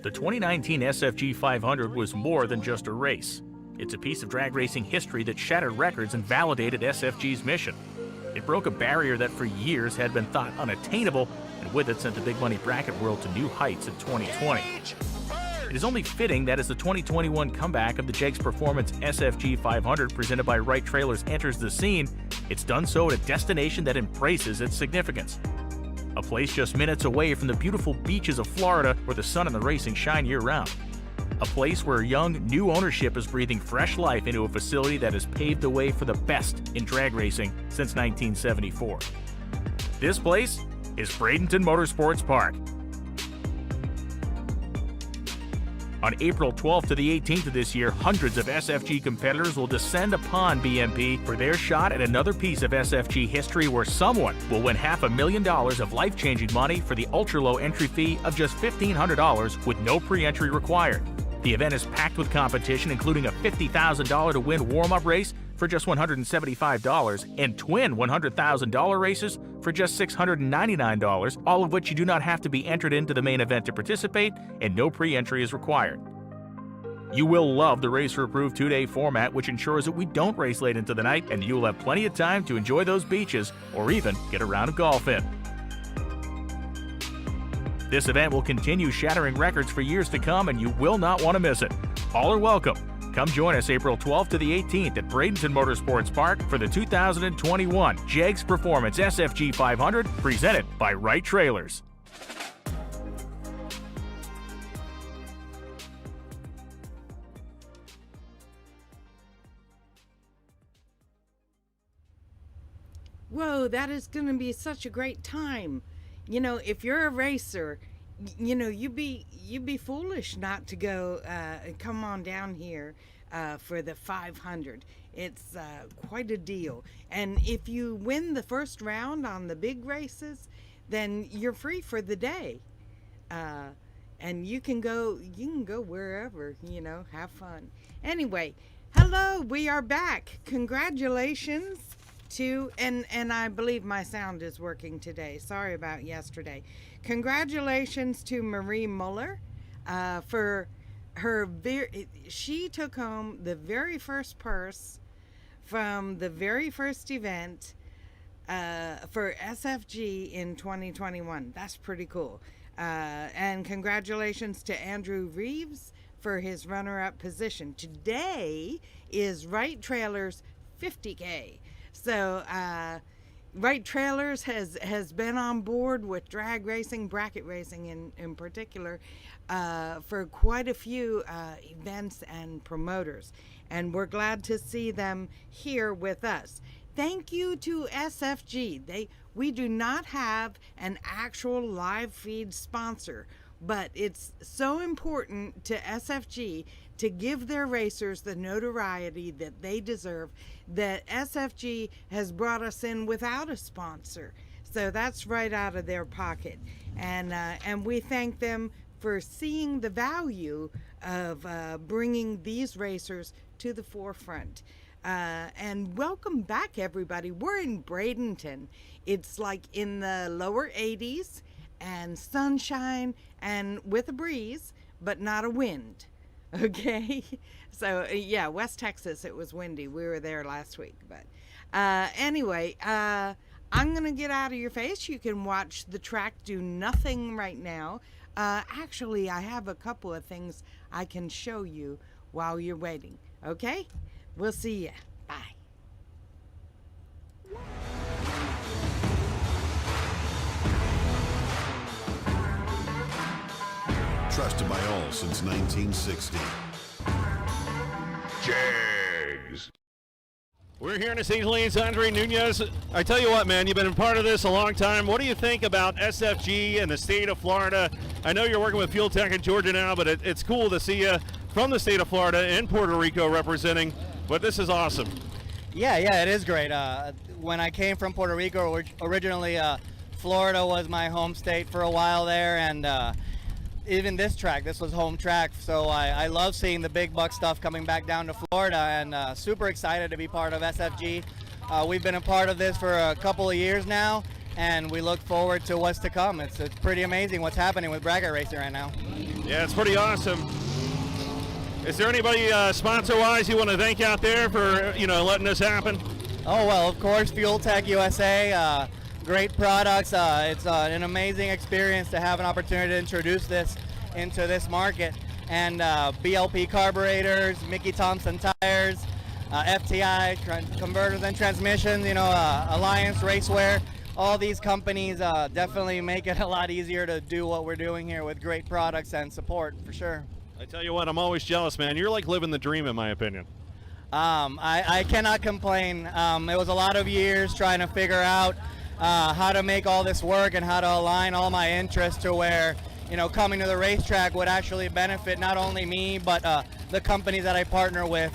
The 2019 SFG 500 was more than just a race. It's a piece of drag racing history that shattered records and validated SFG's mission. It broke a barrier that for years had been thought unattainable, and with it sent the big money bracket world to new heights in 2020. It is only fitting that as the 2021 comeback of the Jegs Performance SFG 500 presented by Wright Trailers enters the scene, it's done so at a destination that embraces its significance. A place just minutes away from the beautiful beaches of Florida where the sun and the racing shine year-round. A place where young, new ownership is breathing fresh life into a facility that has paved the way for the best in drag racing since 1974. This place is Bradenton Motorsports Park. On April 12th to the 18th of this year, hundreds of SFG competitors will descend upon BMP for their shot at another piece of SFG history where someone will win $500,000 of life-changing money for the ultra-low entry fee of just $1,500 with no pre-entry required. The event is packed with competition, including a $50,000 to win warm-up race for just $175 and twin $100,000 races for just $699, all of which you do not have to be entered into the main event to participate, and no pre-entry is required. You will love the racer-approved 2-day format, which ensures that we don't race late into the night, and you will have plenty of time to enjoy those beaches or even get a round of golf in. This event will continue shattering records for years to come, and you will not want to miss it. All are welcome. Come join us April 12th to the 18th at Bradenton Motorsports Park for the 2021 Jegs Performance SFG 500 presented by Wright Trailers. Whoa, that is going to be such a great time. You know, if you're a racer, you know, you'd be foolish not to go come on down here for the 500. It's quite a deal. And if you win the first round on the big races, then you're free for the day. And you can go wherever, you know, have fun. Anyway, hello, we are back. Congratulations to, and I believe my sound is working today. Sorry about yesterday. Congratulations to Marie Muller for her she took home the very first purse from the very first event for SFG in 2021. That's pretty cool. And congratulations to Andrew Reeves for his runner-up position. Today is Wright Trailers 50K. So Wright Trailers has been on board with drag racing, bracket racing in particular, for quite a few events and promoters. And we're glad to see them here with us. Thank you to SFG. We do not have an actual live feed sponsor, but it's so important to SFG to give their racers the notoriety that they deserve, that SFG has brought us in without a sponsor. So that's right out of their pocket. And we thank them for seeing the value of bringing these racers to the forefront. And welcome back, everybody. We're in Bradenton. It's like in the lower 80s and sunshine and with a breeze, but not a wind. Okay, so yeah, West Texas, it was windy. We were there last week, but anyway, I'm gonna get out of your face. You can watch the track do nothing right now. Actually, I have a couple of things I can show you while you're waiting. Okay, we'll see ya. Bye. Trusted by all since 1960. Jegs. We're here in the St. Helens, Andre Nunez. I tell you what, man, you've been a part of this a long time. What do you think about SFG and the state of Florida? I know you're working with Fuel Tech in Georgia now, but it's cool to see you from the state of Florida and Puerto Rico representing, but this is awesome. Yeah, it is great. When I came from Puerto Rico, originally Florida was my home state for a while there, and even this track, this was home track, so I love seeing the big buck stuff coming back down to Florida, and super excited to be part of SFG. We've been a part of this for a couple of years now, and we look forward to what's to come. It's pretty amazing what's happening with bracket racing right now. Yeah, it's pretty awesome. Is there anybody sponsor-wise you want to thank out there for letting this happen? Oh, well, of course, Fuel Tech USA. Great products. It's an amazing experience to have an opportunity to introduce this into this market. And BLP carburetors, Mickey Thompson tires, FTI converters and transmissions, Alliance Racewear. All these companies definitely make it a lot easier to do what we're doing here with great products and support, for sure. I tell you what, I'm always jealous, man. You're like living the dream, in my opinion. I cannot complain. It was a lot of years trying to figure out how to make all this work and how to align all my interests to where, coming to the racetrack would actually benefit not only me, but the companies that I partner with,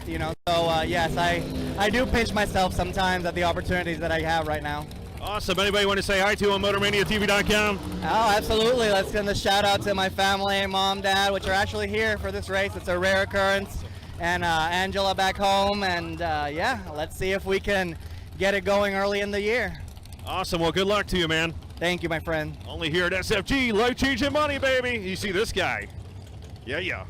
So, yes, I do pinch myself sometimes at the opportunities that I have right now. Awesome. Anybody want to say hi to on MotorManiaTV.com? Oh, absolutely. Let's send a shout out to my family, mom, dad, which are actually here for this race. It's a rare occurrence. And Angela back home. And yeah, let's see if we can get it going early in the year. Awesome. Well, good luck to you, man. Thank you, my friend. Only here at SFG, life-changing money, baby. You see this guy. Yeah.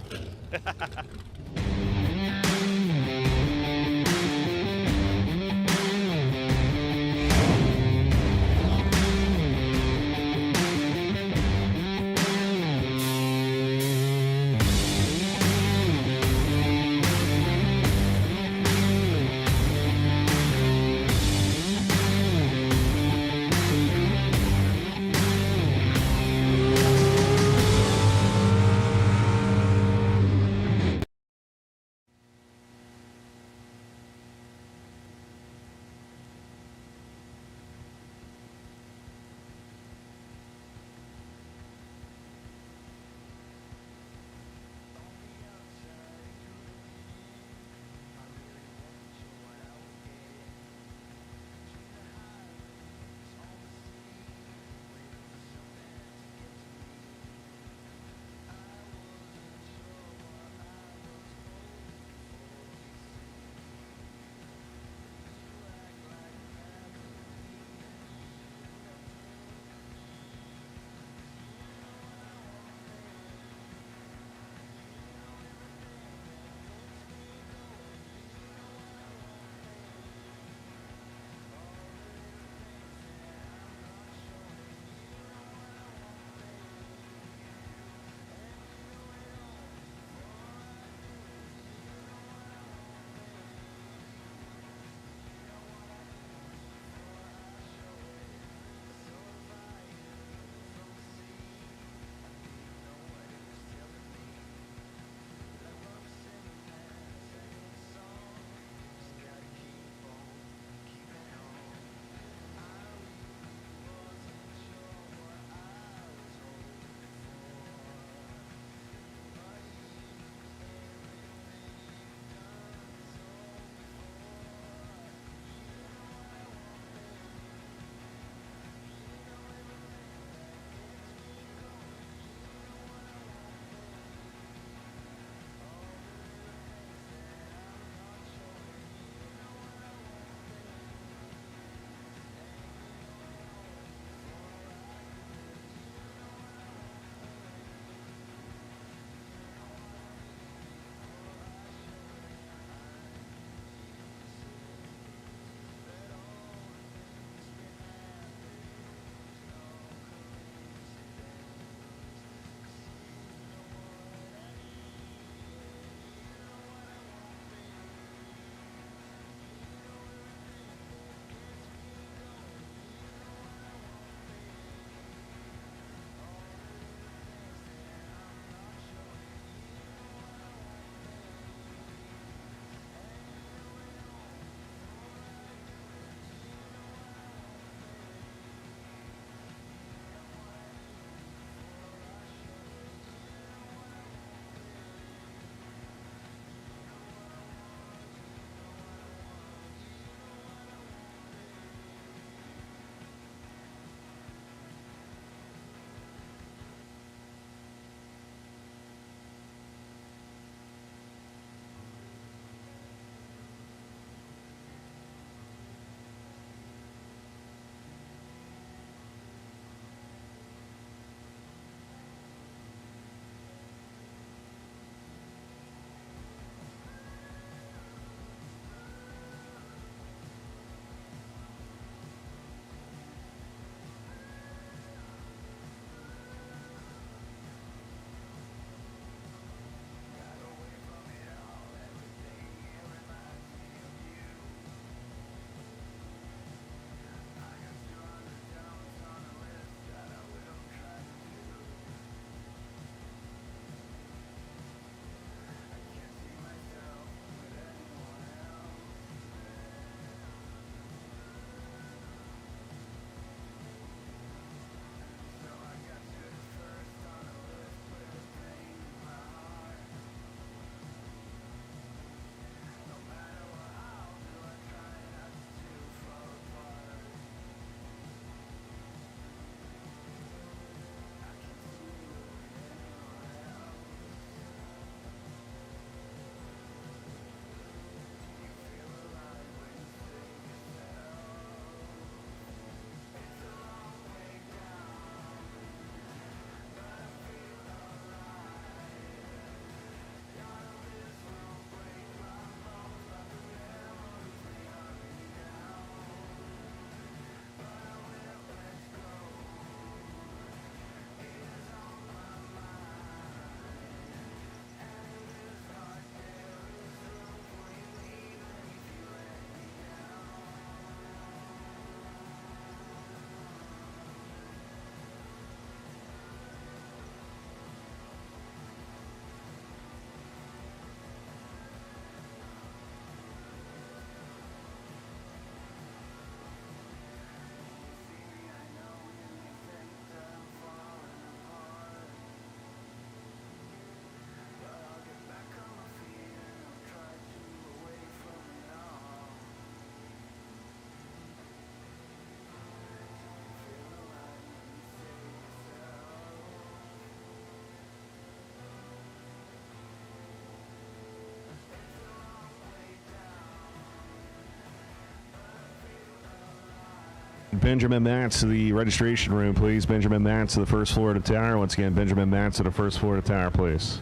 Benjamin Matz to the registration room, please. Benjamin Matz to the first floor of the tower. Once again, Benjamin Matz to the first floor of the tower, please.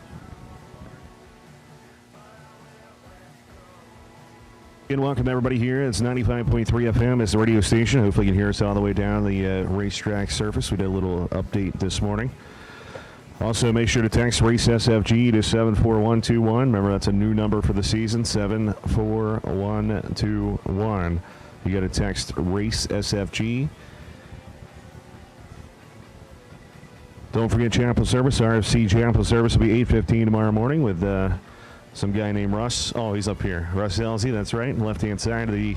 And welcome everybody here. It's 95.3 FM. It's the radio station. Hopefully you can hear us all the way down the racetrack surface. We did a little update this morning. Also, make sure to text Race SFG to 74121. Remember, that's a new number for the season, 74121. You got to text Race SFG. Don't forget chapel service. RFC chapel service will be 8:15 tomorrow morning with some guy named Russ. Oh, he's up here. Russ Elsie, that's right. Left-hand side of the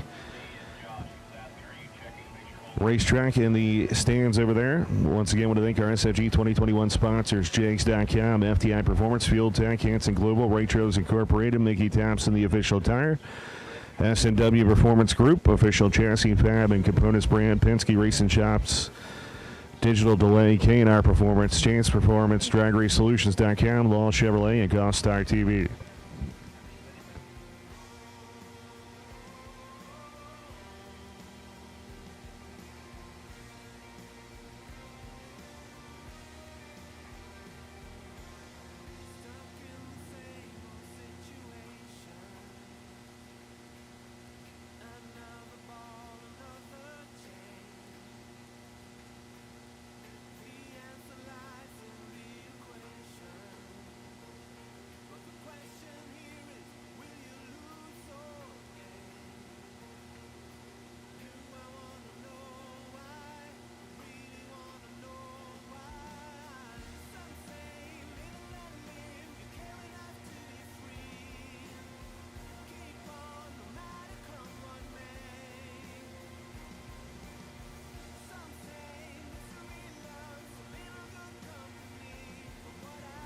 racetrack in the stands over there. Once again, I want to thank our SFG 2021 sponsors, Jags.com, FTI Performance, Fuel Tech, Hanson Global, Raytros Incorporated, Mickey Thompson, the official tire, S&W Performance Group, official chassis fab and components brand, Penske Racing Shops, Digital Delay, K&R Performance, Chance Performance, DragRaceSolutions.com, Law Chevrolet, and Golf Star TV.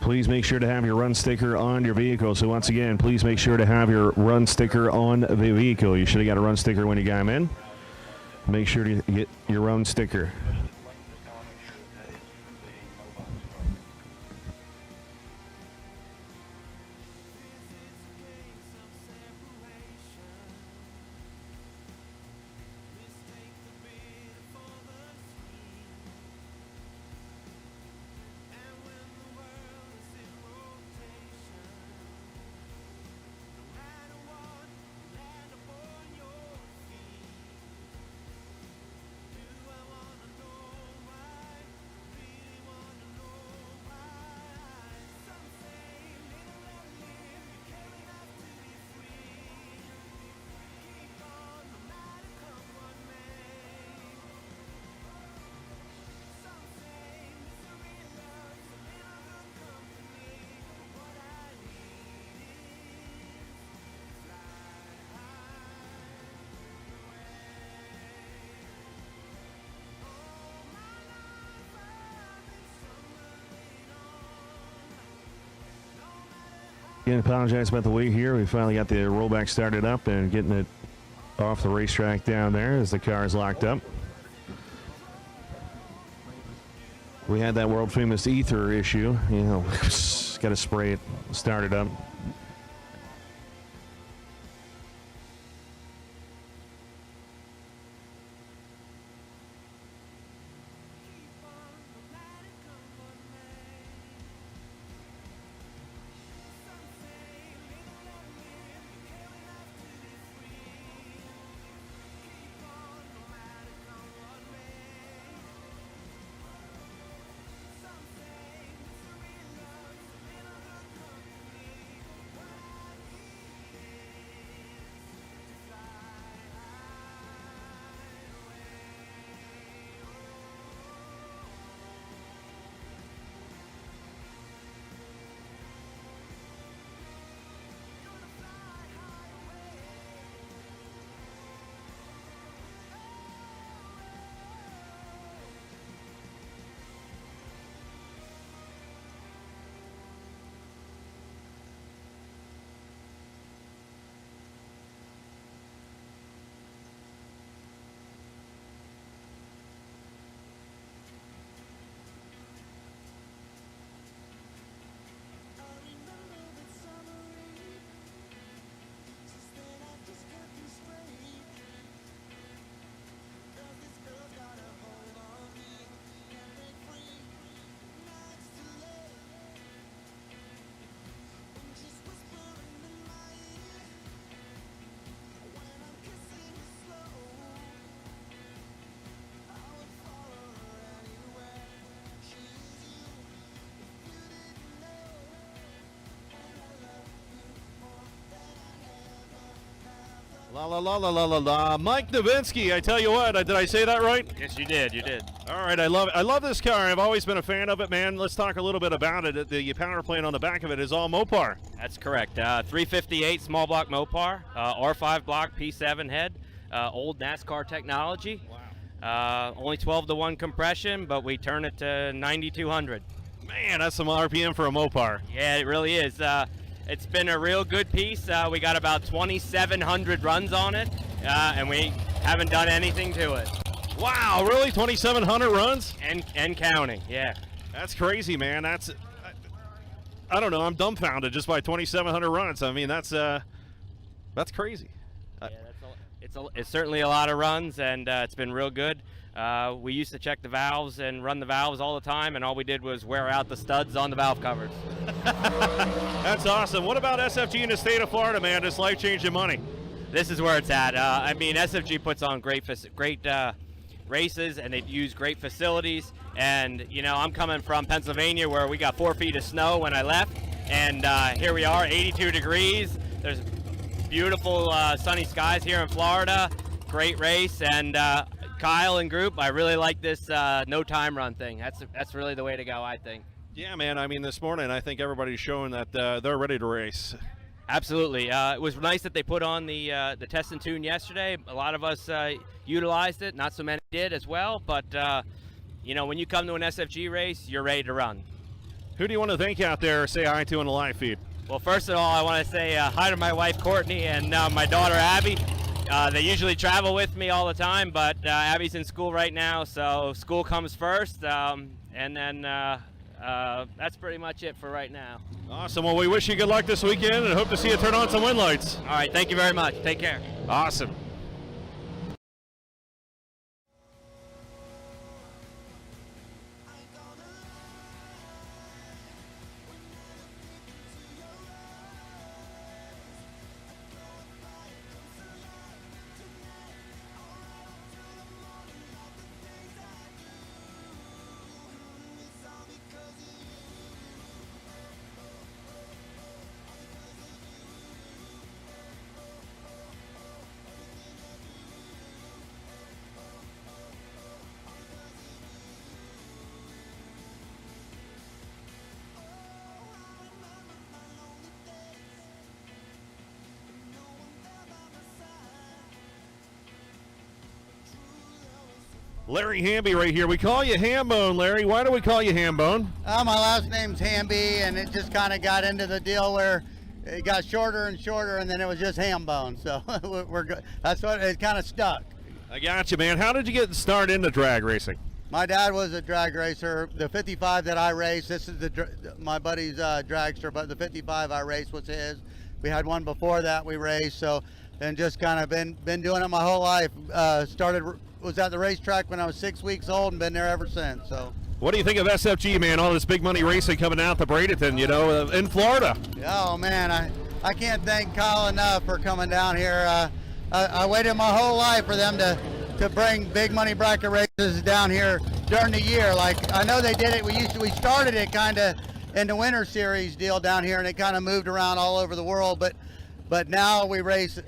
Please make sure to have your run sticker on your vehicle. So once again, please make sure to have your run sticker on the vehicle. You should have got a run sticker when you got in. Make sure to get your run sticker. Again, apologize about the wait here. We finally got the rollback started up and getting it off the racetrack down there as the car is locked up. We had that world famous ether issue. You know, got to spray it, start it up. La la la la la la la. Mike Novinsky, I tell you what, did I say that right? Yes, you did. You did. All right, I love this car. I've always been a fan of it, man. Let's talk a little bit about it. The power plant on the back of it is all Mopar. That's correct. 358 small block Mopar, R5 block P7 head, old NASCAR technology. Wow. Only 12-to-1 compression, but we turn it to 9,200. Man, that's some RPM for a Mopar. Yeah, it really is. It's been a real good piece. We got about 2,700 runs on it, and we haven't done anything to it. Wow, really? 2,700 runs? And counting, yeah. That's crazy, man. I don't know. I'm dumbfounded just by 2,700 runs. I mean, that's crazy. Yeah, it's certainly a lot of runs, and it's been real good. We used to check the valves and run the valves all the time, and all we did was wear out the studs on the valve covers. That's awesome. What about SFG in the state of Florida, man? It's life-changing money. This is where it's at. I mean, SFG puts on great races, and they use great facilities. And, you know, I'm coming from Pennsylvania where we got 4 feet of snow when I left, and here we are, 82 degrees. There's beautiful sunny skies here in Florida. Great race, and Kyle and group, I really like this no time run thing. That's really the way to go, I think. Yeah, man. I mean, this morning I think everybody's showing that they're ready to race. Absolutely. It was nice that they put on the test and tune yesterday. A lot of us utilized it. Not so many did as well. But you know, when you come to an SFG race, you're ready to run. Who do you want to thank out there or say hi to on the live feed? Well, first of all, I want to say hi to my wife Courtney and my daughter Abby. They usually travel with me all the time, but Abby's in school right now, so school comes first, and then that's pretty much it for right now. Awesome. Well, we wish you good luck this weekend and hope to see you turn on some win lights. All right. Thank you very much. Take care. Awesome. Larry Hamby right here. We call you Hambone, Larry. Why do we call you Hambone? My last name's Hamby, and it just kind of got into the deal where it got shorter and shorter, and then it was just Hambone. So we're good. That's what it kind of stuck. I got you, man. How did you get started into drag racing? My dad was a drag racer. The 55 that I raced, this is my buddy's dragster, but the 55 I raced was his. We had one before that we raced, so and just kind of been doing it my whole life. Was at the racetrack when I was 6 weeks old and been there ever since. So. What do you think of SFG, man? All this big money racing coming out to Bradenton, you know, in Florida. Oh man, I can't thank Kyle enough for coming down here. I waited my whole life for them to bring big money bracket races down here during the year. Like I know they did it. We started it kind of in the winter series deal down here, and it kind of moved around all over the world. But now we race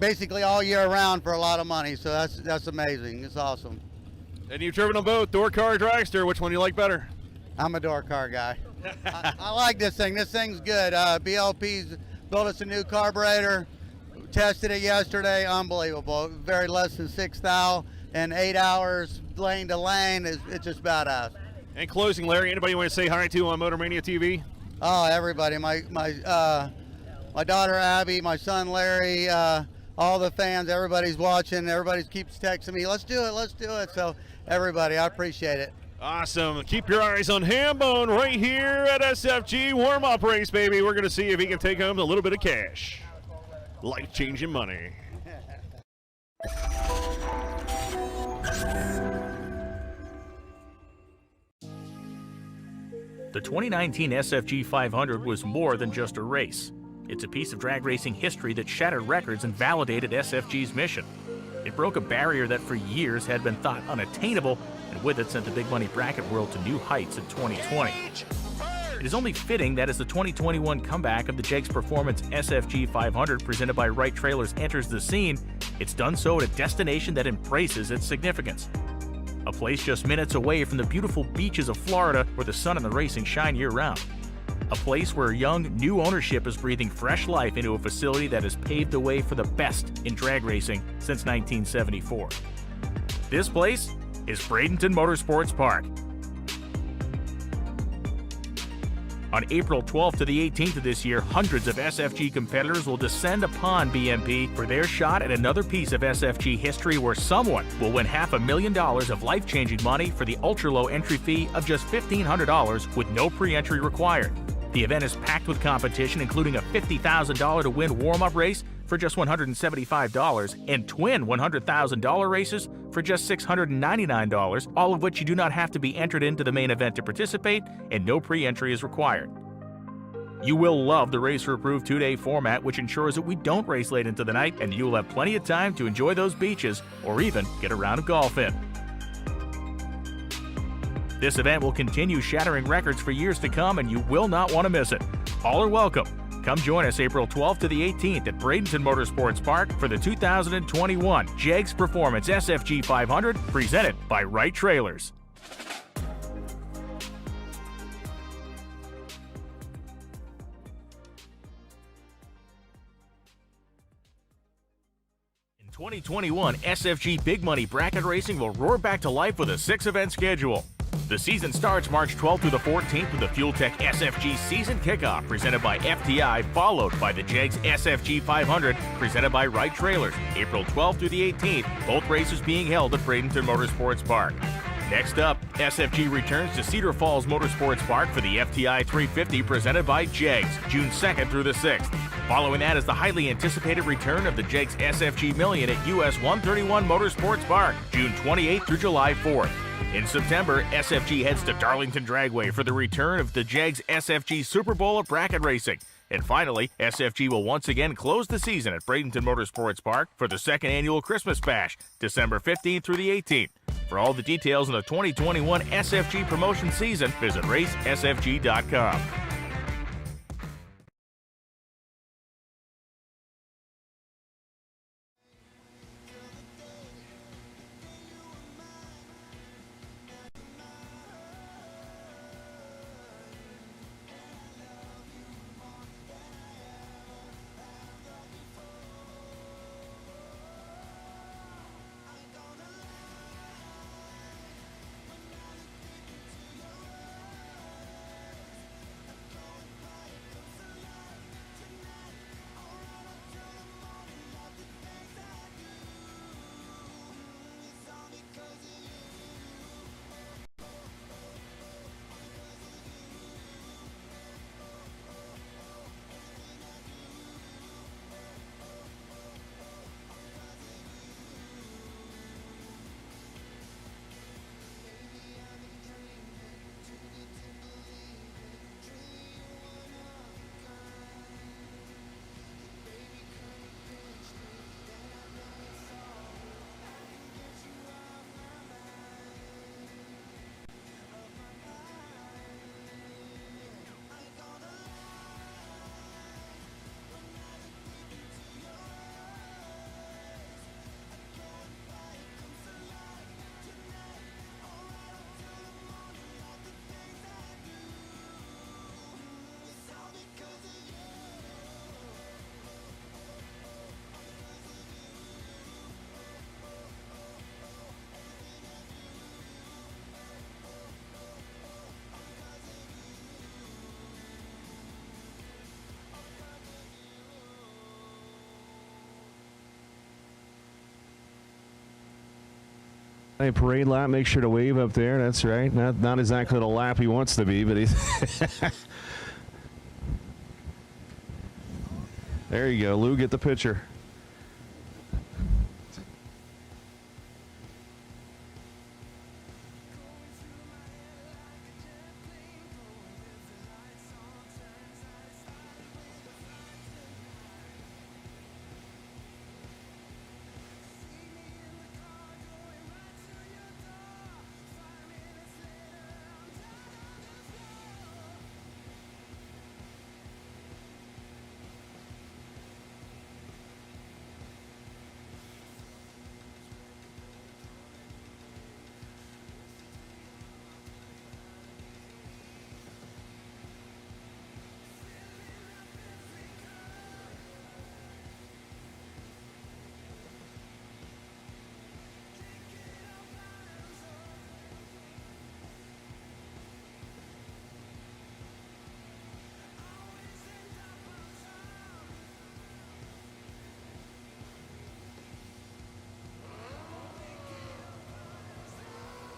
basically all year round for a lot of money, so that's amazing. It's awesome. And you've driven them both, door car, dragster. Which one do you like better? I'm a door car guy. I like this thing. This thing's good. BLP's built us a new carburetor. Tested it yesterday. Unbelievable. Very less than 6 thou in 8 hours, lane to lane. It's just badass. In closing, Larry, anybody you want to say hi to on MotorMania TV? Oh, everybody. My daughter Abby, my son Larry. All the fans, everybody's watching, everybody keeps texting me, let's do it. So everybody, I appreciate it. Awesome. Keep your eyes on Hambone right here at SFG warm-up race, baby. We're going to see if he can take home a little bit of cash. Life-changing money. The 2019 SFG 500 was more than just a race. It's a piece of drag racing history that shattered records and validated SFG's mission. It broke a barrier that for years had been thought unattainable, and with it sent the big money bracket world to new heights in 2020. It is only fitting that as the 2021 comeback of the Jegs Performance SFG 500 presented by Wright Trailers enters the scene, it's done so at a destination that embraces its significance. A place just minutes away from the beautiful beaches of Florida where the sun and the racing shine year-round. A place where young, new ownership is breathing fresh life into a facility that has paved the way for the best in drag racing since 1974. This place is Bradenton Motorsports Park. On April 12th to the 18th of this year, hundreds of SFG competitors will descend upon BMP for their shot at another piece of SFG history where someone will win $500,000 of life-changing money for the ultra-low entry fee of just $1,500 with no pre-entry required. The event is packed with competition, including a $50,000 to win warm-up race for just $175 and twin $100,000 races for just $699, all of which you do not have to be entered into the main event to participate, and no pre-entry is required. You will love the racer-approved 2-day format, which ensures that we don't race late into the night, and you will have plenty of time to enjoy those beaches or even get a round of golf in. This event will continue shattering records for years to come, and you will not want to miss it. All are welcome. Come join us April 12th to the 18th at Bradenton Motorsports Park for the 2021 Jegs Performance SFG 500 presented by Wright Trailers. In 2021, SFG Big Money Bracket Racing will roar back to life with a 6-event schedule. The season starts March 12th through the 14th with the FuelTech SFG Season Kickoff presented by FTI, followed by the Jegs SFG 500 presented by Wright Trailers, April 12th through the 18th, both races being held at Bradenton Motorsports Park. Next up, SFG returns to Cedar Falls Motorsports Park for the FTI 350 presented by Jegs, June 2nd through the 6th. Following that is the highly anticipated return of the Jegs SFG Million at US 131 Motorsports Park, June 28th through July 4th. In September, SFG heads to Darlington Dragway for the return of the Jegs SFG Super Bowl of Bracket Racing. And finally, SFG will once again close the season at Bradenton Motorsports Park for the second annual Christmas Bash, December 15th through the 18th. For all the details on the 2021 SFG promotion season, visit racesfg.com. Hey, parade lap, make sure to wave up there. That's right. Not exactly the lap he wants to be, but he's... There you go, Lou, get the picture.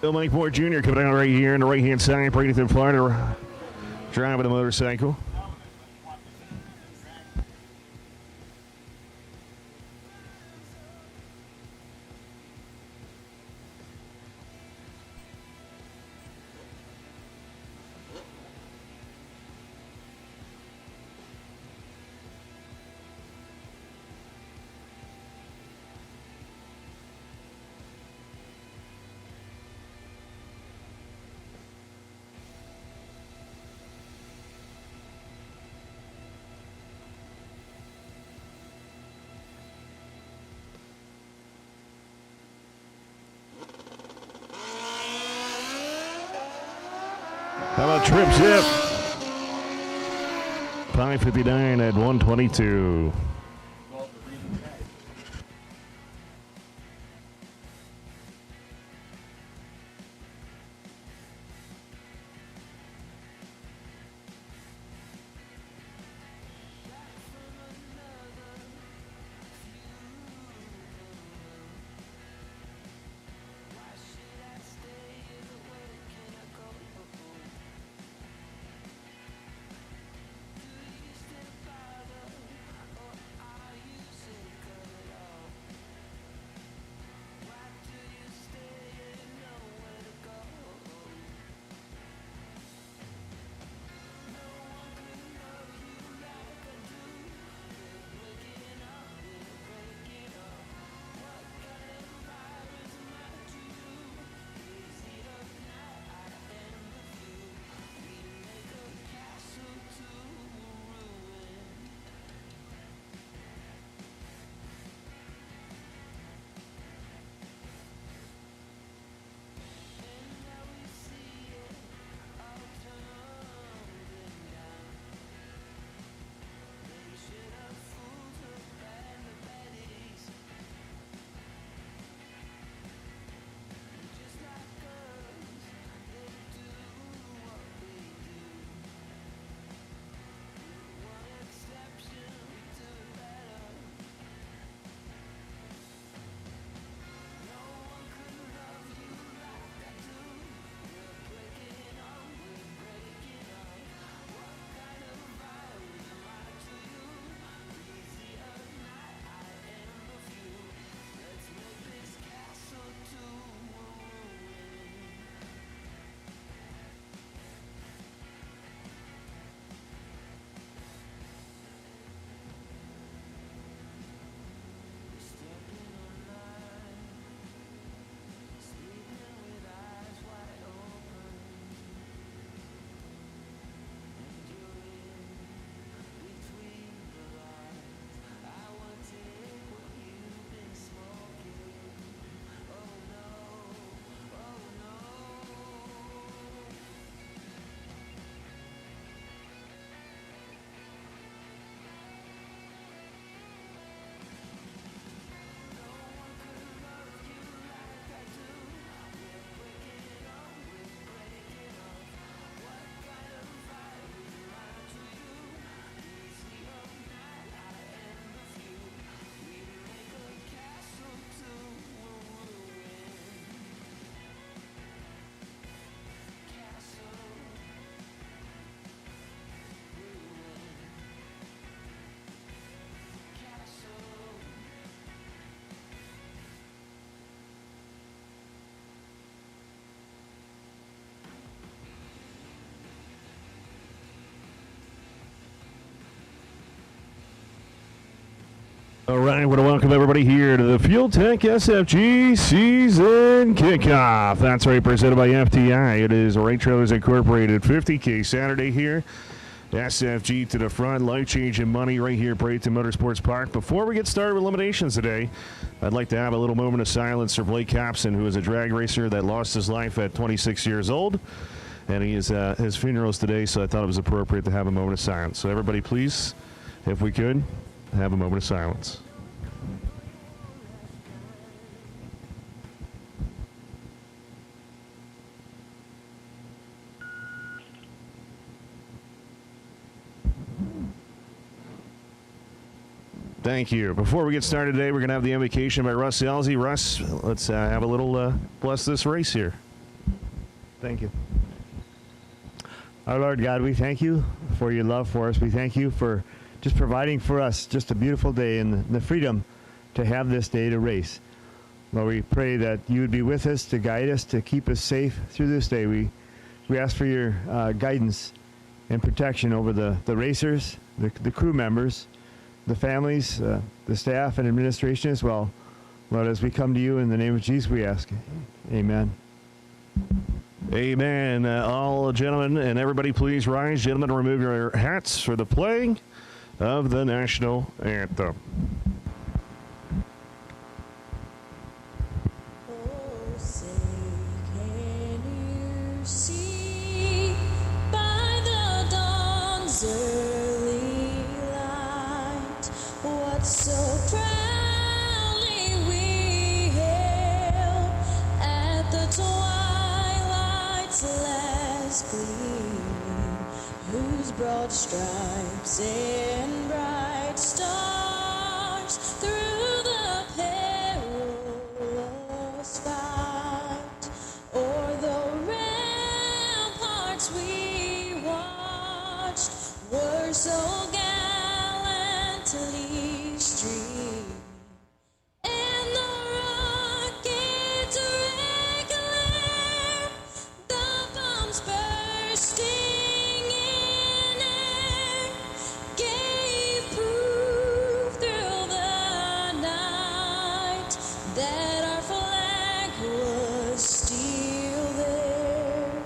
Bill Mike Moore Jr. coming out right here on the right-hand side, Bradenton, Florida, driving a motorcycle. How about Trip Zip? 5:59 at 122. All right, I want to welcome everybody here to the Fuel Tech SFG season kickoff. That's right, presented by FTI. It is Right Trailers Incorporated, 50K Saturday here. SFG to the front, life-changing money right here at Bradenton Motorsports Park. Before we get started with eliminations today, I'd like to have a little moment of silence for Blake Capson, who is a drag racer that lost his life at 26 years old. And his funeral is today, so I thought it was appropriate to have a moment of silence. So everybody, please, if we could, have a moment of silence. Thank you. Before we get started today, we're going to have the invocation by Russ Elzy. Russ, let's have a little bless this race here. Thank you. Our Lord God, we thank you for your love for us. We thank you for just providing for us just a beautiful day and the freedom to have this day to race. Lord, we pray that you would be with us, to guide us, to keep us safe through this day. We ask for your guidance and protection over the racers, the crew members, the families, the staff and administration as well. Lord, as we come to you in the name of Jesus, we ask. Amen. Amen. All gentlemen and everybody, please rise. Gentlemen, remove your hats for the playing of the national anthem. Oh, say, can you see by the dawn's early light what so proudly we hailed at the twilight's last gleaming, whose broad stripes and bright stars through the perilous fight o'er the ramparts we watched were so gallantly streaming, and the rockets' red glare, the bombs bursting in air, gave proof through the night that our flag was still there.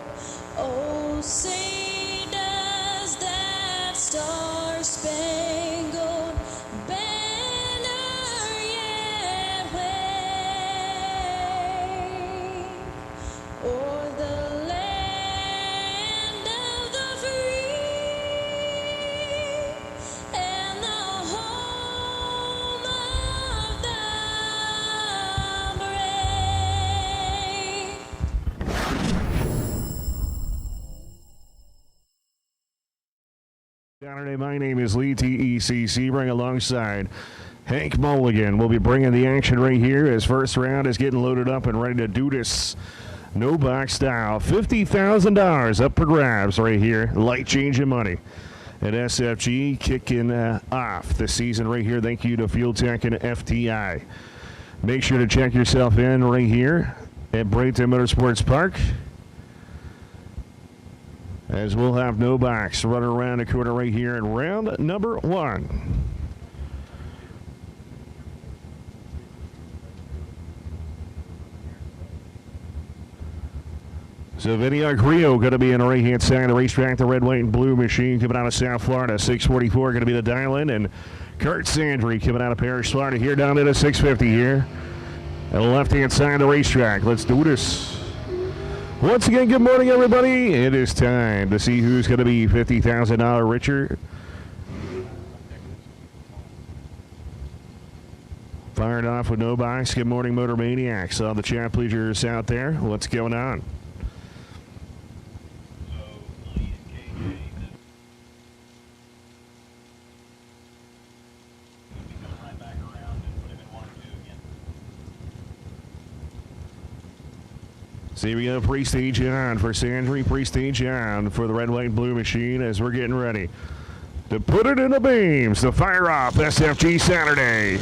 Oh, say does that star-spangled banner yet wave o'er the land of the free and the home of the brave. Saturday, my name is Lee TECC, bring alongside Hank Mulligan. We'll be bringing the action right here as first round is getting loaded up and ready to do this. No box style. $50,000 up for grabs right here. Light changing money. At SFG kicking off the season right here. Thank you to Fuel Tech and FTI. Make sure to check yourself in right here at Bradenton Motorsports Park, as we'll have no box running around the corner right here in round number 1. So Vinny Agrio going to be on the right-hand side of the racetrack. The red, white, and blue machine coming out of South Florida. 644 going to be the dial-in. And Kurt Sandry coming out of Parrish, Florida here down to the 650 here. On the left-hand side of the racetrack. Let's do this. Once again, good morning, everybody. It is time to see who's going to be $50,000 richer. Fired off with no box. Good morning, Motor Maniacs. All the chat pleasers out there. What's going on? So here we go, pre-stage on for Sandry, pre-stage on for the red, white, and blue machine as we're getting ready to put it in the beams to fire off SFG Saturday.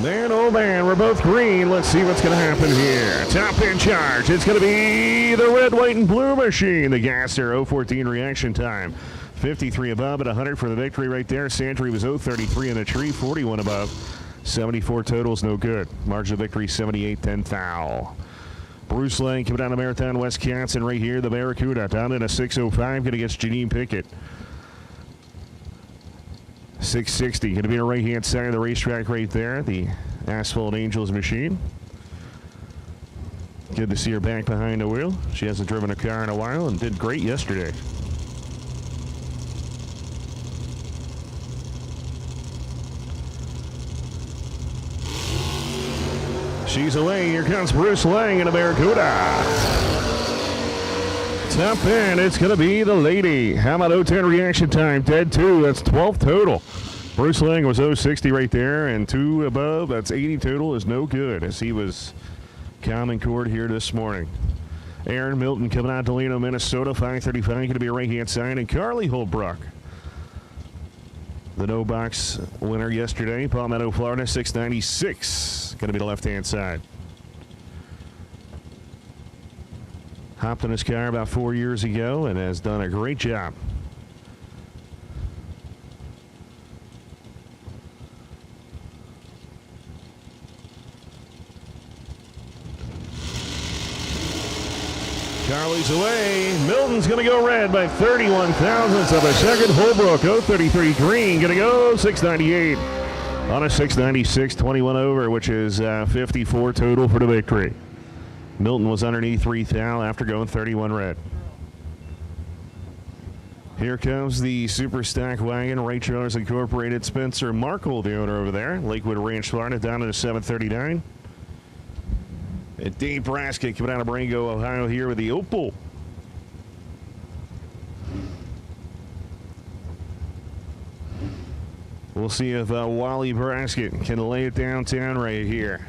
Man, oh man, we're both green. Let's see what's going to happen here. Top in charge. It's going to be the red, white, and blue machine. The Gasser 014 reaction time. 53 above at 100 for the victory right there. Sandry was 033 in the tree, 41 above. 74 totals, no good. Margin of victory, 78-10 foul. Bruce Lang coming down to Marathon, Wisconsin right here. The Barracuda down in a 605, going against Janine Pickett. 660, going to be on the right-hand side of the racetrack right there. The Asphalt Angels machine. Good to see her back behind the wheel. She hasn't driven a car in a while and did great yesterday. She's away. Here comes Bruce Lang in a Barracuda. Top in, it's going to be the lady. How about 010 reaction time? Dead 2. That's 12 total. Bruce Lang was 060 right there, and 2 above. That's 80 total. Is no good, as he was Common Cord here this morning. Aaron Milton coming out to Delano, Minnesota, 5:35, going to be a right-hand side, and Carly Holbrook, the no-box winner yesterday, Palmetto, Florida, 696, going to be the left-hand side. Hopped in his car about 4 years ago and has done a great job. Charlie's away. Milton's going to go red by 31 thousandths of a second. Holbrook, 033 green, going to go 698 on a 696, 21 over, which is 54 total for the victory. Milton was underneath 3 thou after going 31 red. Here comes the Super Stack Wagon, Ray Trailers Incorporated. Spencer Markle, the owner over there. Lakewood Ranch, Florida, down to the 739. And Dave Braskett coming out of Marengo, Ohio here with the Opal. We'll see if Wally Braskett can lay it downtown right here.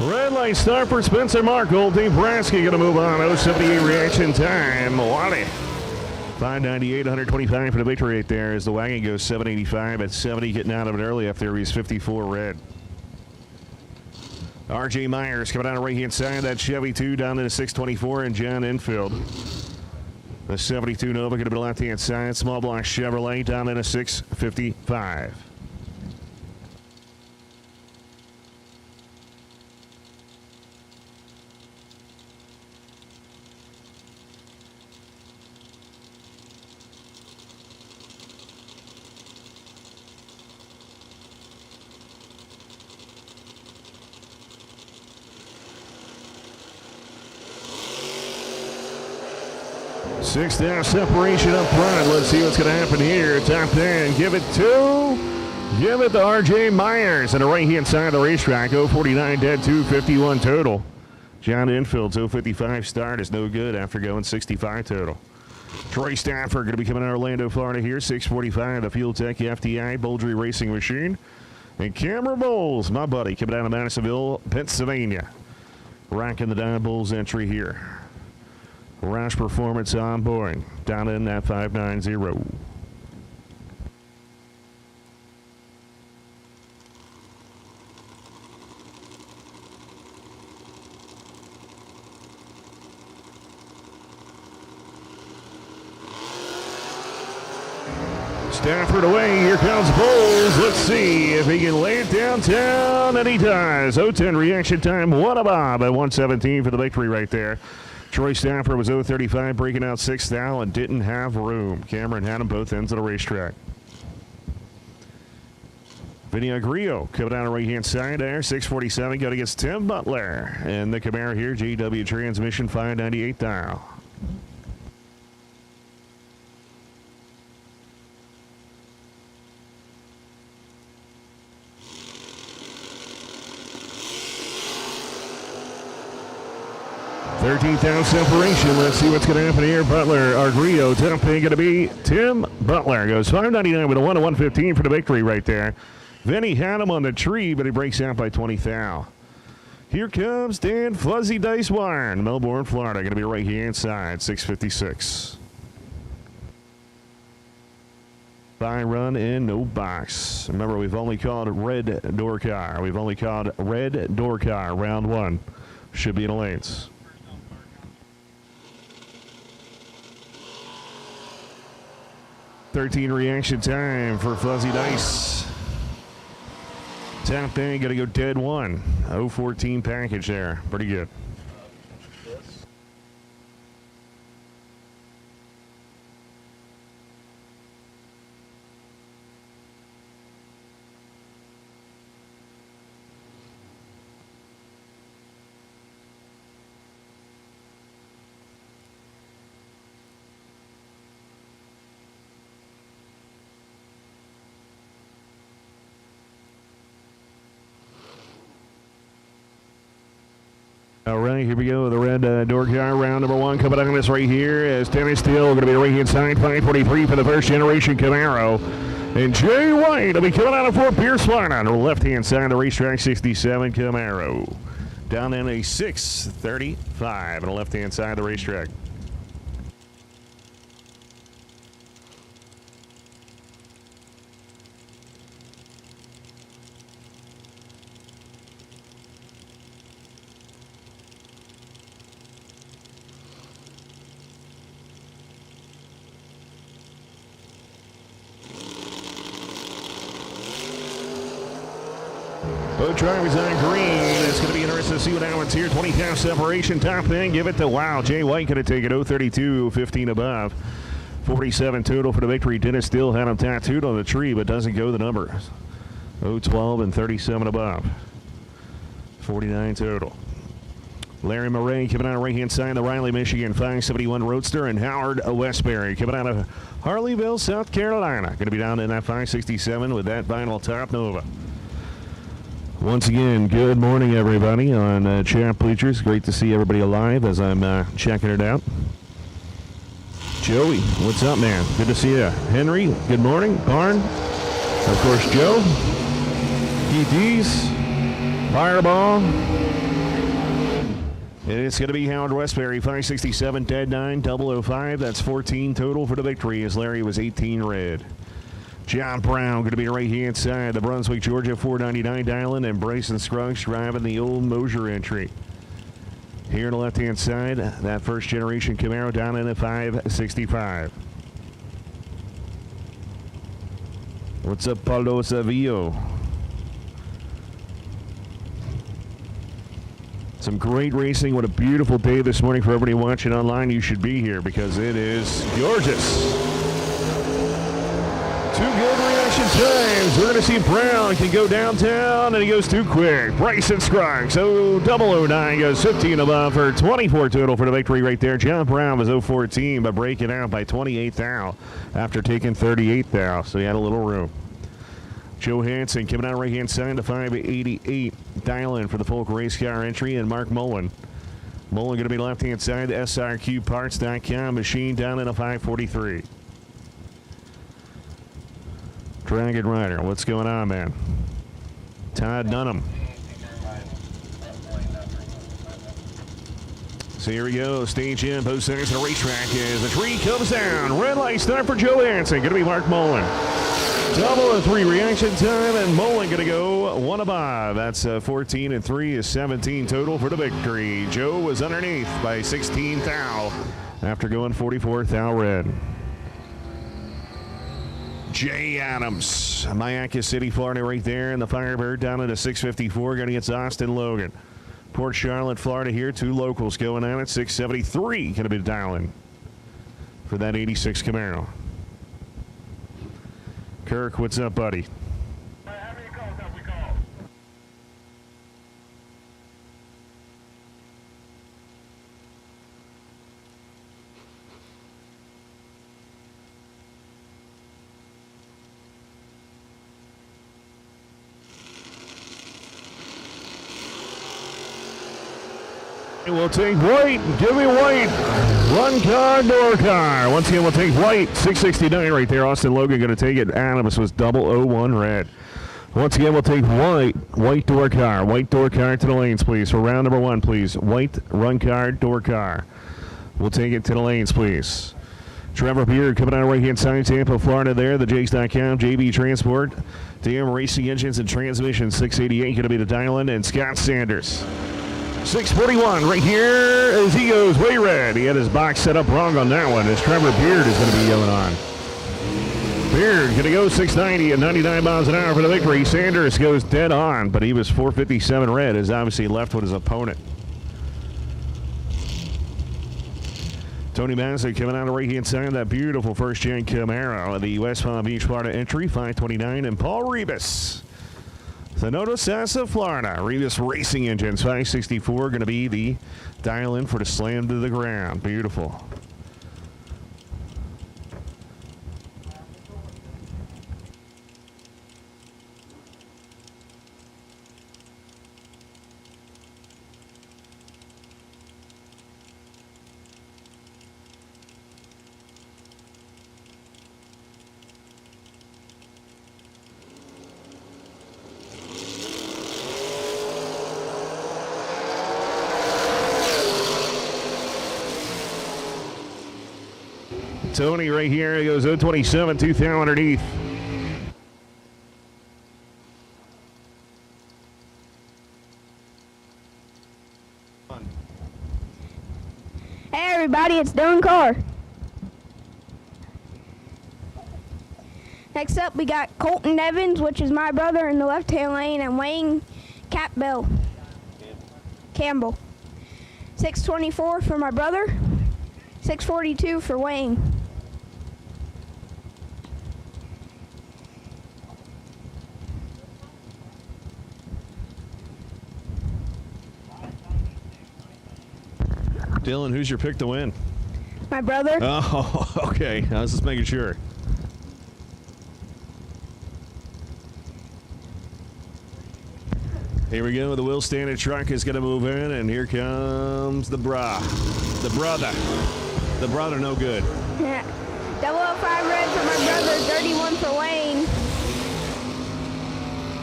Red light start for Spencer Markle. Dave Braskett going to move on. 078 reaction time. Wally. 598, 125 for the victory right there as the wagon goes 785 at 70, getting out of it early after he's 54 red. R.J. Myers coming out of right-hand side. That Chevy 2 down to the 624 and John Enfield. The 72 Nova going to be the left-hand side. Small block Chevrolet down in a 655. Six down separation up front. Let's see what's going to happen here. Top 10. Give it to R.J. Myers on the right-hand side of the racetrack. 049 dead, 251 total. John Infield's 055 start is no good after going 65 total. Troy Stafford going to be coming out of Orlando, Florida here. 645, the Fuel Tech FTI Boldry Racing Machine. And Cameron Bowles, my buddy, coming out of Madisonville, Pennsylvania. Rocking the Don Bulls entry here. Rash Performance on board, down in that 590. Stafford away, here comes Bowles. Let's see if he can lay it downtown, and he does. 0-10 reaction time, what a bob at 117 for the victory right there. Troy Stafford was 0-35, breaking out 6 thou and didn't have room. Cameron had him both ends of the racetrack. Vinny Agrio coming down the right-hand side there, 647, going against Tim Butler. And the Camaro here, GW transmission, 598 thou. $13,000 separation. Let's see what's going to happen here. Butler, Agrio, top pin going to be Tim Butler. Goes 599 with a 1-115 for the victory right there. Vinny had him on the tree, but he breaks out by 20 thou. Here comes Dan Fuzzy Dice Warren, Melbourne, Florida. Going to be right-hand side, 656. By run in, no box. Remember, we've only called red door car. We've only called red door car, round 1. Should be in the lanes. $13 reaction time for Fuzzy Dice. Top end, gotta go dead 1. 014 package there. Pretty good. All right, here we go. The red door car, round number one, coming on this right here as Dennis Steele going to be the right-hand side, 543 for the first generation Camaro. And Jay White will be coming out of Fort Pierce, Florida on the left-hand side of the racetrack, 67 Camaro. Down in a 635 on the left-hand side of the racetrack. Both drivers on green. It's going to be interesting to see what happens here. 20-half separation. Top end. Give it to Wow. Jay White going to take it 032, 15 above. 47 total for the victory. Dennis still had him tattooed on the tree, but doesn't go the numbers. 012 and 37 above. 49 total. Larry Murray coming out of right-hand side, the Riley, Michigan 571 Roadster, and Howard Westbury coming out of Harleyville, South Carolina. Going to be down in that 567 with that vinyl top Nova. Once again, good morning, everybody, on Champ Bleachers. Great to see everybody alive as I'm checking it out. Joey, what's up, man? Good to see you. Henry, good morning. Barn, of course, Joe. Keith Dees, Fireball. And it's going to be Howard Westbury, 567, dead 9, 005. That's 14 total for the victory as Larry was 18 red. John Brown going to be right-hand side. The Brunswick, Georgia, 499 dialing, and Bryson Scruggs driving the old Mosier entry. Here on the left-hand side, that first-generation Camaro down in the 565. What's up, Paulo Savio? Some great racing. What a beautiful day this morning for everybody watching online. You should be here because it is gorgeous. Two good reaction times. We're going to see Brown can go downtown, and he goes too quick. Bryson Scruggs, 009 goes 15 above for 24 total for the victory right there. John Brown was 014, but breaking out by 28 thou after taking 38 thou, so he had a little room. Joe Hansen coming out right-hand side to 588, dialing for the Folk Race Car entry, and Mark Mullen. Mullen going to be left-hand side, SRQparts.com, machine down in a 543. Dragon Rider, what's going on, man? Todd Dunham. So here we go, stage in, both sides of the racetrack as the tree comes down. Red light start for Joe Hansen, going to be Mark Mullen. 003 reaction time, and Mullen going to go one above. That's 14 and 3 is 17 total for the victory. Joe was underneath by 16 thou after going 44 thou red. Jay Adams, Mayaca City, Florida, right there, and the Firebird down at a 654, going against Austin Logan. Port Charlotte, Florida here, two locals going on at 673, going to be dialing for that 86 Camaro. Kirk, what's up, buddy? We'll take White. Give me White. Run car, door car. Once again, we'll take White. 669 right there. Austin Logan going to take it. Adams was 001 red. Once again, we'll take White. White door car. White door car to the lanes, please. For round number one, please. White run car, door car. We'll take it to the lanes, please. Trevor Beard coming out right-hand side, Tampa, Florida there. The Jakes.com, JB Transport. DM Racing Engines and Transmission, 688 going to be the dial-in. And Scott Sanders. 641 right here as he goes way red. He had his box set up wrong on that one as Trevor Beard is going to be going on. Beard going to go 690 at 99 miles an hour for the victory. Sanders goes dead on, but he was 457 red as obviously left with his opponent. Tony Massey coming out of right-hand side of that beautiful first-gen Camaro. The West Palm Beach, Florida entry, 529. And Paul Rebus. The Notasasa, Florida. Rebus Racing Engines, 564, going to be the dial-in for the slam to the ground. Beautiful. Tony right here. He goes 027, 2,000 underneath. Hey everybody, it's Dylan Carr. Next up, we got Colton Evans, which is my brother in the left-hand lane, and Wayne Campbell. 624 for my brother, 642 for Wayne. Dylan, who's your pick to win? My brother. Oh, okay. I was just making sure. Here we go. The Will Standard truck is going to move in, and here comes the brother. The brother, no good. Yeah. 005 red for my brother, 31 for Wayne.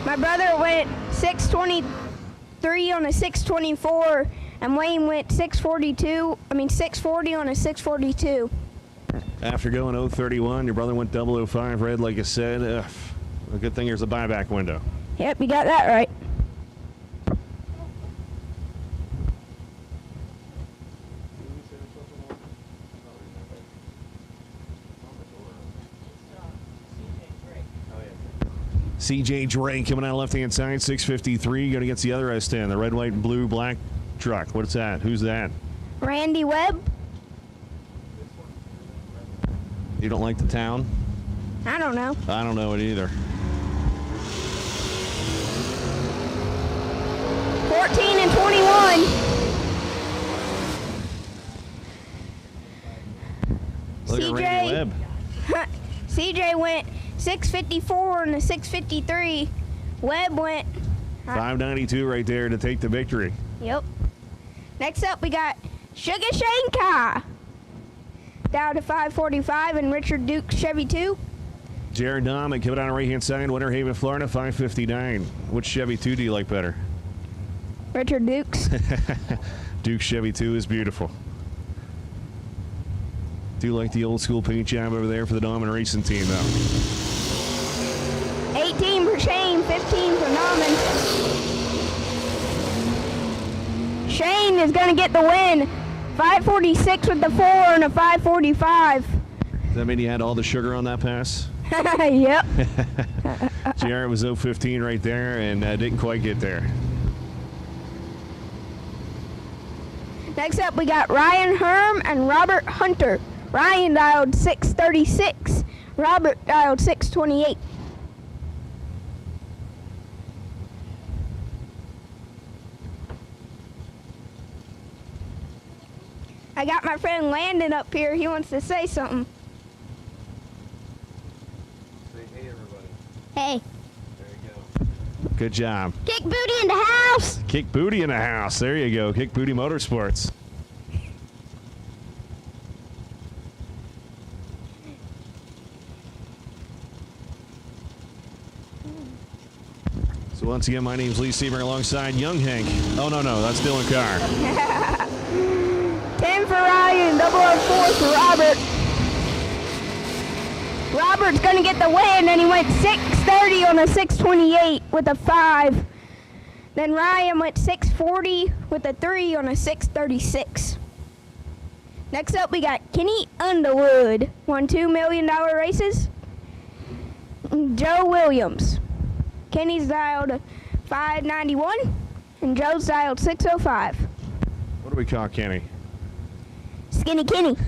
My brother went 623 on a 624, and Wayne went 640 on a 642. After going 031, your brother went 005 red, like I said. A good thing there's a buyback window. Yep, you got that right. CJ Drake coming out left-hand side, 653, going against the other S10, the red, white, and blue, black truck. What's that? Who's that? Randy Webb. You don't like the town? I don't know. I don't know it either. 14 and 21. Look at Randy Webb. CJ went 654 and a 653. Webb went 592 right there to take the victory. Yep. Next up, we got Sugar Shane Kai down to 545 and Richard Duke Chevy 2. Jared Dahman coming out on right-hand side, Winter Haven, Florida, 559. Which Chevy 2 do you like better? Richard Dukes. Duke Chevy 2 is beautiful. Do like the old school paint job over there for the Dahman Racing team, though. 18 for Shane, 15 for Norman. Shane is going to get the win. 546 with the 4 and a 545. Does that mean you had all the sugar on that pass? Yep. Jared was 015 right there and didn't quite get there. Next up, we got Ryan Herm and Robert Hunter. Ryan dialed 636. Robert dialed 628. I got my friend Landon up here. He wants to say something. Say hey, everybody. Hey. There you go. Good job. Kick Booty in the house. Kick Booty in the house. There you go. Kick Booty Motorsports. So once again, my name's Lee Seaver alongside Young Hank. Oh, no, that's Dylan Carr. 10 for Ryan, 004 for Robert. Robert's going to get the win, and he went 630 on a 628 with a 5. Then Ryan went 640 with a 3 on a 636. Next up, we got Kenny Underwood. Won $2 million races. Joe Williams. Kenny's dialed 591, and Joe's dialed 605. What do we call Kenny? Skinny Kenny. 003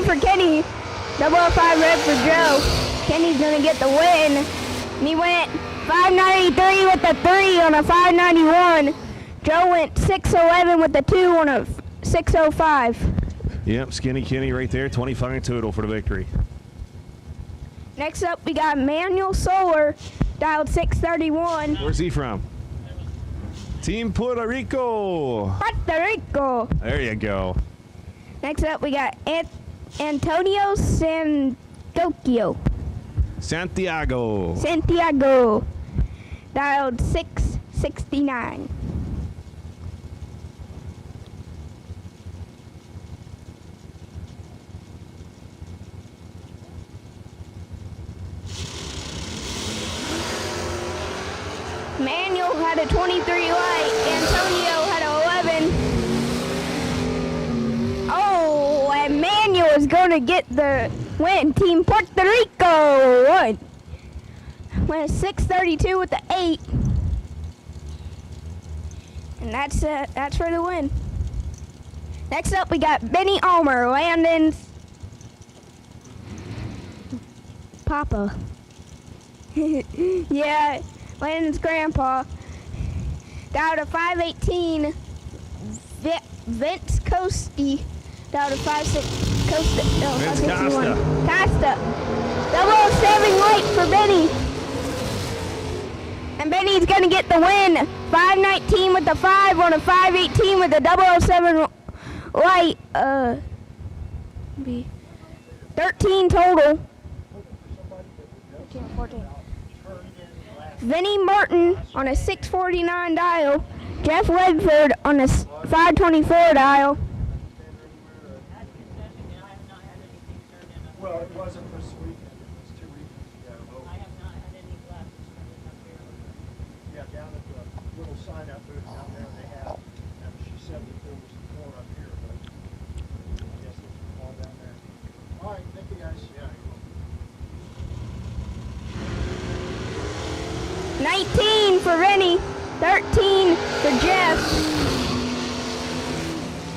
for Kenny. 005 red for Joe. Kenny's gonna get the win. And he went 593 with the 3 on a 591. Joe went 611 with the 2 on a 605. Yep, Skinny Kenny right there, 25 total for the victory. Next up, we got Manuel Solar, dialed 631. Where's he from? Team Puerto Rico. Puerto Rico. There you go. Next up, we got Antonio Santiago. Santiago. Santiago, dialed 669. had a 23 light. Antonio had a 11. Oh, and Manuel is going to get the win. Team Puerto Rico won. Went 6:32 with the 8. And that's for the win. Next up, we got Benny Ulmer, Landon's Papa. Yeah, Landon's grandpa. Down to 518. Vince Costi. Down to 56. Costa. No, Vince 561. Costa. 007 light for Benny. And Benny's going to get the win. 519 with the 5 on a 518 with the 007 light. 13 total. 13 or 14. Vinny Martin on a 649 dial. Jeff Ledford on a 524 dial. Well, it wasn't this weekend, it was 2 weekends ago. I have not had any left. Yeah, down at the little sign-up booth down there they have, and she said that there was more up here, but I guess it's all down there. All right, thank you guys. Yeah. 19 for Vinny, 13 for Jeff.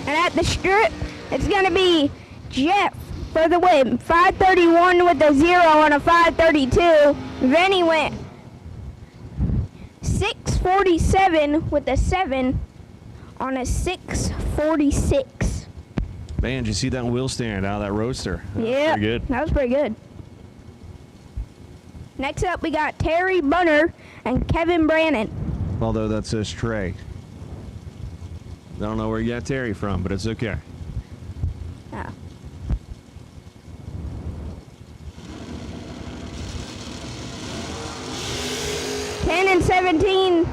And at the strip, it's going to be Jeff for the win. 531 with a 0 on a 532. Vinny went 647 with a 7 on a 646. Man, did you see that wheel stand out of that roadster? Yeah, Pretty good. that was pretty good. Next up, we got Terry Bunner and Kevin Brannon. Although that says Trey. I don't know where you got Terry from, but it's okay. Oh. Ten and 17.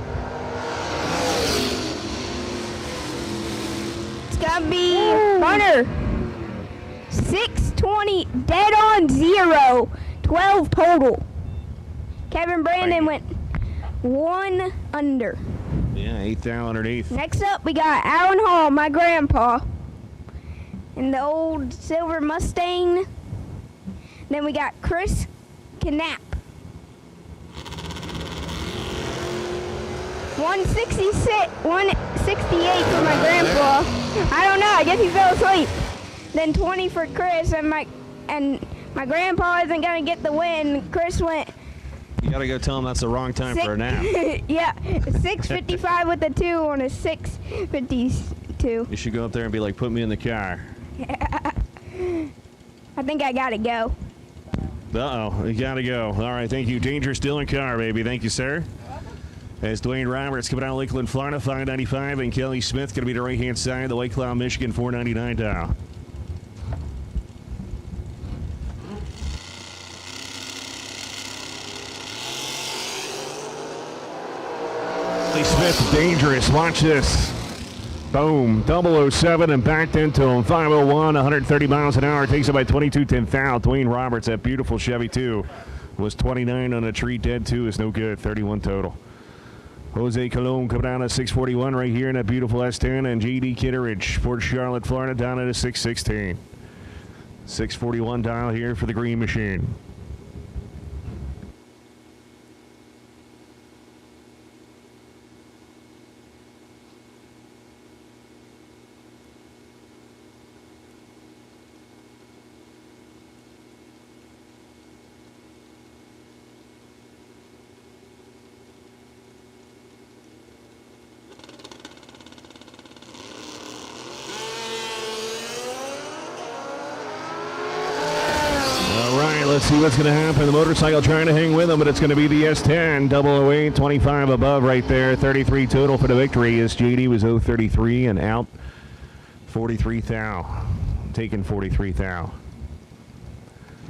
It's gonna be Bunner. 620, dead on 0. 12 total. Kevin Brandon went 1 under. Yeah, 8th down underneath. Next up, we got Alan Hall, my grandpa, in the old silver Mustang. Then we got Chris Knapp. 166, 168 for my grandpa. I don't know, I guess he fell asleep. Then 20 for Chris, and my grandpa isn't gonna get the win. Chris went. You gotta go tell him that's the wrong time for a nap. Yeah, 655 with a 2 on a 652. You should go up there and be like, put me in the car. Yeah. I think I gotta go. Uh-oh, you gotta go. All right, thank you. Danger still in car, baby. Thank you, sir. As Dwayne Roberts coming out of Lakeland, Florida, 595, and Kelly Smith going to be the right-hand side, the White Cloud, Michigan, 499 dial. Kelly Smith, dangerous. Watch this. Boom. 007 and backed into him. 501, 130 miles an hour. Takes it by 22, 10th out. Dwayne Roberts, that beautiful Chevy 2, was 29 on a tree. Dead 2 is no good. 31 total. Jose Colon coming down at 641 right here in that beautiful S10. And J.D. Kitteridge, Port Charlotte, Florida, down at a 616. 641 dial here for the green machine. Let's see what's going to happen. The motorcycle trying to hang with him, but it's going to be the S10. 008, 25 above right there. 33 total for the victory as JD was 033 and out 43 thou. Taking 43 thou.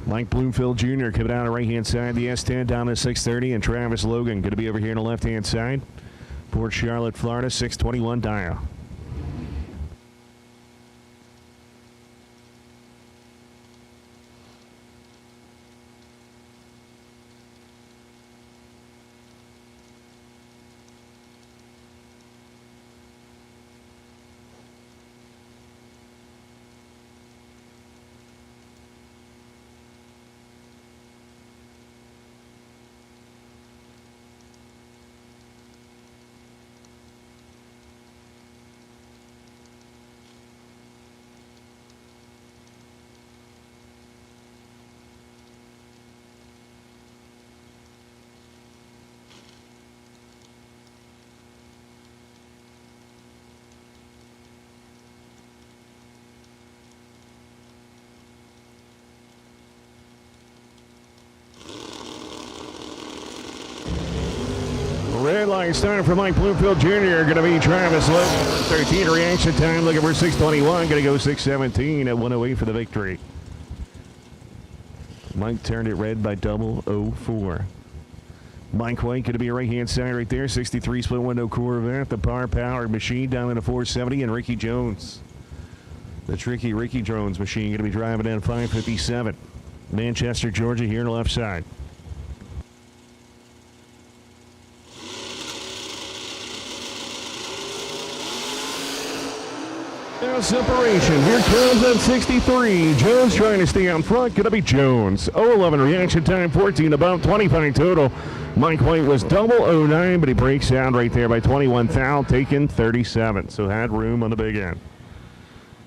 Mike Bloomfield Jr. coming down the right-hand side. The S10 down to 630, and Travis Logan going to be over here on the left-hand side. Port Charlotte, Florida, 621 dial. line starting for Mike Bloomfield Jr. Going to be Travis Lowe. 13 reaction time, looking for 621. Going to go 617 at 108 for the victory. Mike turned it red by 004. Mike White going to be right-hand side right there. 63 split window Corvette. The powered machine down in a 470. And Ricky Jones. The tricky Ricky Jones machine going to be driving in 557. Manchester, Georgia here on the left side. Now separation. Here comes that 63. Jones trying to stay out front. Going to be Jones. 011 reaction time. 14 above. 25 total. Mike White was 009, but he breaks out right there by 21 thou, taking 37. So had room on the big end.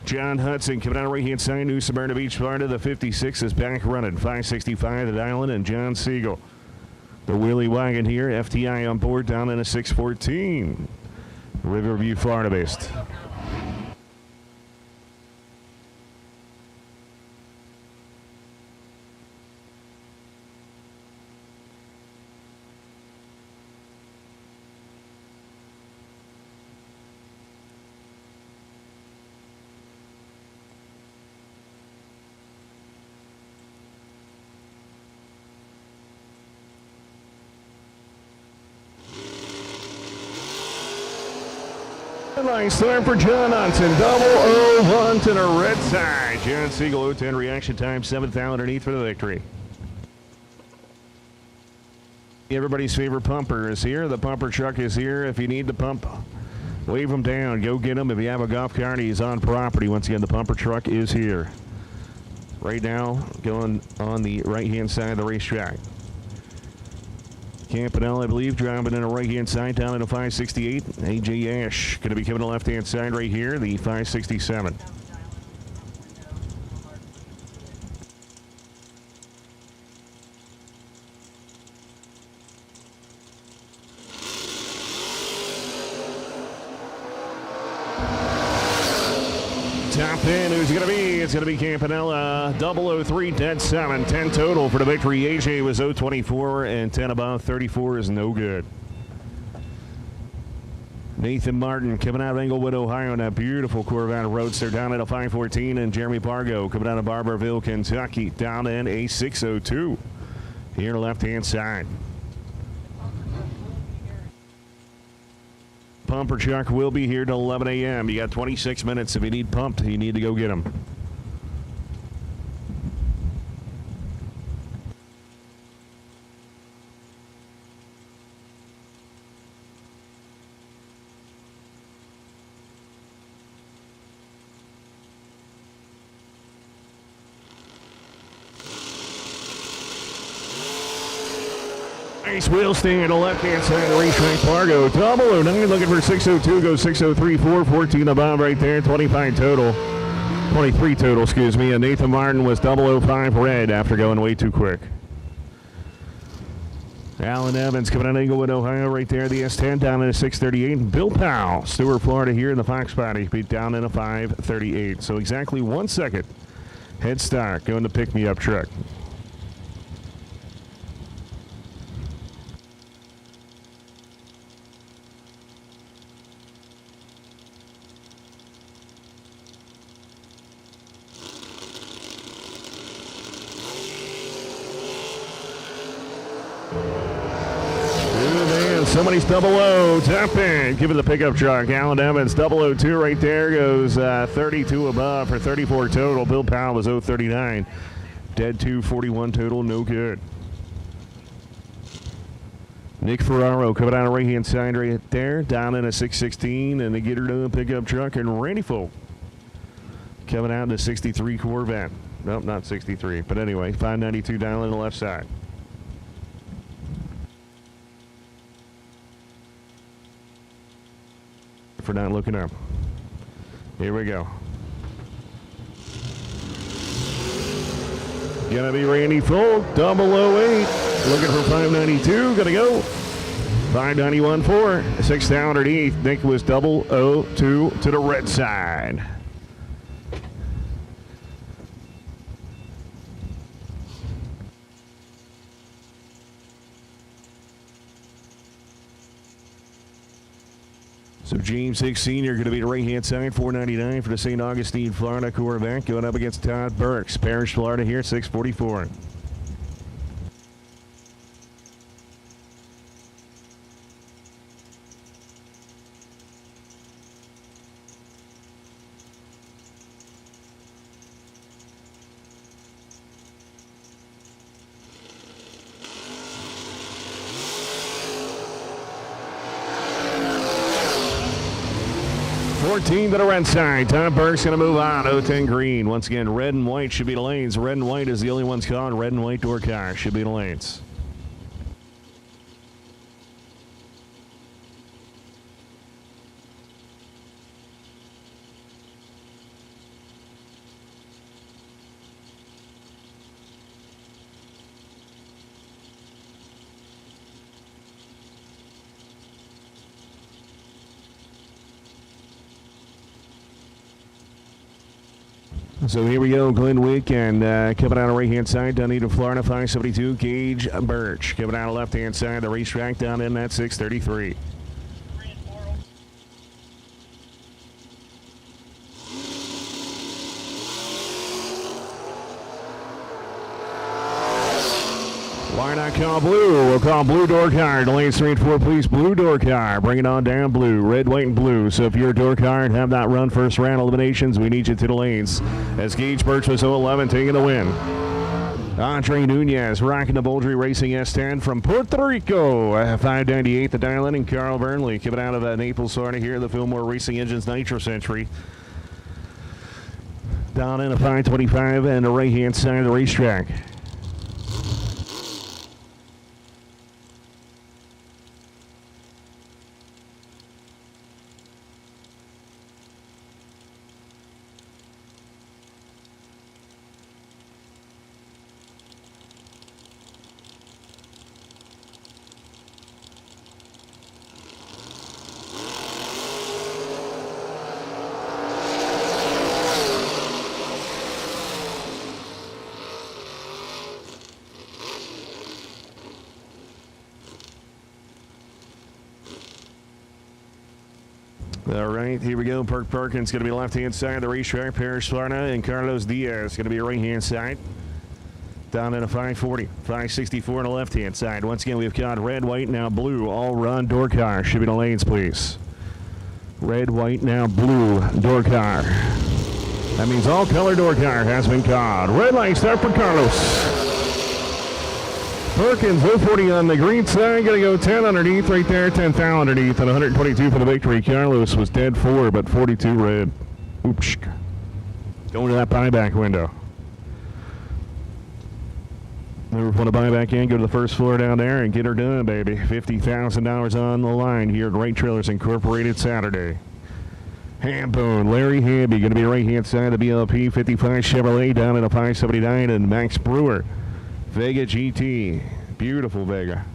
John Hudson coming out right-hand side. New Smyrna Beach, Florida. The 56 is back running. 565 at Island and John Siegel. The wheelie wagon here. FTI on board down in a 614. Riverview, Florida based. Nice time for John Hudson. 001 to the red side. John Siegel 010 reaction time. 7th thou underneath for the victory. Everybody's favorite pumper is here. The pumper truck is here. If you need the pump, wave them down. Go get them. If you have a golf cart, he's on property. Once again, the pumper truck is here. Right now, going on the right-hand side of the racetrack. Campanella, I believe, driving in a right-hand side down in a 568. AJ Ash going to be coming to the left-hand side right here, the 567. Top 10, who's it going to be? It's going to be Campanella, 003, dead 7, 10 total for the victory. AJ was 024 and 10 above, 34 is no good. Nathan Martin coming out of Englewood, Ohio, in that beautiful Corvette Roadster down at a 514, and Jeremy Pargo coming out of Barberville, Kentucky, down in a 602 here on the left-hand side. Pumper truck will be here till 11 a.m. You got 26 minutes. If you need pumped, you need to go get them. Nice wheel stand on the left-hand side of the racetrack. Fargo, 009, looking for 602, goes 603, 414 above right there, 25 total. 23 total, excuse me. And Nathan Martin was 005 red after going way too quick. Alan Evans coming out of Englewood, Ohio, right there, the S10 down in a 638. Bill Powell, Stewart, Florida, here in the Fox Body, beat down in a 538. So exactly 1 second head start going to pick me up truck. Somebody's 00, tap in, give it the pickup truck. Alan Evans, 002 right there, goes 32 above for 34 total. Bill Powell was 039. Dead 241 total, no good. Nick Ferraro coming out of right-hand side right there, down in a 616, and the Get Her Done pickup truck, and Randy Folk coming out in a 63 Corvette. Nope, not 63, but anyway, 592 down on the left side. For not looking up. Here we go. Gonna be Randy Folk, 008. Looking for 592. Gonna go. 591 4. 6 down underneath. Nick was 002 to the red side. James Hicks Sr. going to be the right-hand side, $4.99 for the St. Augustine, Florida Corvette, going up against Todd Burks, Parrish, Florida here, $6.44. 14 to the red side. Tom Burke's going to move on. 010 green. Once again, red and white should be the lanes. Red and white is the only ones called. Red and white door car should be the lanes. So here we go, Glenwick, and coming out of right-hand side, Dunedin, Florida, 572, Gage Birch. Coming out of left-hand side, the racetrack down in that 633. Why not call blue? We'll call blue door car. The lanes 3 and 4, please. Blue door car. Bring it on down blue. Red, white, and blue. So if you're a door car and have not run first round eliminations, we need you to the lanes. As Gage Birch was 011 taking the win. Andre Nunez rocking the Boldry Racing S10 from Puerto Rico. 598 the dial-in, and Carl Burnley coming out of Naples, Florida here, the Fillmore Racing Engines Nitro Century. Down in a 525 and the right-hand side of the racetrack. All right, here we go. Perk Perkins going to be left-hand side of the racetrack. Parrish, Florida, and Carlos Diaz going to be right-hand side. Down in a 540, 564 on the left-hand side. Once again, we've got red, white, now blue. All run door car. Should be the lanes, please. Red, white, now blue door car. That means all color door car has been called. Red light start for Carlos. Perkins, 040 on the green side, going to go 10 underneath right there, 10 foul underneath, and 122 for the victory. Carlos was dead 4, but 42 red. Oops. Going to that buyback window. Never want to buy back in, go to the first floor down there and get her done, baby. $50,000 on the line here at Right Trailers Incorporated Saturday. Hambone, Larry Hamby, going to be right-hand side of the BLP 55 Chevrolet down in a 579, and Max Brewer. Vega GT, beautiful Vega.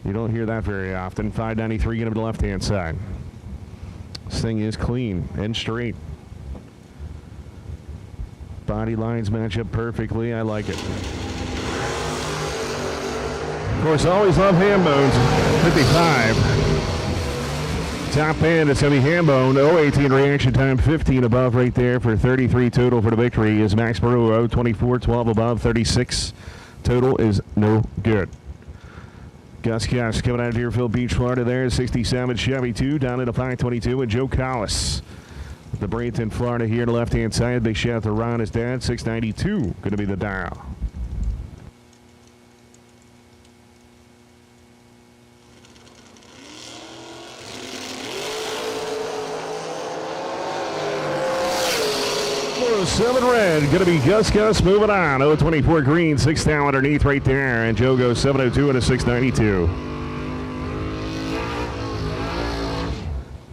You don't hear that very often. 593 going to be the left-hand side. This thing is clean and straight. Body lines match up perfectly. I like it. Of course, always love ham bones. 55. Top end, it's going to be Hambone. 018 reaction time, 15 above right there for 33 total for the victory is Max Baru. 024, 12 above, 36 total is no good. Gus Cass coming out of Deerfield Beach, Florida there. 67 Chevy 2 down at a 522 and Joe Collis. The Bradenton, Florida here, the left-hand side. Big shout out to Ron, his dad. 692 going to be the dial. Seven red, going to be Gus moving on. 024 green, 6 down underneath right there. And Joe goes 702 and a 692.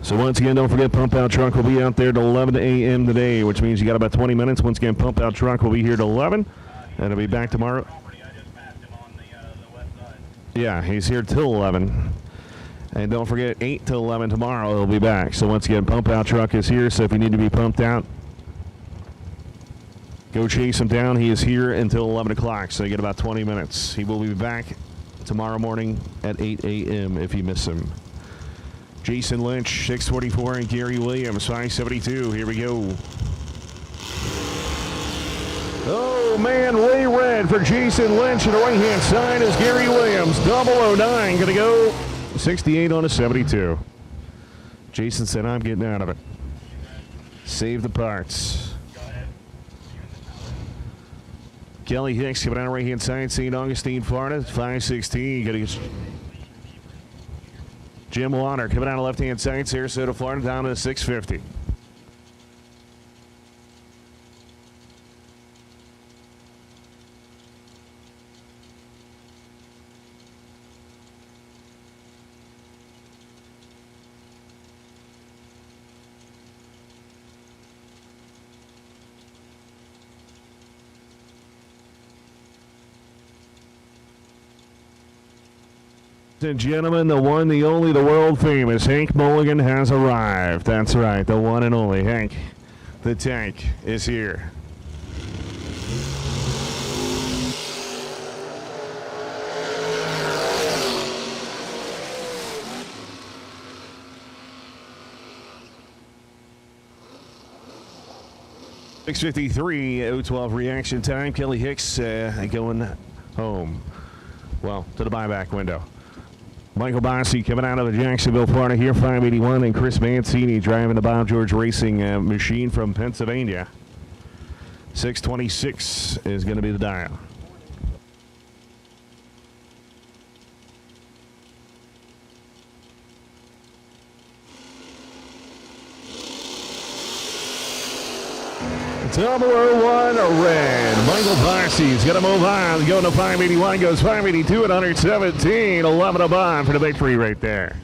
So once again, don't forget Pump Out Truck will be out there till 11 a.m. today, which means you got about 20 minutes. Once again, Pump Out Truck will be here till 11, and he'll be back tomorrow. Yeah, he's here till 11. And don't forget, 8 till 11 tomorrow he'll be back. So once again, Pump Out Truck is here, so if you need to be pumped out, go chase him down. He is here until 11 o'clock, so you get about 20 minutes. He will be back tomorrow morning at 8 a.m. if you miss him. Jason Lynch, 644, and Gary Williams, 572. Here we go. Oh, man, way red for Jason Lynch. And the right-hand side is Gary Williams. 009 going to go 68 on a 72. Jason said, I'm getting out of it. Save the parts. Kelly Hicks coming out of right-hand side, St. Augustine, Florida, 516. Going to Jim Water coming out of left-hand side, Sarasota, Florida, down to 650. And gentlemen, the one, the only, the world famous Hank Mulligan has arrived. That's right, the one and only Hank. The Tank is here. .653, 012 reaction time. Kelly Hicks going home. Well, to the buyback window. Michael Bossi coming out of Jacksonville, Florida here, 581, and Chris Mancini driving the Bob George Racing machine from Pennsylvania. 626 is going to be the dial. Double 01, a red. Michael Barcy's going to move on. Going to 581, goes 582 at 117. 11 above for the victory right there.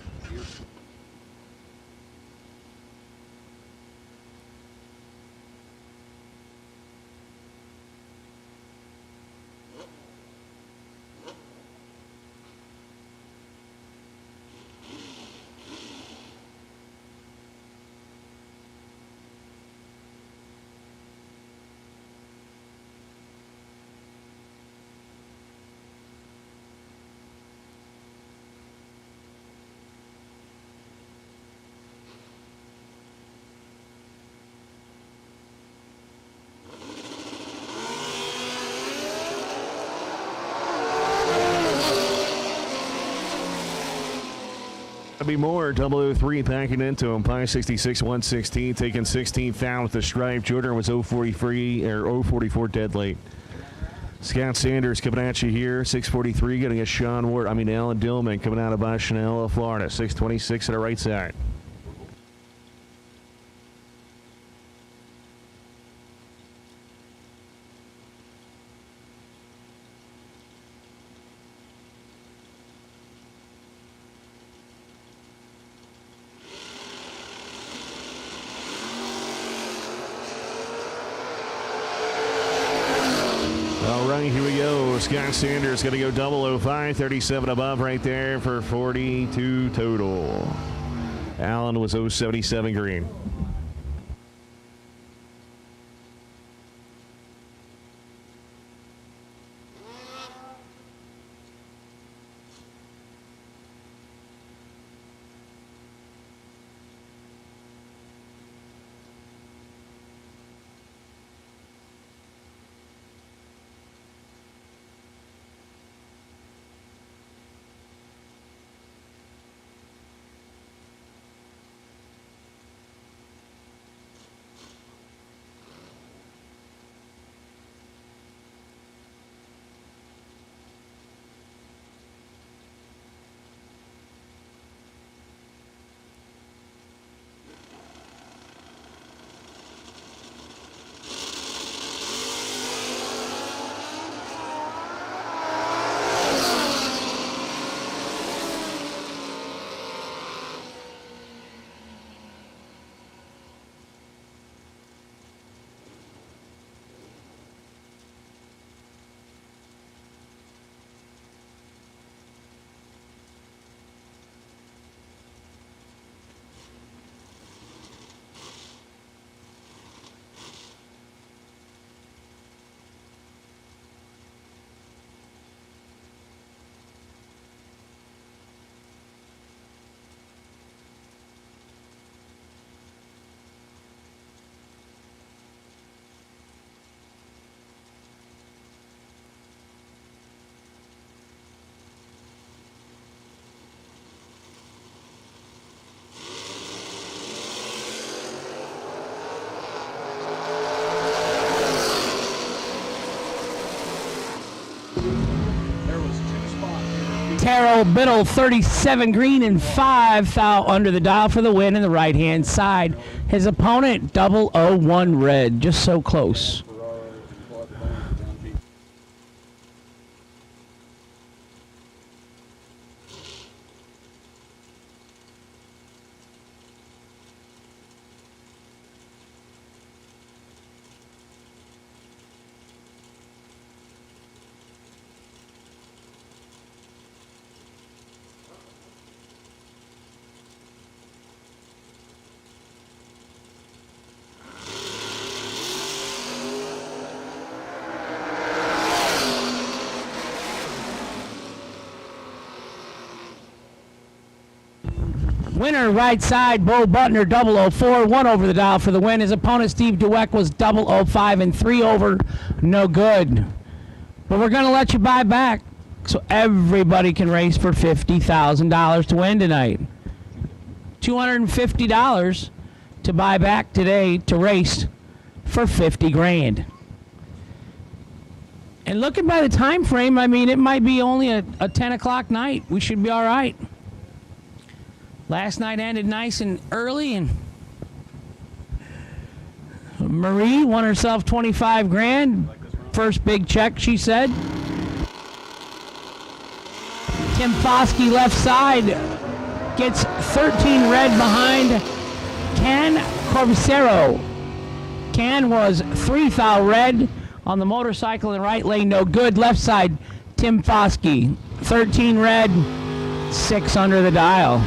Be more. 003 packing into him. 566, 116, taking 16th down with the stripe. Jordan was 043 or 044 dead late. Scott Sanders coming at you here. 643 getting a Sean Ward. Alan Dillman coming out of Chanel, Florida. 626 at the right side. Here we go. Scott Sanders going to go 005, 37 above right there for 42 total. Allen was 077 green. Carol Biddle, 37 green and 5 thou under the dial for the win in the right-hand side. His opponent, 001 red, just so close. Winner, right side, Bo Butner, 004, 1 over the dial for the win. His opponent, Steve Dweck, was 005 and 3 over, no good. But we're going to let you buy back so everybody can race for $50,000 to win tonight. $250 to buy back today to race for 50 grand. And looking by the time frame, I mean, it might be only a 10 o'clock night. We should be all right. Last night ended nice and early, and Marie won herself 25 grand. First big check, she said. Tim Foskey, left side, gets 13 red behind Can Corbicero. Can was 3 thou red on the motorcycle in the right lane, no good. Left side, Tim Foskey, 13 red, 6 under the dial.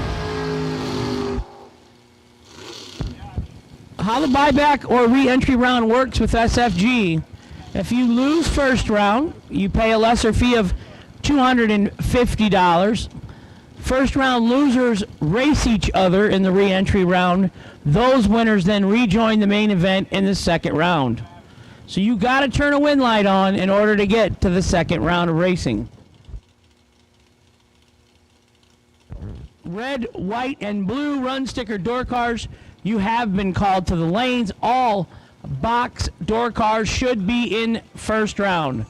How the buyback or re-entry round works with SFG: if you lose first round, you pay a lesser fee of $250. First round losers race each other in the re-entry round. Those winners then rejoin the main event in the second round. So you got to turn a win light on in order to get to the second round of racing. Red, white, and blue run sticker door cars, you have been called to the lanes. All box door cars should be in first round.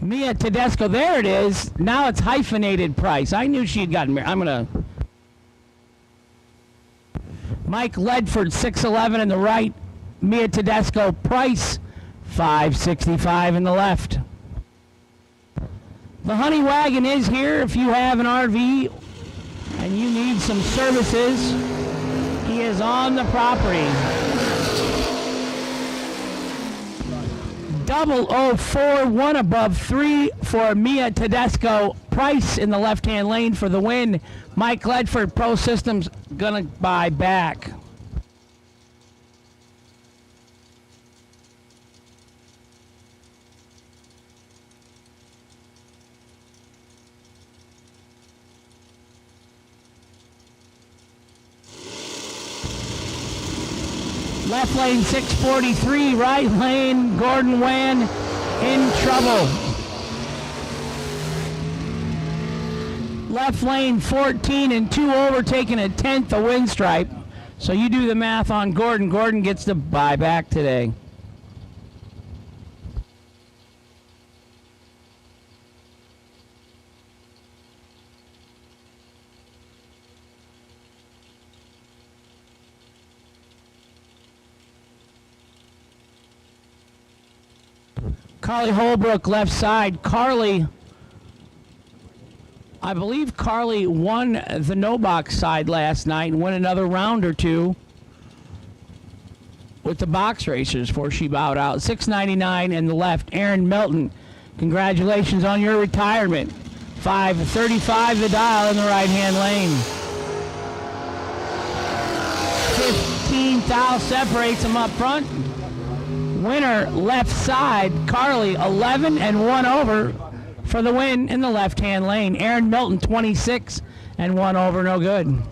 Mia Tedesco, there it is. Now it's hyphenated price. I knew she had gotten married. I'm going to... Mike Ledford, 6'11" in the right. Mia Tedesco, price, $565 in the left. The Honey Wagon is here if you have an RV and you need some services. He is on the property. 004, 1 above 3 for Mia Tedesco. Price in the left-hand lane for the win. Mike Ledford, Pro Systems, gonna buy back. Left lane 643, right lane Gordon Wan in trouble. Left lane 14 and 2 overtaking a 10th, a win stripe. So you do the math on Gordon. Gordon gets the buyback today. Carly Holbrook, left side. Carly, I believe Carly won the no-box side last night and won another round or two with the box racers before she bowed out. $6.99 in the left. Aaron Milton, congratulations on your retirement. 5:35 the dial in the right-hand lane. 15 thou separates them up front. Winner left side, Carly 11 and 1 over for the win in the left-hand lane. Aaron Milton 26 and 1 over, no good.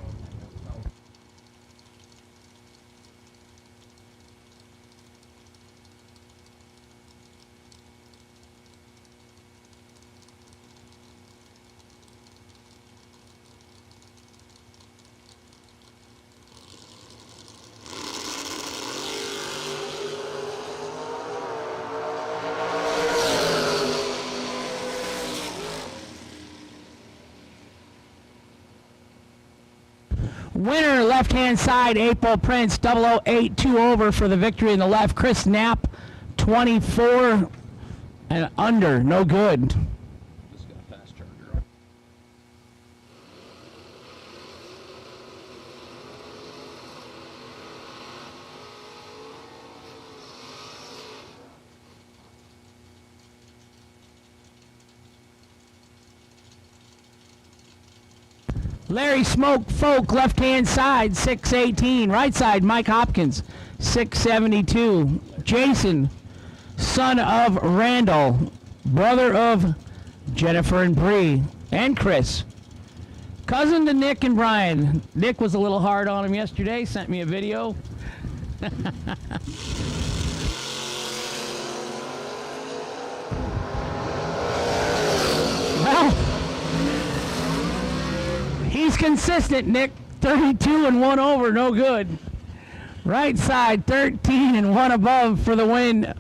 Winner, left-hand side, April Prince, 008, 2 over for the victory in the left. Chris Knapp, 24 and under, no good. Larry Smoke Folk, left-hand side, 618. Right side, Mike Hopkins, 672. Jason, son of Randall, brother of Jennifer and Bree, and Chris. Cousin to Nick and Brian. Nick was a little hard on him yesterday, sent me a video. Well, he's consistent, Nick. 32 and 1 over, no good. Right side, 13 and 1 above for the win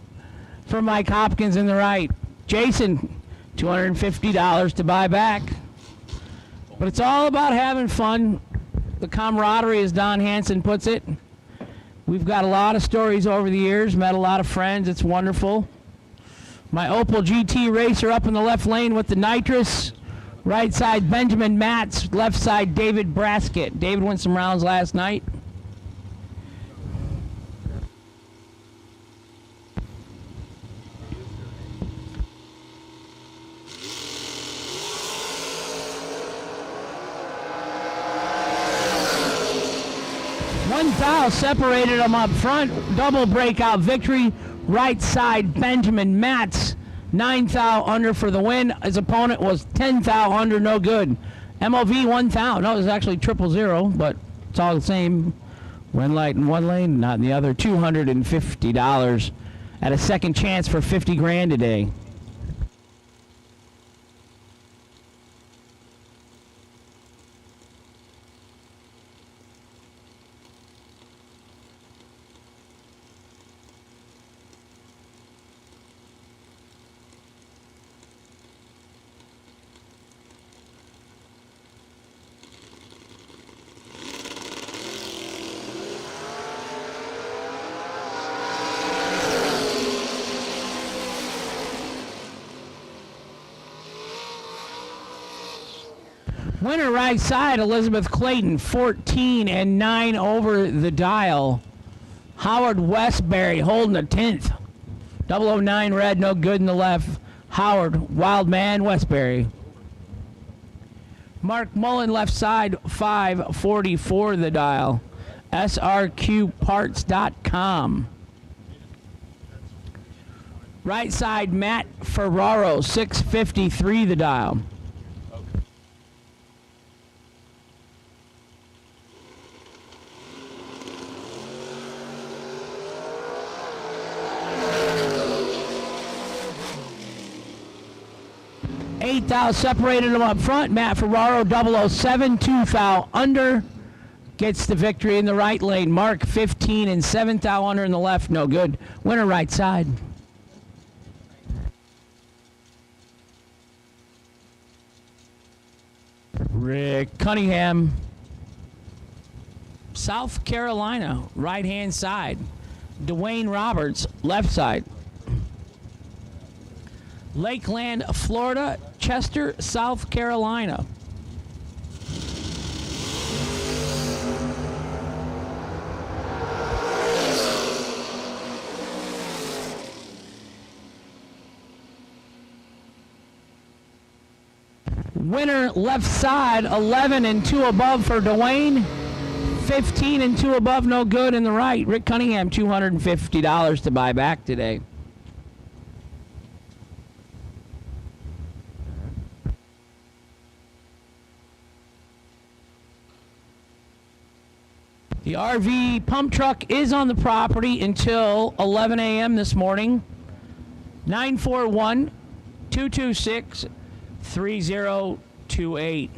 for Mike Hopkins in the right. Jason, $250 to buy back. But it's all about having fun. The camaraderie, as Don Hansen puts it. We've got a lot of stories over the years, met a lot of friends. It's wonderful. My Opel GT racer up in the left lane with the nitrous. Right side, Benjamin Matz. Left side, David Braskett. David won some rounds last night. One foul separated them up front. Double breakout victory. Right side, Benjamin Matz. 9 thou under for the win. His opponent was 10 thou under, no good. MOV 1 thou. No, it was actually 000, but it's all the same. One light in one lane, not in the other. $250 at a second chance for 50 grand today. Winner right side, Elizabeth Clayton, 14 and 9 over the dial. Howard Westbury holding a 10th. 009 red, no good in the left. Howard, Wildman Westbury. Mark Mullen left side, 544 the dial. SRQparts.com. Right side, Matt Ferraro, 653 the dial. Eight thou separated them up front. Matt Ferraro, 007, 2 thou under. Gets the victory in the right lane. Mark, 15 and 7 thou under in the left. No good. Winner right side. Rick Cunningham, South Carolina, right-hand side. Dwayne Roberts, left side. Lakeland, Florida, Chester, South Carolina. Winner left side, 11 and 2 above for Dwayne. 15 and 2 above, no good in the right. Rick Cunningham, $250 to buy back today. The RV pump truck is on the property until 11 a.m. this morning. 941-226-3028.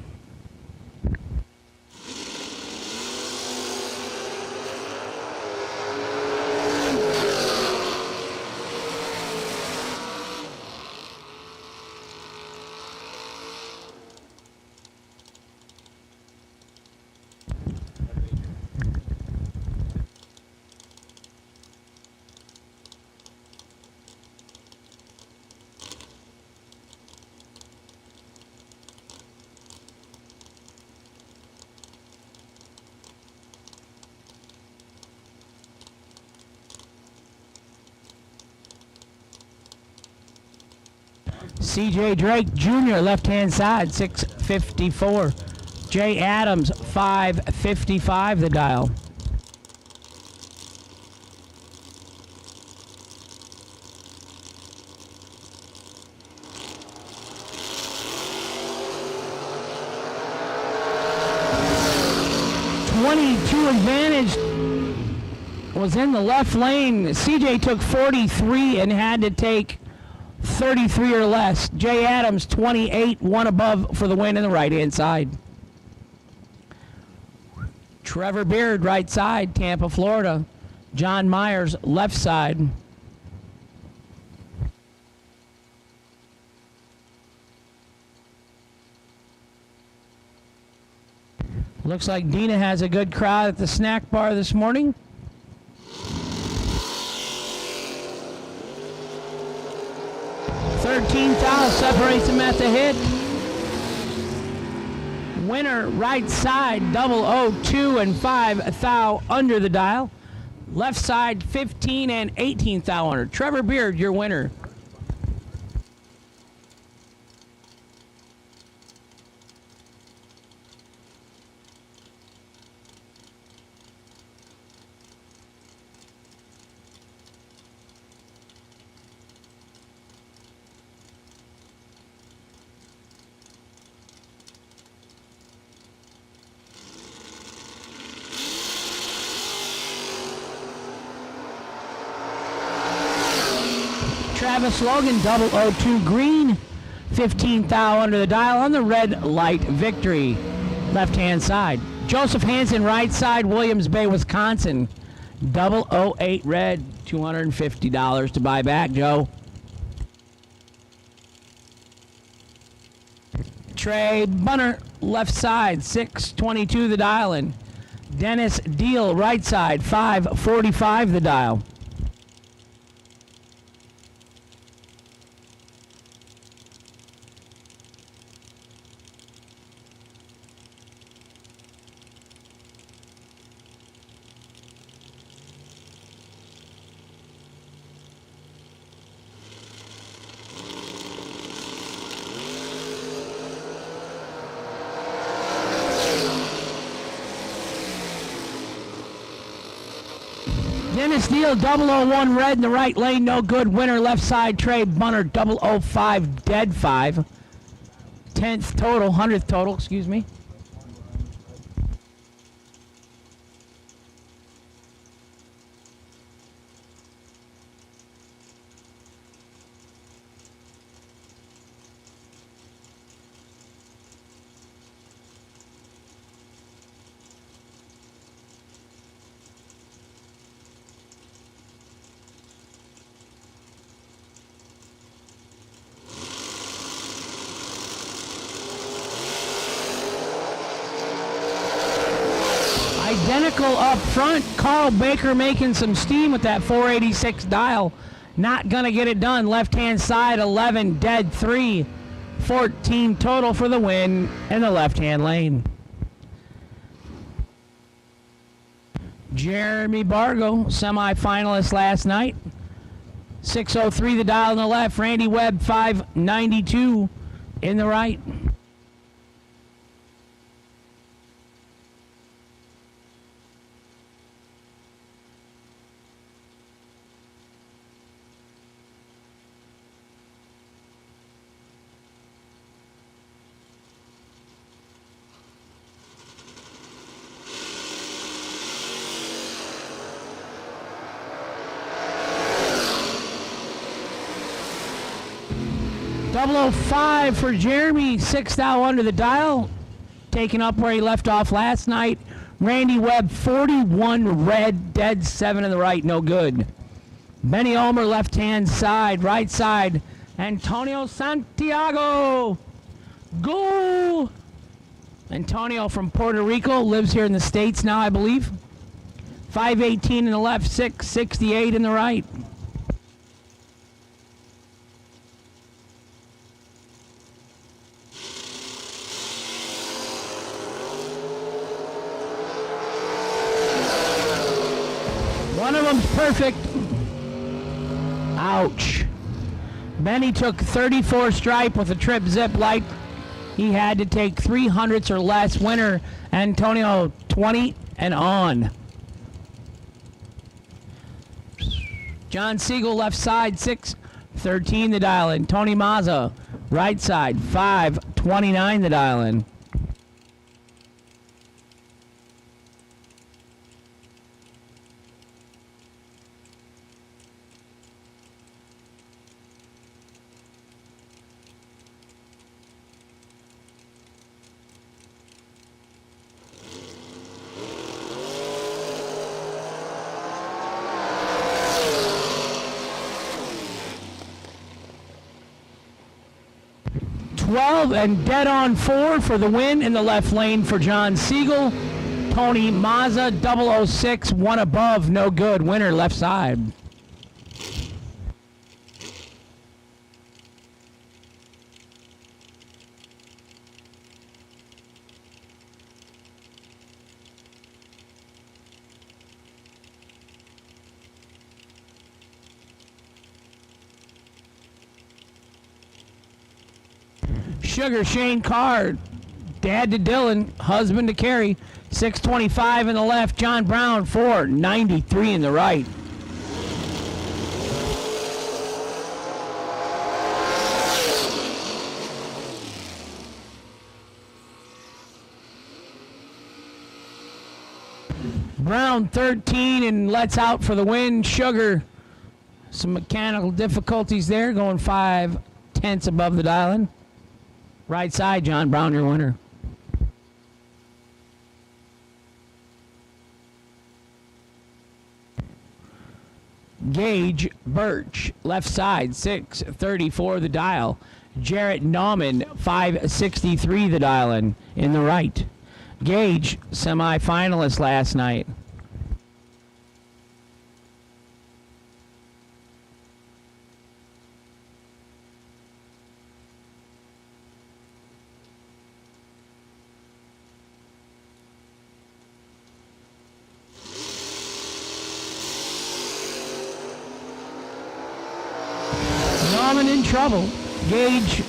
C.J. Drake Jr., left-hand side, 654. Jay Adams, 555 the dial. Advantage was in the left lane. CJ took 43 and had to take 33 or less. Jay Adams, 28, one above for the win in the right-hand side. Trevor Beard, right side, Tampa, Florida. John Myers, left side. Looks like Dina has a good crowd at the snack bar this morning. $13,000 separates him at the hit. Winner, right side, 002 and 5 thou under the dial. Left side, 15 and 18 thou under. Trevor Beard, your winner. Travis Logan, 002 green, 15 thou under the dial on the red light victory. Left-hand side. Joseph Hansen, right side, Williams Bay, Wisconsin. 008 red, $250 to buy back, Joe. Trey Bunner, left side, 622 the dial in. Dennis Deal, right side, 545 the dial. Dennis Deal, 001 red in the right lane, no good. Winner left side, Trey Bunner, 005 dead 5. 10th total, 100th total, excuse me. Identical up front. Carl Baker making some steam with that 486 dial. Not going to get it done. Left-hand side, 11 dead 3. 14 total for the win in the left-hand lane. Jeremy Bargo, semi-finalist last night. 603 the dial on the left. Randy Webb, 592 in the right. 005 for Jeremy, 6th out under the dial, taking up where he left off last night. Randy Webb, 41 red, dead 7 in the right, no good. Benny Ulmer, left-hand side, right side. Antonio Santiago, goal! Antonio from Puerto Rico, lives here in the States now, I believe. 518 in the left, 668 in the right. One of them's perfect. Ouch. Benny took 34 stripe with a trip zip light. He had to take 300ths or less. Winner, Antonio, 20 and on. John Siegel, left side, 613 the dial in. Tony Mazza, right side, 529 the dial in. And dead on 4 for the win in the left lane for John Siegel. Tony Mazza, 006, 1 above, no good. Winner, left side. Sugar Shane Carr, dad to Dylan, husband to Carrie, 625 in the left. John Brown, 493 in the right. Brown 13 and lets out for the win. Sugar, some mechanical difficulties there, going 5/10 above the dial-in. Right side, John Brown, your winner. Gage Birch, left side, 634 the dial. Jarrett Nauman, 563 the dial in the right. Gage, semi-finalist last night. In trouble. Gage,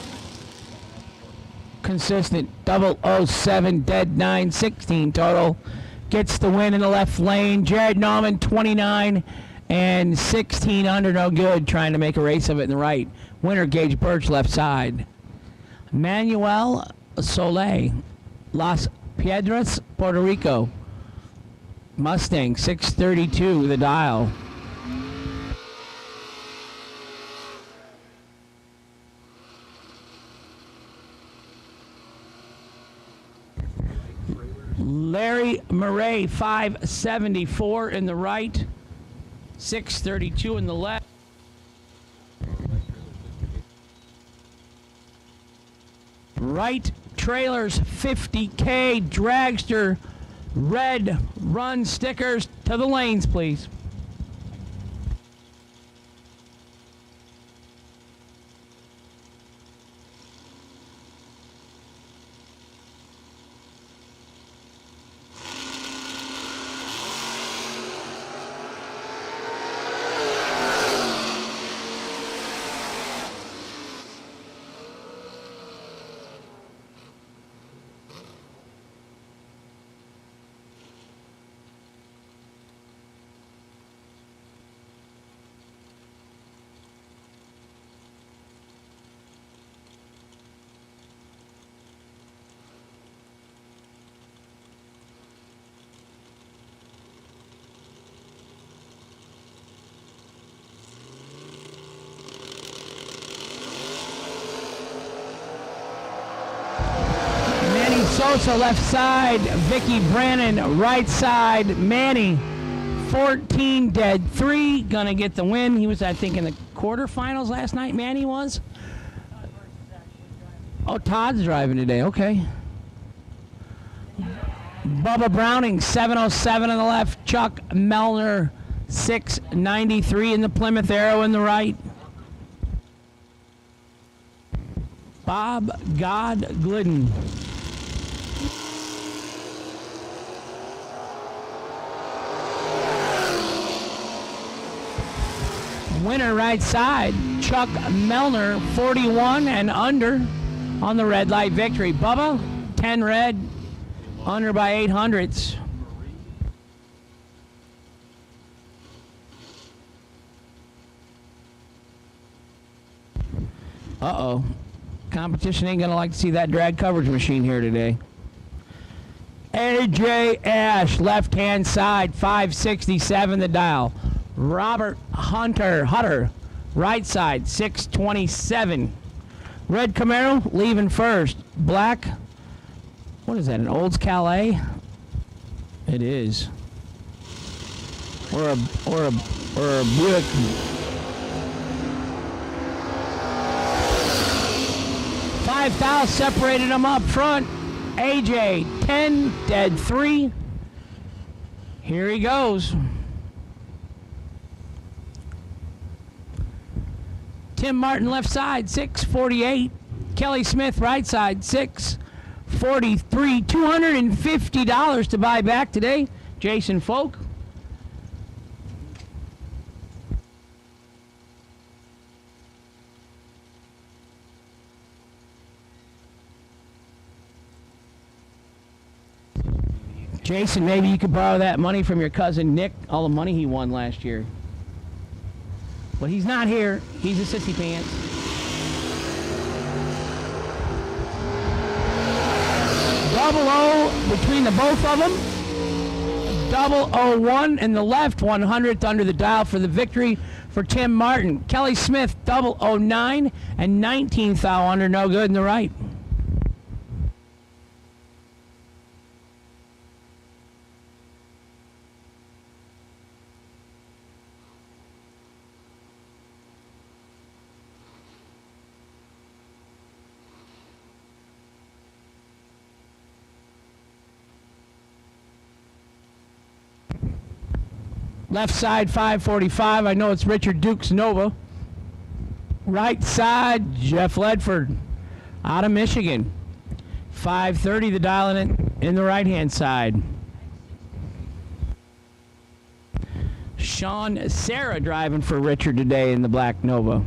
consistent, 007, dead 916 total. Gets the win in the left lane. Jared Nauman, 29 and 16 under, no good, trying to make a race of it in the right. Winner, Gage Birch, left side. Manuel Soleil, Las Piedras, Puerto Rico. Mustang, 632 the dial. Larry Murray, 574 in the right, 632 in the left. Right trailers, 50K, dragster, red run stickers to the lanes, please. Bosa left side, Vicky Brannon right side, Manny 14 dead 3, gonna get the win. He was, I think, in the quarterfinals last night, Manny was. Oh, Todd's driving today, okay. Bubba Browning 707 on the left, Chuck Melner 693 in the Plymouth Arrow in the right. Bob God Glidden. Winner right side, Chuck Melner, 41 and under on the red light victory. Bubba, 10 red, under by 800ths. Uh-oh. Competition ain't gonna like to see that drag coverage machine here today. AJ Ash, left-hand side, 567 the dial. Robert Hutter, right side, 627. Red Camaro, leaving first. Black, what is that, an Olds Calais? It is. Or a Buick. Five fouls separated them up front. AJ, 10, dead 3. Here he goes. Tim Martin left side, 648. Kelly Smith right side, 643. $250 to buy back today. Jason Folk. Jason, maybe you could borrow that money from your cousin Nick, all the money he won last year. But he's not here. He's a sissy pants. Double O between the both of them. 001 in the left, 100th under the dial for the victory for Tim Martin. Kelly Smith, 009 and 19th foul under, no good in the right. Left side, 545. I know it's Richard Dukes Nova. Right side, Jeff Ledford out of Michigan. 530 the dial in the right-hand side. Sean Sarah driving for Richard today in the black Nova.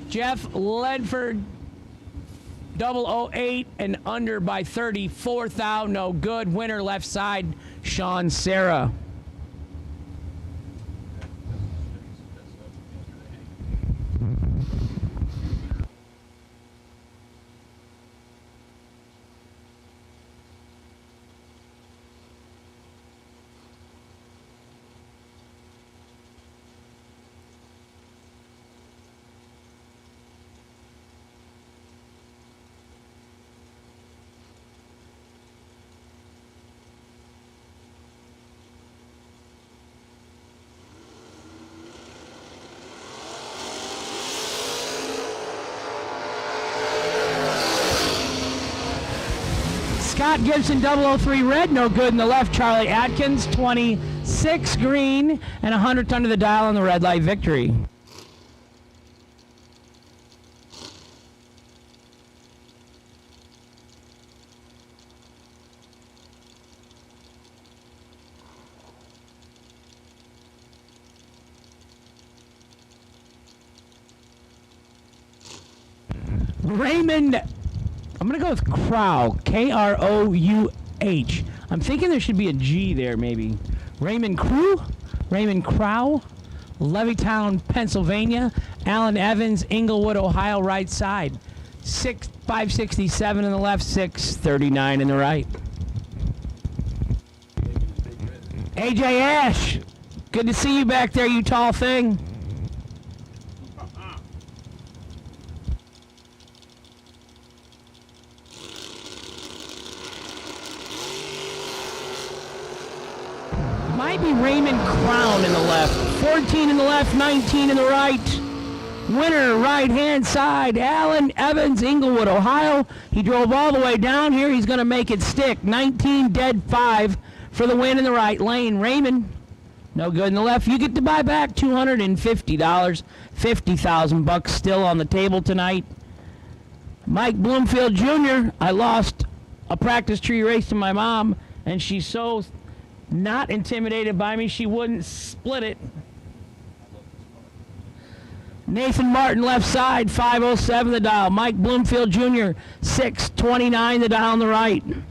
Jeff Ledford, 008 and under by 34 thou, no good. Winner left side, Sean Sarah. Scott Gibson, 003 red, no good in the left. Charlie Atkins, 26 green, and 100th under the dial on the red light victory. Raymond, I'm going to go with Crow, K-R-O-U-H. I'm thinking there should be a G there, maybe. Raymond Crow, Levittown, Pennsylvania. Alan Evans, Inglewood, Ohio, right side. 567 in the left, 639 in the right. AJ Ash, good to see you back there, you tall thing. Might be Raymond Crown in the left. 14 in the left, 19 in the right. Winner, right-hand side, Alan Evans, Inglewood, Ohio. He drove all the way down here. He's going to make it stick. 19 dead 5 for the win in the right lane. Raymond, no good in the left. You get to buy back $250. 50,000 bucks still on the table tonight. Mike Bloomfield Jr., I lost a practice tree race to my mom, and she's so not intimidated by me, she wouldn't split it. Nathan Martin, left side, 507 the dial. Mike Bloomfield Jr., 629 the dial on the right. And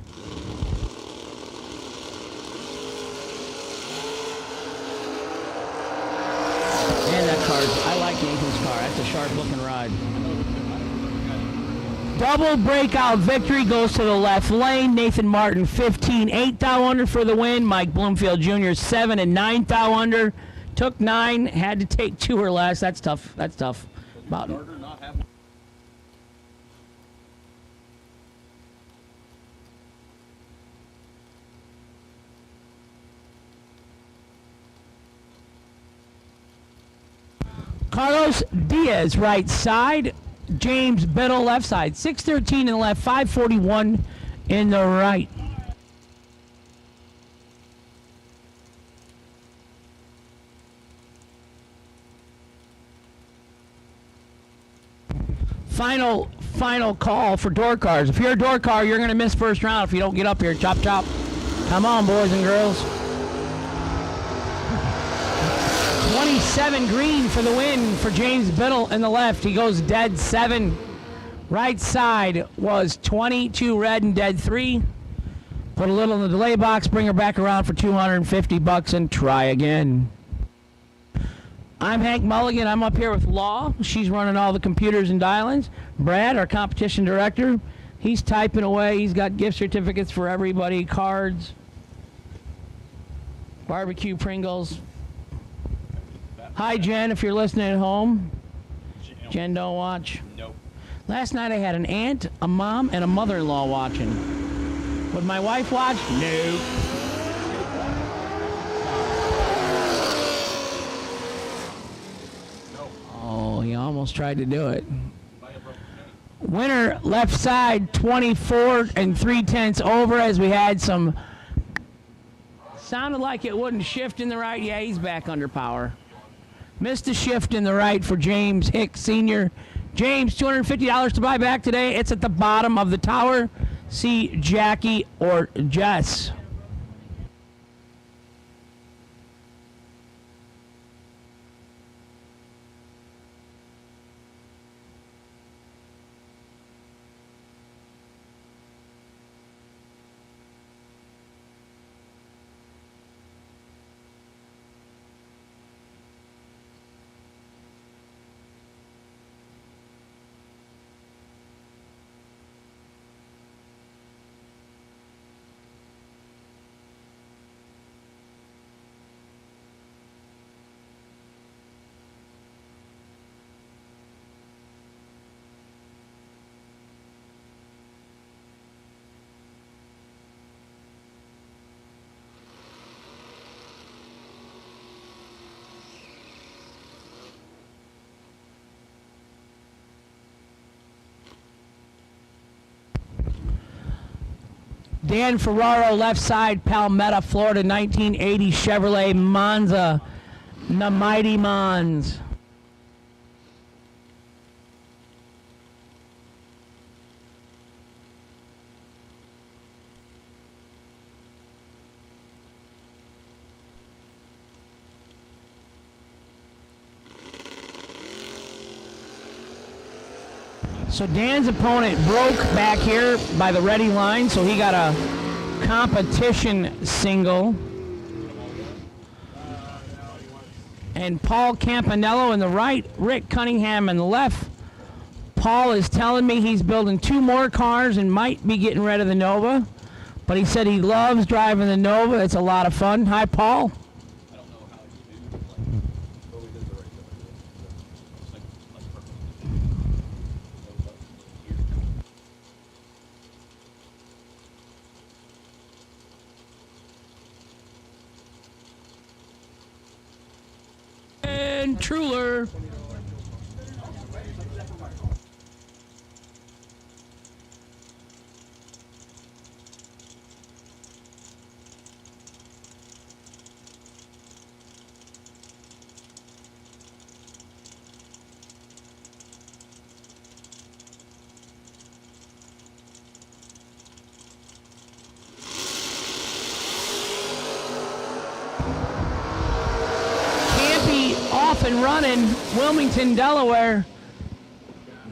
that car's, I like Nathan's car. That's a sharp looking ride. Double breakout victory goes to the left lane. Nathan Martin, 15, 8 thou under for the win. Mike Bloomfield Jr., 7 and 9 thou under. Took 9, had to take 2 or less. That's tough. That's tough. About Carlos Diaz, right side. James Biddle, left side. 613 in the left, 541 in the right. Final call for door cars. If you're a door car, you're going to miss first round if you don't get up here. Chop, chop. Come on, boys and girls. 27 green for the win for James Biddle in the left. He goes dead 7. Right side was 22 red and dead 3. Put a little in the delay box, bring her back around for 250 bucks and try again. I'm Hank Mulligan. I'm up here with Law. She's running all the computers and dial-ins. Brad, our competition director, he's typing away. He's got gift certificates for everybody, cards, barbecue Pringles. Hi, Jen, if you're listening at home. Jen don't watch? Nope. Last night I had an aunt, a mom, and a mother-in-law watching. Would my wife watch? No. Oh, he almost tried to do it. Winner, left side, 24 and 3/10 over as we had some... Sounded like it wouldn't shift in the right. Yeah, he's back under power. Missed a shift in the right for James Hicks Sr. James, $250 to buy back today. It's at the bottom of the tower. See Jackie or Jess. Dan Ferraro, left side, Palmetto, Florida, 1980 Chevrolet Monza, the Mighty Mons. So Dan's opponent broke back here by the ready line, so he got a competition single. And Paul Campanello in the right, Rick Cunningham in the left. Paul is telling me he's building 2 more cars and might be getting rid of the Nova. But he said he loves driving the Nova. It's a lot of fun. Hi, Paul. And Truler. Off and running, Wilmington, Delaware.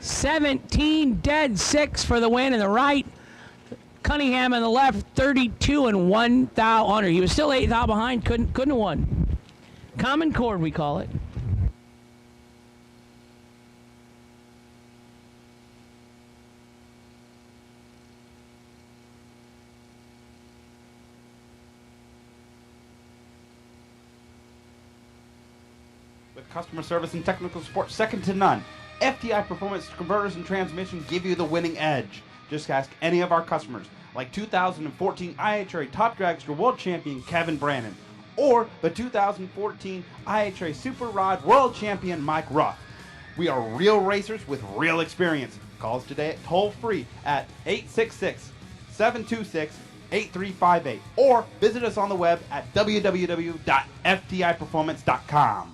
17 dead, 6 for the win in the right. Cunningham in the left, 32 and 1 thou under. He was still 8 thou behind, couldn't have won. Common Cord, we call it. With customer service and technical support second to none, FTI Performance Converters and Transmission give you the winning edge. Just ask any of our customers, like 2014 IHRA Top Dragster World Champion Kevin Brannon, or the 2014 IHRA Super Rod World Champion Mike Ruff. We are real racers with real experience. Call us today at toll-free at 866-726-8358, or visit us on the web at www.ftiperformance.com.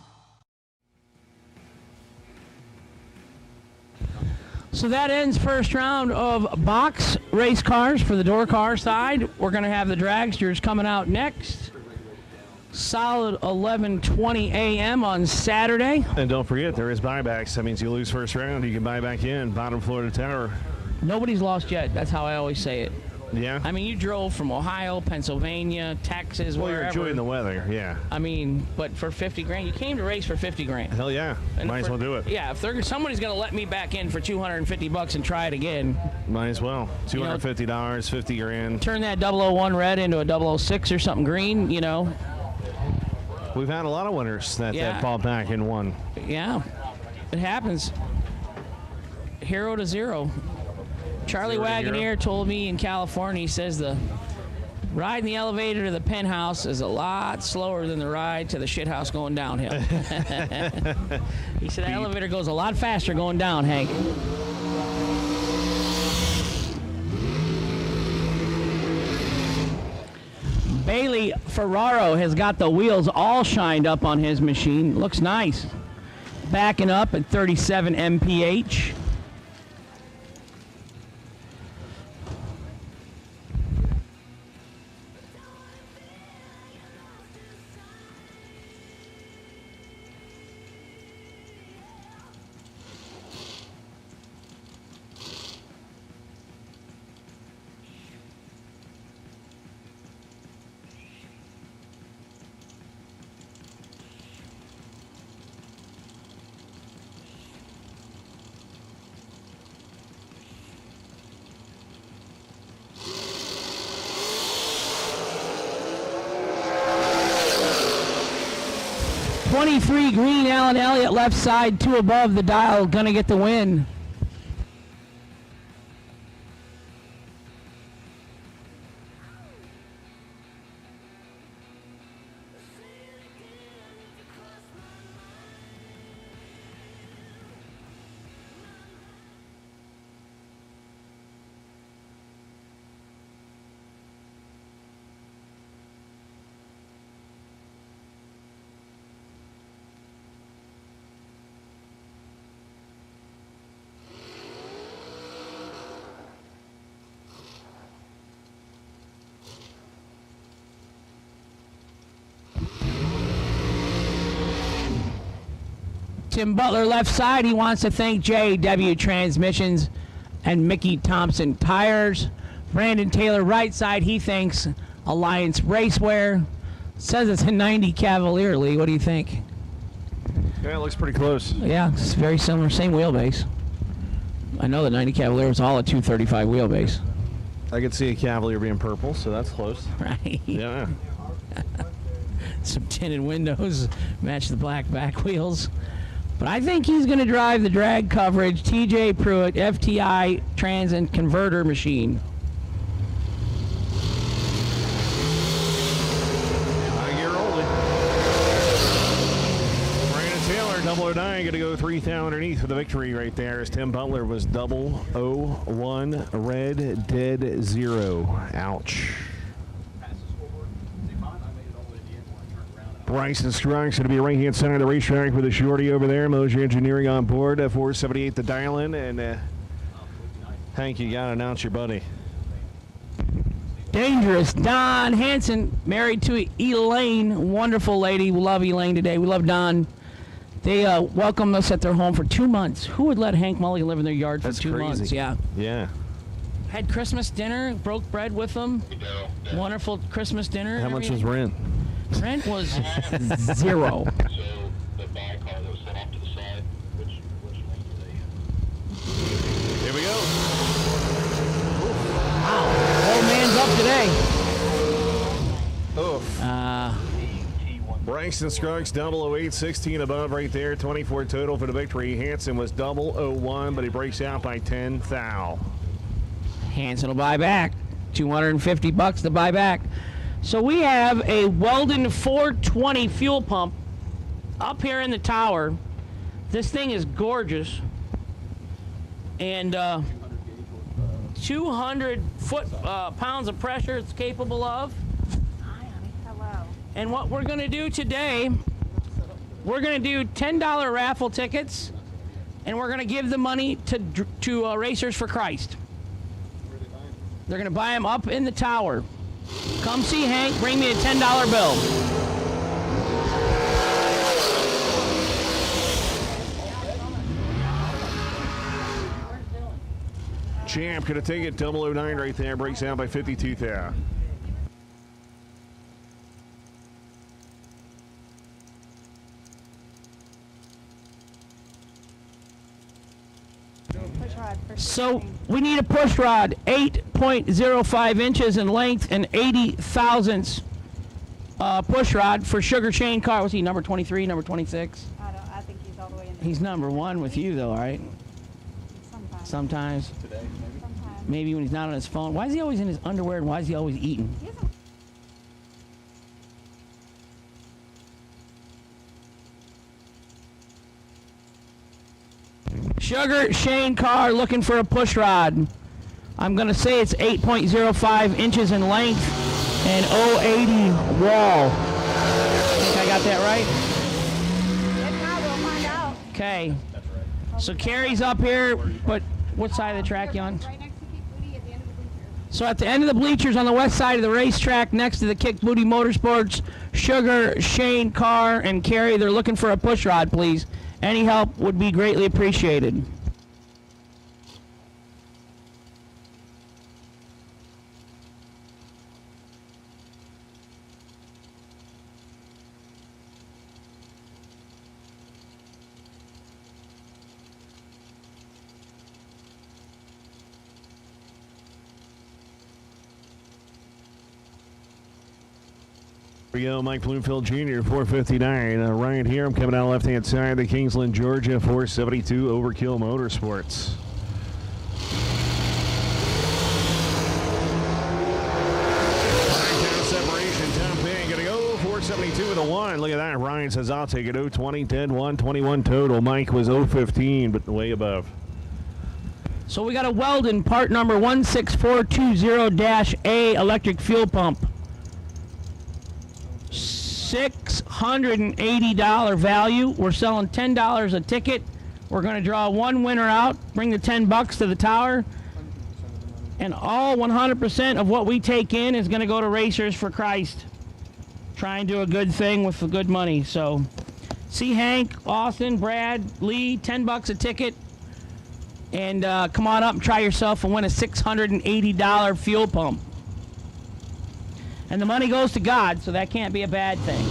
So that ends first round of box race cars for the door car side. We're going to have the dragsters coming out next. Solid 11:20 a.m. on Saturday. And don't forget, there is buybacks. That means you lose first round, you can buy back in. Bottom Florida Tower. Nobody's lost yet. That's how I always say it. Yeah? I mean, you drove from Ohio, Pennsylvania, Texas, Well, wherever. you're enjoying the weather, yeah. I mean, but for 50 grand, you came to race for 50 grand. Hell yeah. Might as well do it. Yeah, if somebody's going to let me back in for $250 and try it again. Might as well. $250, 50 grand. Turn that 001 red into a 006 or something green, you know. We've had a lot of winners that fall back and won. Yeah, it happens. Hero to zero. Charlie Wagoneer told me in California, he says the ride in the elevator to the penthouse is a lot slower than the ride to the shithouse going downhill. He said that elevator goes a lot faster going down, Hank. Bailey Ferraro has got the wheels all shined up on his machine. Looks nice. Backing up at 37 mph. .23 green, Alan Elliott left side, 2 above the dial, gonna get the win. Tim Butler left side, he wants to thank JW Transmissions and Mickey Thompson Tires. Brandon Taylor right side, he thanks Alliance Racewear. Says it's a 90 Cavalier, Lee. What do you think? Yeah, it looks pretty close. Yeah, it's very similar, same wheelbase. I know the 90 Cavalier was all a 235 wheelbase. I could see a Cavalier being purple, so that's close. Right. Yeah. Some tinted windows match the black back wheels. But I think he's going to drive the drag coverage TJ Pruitt FTI trans and converter machine. I get rolling. Brandon Taylor, 009, going to go 3,000 underneath for the victory right there as Tim Butler was 001, red, dead, 0. Ouch. Bryson Scruggs going to be right-hand side of the racetrack with a shorty over there. Mosier Engineering on board. 478 the dial-in. And Hank, you got to announce your buddy. Dangerous Don Hanson, married to Elaine. Wonderful lady. We love Elaine today. We love Don. They welcomed us at their home for 2 months. Who would let Hank Mulligan live in their yard for That's 2 crazy. months? Yeah. Yeah. Had Christmas dinner, broke bread with them. Wonderful Christmas dinner. How much was rent? Rent was 0. So the buy car that was set off to the side, which lane were they in? Here we go. Wow. Old man's up today. Bryson Scruggs, 008, 16 above right there, 24 total for the victory. Hanson was 001, but he breaks out by 10 thou. Hanson will buy back. $250 to buy back. So we have a Weldon 420 fuel pump up here in the tower. This thing is gorgeous. And 200 pounds of pressure it's capable of. Hi, honey. Hello. And what we're going to do today, we're going to do $10 raffle tickets, and we're going to give the money to Racers for Christ. They're going to buy them up in the tower. Come see Hank, bring me a $10 bill. Champ gonna take it, 009 right there, breaks out by 52 thou. So we need a push rod, 8.05 inches in length and 80 thousandths push rod for Sugar Shane Carr. Was he number 23, number 26? I think he's all the way in there. He's number 1 with you though, right? Sometimes. Today, maybe? Sometimes. Maybe when he's not on his phone. Why is he always in his underwear and why is he always eating? Sugar Shane Carr looking for a push rod. I'm going to say it's 8.05 inches in length and 080 wall. Think I got that right? If not, we'll find out. Okay. So Carrie's up here, but what side of the track you on? Right next to Keith Booty at the end of the bleachers. So at the end of the bleachers on the west side of the racetrack next to the Kick Booty Motorsports, Sugar, Shane Carr, and Carrie, they're looking for a push rod, please. Any help would be greatly appreciated. Here we go, Mike Bloomfield Jr., 459. Ryan Hiram coming out left-hand side, the Kingsland, Georgia, 472, Overkill Motorsports. Down separation, top 10, gonna go 472 with a 1. Look at that, Ryan says, I'll take it, 020, 10, 1, 21 total. Mike was 015, but way above. So we got a Weldon part number 16420-A electric fuel pump. $680 value. We're selling $10 a ticket. We're going to draw one winner out, bring the $10 to the tower, and all 100% of what we take in is going to go to Racers for Christ. Try and do a good thing with the good money. So see Hank, Austin, Brad, Lee, $10 a ticket, and come on up and try yourself and win a $680 fuel pump. And the money goes to God, so that can't be a bad thing.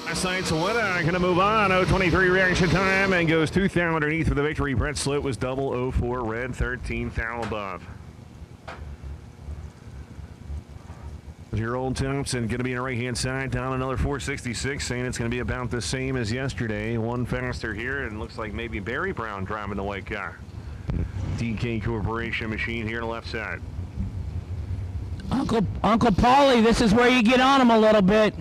Last night's winner going to move on. 0:23 reaction time and goes 2 thou underneath for the victory. Brett Sloat was double 0-4 red, 13 thou above. Your old Thompson going to be on the right-hand side, down another 466, saying it's going to be about the same as yesterday. One faster here, and looks like maybe Barry Brown driving the white car. DK Corporation machine here on the left side. Uncle Paulie, this is where you get on him a little bit.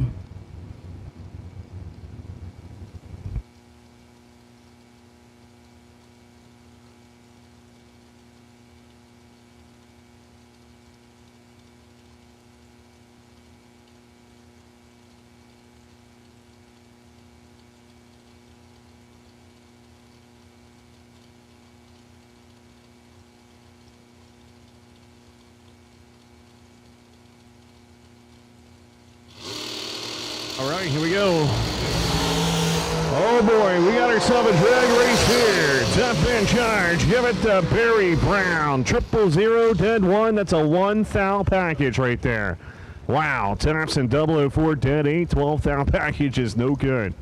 All right, here we go. Oh boy, we got ourselves a drag race here. Top in charge. Give it to Barry Brown. 000 dead 1. That's a 1 thou package right there. Wow. Thompson 004 dead 8. 12 thou package is no good.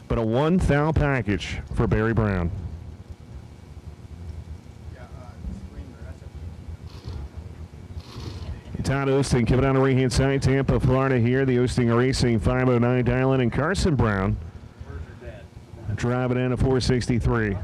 But a 1 thou package for Barry Brown. Todd Osting coming down the right-hand side, Tampa, Florida here. The Osting Racing 509 dialing, and Carson Brown driving in a 463.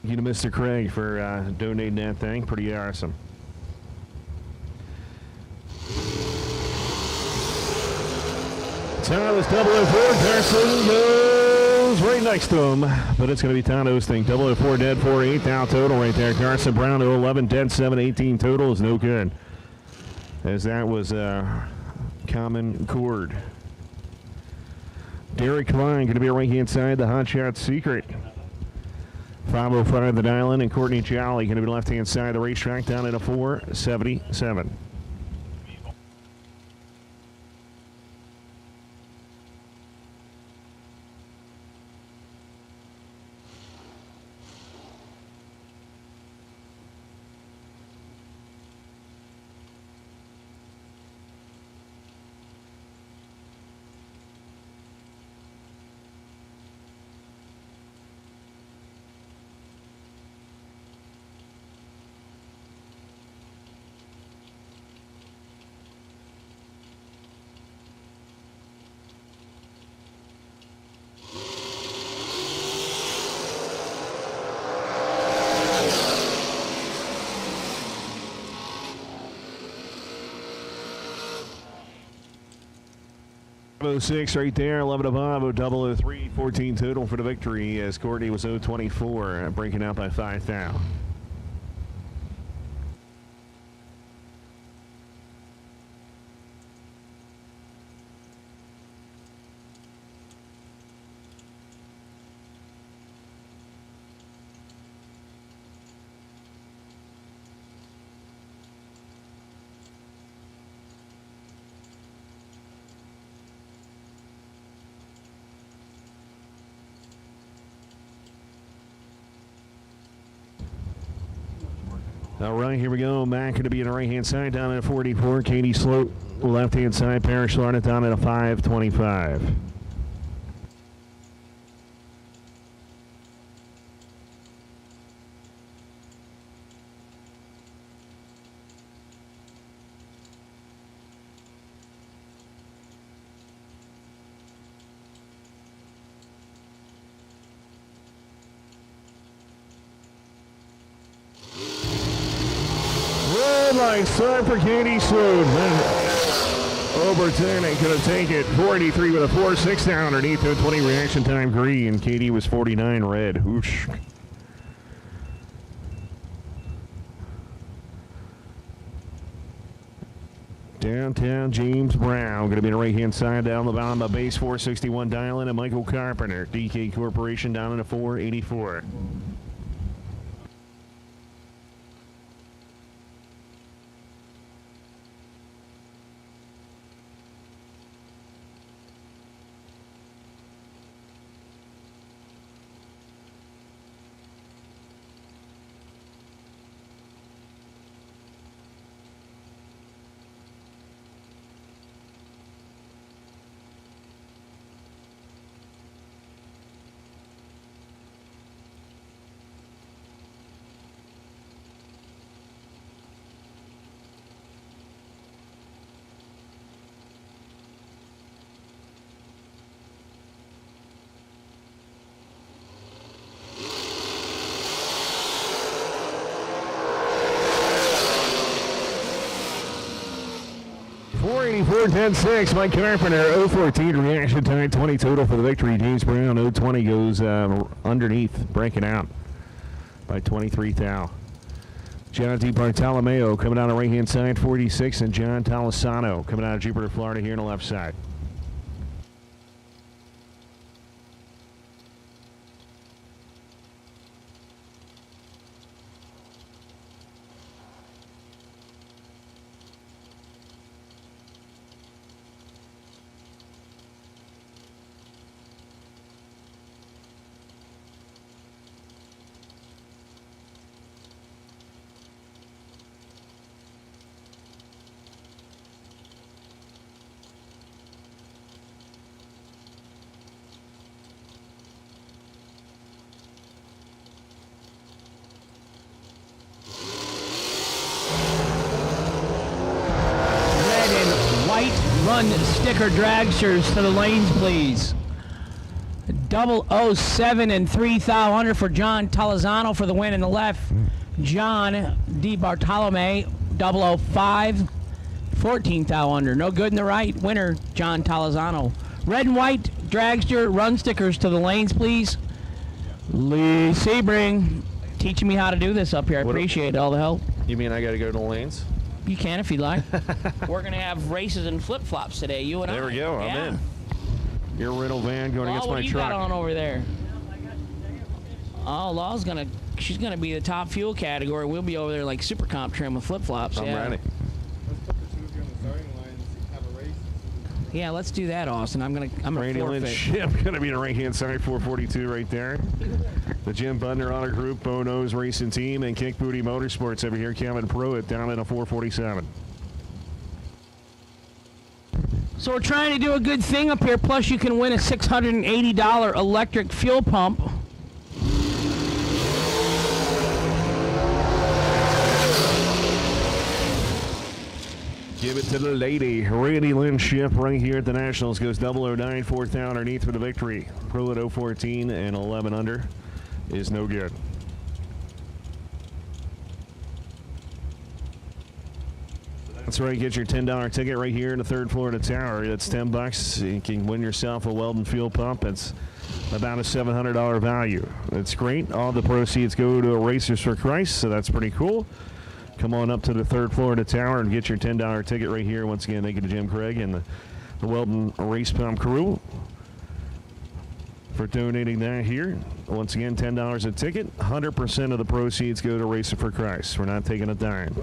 Thank you to Mr. Craig for donating that thing. Pretty awesome. Tyler's 004. Carson goes right next to him, but it's going to be Todd Osting. 004 dead 4, 8 thou total right there. Carson Brown 011 dead 7, 18 total is no good. As that was common chord. Derek Klein going to be right-hand side, the Hot Shot Secret. 505 the dial-in, and Courtney Jolly going to be left-hand side of the racetrack down at a 477. .06 right there, 11 above, 003, 14 total for the victory as Courtney was 024, breaking out by 5 thou. All right, here we go. Mac going to be in the right-hand side down at a 44. Katie Sloat, left-hand side. Parrish Florida down at a 525. Line start for Katie Sloan. Overton ain't gonna take it. 483 with a 4.6 down underneath the 20 reaction time green. Katie was 49 red. Whoosh. Downtown James Brown gonna be on the right hand side down the bottom of base 461 dialing, and Michael Carpenter, DK Corporation down in a 484. 04-10-6. Mike Carpenter, 014 reaction time, 20 total for the victory. James Brown, 020 goes underneath, breaking out by 23 thou. John D. Bartolomeo coming down the right-hand side, 46, and John Talisano coming out of Jupiter, Florida, here on the left side. Run sticker dragsters to the lanes, please. 007 and 3 thou under for John Talizano for the win in the left. John D. Bartolome, 005, 14 thou under. No good in the right. Winner, John Talizano. Red and white dragster run stickers to the lanes, please. Lee Sebring teaching me how to do this up here. I appreciate all the help. You mean I got to go to the lanes? You can if you'd like. We're going to have races and flip-flops today, you and I. There we go. I'm in. Your rental van going against my what do you truck. got on over there? Oh, Law's she's gonna be the top fuel category. We'll be over there like super comp trim with flip-flops. I'm ready. Let's put the two of you on the starting line and have a race. Yeah, let's do that, Austin. I'm gonna Randy forfeit. Lynch ship going to be the right-hand side, 442 right there. The Jim Butner Honor Group, Bono's Racing Team, and Kick Booty Motorsports over here. Kevin Pruitt down in a 447. So we're trying to do a good thing up here. Plus, you can win a $680 electric fuel pump. Give it to the lady. Randy Lynch ship right here at the Nationals goes 009, 4th down underneath for the victory. Pruitt 014 and 11 under is no good. That's right. Get your $10 ticket right here in the third Florida Tower. That's $10. You can win yourself a Weldon fuel pump. It's about a $700 value. That's great. All the proceeds go to Racers for Christ, so that's pretty cool. Come on up to the third Florida Tower and get your $10 ticket right here. Once again, thank you to Jim Craig and the Weldon Race Pump crew for donating that here. Once again, $10 a ticket. 100% of the proceeds go to Racer for Christ. We're not taking a dime.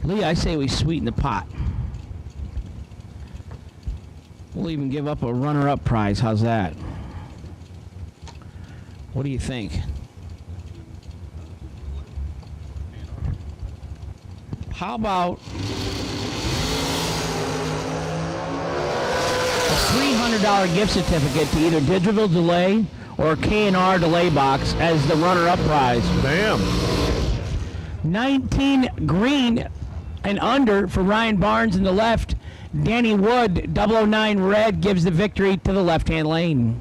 Lee, I say we sweeten the pot. We'll even give up a runner-up prize. How's that? What do you think? How about a $300 gift certificate to either Digital Delay or K&R Delay Box as the runner-up prize? Bam! 19 green and under for Ryan Barnes in the left. Danny Wood, 009 red, gives the victory to the left-hand lane.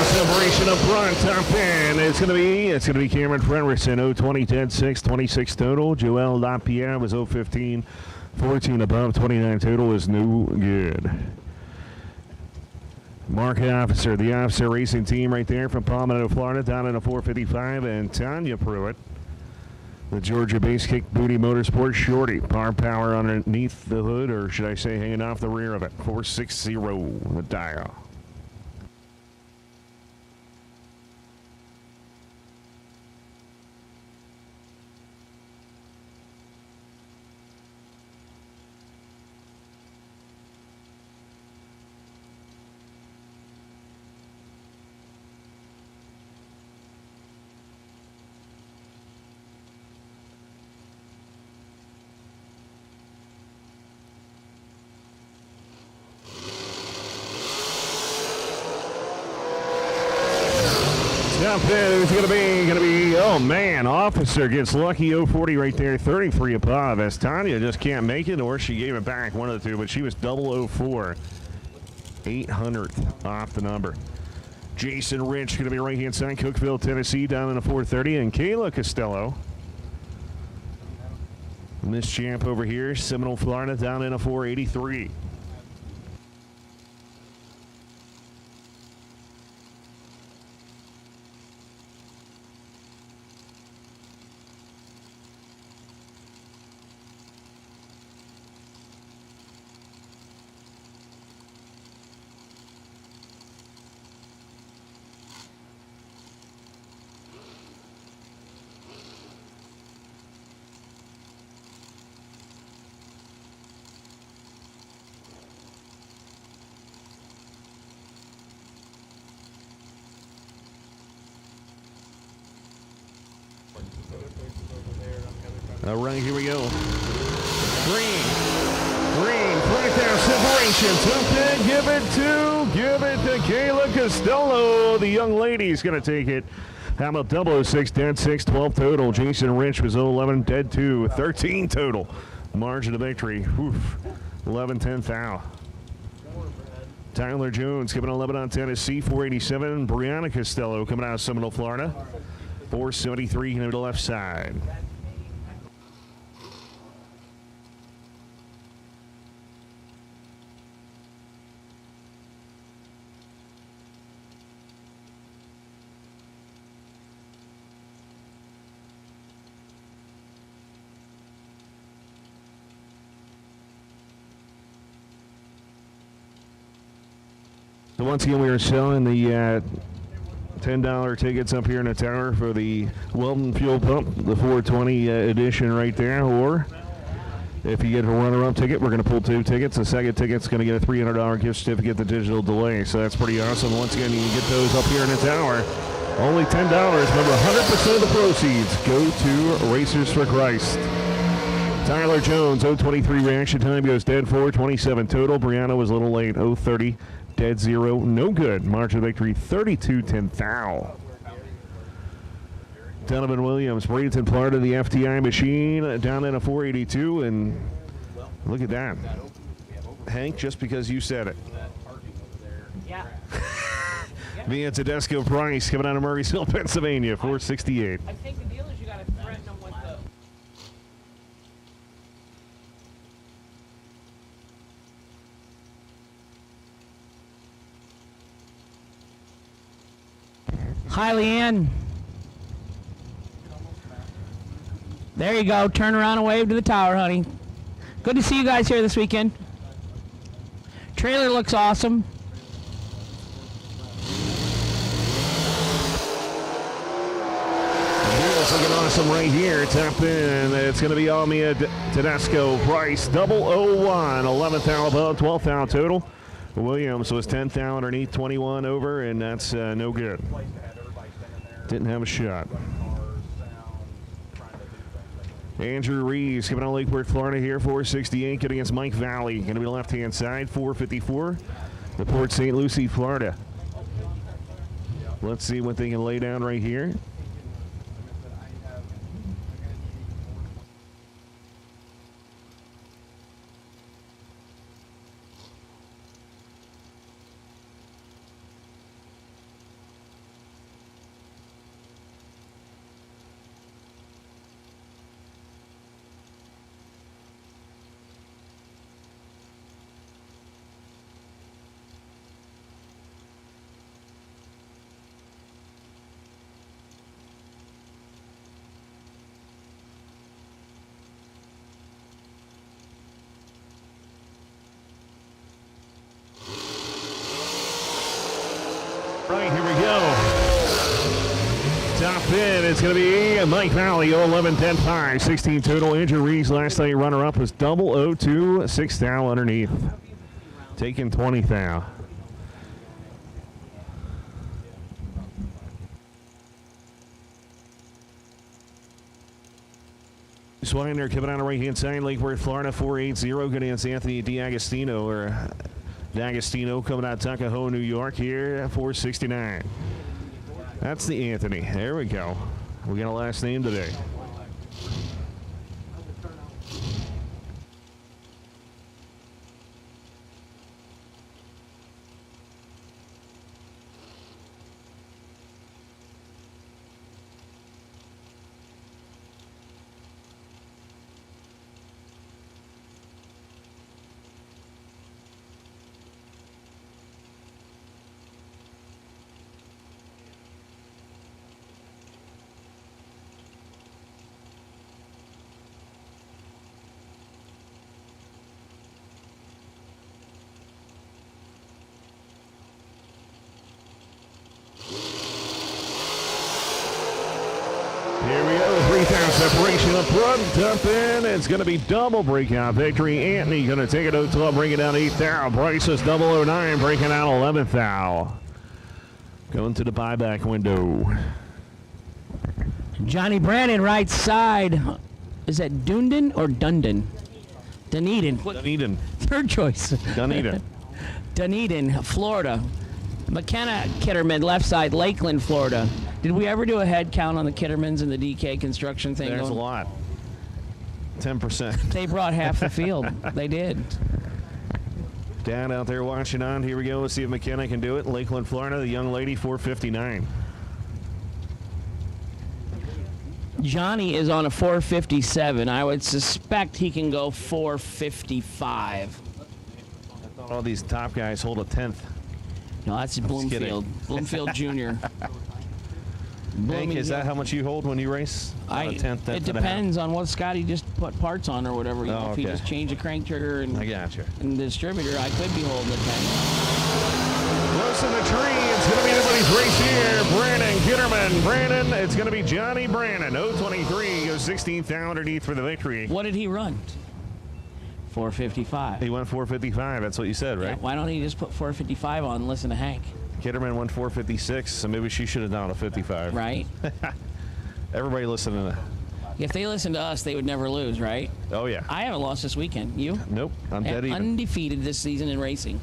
Celebration up front, top 10. It's gonna be Cameron Frederiksen, 020, 10-6, 26 total. Joel LaPierre was 015, 14 above, 29 total is no good. Mark Officer, the Officer Racing Team right there from Palmetto, Florida, down in a 455, and Tanya Pruitt, the Georgia Base Kick Booty Motorsports Shorty. Power underneath the hood, or should I say hanging off the rear of it. 460, the dial. Top 10 is going to be, oh man, Officer gets lucky, 040 right there, 33 above, as Tanya just can't make it, or she gave it back, one of the two, but she was double 04, 800th off the number. Jason Rich going to be right-hand side, Cookeville, Tennessee, down in a 430, and Kayla Costello, Miss Champ over here, Seminole, Florida, down in a 483. All right, here we go. Green, front down separation. Took it, give it to Kayla Costello. The young lady's going to take it. How about 006, dead 6, 12 total. Jason Rich was 011, dead 2, 13 total. Margin of victory, 11-10 foul. Tyler Jones coming 11 on Tennessee, 487. Brianna Costello coming out of Seminole, Florida, 473 to the left side. So once again, we are selling the $10 tickets up here in the tower for the Weldon Fuel Pump, the 420 edition right there. Or if you get a runner-up ticket, we're going to pull 2 tickets. The second ticket's going to get a $300 gift certificate to Digital Delay. So that's pretty awesome. Once again, you can get those up here in the tower. Only $10. Remember, 100% of the proceeds go to Racers for Christ. Tyler Jones, 023 reaction time, goes dead 4, 27 total. Brianna was a little late, 030. Dead 0, no good. Margin of victory, 32-10 foul. Donovan Williams, Bradenton, Florida, the FTI machine, down in a 482, and look at that. Hank, just because you said it. Yeah. Via Tedesco Price, coming out of Murraysville, Pennsylvania, 468. I think the deal is you got to threaten them with the... Hi, Leanne. There you go. Turn around and wave to the tower, honey. Good to see you guys here this weekend. Trailer looks awesome. It's looking awesome right here. Tap in. It's going to be Almia Tedesco Price, 001, 11th foul above, 12th foul total. Williams was 10th foul underneath, 21 over, and that's no good. Didn't have a shot. Andrew Reeves coming out of Lake Worth, Florida here, 468, getting against Mike Valley. Going to be left-hand side, 454. The Port St. Lucie, Florida. Let's see what they can lay down right here. top in, it's going to be Mike Valley, 11-10-5, 16 total injuries. Last night, runner-up was 002, 6 thou underneath. Taking 20 thou. Swiner coming out of right-hand side, Lake Worth, Florida, 480. Good against Anthony D'Agostino, or D'Agostino coming out of Tuckahoe, New York here, 469. That's the Anthony. There we go. We got a last name today. Here we go, 3,000 separation up front, up in. It's going to be double breakout victory. Anthony going to take it 0-12, bring it down 8 thou. Bryce is 009, breaking out 11 thou. Going to the buyback window. Johnny Brandon, right side. Is that Dunedin or Dundon? Dunedin. Dunedin. Third choice. Dunedin. Dunedin, Florida. McKenna Kitterman, left side, Lakeland, Florida. Did we ever do a head count on the Kittermans and the DK construction thing? There's a lot. 10%. They brought half the field. They did. Dad out there watching on. Here we go. Let's see if McKenna can do it. Lakeland, Florida, the young lady, 459. Johnny is on a 457. I would suspect he can go 455. All these top guys hold a 10th. No, that's Bloomfield. Bloomfield Jr. Hank, is that how much you hold when you race? It depends on what Scotty just put parts on or whatever. You know, if he just changed the crank trigger and I got you. And the distributor, I could be holding the 10. Close in the tree. It's going to be everybody's race here. Brandon Kitterman. Brandon, it's going to be Johnny Brandon. 023 goes 16th down underneath for the victory. What did he run? 455. He went 455. That's what you said, right? Yeah, why don't he just put 455 on and listen to Hank? Kitterman went 456, so maybe she should have done a 55. Right. Everybody listening to If they listened to us, they would never lose, right? Oh, yeah. I haven't lost this weekend. You? Nope. I'm dead even. Undefeated this season in racing.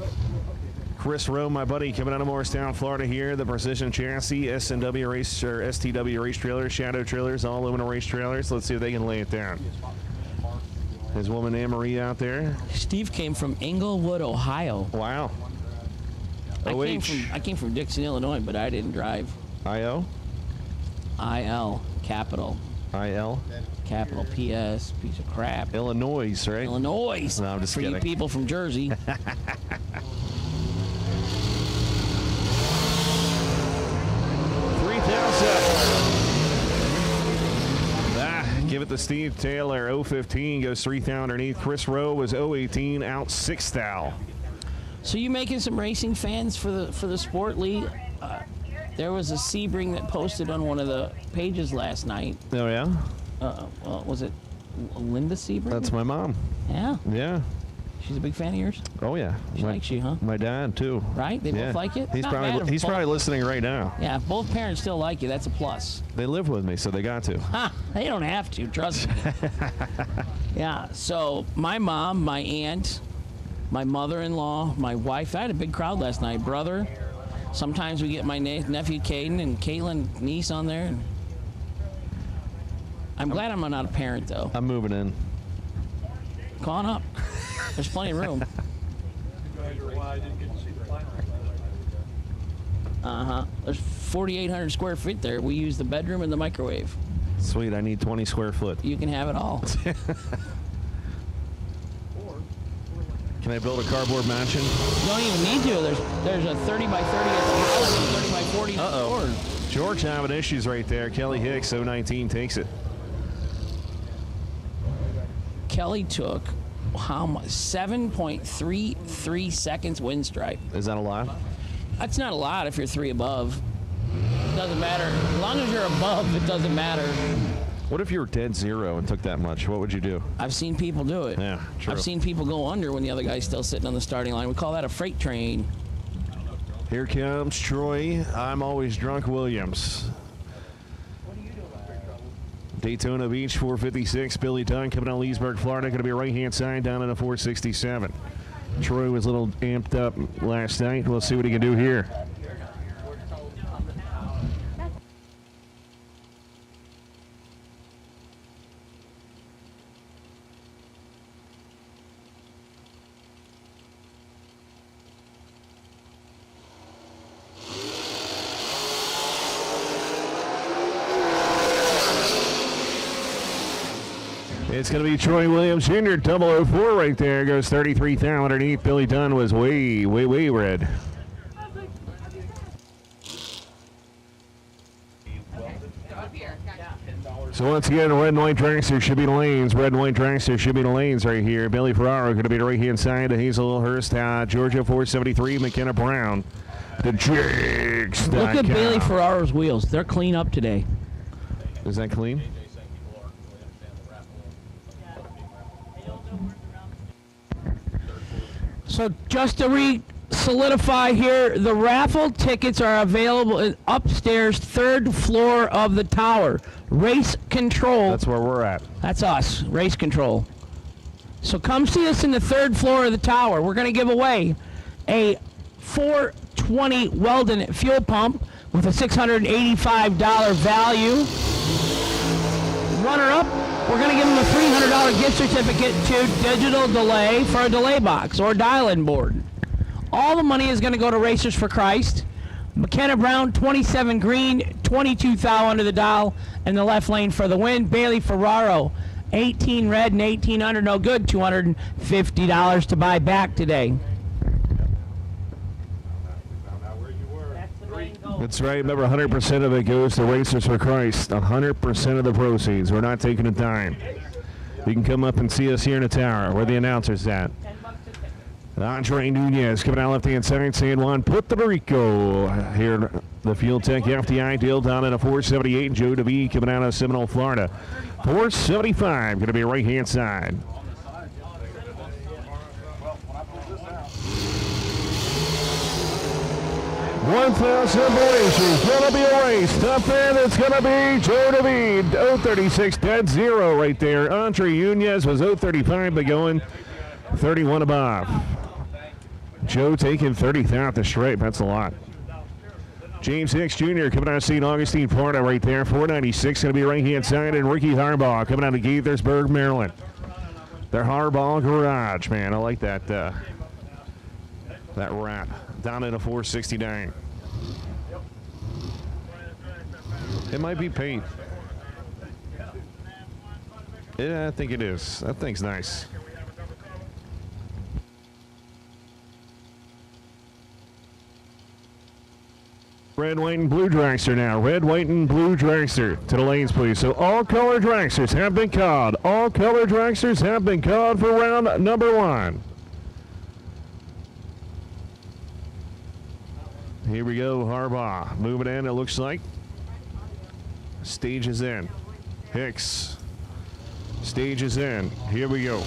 Chris Rowe, my buddy, coming out of Morristown, Florida here. The Precision Chassis, SNW race, or STW race trailers, Shadow trailers, all aluminum race trailers. Let's see if they can lay it down. His woman Anne-Marie out there. Steve came from Englewood, Ohio. Wow. I came from Dixon, Illinois, but I didn't drive. I-O? I-L, capital. I-L? Capital P-S, piece of crap. Illinois, right? Illinois. No, I'm just for kidding. You people from Jersey. Give it to Steve Taylor. 015 goes 3 thou underneath. Chris Rowe was 018 out 6 thou. So you making some racing fans for the sport, Lee? There was a Sebring that posted on one of the pages last night. Oh yeah. Well, was it Linda Sebring? That's my mom. Yeah. Yeah. She's a big fan of yours? Oh yeah. She likes you, huh? My dad too. Right? They both like it? He's probably listening right now. Yeah, if both parents still like you, that's a plus. They live with me, so they got to. Ha! They don't have to, trust me. Yeah, so my mom, my aunt, my mother-in-law, my wife, I had a big crowd last night. Brother. Sometimes we get my nephew Caden and Caitlin niece on there. I'm glad I'm not a parent, though. I'm moving in. Come on up. There's plenty of room. There's 4,800 square feet there. We use the bedroom and the microwave. Sweet, I need 20 square foot. You can have it all. Can I build a cardboard mansion? You don't even need to. There's a 30 by 30 at the house and a 30 by 40 at the store. George having issues right there. Kelly Hicks, 019 takes it. Kelly took how much? 7.33 seconds wind stripe. Is that a lot? That's not a lot if you're 3 above. doesn't matter. As long as you're above, it doesn't matter. What if you were dead zero and took that much? What would you do? I've seen people do it. Yeah, true. I've seen people go under when the other guy's still sitting on the starting line. We call that a freight train. Here comes Troy. I'm always drunk Williams. Daytona Beach 456. Billy Dunn coming out of Leesburg, Florida. Going to be right-hand side down in a 467. Troy was a little amped up last night. We'll see what he can do here. It's going to be Troy Williams Jr. 004 right there. Goes 33,000 underneath. Billy Dunn was way red. So once again, red and white dragster should be the lanes. Red and white dragster should be the lanes right here. Billy Ferraro going to be the right-hand side. Hazelhurst, Georgia 473. McKenna Brown. The Jigs. Look at Bailey Ferraro's wheels. They're clean up today. Is that clean? So just to solidify here, the raffle tickets are available in upstairs, 3rd floor of the tower. Race Control. That's where we're at. That's us, Race Control. So come see us in the 3rd floor of the tower. We're going to give away a 420 Weldon fuel pump with a $685 value. Runner-up, we're going to give them a $300 gift certificate to Digital Delay for a delay box or dial-in board. All the money is going to go to Racers for Christ. McKenna Brown, 27 green, 22 thou under the dial, and the left lane for the win. Bailey Ferraro, 18 red and 18 under, no good, $250 to buy back today. That's right. Remember, 100% of it goes to Racers for Christ. 100% of the proceeds. We're not taking a dime. You can come up and see us here in the tower where the announcer's at. Andre Nunez coming out left-hand side, San Juan, Puerto Rico. Here, the Fuel Tech FDI deal down at a 478. Joe DeVee coming out of Seminole, Florida. 475, going to be right-hand side. $1,000 going to be a race. Top end, it's going to be Joe DeVee. 036 dead zero right there. Andre Nunez was 035, but going 31 above. Joe taking 30th out the stripe. That's a lot. James Hicks Jr. coming out of St. Augustine, Florida right there. 496 going to be right-hand side. And Ricky Harbaugh coming out of Gaithersburg, Maryland. Their Harbaugh garage, man. I like that that wrap. Down at a 469. It might be paint. Yeah, I think it is. That thing's nice. Red, white, and blue dragster now. Red, white, and blue dragster. To the lanes, please. So all color dragsters have been called. All color dragsters have been called for round number 1. Here we go, Harbaugh. Moving in, it looks like. Stage is in. Hicks. Stage is in. Here we go.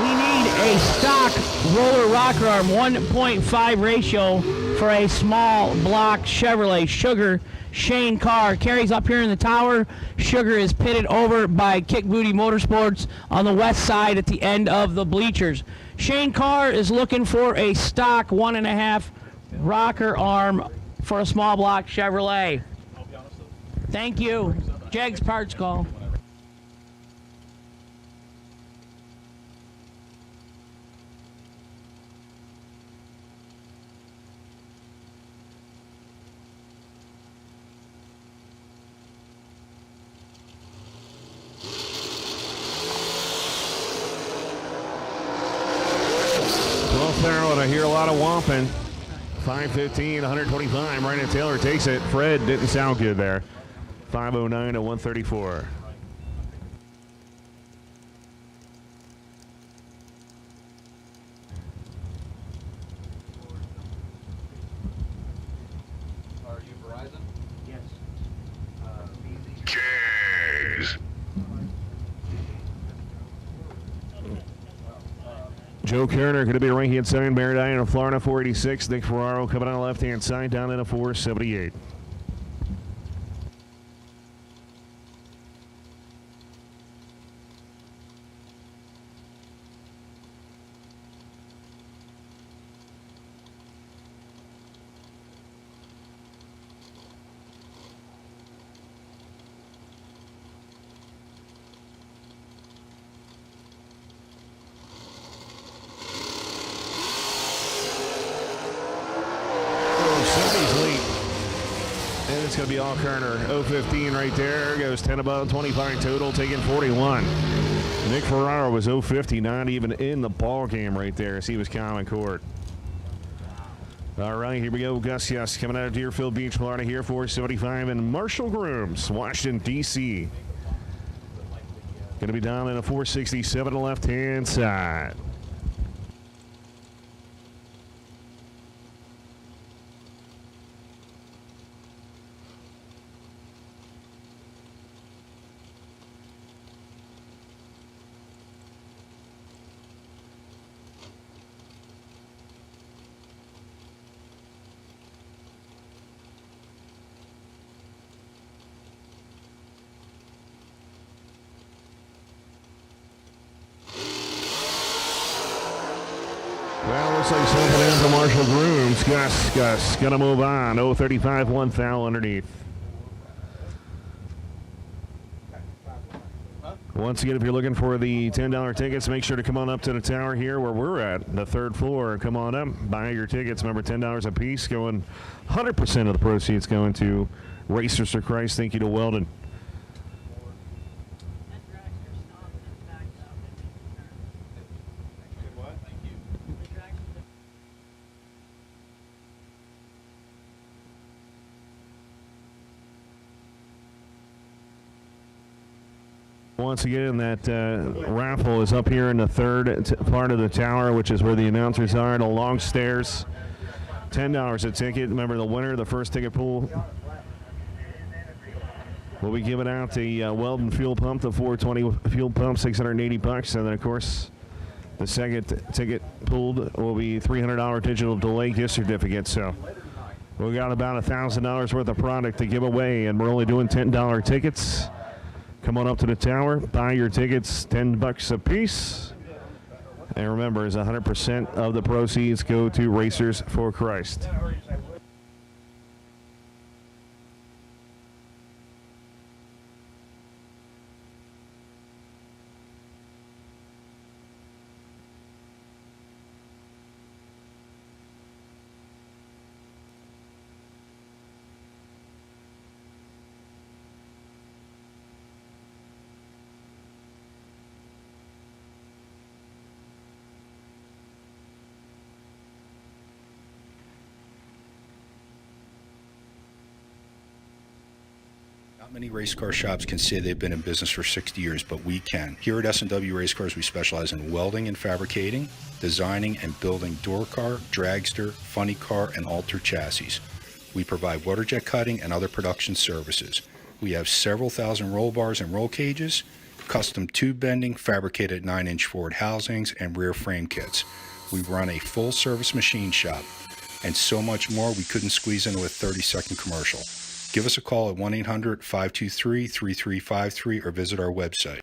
We need a stock roller rocker arm 1.5 ratio for a small block Chevrolet. Sugar, Shane Carr carries up here in the tower. Sugar is pitted over by Kick Booty Motorsports on the west side at the end of the bleachers. Shane Carr is looking for a stock 1.5 rocker arm for a small block Chevrolet. Thank you. Jags Parts Call. And I hear a lot of whomping. 515, 125. Brandon Taylor takes it. Fred didn't sound good there. 509 to 134. Joe Kerner going to be right-hand side. Maradine in Florida, 486. Nick Ferraro coming on the left-hand side down in a 478. And it's going to be all Kerner. 015 right there. Goes 10 above, 25 total, taking 41. Nick Ferraro was 050, not even in the ball game right there as he was common court. All right, here we go. Gus Yes coming out of Deerfield Beach, Florida here, 475. And Marshall Grooms, Washington, D.C. Going to be down in a 467 left-hand side. Well, looks like something in for Marshall Grooms. Gus, gonna move on. 035, one foul underneath. Once again, if you're looking for the $10 tickets, make sure to come on up to the tower here where we're at, the third floor. Come on up, buy your tickets. Remember, $10 a piece. Going 100% of the proceeds going to Racers for Christ. Thank you to Weldon. Once again, that raffle is up here in the third part of the tower, which is where the announcers are. The long stairs, $10 a ticket. Remember, the winner, the first ticket pool, will be giving out the Weldon fuel pump, the 420 fuel pump, $680. And then, of course, the second ticket pooled will be $300 digital delay gift certificate. So we got about $1,000 worth of product to give away, and we're only doing $10 tickets. Come on up to the tower, buy your tickets, $10 a piece. And remember, as 100% of the proceeds go to Racers for Christ. Not many race car shops can say they've been in business for 60 years, but we can. Here at S&W Race Cars, we specialize in welding and fabricating, designing and building door car, dragster, funny car, and alter chassis. We provide water jet cutting and other production services. We have several thousand roll bars and roll cages, custom tube bending, fabricated 9-inch Ford housings, and rear frame kits. We run a full-service machine shop, and so much more we couldn't squeeze into a 30-second commercial. Give us a call at 1-800-523-3353 or visit our website.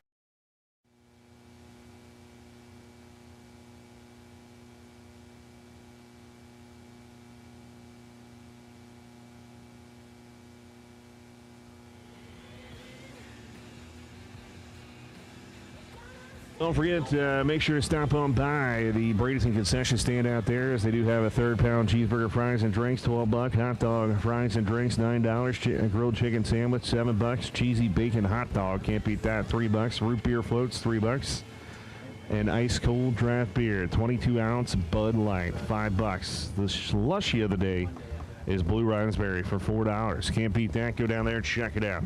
Don't forget, make sure to stop on by the Bradenton concession stand out there, as they do have a third-pound cheeseburger, fries, and drinks, $12. Hot dog, fries, and drinks, $9. Grilled chicken sandwich, $7. Cheesy bacon hot dog, can't beat that, $3. Root beer floats, $3. And ice-cold draft beer, 22-ounce Bud Light, $5. The slushie of the day is Blue Raspberry for $4. Can't beat that. Go down there and check it out.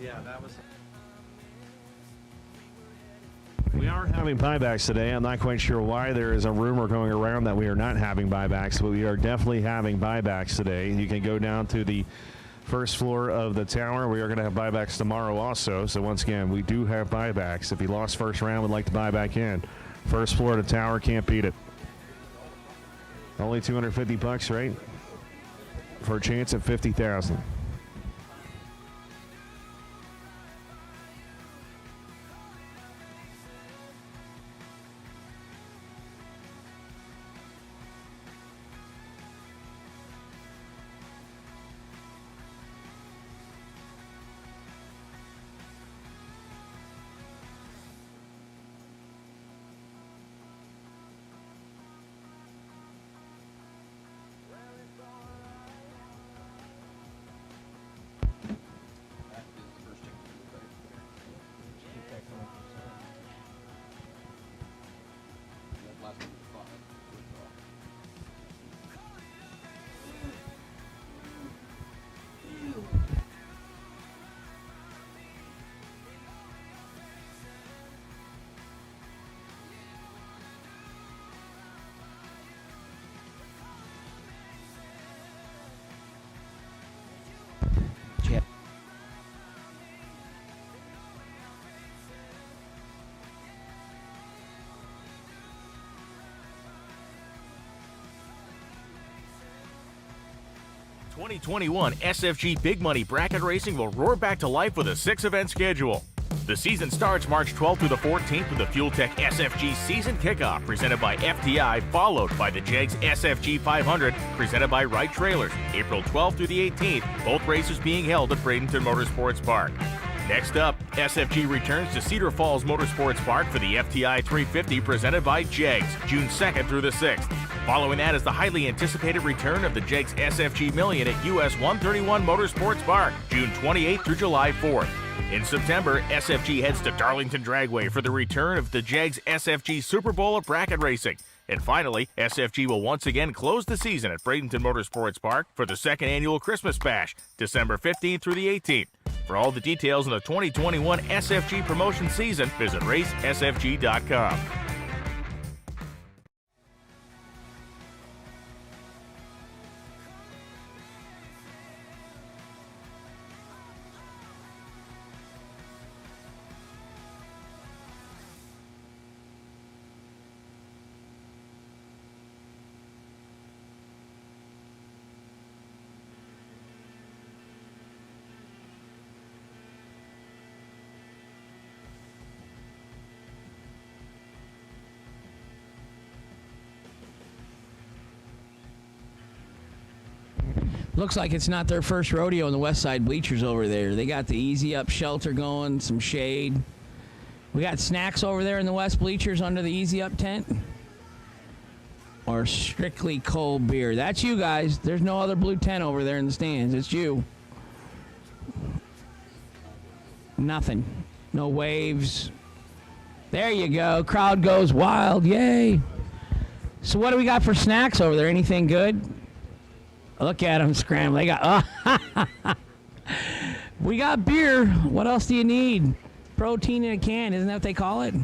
Yeah, that was. We are having buybacks today. I'm not quite sure why. There is a rumor going around that we are not having buybacks, but we are definitely having buybacks today. You can go down to the first floor of the tower. We are going to have buybacks tomorrow also. So once again, we do have buybacks. If you lost first round, would like to buy back in. First floor of the tower, can't beat it. Only $250, right? For a chance at $50,000. Chip. 2021 SFG Big Money Bracket Racing will roar back to life with a 6-event schedule. The season starts March 12th through the 14th with the Fuel Tech SFG Season Kickoff presented by FTI, followed by the JEGS SFG 500 presented by Wright Trailers, April 12th through the 18th, both races being held at Bradenton Motorsports Park. Next up, SFG returns to Cedar Falls Motorsports Park for the FTI 350 presented by JEGS, June 2nd through the 6th. Following that is the highly anticipated return of the JEGS SFG Million at US 131 Motorsports Park, June 28th through July 4th. In September, SFG heads to Darlington Dragway for the return of the JEGS SFG Super Bowl of Bracket Racing. And finally, SFG will once again close the season at Bradenton Motorsports Park for the second annual Christmas Bash, December 15th through the 18th. For all the details on the 2021 SFG promotion season, visit racesfg.com. Looks like it's not their first rodeo in the west side bleachers over there. They got the easy up shelter going, some shade. We got snacks over there in the west bleachers under the easy up tent. Or strictly cold beer. That's you guys. There's no other blue tent over there in the stands. It's you. Nothing. No waves. There you go. Crowd goes wild. Yay. So what do we got for snacks over there? Anything good? Look at them scramble. They got, we got beer. What else do you need? Protein in a can. Isn't that what they call it?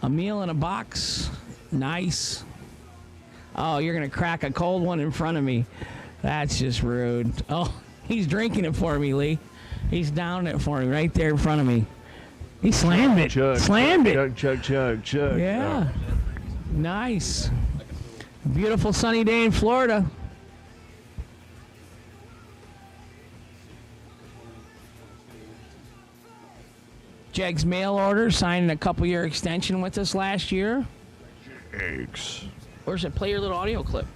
A meal in a box. Nice. Oh, you're going to crack a cold one in front of me. That's just rude. Oh, he's drinking it for me, Lee. He's downing it for me right there in front of me. He slammed it. Slammed it. Chug. Yeah. Nice. Beautiful sunny day in Florida. JEGS mail order, signing a couple-year extension with us last year. JEGS. Where's it? Play your little audio clip.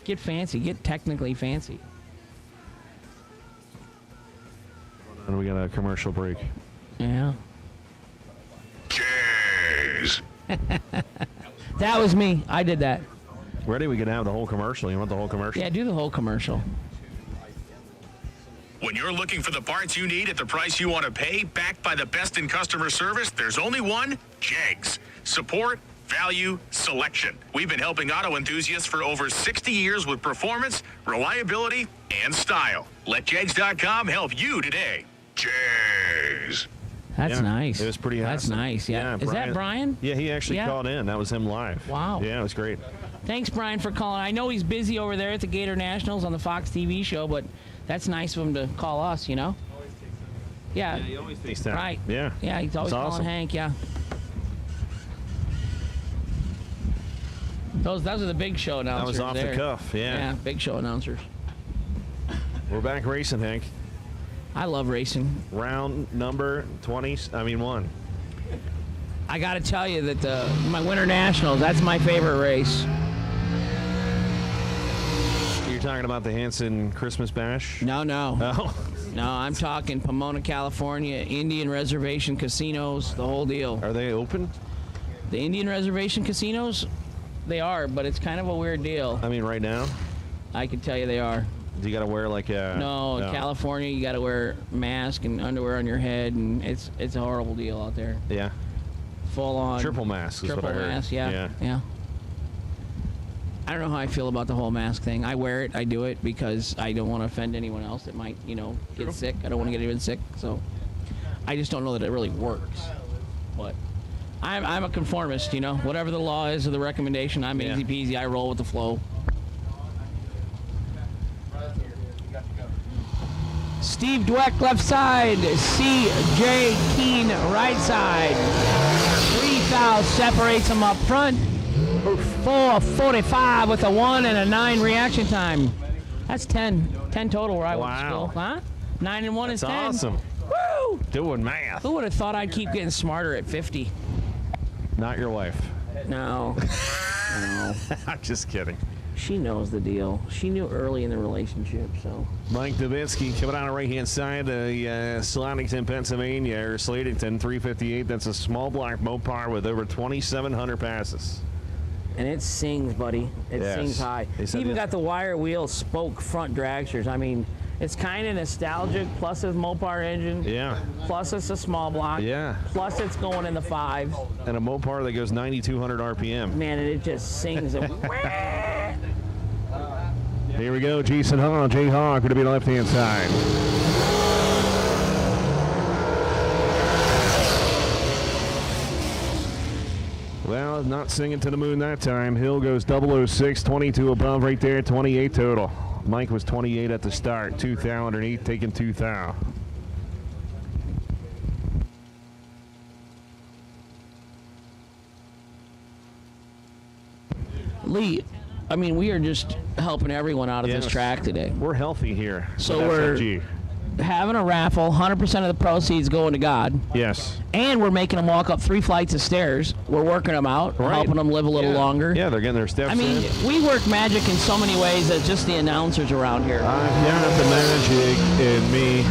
Get fancy. Get technically fancy. And we got a commercial break. Yeah. JEGS. That was me. I did that. Ready? We can have the whole commercial. You want the whole commercial? Yeah, do the whole commercial. When you're looking for the parts you need at the price you want to pay, backed by the best in customer service, there's only one, JEGS. Support, value, selection. We've been helping auto enthusiasts for over 60 years with performance, reliability, and style. Let Jegs.com help you today. Jegs. That's Yeah, nice. It was pretty That's awesome. nice, yeah. Is that Brian? Yeah, he actually Yeah. called in. That was him live. Wow. Yeah, it was great. Thanks, Brian, for calling. I know he's busy over there at the Gator Nationals on the Fox TV show, but that's nice of him to call us, you know? Yeah. He always takes time. Right. Yeah. Yeah, he's always That's calling awesome. Hank, yeah. Those are the big show announcers. That was off there. the cuff, yeah. Yeah, big show announcers. We're back racing, Hank. I love racing. Round number 1. I got to tell you that my Winter Nationals, that's my favorite race. You're talking about the Hanson Christmas Bash? No. Oh. No, I'm talking Pomona, California, Indian Reservation casinos, the whole deal. Are they open? The Indian Reservation casinos, they are, but it's kind of a weird deal. I mean, right now? I can tell you they are. Do you got to wear like a... No, in California, you got to wear a mask and underwear on your head, and it's a horrible deal out there. Yeah. Full on. Triple mask is Triple what I heard. mask, yeah. I don't know how I feel about the whole mask thing. I wear it, I do it because I don't want to offend anyone else that might, get sick. I don't want to get anyone sick, so I just don't know that it really works. But I'm a conformist, Whatever the law is or the recommendation, I'm easy peasy. I roll with the flow. Steve Dweck, left side. C.J. Keene, right side. 3 fouls separates them up front. 4:45 with a 1 and a 9 reaction time. That's 10 total where I went to school. Huh? 9 and 1 is 10. That's awesome. Woo! Doing math. Who would have thought I'd keep getting smarter at 50? Not your wife. No. No. I'm just kidding. She knows the deal. She knew early in the relationship, so. Mike Davinsky coming on the right-hand side, Sladington, Pennsylvania, or Sladington, 358. That's a small block Mopar with over 2,700 passes. And it sings, buddy. It sings high. It's even got the wire wheel spoke front dragsters. I mean, it's kind of nostalgic, plus it's Mopar engine. Yeah. Plus it's a small block. Yeah. Plus it's going in the 5s. And a Mopar that goes 9,200 RPM. Man, and it just sings. Here we go, Jason Hall, J-Hawk, going to be the left-hand side. Well, not singing to the moon that time. Hill goes 006, 22 above right there, 28 total. Mike was 28 at the start, 2 thou underneath, taking 2 thou. Lee, I mean, we are just helping everyone out of this track today. We're healthy here. So with we're SFG. having a raffle, 100% of the proceeds going to God. Yes. And we're making them walk up 3 flights of stairs. We're working them out, helping them live a little longer. Yeah, they're getting their steps I mean, we work magic in so many ways as just the announcers around here. I've got the magic in me.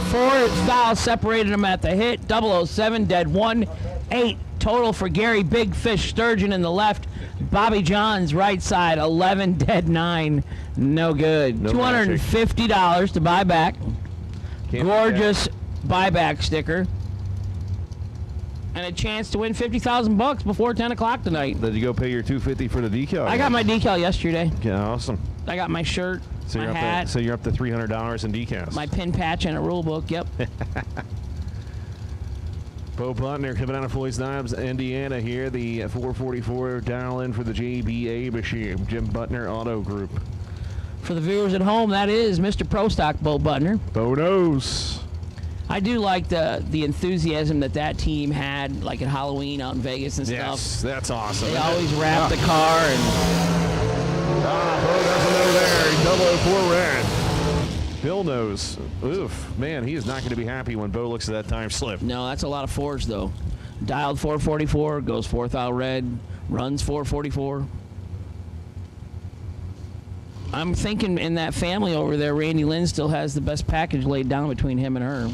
4 fouls separated them at the hit. 007 dead 1. 8 total for Gary Big Fish Sturgeon in the left. Bobby Johns right side. 11 dead 9. No good. No $250 to buy back. Gorgeous buyback sticker. And a chance to win $50,000 before 10 o'clock tonight. Did you go pay your $250 for the decal? I got my decal yesterday. Yeah, awesome. I got my shirt, So my you're hat, so you're up to $300 in decals. my pin patch, and a rule book. Yep. Bo Butner coming out of Floyd's Knobs, Indiana here. The 444 dial in for the JBA machine. Jim Butner Auto Group. For the viewers at home, that is Mr. Pro Stock Bo Butner. Bo knows. I do like the enthusiasm that team had, like at Halloween out in Vegas and stuff. Yes, that's awesome. They always wrap the car and. Bo doesn't know there. 004 red. Bill knows. Oof, man, he is not going to be happy when Bo looks at that time slip. No, that's a lot of 4s though. Dialed 444, goes 4th out red, runs 444. I'm thinking in that family over there, Randy Lynn still has the best package laid down between him and her.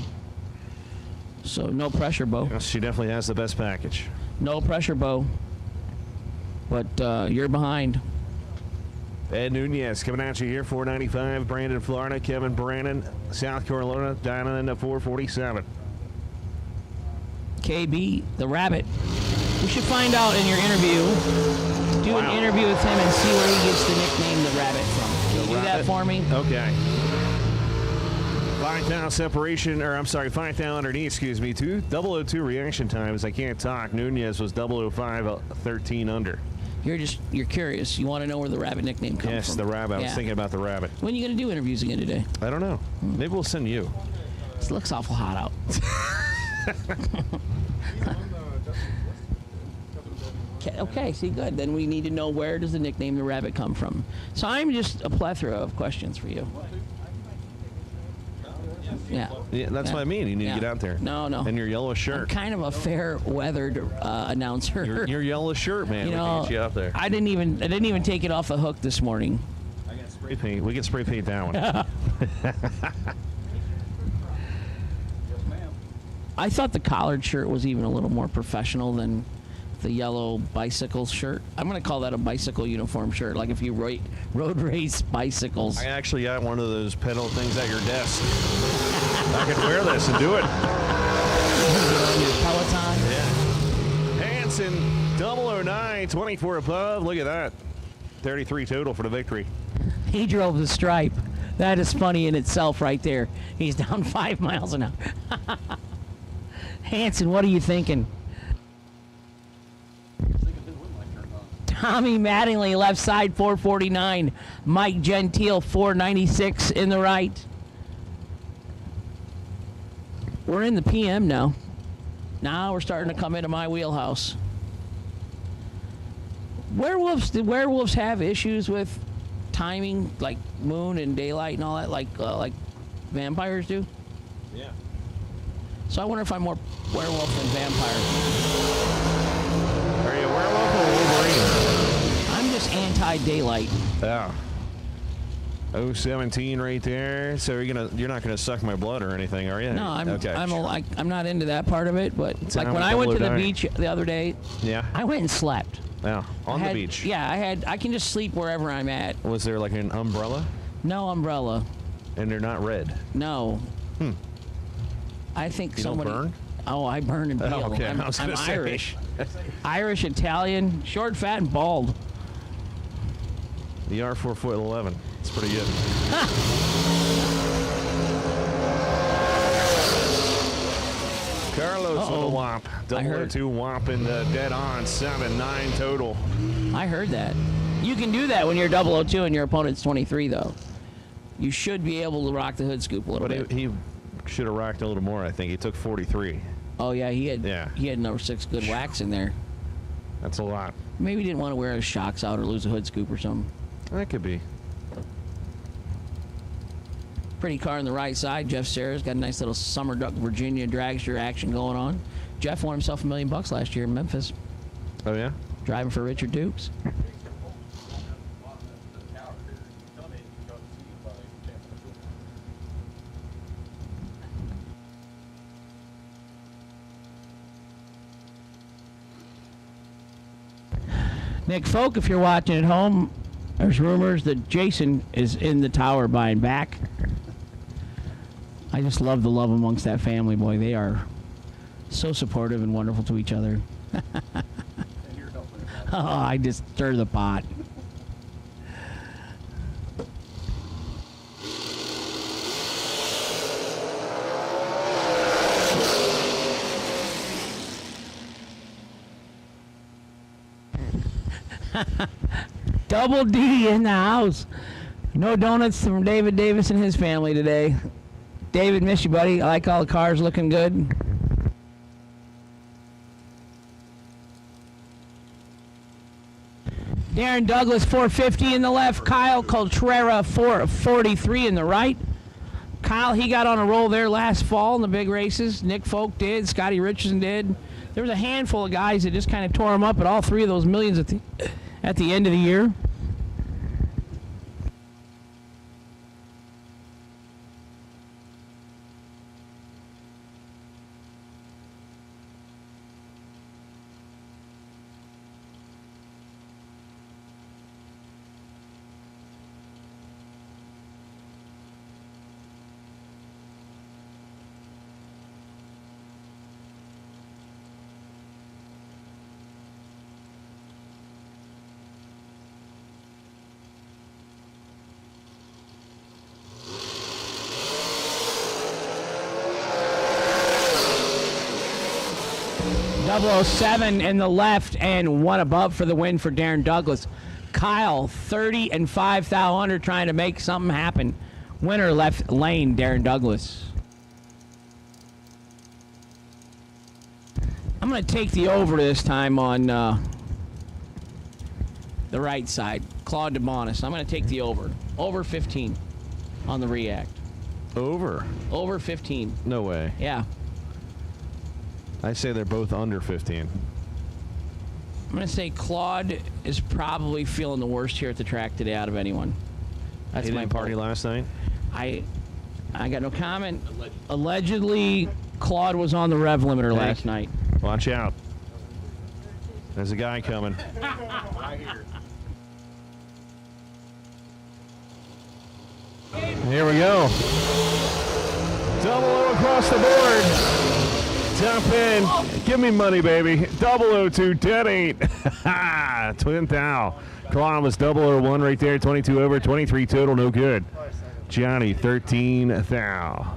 So no pressure, Bo. Yes, she definitely has the best package. No pressure, Bo. But you're behind. Ed Nunez coming at you here, 495. Brandon, Florida. Kevin Brannon, South Carolina, down into 447. KB, the Rabbit. We should find out in your interview. Do an interview with him and see where he gets the nickname the Rabbit from. Can you do that for me? Okay. 5,000 separation, or I'm sorry, 5,000 underneath, excuse me. 002 reaction times. I can't talk. Nunez was 005, 13 under. You're curious. You want to know where the Rabbit nickname comes from? Yes, the Rabbit. I was thinking about the Rabbit. When are you going to do interviews again today? I don't know. Maybe we'll send you. This looks awful hot out. Okay, see, good. Then we need to know, where does the nickname the Rabbit come from? So I'm just a plethora of questions for you. Yeah. Yeah, that's what I mean. You need to get out there. No. And your yellow shirt. I'm kind of a fair-weathered announcer. Your yellow shirt, man. You We know, can get you out there. I didn't even take it off the hook this morning. I got spray paint. We can spray paint that one. I thought the collared shirt was even a little more professional than the yellow bicycle shirt. I'm going to call that a bicycle uniform shirt, like if you road race bicycles. I actually got one of those pedal things at your desk. I could wear this and do it. Peloton. Yeah. Hanson, 009, 24 above. Look at that. 33 total for the victory. He drove the stripe. That is funny in itself right there. He's down 5 miles an hour. Hanson, what are you thinking? Tommy Mattingly, left side, 449. Mike Gentile, 496 in the right. We're in the PM now. Now we're starting to come into my wheelhouse. Did werewolves have issues with timing, like moon and daylight and all that, like vampires do? Yeah. So I wonder if I'm more werewolf than vampire. Are you a werewolf or Wolverine? I'm just anti-daylight. Yeah. 017 right there. So you're not gonna suck my blood or anything, are you? No, okay. I'm not into that part of it. But So like I'm when a I went to the 009. beach the other day, Yeah. I went and slept. Yeah. On I the had- beach. Yeah, I can just sleep wherever I'm at. Was there like an umbrella? No umbrella. And they're not red. No. I think You don't somebody. burn? Oh, I burn and peel. Oh, okay. I'm, I was I'm gonna say. Irish. Irish, Italian, short, fat, and bald. You are 4'11". It's pretty good. Carlos with a whomp. 002 whomp and dead on 7-9 total. I heard that. You can do that when you're 002 and your opponent's 23, though. You should be able to rock the hood scoop a little bit. But he should have rocked a little more, I think. He took 43. Oh yeah, he had number 6 good whacks in there. That's a lot. Maybe he didn't want to wear his shocks out or lose a hood scoop or something. That could be. Pretty car on the right side. Jeff Serra's got a nice little Summer Duck Virginia dragster action going on. Jeff won himself $1 million last year in Memphis. Oh yeah? Driving for Richard Dukes. Nick Folk, if you're watching at home, there's rumors that Jason is in the tower buying back. I just love the love amongst that family, boy. They are so supportive and wonderful to each other. Oh, I just stir the pot. Double D in the house. No donuts from David Davis and his family today. David, miss you, buddy. I like all the cars looking good. Darren Douglas, 450 in the left. Kyle Coltrera, 443 in the right. Kyle, he got on a roll there last fall in the big races. Nick Folk did. Scotty Richardson did. There was a handful of guys that just kind of tore him up at all three of those millions at the end of the year. 007 in the left and 1 above for the win for Darren Douglas. Kyle, 30 and 5 thou under, trying to make something happen. Winner left lane, Darren Douglas. I'm going to take the over this time on the right side. Claude DeBonis. I'm going to take the over. Over 15 on the React. Over? Over 15. No way. Yeah. I say they're both under 15. I'm going to say Claude is probably feeling the worst here at the track today out of anyone. That's He my didn't party vote. last night? I got no comment. Allegedly, Claude was on the rev limiter last night. Watch out. There's a guy coming. Here we go. Double O across the board. Top in. Give me money, baby. 002, 10-8. Twin thou. Claude was 001 right there. 22 over, 23 total, no good. Johnny, 13 thou.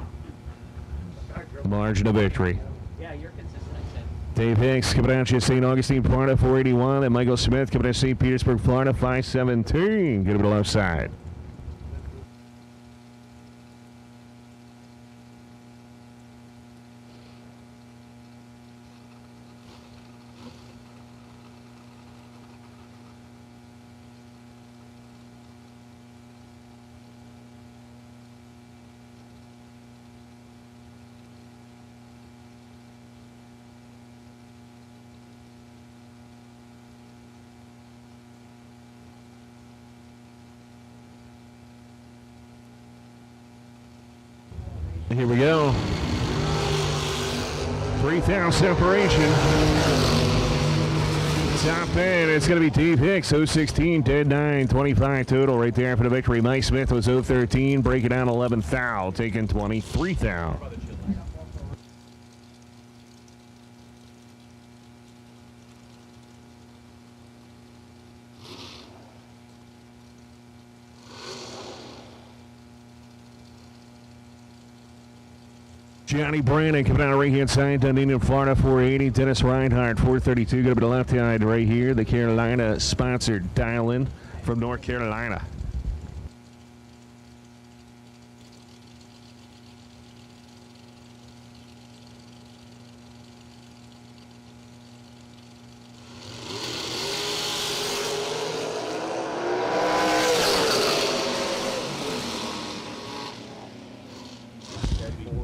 Margin of victory. Yeah, you're consistent, I said. Dave Hicks coming out you St. Augustine, Florida, 481. And Michael Smith coming out St. Petersburg, Florida, 517. Get him to the left side. Here we go. 3,000 separation. Top end, it's going to be Dave Hicks, 016, 10-9, 25 total right there for the victory. Mike Smith was 013, breaking down 11 thou, taking 23 thou. Johnny Brandon coming out right hand side, Dunedin, Florida, 480. Dennis Reinhardt, 432. Going to be the left side right here. The Carolina sponsored dial-in from North Carolina.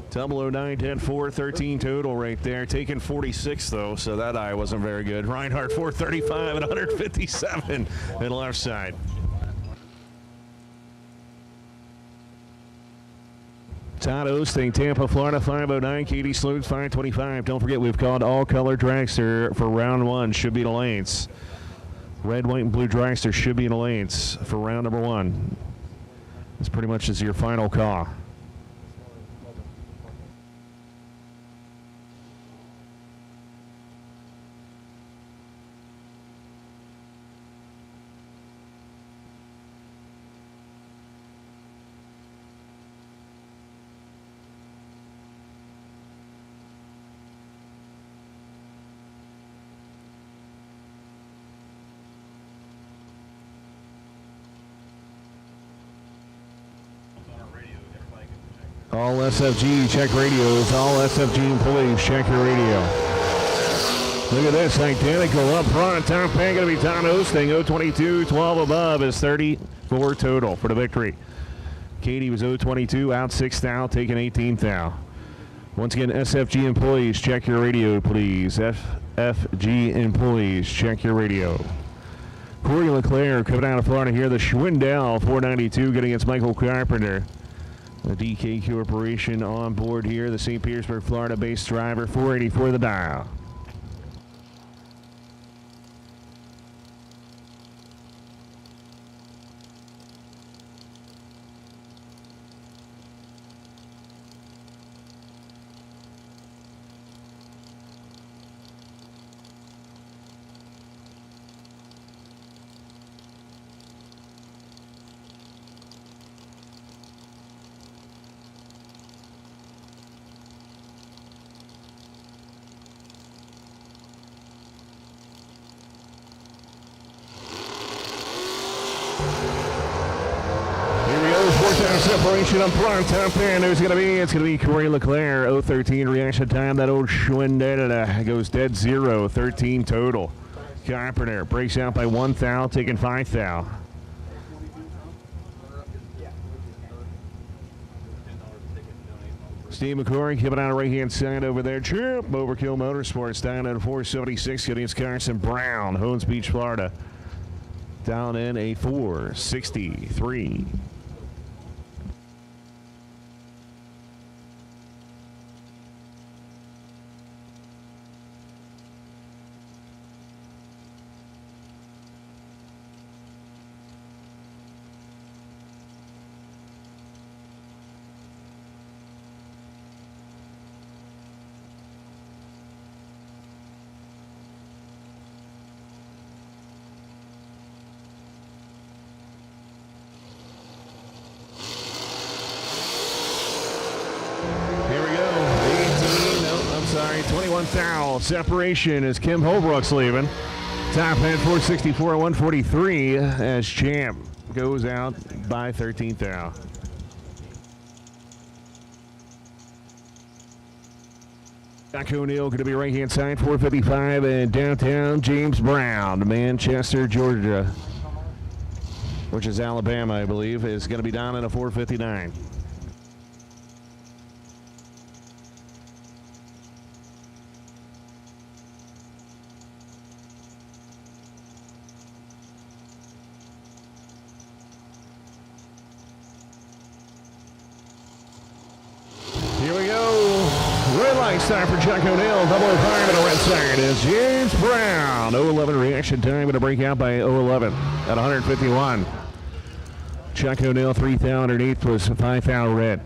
Double 09, 10, 4, 13 total right there. Taking 46, though, so that eye wasn't very good. Reinhardt, 435 and 157 in the left side. Todd Osting, Tampa, Florida, 509. Katie Sleuth, 525. Don't forget, we've called all-color dragster for round 1. Should be in the lanes. Red, white, and blue dragster should be in the lanes for round number 1. This pretty much is your final call. All SFG, check radios. All SFG employees, check your radio. Look at this, identical up front. Top pan going to be Todd Osting, 022, 12 above is 34 total for the victory. Katie was 022, out 6 thou, taking 18 thou. Once again, SFG employees, check your radio, please. FFG employees, check your radio. Corey LeClaire coming out of Florida here. The Schwindel, 492, getting against Michael Carpenter. The DK Corporation on board here. The St. Petersburg, Florida-based driver, 484 the dial. separation up front. Top end, it's going to be Corey Leclerc. 0:13 reaction time. That old Schwinn goes dead zero. 13 total. Carpenter breaks out by 1 thou, taking 5 thou. Steve McCory coming out of right-hand side over there. Chip, Overkill Motorsports down at 476 against Carson Brown, Hones Beach, Florida. Down in a 463. Here we go. 18, no, I'm sorry, 21 thou. Separation as Kim Holbrook's leaving. Top end 464, 143 as Champ goes out by 13 thou. Jack O'Neill going to be right-hand side, 455, and downtown James Brown, Manchester, Georgia, which is Alabama, I believe, is going to be down in a 459. Here we go. Red light start for Chuck O'Neill. 005 on the red side is James Brown. 011 reaction time. Going to break out by 011 at 151. Chuck O'Neill 3 thou underneath was 5 thou red.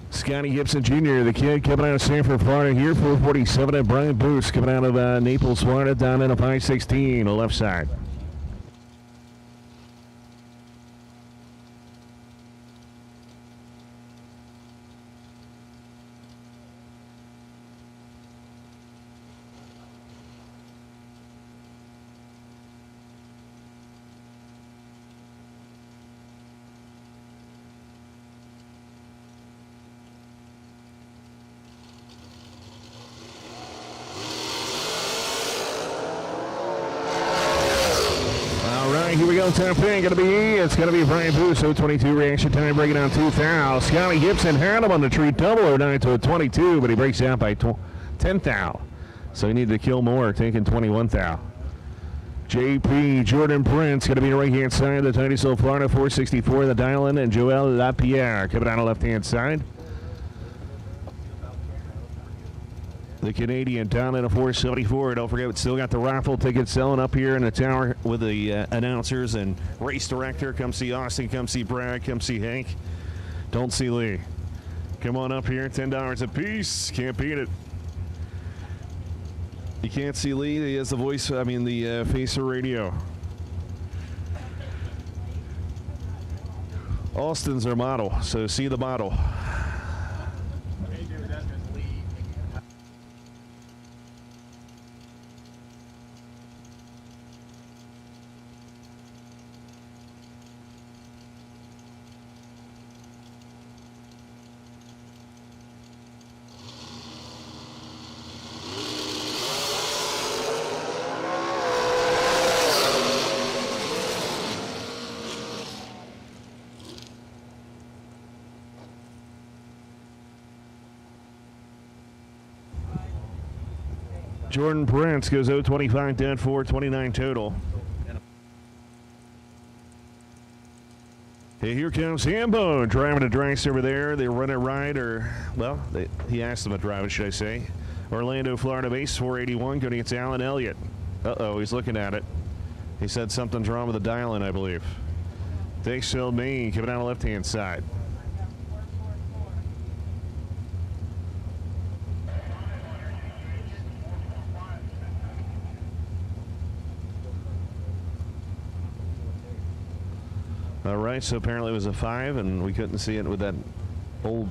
Scotty Gibson Jr., the kid coming out of Sanford, Florida here, 447. And Brian Booth coming out of Naples, Florida, down in a 516, the left side. Here we go, top 10, it's going to be Brian Booth, 022 reaction time, breaking down 2 thou. Scotty Gibson had him on the tree, double 09 to a 22, but he breaks out by 10 thou. So he needed to kill more, taking 21 thou. JP Jordan Prince going to be the right-hand side, the Titusville, Florida, 464, the dial-in, and Joel Lapierre coming out of left-hand side. The Canadian down in a 474. Don't forget, we still got the raffle tickets selling up here in the tower with the announcers and race director. Come see Austin, come see Brad, come see Hank. Don't see Lee. Come on up here, $10 a piece. Can't beat it. You can't see Lee. He has the voice, the face of radio. Austin's our model, so see the model. Jordan Prince goes 025 down 429 total. Hey, here comes Hambo driving a dragster over there. They run it right, he asked them to drive it, should I say. Orlando, Florida base, 481, going against Alan Elliott. Uh-oh, he's looking at it. He said something's wrong with the dial-in, I believe. Dixville, Maine, coming out on the left-hand side. All right, so apparently it was a 5, and we couldn't see it with that old.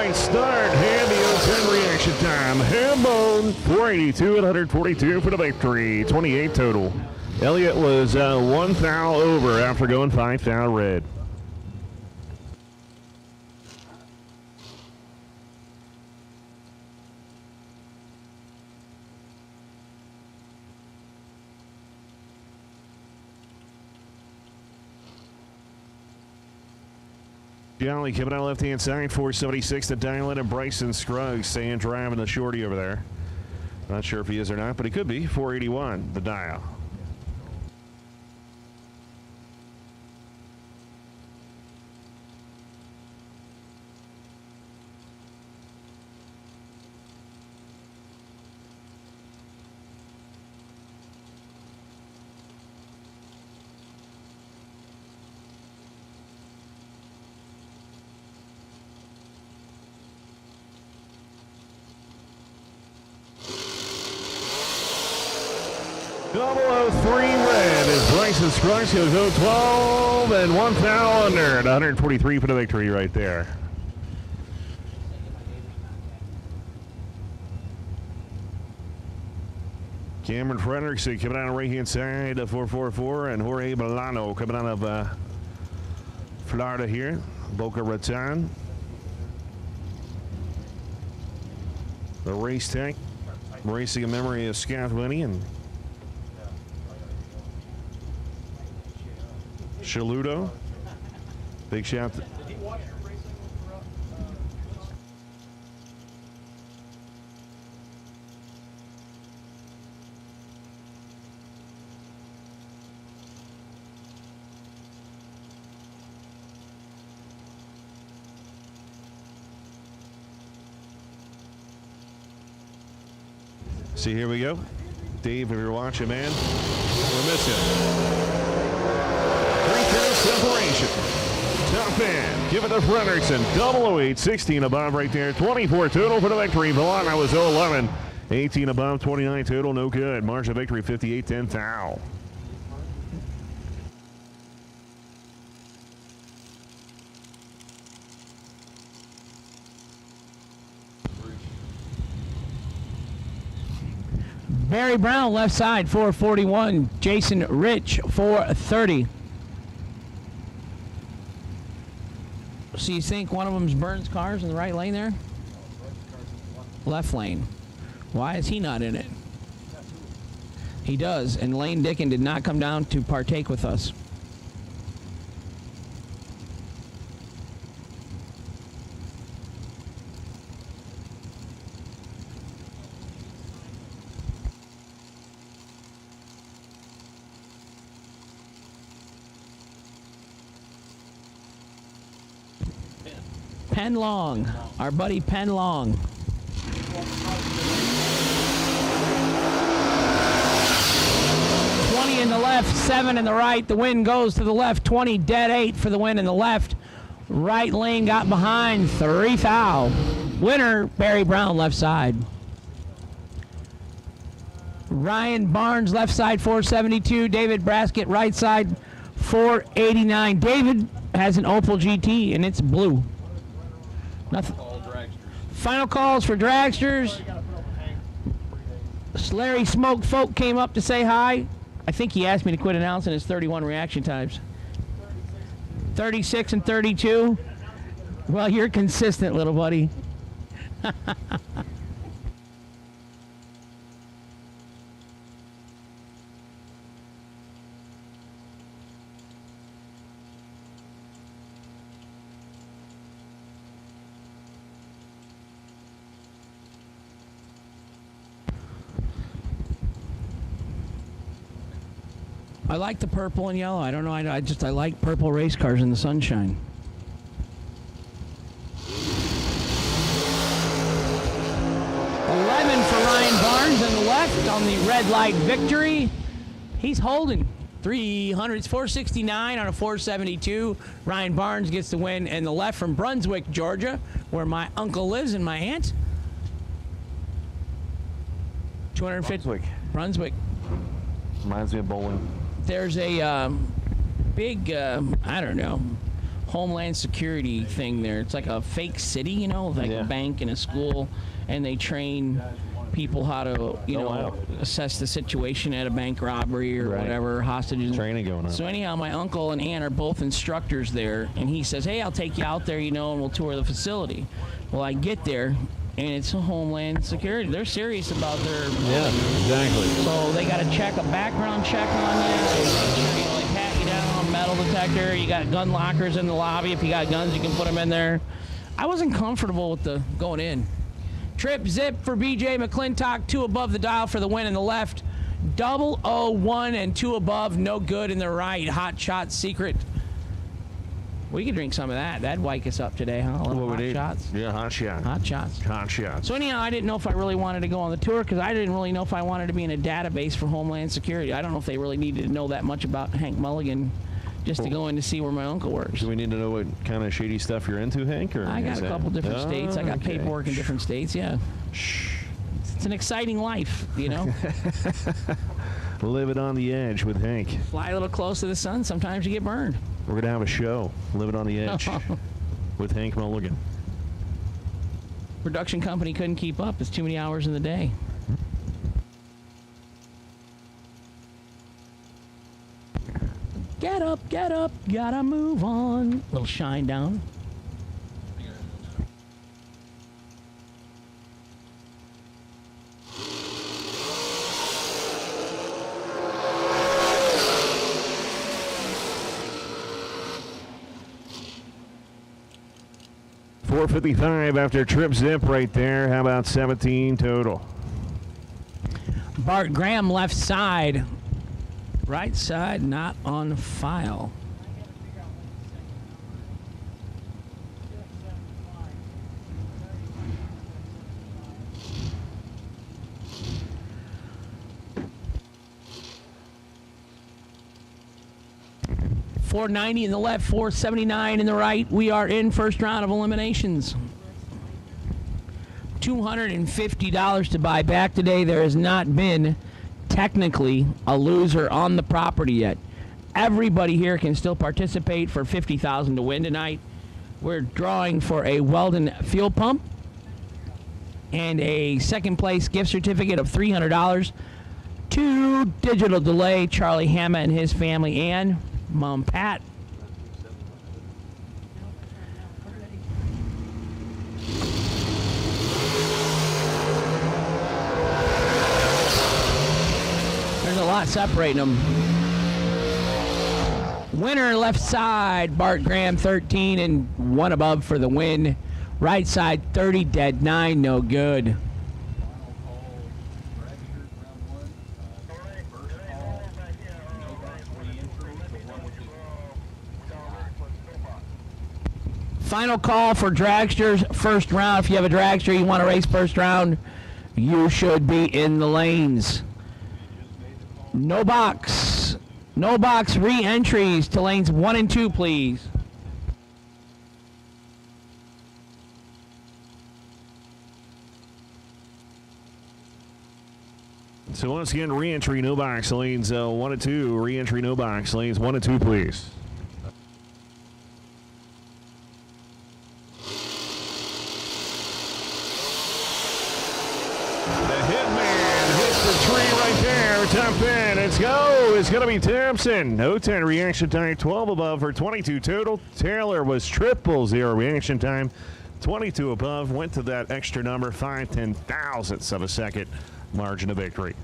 right start. Hamio 10 reaction time. Hambone 482 and 142 for the victory. 28 total. Elliott was 1 foul over after going 5 foul red. Jolly coming out left-hand side, 476 to dial in, and Bryson Scruggs staying driving the shorty over there. Not sure if he is or not, but he could be. 481, the dial. Double 03 red as Bryson Scruggs goes 0-12 and 1 foul under at 143 for the victory right there. Cameron Frederickson coming out on the right-hand side of 444, and Jorge Milano coming out of Florida here, Boca Raton. The race tech, racing in memory of Scott Winnie and Shaludo. Big shout. See, here we go. Dave, if you're watching, man, we're missing. Separation. Top end. Give it to Frederickson. 008. 16 above right there. 24 total for the victory. Milano was 011. 18 above. 29 total. No good. Margin of victory 58-10 foul. Barry Brown left side 441. Jason Rich 430. So you think one of them's Burns' cars in the right lane there? Left lane. Why is he not in it? He does, and Lane Dickin did not come down to partake with us. Penn Long, our buddy Penn Long. 20 in the left, 7 in the right. The win goes to the left. 20 dead 8 for the win in the left. Right lane got behind. 3 foul. Winner, Barry Brown, left side. Ryan Barnes, left side, 472. David Braskett, right side, 489. David has an Opel GT, and it's blue. Nothing. Final calls for dragsters. Larry Smoke Folk came up to say hi. I think he asked me to quit announcing his 31 reaction times. 36 and 32. Well, you're consistent, little buddy. I like the purple and yellow. I don't know. I like purple race cars in the sunshine. For Ryan Barnes on the left on the red light victory. He's holding 300, 469 on a 472. Ryan Barnes gets the win, and the left from Brunswick, Georgia, where my uncle lives and my aunt. 250. Brunswick. Reminds me of bowling. There's a big, I don't know, Homeland Security thing there. It's like a fake city, you know, like a bank and a school, and they train people how to, you know, assess the situation at a bank robbery or whatever, hostages. Training going on. So anyhow, my uncle and aunt are both instructors there, and he says, hey, I'll take you out there, you know, and we'll tour the facility. Well, I get there, and it's a Homeland Security. They're serious about their... Yeah, exactly. So they got to check a background check on you. They pat you down, metal detector. You got gun lockers in the lobby. If you got guns, you can put them in there. I wasn't comfortable with the going in. Trip zip for BJ McClintock, 2 above the dial for the win in the left. 001 and 2 above, no good in the right. Hot shot secret. We could drink some of that. That'd wake us up today, huh? A little hot shots. Yeah, hot shot. Hot shots. Hot shots. So anyhow, I didn't know if I really wanted to go on the tour because I didn't really know if I wanted to be in a database for Homeland Security. I don't know if they really needed to know that much about Hank Mulligan just to go in to see where my uncle works. Do we need to know what kind of shady stuff you're into, Hank? Or I got a couple different states. I got okay. paperwork in different states, yeah. It's an exciting life, you know? Live it on the edge with Hank. Fly a little close to the sun, sometimes you get burned. We're going to have a show, Live It on the Edge, with Hank Mulligan. Production company couldn't keep up. It's too many hours in the day. Get up, gotta move on. Little shine down. .455 after trip zip right there. How about 17 total? Bart Graham left side. Right side not on file. .490 in the left, .479 in the right. We are in first round of eliminations. $250 to buy back today. There has not been technically a loser on the property yet. Everybody here can still participate for $50,000 to win tonight. We're drawing for a Weldon fuel pump and a second place gift certificate of $300 to Digital Delay, Charlie Hamma and his family, and Mom Pat. There's a lot separating them. Winner left side, Bart Graham 13 and 1 above for the win. Right side 30, dead 9, no good. Final call for dragsters first round. If you have a dragster you want to race first round, you should be in the lanes. No box. No box re-entries to lanes 1 and 2, please. So once again, re-entry, no box, lanes 1 and 2. Re-entry, no box, lanes 1 and 2, please. Top 10, let's go. It's going to be Thompson. No 10 reaction time, 12 above for 22 total. Taylor was 000 reaction time, 22 above. Went to that extra number, 5/10,000ths of a second margin of victory.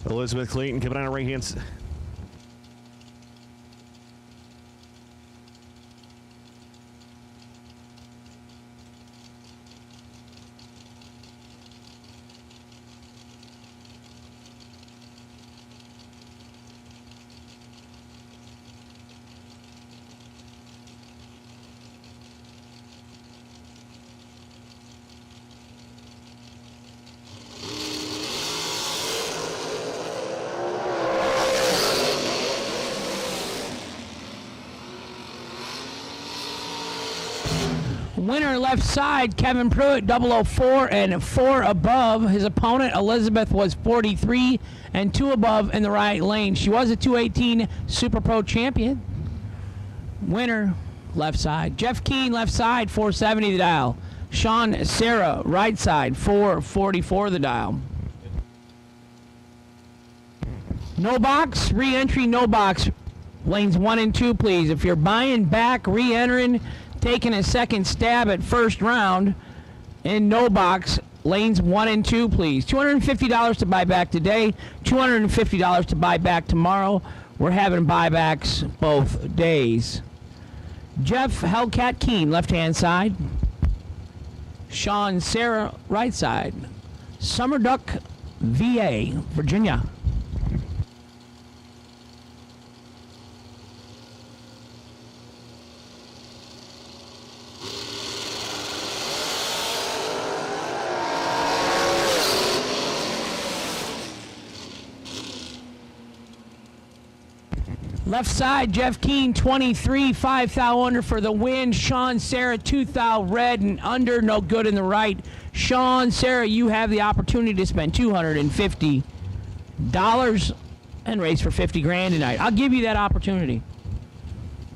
Elizabeth Clayton coming out of right hand. Winner left side, Kevin Pruitt, 004 and 4 above. His opponent, Elizabeth, was 43 and 2 above in the right lane. She was a 218 Super Pro champion. Winner, left side. Jeff Keane, left side, 470 the dial. Sean Sarah, right side, 444 the dial. No box, re-entry, no box. Lanes 1 and 2, please. If you're buying back, re-entering, taking a second stab at first round, in no box, lanes 1 and 2, please. $250 to buy back today, $250 to buy back tomorrow. We're having buybacks both days. Jeff Hellcat Keane, left-hand side. Sean Sarah, right side. Summer Duck, VA, Virginia. Left side, Jeff Keane, 23, 5 thou under for the win. Sean Sarah, 2 thou red and under, no good in the right. Sean Sarah, you have the opportunity to spend $250 and race for 50 grand tonight. I'll give you that opportunity.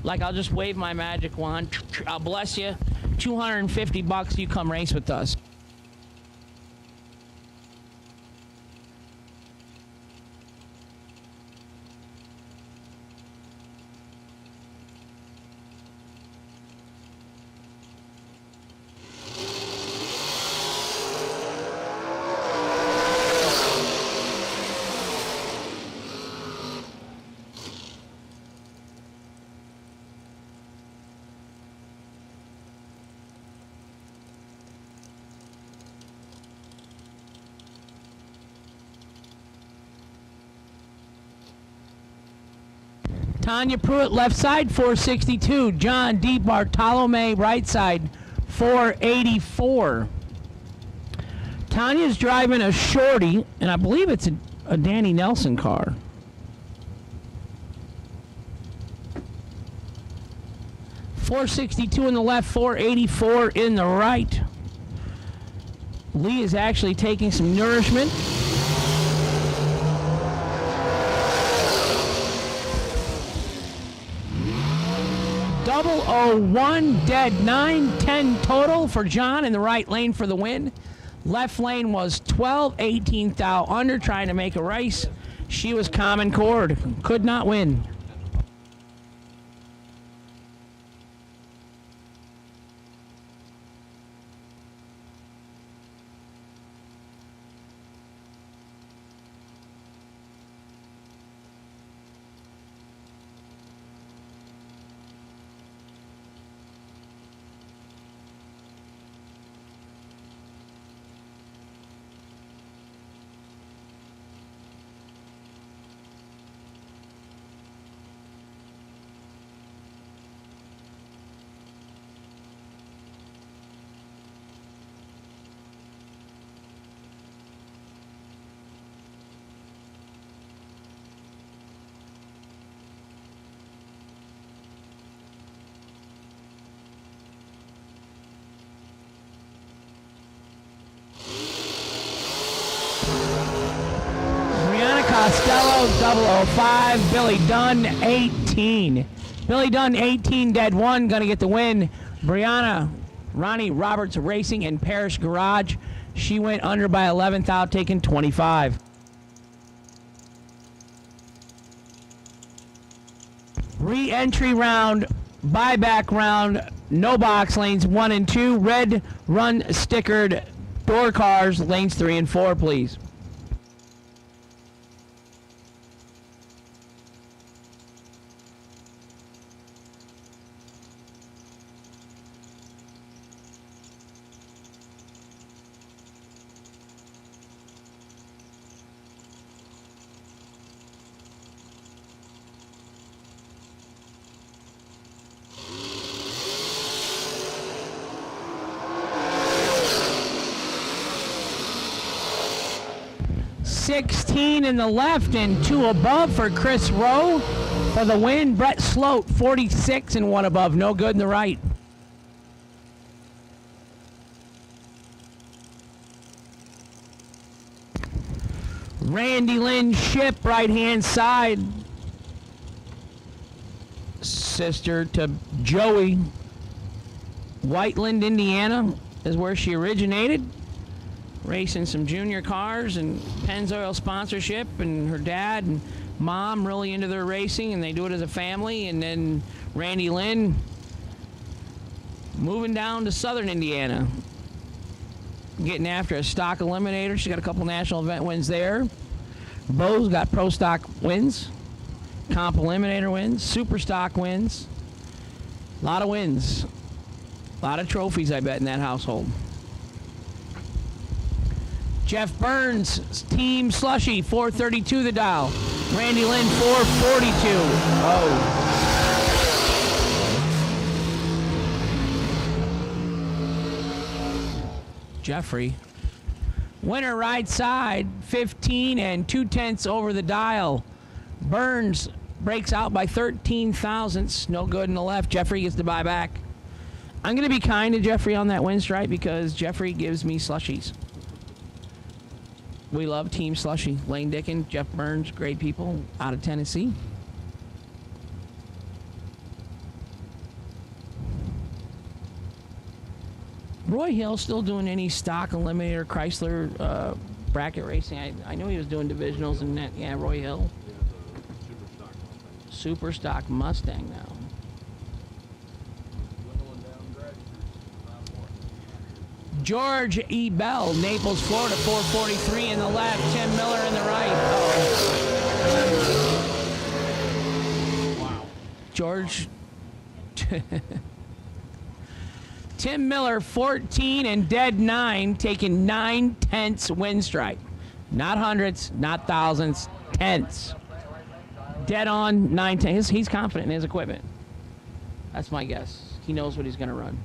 Like, I'll just wave my magic wand. I'll bless you. $250, you come race with us. Tanya Pruitt, left side, 462. John D. Bartolome, right side, 484. Tanya's driving a shorty, and I believe it's a Danny Nelson car. $462 in the left, 484 in the right. Lee is actually taking some nourishment. .001 dead, 910 total for John in the right lane for the win. Left lane was 12, 18 thou under, trying to make a race. She was common cord, could not win. Costello, 005. Billy Dunn, 18. Billy Dunn, 18, dead 1, going to get the win. Brianna Ronnie Roberts Racing in Parish Garage. She went under by 11th out, taking 25. Re-entry round, buyback round, no box, lanes 1 and 2. Red run stickered door cars, lanes 3 and 4, please. .16 in the left and 2 above for Chris Rowe for the win. Brett Sloat, 46 and 1 above, no good in the right. Randy Lynn Ship, right hand side. sister to Joey. Whiteland, Indiana is where she originated. Racing some junior cars and Pennzoil sponsorship, and her dad and mom really into their racing, and they do it as a family. And then Randy Lynn moving down to southern Indiana, getting after a stock eliminator. She's got a couple national event wins there. Bo's got pro stock wins, comp eliminator wins, super stock wins. A lot of wins. A lot of trophies, I bet, in that household. Jeff Burns, Team Slushy, 432 the dial. Randy Lynn, 442. Oh. Jeffrey. Winner right side, 15 and 2/10 over the dial. Burns breaks out by 13 thousandths. No good in the left. Jeffrey gets the buyback. I'm going to be kind to Jeffrey on that win stripe because Jeffrey gives me slushies. We love Team Slushy. Lane Dickin, Jeff Burns, great people out of Tennessee. Roy Hill still doing any stock eliminator Chrysler bracket racing? I know he was doing divisionals and that. Yeah, Roy Hill. Super stock Mustang now. George E. Bell, Naples, Florida, 443 in the left. Tim Miller in the right. Uh-oh. Wow. George. Tim Miller, 14 and dead 9, taking 9/10 win stripe. Not hundreds, not thousands, tenths. Dead on 9/10. He's confident in his equipment. That's my guess. He knows what he's going to run.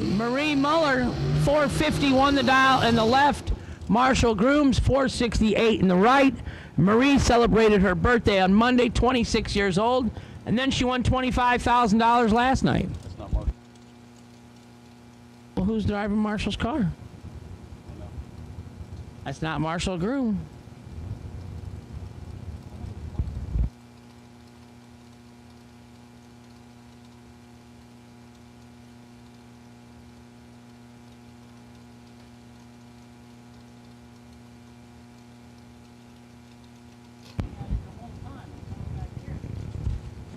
Marie Muller, 451 the dial in the left. Marshall Grooms, 468 in the right. Marie celebrated her birthday on Monday, 26 years old, and then she won $25,000 last night. That's not Marshall. Well, who's driving Marshall's car? That's not Marshall Groom.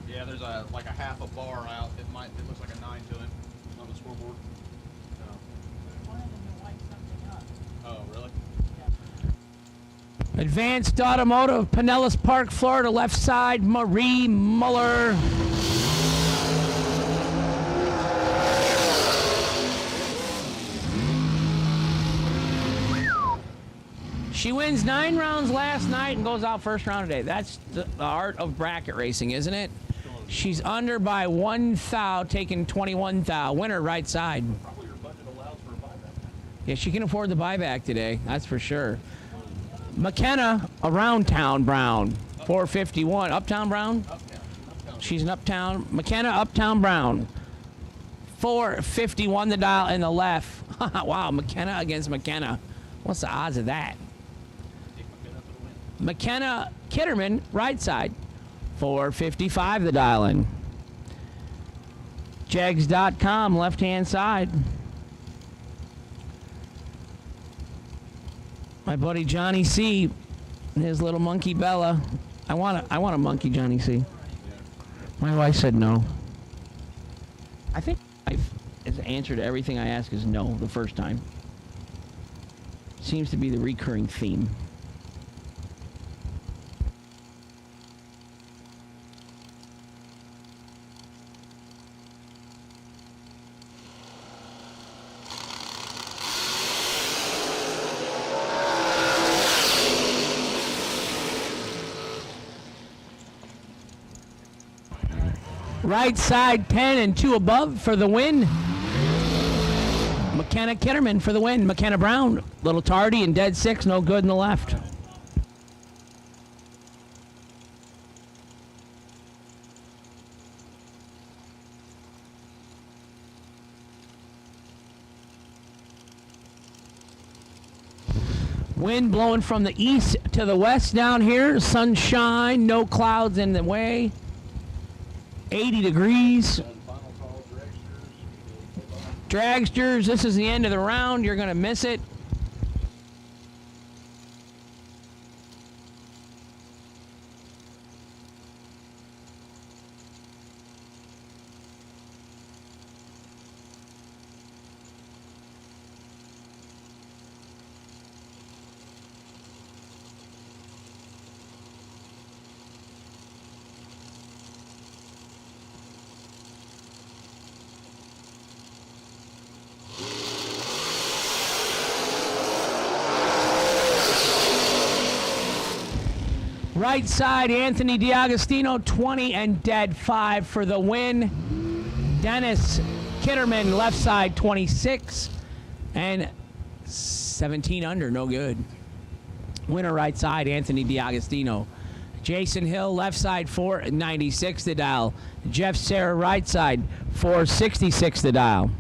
Yeah, there's like a half a bar out. It looks like a 9 to him on the scoreboard. Oh, really? Advanced Automotive, Pinellas Park, Florida, left side, Marie Muller. She wins 9 rounds last night and goes out first round today. That's the art of bracket racing, isn't it? She's under by 1 thou, taking 21 thou. Winner right side. Probably your budget allows for a buyback. Yeah, she can afford the buyback today. That's for sure. McKenna, Around Town Brown, 451. Uptown Brown? She's an Uptown. McKenna, Uptown Brown, 451 the dial in the left. Wow, McKenna against McKenna. What's the odds of that? McKenna Kitterman, right side, 455 the dial in. Jegs.com, left-hand side. My buddy Johnny C. and his little monkey Bella. I want a monkey, Johnny C. My wife said no. I think his answer to everything I ask is no the first time. Seems to be the recurring theme. Right side 10 and 2 above for the win. McKenna Kitterman for the win. McKenna Brown, little tardy and dead 6, no good in the left. Wind blowing from the east to the west down here. Sunshine, no clouds in the way. 80 degrees. Dragsters, this is the end of the round. You're going to miss it. Right side, Anthony D'Agostino, 20 and dead 5 for the win. Dennis Kitterman, left side, 26 and 17 under, no good. Winner right side, Anthony D'Agostino. Jason Hill, left side, 496 the dial. Jeff Serra, right side, 466 the dial.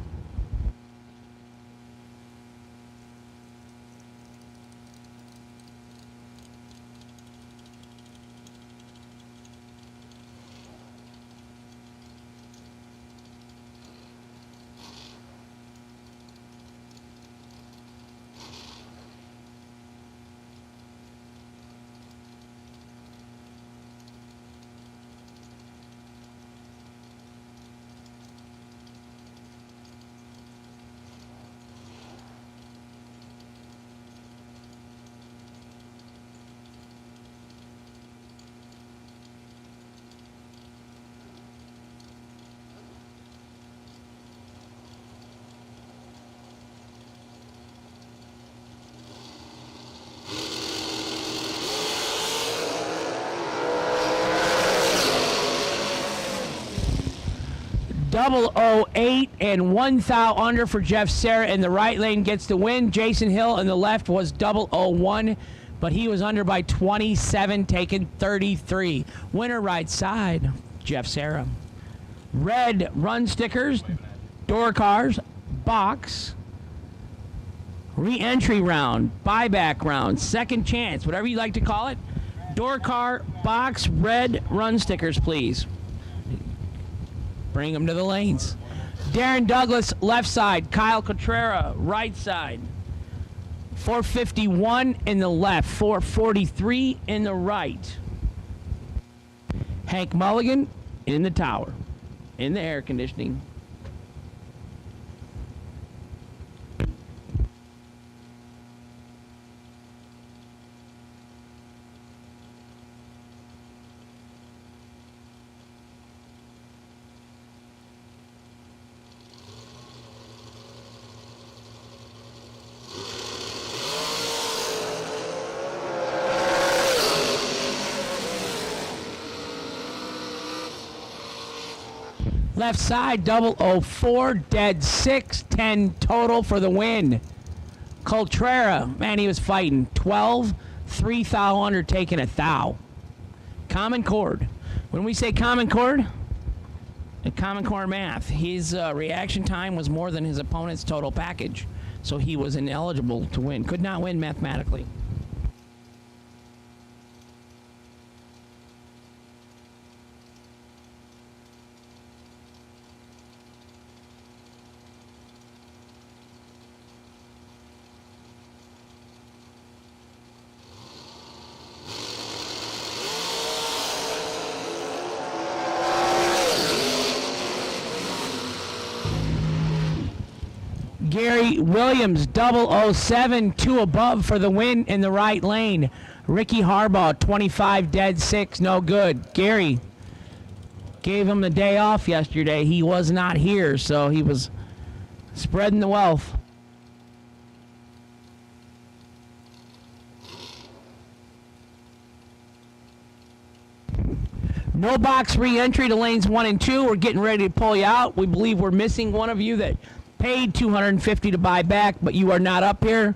.008 and 1 thou under for Jeff Serra in the right lane gets the win. Jason Hill in the left was .001, but he was under by 27, taking 33. Winner right side, Jeff Serra. Red run stickers, door cars, box, re-entry round, buyback round, second chance, whatever you like to call it. Door car, box, red run stickers, please. Bring them to the lanes. Darren Douglas, left side. Kyle Cotrera, right side. 451 in the left. 443 in the right. Hank Mulligan in the tower. In the air conditioning. Left side, 004, dead 6, 10 total for the win. Coltrera, man, he was fighting. 12, 3 thou under, taking a thou. Common Cord. When we say Common Cord, in Common Core math, his reaction time was more than his opponent's total package. So he was ineligible to win. Could not win mathematically. Gary Williams, 007, 2 above for the win in the right lane. Ricky Harbaugh, 25 dead 6, no good. Gary gave him the day off yesterday. He was not here, so he was spreading the wealth. No box re-entry to lanes 1 and 2. We're getting ready to pull you out. We believe we're missing one of you that paid $250 to buy back, but you are not up here.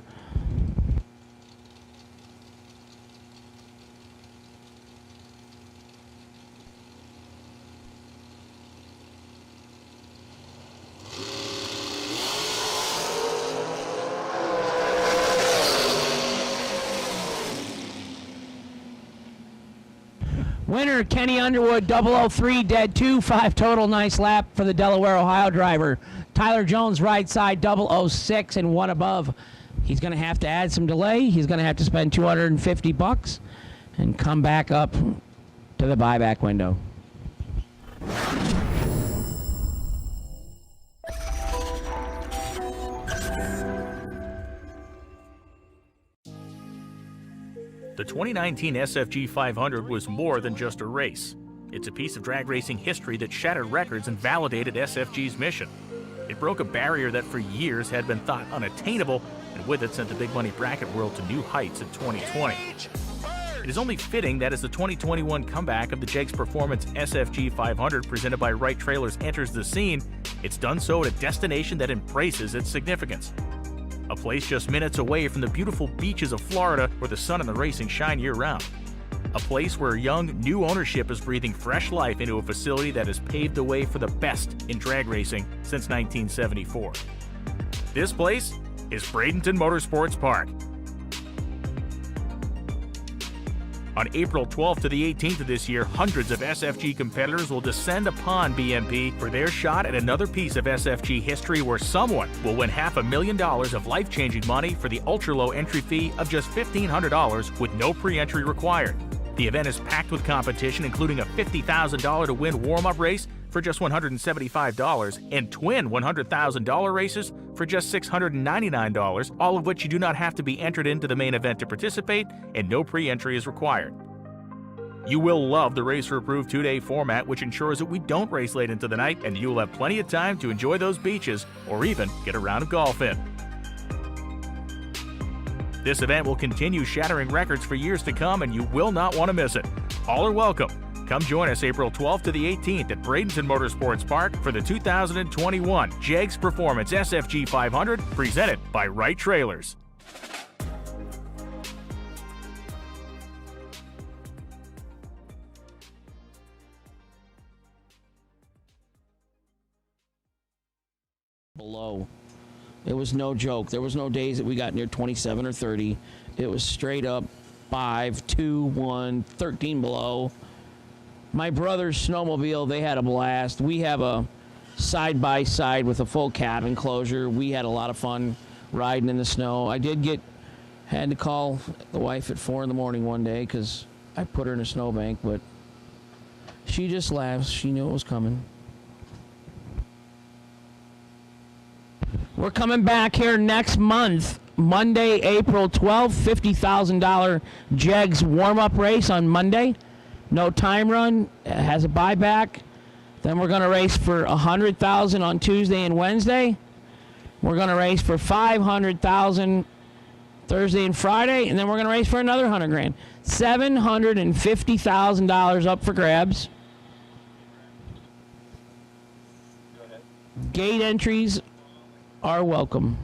Winner, Kenny Underwood, 003, dead 2, 5 total. Nice lap for the Delaware, Ohio driver. Tyler Jones, right side, 006 and 1 above. He's going to have to add some delay. He's going to have to spend $250 and come back up to the buyback window. The 2019 SFG 500 was more than just a race. It's a piece of drag racing history that shattered records and validated SFG's mission. It broke a barrier that for years had been thought unattainable, and with it sent the big money bracket world to new heights in 2020. It is only fitting that as the 2021 comeback of the Jegs Performance SFG 500 presented by Wright Trailers enters the scene, it's done so at a destination that embraces its significance. A place just minutes away from the beautiful beaches of Florida where the sun and the racing shine year-round. A place where young, new ownership is breathing fresh life into a facility that has paved the way for the best in drag racing since 1974. This place is Bradenton Motorsports Park. On April 12th to the 18th of this year, hundreds of SFG competitors will descend upon BMP for their shot at another piece of SFG history where someone will win $500,000 of life-changing money for the ultra-low entry fee of just $1,500 with no pre-entry required. The event is packed with competition, including a $50,000 to win warm-up race for just $175 and twin $100,000 races for just $699, all of which you do not have to be entered into the main event to participate, and no pre-entry is required. You will love the racer-approved 2-day format, which ensures that we don't race late into the night, and you will have plenty of time to enjoy those beaches or even get a round of golf in. This event will continue shattering records for years to come, and you will not want to miss it. All are welcome. Come join us April 12th to the 18th at Bradenton Motorsports Park for the 2021 Jegs Performance SFG 500 presented by Wright Trailers. Below. It was no joke. There was no days that we got near 27 or 30. It was straight up 5, 2, 1, 13 below. My brother's snowmobile, they had a blast. We have a side-by-side with a full cab enclosure. We had a lot of fun riding in the snow. I had to call the wife at 4 in the morning one day because I put her in a snowbank, but she just laughs. She knew it was coming. We're coming back here next month, Monday, April 12th, $50,000 Jegs warm-up race on Monday. No time run, has a buyback. Then we're going to race for $100,000 on Tuesday and Wednesday. We're going to race for $500,000 Thursday and Friday, and then we're going to race for another $100,000. $750,000 up for grabs. Gate entries are welcome.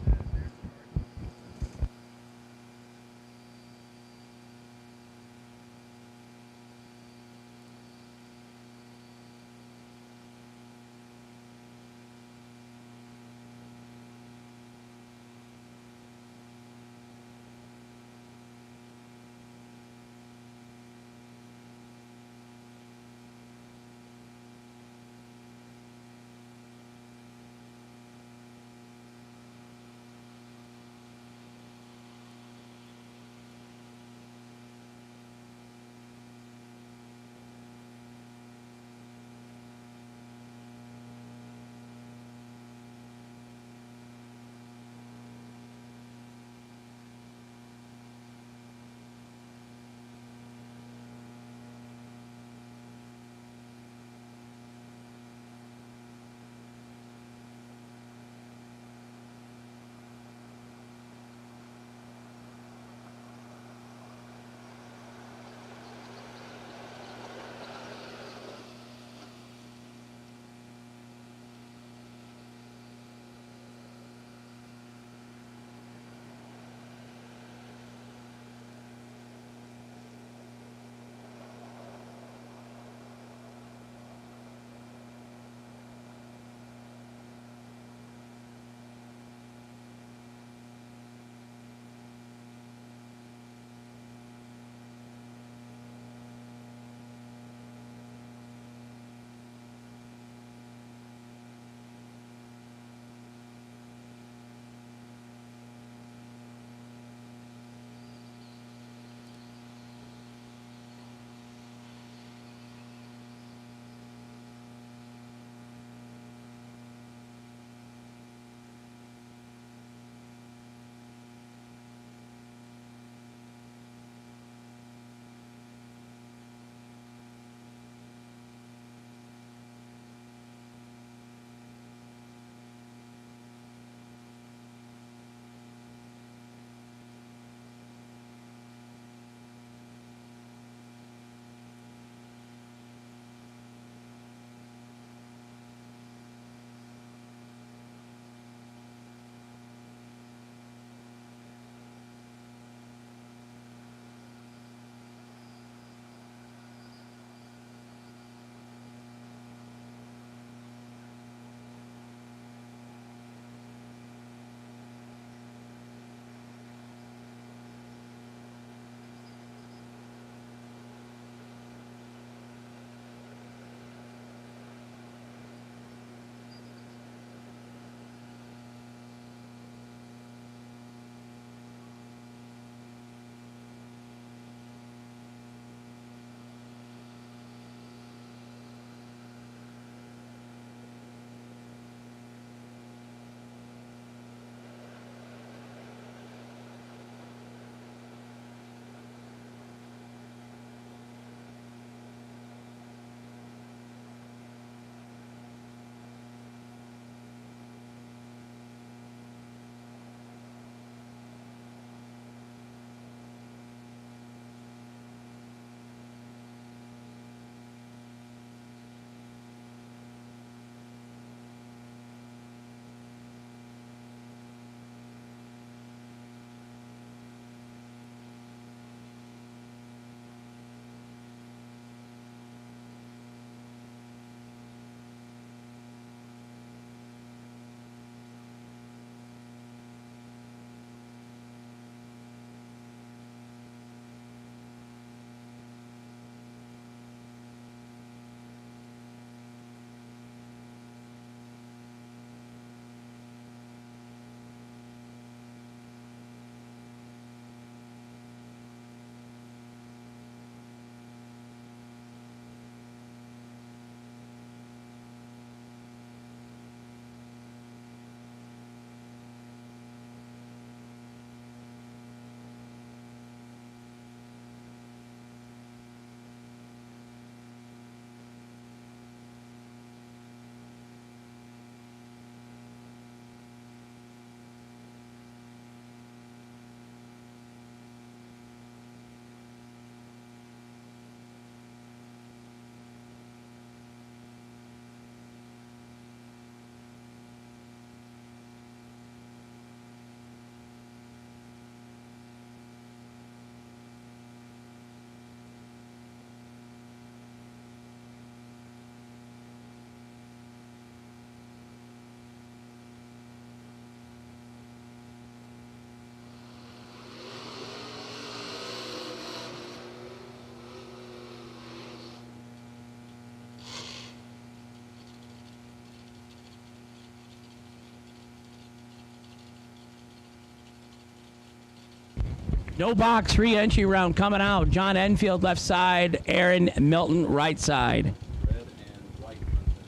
No box, re-entry round coming out. John Enfield left side, Aaron Milton right side.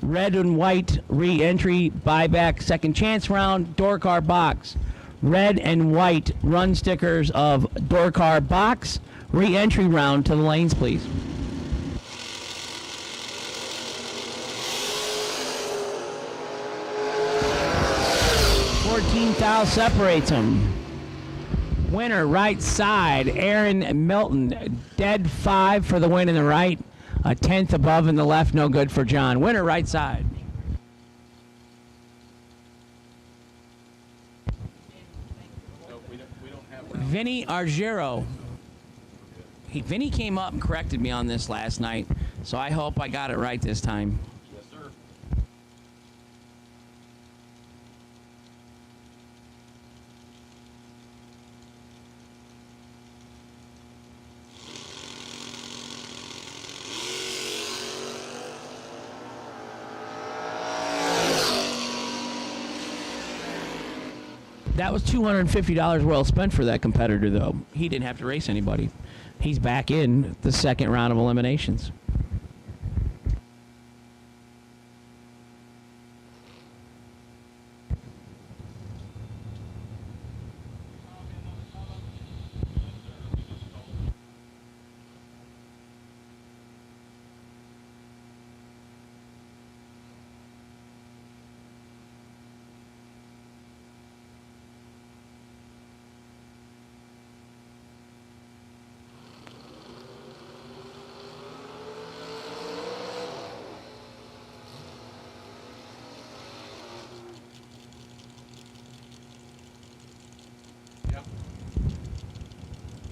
Red and white re-entry, buyback, second chance round, door car box. Red and white run stickers of door car box, re-entry round to the lanes, please. 14 thou separates them. Winner right side, Aaron Milton, dead 5 for the win in the right. A 10th above in the left, no good for John. Winner right side. Vinny Argero. Vinny came up and corrected me on this last night, so I hope I got it right this time. Yes, sir. That was $250 well spent for that competitor, though. He didn't have to race anybody. He's back in the second round of eliminations.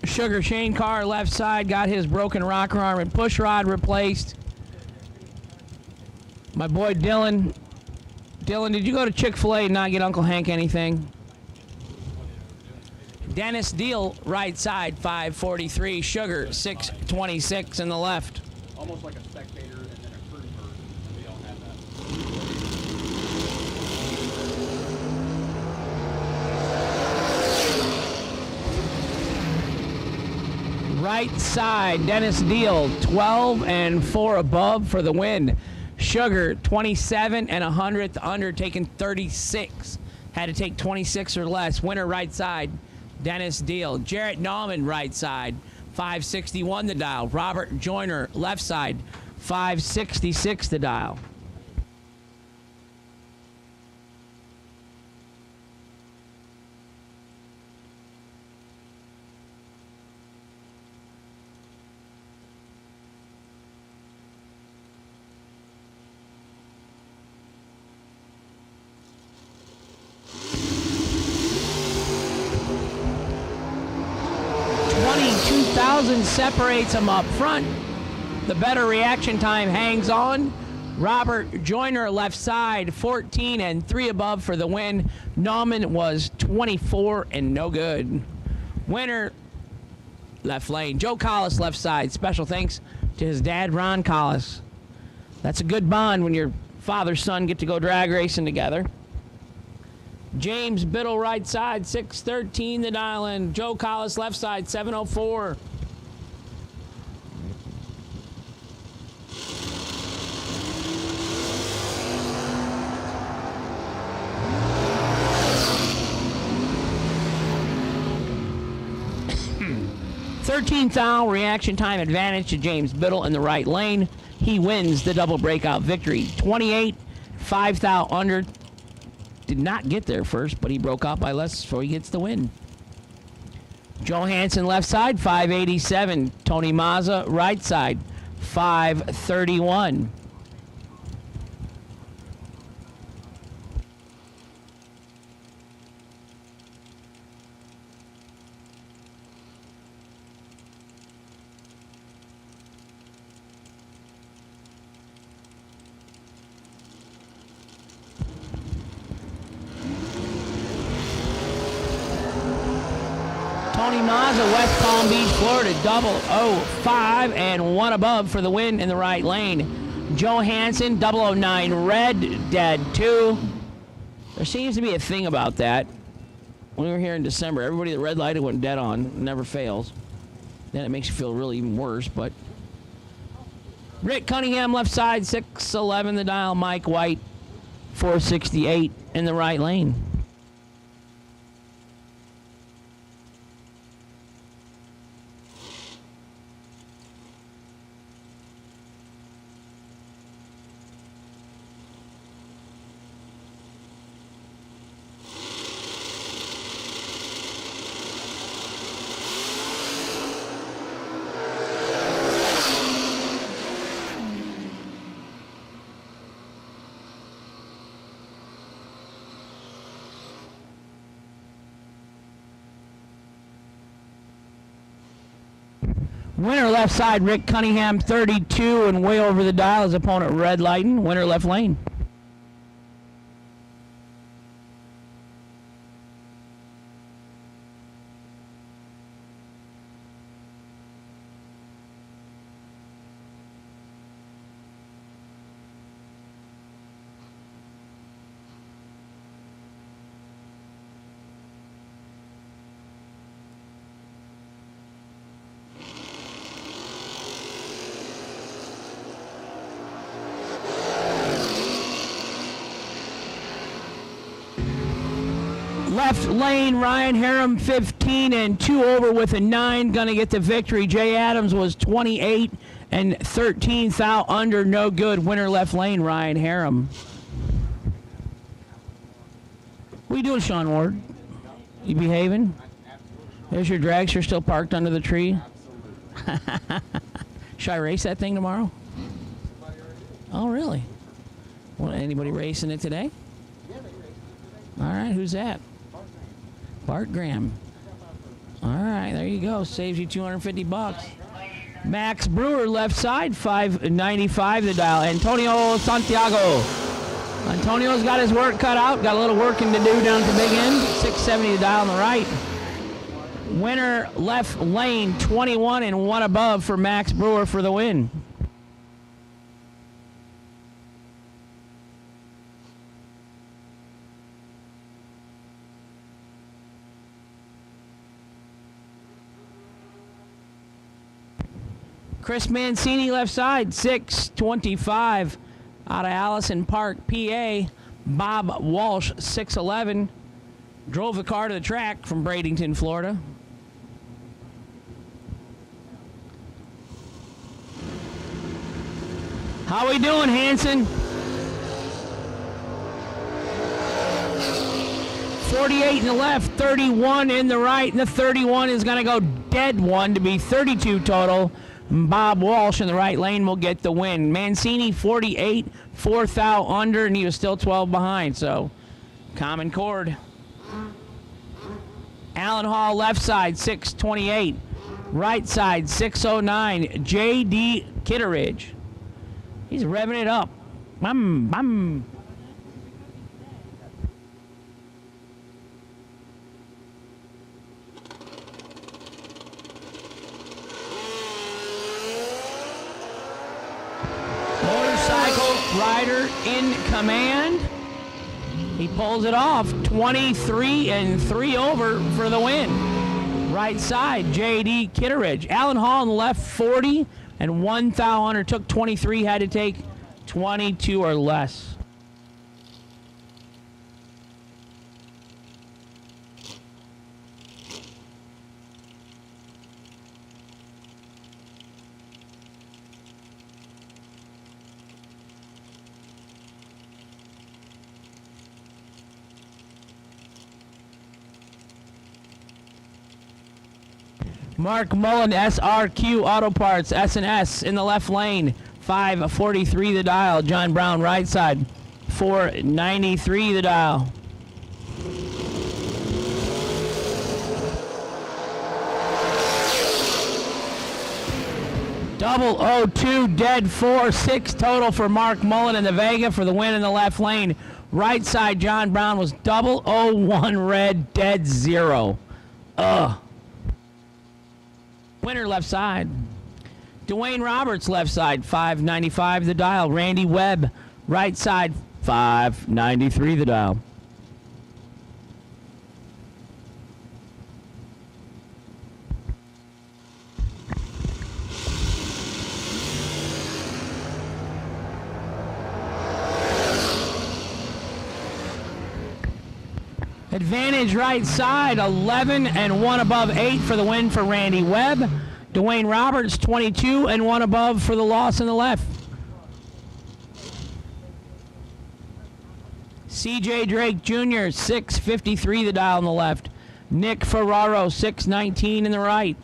Sugar Shane Carr left side got his broken rocker arm and push rod replaced. My boy Dylan. Dylan, did you go to Chick-fil-A and not get Uncle Hank anything? Dennis Deal right side 543. Sugar 626 in the left. Almost like a spectator and then a crew person, and we don't have that. Right side, Dennis Deal, 12 and 4 above for the win. Sugar, 27 and 100th under, taking 36. Had to take 26 or less. Winner right side, Dennis Deal. Jarrett Nauman right side, 561 the dial. Robert Joyner left side, 566 the dial. Separates them up front. The better reaction time hangs on. Robert Joyner left side, 14 and 3 above for the win. Nauman was 24 and no good. Winner left lane. Joe Collis left side. Special thanks to his dad, Ron Collis. That's a good bond when your father son get to go drag racing together. James Biddle right side, 613 the dial in. Joe Collis left side, 704. Thirteenth thou reaction time advantage to James Biddle in the right lane. He wins the double breakout victory. 28, 5 thou under. Did not get there first, but he broke out by less, so he gets the win. Joe Hansen left side, 587. Tony Mazza right side, 531. Tony Mazza, West Palm Beach, Florida, 005 and 1 above for the win in the right lane. Joe Hansen, 009 red, dead 2. There seems to be a thing about that. when we were here in December, everybody that red lighted went dead on. Never fails. Then it makes you feel really even worse, but. Rick Cunningham, left side, 611 the dial. Mike White, 468 in the right lane. Winner left side, Rick Cunningham, 32 and way over the dial. His opponent red lighting. Winner left lane. Left lane, Ryan Harem, 15 and 2 over with a 9, gonna get the victory. Jay Adams was 28 and 13 thou under, no good. Winner left lane, Ryan Harem. What you doing, Sean Ward? You behaving? There's your dragster still parked under the tree. Should I race that thing tomorrow? Oh, really? Well, anybody racing it today? All right, who's that? Bart Graham. All right, there you go. Saves you $250. Max Brewer, left side, 595 the dial. Antonio Santiago. Antonio's got his work cut out. Got a little working to do down at the big end. 670 the dial on the right. Winner left lane, 21 and 1 above for Max Brewer for the win. Chris Mancini, left side, 625 out of Allison Park, PA. Bob Walsh, 611. Drove the car to the track from Bradenton, Florida. How we doing, Hanson? 48 in the left, 31 in the right, and the 31 is going to go dead one to be 32 total. Bob Walsh in the right lane will get the win. Mancini, 48, 4 thou under, and he was still 12 behind, so common chord. Allen Hall, left side, 628. Right side, 609. J.D. Kitteridge. He's revving it up. Bum, bum. Rider in command. He pulls it off. 23 and 3 over for the win. Right side, J.D. Kitteridge. Allen Hall on the left, 40 and 1 thou under. Took 23, had to take 22 or less. Mark Mullen, SRQ Auto Parts, S&S in the left lane, 543 the dial. John Brown, right side, 493 the dial. Double 02, dead 4, 6 total for Mark Mullen in the Vega for the win in the left lane. Right side, John Brown was double 01 red, dead 0. Ugh. Winner left side. Dwayne Roberts, left side, 595 the dial. Randy Webb, right side, 593 the dial. Advantage right side, 11 and 1 above 8 for the win for Randy Webb. Dwayne Roberts, 22 and 1 above for the loss in the left. CJ Drake Jr., 653 the dial on the left. Nick Ferraro, 619 in the right.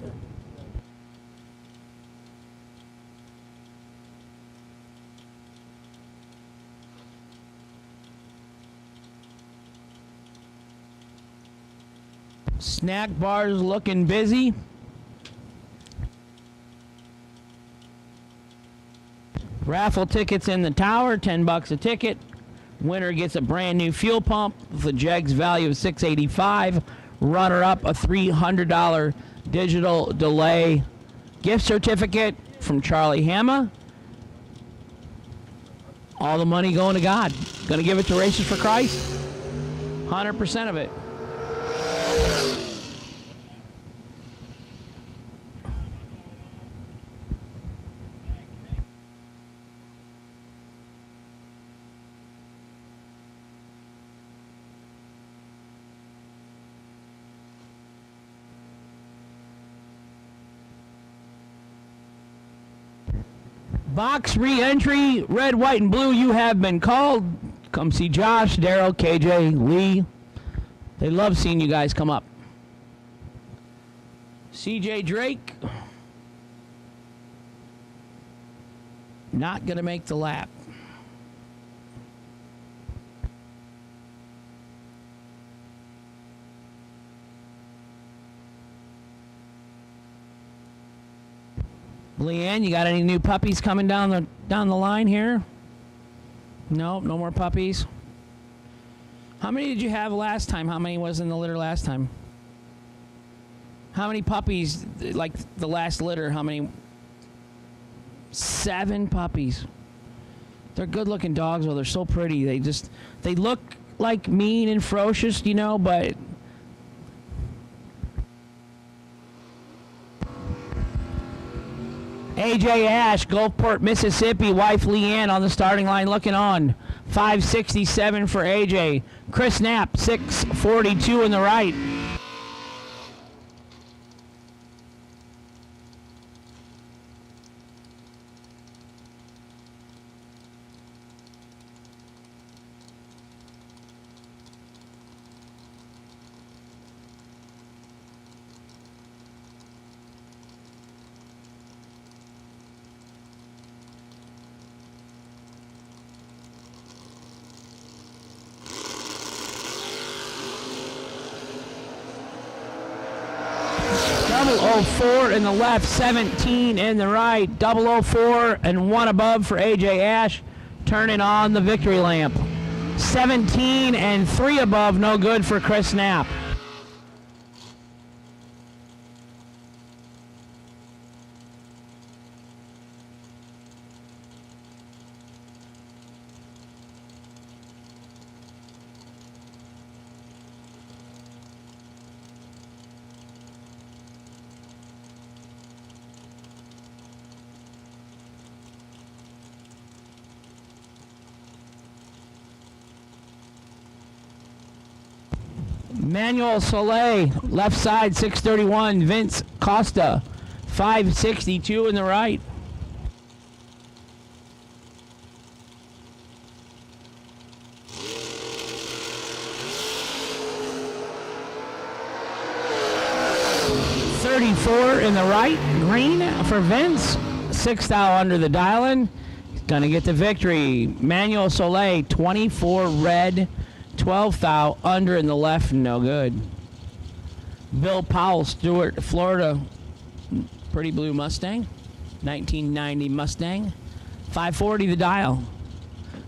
Snack bars looking busy. Raffle tickets in the tower, $10 a ticket. Winner gets a brand new fuel pump with a Jegs value of $685. Runner up a $300 digital delay gift certificate from Charlie Hamma. All the money going to God. Going to give it to Races for Christ. 100% of it. Box re-entry, red, white, and blue, you have been called. Come see Josh, Daryl, KJ, Lee. They love seeing you guys come up. CJ Drake. Not going to make the lap. Leanne, you got any new puppies coming down the line here? No, no more puppies. How many did you have last time? How many was in the litter last time? How many puppies, like the last litter, how many? 7 puppies. They're good looking dogs, though. They're so pretty. They look like mean and ferocious, you know, but AJ Ash, Gulfport, Mississippi, wife Leanne on the starting line looking on. 567 for AJ. Chris Knapp, 642 in the right. Double 04 in the left, 17 in the right. 004 and 1 above for AJ Ash. Turning on the victory lamp. 17 and 3 above, no good for Chris Knapp. Manuel Soleil, left side, 631. Vince Costa, 562 in the right. $34 in the right, green for Vince. 6 thou under the dial-in. Gonna get the victory. Manuel Soleil, 24 red. 12 thou under in the left, no good. Bill Powell, Stewart, Florida, pretty blue Mustang, 1990 Mustang, 540 the dial.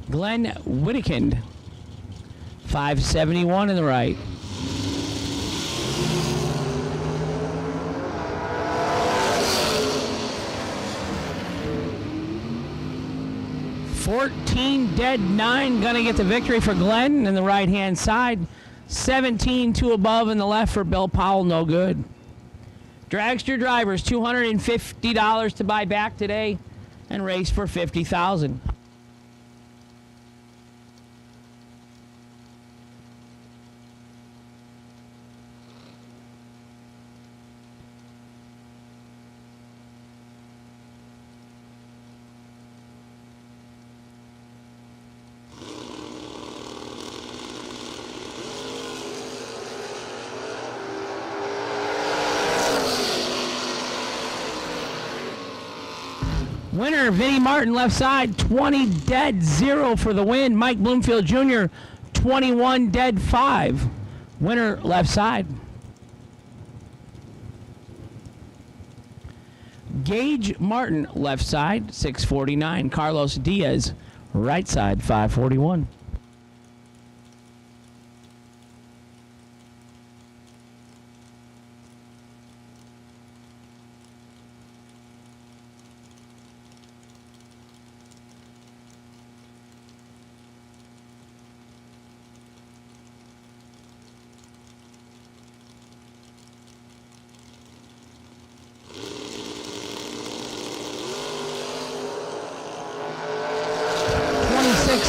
Glenn Whittekind, 571 in the right. $14 dead 9, gonna get the victory for Glenn in the right hand side. 17 2 above in the left for Bill Powell, no good. Dragster drivers, $250 to buy back today and race for $50,000. Winner, Vinnie Martin, left side, 20 dead 0 for the win. Mike Bloomfield Jr., 21 dead 5. Winner, left side. Gage Martin, left side, 649. Carlos Diaz, right side, 541.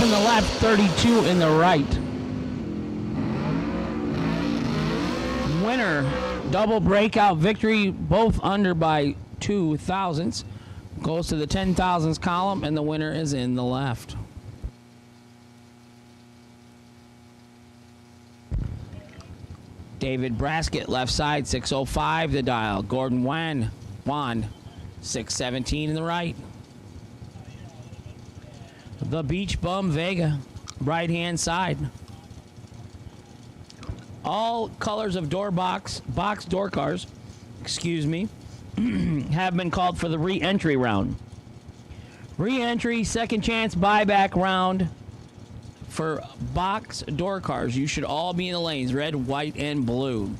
In the left, 32 in the right. Winner, double breakout victory, both under by 2 thousandths. Goes to the 10 thousandths column, and the winner is in the left. David Braskett, left side, 605 the dial. Gordon Wan, 617 in the right. The Beach Bum Vega, right-hand side. All colors of box door cars, have been called for the re-entry round. Re-entry, second chance buyback round for box door cars. You should all be in the lanes, red, white, and blue.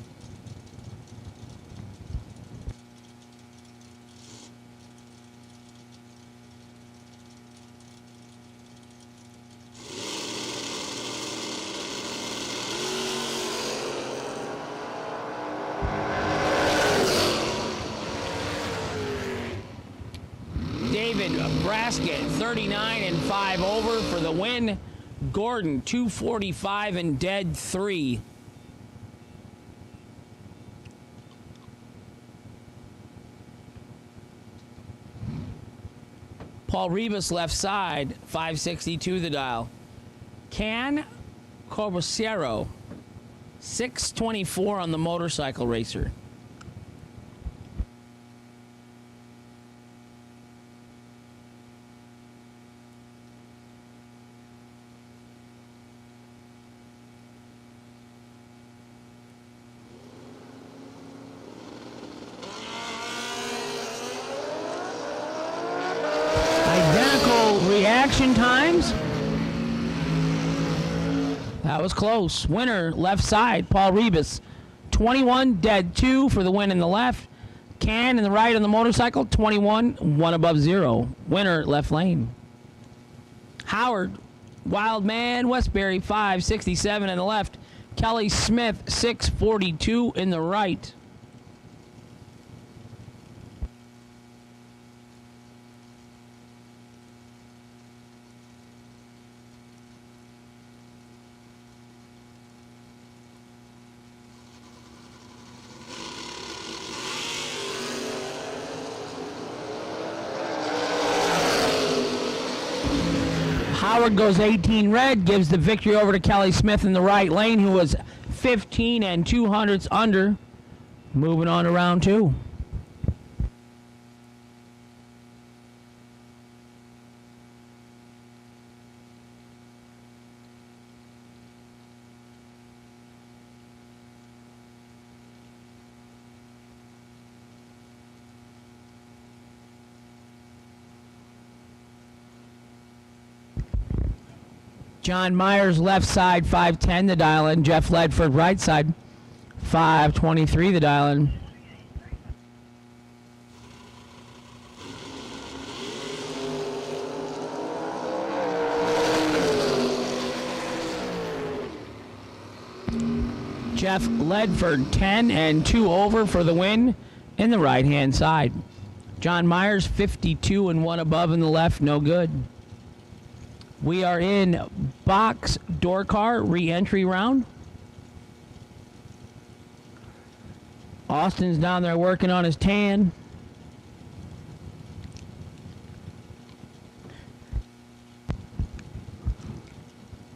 Braskett, 39 and 5 over for the win. Gordon, 245 and dead 3. Paul Rivas, left side, 562 the dial. Can Corbacero, 624 on the motorcycle racer. Reaction times. That was close. Winner, left side, Paul Rivas. 21, dead 2 for the win in the left. Can in the right on the motorcycle, 21, 1 above 0. Winner, left lane. Howard, Wildman Westbury, 567 in the left. Kelly Smith, 642 in the right. Howard goes 18 red, gives the victory over to Kelly Smith in the right lane, who was 15 and 200ths under. Moving on to round 2. John Myers, left side, 510 the dial in. Jeff Ledford, right side, 523 the dial in. Jeff Ledford, 10 and 2 over for the win in the right-hand side. John Myers, 52 and 1 above in the left, no good. We are in box door car re-entry round. Austin's down there working on his tan.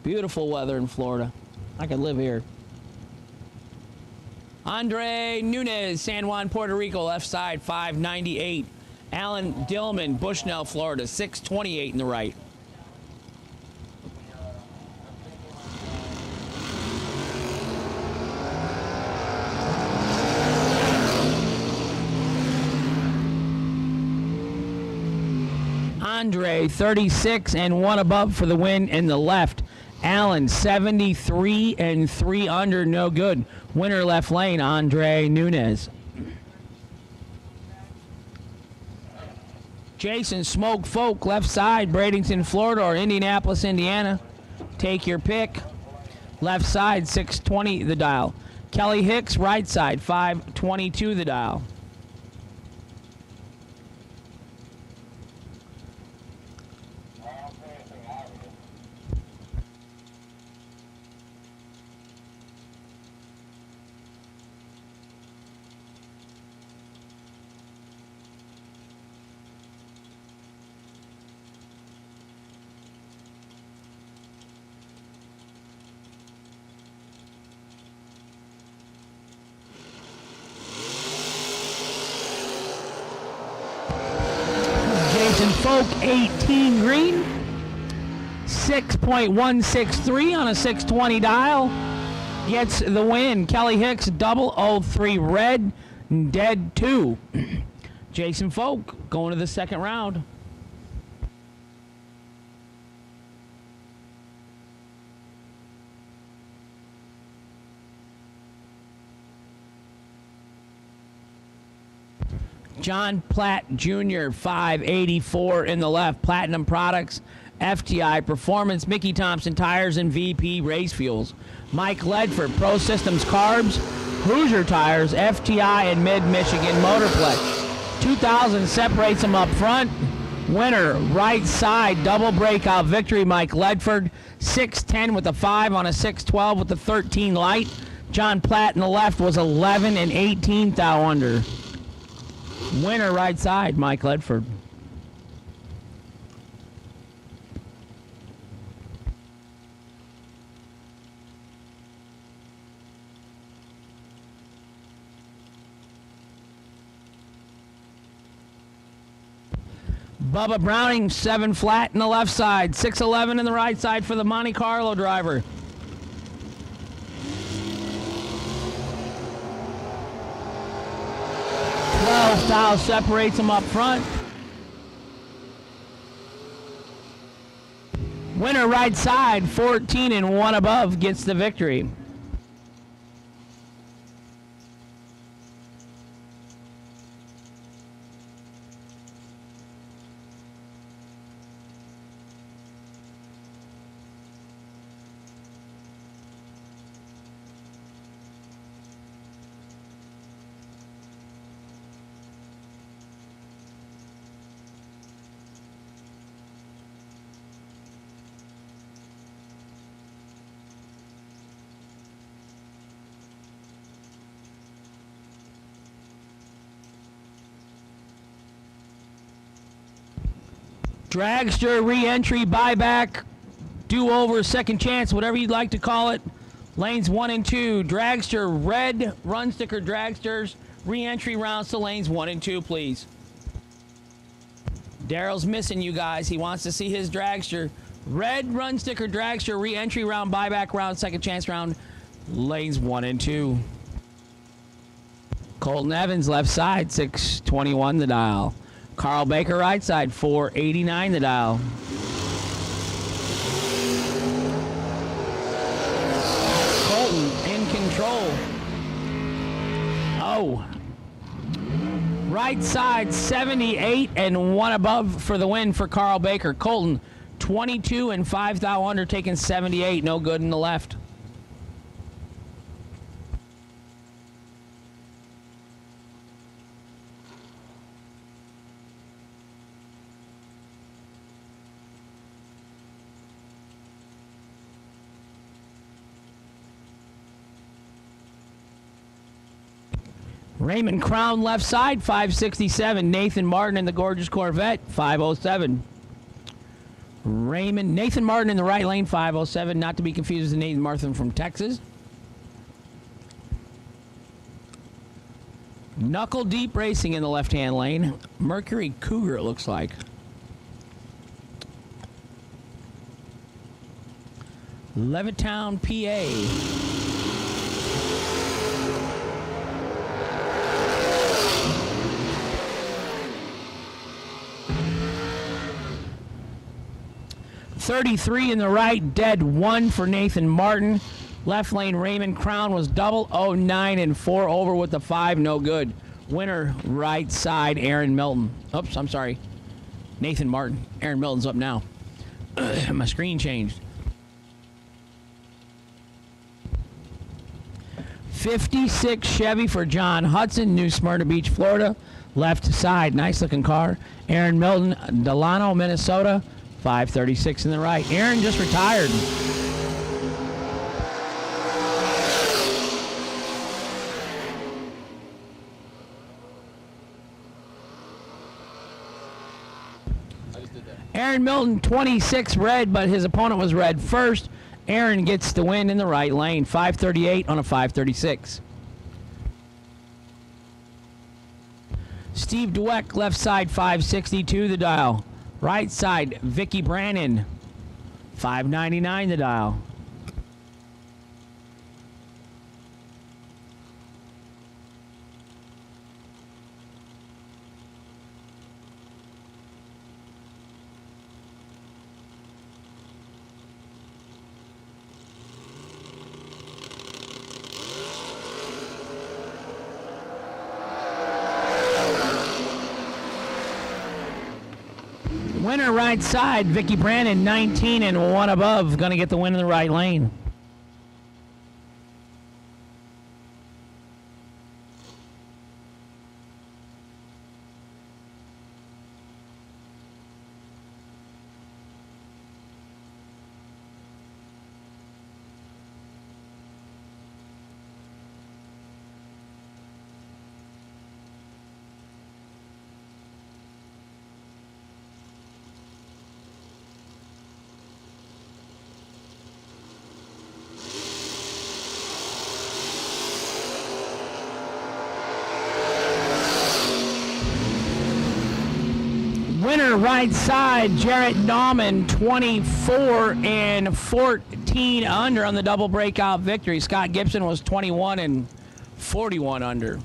Beautiful weather in Florida. I could live here. Andre Nunez, San Juan, Puerto Rico, left side, 598. Alan Dillman, Bushnell, Florida, 628 in the right. Andre, 36 and 1 above for the win in the left. Allen, 73 and 3 under, no good. Winner left lane, Andre Nunez. Jason Smoke Folk, left side, Bradenton, Florida, or Indianapolis, Indiana. Take your pick. Left side, 620 the dial. Kelly Hicks, right side, 522 the dial. Jason Folk, 18 green. 6.163 on a 620 dial. Gets the win. Kelly Hicks, 003 red, dead 2. Jason Folk going to the second round. John Platt Jr., 584 in the left. Platinum Products, FTI Performance, Mickey Thompson Tires, and VP Race Fuels. Mike Ledford, Pro Systems Carbs, Hoosier Tires, FTI, and Mid-Michigan Motorplex. 2000 separates them up front. Winner, right side, double breakout victory, Mike Ledford. 610 with a 5 on a 612 with the 13 light. John Platt in the left was 11 and 18 thou under. Winner right side, Mike Ledford. Bubba Browning, 7 flat in the left side, 611 in the right side for the Monte Carlo driver. Style separates them up front. Winner right side, 14 and 1 above, gets the victory. Dragster, re-entry, buyback, do-over, second chance, whatever you'd like to call it. Lanes 1 and 2. Dragster, red run sticker dragsters, re-entry rounds to lanes 1 and 2, please. Daryl's missing you guys. He wants to see his dragster. Red run sticker dragster, re-entry round, buyback round, second chance round, lanes 1 and 2. Colton Evans, left side, 621 the dial. Carl Baker, right side, 489 the dial. Colton in control. Oh. Right side, 78 and 1 above for the win for Carl Baker. Colton, 22 and 5 thou under, taking 78, no good in the left. Raymond Crown, left side, 567. Nathan Martin in the gorgeous Corvette, 507. Nathan Martin in the right lane, 507. Not to be confused with Nathan Martin from Texas. Knuckle Deep Racing in the left-hand lane. Mercury Cougar, it looks like. Levittown, PA. .33 in the right, dead 1 for Nathan Martin. Left lane, Raymond Crown was double, 09 and 4 over with the 5, no good. Winner, right side, Aaron Milton. Oops, I'm sorry. Nathan Martin. Aaron Milton's up now. My screen changed. 56 Chevy for John Hudson, New Smyrna Beach, Florida. Left side, nice looking car. Aaron Milton, Delano, Minnesota. 536 in the right. Aaron just retired. Aaron Milton, 26 red, but his opponent was red first. Aaron gets the win in the right lane. 538 on a 536. Steve Dweck, left side, 562 the dial. Right side, Vicky Brannon, 599 the dial. Winner right side, Vicky Brannon, 19 and 1 above, gonna get the win in the right lane. Winner right side, Jarrett Nauman, 24 and 14 under on the double breakout victory. Scott Gibson was 21 and 41 under.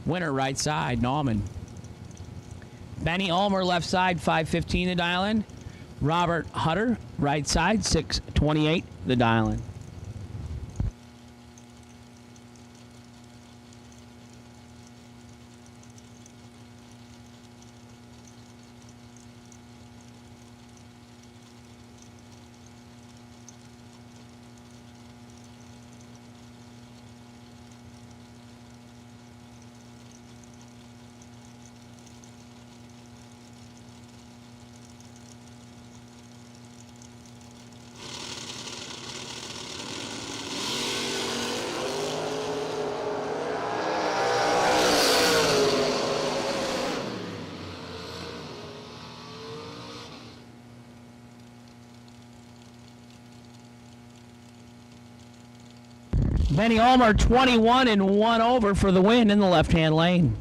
Winner right side, Nauman. Benny Ulmer left side, 515 the dial in. Robert Hutter right side, 628 the dial in. Benny Ulmer, 21 and 1 over for the win in the left-hand lane.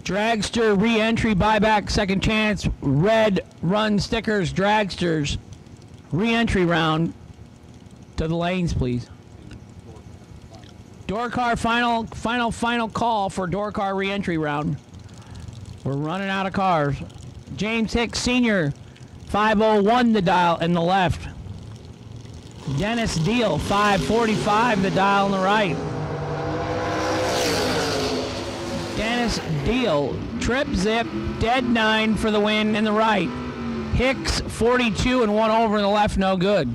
Dragster re-entry, buyback, second chance, red run stickers, dragsters, re-entry round to the lanes, please. Door car final call for door car re-entry round. We're running out of cars. James Hicks Sr., 501 the dial in the left. Dennis Deal, 545 the dial on the right. Dennis Deal, trip zip, dead 9 for the win in the right. Hicks, 42 and 1 over in the left, no good.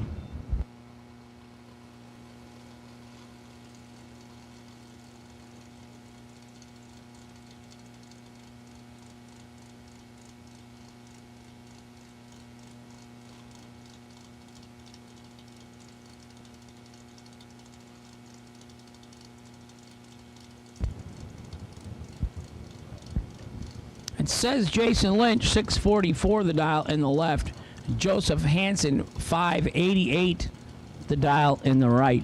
It says Jason Lynch, 644 the dial in the left. Joseph Hansen, 588 the dial in the right.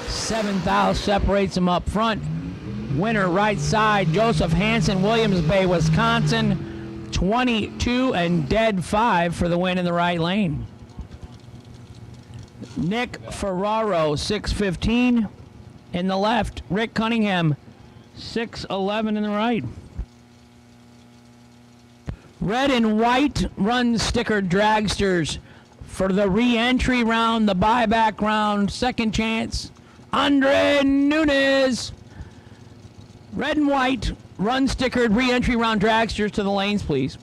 Seventh thou separates them up front. Winner right side, Joseph Hansen, Williams Bay, Wisconsin. 22 and dead 5 for the win in the right lane. Nick Ferraro, 615 in the left. Rick Cunningham, 611 in the right. Red and white run stickered dragsters for the re-entry round, the buyback round, second chance. Andre Nunes. Red and white run stickered re-entry round dragsters to the lanes, please.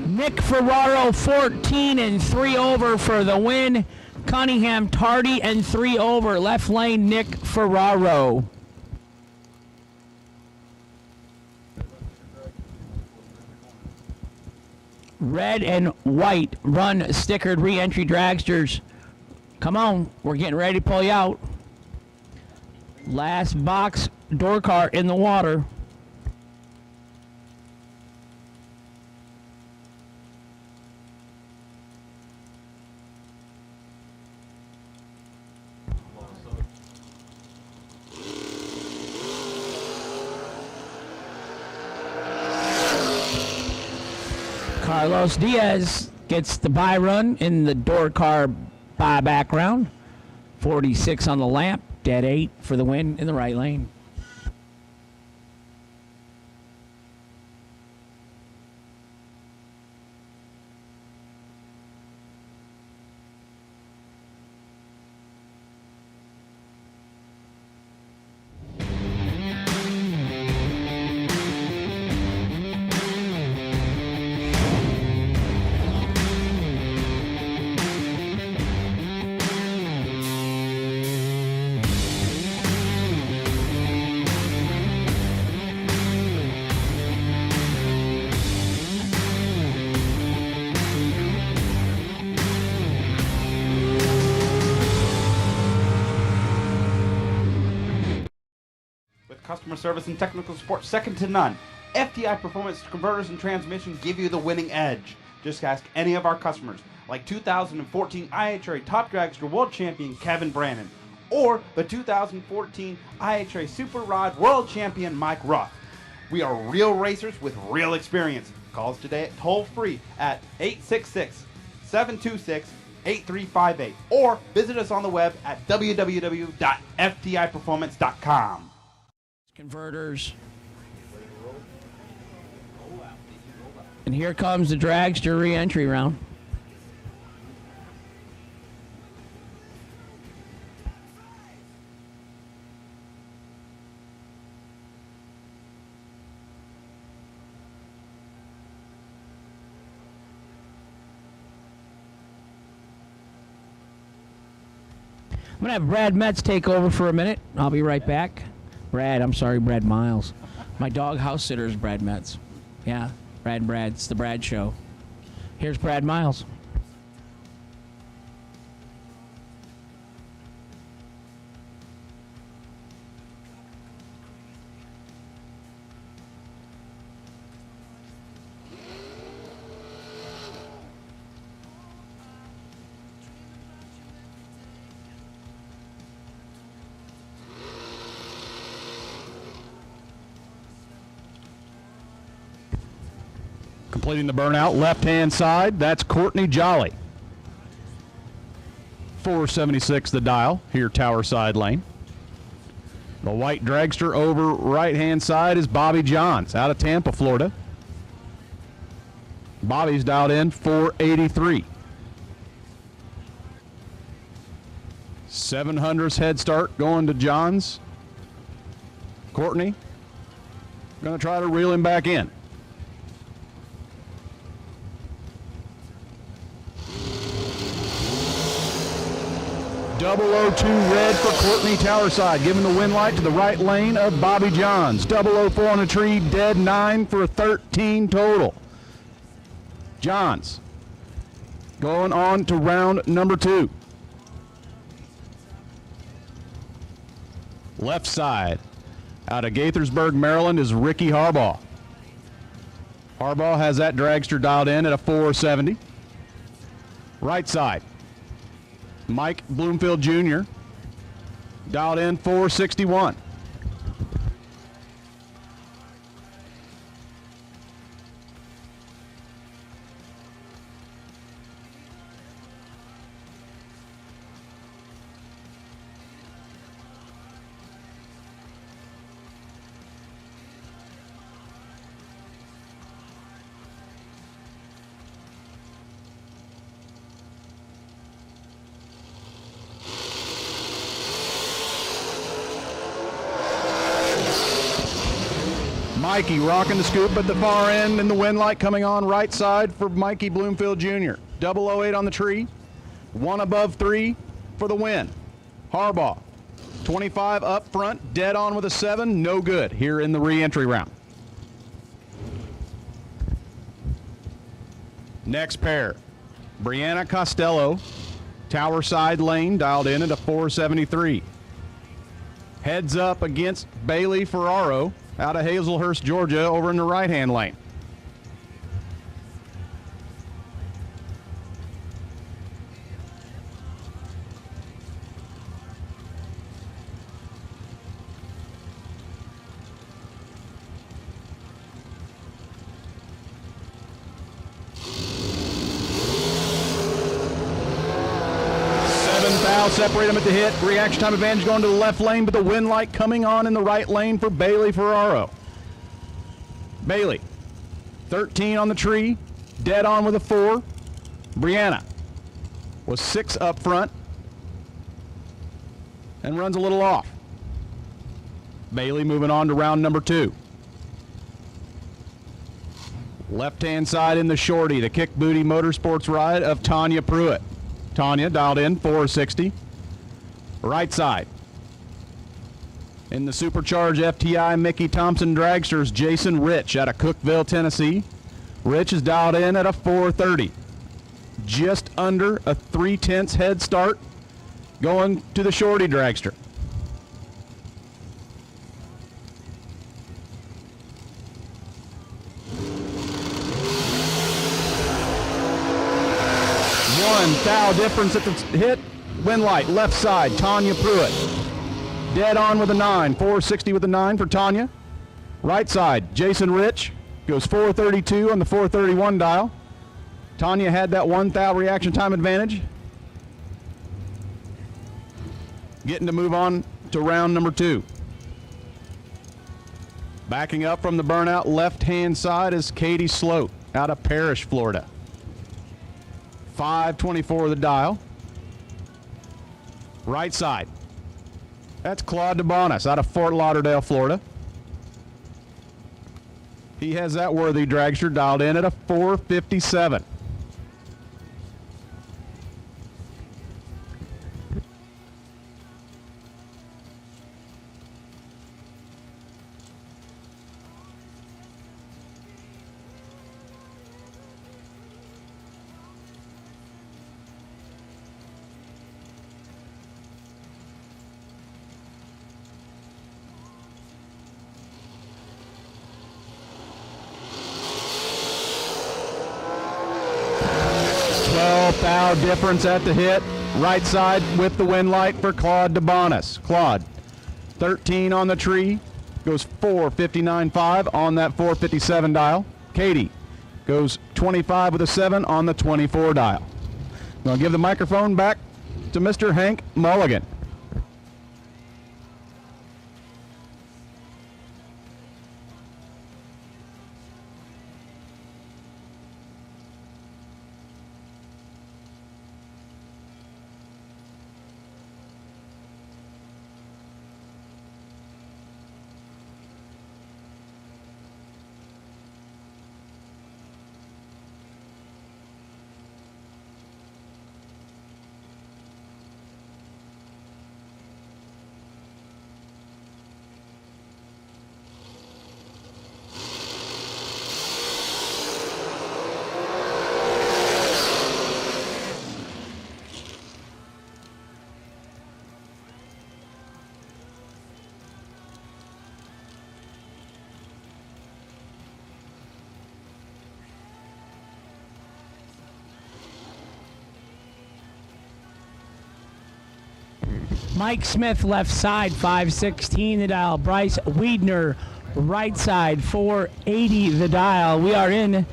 Nick Ferraro, 14 and 3 over for the win. Cunningham tardy and 3 over. Left lane, Nick Ferraro. Red and white run stickered re-entry dragsters. Come on, we're getting ready to pull you out. Last box door cart in the water. Carlos Diaz gets the buy run in the door car buyback round. 46 on the lamp, dead 8 for the win in the right lane. Customer service and technical support second to none. FTI Performance Converters and Transmission give you the winning edge. Just ask any of our customers, like 2014 IHRA Top Dragster World Champion Kevin Brannon, or the 2014 IHRA Super Rod World Champion Mike Roth. We are real racers with real experience. Call us today at toll free at 866-726-8358, or visit us on the web at www.ftiperformance.com. Converters. And here comes the dragster re-entry round. I'm going to have Brad Metz take over for a minute. I'll be right back. Brad Miles. My dog house sitter is Brad Metz. Yeah, Brad. It's the Brad Show. Here's Brad Miles. Completing the burnout, left-hand side, that's Courtney Jolly. 476 the dial, here tower side lane. The white dragster over right-hand side is Bobby Johns out of Tampa, Florida. Bobby's dialed in 483. 700's head start going to Johns. Courtney going to try to reel him back in. .002 red for Courtney Towerside, giving the win light to the right lane of Bobby Johns. 004 on the tree, dead 9 for a 13 total. Johns going on to round number 2. Left side, out of Gaithersburg, Maryland, is Ricky Harbaugh. Harbaugh has that dragster dialed in at a 470. Right side, Mike Bloomfield Jr. dialed in 461. Mikey rocking the scoop at the far end, and the wind light coming on right side for Mikey Bloomfield Jr. 008 on the tree, 1 above 3 for the win. Harbaugh, 25 up front, dead on with a 7, no good here in the re-entry round. Next pair, Brianna Costello, tower side lane, dialed in at a 473. Heads up against Bailey Ferraro, out of Hazelhurst, Georgia, over in the right-hand lane. Separate them at the hit. Reaction time advantage going to the left lane, but the wind light coming on in the right lane for Bailey Ferraro. Bailey, 13 on the tree, dead on with a 4. Brianna was 6 up front and runs a little off. Bailey moving on to round number 2. Left-hand side in the shorty, the kick booty motorsports ride of Tanya Pruitt. Tanya dialed in 460. Right side, in the supercharged FTI Mickey Thompson dragsters, Jason Rich out of Cookeville, Tennessee. Rich is dialed in at a 430. Just under a 3/10 head start going to the shorty dragster. One foul difference at the hit. Wind light, left side, Tanya Pruitt. Dead on with a 9, 460 with a 9 for Tanya. Right side, Jason Rich goes 432 on the 431 dial. Tanya had that 1 thou reaction time advantage. Getting to move on to round number 2. Backing up from the burnout, left-hand side is Katie Sloat out of Parrish, Florida. 524 the dial. Right side, that's Claude DeBonis out of Fort Lauderdale, Florida. He has that worthy dragster dialed in at a 457. Foul difference at the hit. Right side with the wind light for Claude DeBonis. Claude, 13 on the tree, goes 459.5 on that 457 dial. Katie, Goes 25 with a 7 on the 24 dial. I'll give the microphone back to Mr. Hank Mulligan. Mike Smith, left side, 516 the dial. Bryce Wiedner, right side, 480 the dial. We are in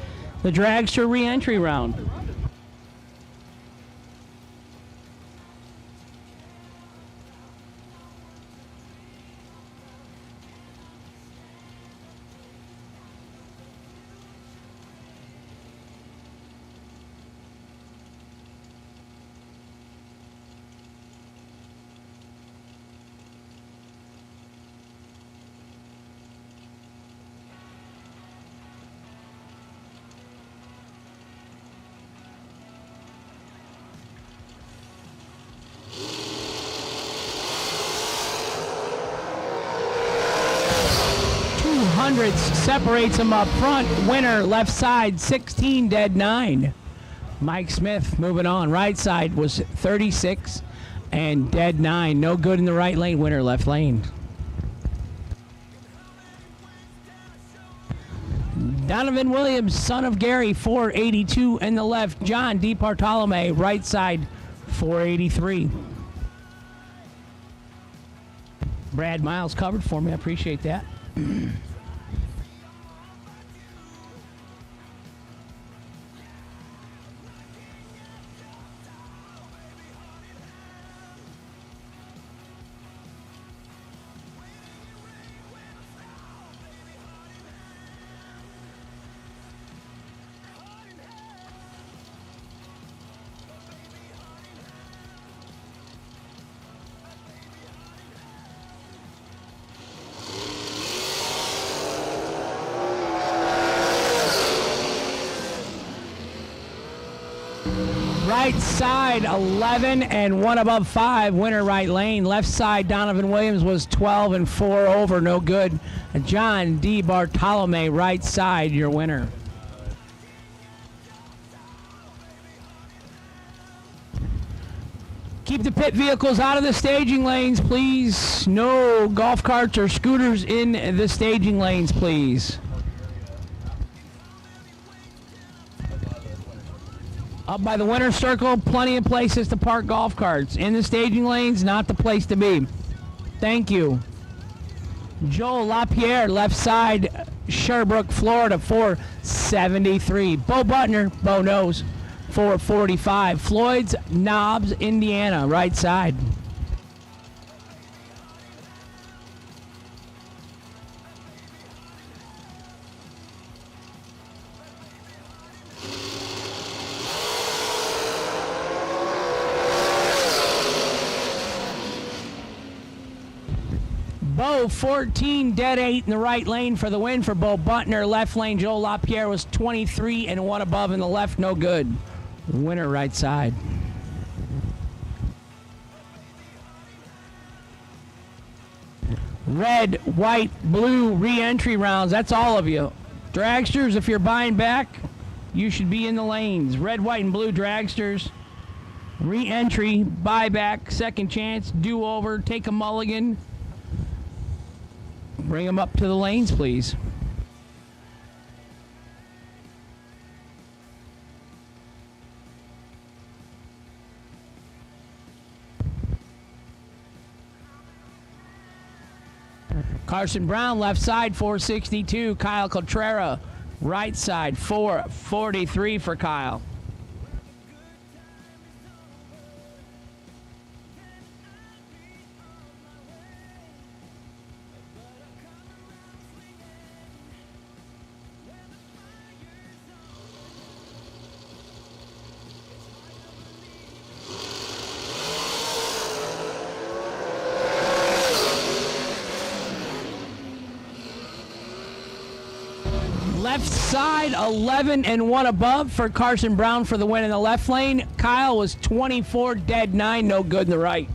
the dragster re-entry round. Separates him up front. Winner, left side, 16 dead 9. Mike Smith moving on. Right side was 36 and dead 9. No good in the right lane. Winner, left lane. Donovan Williams, son of Gary, 482 in the left. John D. Bartolome, right side, 483. Brad Miles covered for me. I appreciate that. Right side, 11 and 1 above 5. Winner, right lane. Left side, Donovan Williams was 12 and 4 over. No good. John D. Bartolome, right side, your winner. Keep the pit vehicles out of the staging lanes, please. No golf carts or scooters in the staging lanes, please. Up by the winner's circle, plenty of places to park golf carts. In the staging lanes, not the place to be. Thank you. Joel LaPierre, left side, Sherbrooke, Florida, 473. Bo Butner, Bo knows, 445. Floyd's Knobs, Indiana, right side. Bo, 14, dead 8 in the right lane for the win for Bo Butner. Left lane, Joel LaPierre was 23 and 1 above in the left, no good. Winner, right side. Red, white, blue re-entry rounds. That's all of you. Dragsters, if you're buying back, you should be in the lanes. Red, white, and blue dragsters. Re-entry, buyback, second chance, do-over, take a mulligan. Bring them up to the lanes, please. Carson Brown, left side, 462. Kyle Cotrera, Right side, 4:43 for Kyle. Left side, 11 and 1 above for Carson Brown for the win in the left lane. Kyle was 24 dead 9, no good in the right.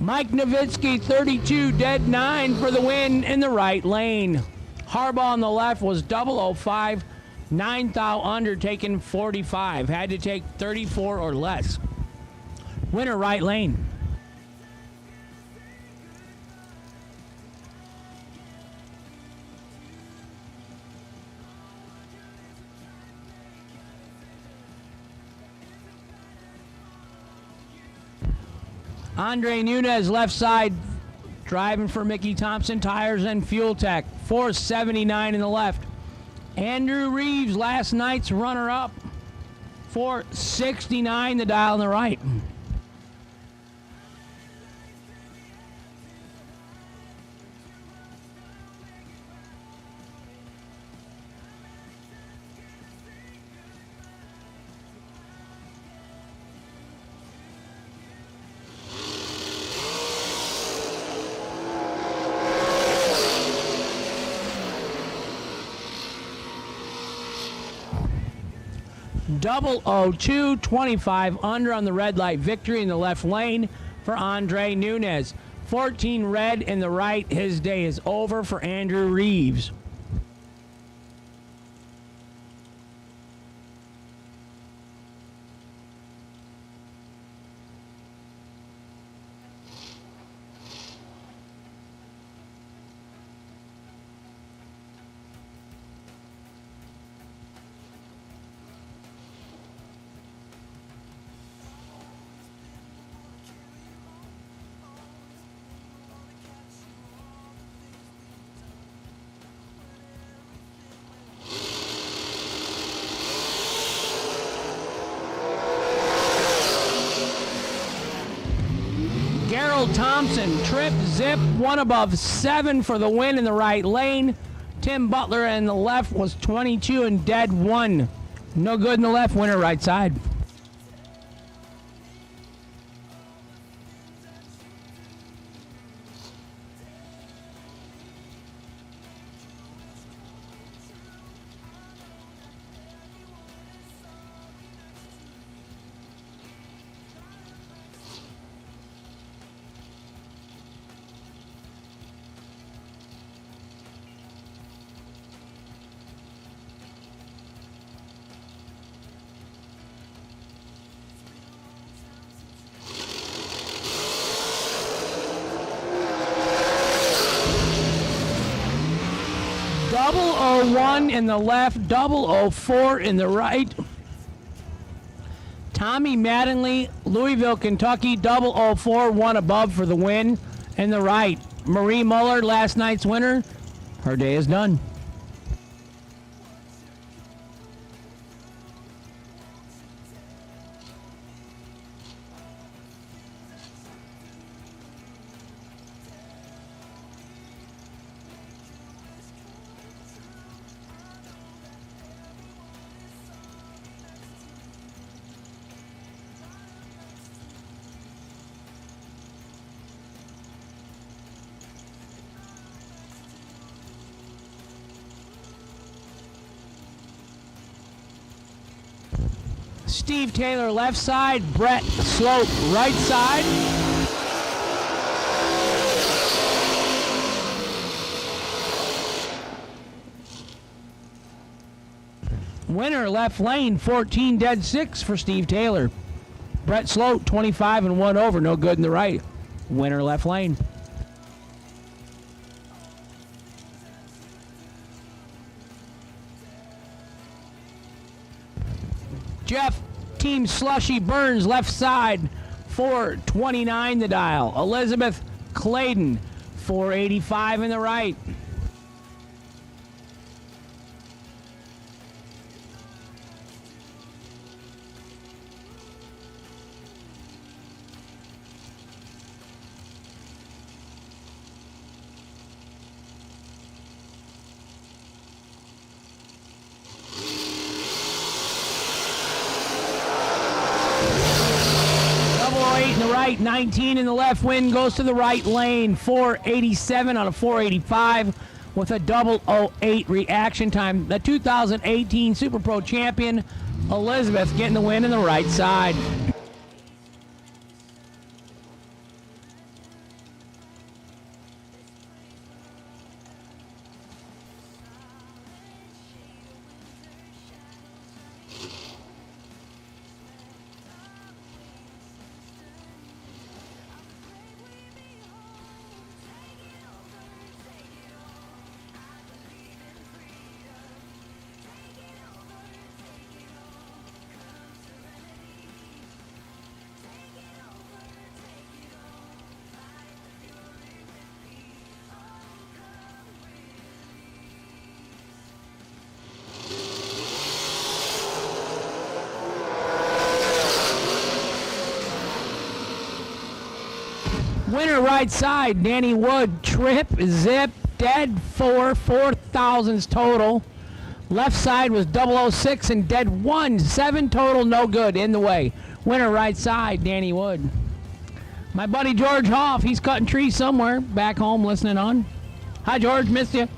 Mike Nowitzki, 32 dead 9 for the win in the right lane. Harbaugh on the left was 005. 9 thou under, taking 45. Had to take 34 or less. Winner right lane. Andre Nunez left side, driving for Mickey Thompson Tires and Fuel Tech. 479 in the left. Andrew Reeves, last night's runner-up. 469 the dial on the right. Double 02, 25 under on the red light victory in the left lane for Andre Nunez. 14 red in the right. His day is over for Andrew Reeves. Gerald Thompson, trip, zip, 1 above 7 for the win in the right lane. Tim Butler in the left was 22 and dead 1. No good in the left, winner right side. Double 01 in the left, double 04 in the right. Tommy Mattingly, Louisville, Kentucky, double 04, 1 above for the win in the right. Marie Muller, last night's winner. Her day is done. Steve Taylor left side, Brett Slope right side. Winner left lane, 14 dead 6 for Steve Taylor. Brett Slope 25 and 1 over, no good in the right. Winner left lane. Jeff Team Slushy Burns left side, 429 the dial. Elizabeth Clayton 485 in the right. In the right, 19 in the left. Win goes to the right lane, 487 on a 485 with a 008 reaction time. The 2018 Super Pro champion Elizabeth getting the win in the right side. Winner right side, Danny Wood, trip, zip, dead 4,000s total. Left side was 006 and dead 1, 7 total, no good, in the way. Winner right side, Danny Wood. My buddy George Hoff, he's cutting trees somewhere, back home listening on. Hi George, missed you.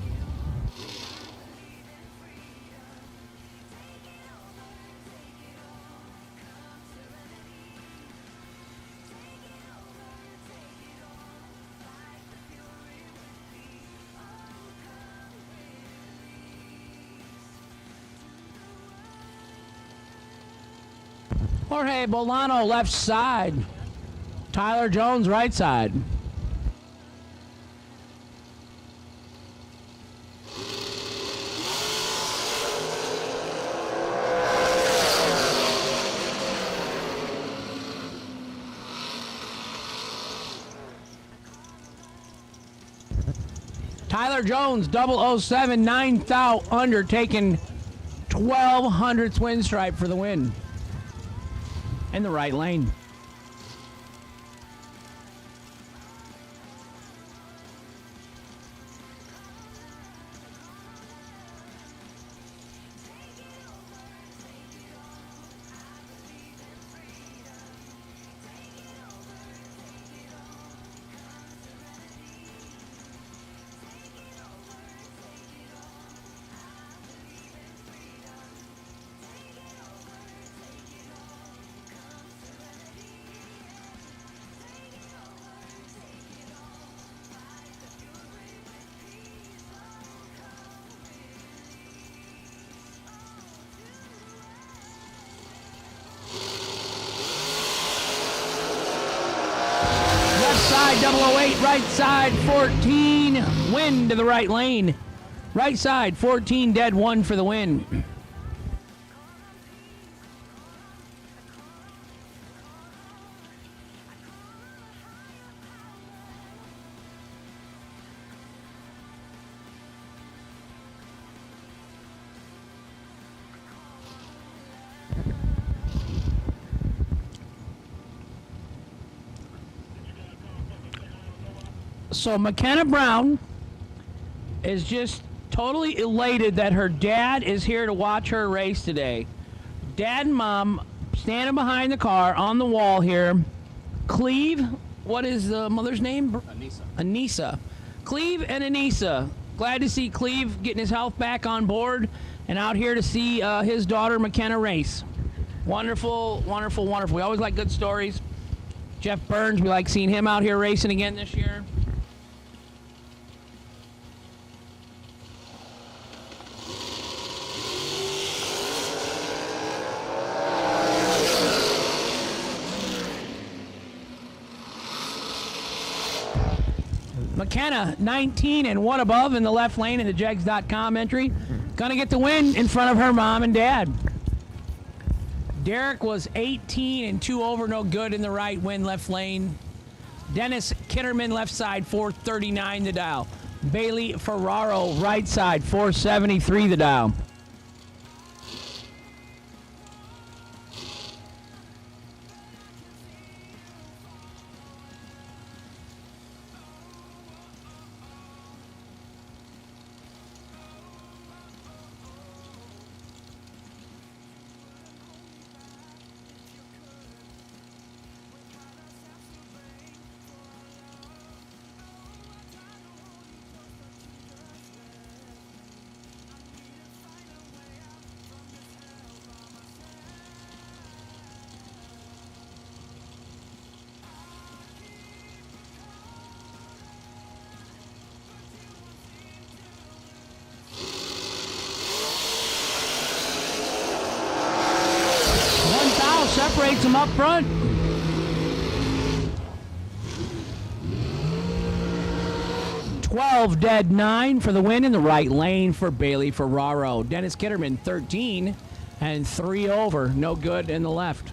Jorge Bolano left side. Tyler Jones right side. Tyler Jones, 007, 9th out, under, taking 1,200 win stripe for the win. In the right lane. Side 008, right side 14, win to the right lane. Right side 14, dead 1 for the win. So McKenna Brown is just totally elated that her dad is here to watch her race today. Dad and Mom standing behind the car on the wall here. Cleve, what is the mother's name? Anissa. Anissa. Cleve and Anissa. Glad to see Cleve getting his health back on board and out here to see his daughter McKenna race. Wonderful, wonderful, wonderful. We always like good stories. Jeff Burns, we like seeing him out here racing again this year. McKenna, 19 and 1 above in the left lane in the Jegs.com entry. Gonna get the win in front of her mom and dad. Derek was 18 and 2 over, no good in the right, win left lane. Dennis Kitterman, left side, 439 the dial. Bailey Ferraro, right side, 473 the dial. Separates them up front. $12 dead, 9 for the win in the right lane for Bailey Ferraro. Dennis Kitterman, 13 and 3 over, no good in the left.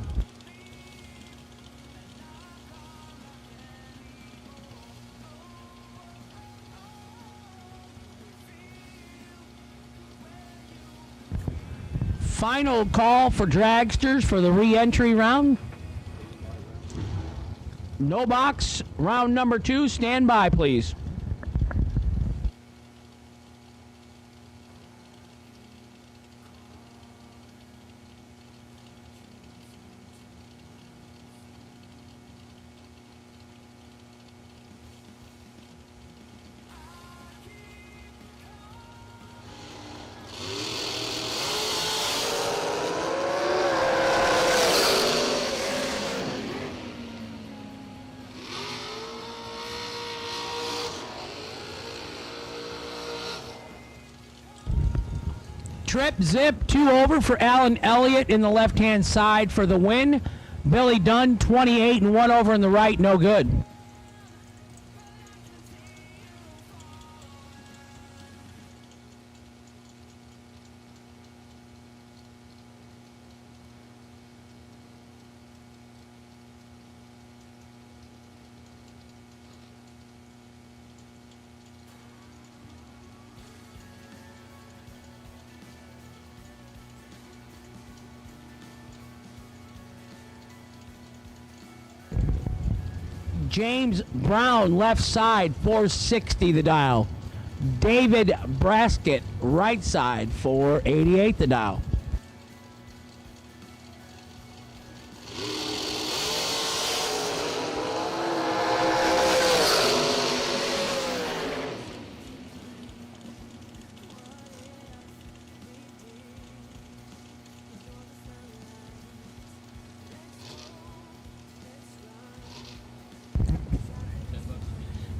Final call for dragsters for the re-entry round. No box, round number 2. Stand by, please. Trip zip 2 over for Alan Elliott in the left-hand side for the win. Billy Dunn, 28 and 1 over in the right, no good. James Brown, left side, 460 the dial. David Braskett, right side, 488 the dial.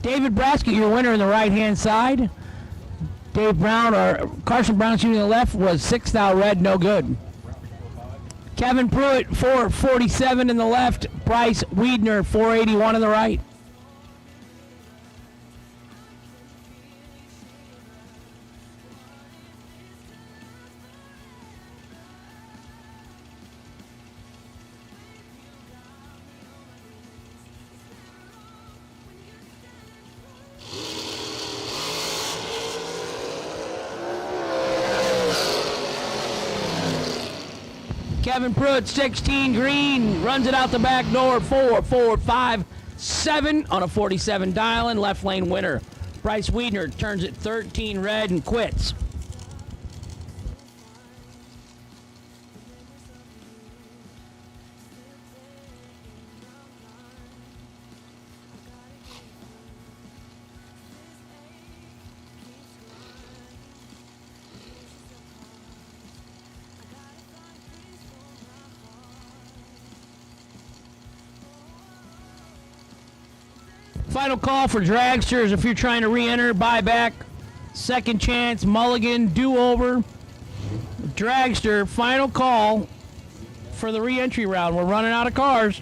David Braskett, your winner in the right-hand side. Dave Brown, or Carson Brown shooting to the left, was 6th out red, no good. Kevin Pruitt, 447 in the left. Bryce Wiedner, 481 in the right. Kevin Pruitt, 16 green, runs it out the back door, 4, 4, 5, 7 on a 47 dial and left lane winner. Bryce Wiedner turns it 13 red and quits. Final call for dragsters if you're trying to re-enter, buyback, second chance, mulligan, do-over. Dragster, final call for the re-entry round. We're running out of cars.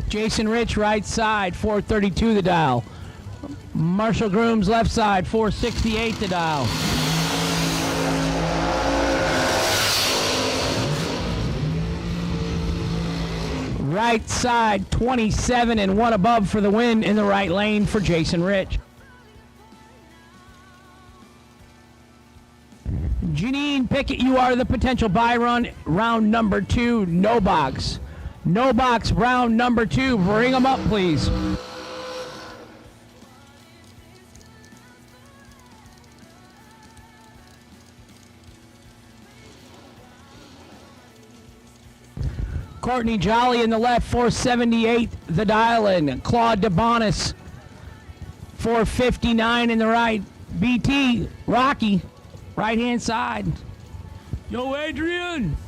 Jason Rich, right side, 432 the dial. Marshall Grooms, left side, 468 the dial. Right side, 27 and 1 above for the win in the right lane for Jason Rich. Janine Pickett, you are the potential buy run, round number 2, no box. No box, round number 2. Bring them up, please. Courtney Jolly in the left, 478 the dial in. Claude DeBonis, 459 in the right. BT, Rocky, right hand side. Yo, Adrian.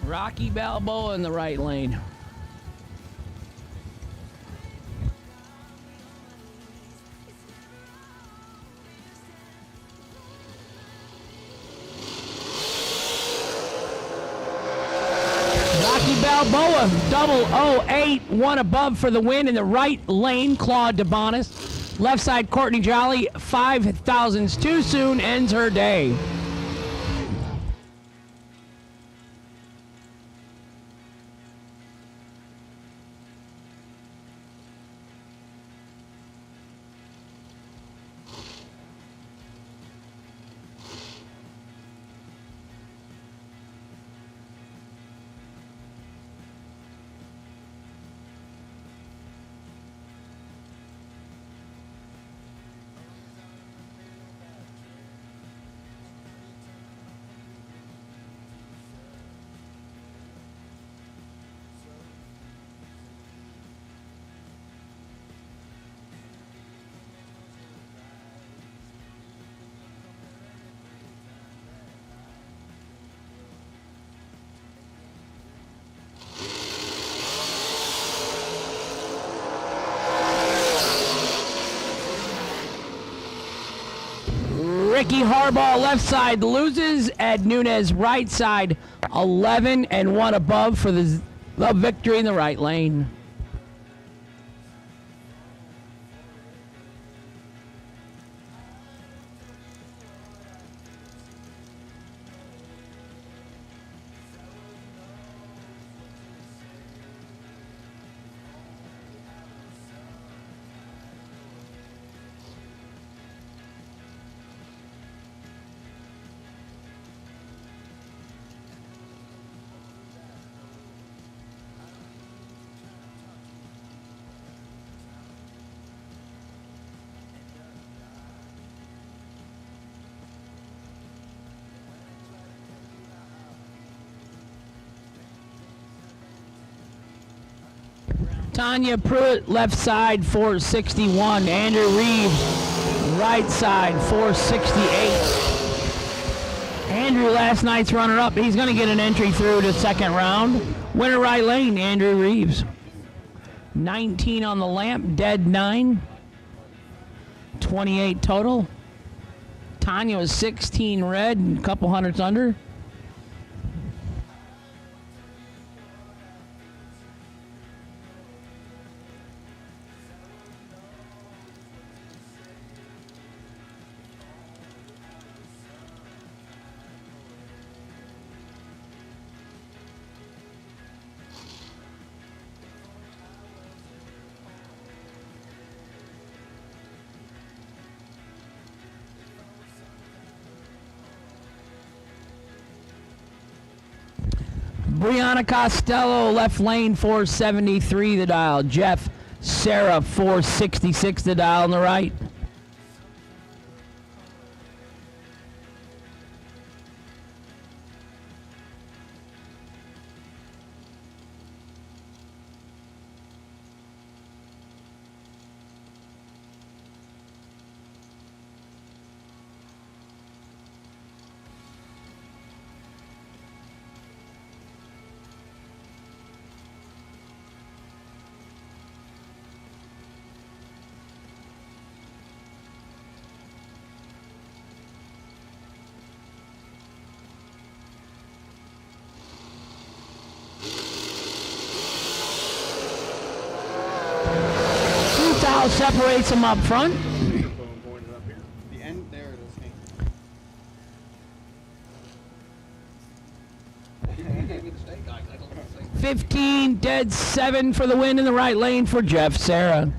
Rocky Balboa in the right lane. Rocky Balboa, 008, 1 above for the win in the right lane. Claude DeBonis. Left side, Courtney Jolly, 5,000s too soon, ends her day. Ricky Harbaugh, left side, loses. Ed Nunez, right side, 11 and 1 above for the victory in the right lane. Tanya Pruitt, left side, 461. Andrew Reeves, right side, 468. Andrew, last night's runner-up. He's going to get an entry through to second round. Winner right lane, Andrew Reeves. 19 on the lamp, dead 9. 28 total. Tanya was 16 red and a couple hundreds under. Brianna Costello, left lane, 473 the dial. Jeff Sarah, 466 the dial on the right. separates them up front. The end there it is. You gave me the steak. I don't know what to say. 15, dead 7 for the win in the right lane for Jeff Serra.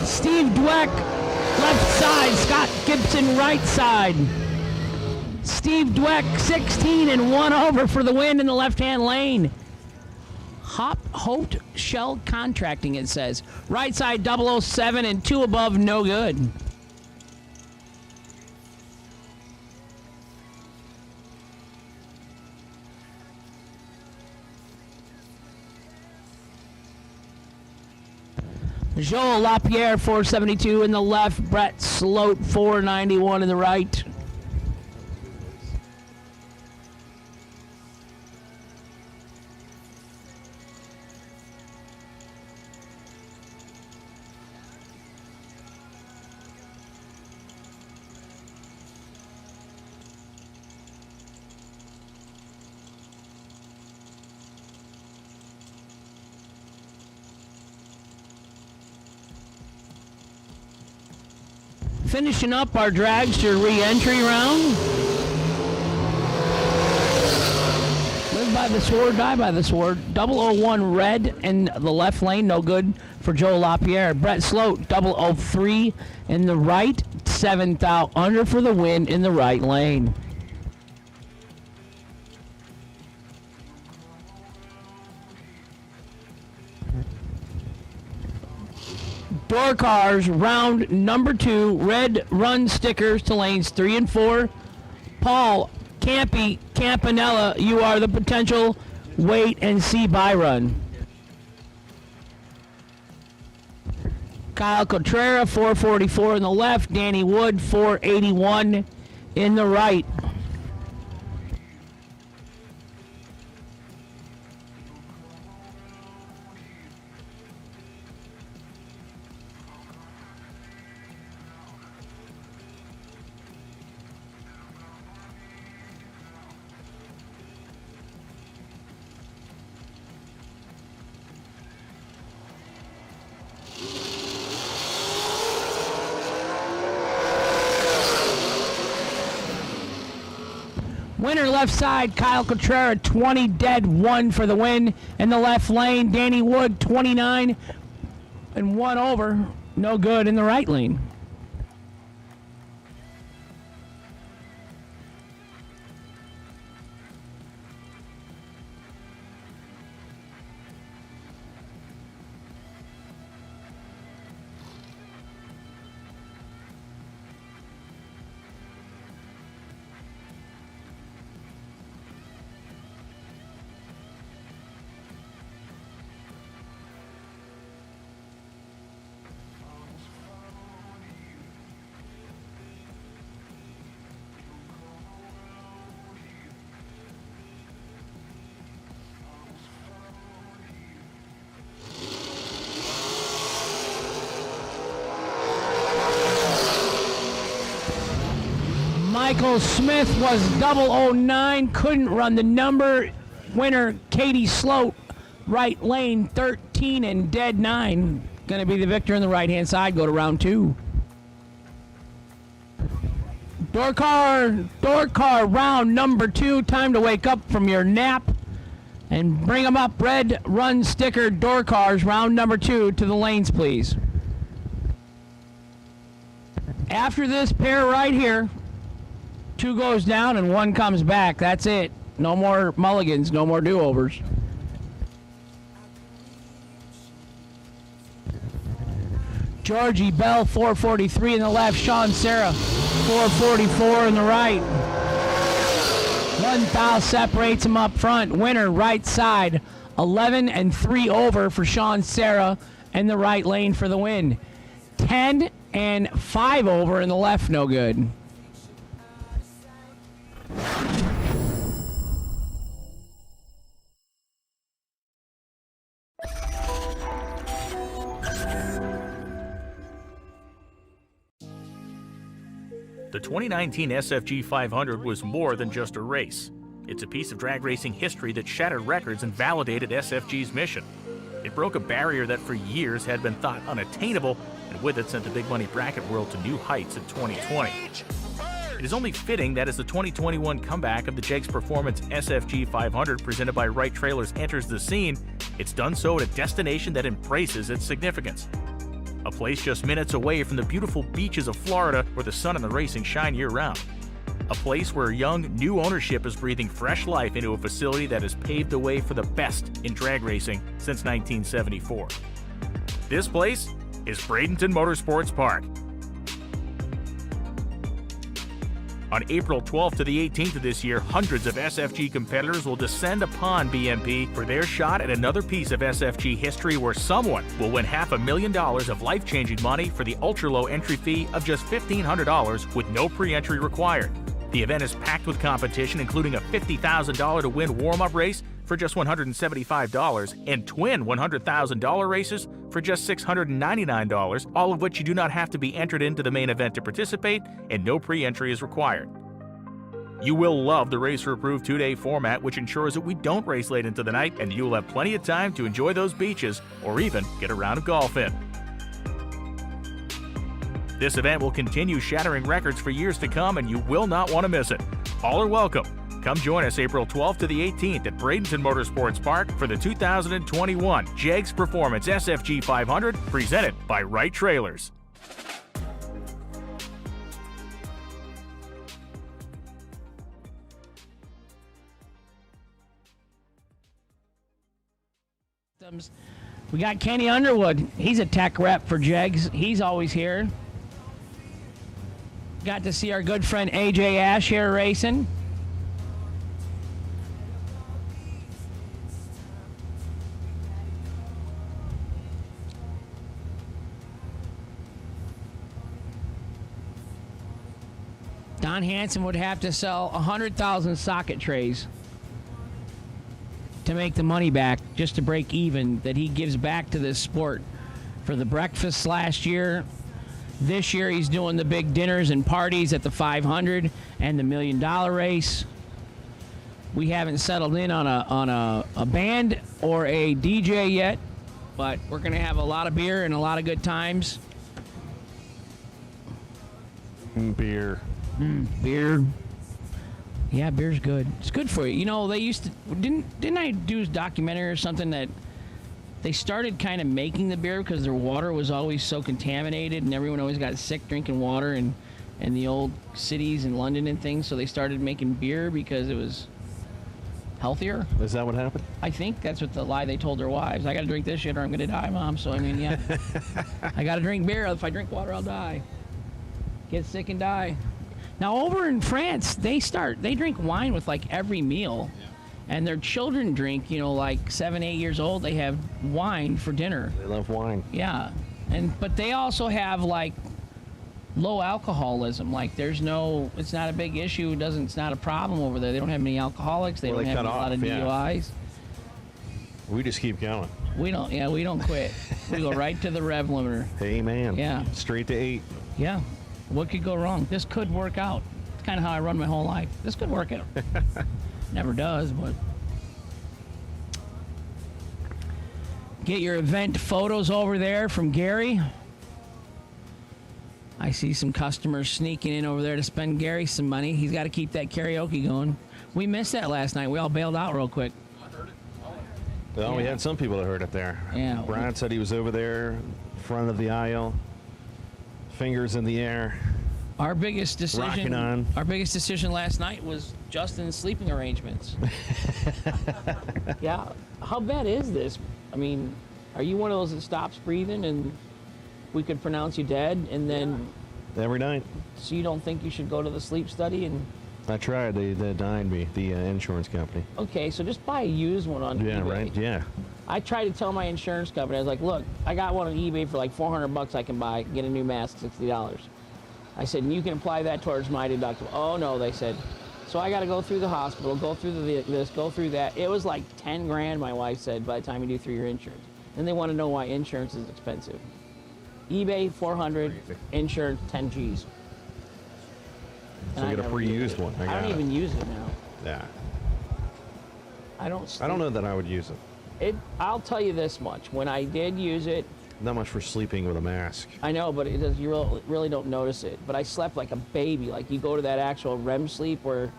Steve Dweck, left side. Scott Gibson, right side. Steve Dweck, 16 and 1 over for the win in the left-hand lane. Holt Shell Contracting, it says. Right side, 007 and 2 above, no good. Joel LaPierre, 472 in the left. Brett Sloat, 491 in the right. Finishing up our dragster re-entry round. Live by the sword, die by the sword. 001 red in the left lane, no good for Joe LaPierre. Brett Sloat, 003 in the right. 7th out under for the win in the right lane. Door cars, round number 2, red run stickers to lanes 3 and 4. Paul Campanella, you are the potential wait and see by run. Kyle Cotrera, 444 in the left. Danny Wood, 481 in the right. Winner left side, Kyle Cotrera, 20 dead, 1 for the win. In the left lane, Danny Wood, 29 and 1 over, no good in the right lane. Michael Smith was 009, couldn't run the number. Winner Katie Sloat, right lane, 13 and dead 9. Going to be the victor in the right-hand side. Go to round 2. Door car, round number 2. Time to wake up from your nap and bring them up. Red run sticker door cars, round number 2 to the lanes, please. After this pair right here, 2 goes down and 1 comes back. That's it. No more mulligans, no more do-overs. Georgie Bell, 443 in the left. Sean Serra, 444 in the right. 1 foul separates them up front. Winner right side, 11 and 3 over for Sean Serra in the right lane for the win. 10 and 5 over in the left, no good. The 2019 SFG 500 was more than just a race. It's a piece of drag racing history that shattered records and validated SFG's mission. It broke a barrier that for years had been thought unattainable, and with it sent the big money bracket world to new heights in 2020. It is only fitting that as the 2021 comeback of the Jegs Performance SFG 500 presented by Wright Trailers enters the scene, it's done so at a destination that embraces its significance. A place just minutes away from the beautiful beaches of Florida where the sun and the racing shine year-round. A place where young, new ownership is breathing fresh life into a facility that has paved the way for the best in drag racing since 1974. This place is Bradenton Motorsports Park. On April 12th to the 18th of this year, hundreds of SFG competitors will descend upon BMP for their shot at another piece of SFG history where someone will win $500,000 of life-changing money for the ultra-low entry fee of just $1,500 with no pre-entry required. The event is packed with competition, including a $50,000 to win warm-up race for just $175 and twin $100,000 races for just $699, all of which you do not have to be entered into the main event to participate, and no pre-entry is required. You will love the racer-approved 2-day format, which ensures that we don't race late into the night, and you will have plenty of time to enjoy those beaches or even get a round of golf in. This event will continue shattering records for years to come, and you will not want to miss it. All are welcome. Come join us April 12th to the 18th at Bradenton Motorsports Park for the 2021 Jegs Performance SFG 500 presented by Wright Trailers. We got Kenny Underwood. He's a tech rep for Jegs. He's always here. Got to see our good friend AJ Ash here racing. Don Hansen would have to sell 100,000 socket trays to make the money back, just to break even, that he gives back to this sport. For the breakfast last year, this year he's doing the big dinners and parties at the 500 and the $1 million race. We haven't settled in on a band or a DJ yet, but we're gonna have a lot of beer and a lot of good times. Beer. Beer. Yeah, beer's good. It's good for you. You know, they used to didn't I do a documentary or something that they started kind of making the beer because their water was always so contaminated and everyone always got sick drinking water in the old cities in London and things, so they started making beer because it was healthier. Is that what happened? I think that's what the lie they told their wives. I got to drink this shit or I'm going to die, Mom. So, I mean, yeah. I got to drink beer. If I drink water, I'll die. Get sick and die. Now, over in France, they drink wine with like every meal. Yeah. And their children drink, you know, like 7, 8 years old, they have wine for dinner. They love wine. Yeah. But they also have like low alcoholism. Like it's not a big issue. It's not a problem over there. They don't have many alcoholics. They don't have a lot of DUIs. We just keep going. We don't quit. We go right to the rev limiter. Hey, man. Yeah. Straight to 8. Yeah. What could go wrong? This could work out. It's kind of how I run my whole life. This could work out. Never does, but. Get your event photos over there from Gary. I see some customers sneaking in over there to spend Gary some money. He's got to keep that karaoke going. We missed that last night. We all bailed out real quick. Well, we had some people that heard it there. Yeah. Brian said he was over there, front of the aisle, fingers in the air. Our biggest decision. Rocking on. Our biggest decision last night was Justin's sleeping arrangements. Yeah. How bad is this? I mean, are you one of those that stops breathing and we could pronounce you dead and then... Every night. So you don't think you should go to the sleep study? And I tried. They denied me, the insurance company. Okay, so just buy a used one on eBay. Yeah, right? Yeah. I tried to tell my insurance company, I was like, look, I got one on eBay for like $400 I can buy, get a new mask, $60. I said, and you can apply that towards my deductible. Oh, no, they said. So I got to go through the hospital, go through this, go through that. It was like 10 grand, my wife said, by the time you do through your insurance. And they want to know why insurance is expensive. eBay, 400, insurance, 10 G's. So And I get a never use pre-used it. one. I got don't it. even use it now. Yeah. I don't. I don't know that I would use it. I'll tell you this much: when I did use it, Not much for sleeping with a mask. I know, but it does. You really don't notice it. But I slept like a baby. Like you go to that actual REM sleep where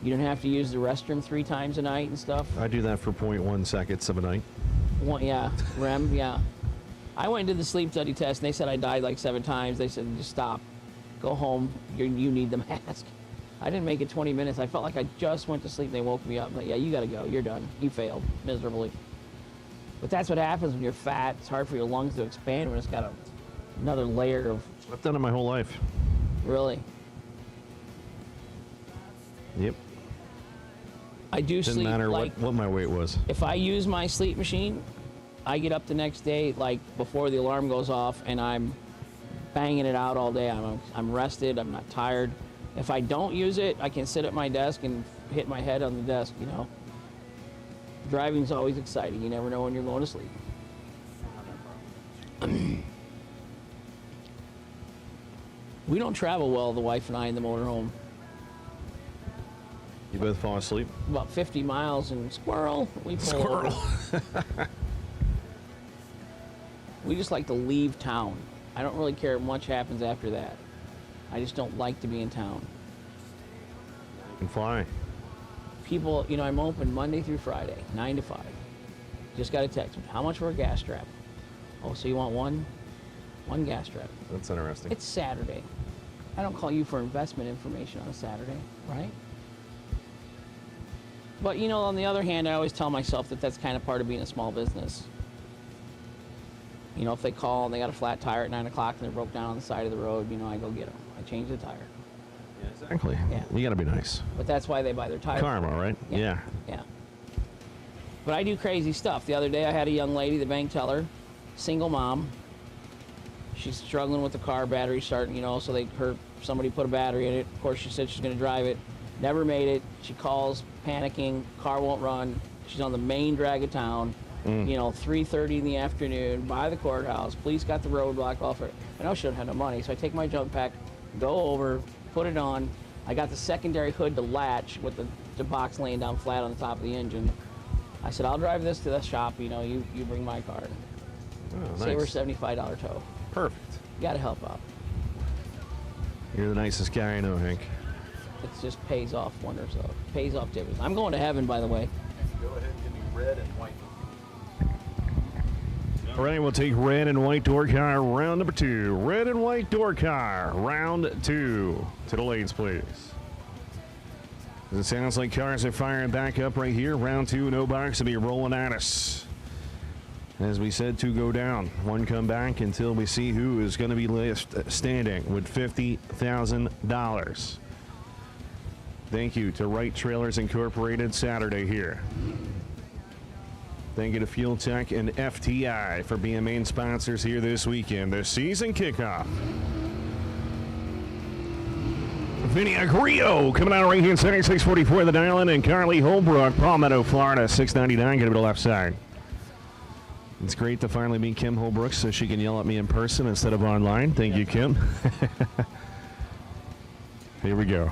you don't have to use the restroom 3 times a night and stuff. I do that for 0.1 seconds of a night. Yeah, REM. Yeah. I went and did the sleep study test, and they said I died like 7 times. They said just stop, go home. You need the mask. I didn't make it 20 minutes. I felt like I just went to sleep. They woke me up. Like, yeah, you got to go. You're done. You failed miserably. But that's what happens when you're fat. It's hard for your lungs to expand when it's got another layer of. I've done it my whole life. Really? Yep. I do Didn't sleep matter like what my weight was. if I use my sleep machine, I get up the next day like before the alarm goes off, and I'm banging it out all day. I'm rested. I'm not tired. If I don't use it, I can sit at my desk and hit my head on the desk. You know. Driving's always exciting. You never know when you're going to sleep. We don't travel well, the wife and I, in the motorhome. You both fall asleep? About 50 miles and squirrel. We pull over. We just like to leave town. I don't really care much happens after that. I just don't like to be in town. You can fly. People, you know, I'm open Monday through Friday, 9 to 5. Just got a text me. How much for a gas strap? Oh, so you want one gas strap? That's interesting. It's Saturday. I don't call you for investment information on a Saturday, right? But, you know, on the other hand, I always tell myself that that's kind of part of being a small business. You know, if they call and they got a flat tire at 9 o'clock and they're broke down on the side of the road, you know, I go get them. I change the tire. Exactly. Yeah. You got to be nice. But that's why they buy their tires. Karma, right? Yeah. Yeah. But I do crazy stuff. The other day I had a young lady, the bank teller, single mom. She's struggling with the car, battery starting, you know, so somebody put a battery in it. Of course, she said she's going to drive it. Never made it. She calls, panicking, car won't run. She's on the main drag of town. You know, 3:30 in the afternoon, by the courthouse. Police got the roadblock off her. I know she don't have no money, so I take my junk pack, go over, put it on. I got the secondary hood to latch with the box laying down flat on the top of the engine. I said, I'll drive this to the shop, you know, you bring my car. Oh, Save her nice. $75 tow. Perfect. You gotta help out. You're the nicest guy I know, Hank. It just pays off wonders, though. Pays off dividends. I'm going to heaven, by the way. Go ahead and give me red and white. All right, we'll take red and white door car, round number 2. Red and white door car, round 2. To the lanes, please. It sounds like cars are firing back up right here. Round 2, no box to be rolling at us. As we said, 2 go down, 1 come back until we see who is going to be left standing with $50,000. Thank you to Wright Trailers Incorporated Saturday here. Thank you to Fuel Tech and FTI for being main sponsors here this weekend. The season kickoff. Vinny Agrio coming out right here inside 644 the dial-in, and Carly Holbrook, Palmetto, Florida, 699, going to be the left side. It's great to finally meet Kim Holbrook so she can yell at me in person instead of online. Thank you, Kim. Here we go.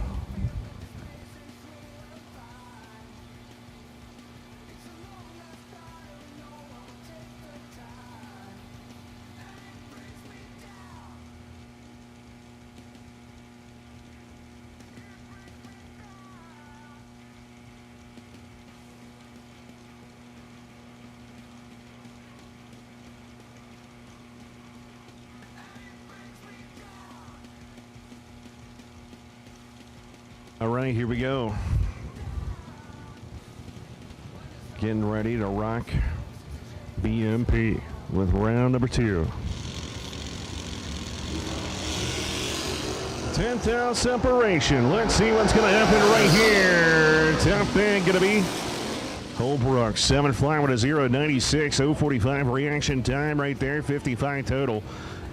All right, here we go. Getting ready to rock BMP with round number 2. 10,000 separation. Let's see what's going to happen right here. Top bid going to be Holbrook. 7 fly with a 0.96. 0.45 reaction time right there. 55 total.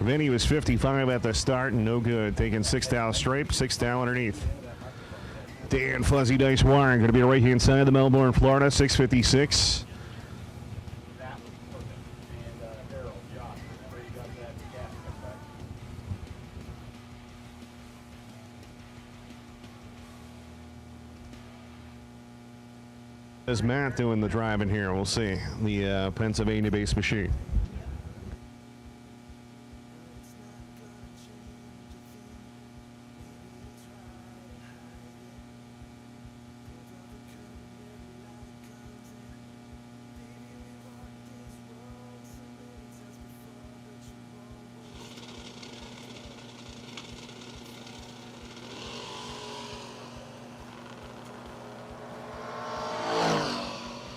Vinny was 55 at the start and no good. Taking 6 down straight, 6 down underneath. Dan Fuzzy Dice Warren going to be right here inside the Melbourne, Florida, 656. Is Matt doing the driving here? We'll see. The Pennsylvania-based machine.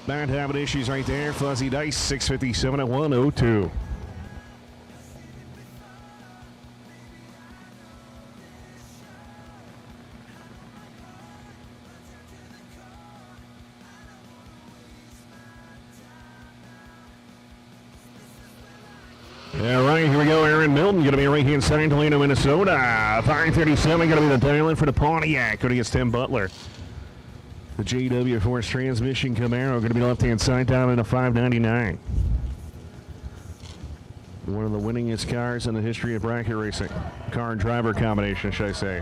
Matt having issues right there. Fuzzy Dice, 657 at 102. All right, here we go. Aaron Milton going to be right-hand side, Toledo, Minnesota. 537 going to be the dial-in for the Pontiac. Going against Tim Butler. The JW Force Transmission Camaro going to be left-hand side down in a 599. One of the winningest cars in the history of bracket racing. Car and driver combination, should I say.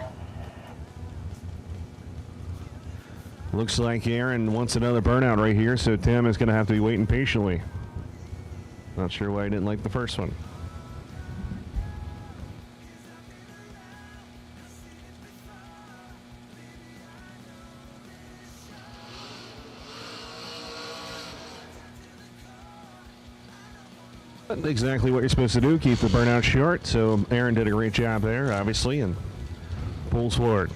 Looks like Aaron wants another burnout right here, so Tim is going to have to be waiting patiently. Not sure why he didn't like the first one. Exactly what you're supposed to do, keep the burnout short. So Aaron did a great job there, obviously, and pulls forward.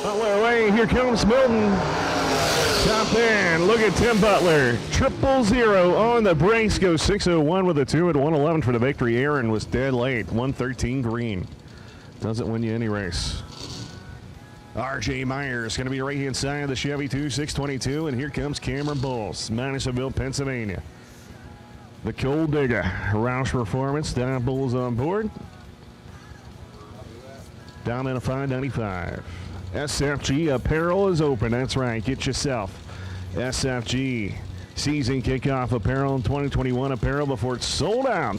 Butler away, here comes Milton. Top end, look at Tim Butler. 000 on the brakes, goes 601 with a 2 at 111 for the victory. Aaron was dead late, 113 green. Doesn't win you any race. R.J. Myers going to be right hand side of the Chevy 2622, and here comes Cameron Bowles, Madisonville, Pennsylvania. The Coal Digger, Roush Performance, Don Bowles on board. Down in a 595. SFG Apparel is open. That's right. Get yourself SFG season kickoff apparel in 2021 apparel before it's sold out.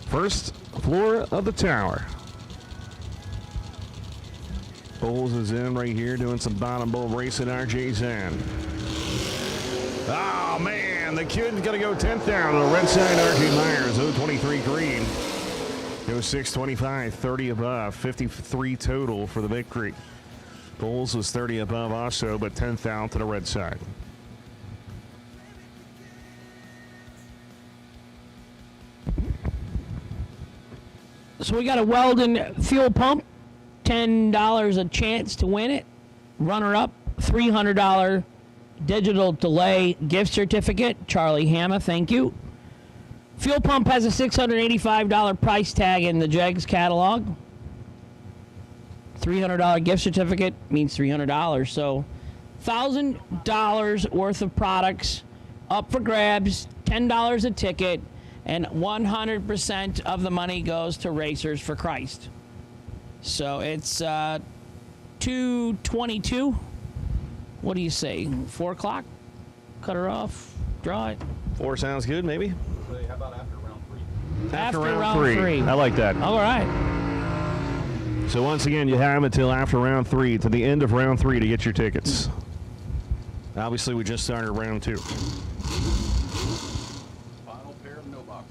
First floor of the tower. Bowles is in right here doing some bottom bowl racing. RJ's in. Oh, man. The kid's going to go 10th down on the red side. RJ Myers, 023 green. Goes 625, 30 above, 53 total for the victory. Bowles was 30 above also, but 10th out to the red side. So we got a Weldon fuel pump, $10 a chance to win it. Runner-up, $300 digital delay gift certificate. Charlie Hammer, thank you. Fuel pump has a $685 price tag in the Jegs catalog. $300 gift certificate means $300. So $1,000 worth of products up for grabs, $10 a ticket, and 100% of the money goes to Racers for Christ. So it's 2:22. What do you say? 4 o'clock? Cut her off. Draw it. 4 sounds good, maybe. How about after round 3? After round three. I like that. All right. So once again, you have until after round 3, to the end of round 3, to get your tickets. Obviously, we just started round 2. Final pair of no box.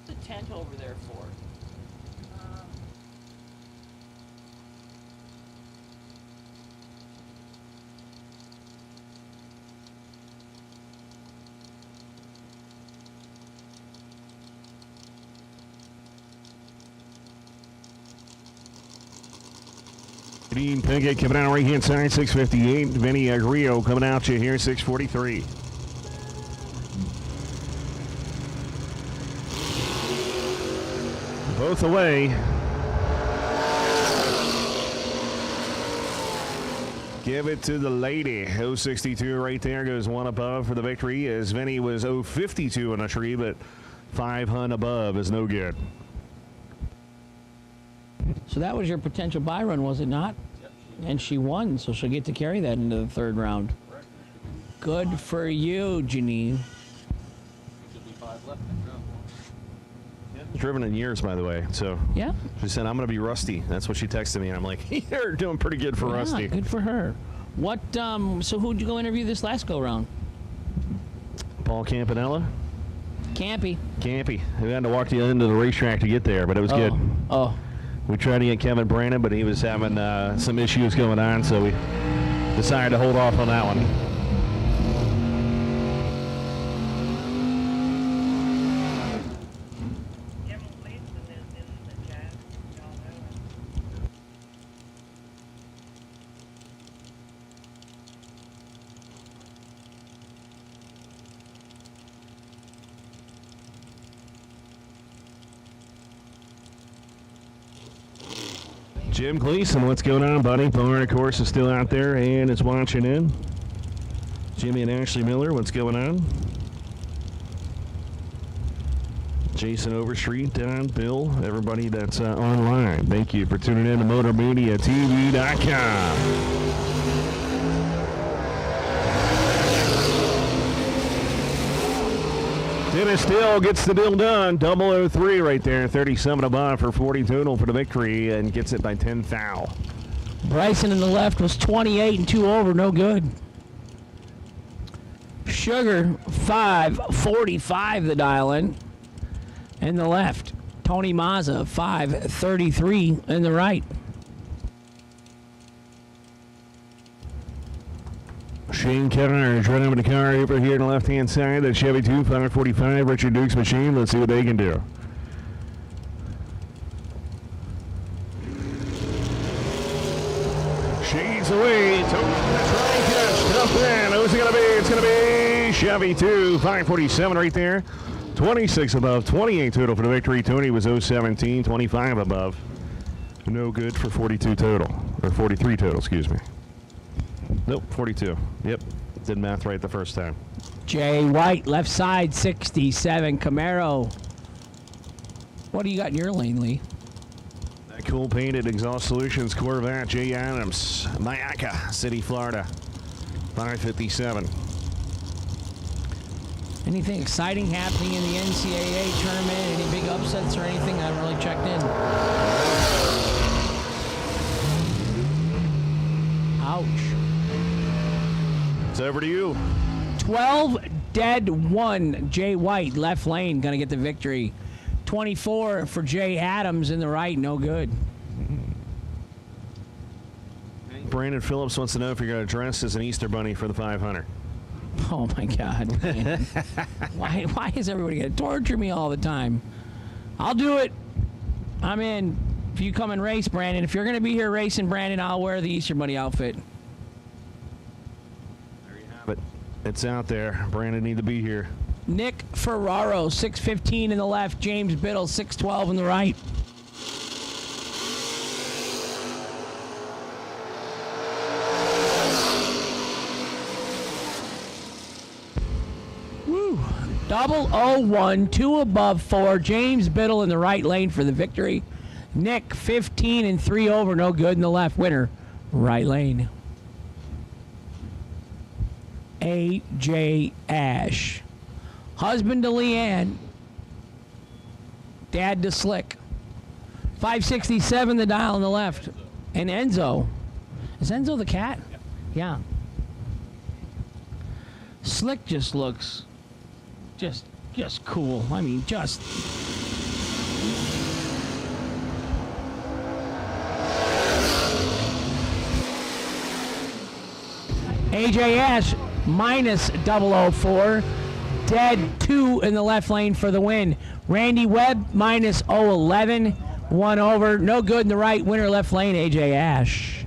The tent over there for. Dean Pinkett coming out right hand side, 658. Vinny Agrio coming out to you here, 643. Both away. Give it to the lady. 062 right there goes one above for the victory, as Vinny was 052 in a tree, but 500 above is no good. So that was your potential buy run, was it not? Yep. And she won, so she'll get to carry that into the third round. Good for you, Janine. Should be 5 left. Driven in years, by the way. So yeah, she said, "I'm going to be rusty." That's what she texted me, and I'm like, "You're doing pretty good for rusty." Good for her. What? So who'd you go interview this last go round? Paul Campanella. Campy. We had to walk the end of the racetrack to get there, but it was good. Oh. We tried to get Kevin Brandon, but he was having some issues going on, so we decided to hold off on that one. Jim Gleason, what's going on, buddy? Barn, of course, is still out there and is watching in. Jimmy and Ashley Miller, what's going on? Jason Overstreet, Don, Bill, everybody that's online. Thank you for tuning in to MotorMediaTV.com. Dennis Still gets the deal done. 003 right there. 37 above for 40 total for the victory and gets it by 10 thou. Bryson in the left was 28 and 2 over. No good. Sugar 545 the dial in. In the left. Tony Mazza 533 in the right. Shane Carriage right over the car over here on the left-hand side. That Chevy 2, 545, Richard Duke's machine. Let's see what they can do. Shades away. Try catch. Tough man. Who's it going to be? It's going to be Chevy 2, 547 right there. 26 above, 28 total for the victory. Tony was 017, 25 above. No good for 42 total. Or 43 total, excuse me. Nope, 42. Yep, did math right the first time. Jay White, left side, 67. Camaro. What do you got in your lane, Lee? That cool painted exhaust solutions Corvette, Jay Adams, Mayaca City, Florida, 557. Anything exciting happening in the NCAA tournament? Any big upsets or anything? I haven't really checked in. Ouch. It's over to you. 12 dead 1. Jay White, left lane, going to get the victory. 24 for Jay Adams in the right, no good. Brandon Phillips wants to know if you're going to dress as an Easter bunny for the 500. Oh my God, man. Why is everybody going to torture me all the time? I'll do it. I'm in. If you come and race, Brandon. If you're going to be here racing, Brandon, I'll wear the Easter Bunny outfit. There you have it. It's out there. Brandon need to be here. Nick Ferraro, 615 in the left. James Biddle, 612 in the right. Woo. 001, 2 above 4. James Biddle in the right lane for the victory. Nick, 15 and 3 over, no good in the left. Winner, right lane. A.J. Ash. Husband to Leanne. Dad to Slick. 567 the dial on the left. And Enzo. Is Enzo the cat? Yeah. Slick just looks just cool. I mean, just. AJ Ash minus 004. Dead 2 in the left lane for the win. Randy Webb minus 011. 1 over. No good in the right. Winner left lane, AJ Ash.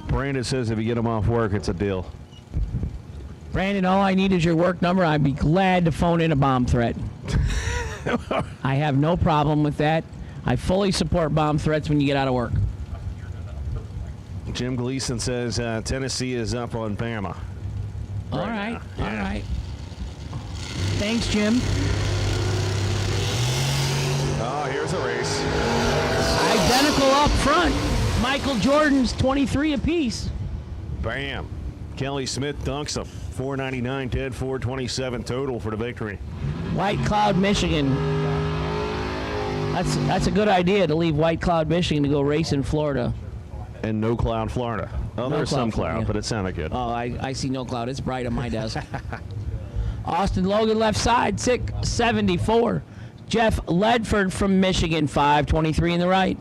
Brandon says if you get him off work, it's a deal. Brandon, all I need is your work number. I'd be glad to phone in a bomb threat. I have no problem with that. I fully support bomb threats when you get out of work. Jim Gleason says Tennessee is up on Bama. All right. All right. Thanks, Jim. Oh, here's a race. Identical up front. Michael Jordan's 23 apiece. Bam. Kelly Smith dunks him. 499 dead, 427 total for the victory. White Cloud, Michigan. That's a good idea to leave White Cloud, Michigan to go race in Florida. And No Cloud, Florida. Oh, No there's some cloud, cloud, yeah. but it sounded good. Oh, I see no cloud. It's bright on my desk. Austin Logan left side, 674. Jeff Ledford from Michigan, 523 in the right.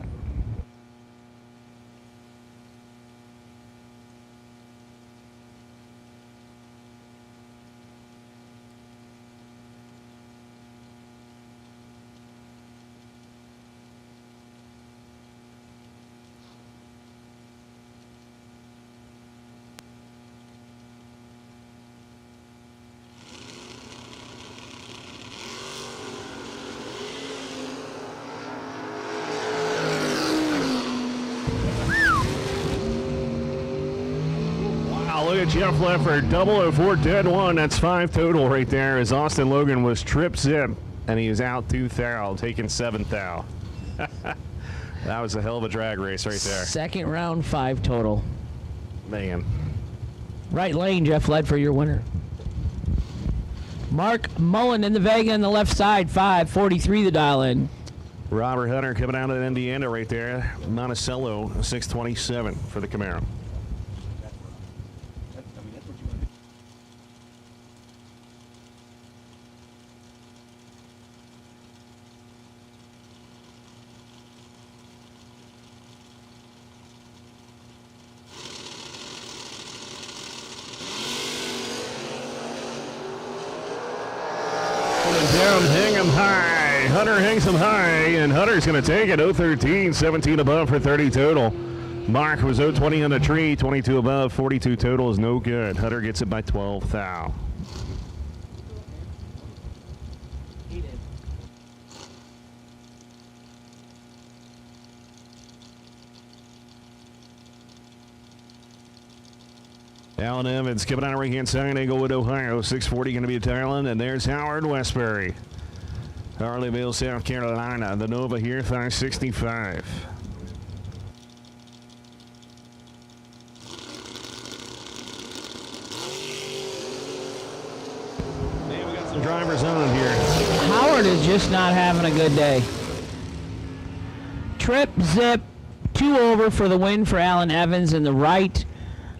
Look at Jeff Leffert, 004 dead one. That's 5 total right there as Austin Logan was trip zip, and he is out 2 thou, taking 7 thou. That was a hell of a drag race right there. Second round, 5 total. Man. Right lane, Jeff Ledford, your winner. Mark Mullen in the Vega on the left side, 543 the dial in. Robert Hunter coming out of Indiana right there. Monticello, 627 for the Camaro. Down, hang him high. Hunter hangs him high, and Hunter's going to take it. 013, 17 above for 30 total. Mark was 020 on the tree, 22 above, 42 total is no good. Hunter gets it by 12 thou. Alan Evans coming out of right-hand side, Englewood, Ohio. 640 going to be a Thailand, and there's Howard Westbury. Harleyville, South Carolina. The Nova here, 565. Man, we got some drivers on here. Howard is just not having a good day. Trip, zip, 2 over for the win for Alan Evans in the right.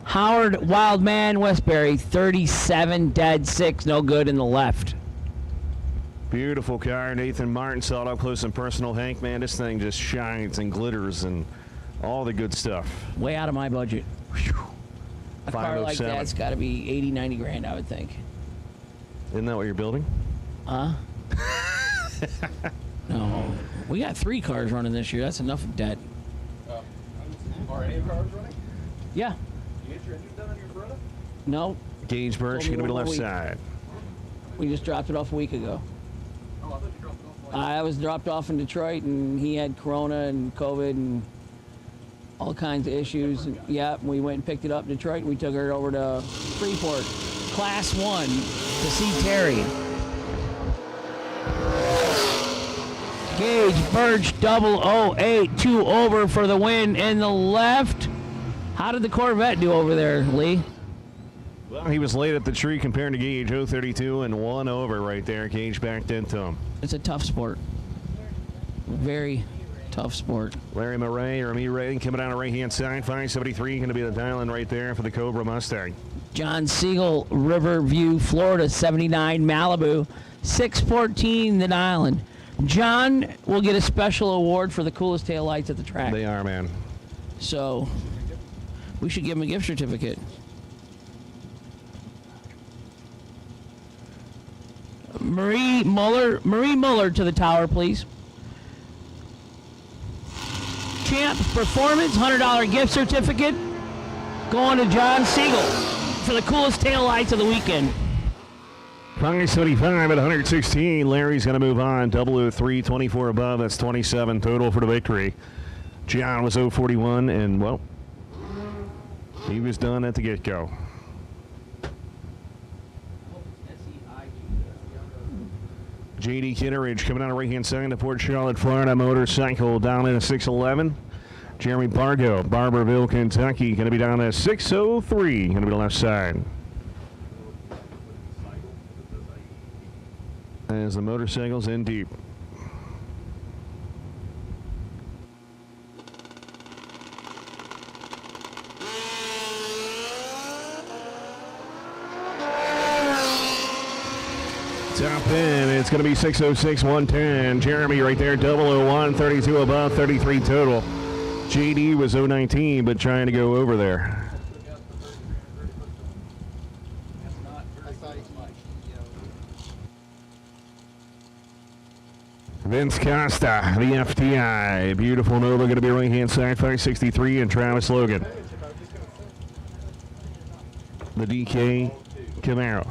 Howard Wildman Westbury, 37 dead, 6 no good in the left. Beautiful car. Nathan Martin saw it up close and personal. Hank, man, this thing just shines and glitters and all the good stuff. Way out of my budget. A car like 507. that's got to be 80, 90 grand, I would think. Isn't that what you're building? Huh? No. We got 3 cars running this year. That's enough of debt. Are any cars running? Yeah. You get your engine done on your Beretta? No. Gage Birch going to be the left side. We just dropped it off a week ago. Oh, I thought you dropped it off. I was dropped off in Detroit, and he had Corona and COVID and all kinds of issues. And, yeah, we went and picked it up in Detroit, and we took her over to Freeport, Class 1, to see Terry. Gage Birch, 008, 2 over for the win in the left. How did the Corvette do over there, Lee? Well, he was late at the tree compared to Gage, 032 and 1 over right there. Gage backed into him. It's a tough sport. Very tough sport. Larry Murray, or me Ray, coming down the right-hand side. 573 going to be the dial-in right there for the Cobra Mustang. John Siegel, Riverview, Florida, 79, Malibu, 614, the island. John will get a special award for the coolest taillights at the track. They are, man. So we should give him a gift certificate. Marie Muller to the tower, please. Champ Performance, $100 gift certificate going to John Siegel for the coolest taillights of the weekend. 575 at 116. Larry's going to move on. 003, 24 above. That's 27 total for the victory. John was 041, and, well, he was done at the get-go. J.D. Kitteridge coming out of right-hand side to Port Charlotte, Florida motorcycle down in a 611. Jeremy Bargo, Barberville, Kentucky, going to be down at 6:03. Going to be the left side. As the motorcycle's in deep. Top end, it's going to be 6:06, 110. Jeremy right there, 001, 32 above, 33 total. JD was 019, but trying to go over there. Vince Costa, the FTI. Beautiful Nova going to be right-hand side, 563, and Travis Logan. The DK Camaro.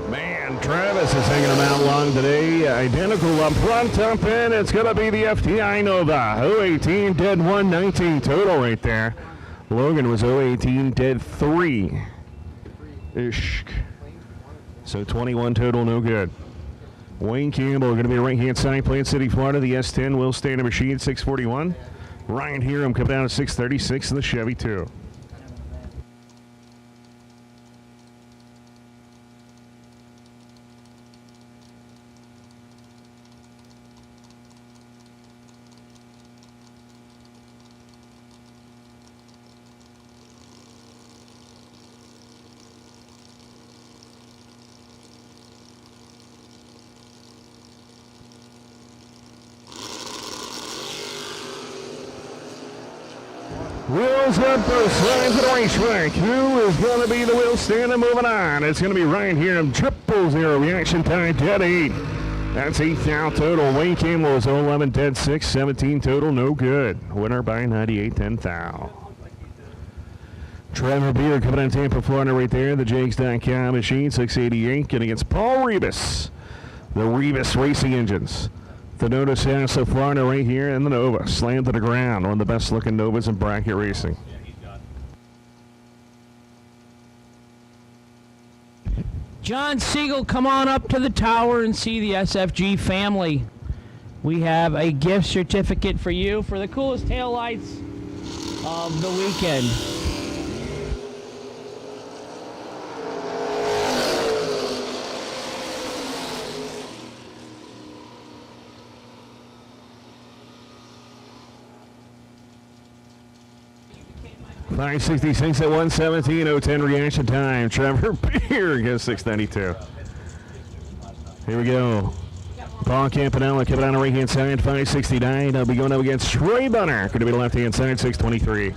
Man, Travis is hanging them out long today. Identical up front, top end. It's going to be the FTI Nova. 018, dead 119 total right there. Logan was 018, dead 3-ish. So 21 total, no good. Wayne Campbell going to be right-hand side, Plant City, Florida. The S10 will stay in the machine, 641. Ryan Hiram coming down at 636 in the Chevy 2. Wheels up both sides of the racetrack. Who is going to be the wheel stand moving on? It's going to be Ryan Hiram, 000 reaction time, dead 8. That's 8 now total. Wayne Campbell is 011, dead 6, 17 total, no good. Winner by 98, 10 thou. Trevor Beer coming on Tampa, Florida right there. The Jakes.com machine, 688, going against Paul Rebus. The Rebus Racing Engines. The Nova Sassa, Florida right here, and the Nova slammed to the ground. One of the best looking Novas in bracket racing. John Siegel, come on up to the tower and see the SFG family. We have a gift certificate for you for the coolest taillights of the weekend. .566 at 117, 010 reaction time. Trevor Beer against 692. Here we go. Paul Campanella coming down the right-hand side, 569. I'll be going up against Troy Bunner. Going to be the left-hand side, 623.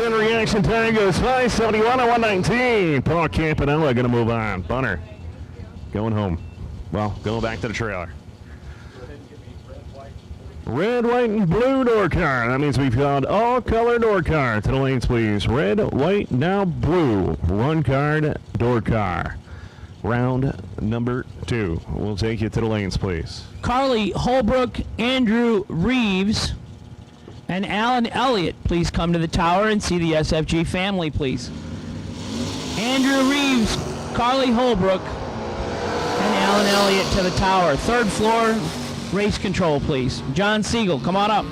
Reaction time goes 571 and 119. Paul Campanella going to move on. Bunner going home. Well, going back to the trailer. Red, white, and blue door car. That means we've got all color door car. To the lanes, please. Red, white, now blue. Run card, door car. Round number 2. We'll take you to the lanes, please. Carly Holbrook, Andrew Reeves, and Alan Elliott, please come to the tower and see the SFG family, please. Andrew Reeves, Carly Holbrook, and Alan Elliott to the tower. 3rd floor, race control, please. John Siegel, come on up.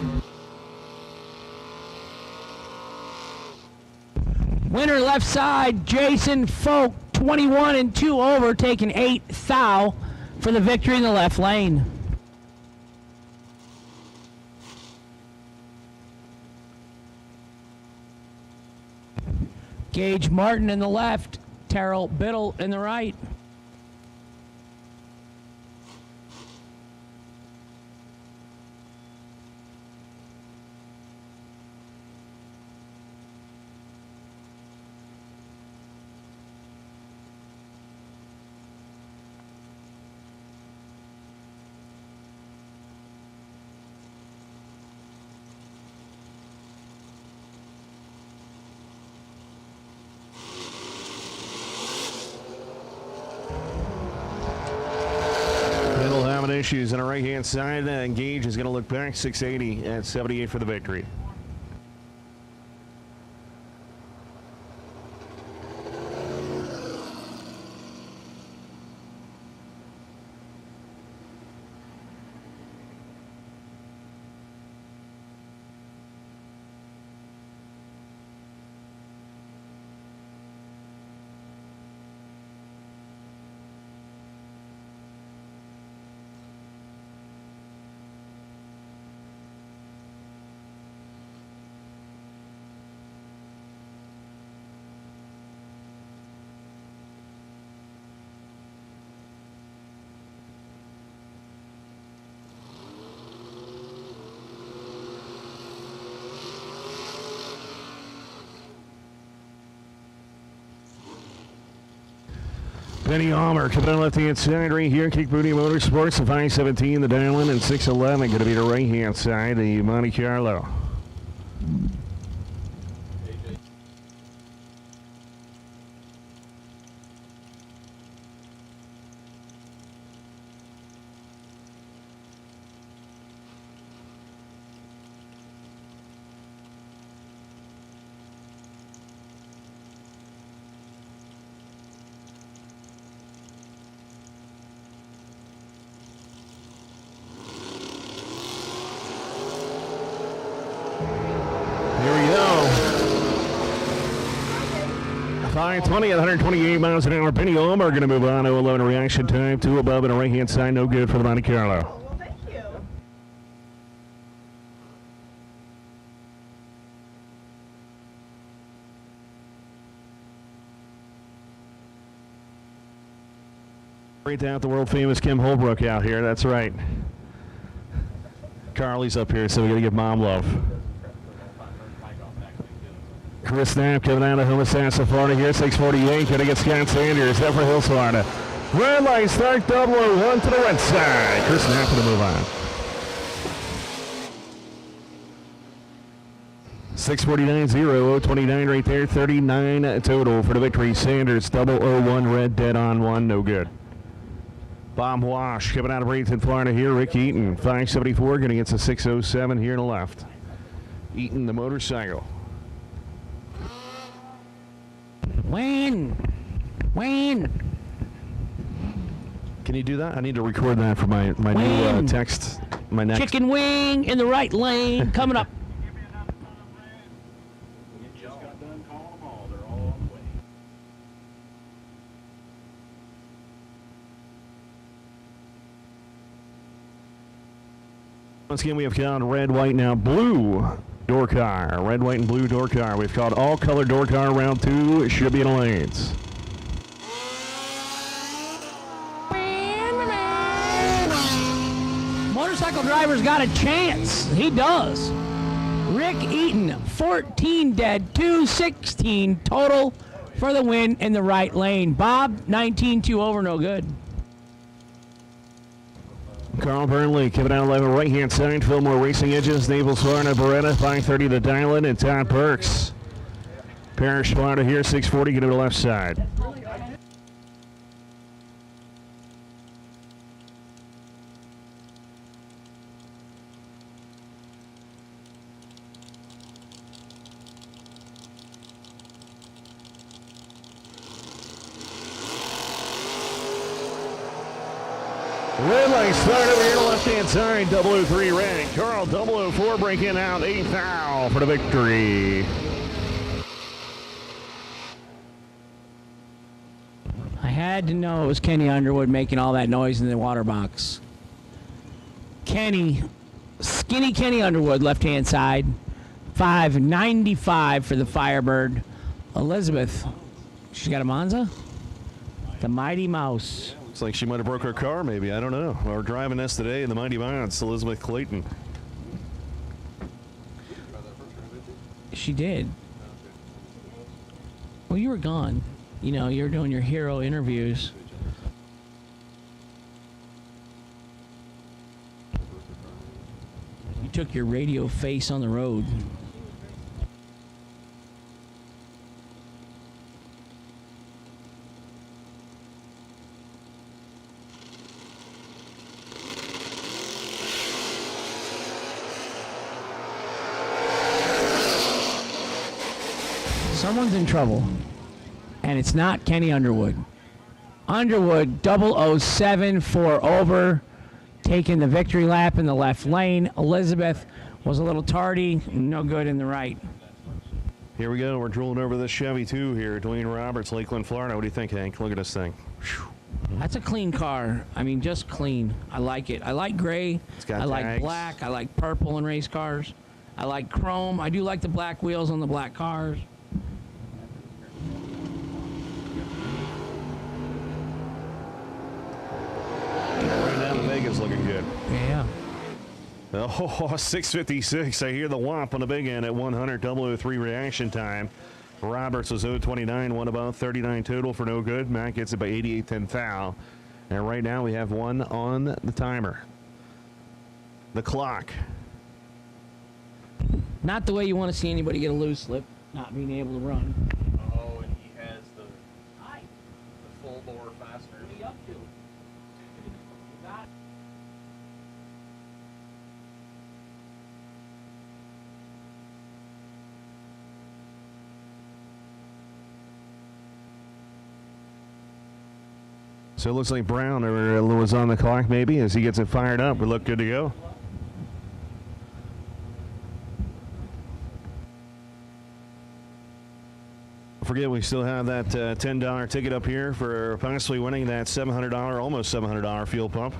Winner left side, Jason Folk, 21 and 2 over, taking 8 thou for the victory in the left lane. Gage Martin in the left, Terrell Biddle in the right. issues on the right-hand side. Engage is going to look back, 680 at 78 for the victory. Benny Almer coming on left-hand side right here. Kick Booty Motorsports, the 517, the Diamond, and 611 going to be the right-hand side, the Monte Carlo. Here we go. 520 at 128 miles an hour. Benny Ulmer going to move on to 11 reaction time. 2 above and a right-hand side. No good for the Monte Carlo. Right down at the world-famous Kim Holbrook out here. That's right. Carly's up here, so we got to give Mom love. Chris Knapp coming out of Homosassa, Florida here, 648. Going to get Scott Sanders, Zephyr Hills, Florida. Red light start, 001 to the red side. Chris Knapp going to move on. 649, 029 right there, 39 total for the victory. Sanders, 001, red, dead on one, no good. Bomb Wash coming out of Bradenton, Florida here. Rick Eaton, 574, going to get to 607 here to the left. Eaton, the motorcycle. Wayne. Can you do that? I need to record that for my new text. My next Chicken wing in the right lane coming up. Once again, we have called red, white, now blue door car. Red, white, and blue door car. We've called all color door car round 2. It should be in the lanes. Motorcycle driver's got a chance. He does. Rick Eaton, 14 dead, 216 total for the win in the right lane. Bob, 19-2 over, no good. Carl Burnley coming out 11 right-hand side. Fillmore Racing Engines, Naples, Florida, Beretta, 530 the Dylan, and Todd Burks. Parrish, Florida here, 640, get to the left side. Red light start over here to left-hand side, 003 red. Carl 004 breaking out, 8th foul for the victory. I had to know it was Kenny Underwood making all that noise in the water box. Kenny, skinny Kenny Underwood, left-hand side, 595 for the Firebird. Elizabeth, she's got a Monza? The Mighty Mouse. Looks like she might have broke her car, maybe. I don't know. We're driving this today in the Mighty Mouse, Elizabeth Clayton. She did. Well, you were gone. You know, you were doing your hero interviews. You took your radio face on the road. Someone's in trouble, and it's not Kenny Underwood. Underwood 007 for over, taking the victory lap in the left lane. Elizabeth was a little tardy, no good in the right. Here we go. We're drooling over this Chevy 2 here. Dwayne Roberts, Lakeland, Florida. What do you think, Hank? Look at this thing. Whew. That's a clean car. I mean, just clean. I like it. I like gray. got I like tags. black. I like purple in race cars. I like chrome. I do like the black wheels on the black cars. Right down to Vegas looking good. Yeah. Oh, 656. I hear the whomp on the big end at 100. 003 reaction time. Roberts was 029, one about 39 total for no good. Matt gets it by 88 thou. And right now we have one on the timer. The clock. Not the way you want to see anybody get a loose slip, not being able to run. Oh, and he has the full bore fastener. So it looks like Brown was on the clock maybe as he gets it fired up. We look good to go. Don't forget, we still have that $10 ticket up here for possibly winning that $700, almost $700 fuel pump.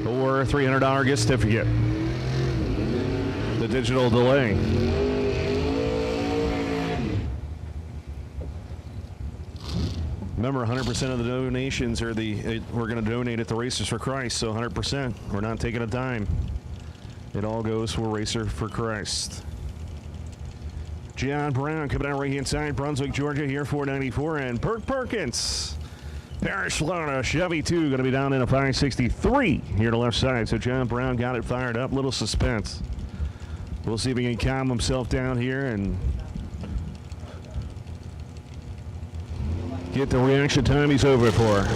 Or $300 gift certificate. The digital delay. Remember, 100% of the donations are we're going to donate it to Racers for Christ, so 100%. We're not taking a dime. It all goes for Racer for Christ. John Brown coming out right-hand side, Brunswick, Georgia, here 494, and Perkins, Parrish, Florida, Chevy 2, going to be down in a 563 here to left side. So John Brown got it fired up, little suspense. We'll see if he can calm himself down here and get the reaction time he's over for.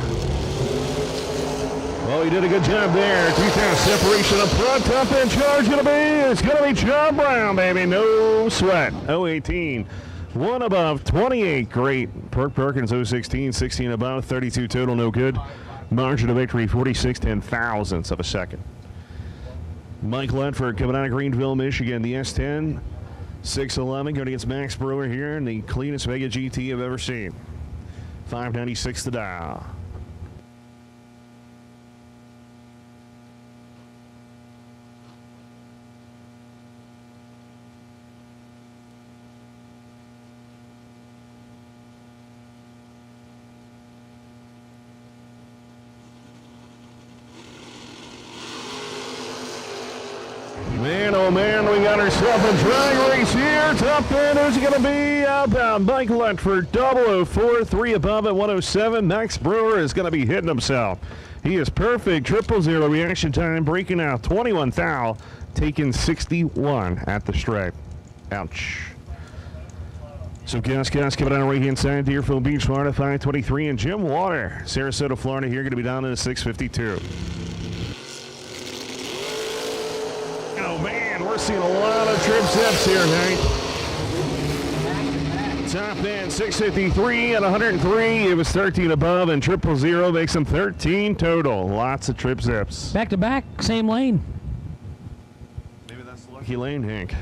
Well, he did a good job there. 2-10 separation up front. Top end charge it's going to be John Brown, baby. No sweat. 018. One above, 28. Great. Perkins 016. 16 above, 32 total. No good. Margin of victory 46 10,000ths of a second. Mike Ledford coming out of Greenville, Michigan. The S10 611 going against Max Brewer here in the cleanest Vega GT I've ever seen. 596 to dial. Man, oh man, we got ourselves a drag race here. Top end, who's it going to be? Outbound, Mike Ledford, 004, 3 above at 107. Max Brewer is going to be hitting himself. He is perfect. 000 reaction time, breaking out 21 thou, taking 61 at the stripe. Ouch. So gas coming out right hand side, Deerfield Beach, Florida, 523, and Jim Water, Sarasota, Florida, here going to be down in the 652. Oh man, we're seeing a lot of trip steps here, Hank. Top end 653 at 103. It was 13 above, and 000 makes them 13 total. Lots of trip zips. Back to back, same lane. Maybe that's the lucky lane, Hank.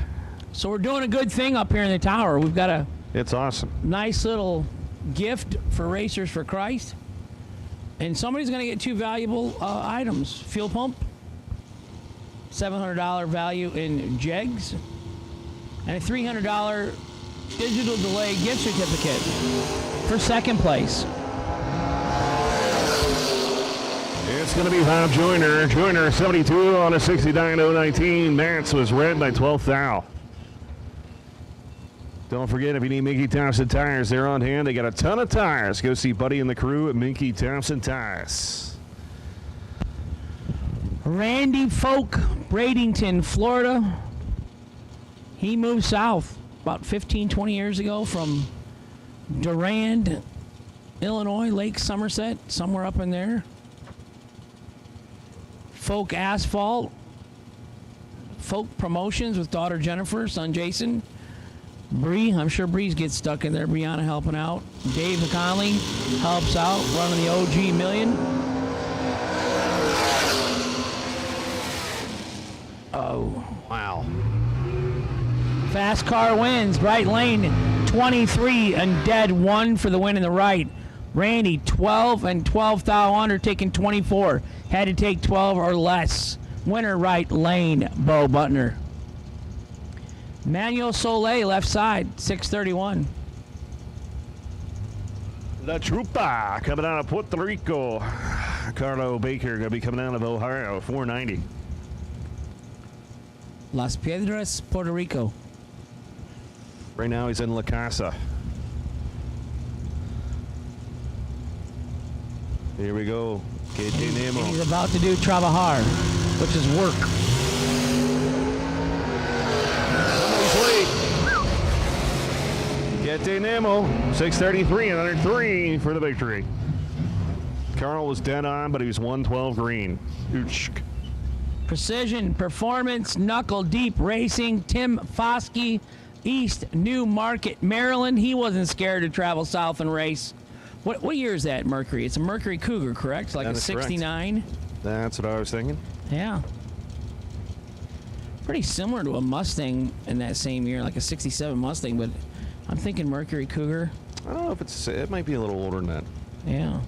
So we're doing a good thing up here in the tower. We've got a It's awesome. nice little gift for Racers for Christ. And somebody's going to get two valuable items. Fuel pump, $700 value in jegs, and a $300 digital delay gift certificate for second place. It's going to be Bob Joyner. Joyner 72 on a 69.019. Mance was red by 12 thou. Don't forget, if you need Minky Thompson tires, they're on hand. They got a ton of tires. Go see Buddy and the crew at Minky Thompson Tires. Randy Folk, Bradenton, Florida. He moved south about 15, 20 years ago from Durand, Illinois, Lake Somerset, somewhere up in there. Folk Asphalt, Folk Promotions with daughter Jennifer, son Jason. Bree, I'm sure Bree's gets stuck in there. Brianna helping out. Dave Conley helps out, running the OG Million. Oh, wow. Fast car wins. Right lane, 23 and dead 1 for the win in the right. Randy, 12 and 12 thou under, taking 24. Had to take 12 or less. Winner right lane, Bo Butner. Manuel Soleil, left side, 631. La Trupa coming out of Puerto Rico. Carlo Baker going to be coming out of Ohio, 490. Las Piedras, Puerto Rico. Right now he's in La Casa. Here we go. Que tenemos. He's about to do trabajar, which is work. Que tenemos. 633 and under 3 for the victory. Carl was dead on, but he was 112 green. Ooch. Precision, Performance, Knuckle Deep Racing, Tim Foskey, East New Market, Maryland. He wasn't scared to travel south and race. What year is that Mercury? It's a Mercury Cougar, correct? Like that a 69? That's what I was thinking. Yeah. Pretty similar to a Mustang in that same year, like a 67 Mustang, but I'm thinking Mercury Cougar. I don't know if it might be a little older than that. Yeah.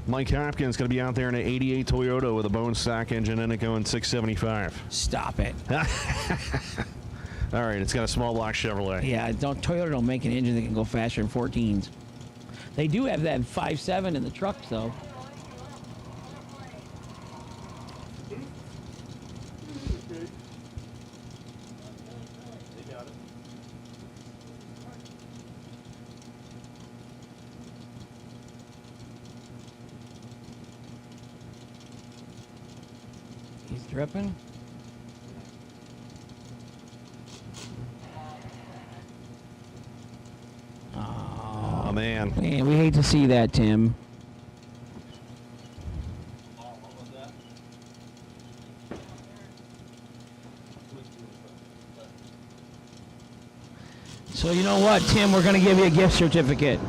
Mike Hopkins going to be out there in an 88 Toyota with a bone stock engine in it going 675. Stop it. All right, it's got a small block Chevrolet. Yeah, Toyota don't make an engine that can go faster than 14s. They do have that 5.7 in the trucks, though. He's dripping. Oh, man. Man, we hate to see that, Tim. So you know what, Tim? We're going to give you a gift certificate.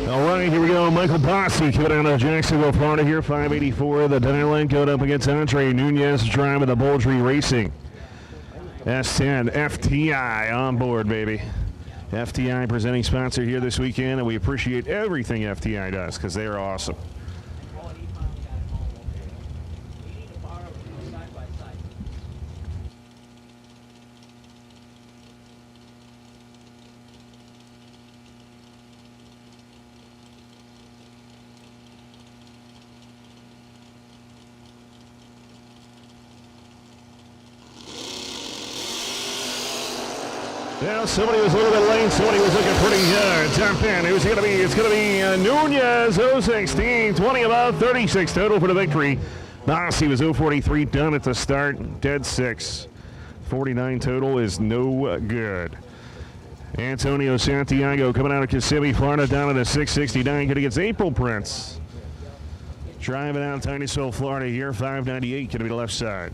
All right, here we go. Michael Bossi coming out of Jacksonville, Florida here, 584. The Diamond going up against Andre Nunez, driving the Boldry Racing. S10 FTI on board, baby. FTI presenting sponsor here this weekend, and we appreciate everything FTI does because they are awesome. Yeah, somebody was a little bit late. Somebody was looking pretty Top 10. Who's it going to be? It's going to be Nunez, 016, 20 above, 36 total for the victory. He was 043 done at the start, dead 6. 49 total is no good. Antonio Santiago coming out of Kissimmee, Florida, down at a 669. Going against April Prince. Driving out of Titusville, Florida here, 598. Going to be the left side.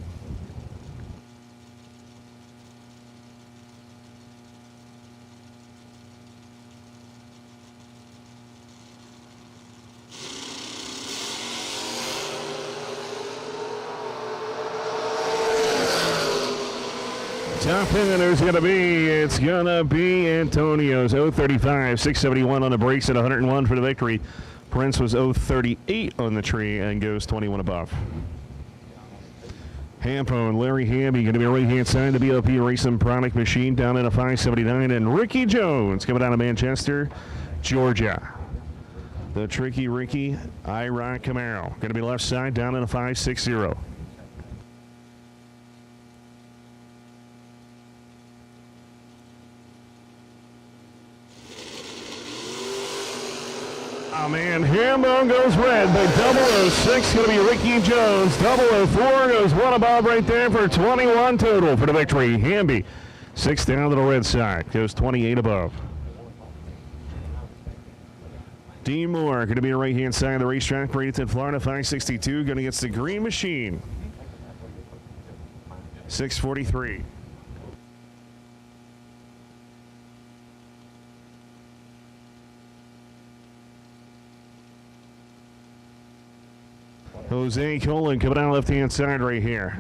Top 10 who's going to be, it's going to be Antonio's 035, 671 on the brakes at 101 for the victory. Prince was 038 on the tree and goes 21 above. Hampone, Larry Hamby going to be right-hand side, the BOP Racing Product Machine down in a 579. And Ricky Jones coming out of Manchester, Georgia. The Tricky Ricky IROC Camaro going to be left side down in a 560. Oh, man, Hambone goes red, but 006 going to be Ricky Jones. 004 goes one above right there for 21 total for the victory. Hamby, 6 down to the red side, goes 28 above. Dean Moore going to be the right-hand side of the racetrack, Bradenton, Florida, 562, going against the Green Machine, 643. Jose Colon coming out left-hand side right here.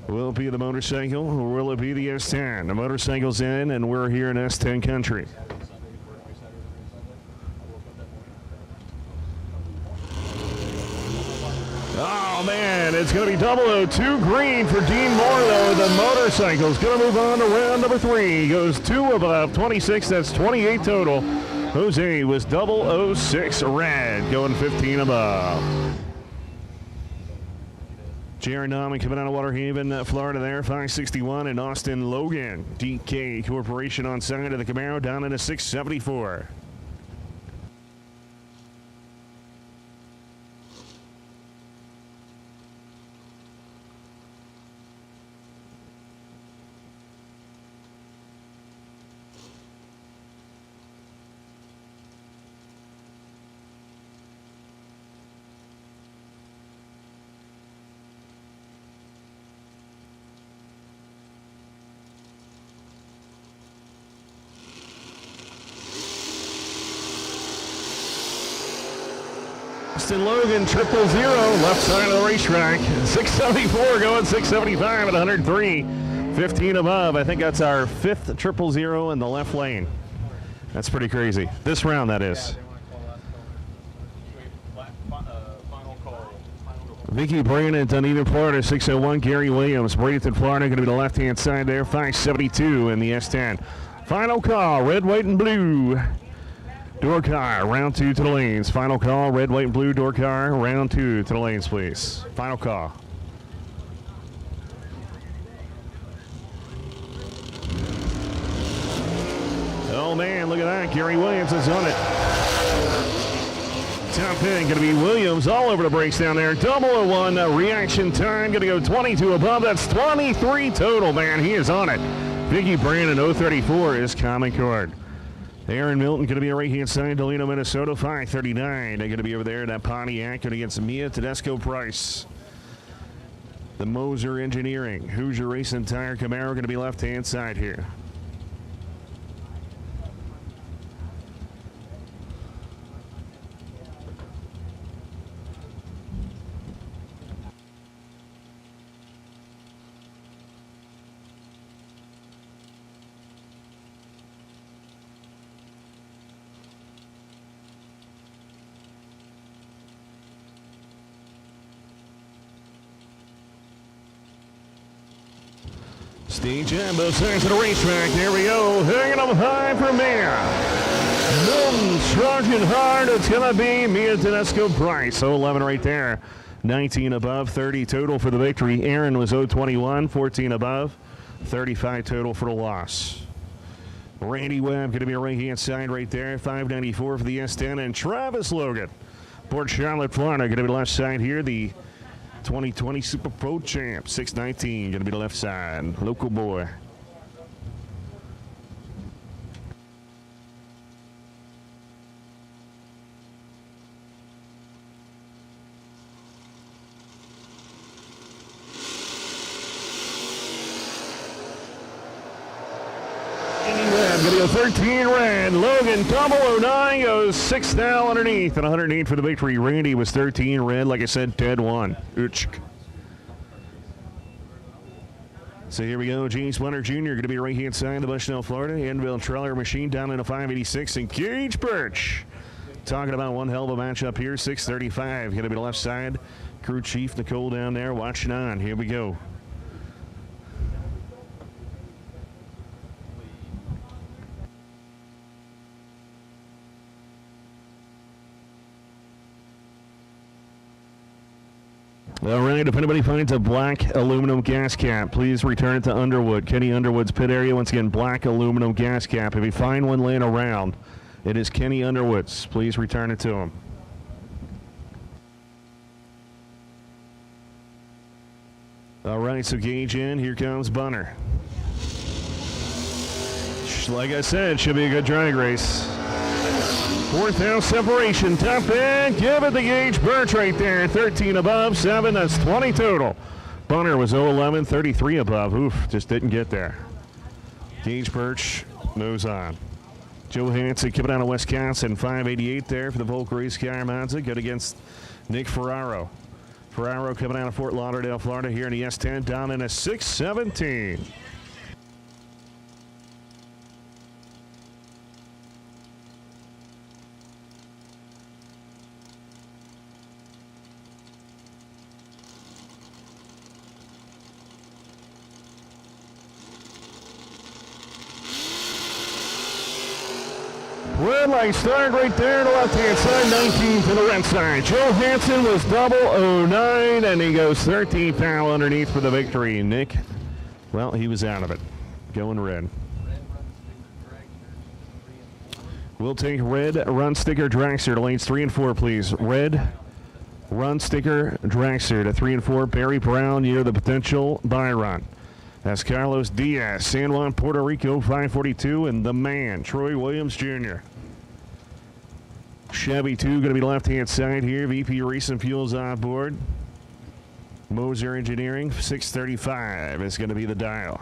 Will it be the motorcycle or will it be the S10? The motorcycle's in and we're here in S10 country. Oh, man, it's going to be 002 green for Dean Moore, though. The motorcycle's going to move on to round number 3. Goes 2 above, 26. That's 28 total. Jose was 006 red, going 15 above. Jaron Nami coming out of Waterhaven, Florida there, 561. And Austin Logan, DK Corporation on side of the Camaro, down in a 674. Austin Logan, 000, left side of the racetrack. 674 going 675 at 103. 15 above. I think that's our 5th 000 in the left lane. That's pretty crazy. This round, that is. Vicky Brandon, Dunedin, Florida, 601. Gary Williams, Bradenton, Florida, going to be the left-hand side there, 572 in the S10. Final call, red, white, and blue. Door car, round 2 to the lanes. Final call, red, white, and blue. Door car, round 2 to the lanes, please. Final call. Oh, man, look at that. Gary Williams is on it. Top 10 going to be Williams all over the brakes down there. 001 reaction time. Going to go 22 above. That's 23 total, man. He is on it. Vicky Brandon, 034 is common cord. Aaron Milton going to be a right-hand side, Delano, Minnesota, 539. They're going to be over there in that Pontiac going against Mia Tedesco Price. The Moser Engineering, Hoosier Racing Tire Camaro going to be left-hand side here. Stage on both sides of the racetrack. There we go. Hanging up high for Mia. Milton, Sergeant Hard. It's going to be Mia Tedesco Price. 011 right there. 19 above, 30 total for the victory. Aaron was 021, 14 above, 35 total for the loss. Randy Webb going to be a right-hand side right there, 594 for the S10. And Travis Logan, Port Charlotte, Florida, going to be left side here, the 2020 Super Pro champ, 619, going to be the left side, local boy. Going to go 13 red. Logan, 009 goes 6 now underneath and 108 for the victory. Randy was 13 red. Like I said, Ted won. So here we go. James Winter Jr. going to be right-hand side, the Bushnell, Florida. Anvil Treller Machine down in a 586. And Gage Birch. Talking about one hell of a matchup here. 635. Going to be the left side. Crew Chief Nicole down there watching on. Here we go. All right, if anybody finds a black aluminum gas cap, please return it to Underwood. Kenny Underwood's pit area. Once again, black aluminum gas cap. If you find one laying around, it is Kenny Underwood's. Please return it to him. All right, so gauge in. Here comes Bunner. Like I said, should be a good drag race. Fourth house separation, top end, give it the Gage Birch right there, 13 above, 7, that's 20 total. Bunner was 011, 33 above, oof, just didn't get there. Gage Birch moves on. Joe Hansen coming out of Wisconsin, 588 there for the Volk Race Car Mazda, good against Nick Ferraro. Ferraro coming out of Fort Lauderdale, Florida, here in the S10, down in a 617. Red light start right there on the left-hand side, 19 to the right side. Joe Hansen was 009, and he goes 13 foul underneath for the victory. Nick, well, he was out of it. Going red. We'll take red run sticker dragster to lanes 3 and 4, please. Red run sticker dragster to 3 and 4. Barry Brown, near the potential buy run. That's Carlos Diaz, San Juan, Puerto Rico, 542, and the man, Troy Williams Jr. Chevy 2 going to be left-hand side here. VP Racing Fuels on board. Moser Engineering, 635 is going to be the dial.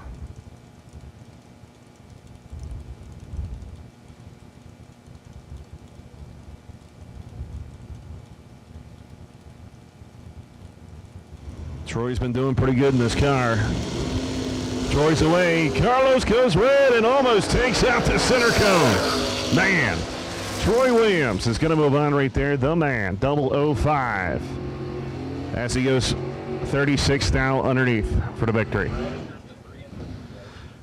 Troy's been doing pretty good in this car. Troy's away. Carlos goes red and almost takes out the center cone. Man. Troy Williams is going to move on right there. The man. 005. As he goes 36 now underneath for the victory.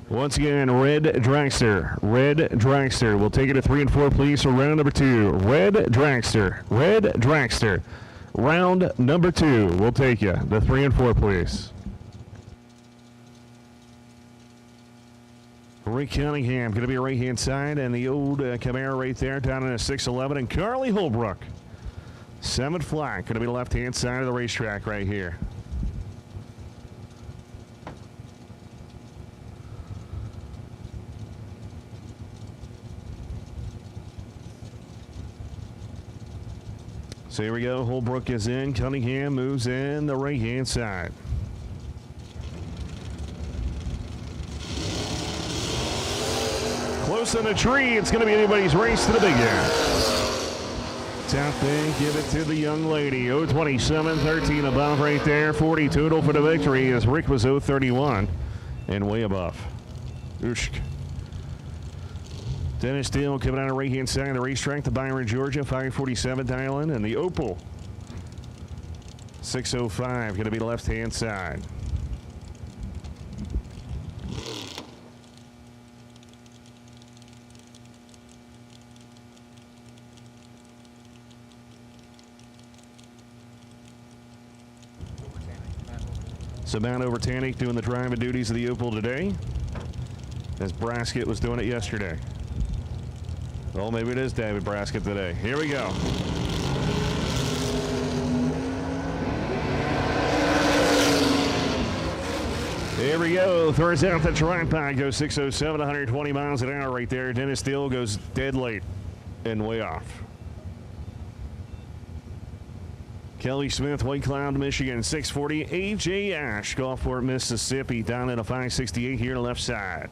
Once again, red dragster. Red dragster. We'll take it to 3 and 4, please, for round number 2. Red dragster. Red dragster. Round number 2. We'll take you. The 3 and 4, please. Rick Cunningham going to be right-hand side, and the old Camaro right there down in a 611. And Carly Holbrook, 7 flat, going to be the left-hand side of the racetrack right here. So here we go. Holbrook is in. Cunningham moves in the right-hand side. Close on the tree. It's going to be anybody's race to the big end. Top thing, give it to the young lady. 027, 13 above right there. 40 total for the victory as Rick was 031 and way above. Oosh. Dennis Steele coming out of right-hand side of the racetrack to Byron, Georgia, 547 dialing, and the Opal 605 going to be the left-hand side. So Matt Overtanic doing the driving duties of the Opal today, as Braskett was doing it yesterday. Well, maybe it is David Braskett today. Here we go. Here we go. Throws out the tripod. Goes 607, 120 miles an hour right there. Dennis Steele goes dead late and way off. Kelly Smith, White Cloud, Michigan, 640. A.J. Ash, Gulfport, Mississippi, down at a 568 here to left side.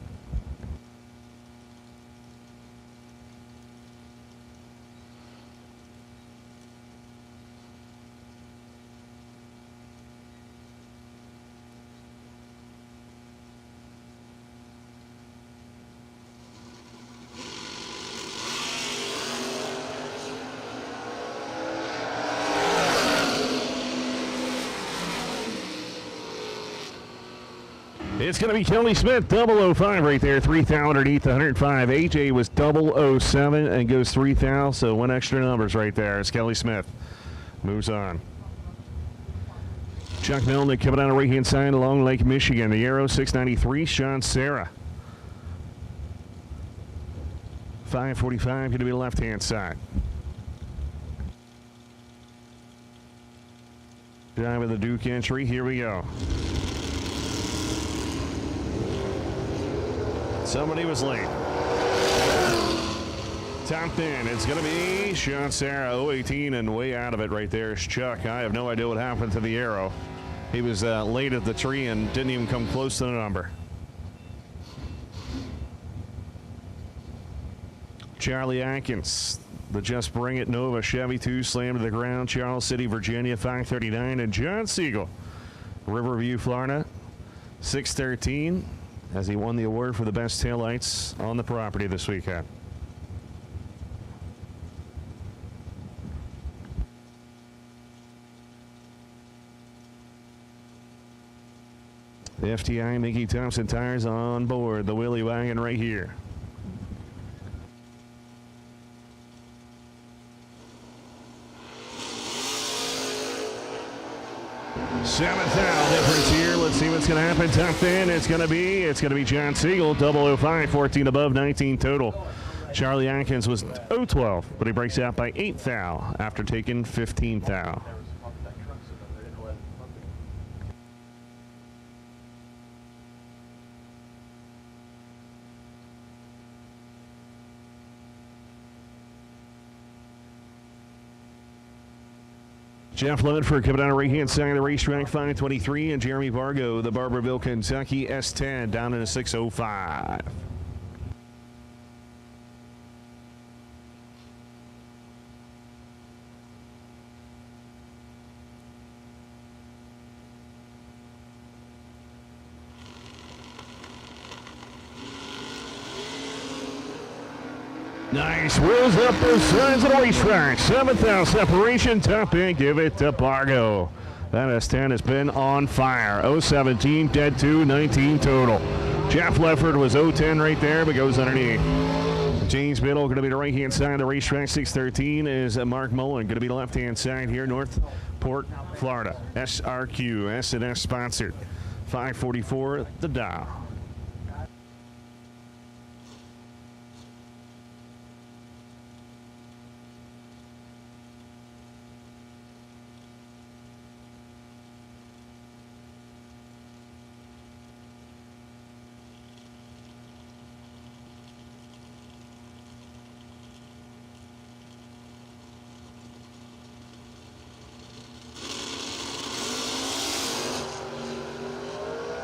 It's going to be Kelly Smith, 005 right there, 3,000 underneath the 105. AJ was 007 and goes 3,000, so one extra numbers right there as Kelly Smith moves on. Chuck Milnick coming on the right-hand side along Lake Michigan. The Arrow, 693, Sean Serra. 545 going to be the left-hand side. Driving the Duke entry, here we go. Somebody was late. Top 10, it's going to be Sean Serra, 018 and way out of it right there is Chuck. I have no idea what happened to the Arrow. He was late at the tree and didn't even come close to the number. Charlie Atkins, the Just Bring It Nova Chevy 2 slammed to the ground. Charles City, Virginia, 539. And John Siegel, Riverview, Florida, 613. As he won the award for the best taillights on the property this weekend. The FTI Mickey Thompson tires on board the Willie Wagon right here. 7,000 difference here. Let's see what's going to happen. Top 10. It's going to be John Siegel, 005, 14 above, 19 total. Charlie Atkins was 012, but he breaks out by 8,000 after taking 15,000. Jeff Ledford coming down the right-hand side of the racetrack, 523, and Jeremy Vargo, the Barberville, Kentucky, S10, down in a 605. Nice. Wheels up those sides of the racetrack. 7,000 separation. Top end. Give it to Bargo. That S10 has been on fire. 017, dead 2, 19 total. Jeff Lefford was 010 right there, but goes underneath. James Biddle going to be the right-hand side of the racetrack. 613 is Mark Mullen. Going to be the left-hand side here, Northport, Florida. SRQ, S&S sponsored. 544, the Dow.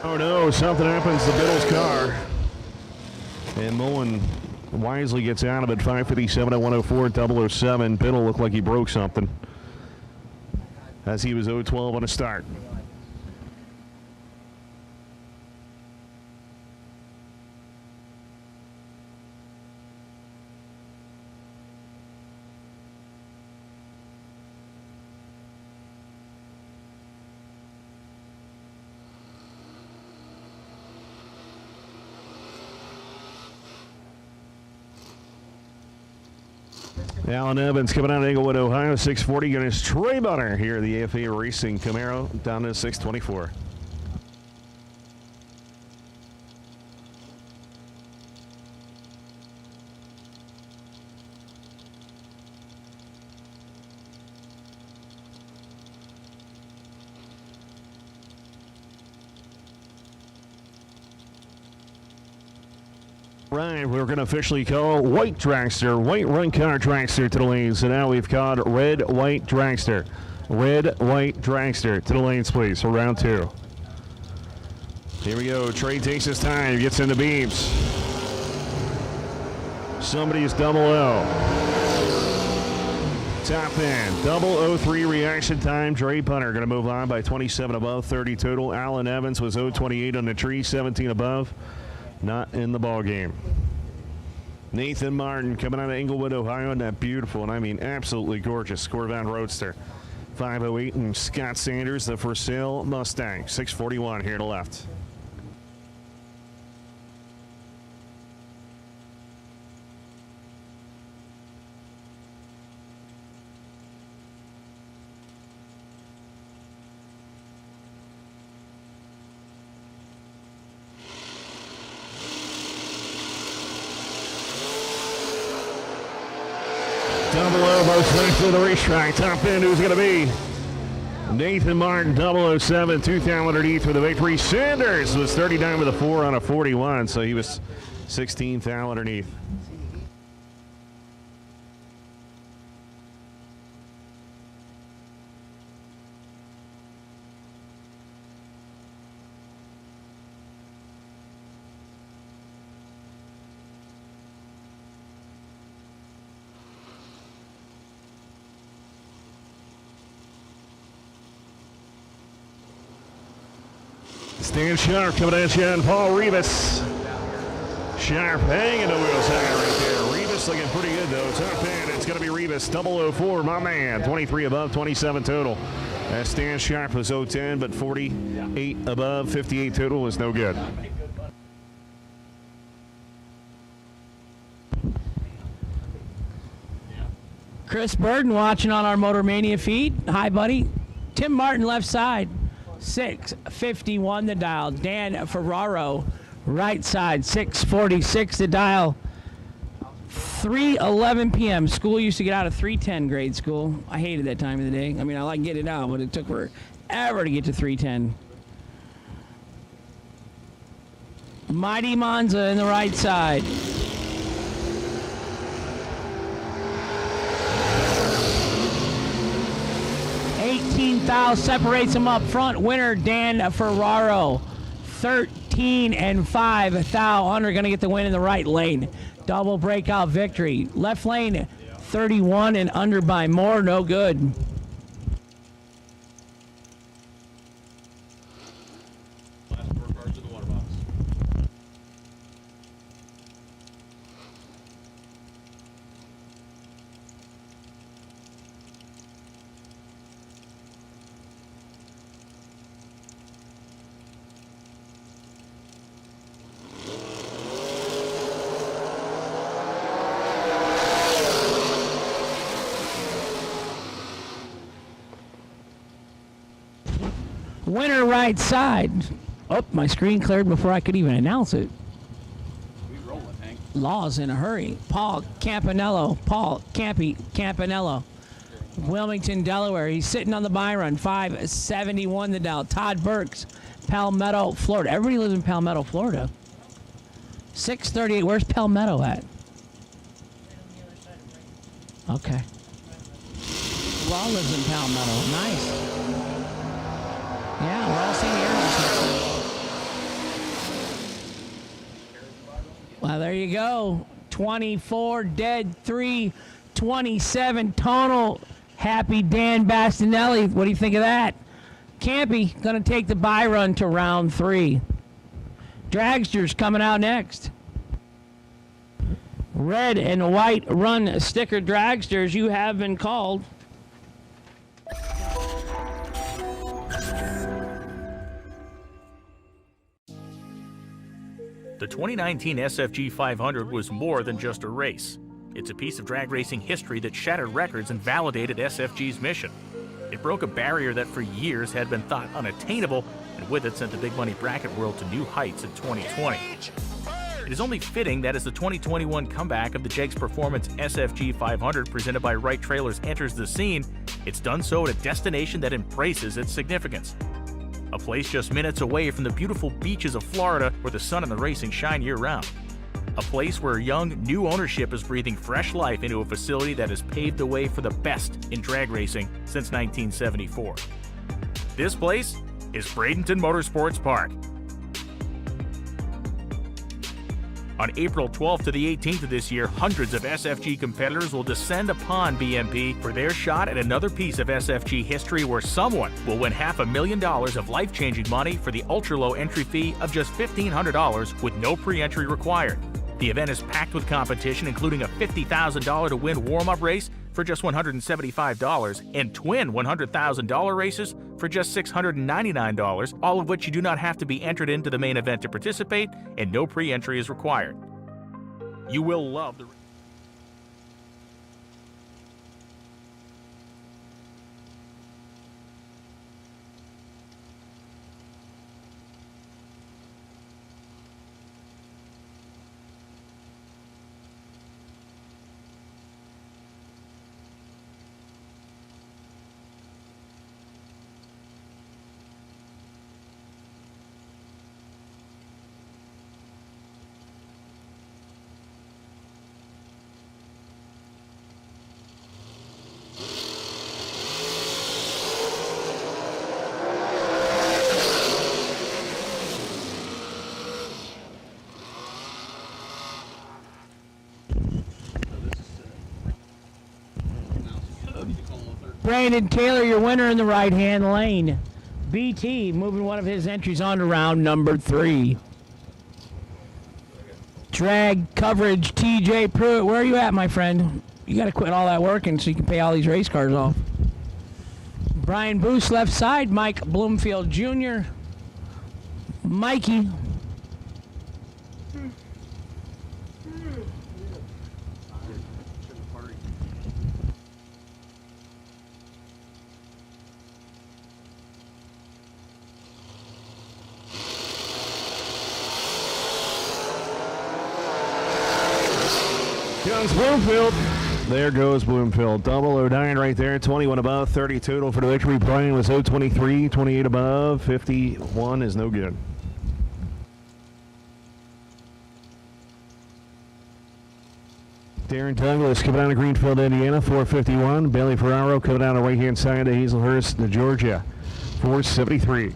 Oh no, something happens to Biddle's car. And Mullen wisely gets out of it. 557 at 104, 007. Biddle looked like he broke something as he was 012 on a start. Alan Evans coming out of Englewood, Ohio, 640. Against Trey Bunner here, the AFA Racing Camaro, down to 624. Right, we're going to officially call white dragster, white run car dragster to the lanes. So now we've called red, white dragster. Red, white dragster to the lanes, please, for round 2. Here we go. Trey takes his time, gets into beams. Somebody's double O. Top end, 003 reaction time. Dre Punter going to move on by 27 above, 30 total. Alan Evans was 028 on the tree, 17 above. Not in the ball game. Nathan Martin coming out of Englewood, Ohio, in that beautiful, and I mean absolutely gorgeous Corvette Roadster. 508, and Scott Sanders, the for sale Mustang, 641 here to the left. Double O, most length of the racetrack. Top end, who's going to be? Nathan Martin, 007, 2,000 underneath for the victory. Sanders was 39 with a 4 on a 41, so he was 16,000 underneath. Stan Sharp coming at you, and Paul Rivas. Sharp hanging the wheels high right there. Rivas looking pretty good, though. Top end, it's going to be Rivas. 004, my man. 23 above, 27 total. Stan Sharp was 010, but 48 above, 58 total was no good. Chris Burden watching on our Motor Mania feed. Hi, buddy. Tim Martin, left side. 651 the dial. Dan Ferraro, right side. 646 the dial. 3:11 p.m. School used to get out of 3:10 grade school. I hated that time of the day. I mean, I like getting it out, but it took forever to get to 3:10. Mighty Monza in the right side. Thou separates him up front. Winner Dan Ferraro, 13 and 5. Thou under going to get the win in the right lane. Double breakout victory. Left lane 31 and under by more. No good. Winner right side. Oh, my screen cleared before I could even announce it. Law's in a hurry. Paul Campanello. Paul Campanello. Wilmington, Delaware. He's sitting on the buy run. 571 the dial. Todd Burks, Palmetto, Florida. Everybody lives in Palmetto, Florida. 638. Where's Palmetto at? Okay. Law lives in Palmetto. Nice. Yeah, we're all seeing the air. Well, there you go. 24 dead, 3, 27 tonal. Happy Dan Bastinelli. What do you think of that? Campy going to take the buy run to round 3. Dragsters coming out next. Red and white run sticker dragsters, you have been called. The 2019 SFG 500 was more than just a race. It's a piece of drag racing history that shattered records and validated SFG's mission. It broke a barrier that for years had been thought unattainable, and with it sent the big money bracket world to new heights in 2020. It is only fitting that as the 2021 comeback of the Jegs Performance SFG 500 presented by Wright Trailers enters the scene, it's done so at a destination that embraces its significance. A place just minutes away from the beautiful beaches of Florida where the sun and the racing shine year-round. a place where young, new ownership is breathing fresh life into a facility that has paved the way for the best in drag racing since 1974. This place is Bradenton Motorsports Park. On April 12th to the 18th of this year, hundreds of SFG competitors will descend upon BMP for their shot at another piece of SFG history where someone will win $500,000 of life-changing money for the ultra-low entry fee of just $1,500 with no pre-entry required. The event is packed with competition, including a $50,000 to win warm-up race for just $175 and twin $100,000 races for just $699, all of which you do not have to be entered into the main event to participate, and no pre-entry is required. You will love the Brandon Taylor, your winner in the right-hand lane. BT moving one of his entries on to round number 3. Drag coverage, TJ Pruitt. Where are you at, my friend? You got to quit all that working so you can pay all these race cars off. Brian Boos, left side. Mike Bloomfield Jr. Mikey. Comes Bloomfield. There goes Bloomfield. 009 right there. 21 above, 30 total for the victory. Brian was 023, 28 above, 51 is no good. Darren Douglas coming out of Greenfield, Indiana, 451. Bailey Ferraro coming out of right-hand side of Hazelhurst, Georgia, 473.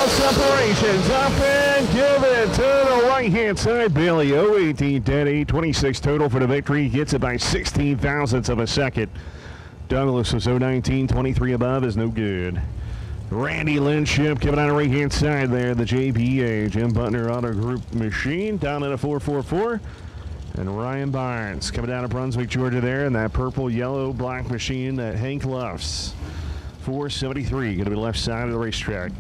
Separations up and give it to the right-hand side. Bailey 018, dead 826 total for the victory. Gets it by 16 thousandths of a second. Douglas was 019, 23 above is no good. Randy Linship coming out of right-hand side there. The JPA, Jim Butner Auto Group machine, down at a 444. And Ryan Barnes coming down to Brunswick, Georgia there in that purple, yellow, black machine that Hank loves. 473, going to be left side of the racetrack.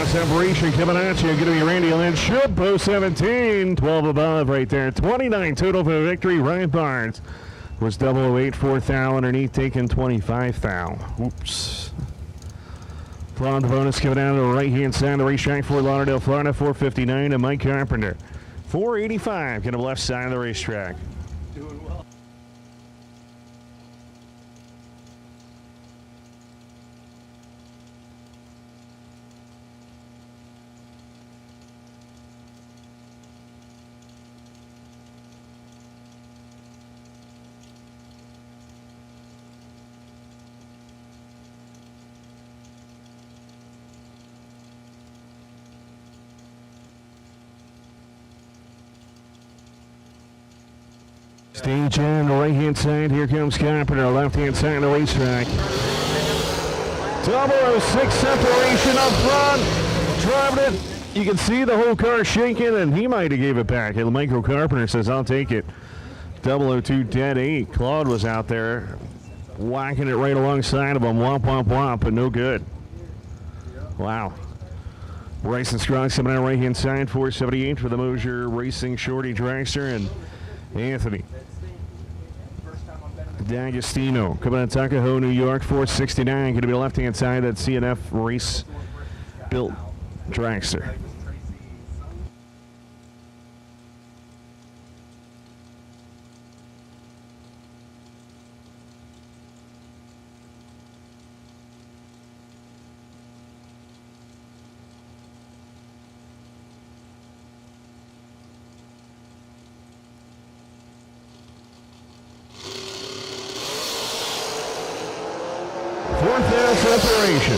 Separation coming at you. Going to be Randy Linship, 017, 12 above right there. 29 total for the victory. Ryan Barnes was 008, 4th thou underneath, taking 25 thou. Oops. Blonde bonus coming down to the right-hand side of the racetrack, Fort Lauderdale, Florida, 459, and Mike Carpenter, 485, going to the left side of the racetrack. Doing well. Stage on the right-hand side. Here comes Carpenter. Left-hand side of the racetrack. 006 separation up front. Driving it. You can see the whole car shaking, and he might have gave it back. And Michael Carpenter says, I'll take it. 002 dead 8. Claude was out there whacking it right alongside of him. Womp, womp, womp, but no good. Wow. Bryson Scruggs coming out right-hand side. 478 for the Mosier Racing Shorty Dragster. And Anthony D'Agostino coming out of Tuckahoe, New York. 469. Going to be left-hand side. That CNF race built dragster. Fourth down separation.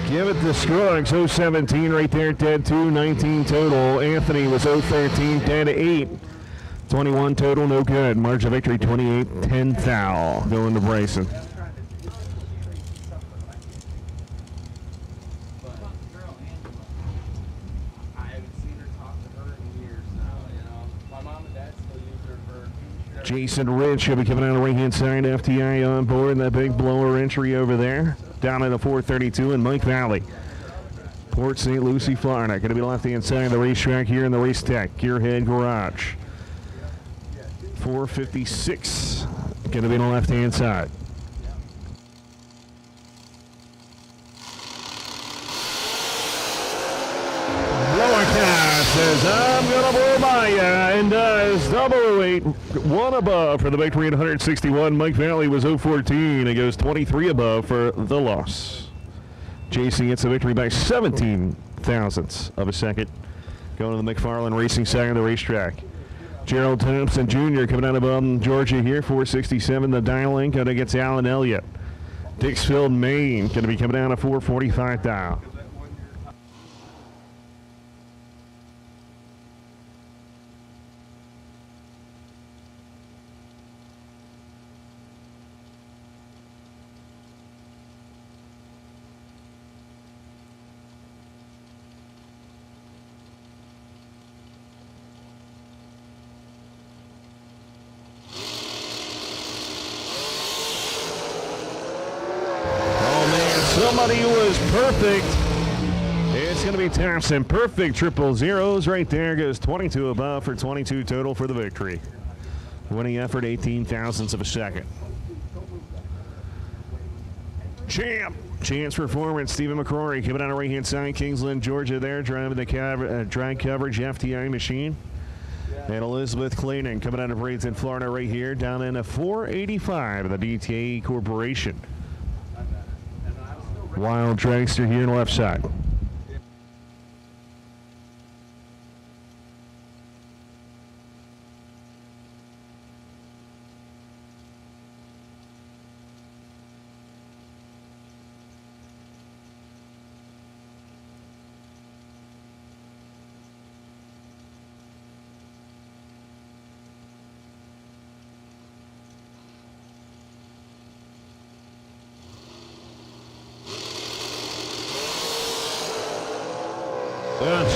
Give it to Scruggs, 017 right there, dead 2, 19 total. Anthony was 013, dead 8. 21 total, no good. Margin of victory, 28, 10 foul. Going to Bryson. Jason Rich will be coming out of the right-hand side. FTI on board in that big blower entry over there. Down at the 432 in Mike Valley. Port St. Lucie, Florida. Going to be left-hand side of the racetrack here in the Race Tech Gearhead Garage. 456. Going to be on the left-hand side. Says, I'm going to blow by ya, and does 008. One above for the victory at 161. Mike Valley was 014. It goes 23 above for the loss. JC gets the victory by 17 thousandths of a second. Going to the McFarland Racing side of the racetrack. Gerald Thompson Jr. coming out of Georgia here, 467. The dial-in going against Alan Elliott. Dixfield, Maine, going to be coming down to 445 down. Somebody who was perfect. It's going to be Thompson. Perfect triple zeros right there. Goes 22 above for 22 total for the victory. Winning effort, 18 thousandths of a second. Chance Performance. Stephen McCrory coming out of right-hand side. Kingsland, Georgia there. Driving the drag coverage FTI machine. And Elizabeth Clayton coming out of Bradenton, Florida right here. Down in a 485 of the DTA Corporation. Wild dragster here on the left side.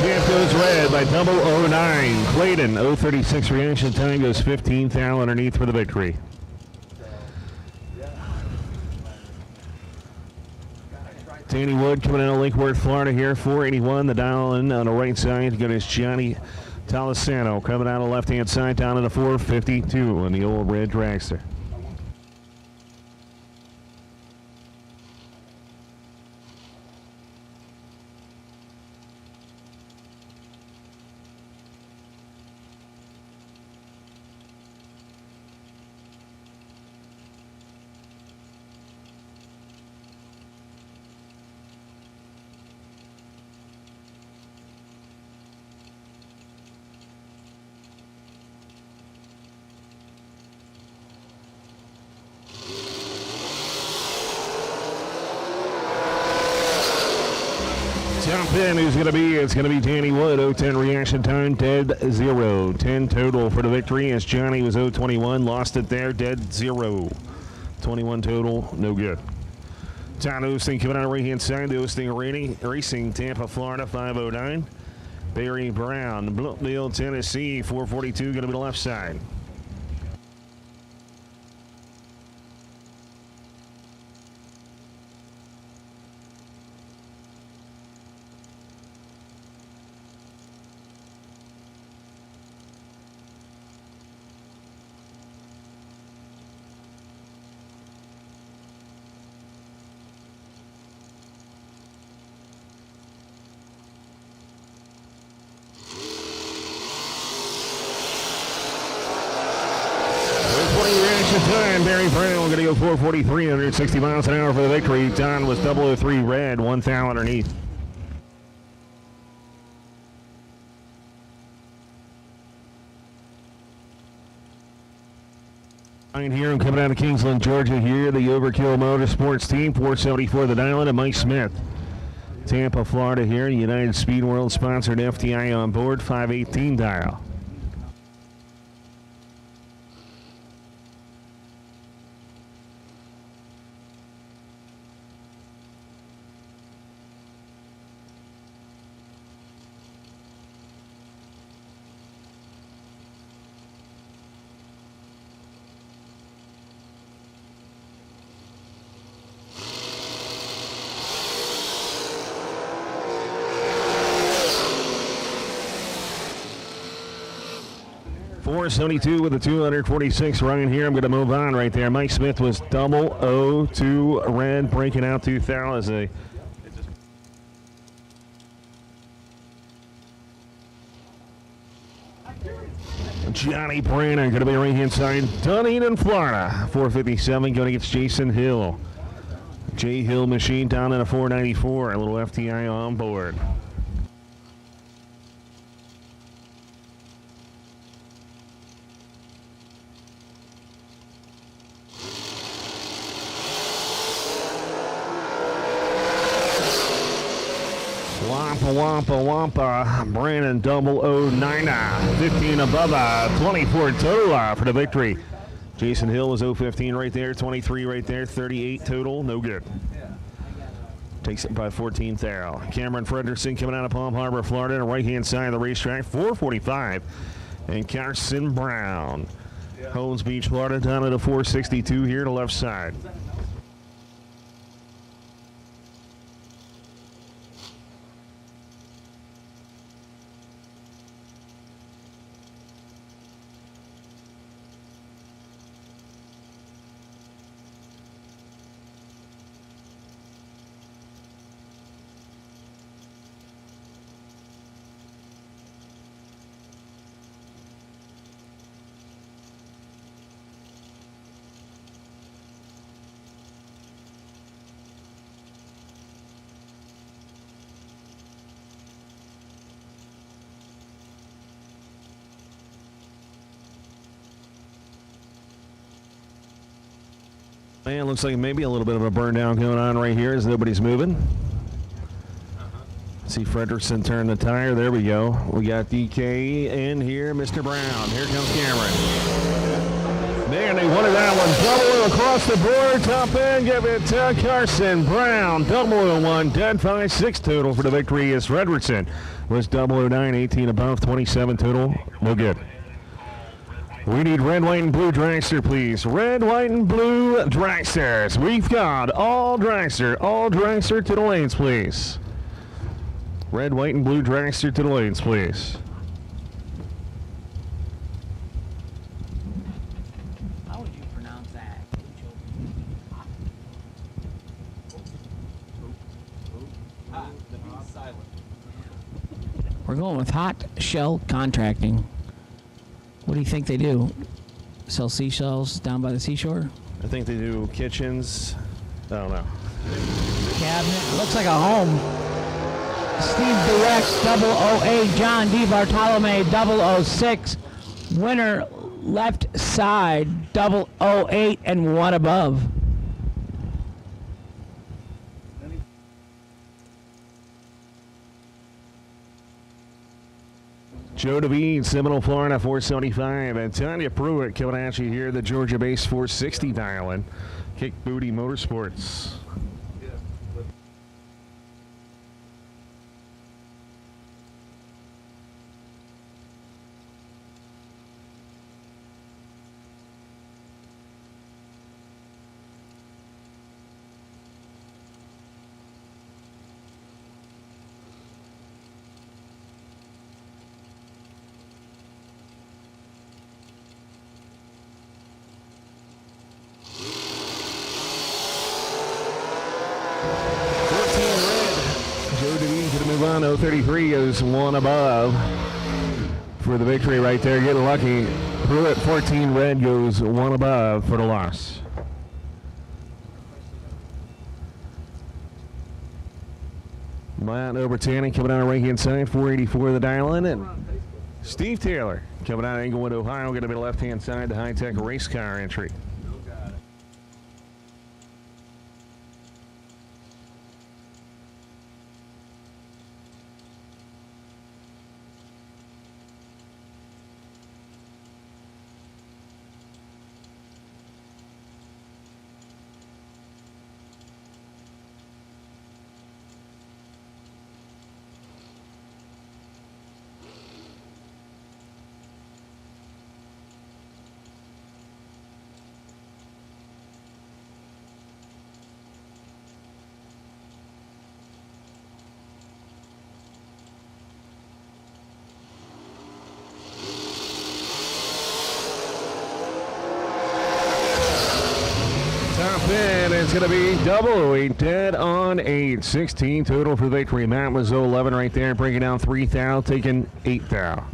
Champ goes red by 009. Clayton, 036 reaction time, goes 15 thou underneath for the victory. Danny Wood coming out of Lake Worth, Florida here, 481. The dial in on the right side. Good as Johnny Talisano coming out of the left-hand side down to the 452 in the old red dragster. Top 10 who's going to be? It's going to be Danny Wood. 0-10 reaction time, dead 0. 10 total for the victory as Johnny was 0-21. Lost it there, dead 0. 21 total, no good. Todd Osting coming out right hand side. The Osting Racing, Tampa, Florida, 509. Barry Brown, Bloomfield, Tennessee, 442, going to be the left side. Time, Barry Brown going to go 443, 160 miles an hour for the victory. Don was 003 red, 1 thou underneath. Here, I'm coming out of Kingsland, Georgia here. The Overkill Motorsports team, 474 the dial and Mike Smith. Tampa, Florida here. United Speed World sponsored FTI on board, 518 dial. .472 with a 246 running here. I'm going to move on right there. Mike Smith was 002 red, breaking out 2000. Johnny Brannon going to be right hand side. Dunedin, Florida, 457 going against Jason Hill. J Hill machine down in a 494. A little FTI on board. Wampa, Brandon 009, 15 above, 24 total for the victory. Jason Hill was 015 right there, 23 right there, 38 total, no good. Takes it by 14th thou. Cameron Frederickson coming out of Palm Harbor, Florida, on the right-hand side of the racetrack, 445. And Carson Brown, Holmes Beach, Florida, down at a 462 here to left side. Man, looks like maybe a little bit of a burn down going on right here as nobody's moving. See Frederickson turn the tire. There we go. We got DK in here. Mr. Brown. Here comes Cameron. Man, they wanted that one. Double across the board. Top end. Give it to Carson Brown. 001. Dead 5-6 total for the victory as Frederickson was 009. 18 above. 27 total. No good. We need red, white, and blue dragster, please. Red, white, and blue dragsters. We've got all dragster to the lanes, please. Red, white, and blue dragster to the lanes, please. How would you pronounce that? We're going with Hot Shell Contracting. What do you think they do? Sell seashells down by the seashore? I think they do kitchens. I don't know. Cabinet. Looks like a home. Steve Durex, 008. John D. Bartolome, 006. Winner, left side, 008 and one above. Joe DeVine, Seminole, Florida, 475. And Tanya Pruitt coming at you here, the Georgia-based 460 dial-in. Kick Booty Motorsports. Move on. 033 goes one above for the victory right there. Getting lucky. Pruitt 14 red goes one above for the loss. Matt Obertanning coming out of right hand side. 484 the dial in. And Steve Taylor coming out of Englewood, Ohio. Going to be the left hand side. The high tech race car entry. And it's going to be double. We dead on 8. 16 total for the victory. Matt was 11 right there, breaking down 3 thou, taking 8 thou.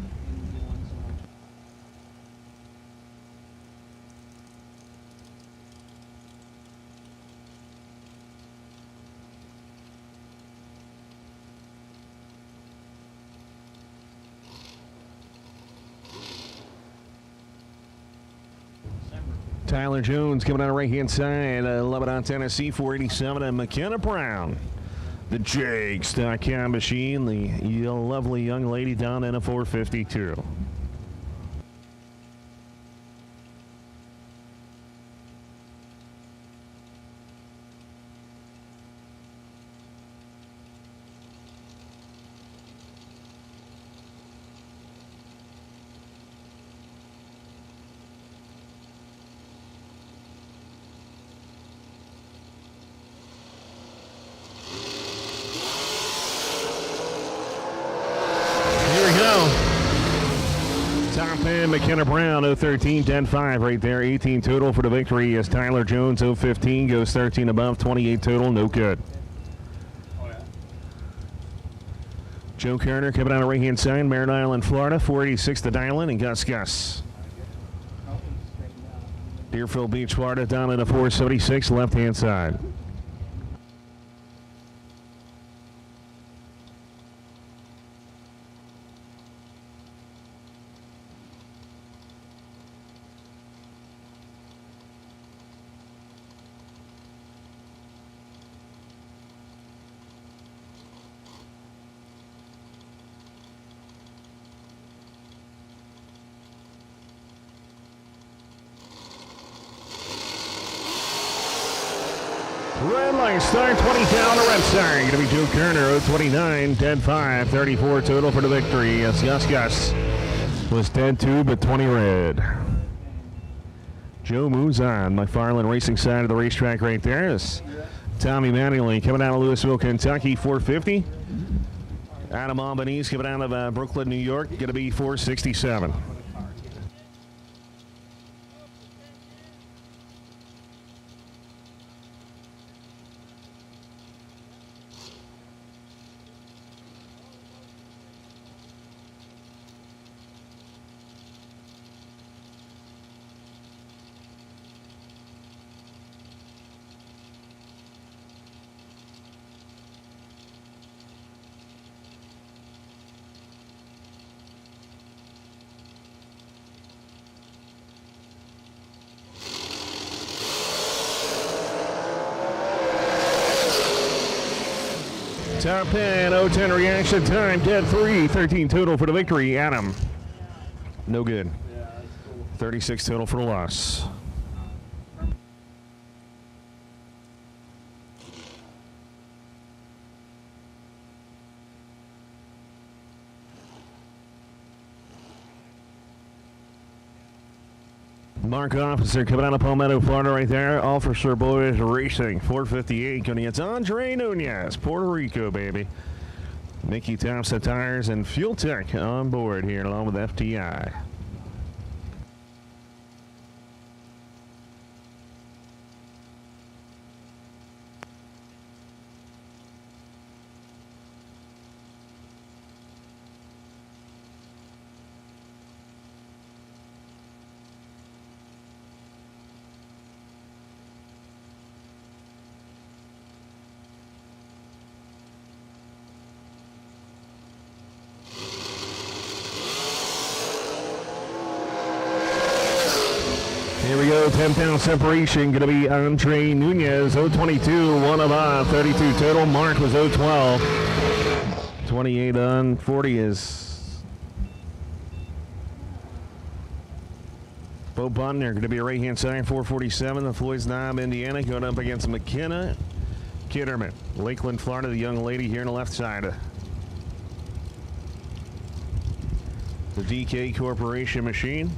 Tyler Jones coming out of right-hand side, Lebanon, Tennessee, 487, and McKenna Brown, the Jakes.com machine, the lovely young lady down in a 452. McKenna Brown, 013, 10-5 right there. 18 total for the victory as Tyler Jones, 015, goes 13 above, 28 total, no good. Joe Kerner coming out of right-hand side, Merritt Island, Florida, 486 the dial-in, and Gus. Deerfield Beach, Florida, down in a 476, left-hand side. Red line start, 20 down the red side. Going to be Joe Kerner, 029, 10-5, 34 total for the victory. Yes, Gus was 10-2, but 20 red. Joe moves on. McFarland Racing side of the racetrack right there is Tommy Mattingly coming out of Louisville, Kentucky, 450. Adam Albanese coming out of Brooklyn, New York, going to be 467. Top 10, 0-10 reaction time, dead 3, 13 total for the victory. Adam, no good. 36 total for the loss. Mark Officer coming out of Palmetto, Florida right there. Officer Boys Racing, 458 going against Andre Nunez, Puerto Rico, baby. Mickey Thompson Tires and Fuel Tech on board here along with FTI. Here we go, 10-pound separation, going to be Andre Nunez, 022, 1 above, 32 total. Mark was 012. 28 on 40 is Bo Bonner, going to be a right-hand side, 447. The Floyd's Knob, Indiana, going up against McKenna Kitterman. Lakeland, Florida, the young lady here on the left side. The DK Corporation machine.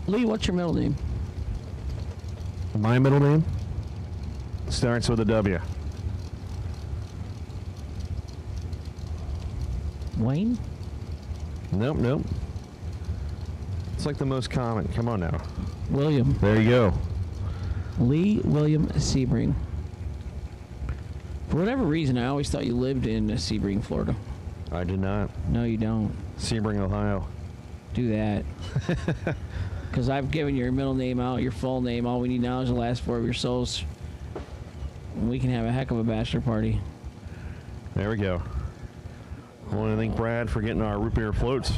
Lee, what's your middle name? My middle name starts with a W. Wayne? Nope, nope. It's like the most common. Come on now. William. There you go. Lee William Sebring. For whatever reason, I always thought you lived in Sebring, Florida. I did not. No, you don't. Sebring, Ohio. Do that. Because I've given your middle name out, your full name. All we need now is the last 4 of your souls. And we can have a heck of a bachelor party. There we go. I want to thank Brad for getting our root beer floats.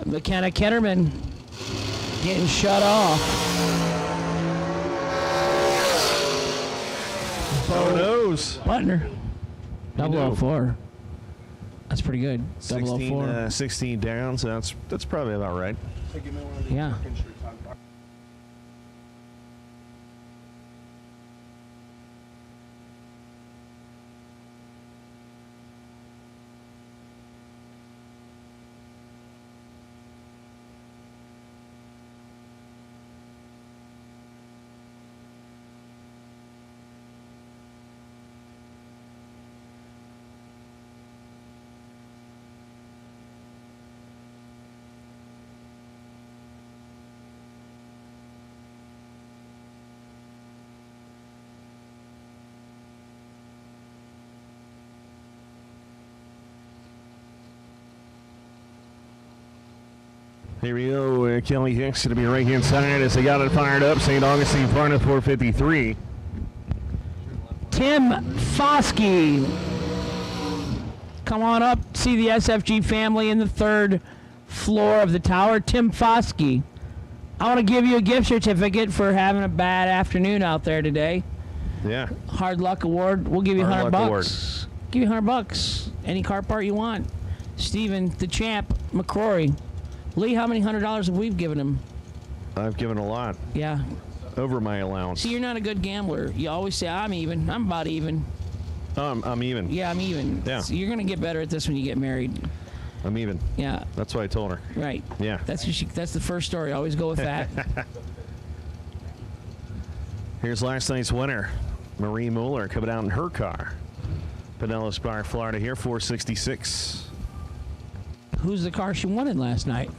McKenna Kitterman getting shut off. Oh, knows. Butner. 004. That's pretty good. 004. 16 down, so that's probably about right. Yeah. Here we go. Kelly Hicks going to be right-hand side as they got it fired up. St. Augustine, Florida, 453. Tim Foskey. Come on up, see the SFG family in the 3rd floor of the tower. Tim Foskey. I want to give you a gift certificate for having a bad afternoon out there today. Yeah. Hard Luck Award. We'll give you Hard $100. Luck Award. Give you $100. Any car part you want. Steven, the champ, McCrory. Lee, how many $100 have we given him? I've given a lot. Yeah. Over my allowance. See, you're not a good gambler. You always say, I'm even. I'm about even. I'm even. Yeah, I'm even. Yeah. So you're going to get better at this when you get married. I'm even. Yeah. That's what I told her. Right. Yeah. That's the first story. Always go with that. Here's last night's winner, Marie Mueller, coming out in her car. Pinellas Bar, Florida here, 466. Who's the car she won in last night?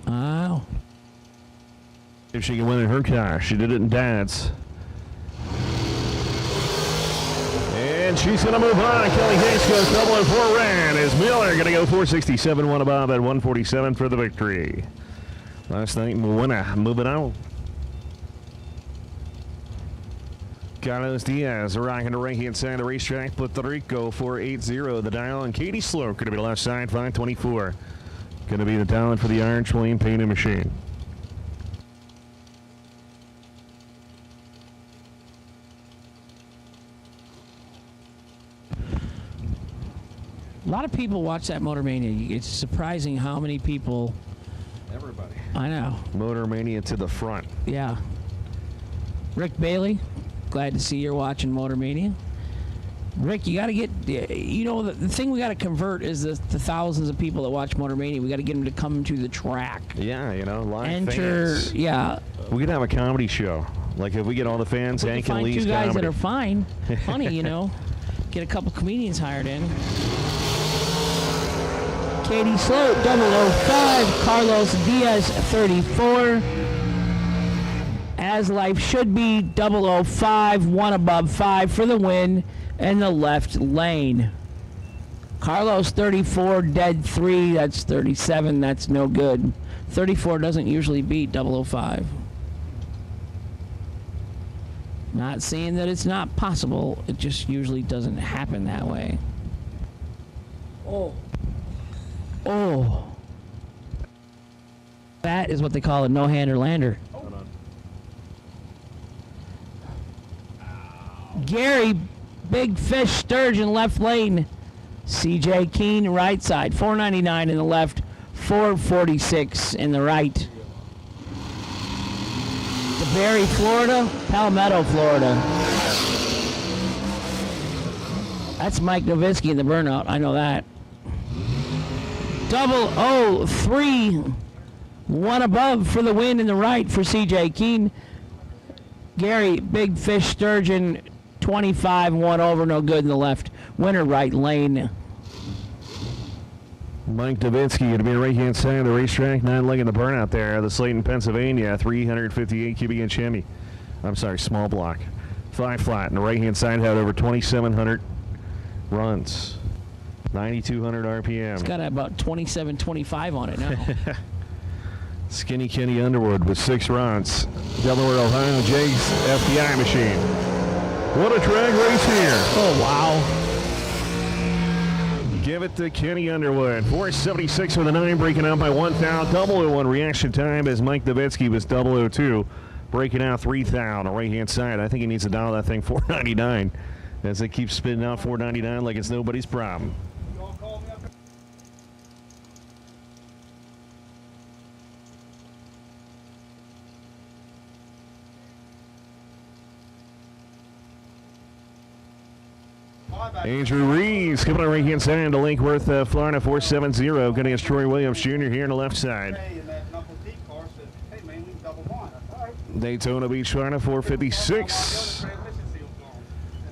Oh. If she can win in her car, she did it in Dad's. And she's going to move on. Kelly Hicks goes 0-4 ran. Is Miller going to go 467, 1 above at 147 for the victory. Last night, Moana moving on. Carlos Diaz rocking the right-hand side of the racetrack. Puerto Rico 480 the dial. And Katie Slope going to be the left side, 524. Going to be the dial for the Orange Flame painting machine. A lot of people watch that Motor Mania. It's surprising how many people. Everybody. I know. Motor Mania to the front. Yeah. Rick Bailey, glad to see you're watching Motor Mania. Rick, you got to get, the thing we got to convert is the thousands of people that watch Motor Mania. We got to get them to come to the track. Yeah, live Enter, fans. yeah. We could have a comedy show. Like if we get all the fans, Hank and Lee's two guys comedy. that are fine, funny, Get a couple comedians hired in. Katie Sloat, 005. Carlos Diaz, 34. As life should be, 005, one above 5 for the win in the left lane. Carlos, 34, dead 3. That's 37. That's no good. 34 doesn't usually beat 005. Not saying that it's not possible. It just usually doesn't happen that way. Oh. That is what they call a no-hander lander. Gary, big fish, sturgeon, left lane. CJ Keene, right side. 499 in the left, 446 in the right. DeBerry, Florida, Palmetto, Florida. That's Mike Nowitzki in the burnout. I know that. 003, one above for the win in the right for CJ Keene. Gary, big fish, sturgeon, 25, one over, no good in the left. Winner, right lane. Mike Nowitzki going to be the right-hand side of the racetrack, 9 leg in the burnout there. The Slayton, Pennsylvania, 358 cubic inch Hemi. I'm sorry, small block. 5 flat, and the right-hand side had over 2,700 runs. 9,200 RPM. It's got about 27, 25 on it now. Skinny Kenny Underwood with 6 runs. Delaware, Ohio, Jake's FDI machine. What a drag race here. Oh, wow. Give it to Kenny Underwood. 476 with a 9, breaking out by 1 thou. 001 reaction time as Mike Nowitzki was 002, breaking out 3 thou on the right-hand side. I think he needs to dial that thing 499 as it keeps spitting out 499 like it's nobody's problem. Andrew Reeves coming on the right-hand side to Lakeworth, Florida, 470. Going against Troy Williams Jr. here on the left side. Daytona Beach, Florida, 456.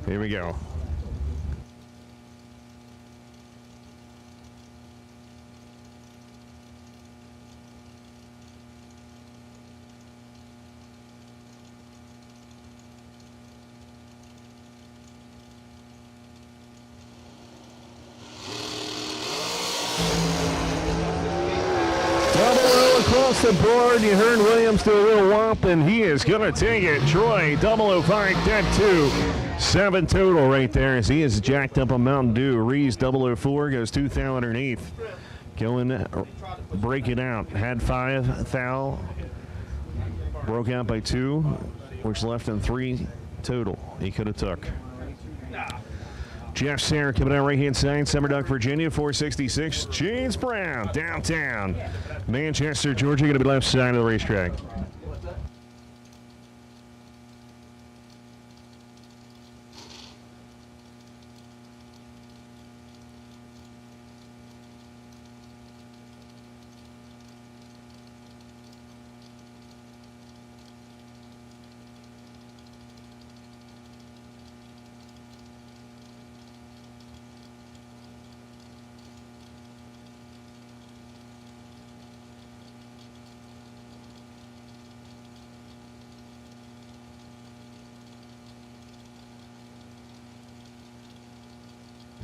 Here we go. Across the board, you heard Williams do a little whomp, and he is going to take it. Troy, 005, dead 2. 7 total right there as he is jacked up on Mountain Dew. Reeves, 004, goes 2 thou underneath. Going, breaking out. Had 5 thou. Broke out by 2, which left him 3 total he could have took. Jeff Sayre coming out right-hand side, Summer Duck, Virginia, 466. James Brown, downtown. Manchester, Georgia, going to be left side of the racetrack.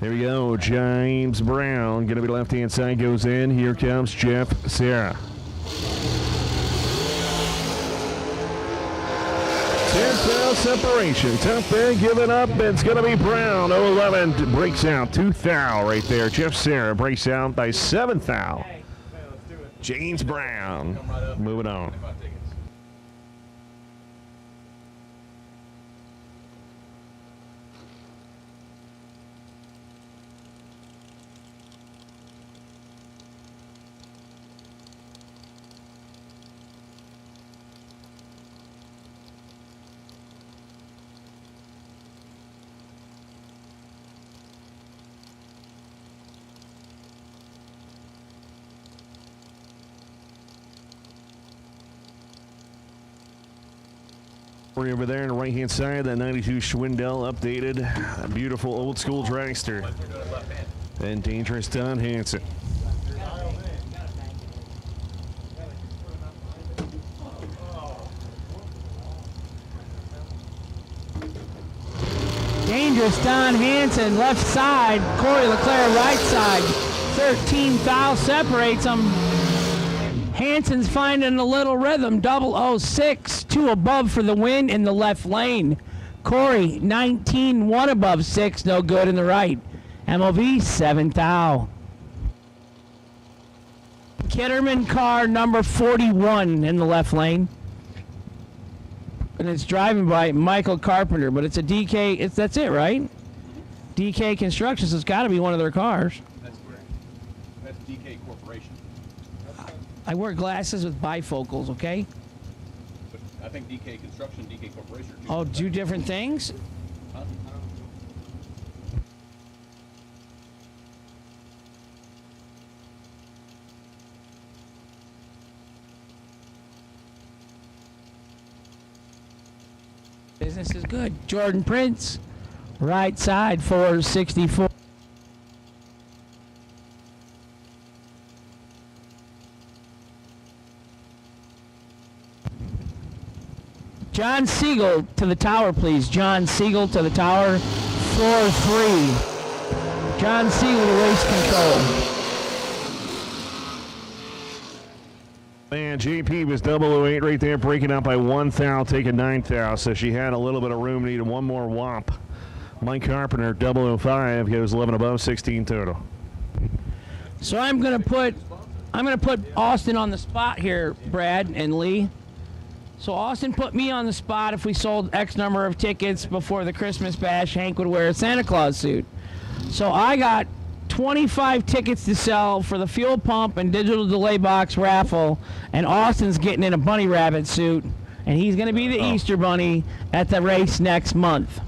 Here we go. James Brown going to be left-hand side, goes in. Here comes Jeff Sayre. 10-foul separation. Tough there, giving up. It's going to be Brown. 0-11 breaks out. 2 foul right there. Jeff Serra breaks out by 7 foul. James Brown moving on. We're over there on the right-hand side, that 92 Schwindel updated. A beautiful old-school dragster. And dangerous Don Hansen. Dangerous Don Hansen, left side. Corey LeClaire, right side. 13 foul separates them. Hansen's finding a little rhythm. 006, 2 above for the win in the left lane. Corey, 19, 1 above 6, no good in the right. MOV, 7 foul. Kitterman car number 41 in the left lane. And it's driving by Michael Carpenter, but it's a DK, that's it, right? DK Constructions, it's got to be one of their cars. That's correct. That's DK Corporation. I wear glasses with bifocals, okay? But I think DK Construction, DK Corporation are two. Oh, 2 different things? Huh? Business is good. Jordan Prince, right side, 464. John Siegel to the tower, please. John Siegel to the tower, 4-3. John Siegel to race control. Man, JP was 008 right there, breaking out by 1 foul, taking 9 fouls, so she had a little bit of room, needed one more whomp. Mike Carpenter, 005, goes 11 above, 16 total. So I'm gonna put Austin on the spot here, Brad and Lee. So Austin put me on the spot. If we sold X number of tickets before the Christmas bash, Hank would wear a Santa Claus suit. So I got 25 tickets to sell for the fuel pump and digital delay box raffle, and Austin's getting in a bunny rabbit suit, and he's going to be the Easter bunny at the race next month.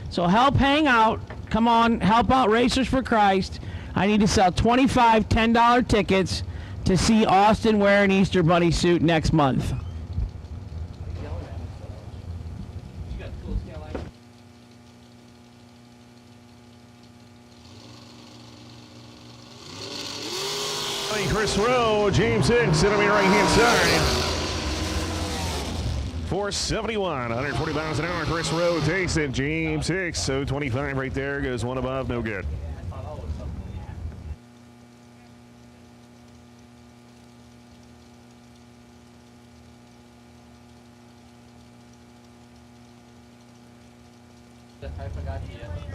So help hang out. Come on, help out Racers for Christ. I need to sell 25 $10 tickets to see Austin wear an Easter bunny suit next month. Chris Rowe, James Hicks, sitting on the right-hand side. 471, 140 miles an hour. Chris Rowe takes it. James Hicks, so 25 right there, goes 1 above, no good.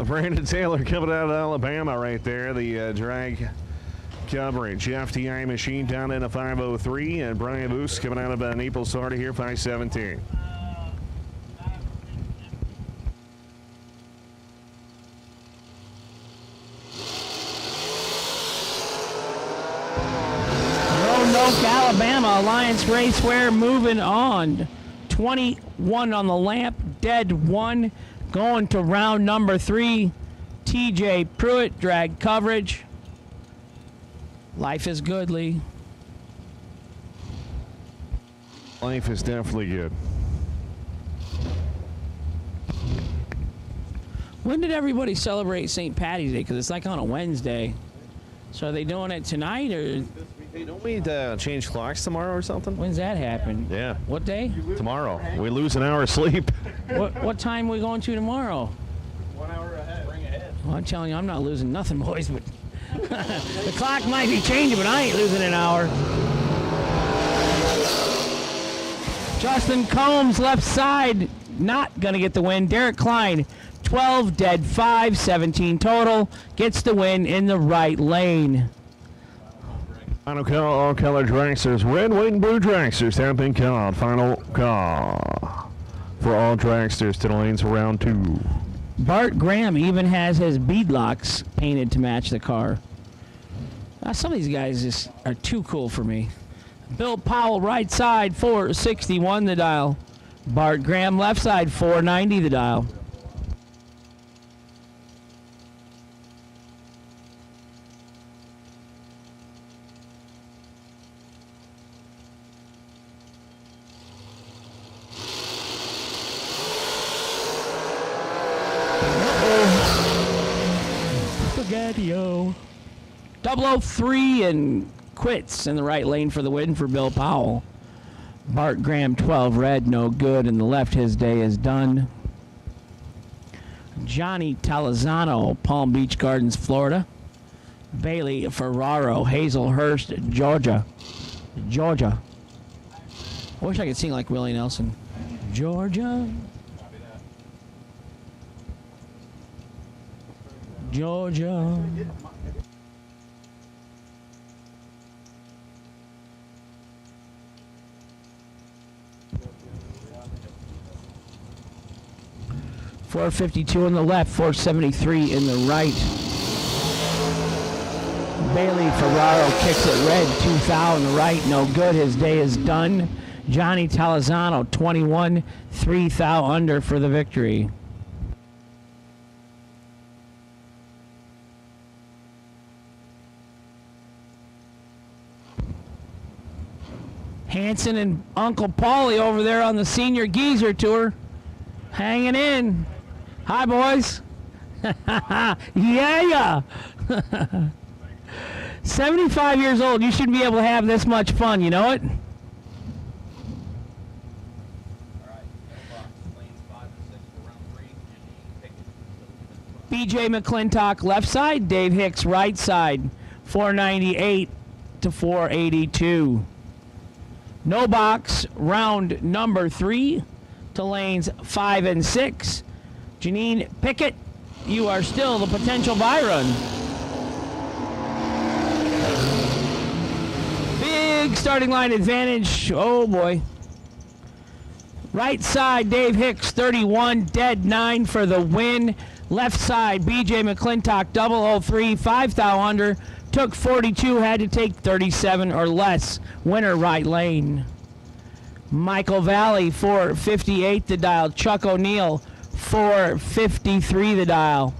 Brandon Taylor coming out of Alabama right there, the drag coverage. FTI machine down in a 503, and Brian Boos coming out of Naples, Florida here, 517. Roanoke, Alabama, Alliance Raceware moving on. 21 on the lamp, dead 1, going to round number 3. TJ Pruitt, drag coverage. Life is good, Lee. Life is definitely good. When did everybody celebrate St. Patty's Day? Because it's like on a Wednesday. So are they doing it tonight or? Hey, don't we change clocks tomorrow or something? When's that happen? Yeah. What day? Tomorrow. We lose an hour of sleep. What time are we going to tomorrow? 1 hour ahead. Bring ahead. Well, I'm telling you, I'm not losing nothing, boys. But the clock might be changing, but I ain't losing an hour. Justin Combs, left side. not going to get the win. Derek Klein, 12, dead 5, 17 total, gets the win in the right lane. Final call, all color dragsters. Red, white, and blue dragsters have been called. Final call for all dragsters to the lanes for round 2. Bart Graham even has his beadlocks painted to match the car. Some of these guys just are too cool for me. Bill Powell, right side, 461 the dial. Bart Graham, left side, 490 the dial. Spaghetti-o. 003 and quits in the right lane for the win for Bill Powell. Bart Graham, 12, red, no good. In the left, his day is done. Johnny Talazano, Palm Beach Gardens, Florida. Bailey Ferraro, Hazelhurst, Georgia. I wish I could sing like Willie Nelson. Georgia. Georgia. .452 in the left, 473 in the right. Bailey Ferraro kicks it red, 2 thou in the right, no good. His day is done. Johnny Talazano, 21, 3 thou under for the victory. Hanson and Uncle Paulie over there on the Senior Geezer Tour, hanging in. Hi, boys. Yeah. 75 years old. You shouldn't be able to have this much fun. You know it? BJ McClintock, left side. Dave Hicks, right side. 498 to 482. No box, round number 3 to lanes 5 and 6. Janine Pickett, you are still the potential buy run. Big starting line advantage. Oh boy. Right side, Dave Hicks, 31, dead 9 for the win. Left side, BJ McClintock, 003, 5 thou under. Took 42, had to take 37 or less. Winner, right lane. Michael Valley, 458 the dial. Chuck O'Neill, 453 the dial.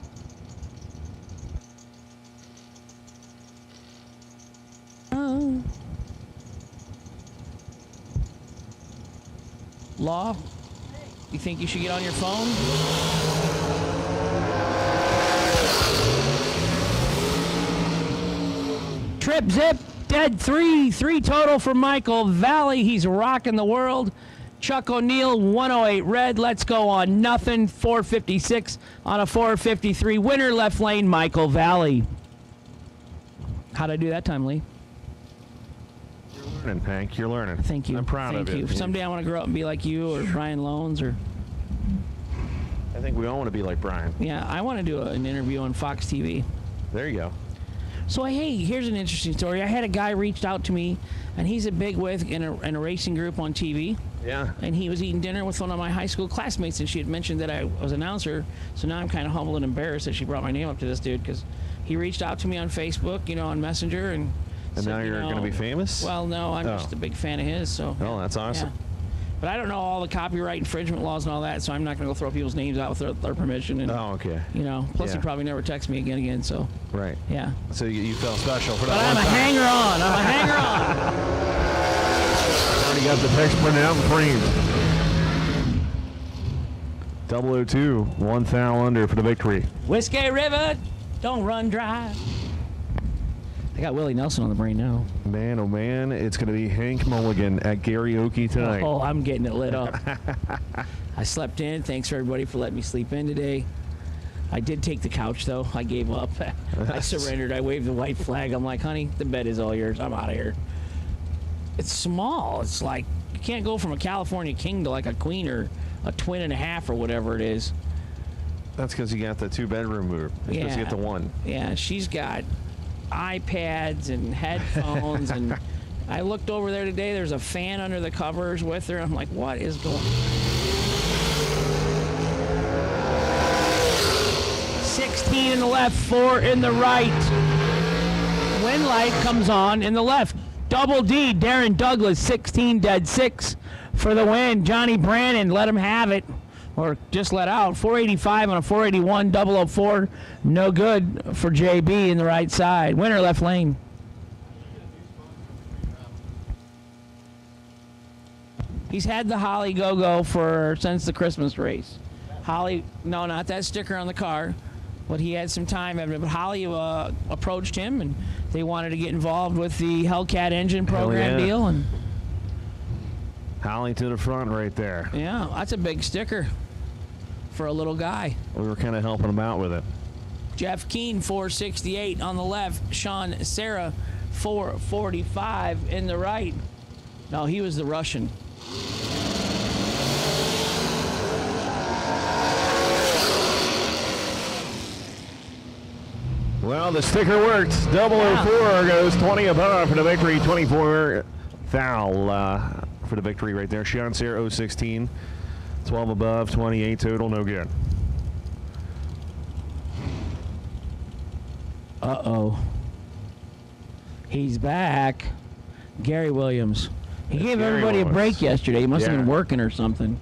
Law, you think you should get on your phone? Trip zip, dead 3 total for Michael Valley. He's rocking the world. Chuck O'Neill, 108 red. Let's go on nothing. 456 on a 453. Winner, left lane, Michael Valley. How'd I do that time, Lee? You're learning, Hank. You're learning. Thank you. I'm proud of you. Someday I want to grow up and be like you or Brian Loans or... I think we all want to be like Brian. Yeah, I want to do an interview on Fox TV. There you go. So, hey, here's an interesting story. I had a guy reached out to me, and he's a bigwig in a racing group on TV. Yeah. And he was eating dinner with one of my high school classmates, and she had mentioned that I was an announcer. So now I'm kind of humbled and embarrassed that she brought my name up to this dude, because he reached out to me on Facebook, you know, on Messenger, and said, now you're going to be famous? Well, no, I'm just a big fan of his. So. Oh, that's awesome. Yeah. But I don't know all the copyright infringement laws and all that, so I'm not going to go throw people's names out with their permission. And, okay. You know, plus he probably never texts me again, so. Right. Yeah. So you felt special for that But I'm a hanger-on. I'm a hanger-on. Already got the text printed out and framed. 002, 1 thou under for the victory. Whiskey River, don't run dry. I got Willie Nelson on the brain now. Man, oh man, it's going to be Hank Mulligan at karaoke tonight. Oh, I'm getting it lit up. I slept in. Thanks for everybody for letting me sleep in today. I did take the couch, though. I gave up. I surrendered. I waved the white flag. I'm like, honey, the bed is all yours. I'm out of here. It's small. It's like, you can't go from a California king to like a queen or a twin and a half or whatever it is. That's because you got the 2-bedroom move. You're supposed to get the one. Yeah, she's got iPads and headphones, and I looked over there today. There's a fan under the covers with her. I'm like, what is going on? 16 in the left, 4 in the right. Wind light comes on in the left. Double D, Darren Douglas, 16 dead 6 for the win. Johnny Brannon, let him have it. Or just let out. 485 on a 481, 004. No good for JB in the right side. Winner left lane. He's had the Holly Go-Go since the Christmas race. Holly, no, not that sticker on the car, but he had some time. But Holly approached him, and they wanted to get involved with the Hellcat engine program deal. And Holly to the front right there. yeah, that's a big sticker for a little guy. We were kind of helping him out with it. Jeff Keane, 468 on the left. Sean Serra, 445 in the right. No, he was the Russian. Well, the sticker works. 004 goes 20 above for the victory. 24 foul for the victory right there. Sean Serra, 016. 12 above, 28 total, no good. Uh-oh. He's back. Gary Williams. He gave everybody a break yesterday. He must have been working or something.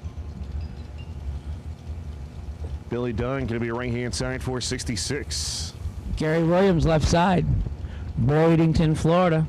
Billy Dunn going to be right-hand side, 466. Gary Williams, left side. Boydington, Florida.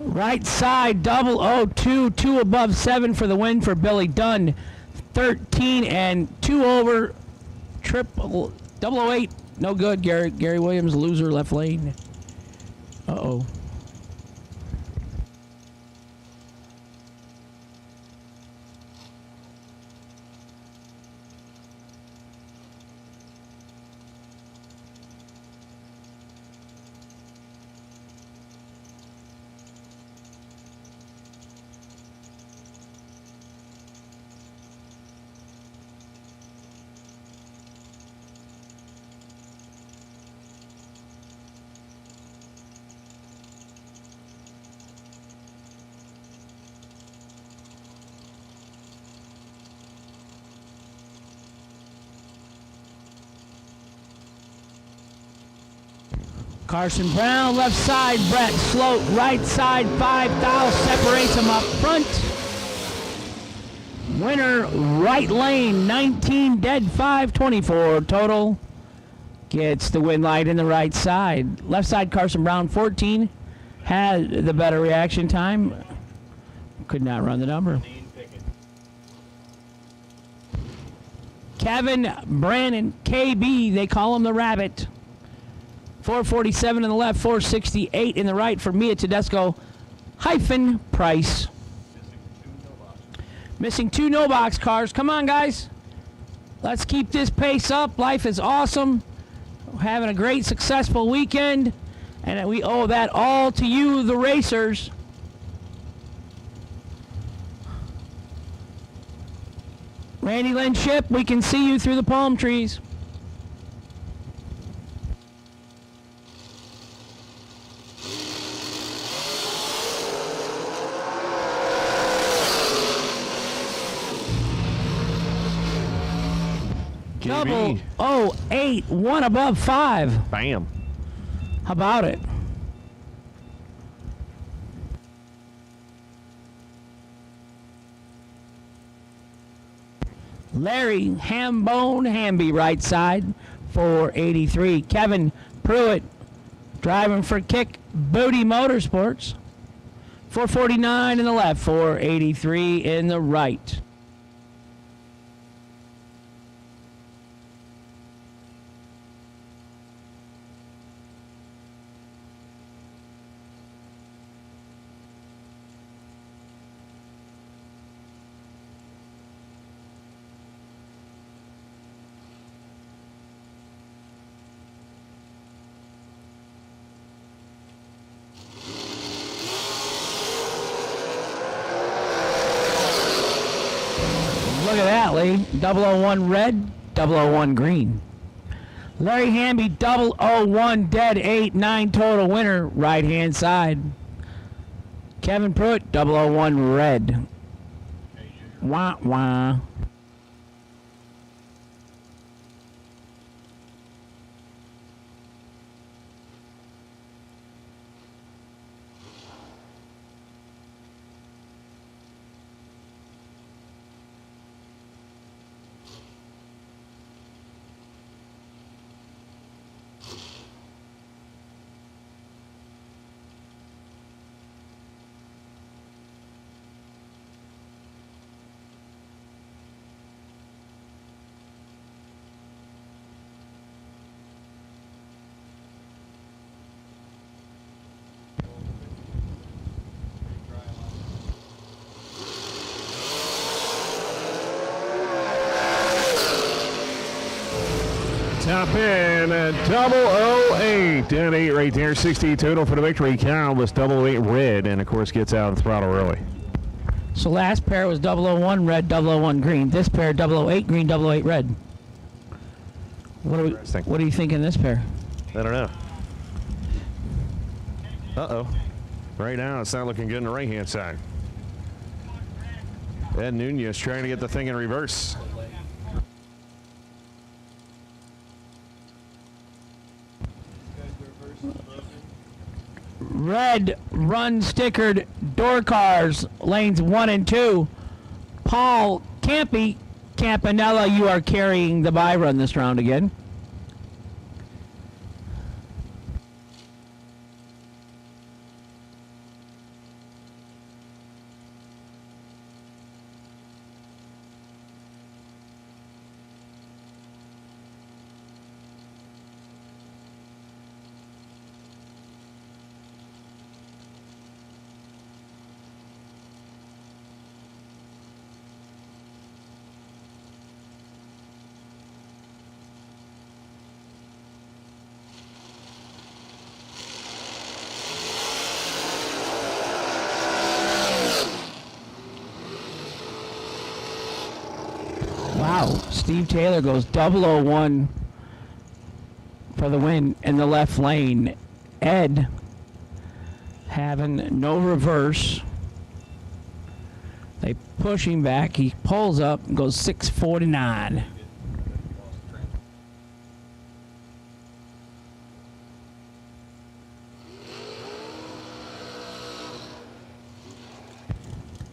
Right side, 002, 2 above 7 for the win for Billy Dunn. 13 and 2 over, 008, no good. Gary Williams, loser, left lane. Uh-oh. Carson Brown, left side. Brett Sloat, right side. 5 thou separates him up front. Winner, right lane. 19 dead 5, 24 total. Gets the win light in the right side. Left side, Carson Brown, 14. Had the better reaction time. Could not run the number. Kevin Brannon, KB, they call him the Rabbit. 447 in the left, 468 in the right for Mia Tedesco hyphen Price. Missing 2 no-box cars. Come on, guys. Let's keep this pace up. Life is awesome. We're having a great, successful weekend. And we owe that all to you, the racers. Randy Lynn Ship, we can see you through the palm trees. JB. 008, 1 above 5. Bam. How about it? Larry Hambone Hamby, right side, 483. Kevin Pruitt, driving for Kick Booty Motorsports, 449 in the left, 483 in the right. separately, 001 red, 001 green. Larry Hamby, 001 dead, 8-9 total winner, right-hand side. Kevin Pruitt, 001 red. Wah, wah. Top in at 008. Down 8 right there. 60 total for the victory. Kyle was 008 red and, of course, gets out of the throttle early. So last pair was 001 red, 001 green. This pair, 008 green, 008 red. What do you think in this pair? I don't know. Uh-oh. Right now, it's not looking good on the right-hand side. Ed Nunez trying to get the thing in reverse. Red run stickered door cars, lanes 1 and 2. Paul Campanella, you are carrying the bye run this round again. Wow, Steve Taylor goes 001 for the win in the left lane. Ed having no reverse. They push him back. He pulls up and goes 649.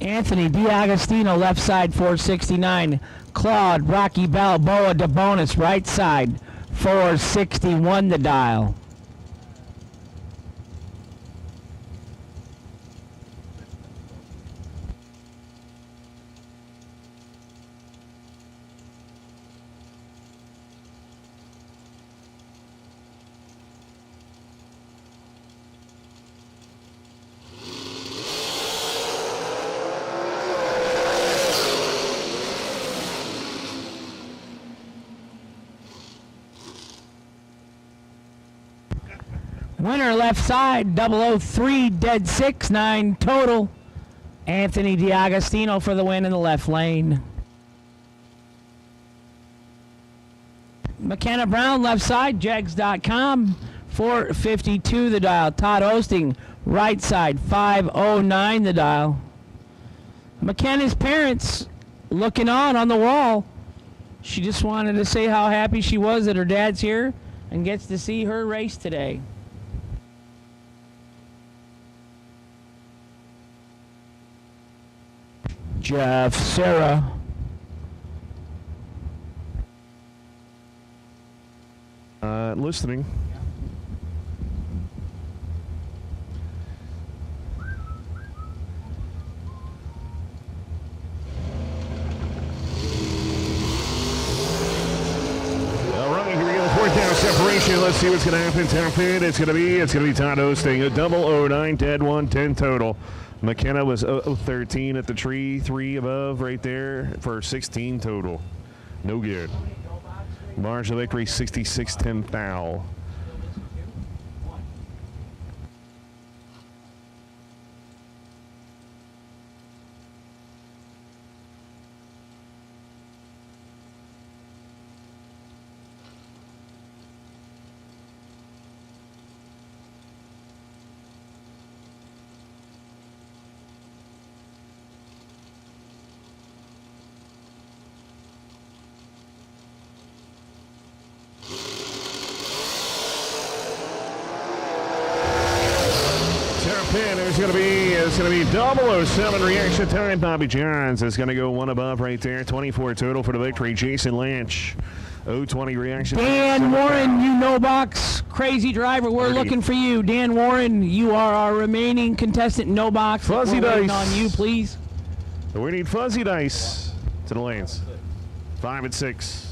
Anthony D'Agostino, left side, 469. Claude Rocky Balboa de bonus, right side, 461 the dial. Winner left side, 003, dead 6-9 total. Anthony D'Agostino for the win in the left lane. McKenna Brown, left side, jegs.com, 452 the dial. Todd Osting, right side, 509 the dial. McKenna's parents looking on the wall. She just wanted to say how happy she was that her dad's here and gets to see her race today. Jeff, Sarah. Listening. All right, here we go. Fourth down separation. Let's see what's going to happen. Top end. It's going to be Todd Osting. A 009, dead 110 total. McKenna was 013 at the tree, 3 above right there for 16 total. No good. Margin of victory 66-10 foul. going to be 007 reaction time. Bobby Johns is going to go one above right there. 24 total for the victory. Jason Lynch, 020 reaction. Dan Warren, you no box crazy driver. We're looking for you. Dan Warren, you are our remaining contestant no box. Fuzzy We're waiting dice on you, please. We need fuzzy dice to the lanes. 5 and 6.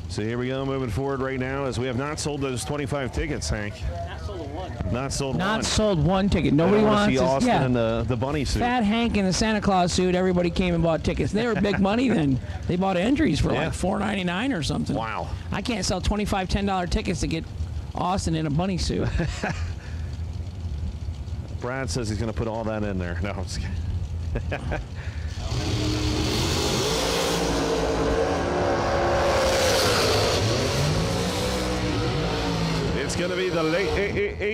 So here we go, moving forward right now as we have not sold those 25 tickets, Hank. Not sold one. Not sold Not one. sold one ticket. Nobody wants to see Austin in the bunny suit. Fat Hank in the Santa Claus suit. Everybody came and bought tickets. They were big money then. They bought entries for like $4.99 or something. Wow. I can't sell $10 tickets to get Austin in a bunny suit. Brad says he's going to put all that in there. No, I'm just kidding. It's going to be the late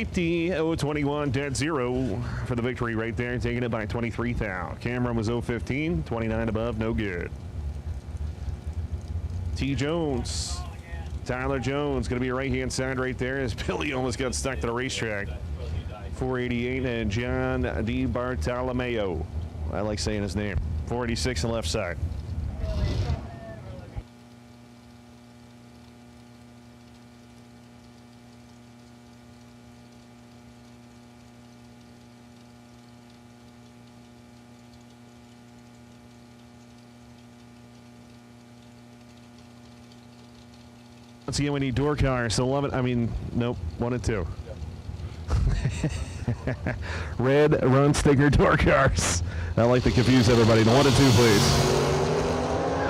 80-021 dead zero for the victory right there, taking it by 23 thou. Cameron was 015, 29 above, no good. T. Jones, Tyler Jones, going to be right-hand side right there as Billy almost got stuck to the racetrack. 488, and John DiBartolomeo. I like saying his name. 486 on the left side. Once again, we need door cars. So 11, I mean, nope, 1 and 2. Red run sticker door cars. I like to confuse everybody. The 1 and 2, please.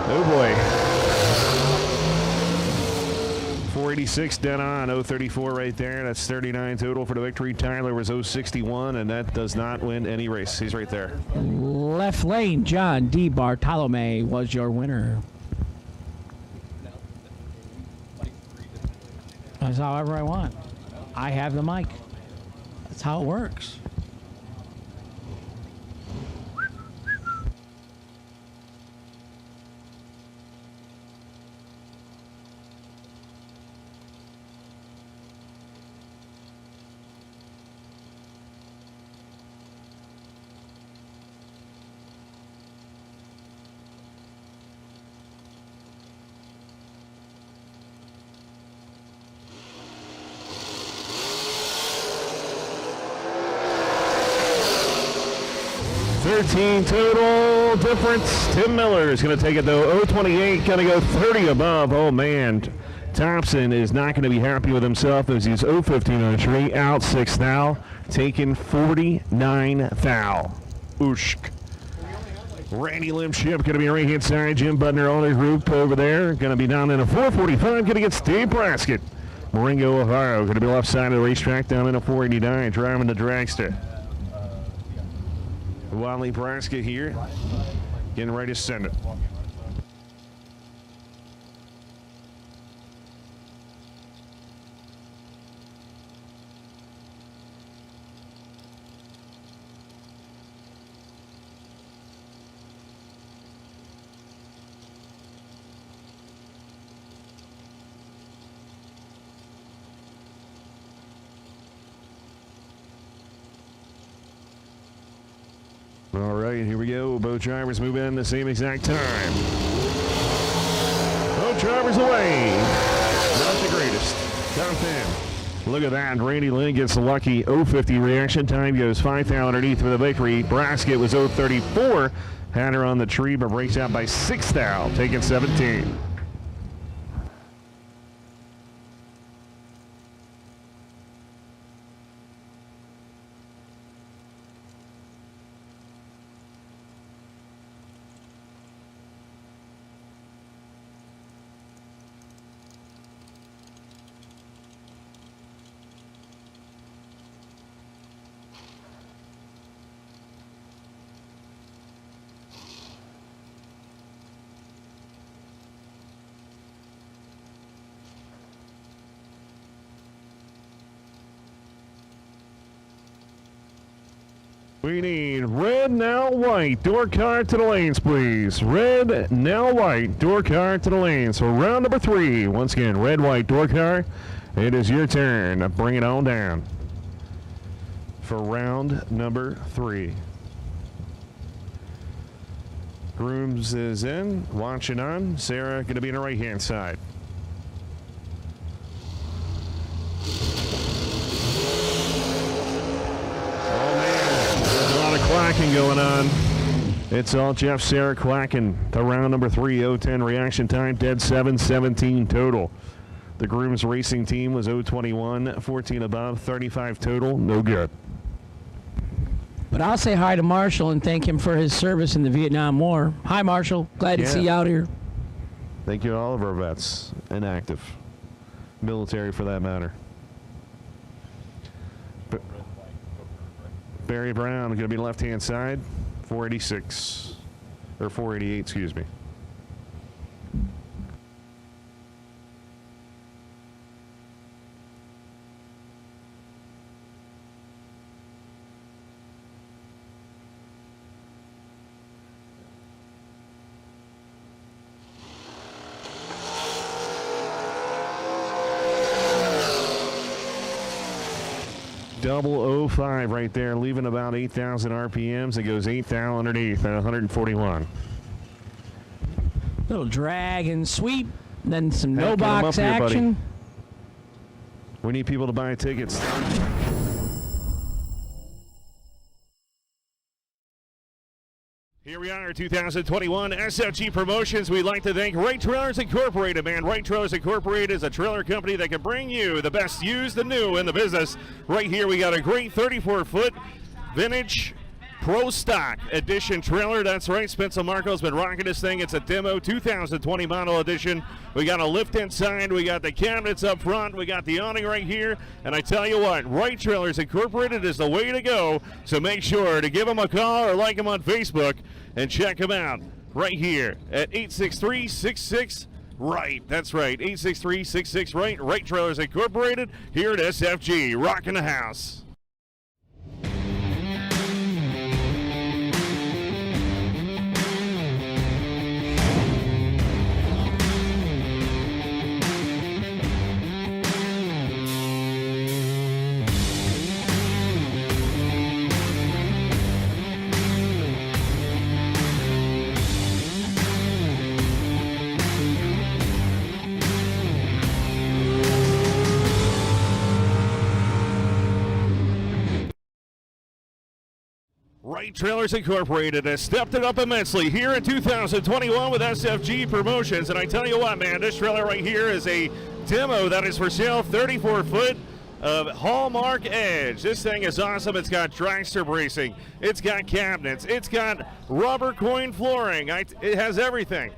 Oh boy. 486 dead on. 034 right there. That's 39 total for the victory. Tyler was 061, and that does not win any race. He's right there. Left lane, John DiBartolome was your winner. That's however I want. I have the mic. That's how it works. $13 total difference. Tim Miller is going to take it though. 028, going to go 30 above. Oh man, Thompson is not going to be happy with himself as he's 015 on the tree. Out 6 thou, taking 49 thou. Ooshk. Randy Limship going to be right hand side. Jim Budner on his group over there. Going to be down in a 445. Going to get Steve Braskett. Marengo, Ohio. Going to be left side of the racetrack down in a 489. Driving the dragster. Wally Braskett here, getting ready to send it. All right, here we go. Both drivers move in the same exact time. Both drivers away. Not the greatest. Top 10. Look at that. Randy Lynn gets a lucky 050 reaction time. Goes 5 thou underneath for the victory. Braskett was 034. Had her on the tree, but breaks out by 6 thou, taking 17. We need red, now white. Door card to the lanes, please. Red, now white. Door card to the lanes. For round number 3. Once again, red, white, door card. It is your turn. Bring it on down. For round number 3. Grooms is in. Watching on. Sarah going to be on the right-hand side. Quacking going on. It's all Jeff Sarah quacking to round number 3. 0:10 reaction time, dead 7:17 total. The Grooms racing team was 0:21, 14 above, 35 total, no good. But I'll say hi to Marshall and thank him for his service in the Vietnam War. Hi, Marshall. Glad to see you out here. Thank you to all of our vets and active military for that matter. Barry Brown going to be left-hand side, 486, or 488, excuse me. Double 05 right there, leaving about 8,000 RPMs. It goes 8,000 underneath at 141. Little drag and sweep, then some Hey, no get 'em up box here, buddy. action. We need people to buy tickets. Here we are, 2021 SFG Promotions. We'd like to thank Wright Trailers Incorporated, man. Wright Trailers Incorporated is a trailer company that can bring you the best used and new in the business. Right here, we got a great 34-foot vintage Pro Stock Edition trailer. That's right, Spencer Marco's been rocking this thing. It's a demo 2020 model edition. We got a lift inside. We got the cabinets up front. We got the awning right here. And I tell you what, Wright Trailers Incorporated is the way to go. So make sure to give them a call or like them on Facebook and check them out right here at 863-66-RIGHT. That's right, 863-66-RIGHT. Wright Trailers Incorporated here at SFG. Rocking the house. Wright Trailers Incorporated has stepped it up immensely here in 2021 with SFG Promotions. And I tell you what, man, this trailer right here is a demo that is for sale, 34-foot of Hallmark Edge. This thing is awesome. It's got dragster bracing. It's got cabinets. It's got rubber coin flooring. It has everything.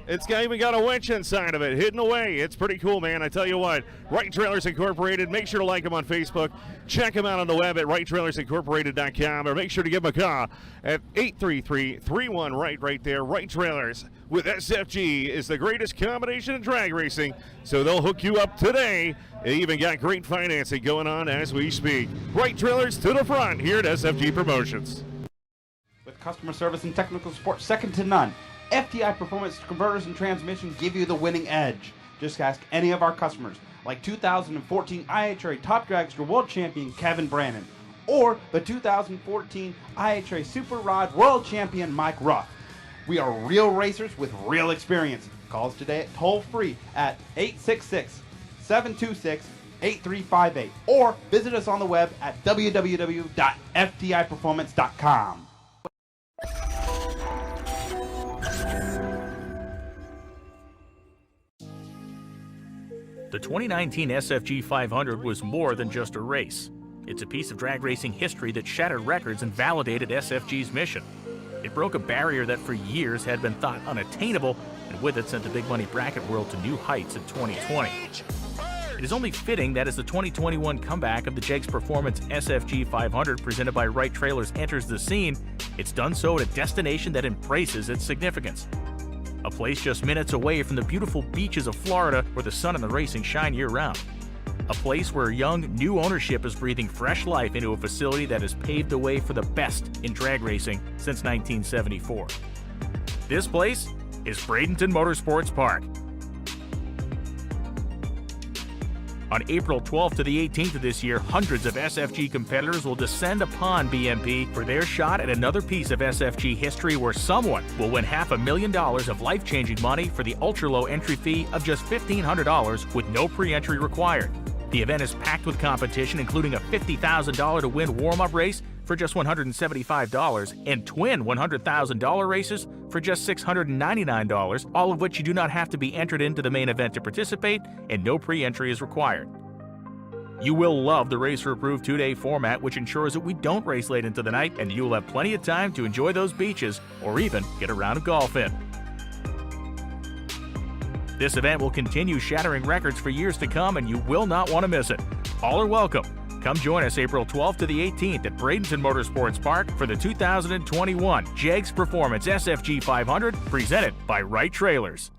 It's even got a winch inside of it, hidden away. It's pretty cool, man. I tell you what, Wright Trailers Incorporated, make sure to like them on Facebook. Check them out on the web at WrightTrailersIncorporated.com, or make sure to give them a call at 833-31-RIGHT right there. Wright Trailers with SFG is the greatest combination in drag racing, so they'll hook you up today. They even got great financing going on as we speak. Wright Trailers to the front here at SFG Promotions. With customer service and technical support second to none, FTI Performance Converters and Transmission give you the winning edge. Just ask any of our customers, like 2014 IHRA Top Dragster World Champion Kevin Brannon, or the 2014 IHRA Super Rod World Champion Mike Ruff. We are real racers with real experience. Call us today at toll-free at 866-726-8358, or visit us on the web at www.ftiperformance.com. The 2019 SFG 500 was more than just a race. It's a piece of drag racing history that shattered records and validated SFG's mission. It broke a barrier that for years had been thought unattainable, and with it sent the big money bracket world to new heights in 2020. It is only fitting that as the 2021 comeback of the Jegs Performance SFG 500 presented by Wright Trailers enters the scene, it's done so at a destination that embraces its significance. A place just minutes away from the beautiful beaches of Florida where the sun and the racing shine year-round. a place where young, new ownership is breathing fresh life into a facility that has paved the way for the best in drag racing since 1974. This place is Bradenton Motorsports Park. On April 12th to the 18th of this year, hundreds of SFG competitors will descend upon BMP for their shot at another piece of SFG history where someone will win $500,000 of life-changing money for the ultra-low entry fee of just $1,500 with no pre-entry required. The event is packed with competition, including a $50,000 to win warm-up race for just $175 and twin $100,000 races for just $699, all of which you do not have to be entered into the main event to participate, and no pre-entry is required. You will love the racer-approved 2-day format, which ensures that we don't race late into the night, and you will have plenty of time to enjoy those beaches or even get a round of golf in. This event will continue shattering records for years to come, and you will not want to miss it. All are welcome. Come join us April 12th to the 18th at Bradenton Motorsports Park for the 2021 JEGS Performance SFG 500 presented by Wright Trailers.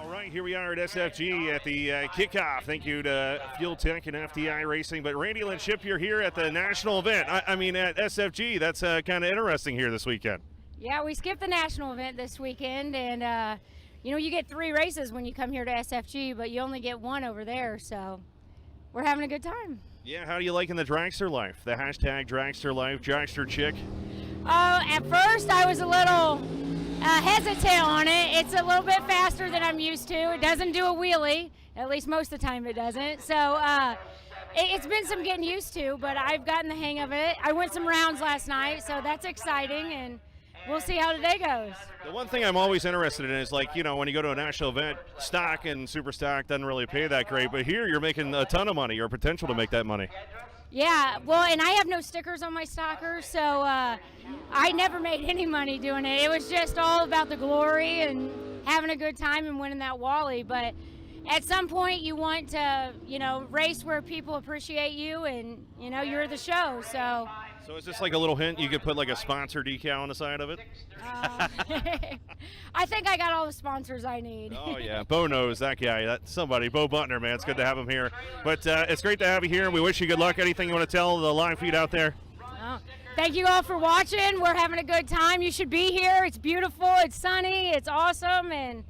All right, here we are at SFG at the kickoff. Thank you to Fuel Tech and FTI Racing. But Randy Lynn Ship, you're here at the national event. I mean, at SFG, that's kind of interesting here this weekend. Yeah, we skipped the national event this weekend, and you know, you get 3 races when you come here to SFG, but you only get 1 over there, so we're having a good time. Yeah, how do you liking the dragster life? The hashtag dragster life, dragster chick? At first I was a little hesitant on it. It's a little bit faster than I'm used to. It doesn't do a wheelie, at least most of the time it doesn't. So it's been some getting used to, but I've gotten the hang of it. I went some rounds last night, so that's exciting, and we'll see how today goes. The one thing I'm always interested in is, like, you know, when you go to a national event, stock and super stock doesn't really pay that great, but here you're making a ton of money or potential to make that money. Yeah, well, and I have no stickers on my stalkers, so I never made any money doing it. It was just all about the glory and having a good time and winning that Wally. But at some point, you want to, you know, race where people appreciate you and, you know, you're the show. So is this like a little hint? You could put like a sponsor decal on the side of it? I think I got all the sponsors I need. Oh, yeah. Bo knows that guy. That's somebody. Bo Butner, man. It's good to have him here. But it's great to have you here, and we wish you good luck. Anything you want to tell the live feed out there? Thank you all for watching. We're having a good time. You should be here. It's beautiful. It's sunny. It's awesome. And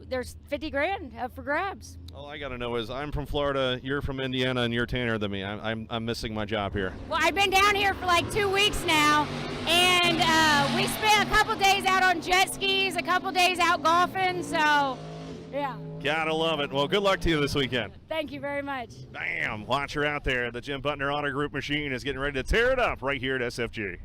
there's 50 grand up for grabs. All I got to know is I'm from Florida, you're from Indiana, and you're tanner than me. I'm missing my job here. Well, I've been down here for like 2 weeks now, and we spent a couple days out on jet skis, a couple days out golfing, so yeah. Gotta love it. Well, good luck to you this weekend. Thank you very much. Bam! Watch her out there. The Jim Butner Auto Group machine is getting ready to tear it up right here at SFG.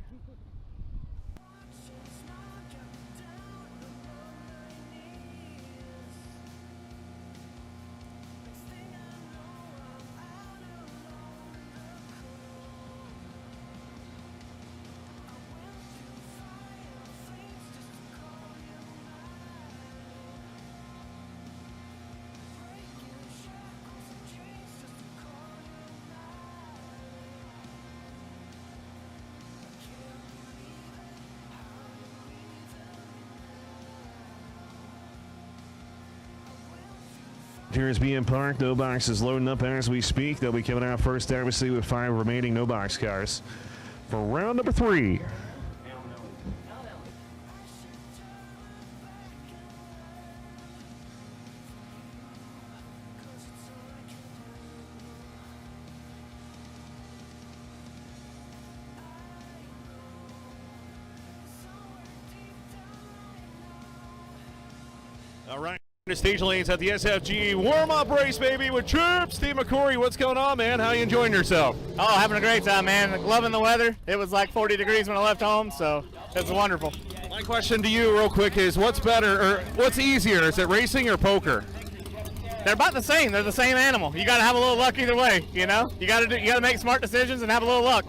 Here's BM Park. No box is loading up as we speak. They'll be coming out first, obviously, with 5 remaining no box cars for round number 3. All right. The stage lanes at the SFG warm-up race, baby, with Chirp. Steve McCory, what's going on, man? How you enjoying yourself? Oh, having a great time, man. Loving the weather. It was like 40 degrees when I left home, so it's wonderful. My question to you real quick is, what's better, or what's easier? Is it racing or poker? They're about the same. They're the same animal. You got to have a little luck either way, you know? You got to make smart decisions and have a little luck.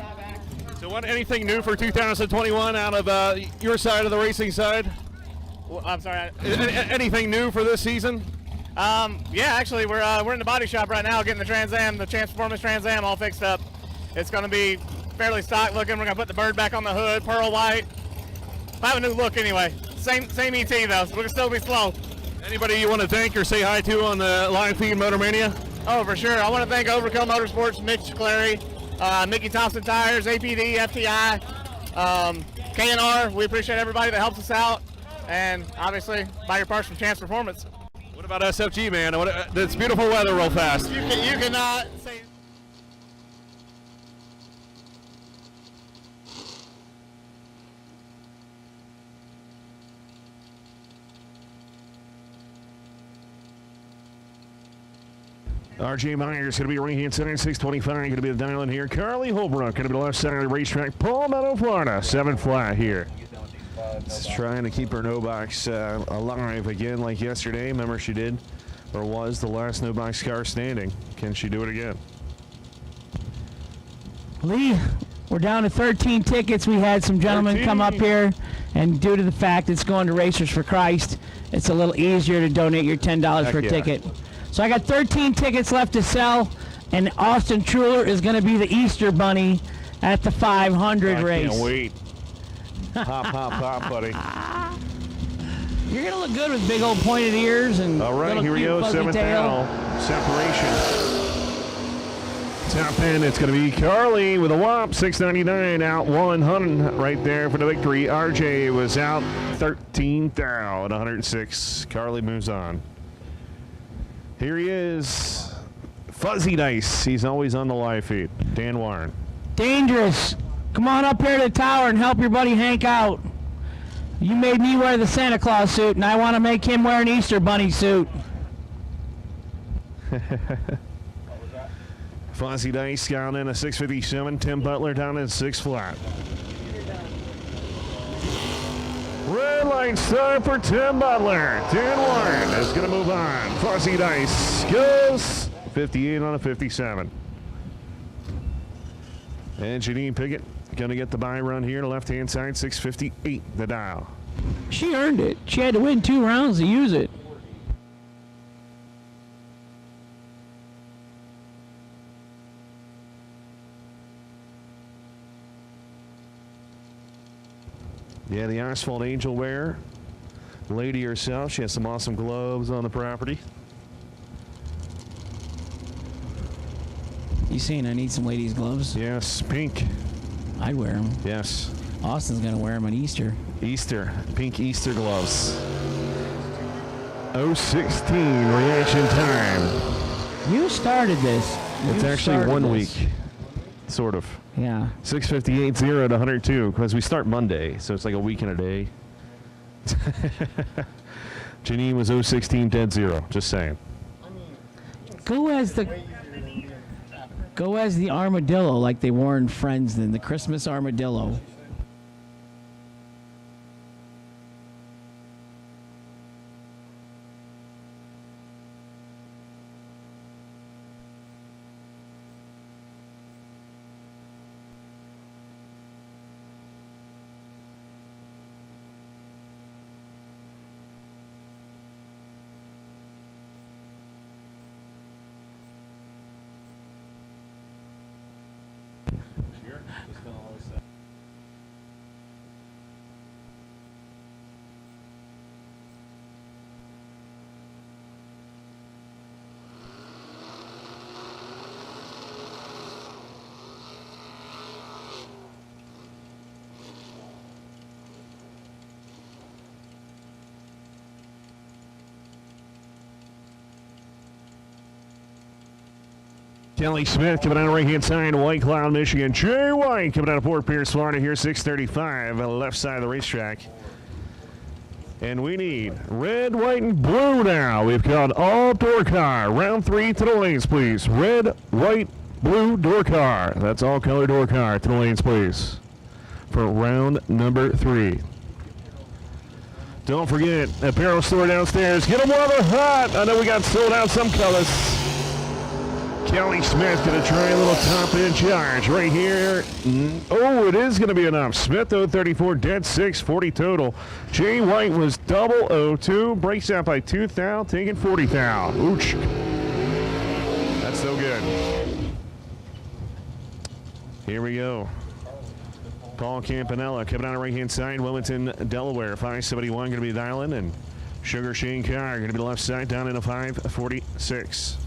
So anything new for 2021 out of your side of the racing side? Well, I'm sorry. Anything new for this season? Yeah, actually, we're in the body shop right now getting the Trans Am, the Chance Performance Trans Am all fixed up. It's going to be fairly stock looking. We're going to put the bird back on the hood, pearl white. I have a new look anyway. Same ET though, so we're going to still be slow. Anybody you want to thank or say hi to on the live feed Motor Mania? Oh, for sure. I want to thank Overkill Motorsports, Mitch Clary, Mickey Thompson Tires, APD, FTI, KNR. We appreciate everybody that helps us out. And obviously, buy your parts from Chance Performance. What about SFG, man? It's beautiful weather real fast. You cannot say. RJ Myers going to be right-hand side, 625. Going to be the dial in here. Carly Holbrook going to be the left side of the racetrack. Palmetto, Florida, 7 flat here. Just trying to keep her no box alive again like yesterday. Remember she did, or was, the last no box car standing. Can she do it again? Lee, we're down to 13 tickets. We had some gentlemen come up here, and due to the fact it's going to Racers for Christ, it's a little easier to donate your $10 per ticket. So I got 13 tickets left to sell, and Austin Truler is going to be the Easter Bunny at the 500 race. I can't wait. Pop, pop, pop, buddy. You're going to look good with big old pointed ears and all right, little here we cute go, fuzzy 7th tail. owl. Separation. Top end, it's going to be Carly with a whop, 699 out 100 right there for the victory. RJ was out 13th out, 106. Carly moves on. Here he is, Fuzzy Dice. He's always on the live feed. Dan Warren. Dangerous. Come on up here to the tower and help your buddy Hank out. You made me wear the Santa Claus suit, and I want to make him wear an Easter Bunny suit. Fuzzy Dice down in a 657. Tim Butler down in 6 flat. Red line start for Tim Butler. Dan Warren is going to move on. Fuzzy Dice goes 58 on a 57. And Janine Piggott going to get the buy run here to left-hand side, 658 the dial. She earned it. She had to win 2 rounds to use it. Yeah, the Asphalt Angel wear. Lady herself, she has some awesome gloves on the property. You saying I need some ladies' gloves? Yes, pink. I'd wear them. Yes. Austin's going to wear them on Easter. Easter, pink Easter gloves. 016 reaction time. You started this. It's You actually started 1 this. week, sort of. Yeah. 658 0 to 102 because we start Monday, so it's like a week and a day. Janine was 016 dead 0. Just saying. Go as the armadillo like they wore in Friends then, the Christmas armadillo. Kelly Smith coming out of right-hand side, White Cloud, Michigan. Jay White coming out of Port Pierce, Florida here, 6:35, left side of the racetrack. And we need red, white, and blue now. We've got all door car. Round 3 to the lanes, please. Red, white, blue door car. That's all color door car. To the lanes, please. For round number 3. Don't forget, apparel store downstairs. Get them while they're hot. I know we got sold out some colors. Kelly Smith going to try a little top end charge right here. Oh, it is going to be enough. Smith 034, dead 640 total. Jay White was double 02, breaks out by 2 thou, taking 40 thou. Ooch. That's so good. Here we go. Paul Campanella coming out of right-hand side, Wilmington, Delaware, 571 going to be dialing, and Sugar Shane Carr going to be the left side down in a 546.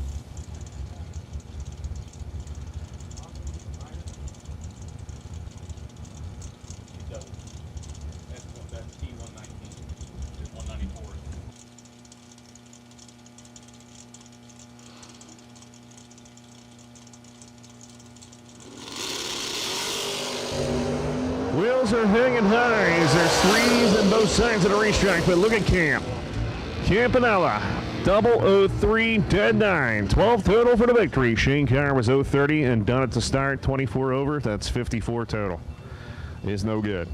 Wheels are hanging high as there's 3s on both sides of the racetrack, but look at Campanella, double 03, dead 9, 12 total for the victory. Shane Carr was 030 and done at the start, 24 over, that's 54 total. Is no good.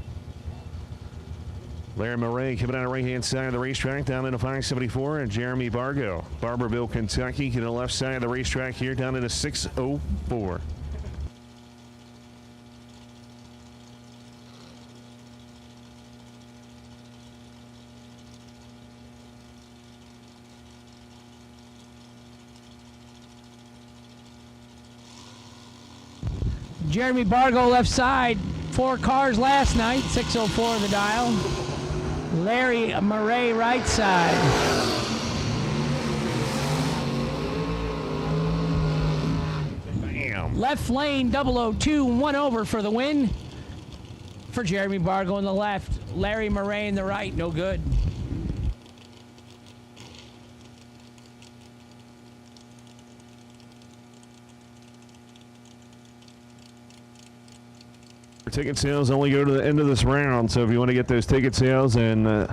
Larry Murray coming out of right-hand side of the racetrack down in a 574, and Jeremy Bargo, Barberville, Kentucky, to the left side of the racetrack here down in a 604. Jeremy Bargo left side, 4 cars last night, 604 the dial. Larry Murray right side. Bam. Left lane 002, 1 over for the win. For Jeremy Bargo in the left, Larry Murray in the right, no good. Ticket sales only go to the end of this round, so if you want to get those ticket sales and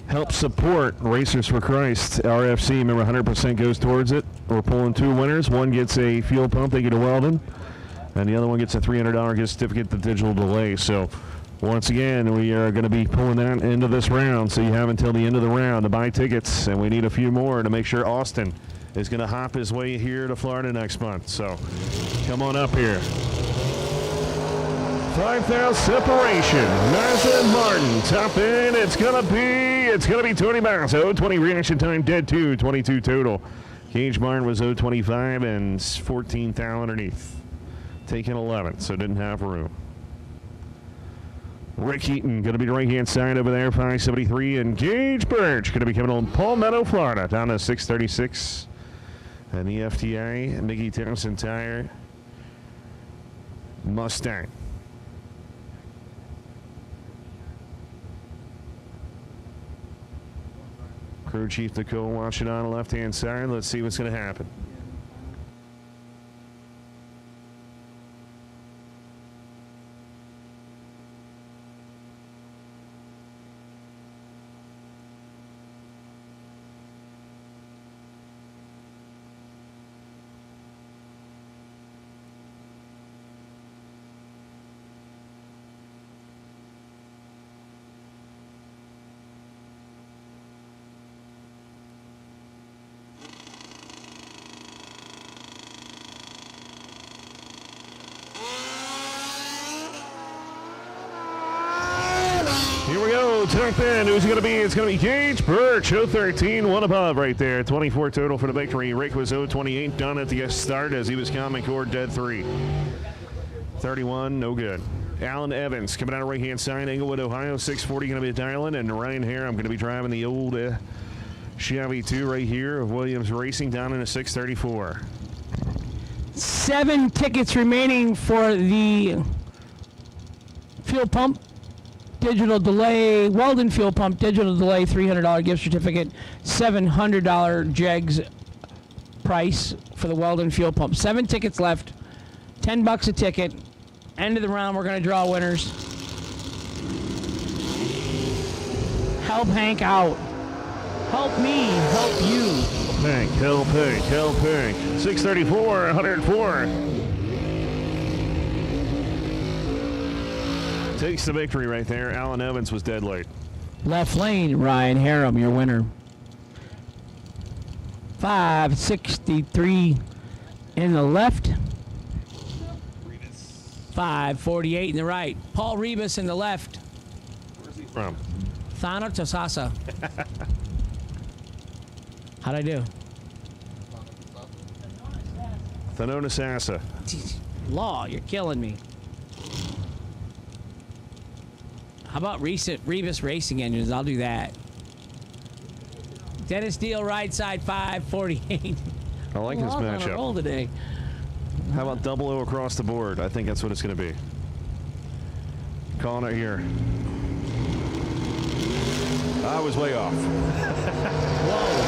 help support Racers for Christ, RFC, remember 100% goes towards it. We're pulling 2 winners. One gets a fuel pump, they get a Weldon, and the other one gets a $300 gift certificate to Digital Delay. So once again, we are going to be pulling that into this round, so you have until the end of the round to buy tickets, and we need a few more to make sure Austin is going to hop his way here to Florida next month. So come on up here. 5,000 separation. Mazda and Martin top end. It's gonna be 20 miles. 020 reaction time, dead 2, 22 total. Gage Martin was 025 and 14 thou underneath. Taking 11, so didn't have room. Rick Eaton gonna be the right hand side over there, 573, and Gage Birch gonna be coming on Palmetto, Florida, down to 636. And the FTA, Mickey Townsend Tire Mustang. Crew Chief Nicole watching on the left-hand side. Let's see what's going to happen. Here we go, top end. Who's it going to be? It's going to be Gage Birch, 013, 1 above right there. 24 total for the victory. Rick was 028, done at the start as he was Common Core, dead 3. 31, no good. Alan Evans coming out of right-hand side, Englewood, Ohio, 640 going to be dialing. And Ryan Hare, I'm going to be driving the old Chevy 2 right here of Williams Racing down in a 634. 7 tickets remaining for the fuel pump. Digital Delay, Weldon Fuel Pump, Digital Delay, $300 gift certificate, $700 JEGS price for the Weldon fuel pump. 7 tickets left, $10 a ticket. End of the round, we're going to draw winners. Help Hank out. Help me, help you. Hank, help Hank, help Hank. 634, 104. Takes the victory right there. Alan Evans was dead late. Left lane, Ryan Harem, your winner. 563 in the left. 548 in the right. Paul Rebus in the left. Where's he from? Thana Tosasa. How'd I do? Thanona Sassa. Law, you're killing me. How about recent Rebus Racing Engines? I'll do that. Dennis Deal, right side, 548. I like this On a matchup. roll today. How about double O across the board? I think that's what it's going to be. Calling it here. I was way off. Whoa.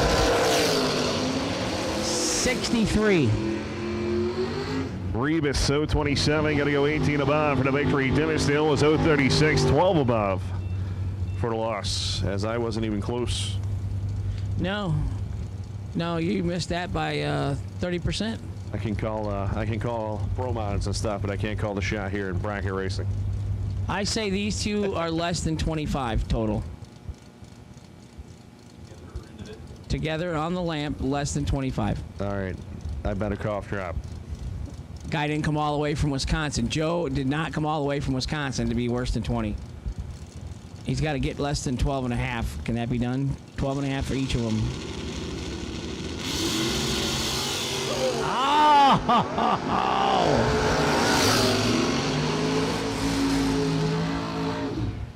63. Rebus, 027, got to go 18 above for the victory. Dennis Dale was 036, 12 above for the loss, as I wasn't even close. No, you missed that by 30%. I can call pro mods and stuff, but I can't call the shot here in bracket racing. I say these two are less than 25 total. Together on the lamp, less than 25. All right, I better cough drop. Guy didn't come all the way from Wisconsin. Joe did not come all the way from Wisconsin to be worse than 20. He's got to get less than 12 and a half. Can that be done? 12 and a half for each of them. Oh!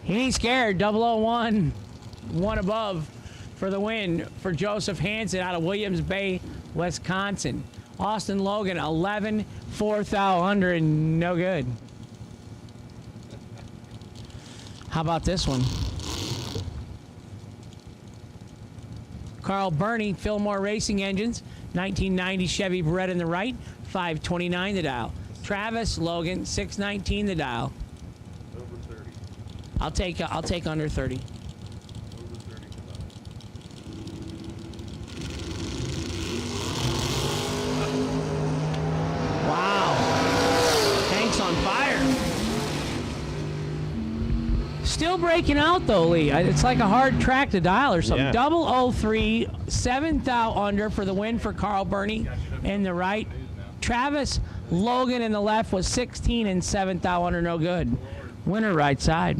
He ain't scared. 001, one above for the win for Joseph Hansen out of Williams Bay, Wisconsin. Austin Logan, 11, 4,000, no good. How about this one? Carl Burney, Fillmore Racing Engines, 1990 Chevy Beretta in the right, 529 the dial. Travis Logan, 619 the dial. Over 30. I'll take under 30. Wow. Hank's on fire. Still breaking out though, Lee. It's like a hard track to dial or something. Yeah. 003, 7th out under for the win for Carl Burney in the right. Travis Logan in the left was 16 and 7th out under, no good. Winner right side.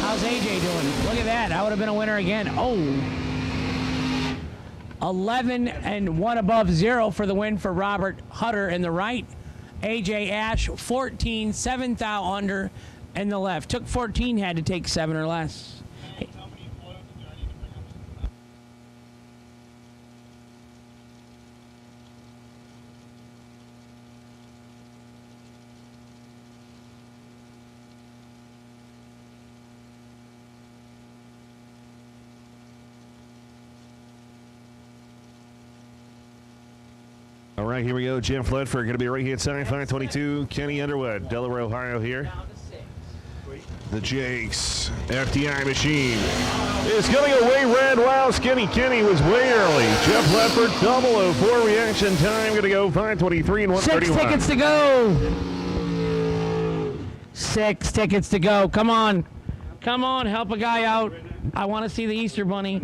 How's AJ doing? Look at that. I would have been a winner again. Oh. 11 and 1 above 0 for the win for Robert Hutter in the right. AJ Ash, 14, 7th out under in the left. Took 14, had to take 7 or less. All right, here we go. Jeff Ledford going to be right hand side, 522. Kenny Underwood, Delaware, Ohio here. The Jakes FDI machine is going to go way red. Wow, Skinny Kenny was way early. Jeff Ledford, 004 reaction time. Going to go 523 and 131. 6 tickets to go. 6 tickets to go. Come on. Come on, help a guy out. I want to see the Easter Bunny.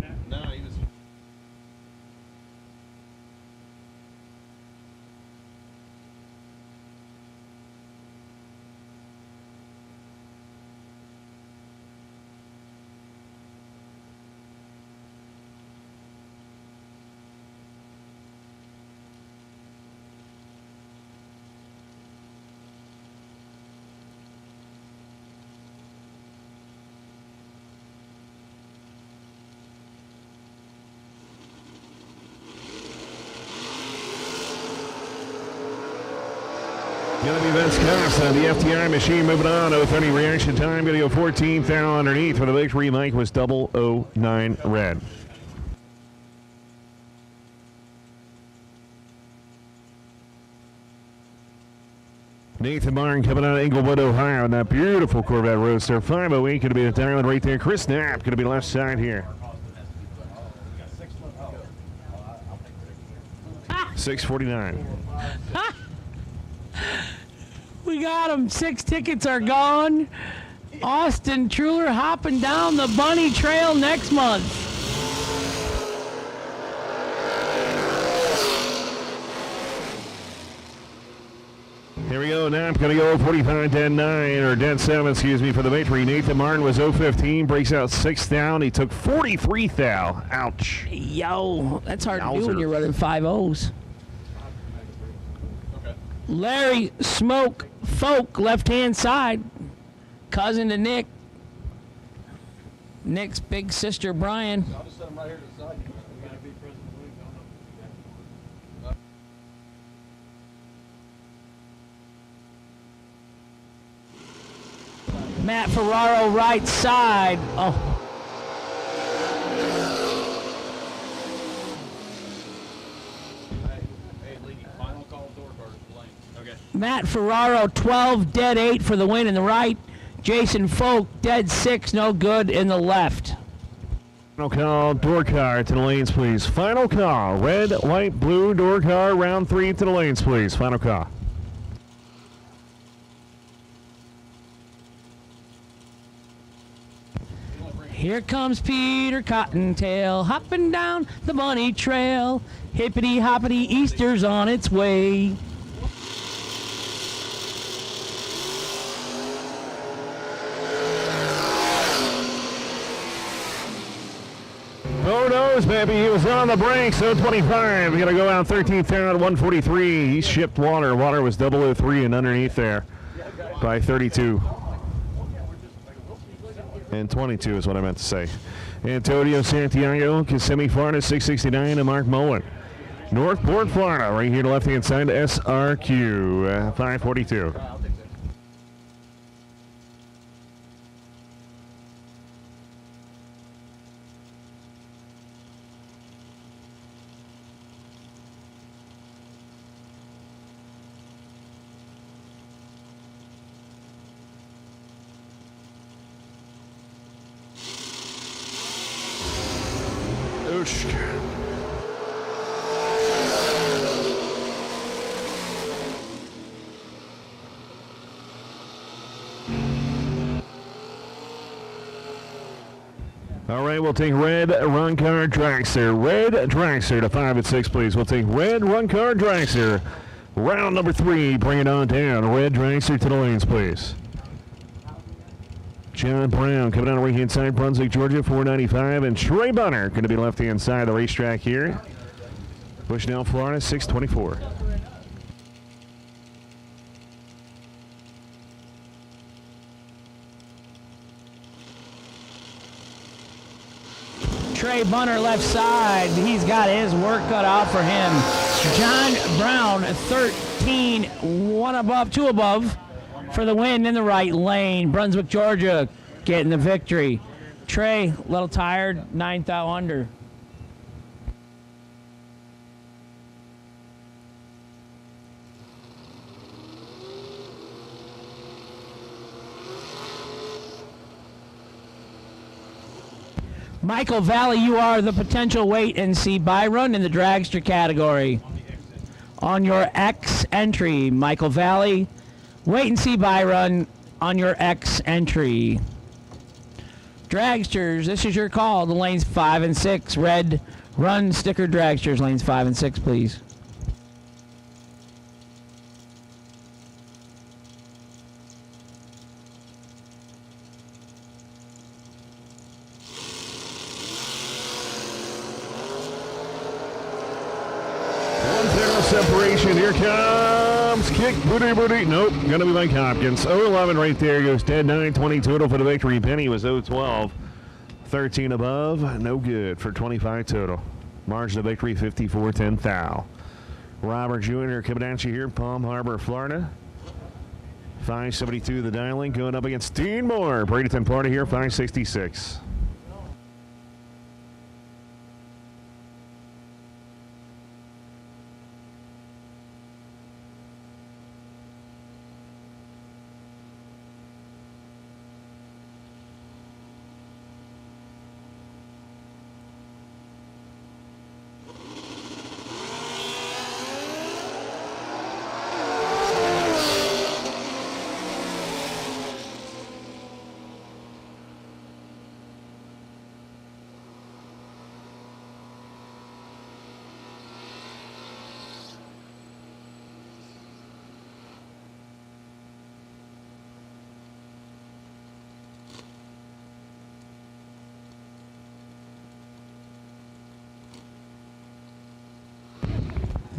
Gonna be Vince Costa, the FTI machine moving on. 0:30 reaction time. Gonna go 14th down underneath for the victory. Mike was 009 red. Nathan Martin coming out of Englewood, Ohio, in that beautiful Corvette Roadster. 508 going to be the diamond right there. Chris Knapp going to be left side here. 649. We got him. 6 tickets are gone. Austin Truler hopping down the bunny trail next month. Here we go. Knapp going to go 45, 10-9, or 10-7, excuse me, for the victory. Nathan Martin was 0-15, breaks out 6th down. He took 43 thou. Ouch. Yo, that's hard to do when you're running 5.0s. Larry Smoke Folk, left-hand side. Cousin to Nick. Nick's big sister, Brian. I'll just set them right here to the side. Matt Ferraro, right side. Oh. Hey, Lee, final call door card lane. Okay. Matt Ferraro, 12, dead 8 for the win in the right. Jason Folk, dead 6, no good in the left. Final call, door car to the lanes, please. Final call, red, white, blue, door car, round 3 to the lanes, please. Final call. Here comes Peter Cottontail, hopping down the bunny trail. Hippity hoppity, Easter's on its way. Oh, knows, baby. He was on the break, so 25. We're going to go out 13th down, 143. He shipped water. Water was 003 and underneath there by 32. And 22 is what I meant to say. Antonio Santiago, Kissimmee, Florida, 669, and Mark Mullen. Northport, Florida, right here to left-hand side, SRQ, 542. All right, we'll take red run car dragster. Red dragster to 5 and 6, please. We'll take red run car dragster. Round number 3, bring it on down. Red dragster to the lanes, please. John Brown coming out of right-hand side, Brunswick, Georgia, 495. And Trey Bunner going to be left-hand side of the racetrack here. Bushnell, Florida, 624. Trey Bunner left side. He's got his work cut out for him. John Brown, 13, 1 above, 2 above for the win in the right lane. Brunswick, Georgia getting the victory. Trey, a little tired, 9th out under. Michael Valley, you are the potential wait and see Byron in the dragster category. On your X entry, Michael Valley, wait and see Byron on your X entry. Dragsters, this is your call. The lanes 5 and 6, red run sticker dragsters, lanes 5 and 6, please. Separation, here comes kick, booty, nope, gonna be Mike Hopkins. 0-11 right there, goes dead 9, 20 total for the victory. Penny was 0-12, 13 above, no good for 25 total. Margin of victory, 54-10 thou. Robert Jr. coming at you here, Palm Harbor, Florida. 572 the dialing, going up against Dean Moore. Bradenton party here, 566.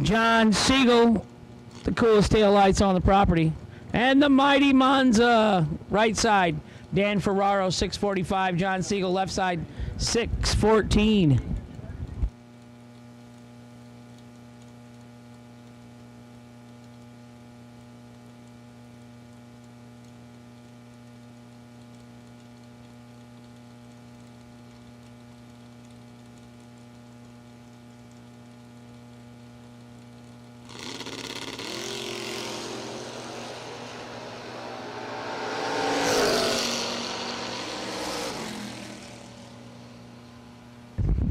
John Siegel, the coolest taillights on the property. And the mighty Monza, right side. Dan Ferraro, 645. John Siegel, left side, 614.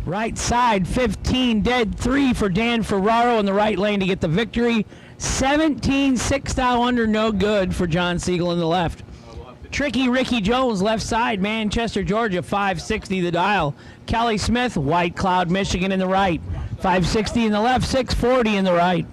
Right side, 15, dead 3 for Dan Ferraro in the right lane to get the victory. 17, 6 thou under, no good for John Siegel in the left. Tricky Ricky Jones, left side, Manchester, Georgia, 560 the dial. Kelly Smith, White Cloud, Michigan in the right. 560 in the left, 640 in the right.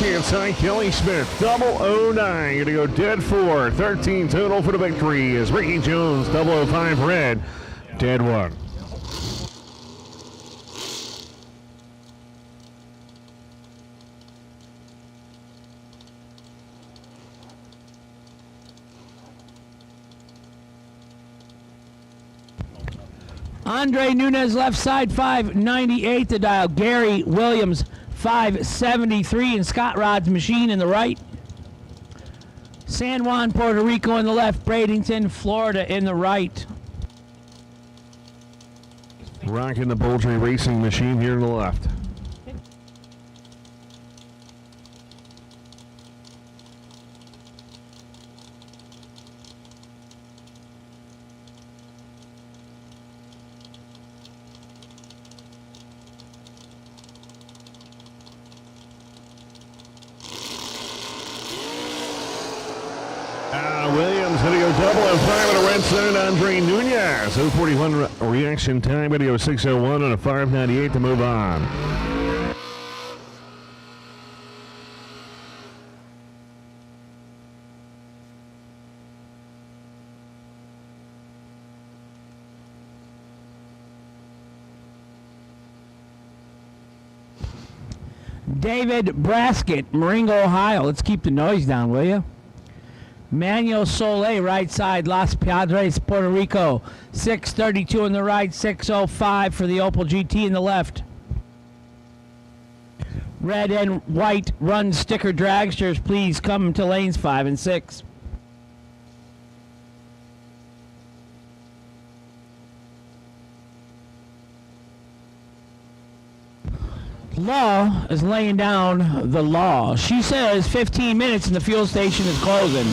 Inside Kelly Smith, 009, going to go dead 4, 13 total for the victory as Ricky Jones, 005 red, dead 1. Andre Nunez, left side, 598 the dial. Gary Williams, 573, and Scott Rod's Machine in the right. San Juan, Puerto Rico in the left. Bradenton, Florida in the right. Rocking the Poultry Racing Machine here in the left. Williams going to go 005 on a red side. Andre Nunez, 041 reaction time, video 601 on a 598 to move on. David Braskett, Marengo, Ohio. Let's keep the noise down, will you? Manuel Soleil, right side, Los Padres, Puerto Rico. 632 in the right, 605 for the Opel GT in the left. Red and white run sticker dragsters, please come to lanes 5 and 6. Law is laying down the law. She says 15 minutes and the fuel station is closing.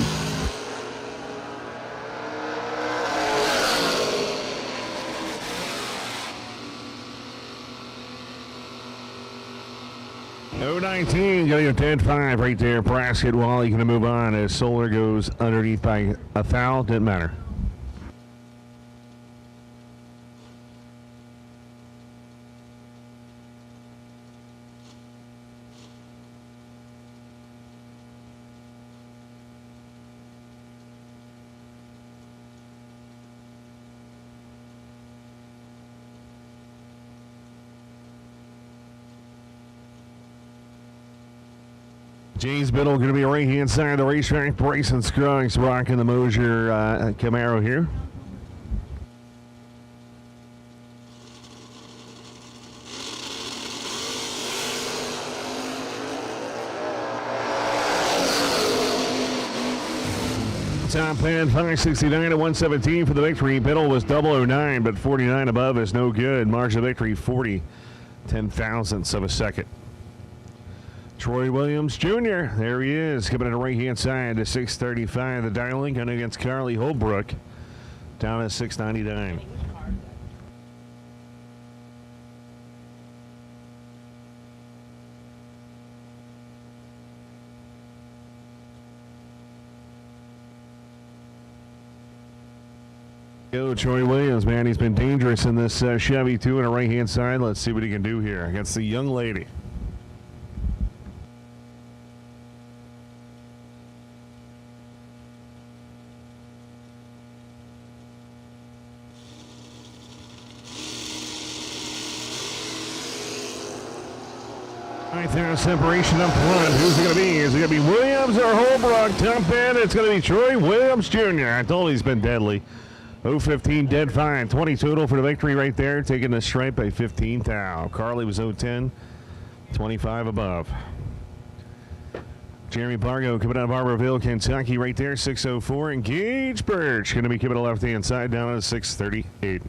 '19, getting a dead 5 right there. Braskett, Wally going to move on as Solar goes underneath by a foul. Didn't matter. James Biddle going to be right-hand side of the racetrack. Bryson Scruggs rocking the Mosier Camaro here. Top pan 569 to 117 for the victory. Biddle was 009, but 49 above is no good. Margin of victory 40 10,000ths of a second. Troy Williams Jr., there he is, coming in the right-hand side to 635. The dialing going against Carly Holbrook down at 699. Go Troy Williams, man. He's been dangerous in this Chevy, too, on the right-hand side. Let's see what he can do here against the young lady. Right there, separation up front. Who's it going to be? Is it going to be Williams or Holbrook? Top end, it's going to be Troy Williams Jr. I told he's been deadly. 0-15 dead fine. 20 total for the victory right there. Taking the stripe by 15 thou. Carly was 0-10. 25 above. Jeremy Bargo coming out of Barberville, Kentucky right there. 604. And Gage Birch going to be coming to the left-hand side down to 638.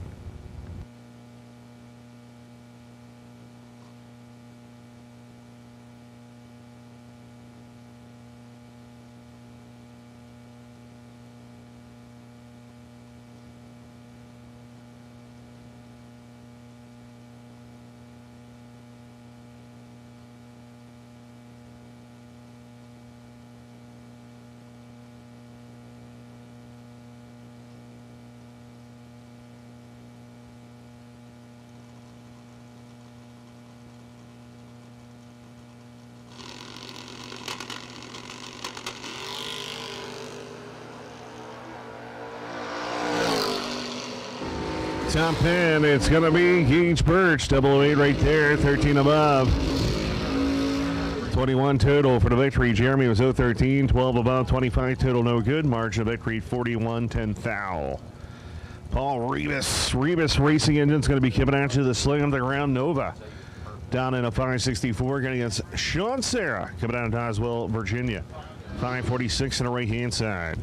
Top 10, it's going to be Gage Birch, 008 right there, 13 above. 21 total for the victory. Jeremy was 0-13, 12 above, 25 total, no good. Margin of victory, 41 10 thou. Paul Rebus Racing Engine's going to be coming at you the Sling on the ground Nova. Down in a 564, going against Sean Serra, coming out of Doswell, Virginia. 546 on the right-hand side.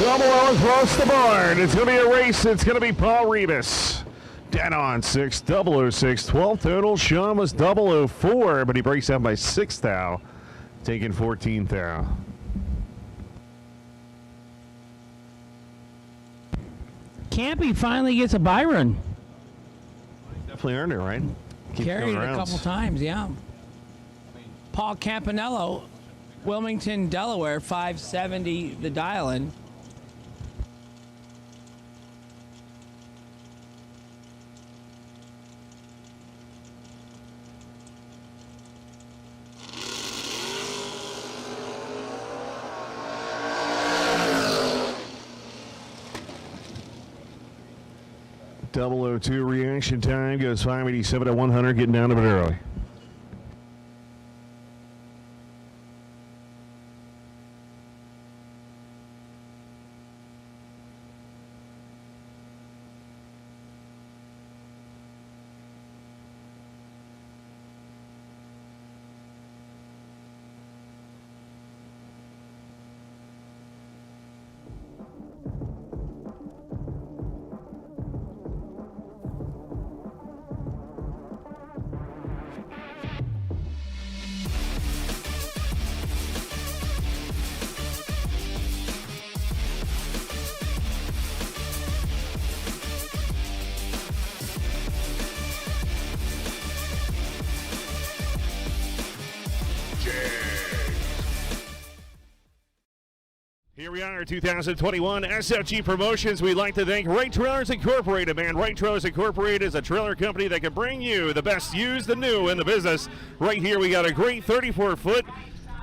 Double O across the board. It's going to be a race. It's going to be Paul Rebus. Dead on 6, 006, 12 total. Sean was 004, but he breaks out by 6 thou, taking 14 thou. Campy finally gets a Byron. Definitely earned it, right? Keeps Carried going it a rounds. couple times, yeah. Paul Campanello, Wilmington, Delaware, 570 the dial-in. .002 reaction time goes 587 at 100, getting down a bit early. Here we are, 2021 SFG Promotions. We'd like to thank Wright Trailers Incorporated, man. Wright Trailers Incorporated is a trailer company that can bring you the best used and new in the business. Right here, we got a great 34-foot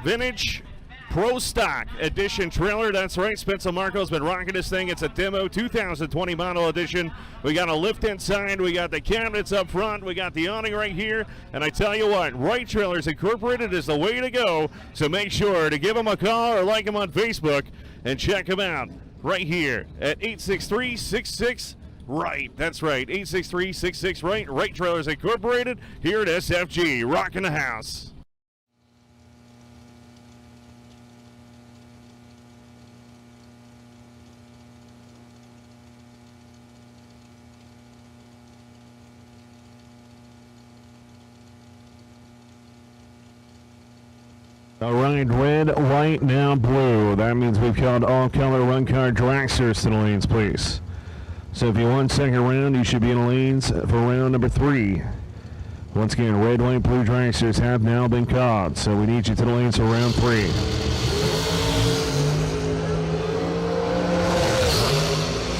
vintage Pro Stock Edition trailer. That's right. Spencer Marco's been rocking this thing. It's a demo 2020 model edition. We got a lift inside. We got the cabinets up front. We got the awning right here. And I tell you what, Right Trailers Incorporated is the way to go. So make sure to give them a call or like them on Facebook and check them out right here at 863-66 Right. That's right. 863-66 Right. Right Trailers Incorporated here at SFG. Rocking the house. All right, red, white, now blue. That means we've called all color run car dragsters to the lanes, please. So if you want second round, you should be in the lanes for round number 3. Once again, red, white, blue dragsters have now been called, so we need you to the lanes for round 3.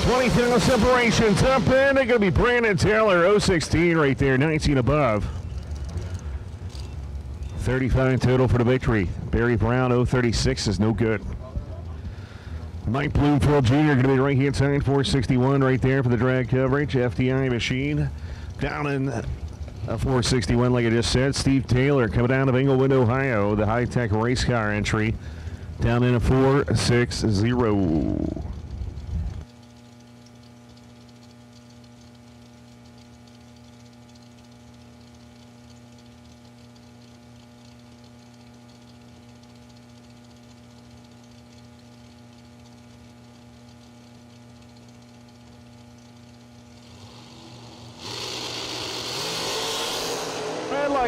$20,000 separation. Top end, they're going to be Brandon Taylor, 016 right there, 19 above. 35 total for the victory. Barry Brown, 036 is no good. Mike Bloomfield Jr. going to be right hand side, 461 right there for the drag coverage. FTI machine down in 461, like I just said. Steve Taylor coming down of Englewood, Ohio, the high-tech race car entry, down in a 460.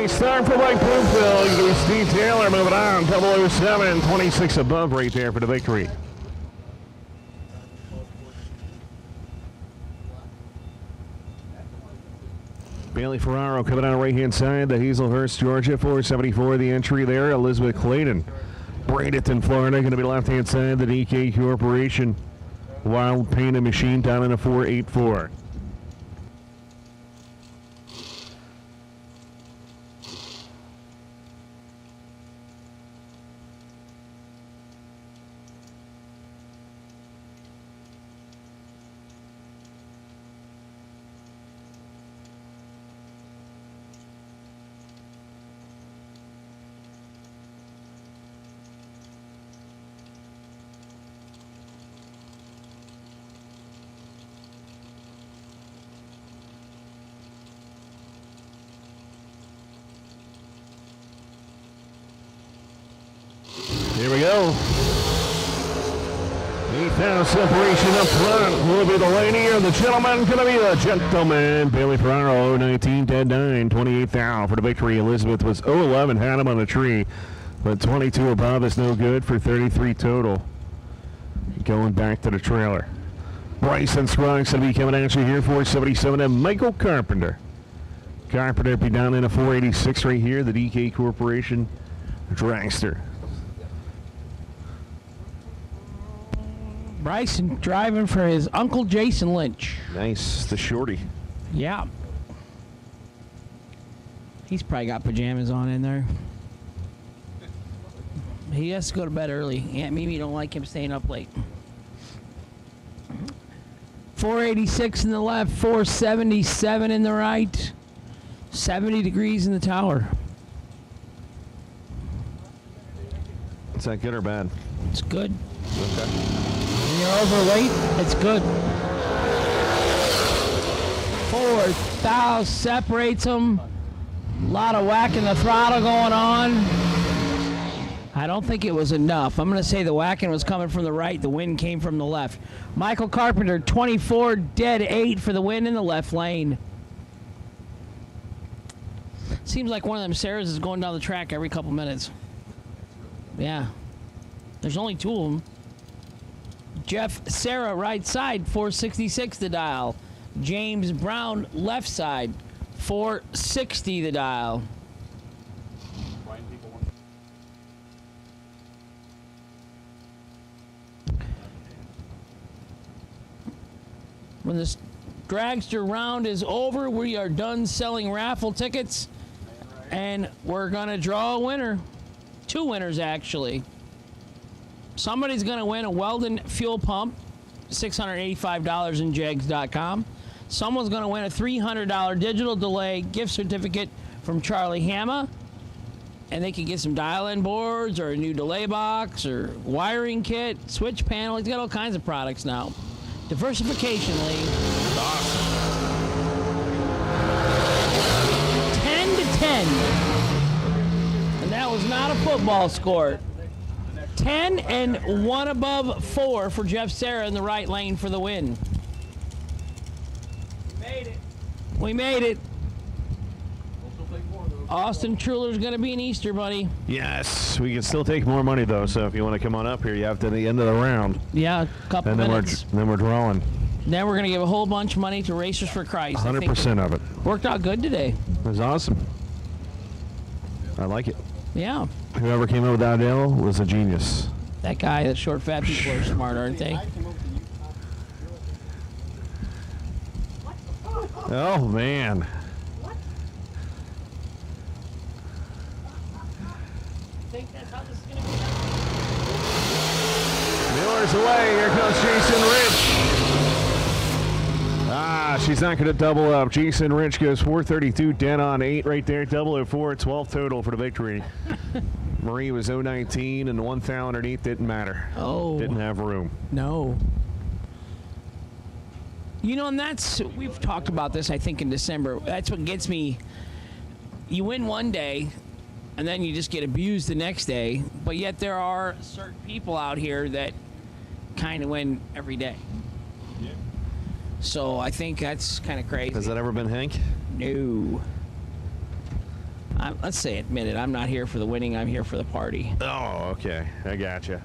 Start for Mike Bloomfield. You can Steve Taylor moving on. 007, 26 above right there for the victory. Bailey Ferraro coming out right hand side. The Hazelhurst, Georgia, 474 the entry there. Elizabeth Clayton, Bradenton, Florida, going to be left hand side. The DK Corporation Wild Painted Machine down in a 484. Here we go. 8,000 separation up front. Will be the lady or the gentleman? Going to be the gentleman. Bailey Ferraro, 19, 10-9, 28,000 for the victory. Elizabeth was 0-11, had him on the tree. But 22 above is no good for 33 total. Going back to the trailer. Bryson Scruggs going to be coming at you here, 477, and Michael Carpenter. Carpenter be down in a 486 right here, the DK Corporation dragster. Bryson driving for his Uncle Jason Lynch. Nice, the shorty. Yeah. He's probably got pajamas on in there. He has to go to bed early. Aunt Mimi don't like him staying up late. 486 in the left, 477 in the right. 70 degrees in the tower. Is that good or bad? It's good. Okay. When you're overweight, it's good. 4,000 separates them. A lot of whacking the throttle going on. I don't think it was enough. I'm going to say the whacking was coming from the right. The wind came from the left. Michael Carpenter, 24, dead 8 for the win in the left lane. Seems like one of them Sarahs is going down the track every couple minutes. Yeah. There's only 2 of them. Jeff Sarah, right side, 466 the dial. James Brown, left side, 460 the dial. When this dragster round is over, we are done selling raffle tickets, and we're gonna draw a winner. 2 winners, actually. Somebody's going to win a Weldon fuel pump, $685 in jegs.com. Someone's going to win a $300 digital delay gift certificate from Charlie Hama. And they can get some dial-in boards or a new delay box or wiring kit, switch panel. He's got all kinds of products now. Diversification, Lee. Awesome. 10 to 10. And that was not a football score. 10 and 1 above 4 for Jeff Serra in the right lane for the win. We made it. Austin Truller's going to be an Easter Bunny. Yes, we can still take more money though. So if you want to come on up here, you have to the end of the round. Yeah, a couple and minutes. Then we're drawing. Then we're going to give a whole bunch of money to Racers for Christ. 100% of it. Worked out good today. It was awesome. I like it. Yeah. Whoever came up with that deal was a genius. That guy, that short, fat people are smart, aren't they? Oh man. Miller's away. Here comes Jason Rich. She's not going to double up. Jason Rich goes 432, dead on 8 right there. 004, 12 total for the victory. Marie was 019, and the 1 thou underneath didn't matter. Oh. Didn't have room. No. You know, and we've talked about this, I think, in December. That's what gets me. You win one day, and then you just get abused the next day. But yet there are certain people out here that kind of win every day. Yeah. So I think that's kind of crazy. Has that ever been Hank? No. Let's say admit it. I'm not here for the winning. I'm here for the party. Oh, okay. I gotcha.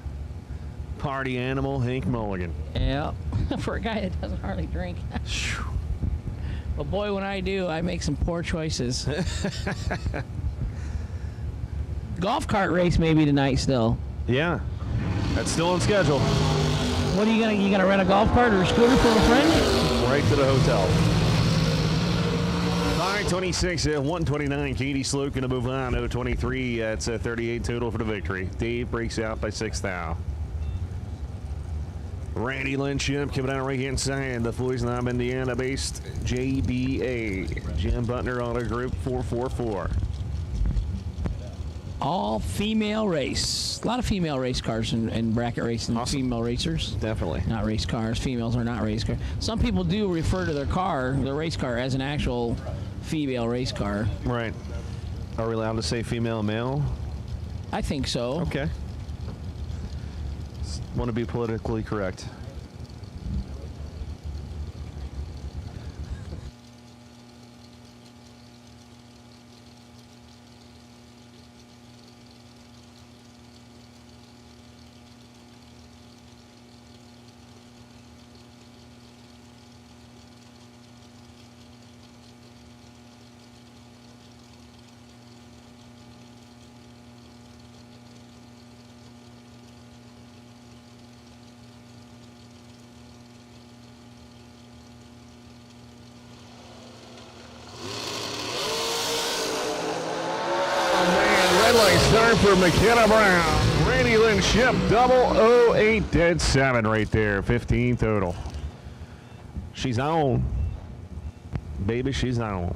Party animal, Hank Mulligan. Yeah. For a guy that doesn't hardly drink. But boy, when I do, I make some poor choices. Golf cart race maybe tonight still. Yeah. That's still on schedule. What are you gonna rent a golf cart or a scooter for a friend? Right to the hotel. 526 at 129. Katie Sloat going to move on. 023. That's a 38 total for the victory. Dave breaks out by 6 thou. Randy Lynchip coming out right hand side. The Floyd's Knob, Indiana based JBA. Jim Butner Auto Group 444. All female race. A lot of female race cars and bracket racing. Awesome. Female racers. Definitely. Not race cars. Females are not race cars. Some people do refer to their race car, as an actual female race car. Right. Are we allowed to say female and male? I think so. Okay. Want to be politically correct. Start for McKenna Brown. Randy Lynn Ship, 008, dead 7 right there. 15 total. She's on. Baby, she's on.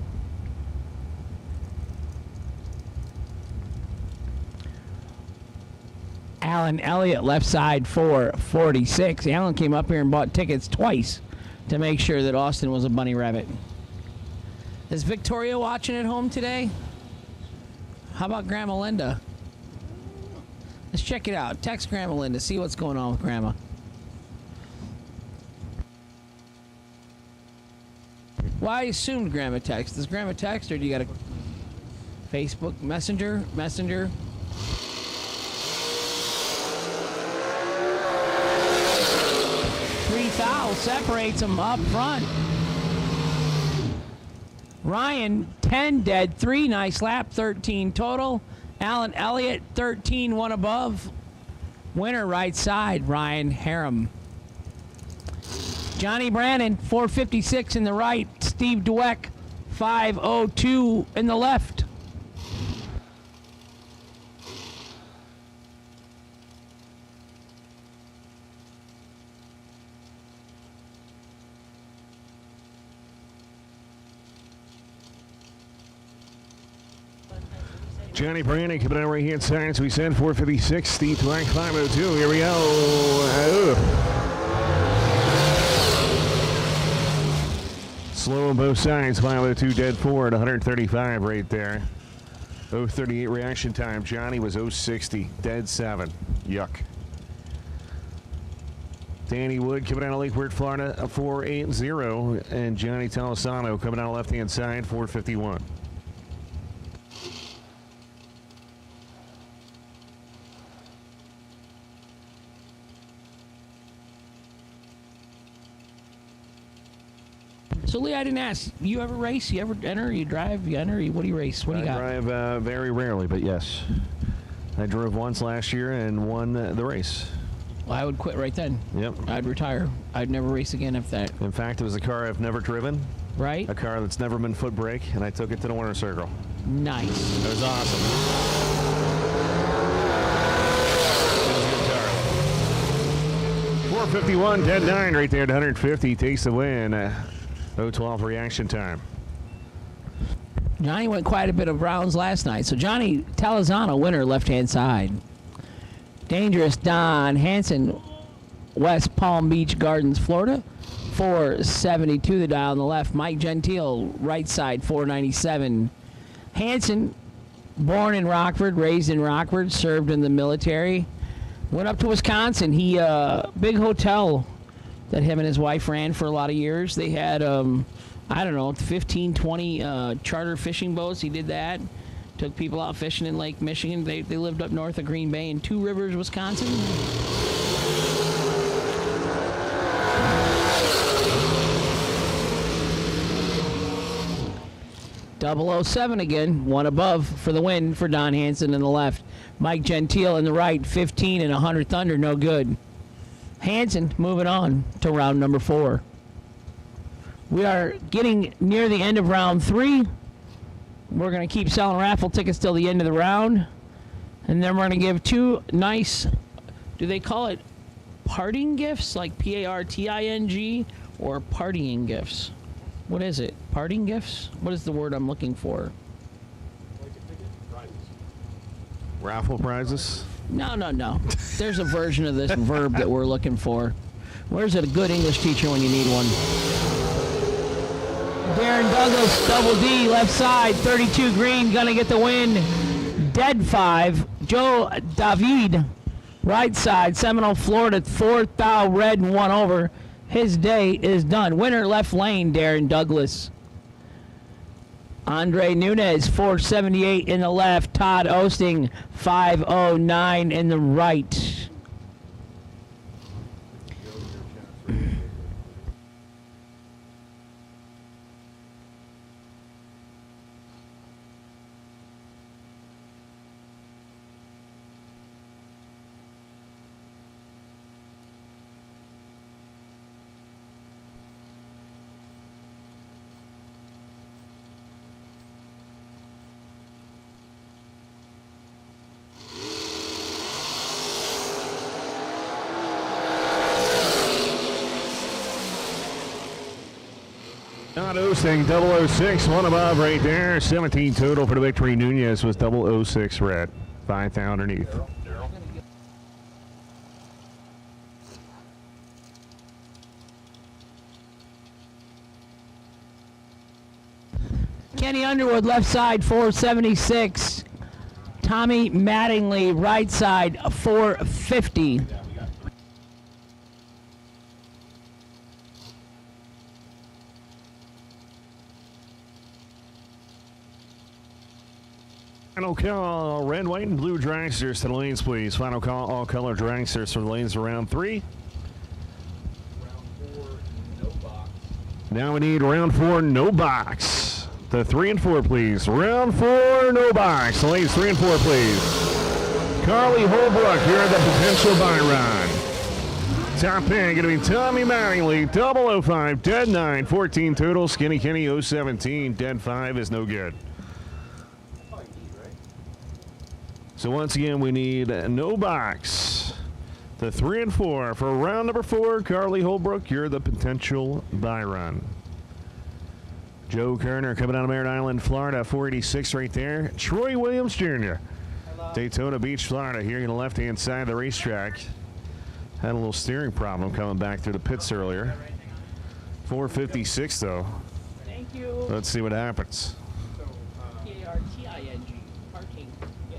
Alan Elliott, left side 446. Alan came up here and bought tickets twice to make sure that Austin was a bunny rabbit. Is Victoria watching at home today? How about Grandma Linda? Let's check it out. Text Grandma Linda. See what's going on with Grandma. Well, I assumed Grandma text. Does Grandma text, or do you got a Facebook Messenger? 3 thou separates them up front. Ryan, 10 dead, 3 nice lap, 13 total. Alan Elliott, 13, 1 above. Winner right side, Ryan Harem. Johnny Brannon, 456 in the right. Steve Dweck, 502 in the left. Johnny Brannick coming out right hand side. So we send 456, Steve Black 502. Here we go. Slow on both sides. 502 dead forward. 135 right there. 038 reaction time. Johnny was 060 dead 7. Yuck. Danny Wood coming out of Lake Worth, Florida, a 480, and Johnny Talisano coming out left hand side, 451. So, Lee, I didn't ask. You ever race? You ever enter? You drive? You enter? What do you race? What do you got? I drive very rarely, but yes. I drove once last year and won the race. Well, I would quit right then. Yep. I'd retire. I'd never race again if that. In fact, it was a car I've never driven. Right. A car that's never been foot brake, and I took it to the winter circle. Nice. It was awesome. It was a good car. 451, dead 9 right there at 150. Takes the win. 012 reaction time. Johnny went quite a bit of rounds last night. So Johnny Talizano, winner, left-hand side. Dangerous Don Hansen, West Palm Beach Gardens, Florida, 472 the dial on the left. Mike Gentile, right side, 497. Hansen, born in Rockford, raised in Rockford, served in the military. Went up to Wisconsin. He, big hotel that him and his wife ran for a lot of years. They had, I don't know, 15, 20 charter fishing boats. He did that. Took people out fishing in Lake Michigan. They lived up north of Green Bay in Two Rivers, Wisconsin. .007 again, one above for the win for Don Hansen in the left. Mike Gentile in the right, 15 and 100th under, no good. Hansen moving on to round number 4. We are getting near the end of round 3. We're going to keep selling raffle tickets till the end of the round. And then we're going to give 2 nice, do they call it parting gifts, like P-A-R-T-I-N-G, or partying gifts? What is it? Parting gifts? What is the word I'm looking for? Raffle prizes? No. There's a version of this verb that we're looking for. Where's a good English teacher when you need one? Darren Douglas, double D, left side, 32 green, gonna get the win. Dead 5. Joe David, right side, Seminole, Florida, 4th thou red and 1 over. His day is done. Winner left lane, Darren Douglas. Andre Nunez, 478 in the left. Todd Osting, 509 in the right. Not Osing, 006, one above right there. 17 total for the victory. Nunez was 006 red. 5,000 underneath. Kenny Underwood, left side, 476. Tommy Mattingly, right side, 450. Final call, red, white, and blue dragsters to the lanes, please. Final call, all color dragsters for the lanes of round 3. Round 4, no box. Now we need round 4, no box. The 3 and 4, please. Round 4, no box. The lanes 3 and 4, please. Carly Holbrook, here at the potential buy run. Top 10 going to be Tommy Mattingly, 005, dead 9, 14 total. Skinny Kenny, 017, dead 5 is no good. So once again, we need no box. The 3 and 4 for round number 4. Carly Holbrook, you're the potential buy run. Joe Kerner coming out of Merritt Island, Florida, 486 right there. Troy Williams Jr. Daytona Beach, Florida, here on the left-hand side of the racetrack. Had a little steering problem coming back through the pits earlier. 456 though. Thank you. Let's see what happens. K-A-R-T-I-N-G. Parking. Yeah.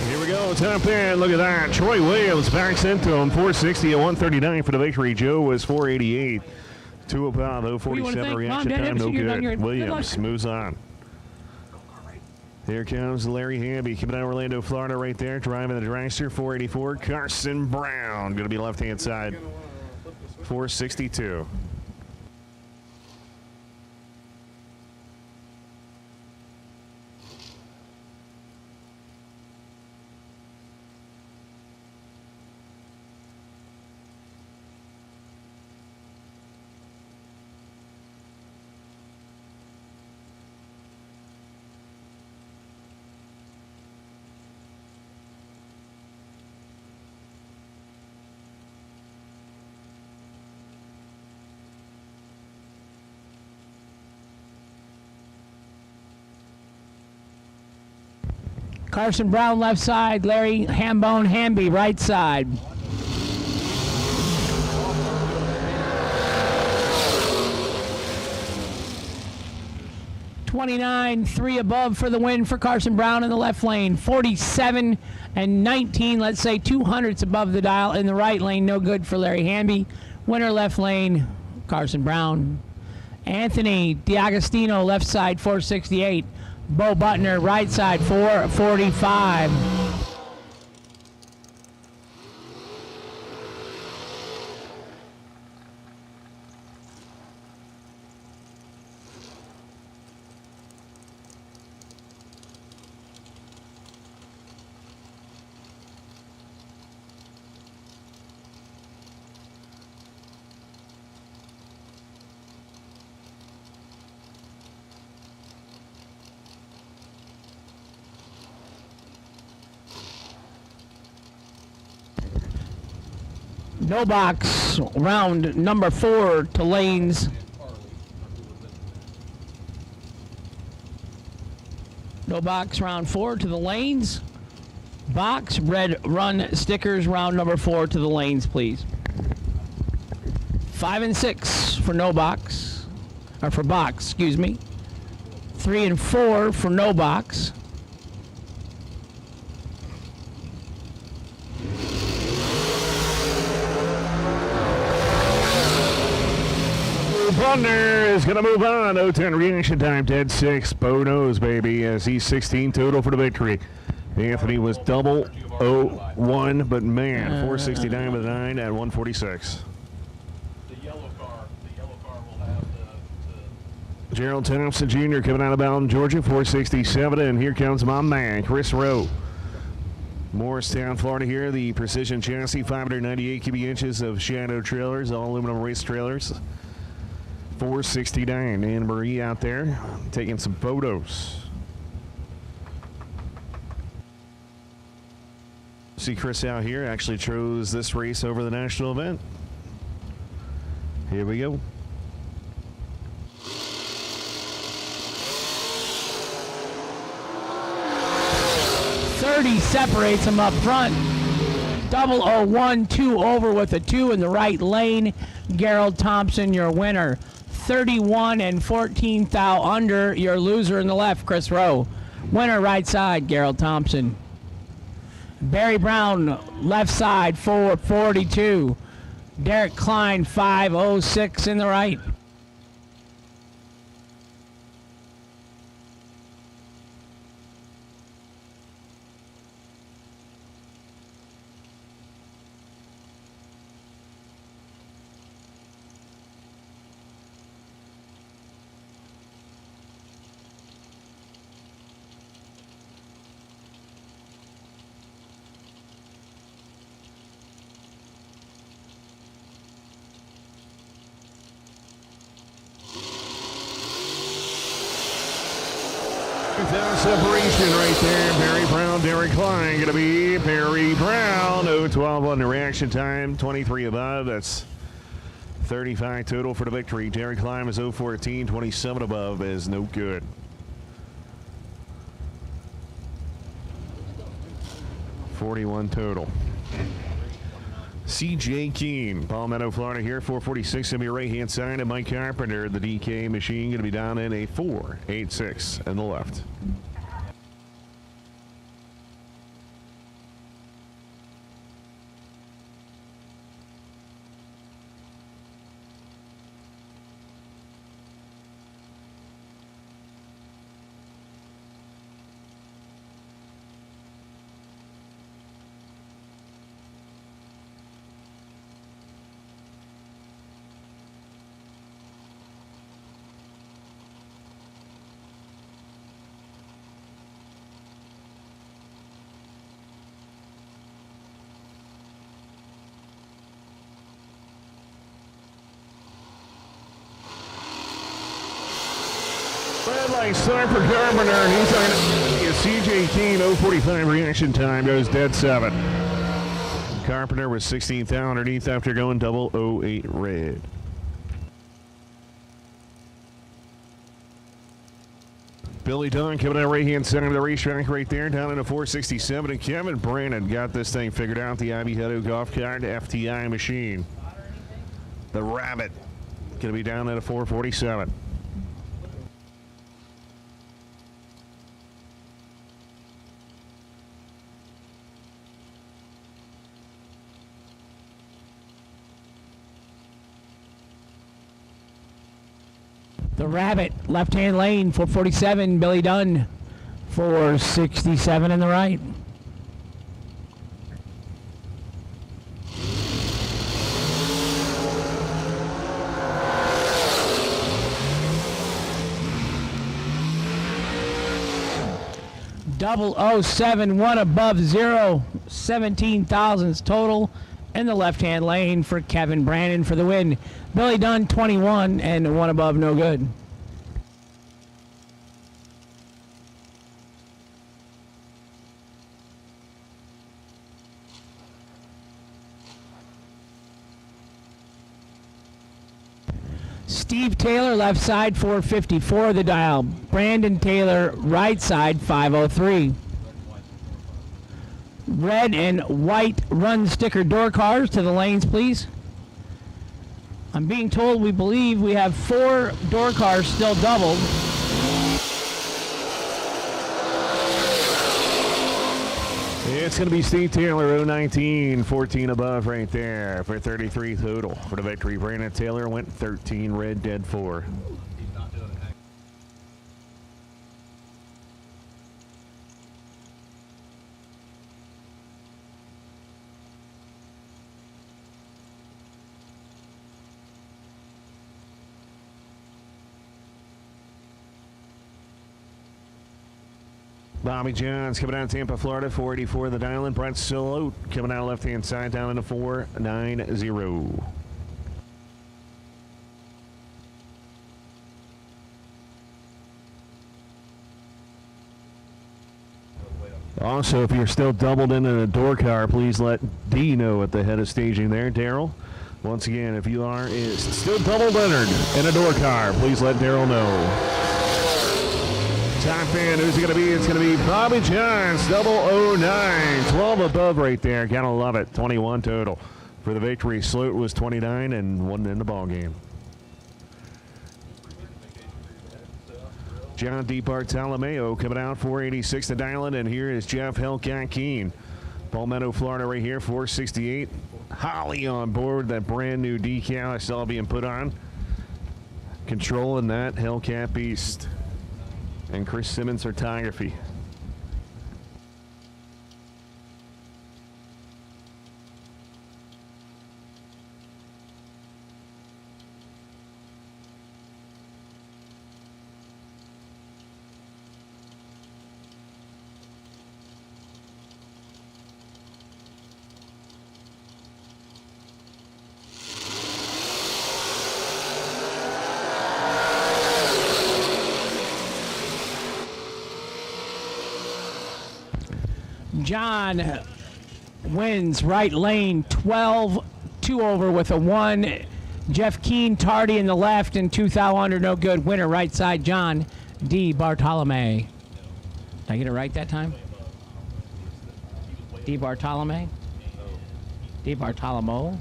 Here we go, top end. Look at that. Troy Williams backs into him. 460 at 139 for the victory. Joe was 488. 205, 047 reaction time. No good. Williams moves on. Here comes Larry Hamby coming out of Orlando, Florida right there. Driving the dragster. 484. Carson Brown going to be left-hand side. 462. Carson Brown left side, Larry Hambone Hamby right side. .29, 3 above for the win for Carson Brown in the left lane. 47 and 19, let's say 200ths above the dial in the right lane. No good for Larry Hamby. Winner left lane, Carson Brown. Anthony D'Agostino left side, 468. Bo Butner, right side, 445. No box, round number 4 to lanes. No box, round 4 to the lanes. Box, red run stickers, round number 4 to the lanes, please. 5 and 6 for no box, or for box, excuse me. 3 and 4 for no box. Butner is going to move on. 0-10 reaction time, dead 6. Bo knows, baby, as he's 16 total for the victory. Anthony was double 0-1, but man, 469 with 9 at 146. The yellow car will have the Gerald Thompson Jr. coming out of Bowden, Georgia, 467, and here comes my man, Chris Rowe. Morristown, Florida here, the Precision Chassis, 598 cubic inches of Shadow trailers, all aluminum race trailers. 469. Anne Marie out there taking some photos. See Chris out here actually chose this race over the national event. Here we go. Separates him up front. 001-2 over with a 2 in the right lane. Gerald Thompson, your winner. 31 and 14 thou under, your loser in the left, Chris Rowe. Winner right side, Gerald Thompson. Barry Brown left side, 442. Derek Klein, 506 in the right. Separation right there. Perry Brown, Derek Klein. Going to be Perry Brown. 0-12 on the reaction time. 23 above. That's 35 total for the victory. Derek Klein is 0-14. 27 above is no good. $41 total. CJ Keene, Palmetto, Florida here, 446 on your right-hand side, and Mike Carpenter, the DK machine, going to be down in a 4.86 on the left. Red light start for Carpenter, and he's on CJ Keene. 0:45 reaction time, goes dead 7. Carpenter was 16th out underneath after going double 08 red. Billy Dunn coming out right-hand side of the racetrack right there, down in a 467, and Kevin Brandon got this thing figured out, the Ivy Heado golf cart FTI machine. The Rabbit going to be down at a 447. The Rabbit, left-hand lane, 447, Billy Dunn, 467 in the right. Double 071 above 0, 17 thousandths total in the left-hand lane for Kevin Brandon for the win. Billy Dunn 21 and 1 above, no good. Steve Taylor left side 454 the dial. Brandon Taylor right side 503. Red and white run sticker door cars to the lanes, please. I'm being told we believe we have 4 door cars still doubled. It's going to be Steve Taylor, 019, 14 above right there for 33 total. For the victory, Brandon Taylor went 13 red, dead 4. Bobby Johns coming out of Tampa, Florida, 484 the dial-in. Brett Solote coming out left-hand side down into 490. Also, if you're still doubled in a door car, please let D know at the head of staging there, Daryl. Once again, if you are still double entered in a door car, please let Daryl know. Top fan, who's it going to be? It's going to be Bobby Johns, 009, 12 above right there. Gotta love it. 21 total for the victory. Sloat was 29 and won in the ball game. John D. Bartolomeo coming out 486 to dial-in, and here is Jeff Hellcat Keene. Palmetto, Florida, right here, 468. Holly on board, that brand new decal I saw being put on. Controlling that Hellcat beast. And Chris Simmons photography. John wins right lane, 12, 2 over with a 1. Jeff Keen tardy in the left, and 2 thou under, no good. Winner right side, John D. Bartolome. Did I get it right that time? D. Bartolome? D. Bartolomeo?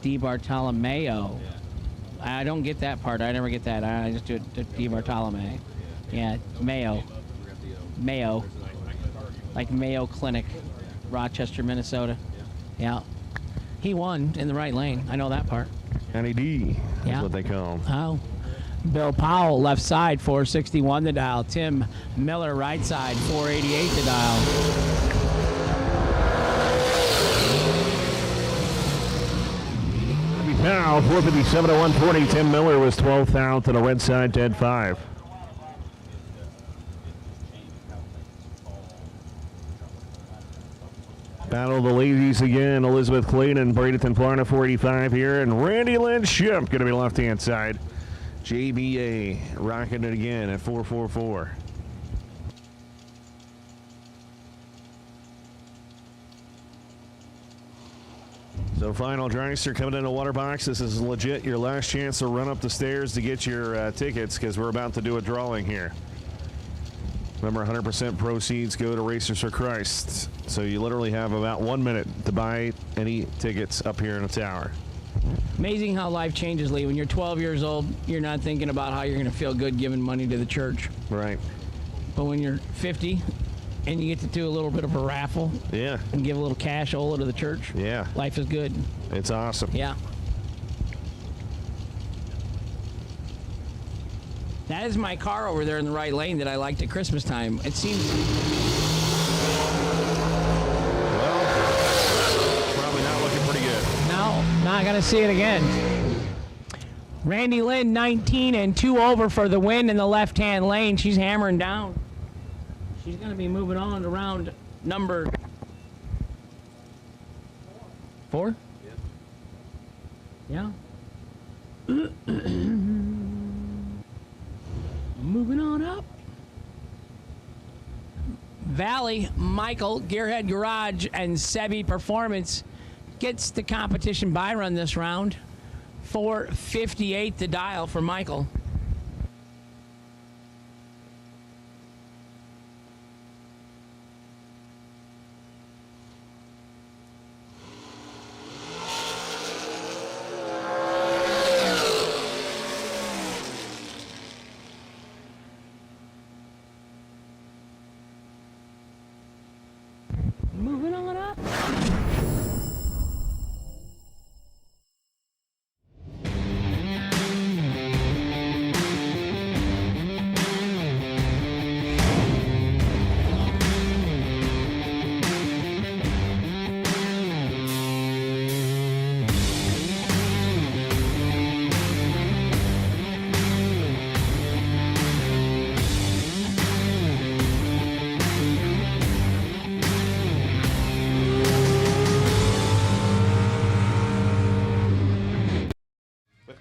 D. Bartolomeo. I don't get that part. I never get that. I just do it D. Bartolome. Yeah, Mayo. Mayo. Like Mayo Clinic, Rochester, Minnesota. Yeah. He won in the right lane. I know that part. Johnny D. That's what they call him. Oh. Bill Powell, left side, 461 the dial. Tim Miller, right side, 488 the dial. Now, 457 to 140. Tim Miller was 12th out to the red side, dead 5. Battle of the ladies again. Elizabeth Clayton, Bradenton, Florida, 485 here. And Randy Lynch going to be left-hand side. JBA rocking it again at 444. So final dragster coming in a water box. This is legit your last chance to run up the stairs to get your tickets, because we're about to do a drawing here. Remember, 100% proceeds go to Racers for Christ. So you literally have about 1 minute to buy any tickets up here in the tower. Amazing how life changes, Lee. When you're 12 years old, you're not thinking about how you're going to feel good giving money to the church. Right. But when you're 50 and you get to do a little bit of a raffle, yeah, and give a little cash to the church, yeah, life is good. It's awesome. Yeah. That is my car over there in the right lane that I liked at Christmas time. It seems... Well, probably not looking pretty good. No, not going to see it again. Randy Lynn, 19 and 2 over for the win in the left-hand lane. She's hammering down. She's going to be moving on around number 4? Yeah. Moving on up. Valley, Michael, Gearhead Garage, and Sebi Performance gets the competition buy run this round. 458 the dial for Michael. Moving on up.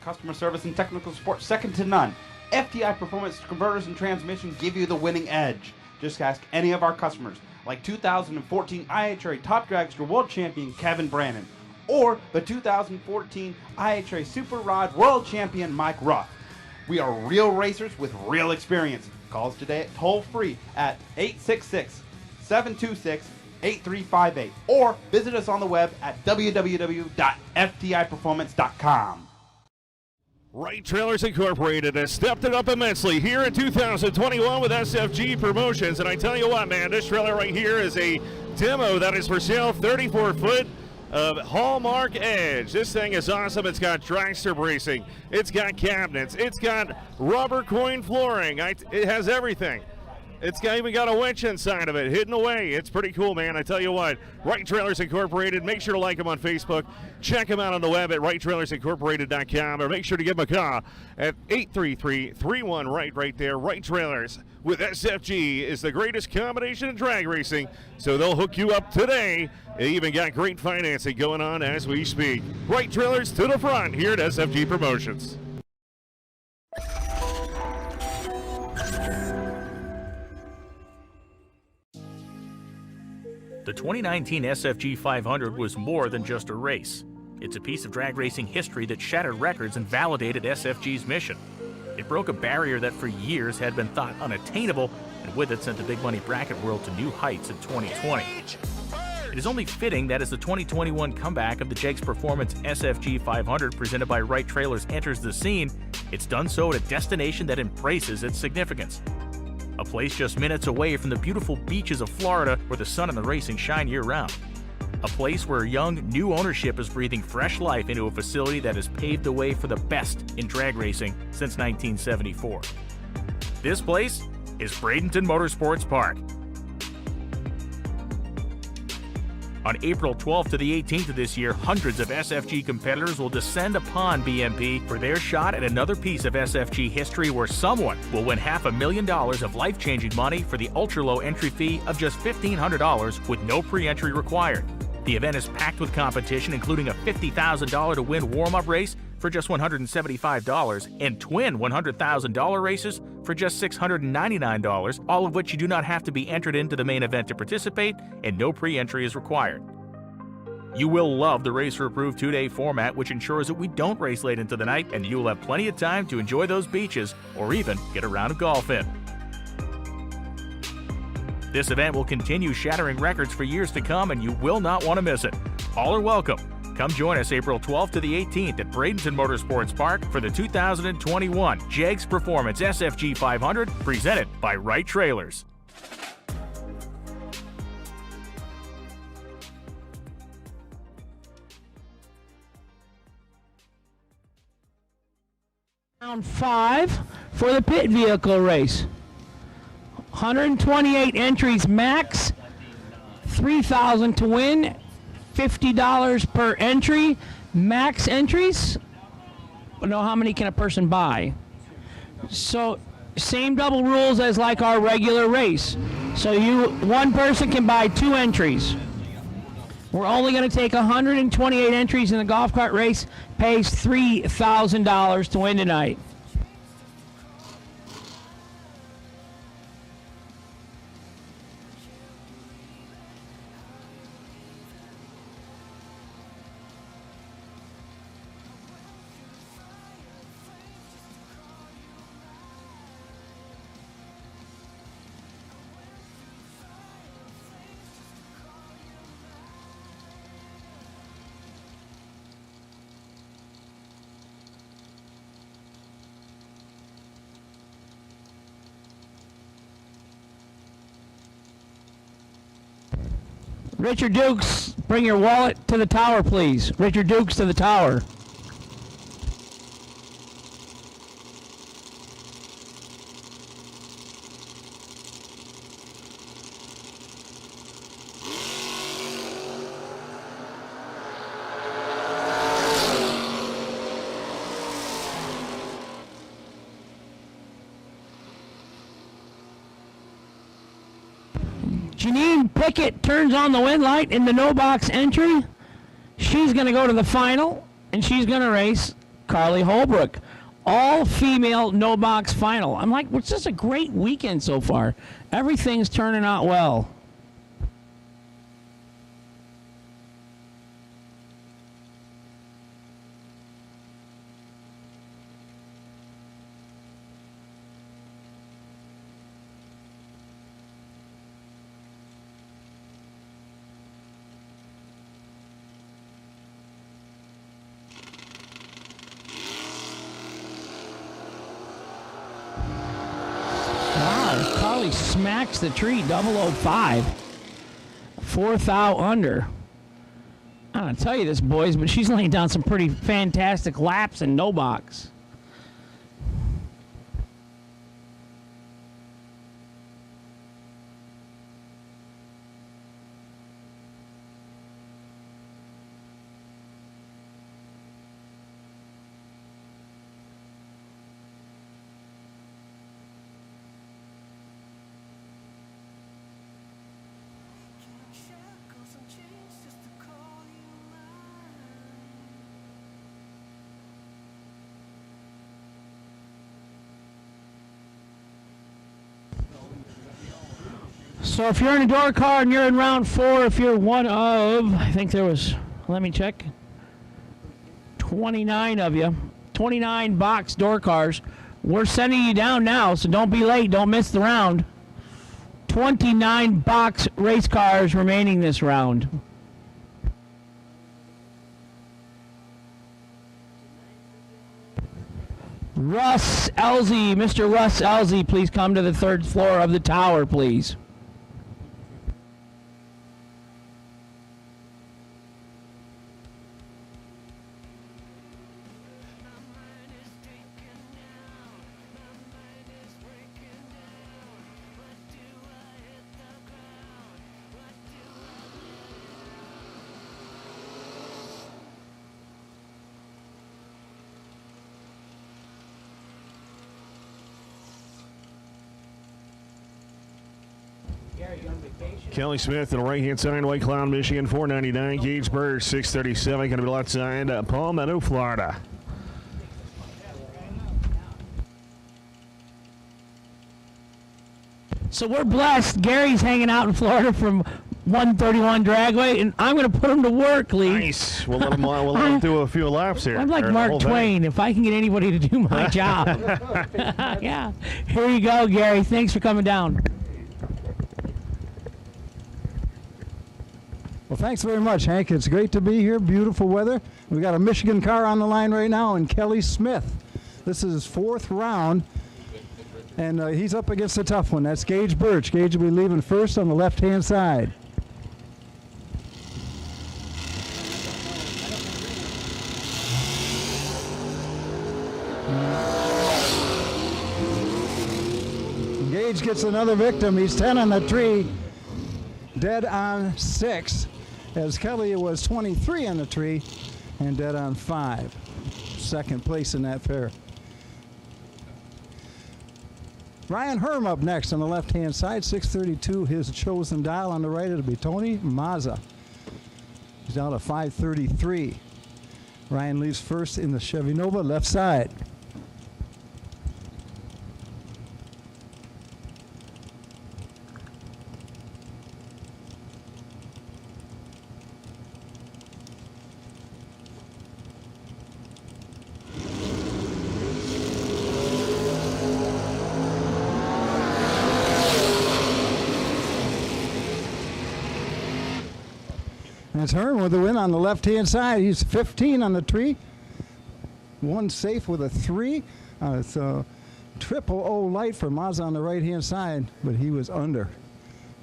Customer service and technical support second to none. FTI Performance Converters and Transmission give you the winning edge. Just ask any of our customers, like 2014 IHRA Top Dragster World Champion Kevin Brannon, or the 2014 IHRA Super Rod World Champion Mike Ruff. We are real racers with real experience. Call us today at toll-free at 866-726-8358, or visit us on the web at www.ftiperformance.com. Wright Trailers Incorporated has stepped it up immensely here in 2021 with SFG Promotions. And I tell you what, man, this trailer right here is a demo that is for sale, 34-foot of Hallmark Edge. This thing is awesome. It's got dragster bracing. It's got cabinets. It's got rubber coin flooring. It has everything. It's even got a winch inside of it, hidden away. It's pretty cool, man. I tell you what, Wright Trailers Incorporated, make sure to like them on Facebook. Check them out on the web at WrightTrailersIncorporated.com, or make sure to give them a call at 833-31-WRIGHT right there. Wright Trailers with SFG is the greatest combination in drag racing, so they'll hook you up today. They even got great financing going on as we speak. Wright Trailers to the front here at SFG Promotions. The 2019 SFG 500 was more than just a race. It's a piece of drag racing history that shattered records and validated SFG's mission. It broke a barrier that for years had been thought unattainable, and with it sent the big money bracket world to new heights in 2020. It is only fitting that as the 2021 comeback of the Jegs Performance SFG 500 presented by Wright Trailers enters the scene, it's done so at a destination that embraces its significance. A place just minutes away from the beautiful beaches of Florida where the sun and the racing shine year-round. A place where young, new ownership is breathing fresh life into a facility that has paved the way for the best in drag racing since 1974. This place is Bradenton Motorsports Park. On April 12th to the 18th of this year, hundreds of SFG competitors will descend upon BMP for their shot at another piece of SFG history where someone will win $500,000 of life-changing money for the ultra-low entry fee of just $1,500 with no pre-entry required. The event is packed with competition, including a $50,000 to win warm-up race for just $175 and twin $100,000 races for just $699, all of which you do not have to be entered into the main event to participate, and no pre-entry is required. You will love the racer-approved 2-day format, which ensures that we don't race late into the night, and you will have plenty of time to enjoy those beaches or even get a round of golf in. This event will continue shattering records for years to come, and you will not want to miss it. All are welcome. Come join us April 12th to the 18th at Bradenton Motorsports Park for the 2021 Jegs Performance SFG 500 presented by Wright Trailers. Round 5 for the pit vehicle race. 128 entries max, 3,000 to win, $50 per entry, max entries. But know how many can a person buy? So same double rules as like our regular race. So one person can buy 2 entries. We're only going to take 128 entries in the golf cart race, pays $3,000 to win tonight. Richard Dukes, bring your wallet to the tower, please. Richard Dukes to the tower. Janine Pickett turns on the wind light in the no box entry. She's going to go to the final, and she's going to race Carly Holbrook. All female no box final. I'm like, it's just a great weekend so far. Everything's turning out well. Carly smacks the tree, 005. 4th thou under. I don't tell you this, boys, but she's laying down some pretty fantastic laps in no box. So if you're in a door car and you're in round 4, if you're one of, I think there was, let me check, 29 of you, 29 box door cars. We're sending you down now, so don't be late. Don't miss the round. 29 box race cars remaining this round. Russ Elzy, Mr. Russ Elzy, please come to the 3rd floor of the tower, please. Kelly Smith on the right-hand side, White Cloud, Michigan, 499. Gage Bird, 637. Going to be left side, Palmetto, Florida. So we're blessed. Gary's hanging out in Florida from 131 Dragway, and I'm going to put him to work, Lee. Nice. We'll let him do a few laps here. I'm like Mark Twain, if I can get anybody to do my job. Yeah. Here you go, Gary. Thanks for coming down. Well, thanks very much, Hank. It's great to be here. Beautiful weather. We got a Michigan car on the line right now, and Kelly Smith. This is his 4th round, and he's up against a tough one. That's Gage Birch. Gage will be leaving first on the left-hand side. Gage gets another victim. He's 10 on the tree, dead on 6. As Kelly was 23 on the tree and dead on 5. 2nd place in that pair. Ryan Herm up next on the left-hand side, 632. His chosen dial on the right, it'll be Tony Mazza. He's down to 533. Ryan leaves first in the Chevy Nova, left side. That's Hearn with the win on the left-hand side. He's 15 on the tree. 1 safe with a 3. It's a 000 light for Mazda on the right-hand side, but he was under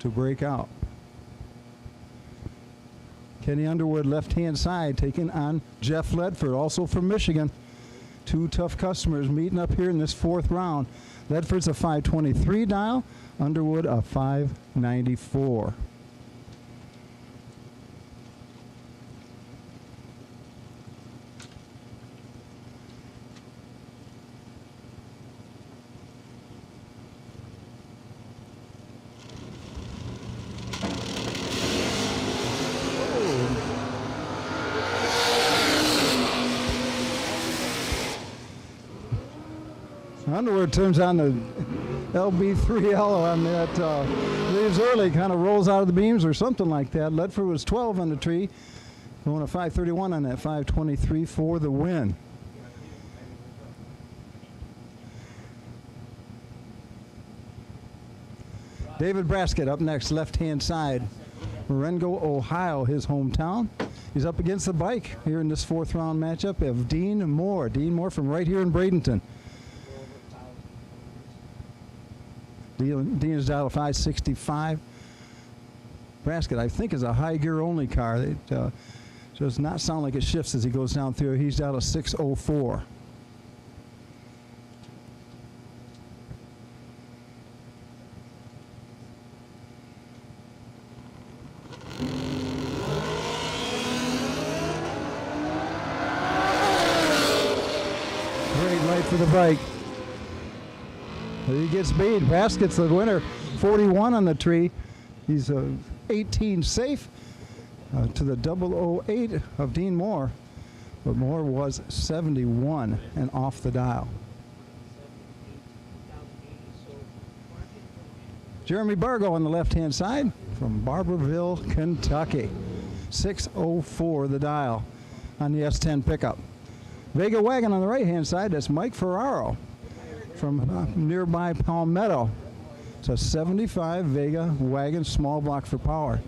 to break out. Kenny Underwood, left-hand side, taking on Jeff Ledford, also from Michigan. 2 tough customers meeting up here in this 4th round. Ledford's a 523 dial, Underwood a 594. Underwood turns on the LB3 yellow on that, leaves early, kind of rolls out of the beams or something like that. Ledford was 12 on the tree, going a 531 on that 523 for the win. David Braskett up next, left-hand side. Marengo, Ohio, his hometown. He's up against the bike here in this 4th round matchup of Dean Moore. Dean Moore from right here in Bradenton. Dean is dial 565. Braskett, I think, is a high gear only car. It does not sound like it shifts as he goes down through. He's dial 604. Great light for the bike. He gets beat. Braskett's the winner. 41 on the tree. He's 18 safe to the 008 of Dean Moore. But Moore was 71 and off the dial. Jeremy Bargo on the left-hand side from Barberville, Kentucky. 604 the dial on the S10 pickup. Vega Wagon on the right-hand side, that's Mike Ferraro from nearby Palmetto. It's a 75 Vega Wagon, small block for power.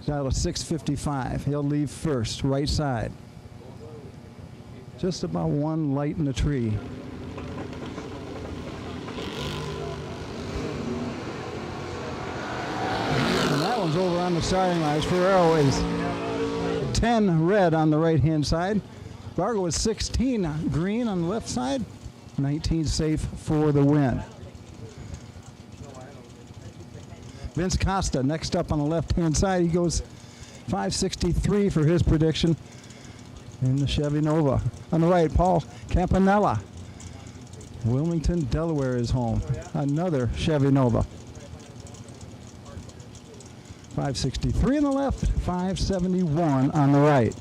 Dial of 655. He'll leave first, right side. Just about one light in the tree. And that one's over on the starting line. Ferrero is 10 red on the right-hand side. Bargo is 16 green on the left side. 19 safe for the win. Vince Costa next up on the left-hand side. He goes 563 for his prediction in the Chevy Nova. On the right, Paul Campanella. Wilmington, Delaware is home. Another Chevy Nova. 563 on the left, 571 on the right.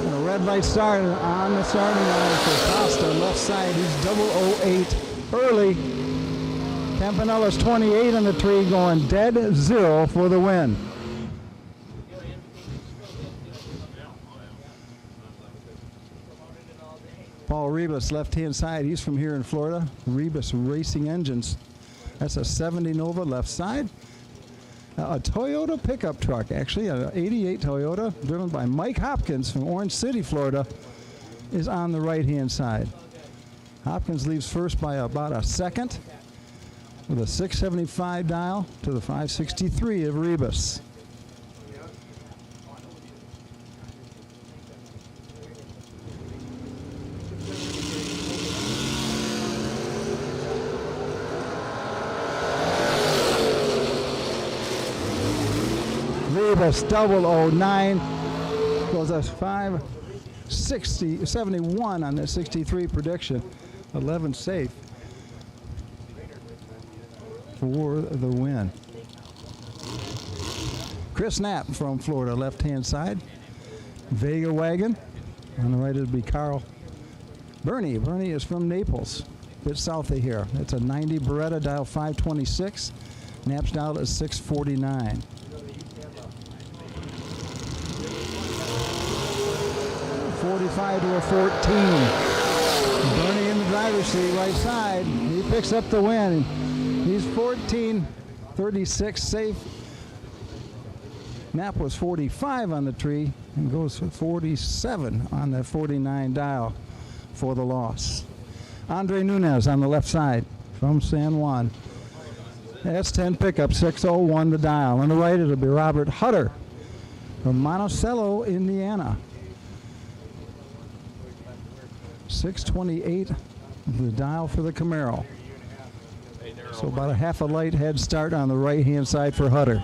And a red light start on the starting line for Costa. Left side, he's 008 early. Campanella's 28 on the tree, going dead zero for the win. Paul Rebus, left-hand side. He's from here in Florida. Rebus Racing Engines. That's a 70 Nova left side. A Toyota pickup truck, actually, an 88 Toyota, driven by Mike Hopkins from Orange City, Florida, is on the right-hand side. Hopkins leaves first by about a second with a 675 dial to the 563 of Rebus. Rebus 009 goes a 571 on the 63 prediction. 11 safe for the win. Chris Knapp from Florida, left-hand side. Vega Wagon. On the right it'll be Carl Bernie. Bernie is from Naples, a bit south of here. It's a 90 Beretta, dial 526. Knapp's dial is 649. 45 to a 14. Bernie in the driver's seat, right side. He picks up the win. He's 14-36 safe. Knapp was 45 on the tree and goes for 47 on the 49 dial for the loss. Andre Nunez on the left side from San Juan. S10 pickup, 601 the dial. On the right it'll be Robert Hutter from Monticello, Indiana. 628 the dial for the Camaro. So about a half a light head start on the right-hand side for Hutter.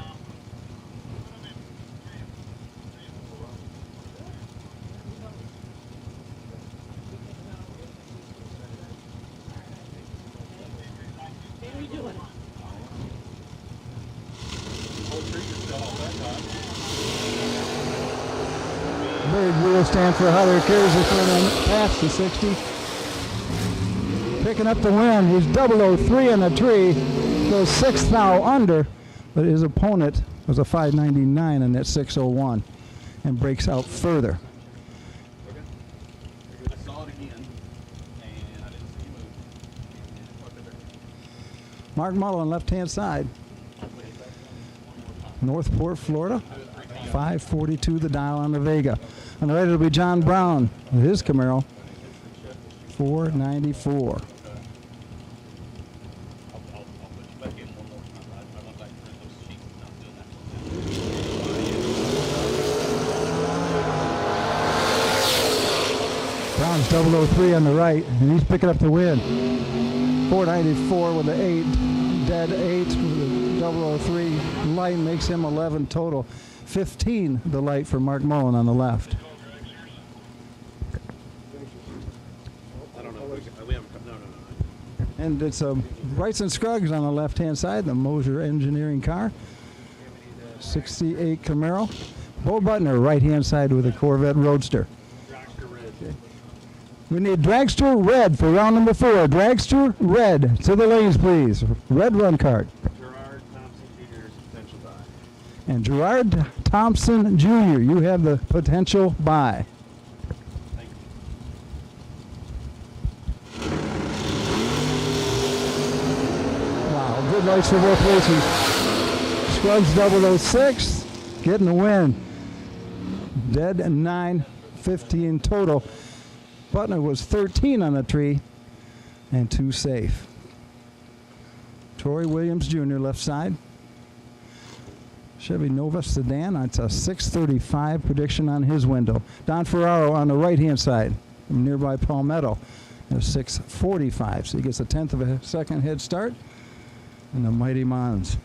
Big wheel stand for Hutter, carries it for them past the 60. Picking up the win, he's 003 on the tree, goes 6th now under, but his opponent was a 599 on that 601 and breaks out further. I saw it again, and I didn't see you move. Mark Mullen, left-hand side. Northport, Florida. 542 the dial on the Vega. On the right it'll be John Brown with his Camaro. 494. Brown's 003 on the right, and he's picking up the win. 494 with the 8, dead 8 with the 003. Light makes him 11 total. 15 the light for Mark Mullen on the left. I don't know. We haven't. No. And it's Wrights and Scruggs on the left-hand side, the Moser Engineering car. 68 Camaro. Bo Butner, right-hand side with a Corvette Roadster. We need dragster red for round number 4. Dragster red to the lanes, please. Red run card. Gerard Thompson Jr.'s potential buy. And Gerard Thompson Jr., you have the potential buy. Wow, good lights for both races. Scruggs 006, getting the win. Dead 950 in total. Butner was 13 on the tree and 2 safe. Troy Williams Jr. left side. Chevy Nova sedan, that's a 635 prediction on his window. Don Ferraro on the right-hand side from nearby Palmetto, a 645. So he gets a 1/10 of a second head start. And the Mighty Mons.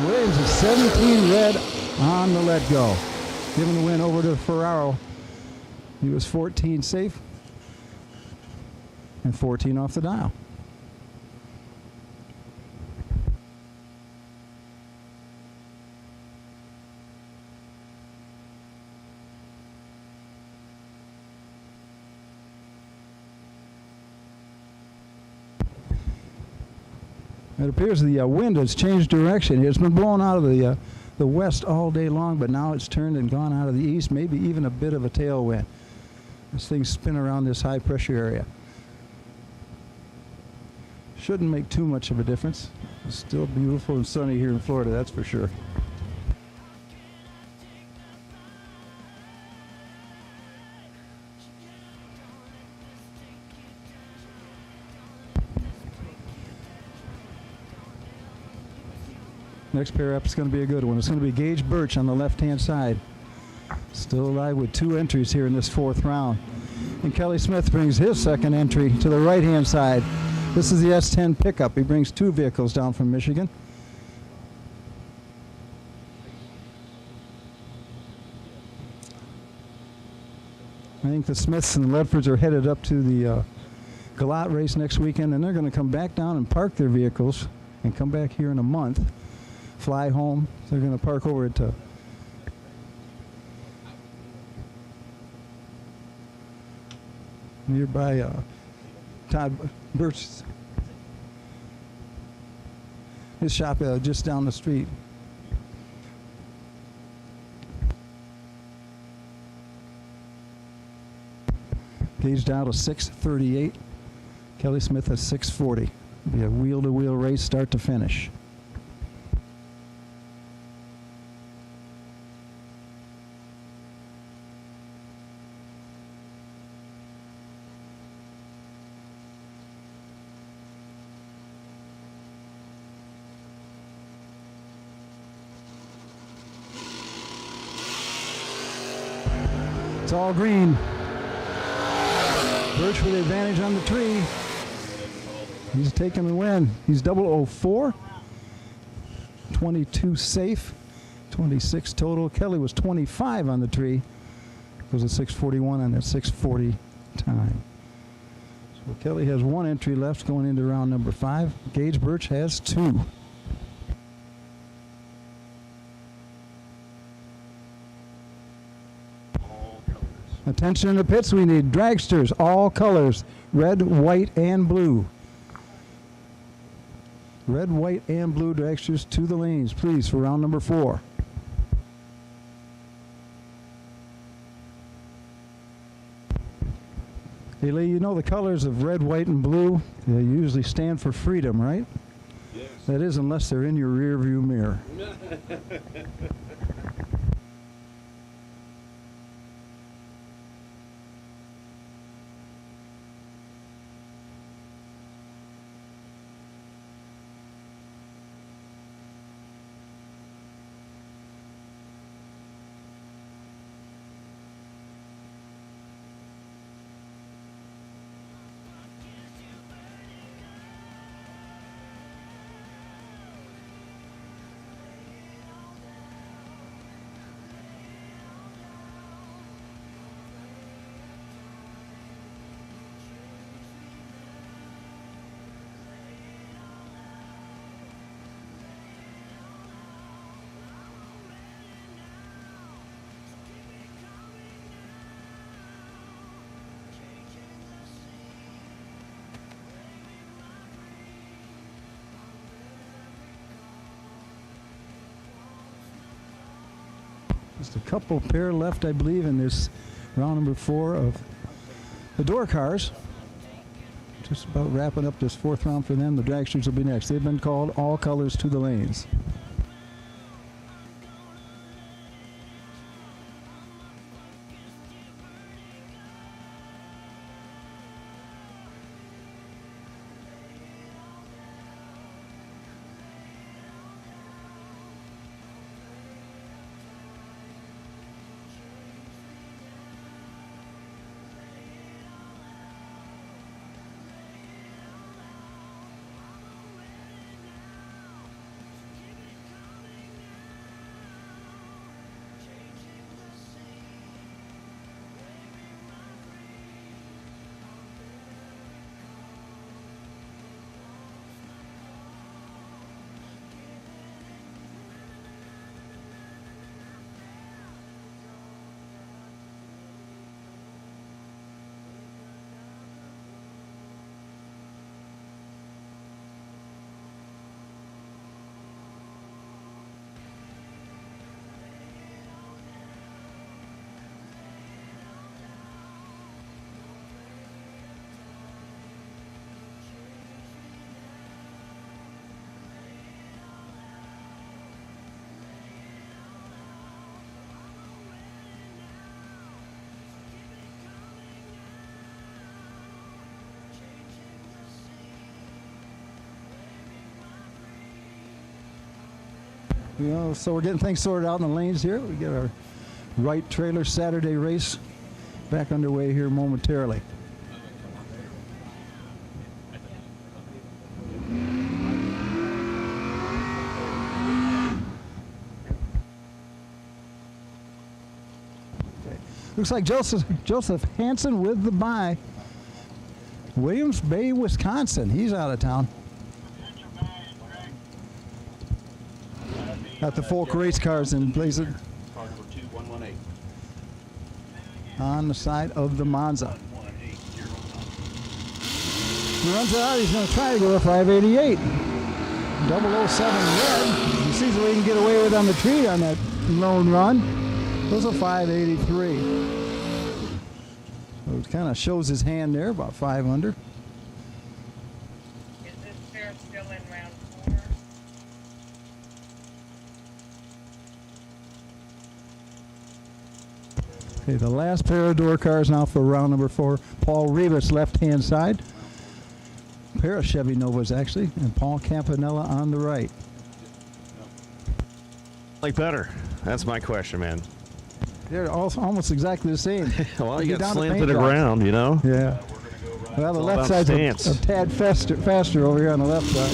Williams is 17 red on the let go. Giving the win over to Ferraro. He was 14 safe and 14 off the dial. It appears the wind has changed direction. It's been blowing out of the west all day long, but now it's turned and gone out of the east, maybe even a bit of a tailwind. This thing's spin around this high pressure area. Shouldn't make too much of a difference. It's still beautiful and sunny here in Florida, that's for sure. Next pair up is going to be a good one. It's going to be Gage Birch on the left-hand side. Still alive with 2 entries here in this 4th round. And Kelly Smith brings his second entry to the right-hand side. This is the S10 pickup. He brings 2 vehicles down from Michigan. I think the Smiths and the Ledfords are headed up to the Galat race next weekend, and they're going to come back down and park their vehicles and come back here in a month. Fly home. They're going to park over at nearby Todd Birch's his shop just down the street. Gage down to 638. Kelly Smith at 640. It'll be a wheel-to-wheel race, start to finish. It's all green. Birch with the advantage on the tree. He's taking the win. He's 004. 22 safe. 26 total. Kelly was 25 on the tree. Goes at 641 on that 640 time. So Kelly has 1 entry left going into round number 5. Gage Birch has 2. Attention in the pits, we need dragsters, all colors, red, white, and blue. Red, white, and blue dragsters to the lanes, please, for round number 4. Hey Lee, you know the colors of red, white, and blue, they usually stand for freedom, right? Yes. That is, unless they're in your rear view mirror. Just a couple pair left, I believe, in this round number 4 of the door cars. Just about wrapping up this 4th round for them. The dragsters will be next. They've been called all colors to the lanes. You know, so we're getting things sorted out in the lanes here. We get our Wright Trailer Saturday race back underway here momentarily. Looks like Joseph Hansen with the bye. Williams Bay, Wisconsin. He's out of town. Got the Folk race cars in place Car number 2118. on the side of the Monza. He runs it out. He's going to try to go to 588. 007 red. He sees what he can get away with on the tree on that lone run. Goes a 583. So it kind of shows his hand there, about 5 under. Is this pair still in round 4? Okay, the last pair of door cars now for round number 4. Paul Rivas, left-hand side. Pair of Chevy Novas, actually, and Paul Campanella on the right. Like better? That's my question, man. They're almost exactly the same. Well, you Get got down to slammed to paint the jobs. ground, you know? Yeah. Well, the all left about side's stance. a tad faster over here on the left side.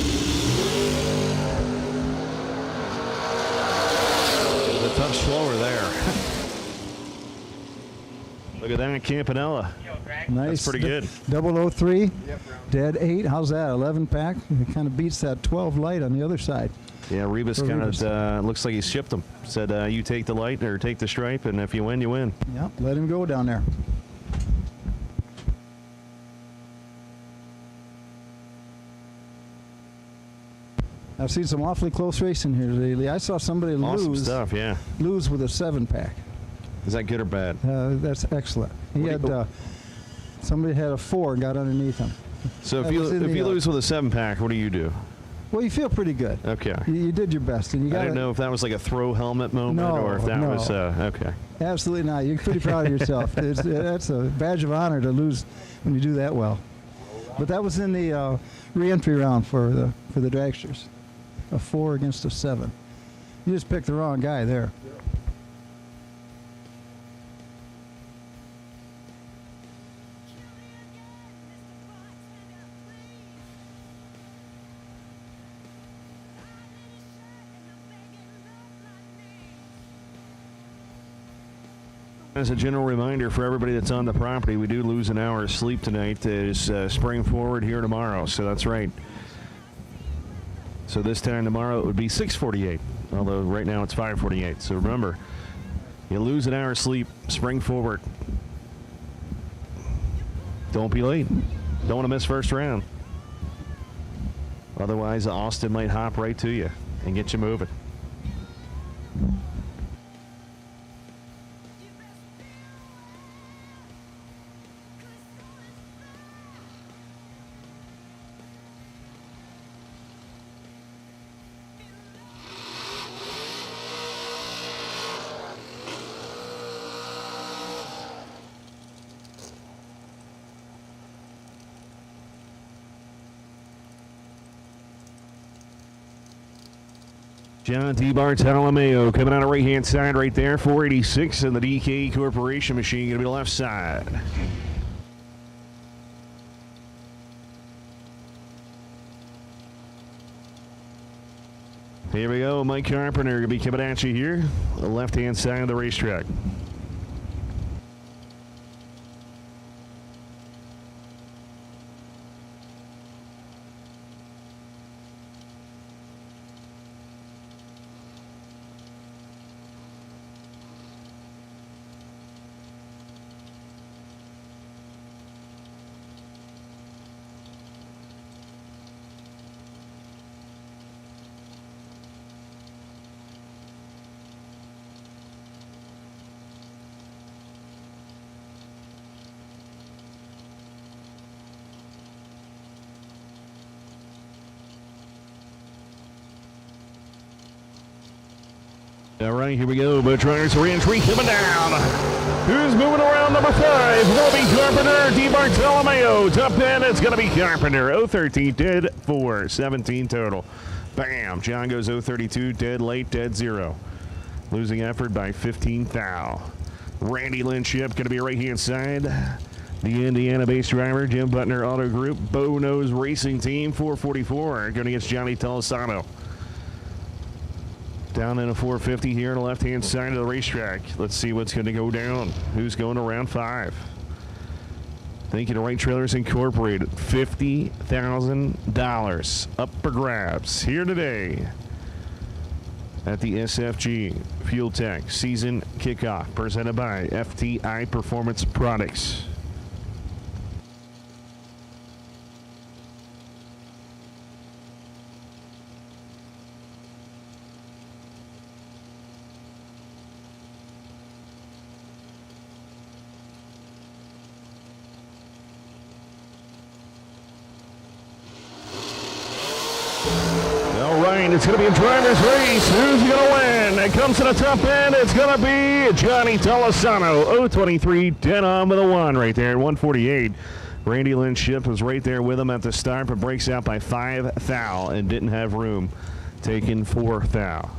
A touch slower there. Look at that, Campanella. Nice. That's pretty good. 003, dead 8. How's that? 11 pack. It kind of beats that 12 light on the other side. Yeah, Rebus For kind Rebus. of looks like he shipped them. Said, you take the light or take the stripe, and if you win, you win. Yep, let him go down there. I've seen some awfully close racing here lately. I saw somebody Awesome lose stuff, yeah. lose with a 7 pack. Is that good or bad? That's excellent. He What do had somebody had a 4 and got underneath him. So if That you was in the, lose with a 7-pack, what do you do? Well, you feel pretty good. Okay. You did your best, and you I got didn't know if that was like a throw helmet moment No, or if that no. was okay. Absolutely not. You're pretty proud of yourself. That's a badge of honor to lose when you do that well. But that was in the re-entry round for the dragsters. A 4 against a 7. You just picked the wrong guy there. As a general reminder for everybody that's on the property, we do lose an hour of sleep tonight. Is spring forward here tomorrow, so that's right. So this time tomorrow it would be 6:48, although right now it's 5:48. So remember, you lose an hour of sleep, spring forward. Don't be late. Don't want to miss first round. Otherwise, Austin might hop right to you and get you moving. John D. Bartolomeo coming out of right-hand side right there. 486 in the DK Corporation machine. Going to be left side. Here we go. Mike Carpenter going to be coming at you here. The left-hand side of the racetrack. All right, here we go. Butch Riders re-entry coming down. Who's moving around number 5? Will be Carpenter, D. Bartolomeo. Top 10, it's going to be Carpenter. 013, dead 4, 17 total. Bam. John goes 032, dead late, dead 0. Losing effort by 15 thou. Randy Lynchip going to be right-hand side. The Indiana-based driver, Jim Butner Auto Group, Bow Nose Racing Team, 444. Going against Johnny Tolosano. Down in a 450 here on the left-hand side of the racetrack. Let's see what's going to go down. Who's going to round 5? Thank you to Right Trailers Incorporated. $50,000 up for grabs here today at the SFG Fuel Tech Season Kickoff presented by FTI Performance Products. It's going to be a driver's race. Who's going to win? It comes to the top end. It's going to be Johnny Tolosano. 023, dead on with a 1 right there at 148. Randy Lynchip was right there with him at the start, but breaks out by 5 thou and didn't have room. Taking 4 thou.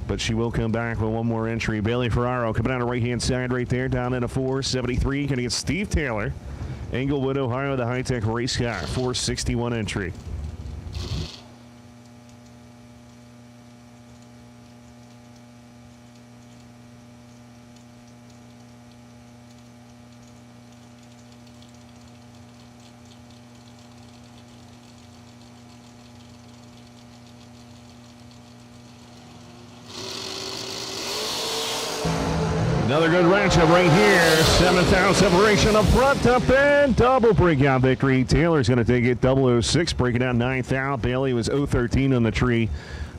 But she will come back with one more entry. Bailey Ferraro coming out of right-hand side right there, down in a 473. Going to get Steve Taylor. Englewood, Ohio, the high-tech race car. 461 entry. Another good matchup right here. 7th separation up front, up end. Double breakout victory. Taylor's going to take it. 006, breaking out 9th out. Bailey was 013 on the tree,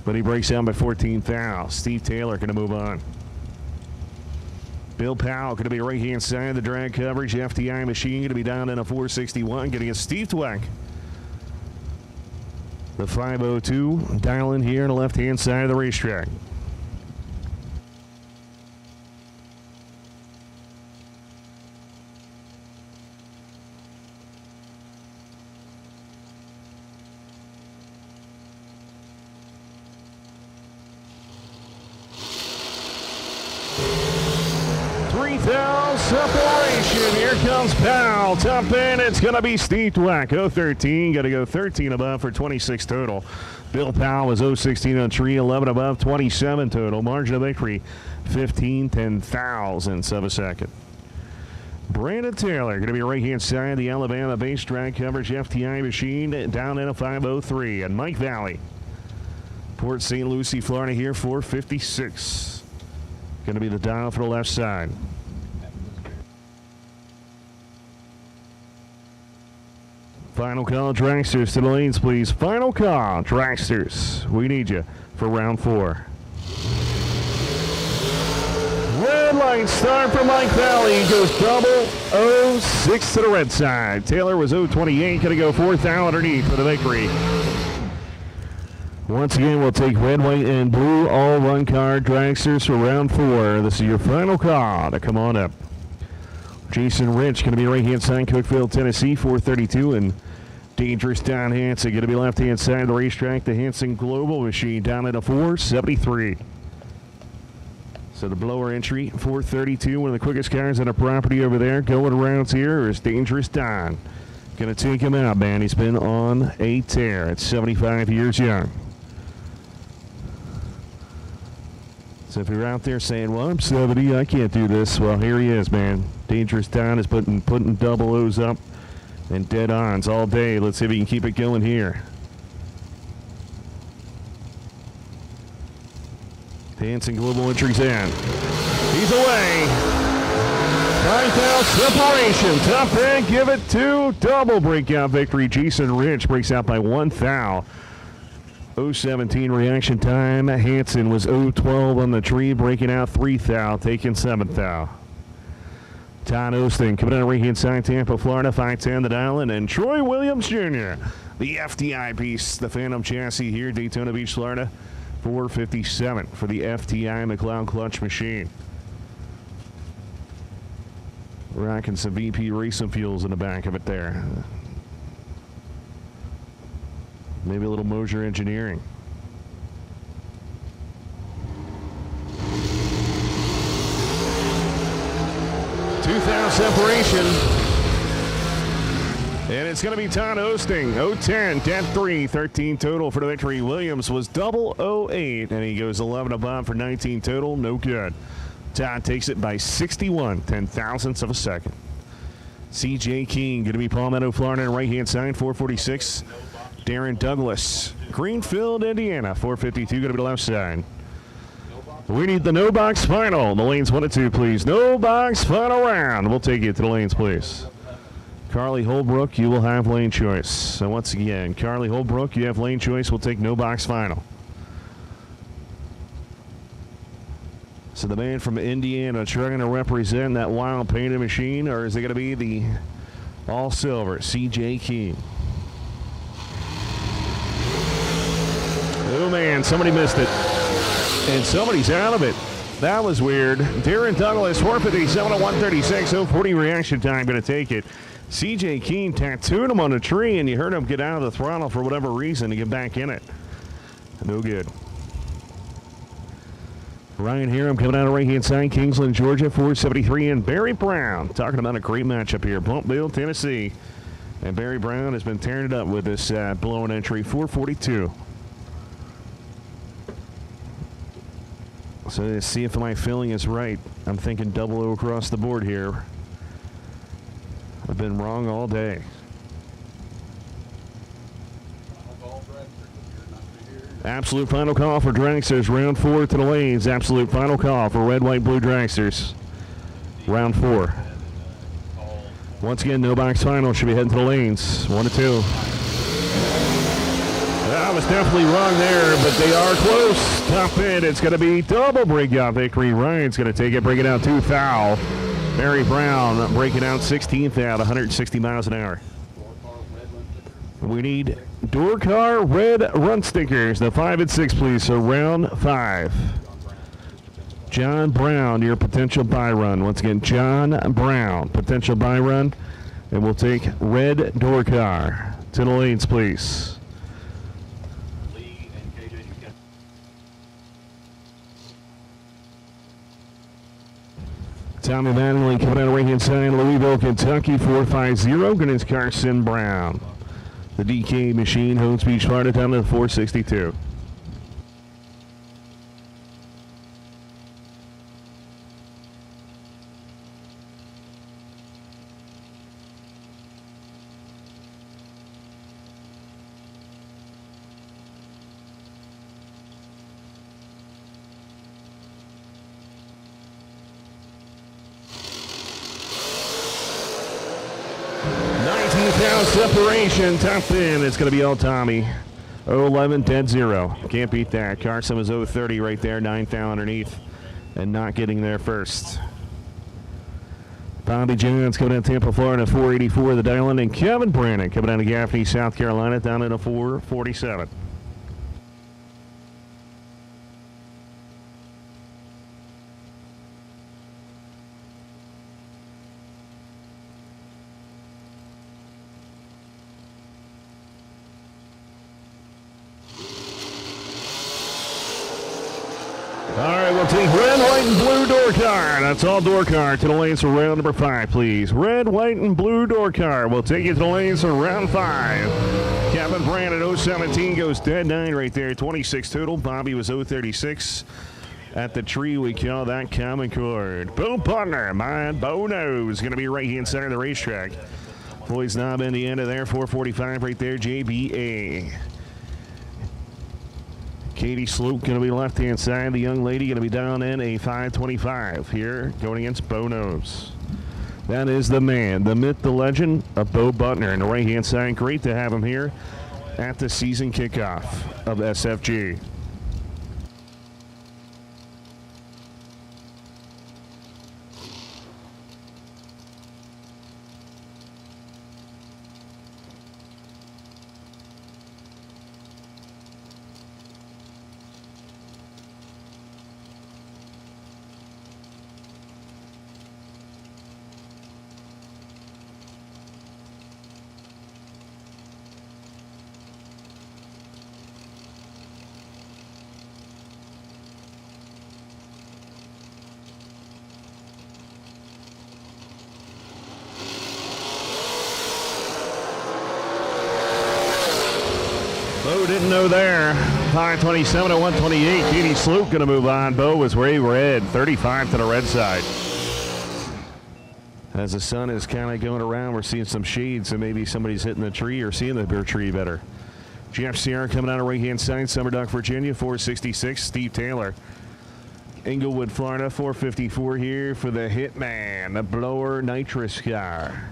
but he breaks down by 14 thou. Steve Taylor going to move on. Bill Powell going to be right-hand side of the drag coverage. FTI machine going to be down in a 461. Going to get Steve Dweck. The 502 dialing here on the left-hand side of the racetrack. Separation. Here comes Powell. Top end, it's going to be Steve Dweck. 013. Got to go 13 above for 26 total. Bill Powell was 016 on tree, 11 above, 27 total. Margin of victory, 10,000ths of a second. Brandon Taylor going to be right-hand side. The Alabama-based drag coverage FTI machine down in a 503. And Mike Valley, Port St. Lucie, Florida here, 456. Going to be the dial for the left side. Final call, dragsters to the lanes, please. Final call, dragsters. We need you for round 4. Red light start for Mike Valley. Goes 006 to the red side. Taylor was 028. Going to go 4th out underneath for the victory. Once again, we'll take red, white, and blue all run card dragsters for round 4. This is your final call to come on up. Jason Rich going to be right-hand side, Cookeville, Tennessee, 432, and Dangerous Don Hansen going to be left-hand side of the racetrack. The Hansen Global Machine down at a 473. So the blower entry, 432, one of the quickest cars on the property over there. Going around here is Dangerous Don. Going to take him out, man. He's been on a tear at 75 years young. So if you're out there saying, well, I'm 70, I can't do this, well, here he is, man. Dangerous Don is putting double O's up and dead ons all day. Let's see if he can keep it going here. Hansen Global entries in. He's away. 9,000 separation. Top end, give it to double breakout victory. Jason Rich breaks out by 1,000. 017 reaction time. Hansen was 012 on the tree, breaking out 3,000, taking 7,000. Todd Osteen coming out of right-hand side, Tampa, Florida, 510 the dial-in, and Troy Williams Jr., the FTI beast, the Phantom chassis here, Daytona Beach, Florida, 457 for the FTI McLeod clutch machine. Rocking some VP Racing Fuels in the back of it there. Maybe a little Mosier Engineering. Separation. And it's going to be Todd Osting. 010, 10-3, 13 total for the victory. Williams was 008, and he goes 11 above for 19 total. No good. Todd takes it by 61 ten-thousandths of a second. CJ King going to be Palmetto, Florida, on the right-hand side, 446. Darren Douglas, Greenfield, Indiana, 452, going to be the left side. We need the no box final. The lanes 1 and 2, please. No box final round. We'll take it to the lanes, please. Carly Holbrook, you will have lane choice. So once again, Carly Holbrook, you have lane choice. We'll take no box final. So the man from Indiana trying to represent that wild painted machine, or is it going to be the all silver CJ King? Oh man, somebody missed it. And somebody's out of it. That was weird. Darren Douglas, 457 at 136, 040 reaction time, going to take it. CJ Keene tattooed him on a tree, and you heard him get out of the throttle for whatever reason to get back in it. No good. Ryan Hiram coming out of right-hand side, Kingsland, Georgia, 473, and Barry Brown. Talking about a great matchup here. Plumpville, Tennessee. And Barry Brown has been tearing it up with this blown entry, 442. So let's see if my feeling is right. I'm thinking double O across the board here. I've been wrong all day. Absolute final call for dragsters. Round 4 to the lanes. Absolute final call for red, white, blue dragsters. Round 4. Once again, no box final. Should be heading to the lanes. 1 to 2. I was definitely wrong there, but they are close. Top end, it's going to be double breakout victory. Ryan's going to take it, breaking out 2 foul. Barry Brown breaking out 16th out, 160 miles an hour. We need door car red run stickers. The 5 and 6, please. So round 5. John Brown, your potential buy run. Once again, John Brown, potential buy run. And we'll take red door car. To the lanes, please. Tommy Manley coming out of right-hand side, Louisville, Kentucky, 450. Against Carson Brown. The DK machine, Holmes Beach, Florida, down to 462. Separation, top end, it's going to be all Tommy. 011, dead 0. Can't beat that. Carson was 030 right there, 9th underneath, and not getting there first. Bobby Jones coming out of Tampa, Florida, 484 the dial-in, and Kevin Brannon coming out of Gaffney, South Carolina, down at a 447. take red, white, and blue door car. That's all door car to the lanes for round number 5, please. Red, white, and blue door car. We'll take you to the lanes for round 5. Kevin Brandon, 017, goes dead 9 right there. 26 total. Bobby was 036. At the tree, we call that common chord. Bo Butler, my Bo knows, going to be right-hand center of the racetrack. Boys knob in the end of there, 445 right there, JBA. Katie Sloop going to be left-hand side. The young lady going to be down in a 525 here, going against Bo Knows. That is the man, the myth, the legend of Bo Butler. On the right-hand side, great to have him here at the season kickoff of SFG. Bo didn't know there. 527 to 128. Katie Sloop going to move on. Bo was way red. 35 to the red side. As the sun is kind of going around, we're seeing some shade, so maybe somebody's hitting the tree or seeing the tree better. Jeff Sierra coming out of right-hand side. Summer Duck, Virginia, 466. Steve Taylor, Englewood, Florida, 454 here for the Hitman, the blower nitrous car.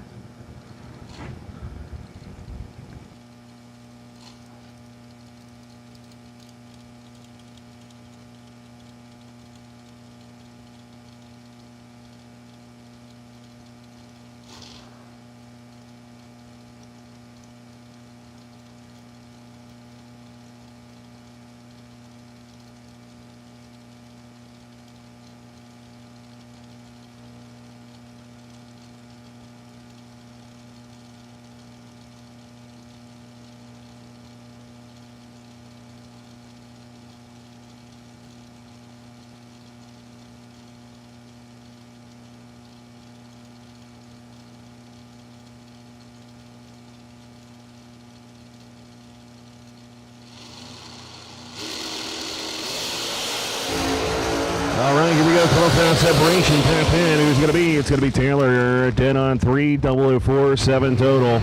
All right, here we go. 12-pound separation. Tap in. Who's going to be? It's going to be Taylor. Dead on 3, 004, 7 total.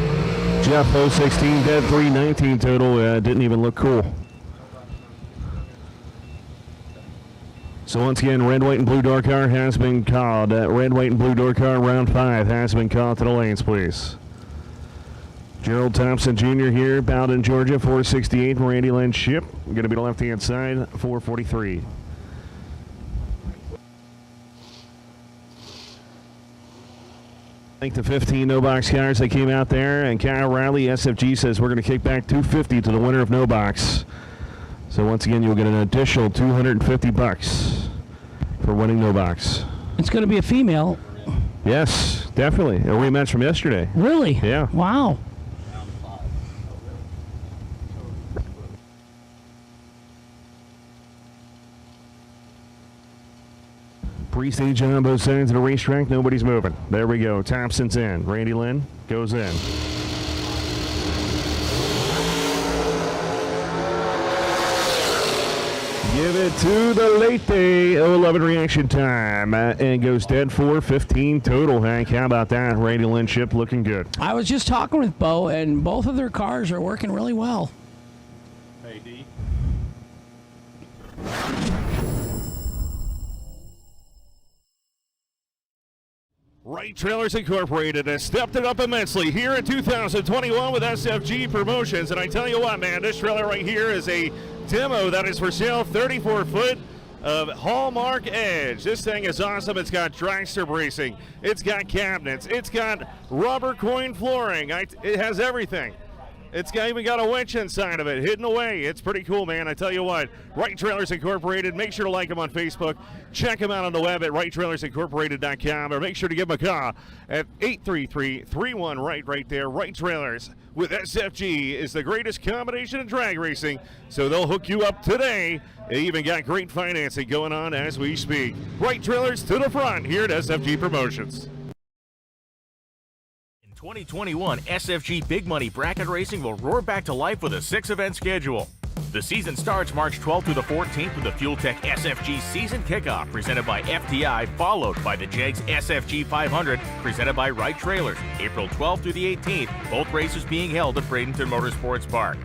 Jeff 016, dead 3, 19 total. Didn't even look cool. So once again, red, white, and blue door car has been called. Red, white, and blue door car round 5 has been called to the lanes, please. Gerald Thompson Jr. here, Bowden, Georgia, 468. Randy Lynn Ship, going to be the left-hand side, 443. Thank the 15 no-box cars that came out there, and Kyle Riley, SFG, says we're going to kick back $250 to the winner of no-box. So once again, you'll get an additional $250 for winning no-box. It's going to be a female. Yes, definitely. A rematch from yesterday. Really? Yeah. Wow. Pre-stage on both sides of the racetrack. Nobody's moving. There we go. Thompson's in. Randy Lynn goes in. Give it to the late day 011 reaction time. And goes dead 415 total, Hank. How about that? Randy Lynn Ship looking good. I was just talking with Bo, and both of their cars are working really well. Hey, D. Wright Trailers Incorporated has stepped it up immensely here in 2021 with SFG Promotions. And I tell you what, man, this trailer right here is a demo that is for sale, 34-foot of Hallmark Edge. This thing is awesome. It's got dragster bracing. It's got cabinets. It's got rubber coin flooring. It has everything. It's even got a winch inside of it, hidden away. It's pretty cool, man. I tell you what, Wright Trailers Incorporated, make sure to like them on Facebook. Check them out on the web at WrightTrailersIncorporated.com, or make sure to give them a call at 833-31-WRIGHT right there. Wright Trailers with SFG is the greatest combination in drag racing, so they'll hook you up today. They even got great financing going on as we speak. Wright Trailers to the front here at SFG Promotions. 2021 SFG Big Money Bracket Racing will roar back to life with a 6-event schedule. The season starts March 12th through the 14th with the Fuel Tech SFG Season Kickoff presented by FTI, followed by the JEGS SFG 500 presented by Wright Trailers, April 12th through the 18th, both races being held at Bradenton Motorsports Park.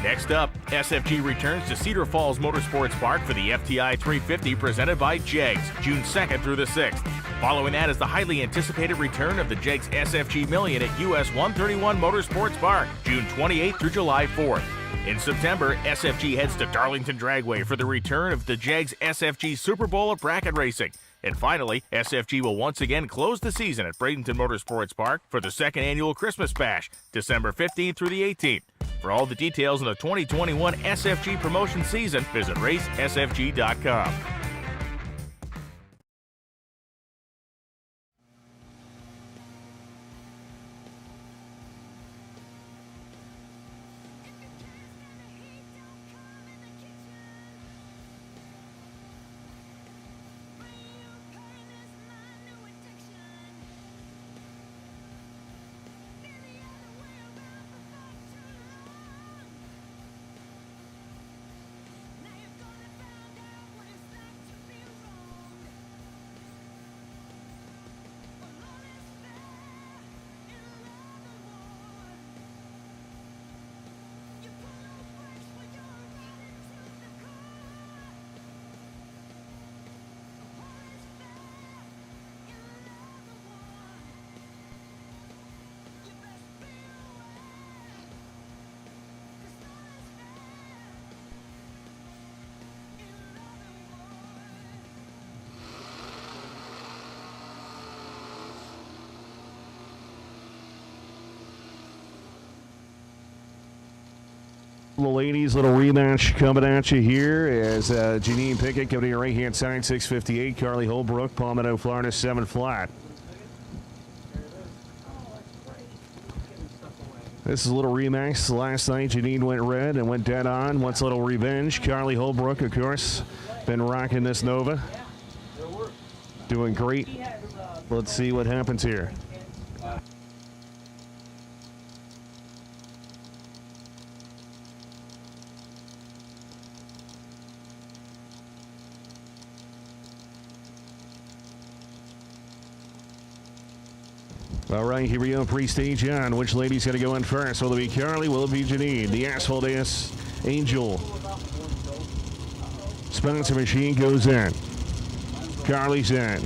Next up, SFG returns to Cedar Falls Motorsports Park for the FTI 350 presented by JEGS, June 2nd through the 6th. Following that is the highly anticipated return of the JEGS SFG Million at US 131 Motorsports Park, June 28th through July 4th. In September, SFG heads to Darlington Dragway for the return of the JEGS SFG Super Bowl of Bracket Racing. And finally, SFG will once again close the season at Bradenton Motorsports Park for the second annual Christmas Bash, December 15th through the 18th. For all the details on the 2021 SFG promotion season, visit racesfg.com. The ladies' little rematch coming at you here as Janine Pickett coming to your right-hand side, 658. Carly Holbrook, Palmetto, Florida, 7 flat. This is a little rematch. Last night, Janine went red and went dead on. Wants a little revenge. Carly Holbrook, of course, been rocking this Nova. Doing great. Let's see what happens here. All right, here we go. Pre-stage on. Which lady's going to go in first? Will it be Carly? Will it be Janine? The Asphalt Ass Angel. Sponsor machine goes in. Carly's in.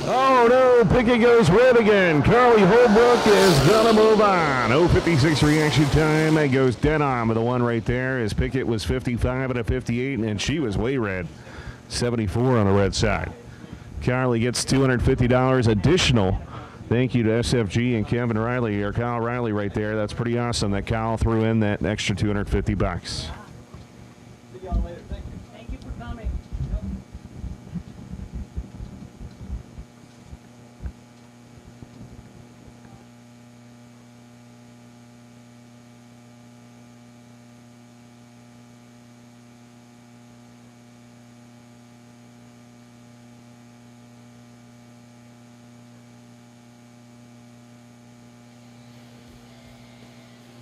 Oh, no. Pickett goes red again. Carly Holbrook is going to move on. 0:56 reaction time. It goes dead on with the one right there as Pickett was 55 and a 58, and she was way red. 74 on the red side. Carly gets $250 additional. Thank you to SFG and Kevin Riley, or Kyle Riley right there. That's pretty awesome that Kyle threw in that extra $250. See y'all later. Thank you for coming.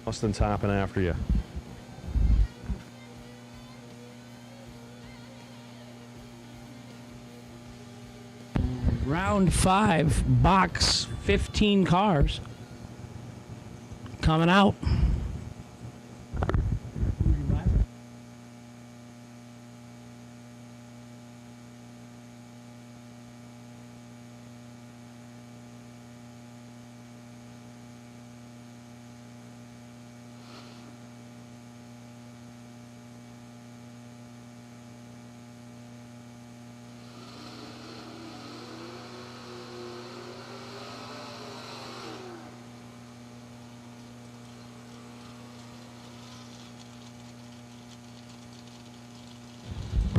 Austin's hopping after you. Round 5, box 15 cars coming out.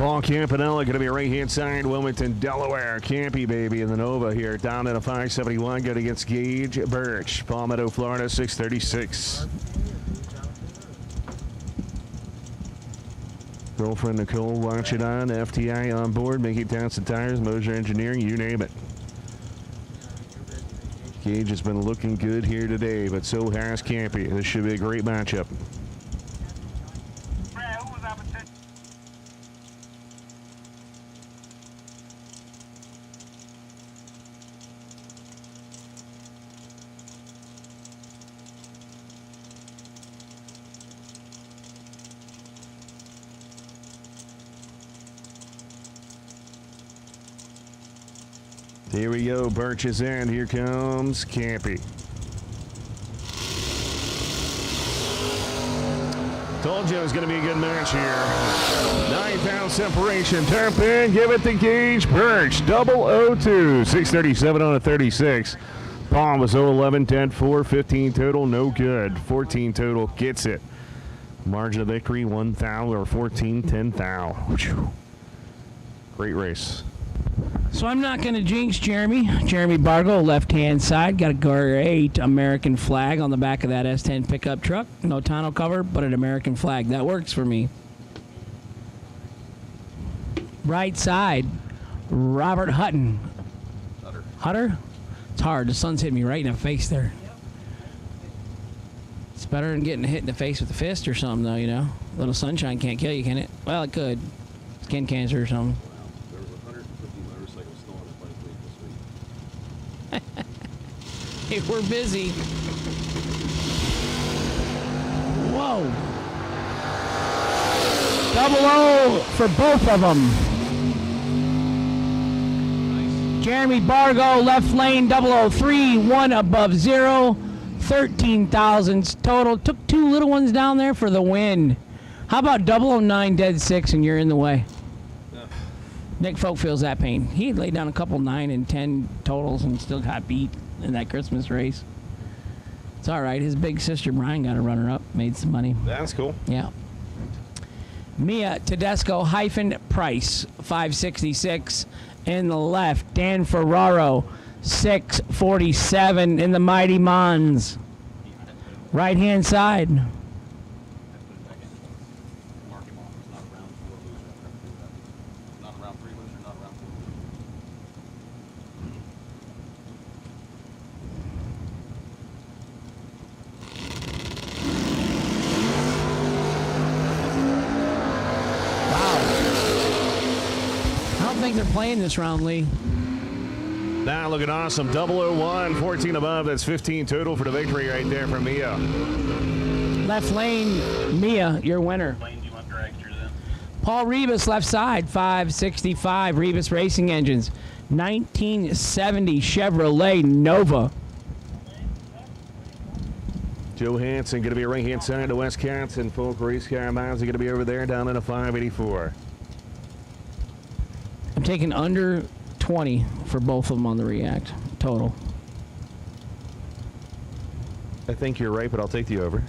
Paul Campanella going to be right-hand side, Wilmington, Delaware. Campy, baby, in the Nova here. Down at a 571, going against Gage Birch. Palmetto, Florida, 636. Girlfriend Nicole, watch it on. FTI on board, making Townsend Tires, Moser Engineering, you name it. Gage has been looking good here today, but so has Campy. This should be a great matchup. Here we go, Birch is in. Here comes Campy. Told you it was going to be a good match here. 9-pound separation. Tap in, give it to Gage Birch. 002. 637 on a 36. Palm was 011, 10-4, 15 total, no good. 14 total, gets it. Margin of victory, 1 thou or 14, 10 thou. Great race. So I'm not going to jinx Jeremy. Jeremy Bargo, left-hand side. Got a great American flag on the back of that S10 pickup truck. No tonneau cover, but an American flag. That works for me. Right side, Robert Hutton. Hutter? It's hard. The sun's hitting me right in the face there. It's better than getting hit in the face with a fist or something, though, you know? A little sunshine can't kill you, can it? Well, it could. Skin cancer or something. Hey, we're busy. Whoa. 00 for both of them. Jeremy Bargo, left lane, 003, 1 above 0. 13,000 total. Took 2 little ones down there for the win. How about 009, dead 6, and you're in the way? Nick Folk feels that pain. He laid down a couple 9 and 10 totals and still got beat in that Christmas race. It's all right. His big sister Brian got a runner-up, made some money. That's cool. Yeah. Mia Tedesco -Price, 566 in the left. Dan Ferraro, 647 in the Mighty Mons. Right-hand side. They're playing this round, Lee. Now looking awesome. 001, 14 above. That's 15 total for the victory right there from Mia. Left lane, Mia, your winner. Paul Rebus, left side, 565. Rebus Racing Engines, 1970 Chevrolet Nova. Joe Hansen going to be right-hand side to West Cats, and Folk Race Car Miles are going to be over there down in a 584. I'm taking under 20 for both of them on the React total. I think you're right, but I'll take the over.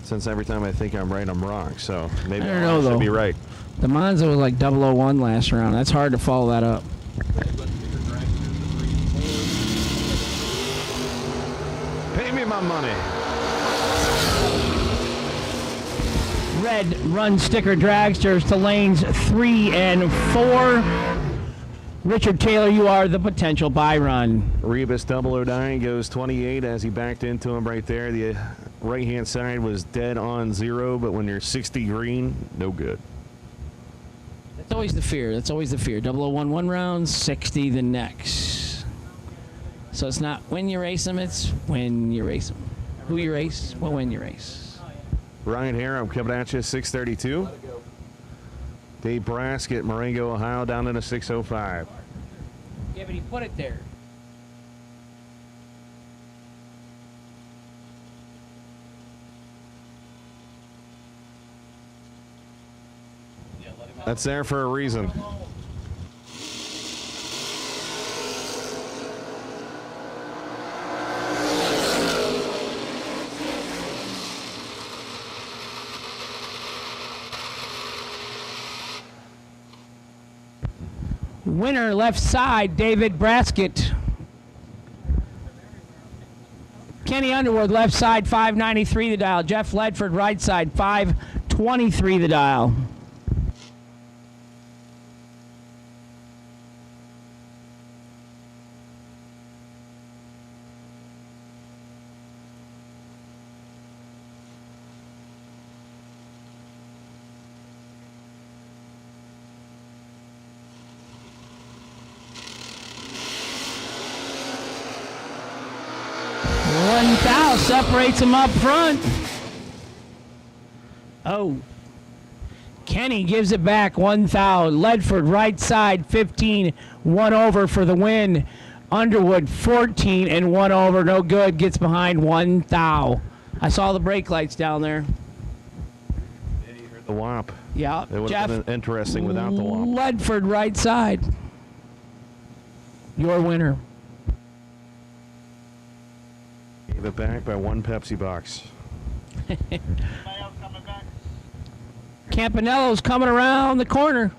Since every time I think I'm right, I'm wrong. So maybe I don't know, should though. be right. The Monza was like 001 last round. That's hard to follow that up. Pay me my money. Red Run Sticker Dragsters to lanes 3 and 4. Richard Taylor, you are the potential buy run. Rebus 009 goes 28 as he backed into him right there. The right-hand side was dead on 0, but when you're 60 green, no good. That's always the fear. That's always the fear. 001 one round, 60 the next. So it's not when you race them, it's when you race them. Who you race, well, when you race. Ryan Harem coming at you, 632. Dave Braskett, Marengo, Ohio, down in a 605. Yeah, but he put it there. That's there for a reason. Winner left side, David Braskett. Kenny Underwood left side, 593 the dial. Jeff Ledford right side, 523 the dial. One foul separates him up front. Oh. Kenny gives it back. One foul. Ledford right side 15. 1 over for the win. Underwood 14 and 1 over. No good. Gets behind. 1 foul. I saw the brake lights down there. The whop. Yeah. It would Jeff have been interesting without the whop. Ledford right side. Your winner. Gave it back by 1 Pepsi box. Campanello's coming around the corner.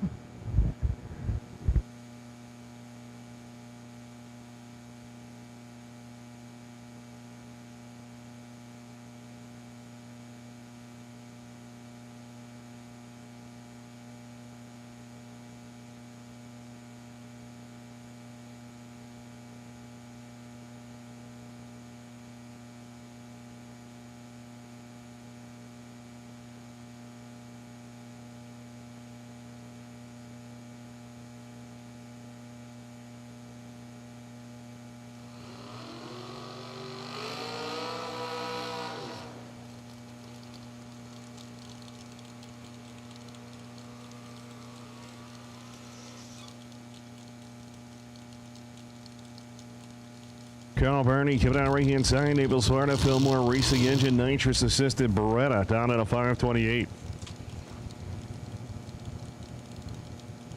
Carl Barney coming out right hand side. Naples, Florida. Fillmore Racing Engine Nitrous Assisted Beretta down at a 528.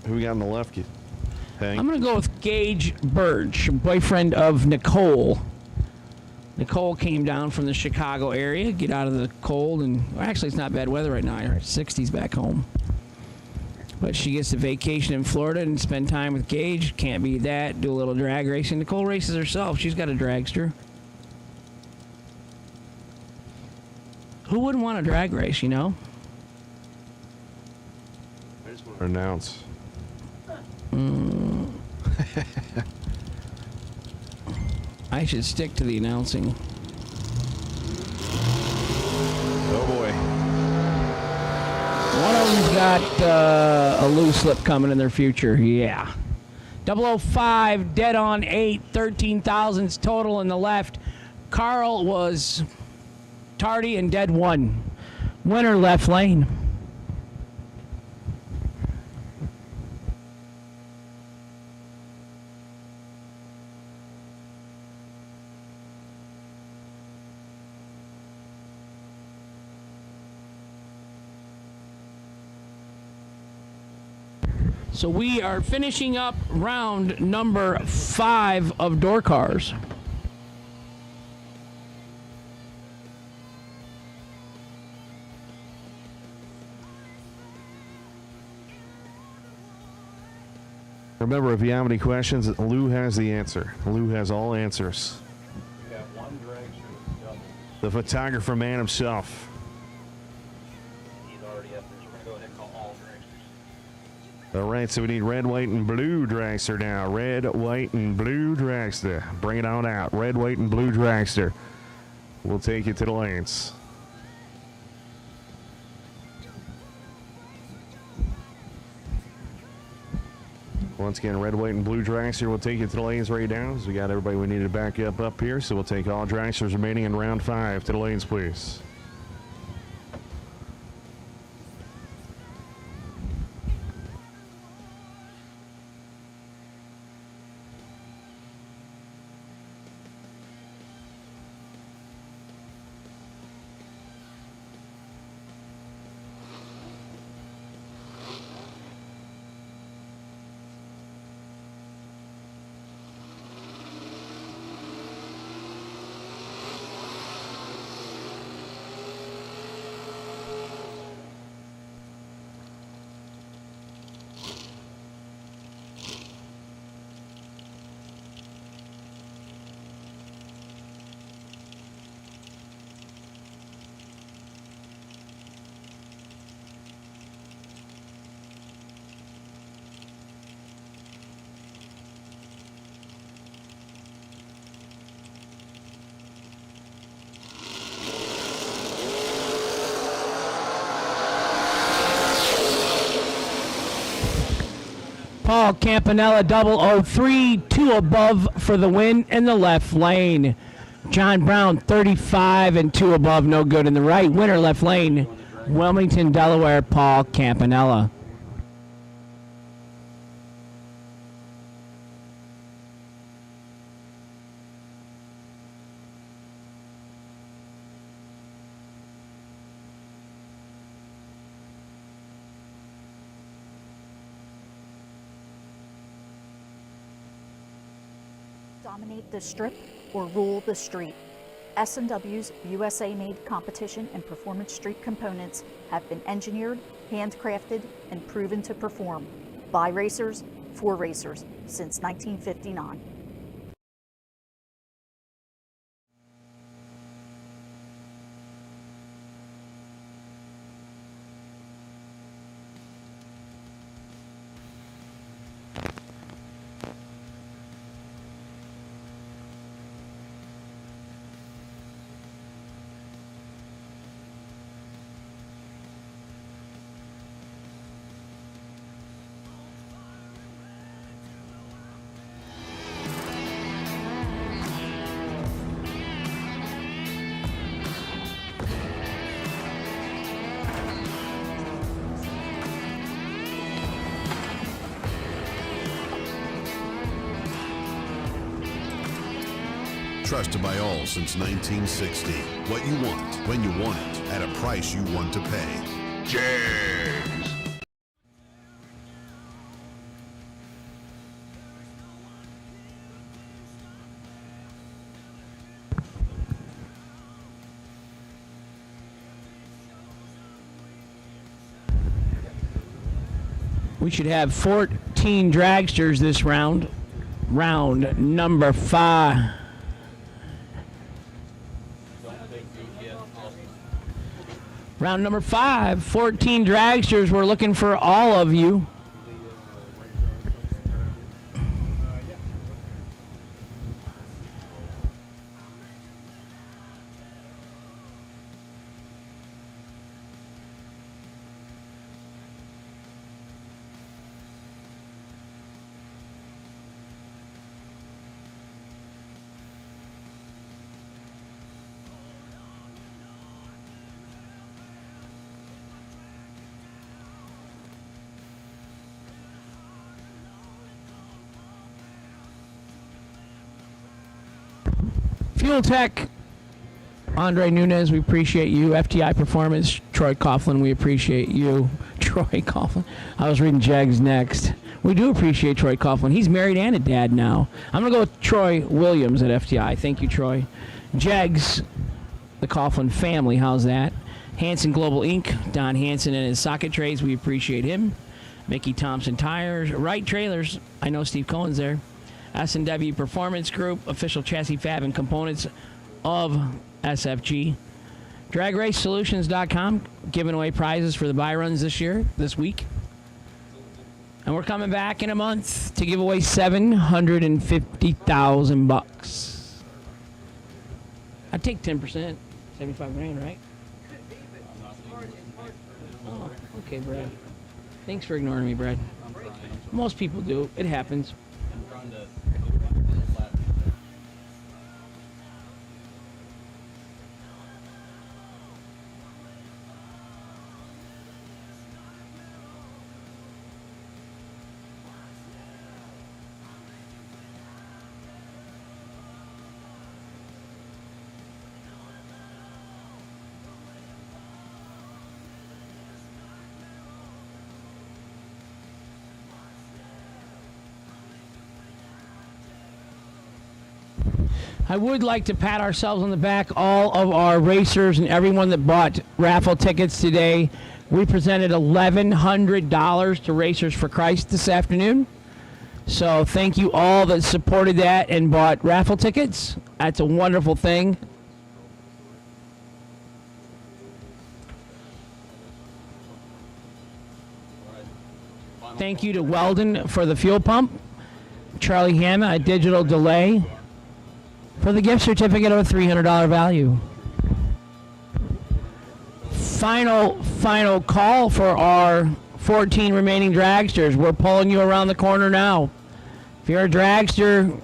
Who we got on the left? Hank? I'm going to go with Gage Birch, boyfriend of Nicole. Nicole came down from the Chicago area, get out of the cold, and well, actually it's not bad weather right now. It's 60s back home. But she gets a vacation in Florida and spend time with Gage. Can't beat that. Do a little drag racing. Nicole races herself. She's got a dragster. Who wouldn't want a drag race, you know? I just want to announce. I should stick to the announcing. Oh boy. One of them's got a loose slip coming in their future. Yeah. 005, dead on 8, 13 thousandths total in the left. Carl was tardy and dead 1. Winner left lane. So we are finishing up round number 5 of door cars. Remember, if you have any questions, Lou has the answer. Lou has all answers. We have one dragster double. The photographer man himself. He's already up there, so we're going to go ahead and call all dragsters. All right, so we need red, white, and blue dragster now. Red, white, and blue dragster. Bring it on out. Red, white, and blue dragster. We'll take you to the lanes. Once again, red, white, and blue dragster will take you to the lanes right now. So we got everybody we need to back up here. So we'll take all dragsters remaining in round 5 to the lanes, please. Paul Campanella, 003, 2 above for the win in the left lane. John Brown, 35 and 2 above, no good in the right. Winner left lane, Wilmington, Delaware, Paul Campanella. Dominate the strip or rule the street. S&W's USA-made competition and performance street components have been engineered, handcrafted, and proven to perform by racers for racers since 1959. Trusted by all since 1960. What you want, when you want it, at a price you want to pay. Jags. We should have 14 dragsters this round. Round number 5. Round number 5, 14 dragsters. We're looking for all of you. Fuel Tech, Andre Nunez, we appreciate you. FTI Performance, Troy Coughlin, we appreciate you. Troy Coughlin. I was reading Jags next. We do appreciate Troy Coughlin. He's married and a dad now. I'm going to go with Troy Williams at FTI. Thank you, Troy. Jags, the Coughlin family, how's that? Hanson Global Inc., Don Hanson and his socket trays, we appreciate him. Mickey Thompson Tires, Wright Trailers, I know Steve Cohen's there. S&W Performance Group, official chassis fab and components of SFG. DragRaceSolutions.com, giving away prizes for the buy runs this week. And we're coming back in a month to give away $750,000. I'd take 10%, 75 grand, right? Oh, okay, Brad. Thanks for ignoring me, Brad. Most people do. It happens. I would like to pat ourselves on the back, all of our racers and everyone that bought raffle tickets today. We presented $1,100 to Racers for Christ this afternoon. So thank you all that supported that and bought raffle tickets. That's a wonderful thing. Thank you to Weldon for the fuel pump. Charlie Hanna, a digital delay, for the gift certificate of a $300 value. Final call for our 14 remaining dragsters. We're pulling you around the corner now. If you're a dragster,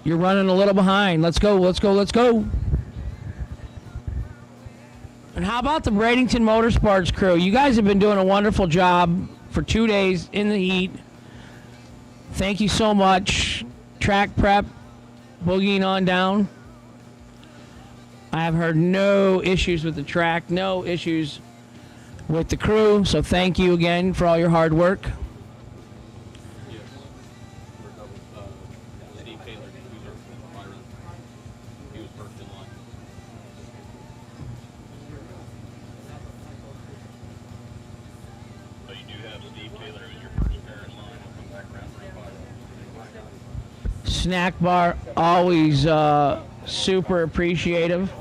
you're running a little behind. Let's go, let's go, let's go. And how about the Bradenton Motorsports crew? You guys have been doing a wonderful job for 2 days in the heat. Thank you so much. Track prep, boogieing on down. I have heard no issues with the track, no issues with the crew, so thank you again for all your hard work. Steve Taylor, who's our Byron, he was first in line. So you do have Steve Taylor as your first Paris line. He'll come back around for Snack bar, always super appreciative.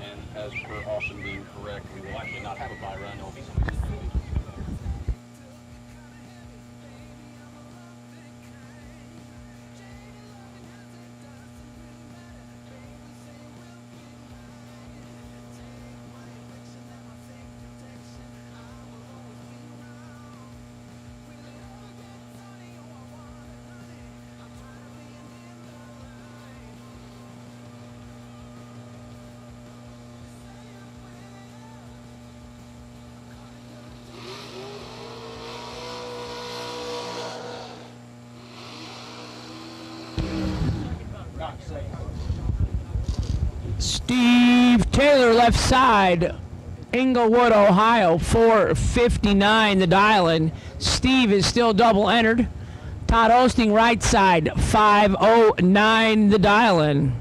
And as per Austin being correct, we will actually not have a buy run. It'll be somebody's going to be. Steve Taylor, left side, Inglewood, Ohio, 4:59 the dial-in. Steve is still double entered. Todd Osting, right side, 5:09 the dial-in.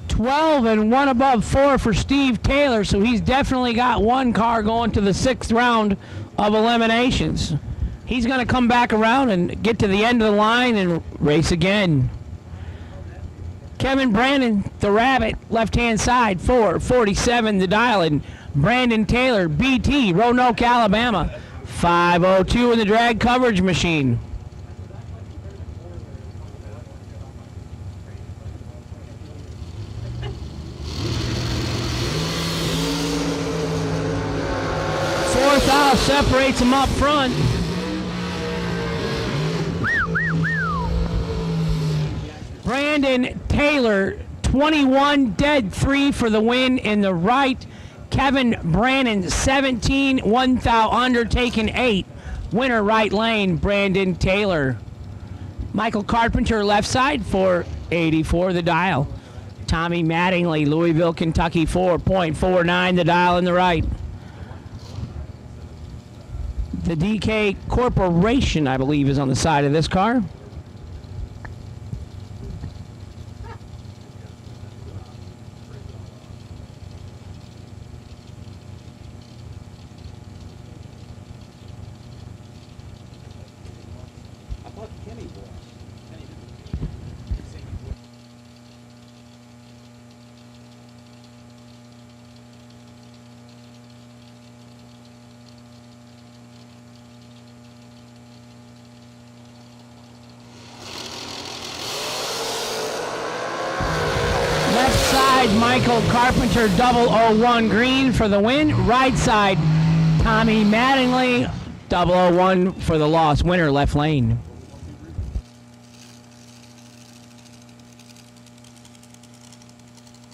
Twelve and one above 4 for Steve Taylor, so he's definitely got one car going to the 6th round of eliminations. He's going to come back around and get to the end of the line and race again. Kevin Brandon, the Rabbit, left-hand side, 4:47 the dial-in. Brandon Taylor, BT, Roanoke, Alabama, 5:02 in the drag coverage machine. Fourth out separates him up front. Brandon Taylor, 21 dead 3 for the win in the right. Kevin Brandon, 17, 1 thou under, taking 8. Winner right lane, Brandon Taylor. Michael Carpenter, left side, 484 the dial. Tommy Mattingly, Louisville, Kentucky, 4.49 the dial in the right. The DK Corporation, I believe, is on the side of this car. Michael Carpenter, 001 green for the win. Right side, Tommy Mattingly, 001 for the loss. Winner left lane.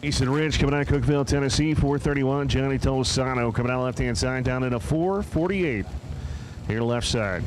Mason Ridge coming out of Cookeville, Tennessee, 4:31. Johnny Tolosano coming out left-hand side down at a 4:48. Here left side.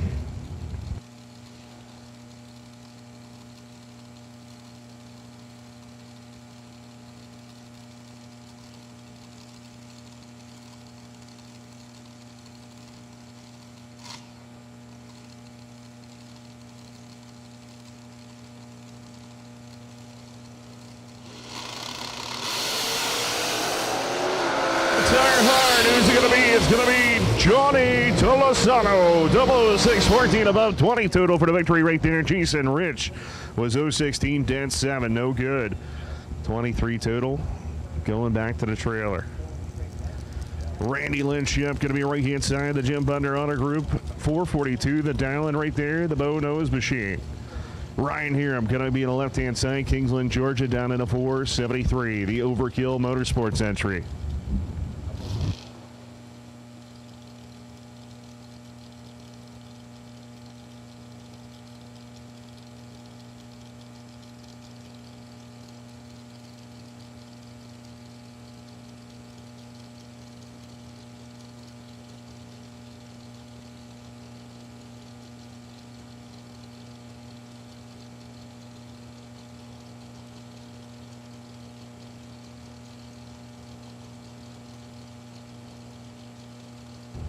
Tire hard. Who's it going to be? It's going to be Johnny Tolosano. 00614 above 20 total for the victory right there. Jason Rich was 016, dead 7. No good. 23 total. Going back to the trailer. Randy Lynch, yep, going to be right hand side. The Jim Bunder Auto Group. 442, the dial-in right there. The Bow Nose Machine. Ryan here, I'm going to be on the left-hand side. Kingsland, Georgia, down in a 473. The Overkill Motorsports entry.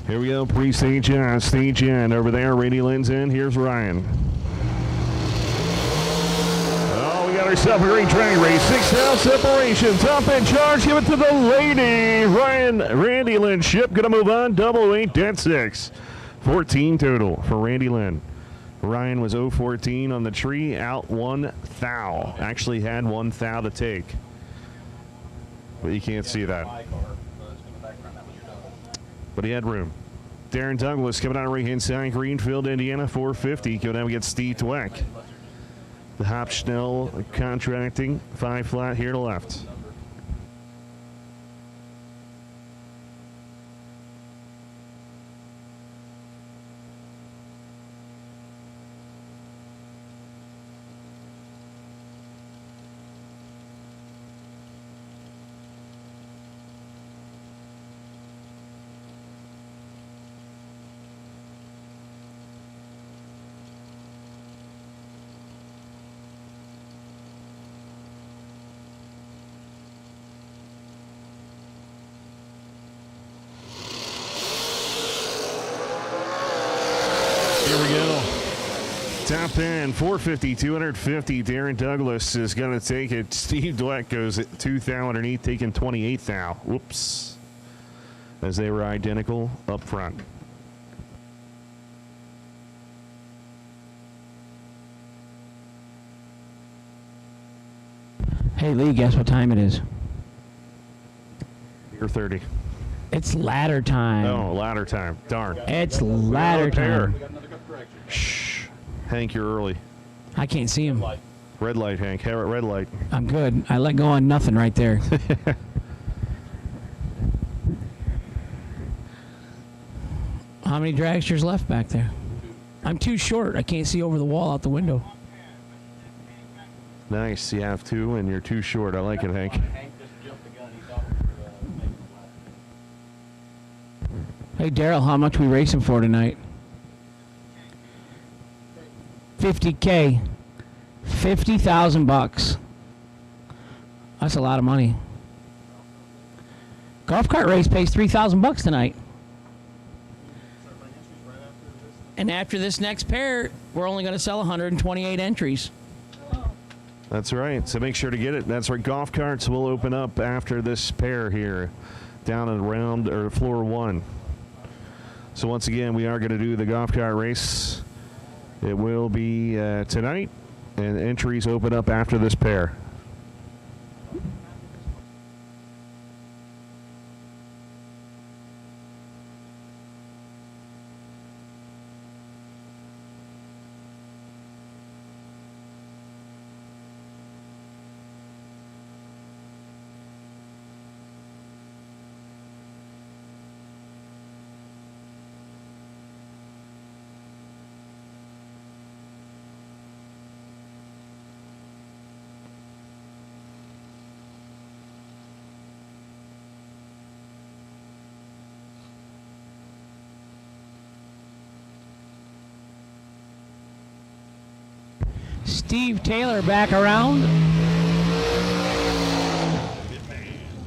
Here we go, pre-stage on, stage in. Over there, Randy Lynn's in. Here's Ryan. Oh, we got ourselves a great drag race. 6-down separation. Top end charge. Give it to the lady. Randy Lynn. Ship going to move on. 008, dead 6. 14 total for Randy Lynn. Ryan was 014 on the tree. Out 1 thou. Actually had 1 thou to take. But you can't see that. But he had room. Darren Douglas coming out of right-hand side, Greenfield, Indiana, 450. Go down against Steve Dweck. The Hopschnell Contracting, 5 flat here to left. Here we go. Top end, 450, 250. Darren Douglas is going to take it. Steve Dweck goes at 2 thou underneath, taking 28 thou. Whoops. As they were identical up front. Hey, Lee, guess what time it is? You're 30. It's ladder time. Oh, ladder time. Darn. It's ladder time. Shh. Hank, you're early. I can't see him. Red light, Hank. Red light. I'm good. I let go on nothing right there. How many dragsters left back there? I'm too short. I can't see over the wall out the window. Nice. You have 2, and you're too short. I like it, Hank. Hey, Daryl, how much we racing for tonight? $50K. $50,000. That's a lot of money. Golf cart race pays $3,000 tonight. And after this next pair, we're only going to sell 128 entries. That's right. So make sure to get it. That's right. Golf carts will open up after this pair here, down at round or floor 1. So once again, we are going to do the golf cart race. It will be tonight, and entries open up after this pair. Steve Taylor back around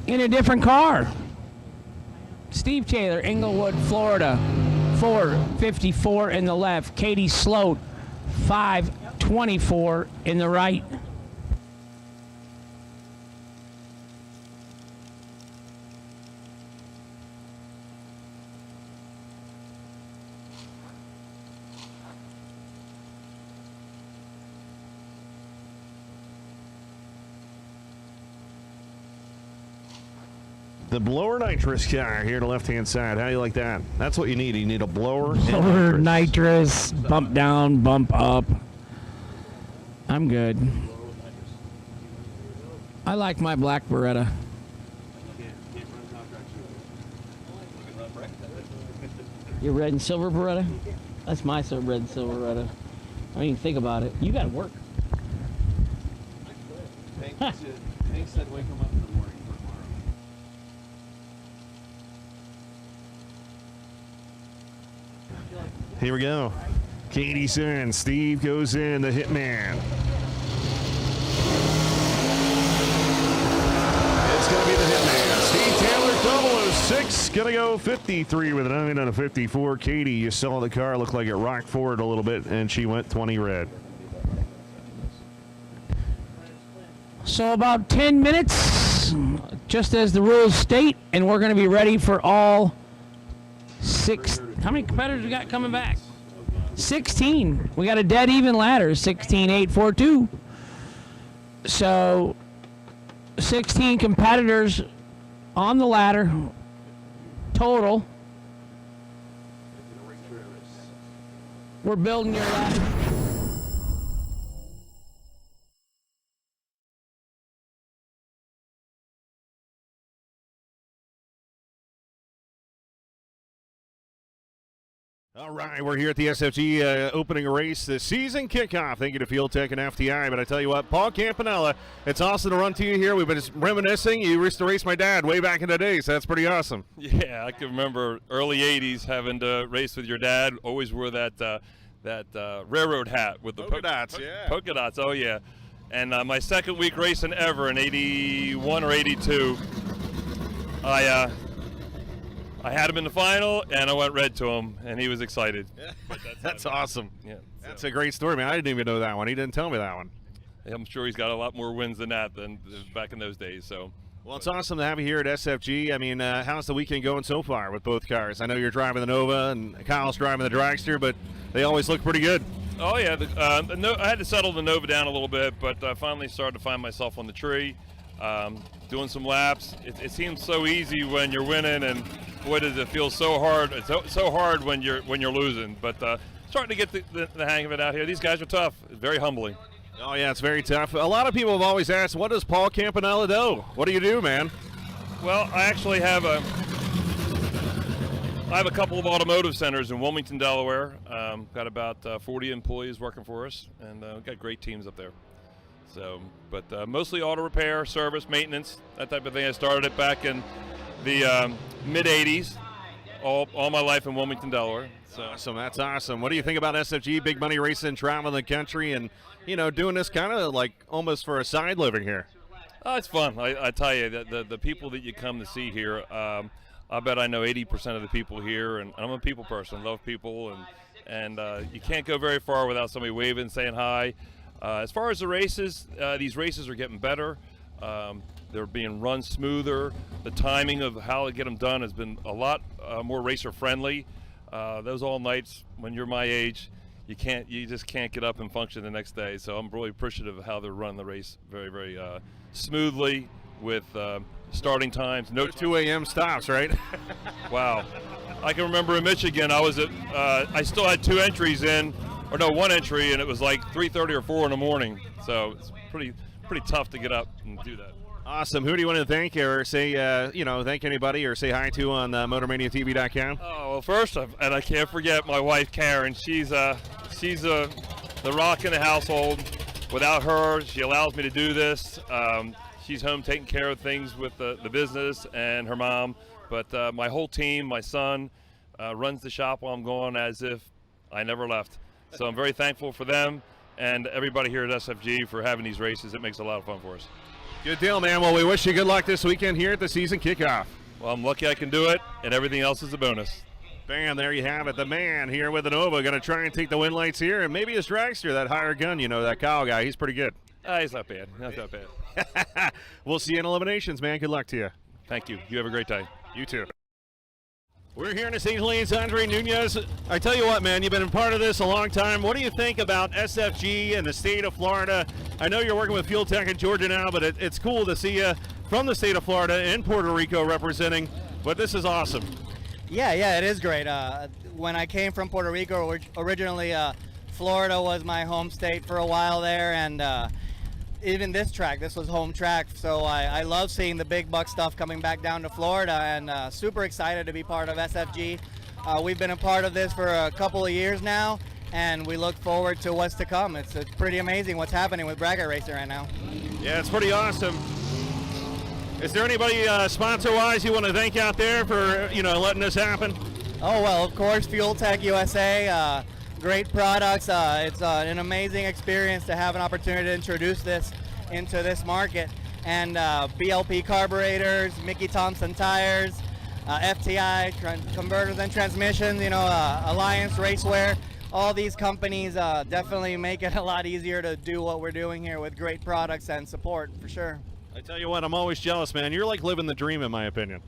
in a different car. Steve Taylor, Inglewood, Florida, 454 in the left. Katie Sloat, 524 in the right. The blower nitrous car here to the left-hand side. How do you like that? That's what you need. You need a blower and Blower, nitrous, bump down, bump up. I'm good. I like my black Beretta. Your red and silver Beretta? That's my red and silver Beretta. I mean, think about it. You got to work. Hank said wake him up in the morning for tomorrow. Here we go. Katie sends. Steve goes in, the hitman. It's going to be the hitman. Steve Taylor, 006. Going to go 53 with a 9 on a 54. Katie, you saw the car look like it rocked forward a little bit, and she went 20 red. So about 10 minutes, just as the rules state, and we're going to be ready for all 6. How many competitors we got coming back? 16. We got a dead even ladder, 16, 8, 4, 2. So 16 competitors on the ladder total. We're building your ladder. All right, we're here at the SFG opening race, the season kickoff. Thank you to Field Tech and FTI. But I tell you what, Paul Campanella, it's awesome to run to you here. We've been reminiscing. You used to race my dad way back in the day, so that's pretty awesome. Yeah, I can remember early '80s having to race with your dad. Always wore that railroad hat with the polka dots. Yeah, polka dots. Oh yeah. And my second week racing ever in '81 or '82, I had him in the final, and I went red to him, and he was excited. Yeah. That's awesome. Yeah, that's a great story, man. I didn't even know that one. He didn't tell me that one. I'm sure he's got a lot more wins than that than back in those days. So. Well, it's awesome to have you here at SFG. I mean, how's the weekend going so far with both cars? I know you're driving the Nova, and Kyle's driving the Dragster, but they always look pretty good. Oh, yeah. I had to settle the Nova down a little bit, but I finally started to find myself on the tree, doing some laps. It seems so easy when you're winning, and boy, does it feel so hard. It's so hard when you're losing, but starting to get the hang of it out here. These guys are tough. It's very humbling. Oh, yeah, it's very tough. A lot of people have always asked, what does Paul Campanella do? What do you do, man? Well, I actually have a couple of automotive centers in Wilmington, Delaware. Got about 40 employees working for us, and we've got great teams up there. So, but mostly auto repair, service, maintenance, that type of thing. I started it back in the mid-'80s, all my life in Wilmington, Delaware. So. Awesome, that's awesome. What do you think about SFG, big money racing, traveling the country, and, you know, doing this kind of like almost for a side living here? Oh, it's fun. I tell you, the people that you come to see here, I bet I know 80% of the people here, and I'm a people person, love people, and you can't go very far without somebody waving, saying hi. As far as the races, these races are getting better. They're being run smoother. The timing of how to get them done has been a lot more racer friendly. Those all nights when you're my age, you just can't get up and function the next day. So I'm really appreciative of how they're running the race very, very smoothly with starting times. No 2 a.m. stops, right? Wow. I can remember in Michigan, I still had 2 entries in, or no, 1 entry, and it was like 3:30 or 4 in the morning. So it's pretty tough to get up and do that. Awesome. Who do you want to thank, or say, thank anybody, or say hi to on MotorManiaTV.com? Oh, well, first, and I can't forget my wife, Karen. She's the rock in the household. Without her, she allows me to do this. She's home taking care of things with the business and her mom. But my whole team, my son, runs the shop while I'm gone as if I never left. So I'm very thankful for them and everybody here at SFG for having these races. It makes it a lot of fun for us. Good deal, man. Well, we wish you good luck this weekend here at the season kickoff. Well, I'm lucky I can do it, and everything else is a bonus. Bam, there you have it. The man here with the Nova going to try and take the win lights here, and maybe his dragster, that higher gun, that Kyle guy, he's pretty good. He's not bad. Not bad. We'll see you in eliminations, man. Good luck to you. Thank you. You have a great day. You too. We're here in the St. Helens, Andre Nunez. I tell you what, man, you've been a part of this a long time. What do you think about SFG and the state of Florida? I know you're working with Fuel Tech in Georgia now, but it's cool to see you from the state of Florida in Puerto Rico representing, but this is awesome. Yeah, it is great. When I came from Puerto Rico, originally Florida was my home state for a while there, and even this was home track, so I love seeing the big buck stuff coming back down to Florida, and super excited to be part of SFG. We've been a part of this for a couple of years now, and we look forward to what's to come. It's pretty amazing what's happening with bracket racing right now. Yeah, it's pretty awesome. Is there anybody sponsor-wise you want to thank out there for letting this happen? Oh, well, of course, Fuel Tech USA. Great products. It's an amazing experience to have an opportunity to introduce this into this market. And BLP carburetors, Mickey Thompson tires, FTI converters and transmissions, Alliance Racewear. All these companies definitely make it a lot easier to do what we're doing here with great products and support, for sure. I tell you what, I'm always jealous, man. You're like living the dream, in my opinion.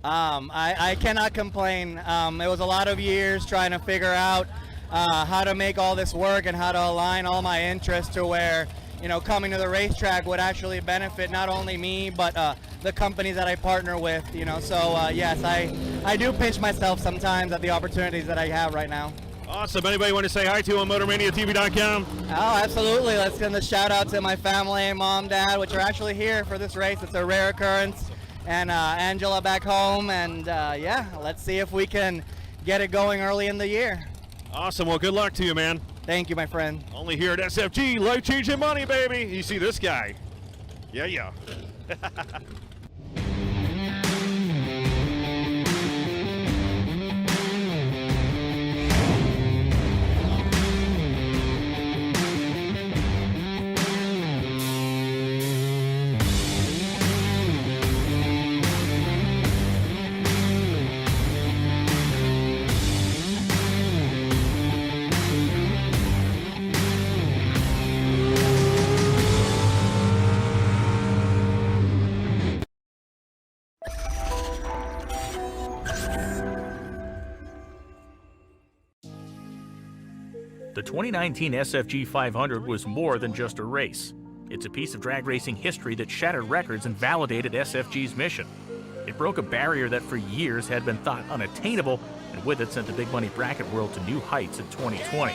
I cannot complain. It was a lot of years trying to figure out how to make all this work and how to align all my interests to where, coming to the racetrack would actually benefit not only me, but the companies that I partner with, So, yes, I do pinch myself sometimes at the opportunities that I have right now. Awesome. Anybody want to say hi to on MotorManiaTV.com? Oh, absolutely. Let's send a shout out to my family, mom, dad, which are actually here for this race. It's a rare occurrence. And Angela back home. And yeah, let's see if we can get it going early in the year. Awesome. Well, good luck to you, man. Thank you, my friend. Only here at SFG, life-changing money, baby. You see this guy? Yeah. The 2019 SFG 500 was more than just a race. It's a piece of drag racing history that shattered records and validated SFG's mission. It broke a barrier that for years had been thought unattainable, and with it sent the big money bracket world to new heights in 2020.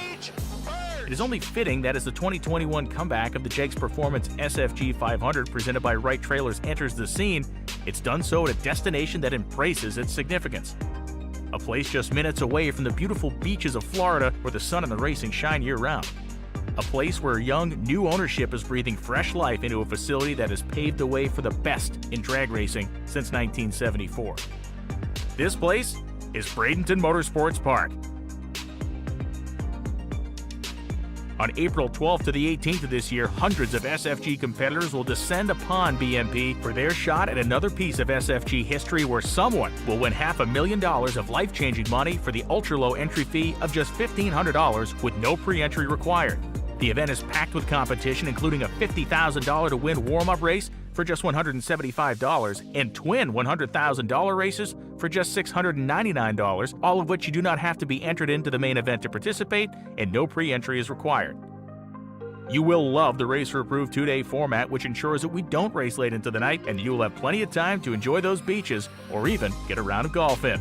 It is only fitting that as the 2021 comeback of the Jegs Performance SFG 500 presented by Wright Trailers enters the scene, it's done so at a destination that embraces its significance. A place just minutes away from the beautiful beaches of Florida where the sun and the racing shine year-round. A place where young, new ownership is breathing fresh life into a facility that has paved the way for the best in drag racing since 1974. This place is Bradenton Motorsports Park. On April 12th to the 18th of this year, hundreds of SFG competitors will descend upon BMP for their shot at another piece of SFG history where someone will win $500,000 of life-changing money for the ultra-low entry fee of just $1,500 with no pre-entry required. The event is packed with competition, including a $50,000 to win warm-up race for just $175 and twin $100,000 races for just $699, all of which you do not have to be entered into the main event to participate, and no pre-entry is required. You will love the racer-approved 2-day format, which ensures that we don't race late into the night, and you will have plenty of time to enjoy those beaches or even get a round of golf in.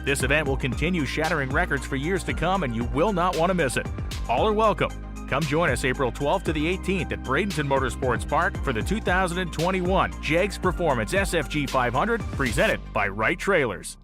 This event will continue shattering records for years to come, and you will not want to miss it. All are welcome. Come join us April 12th to the 18th at Bradenton Motorsports Park for the 2021 Jegs Performance SFG 500 presented by Wright Trailers.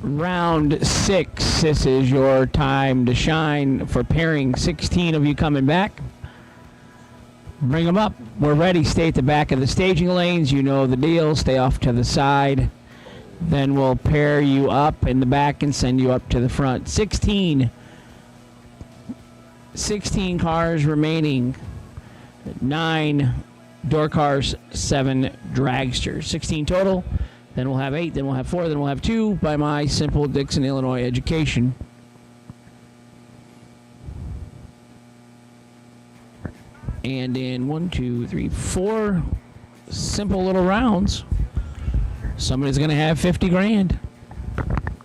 round 6. This is your time to shine for pairing. 16 of you coming back. Bring them up. We're ready. Stay at the back of the staging lanes. You know the deal. Stay off to the side. Then we'll pair you up in the back and send you up to the front. 16 cars remaining. 9 door cars, 7 dragsters. 16 total. Then we'll have 8, then we'll have 4, then we'll have 2 by my simple Dixon, Illinois education. And in 1, 2, 3, 4 simple little rounds, somebody's going to have 50 grand.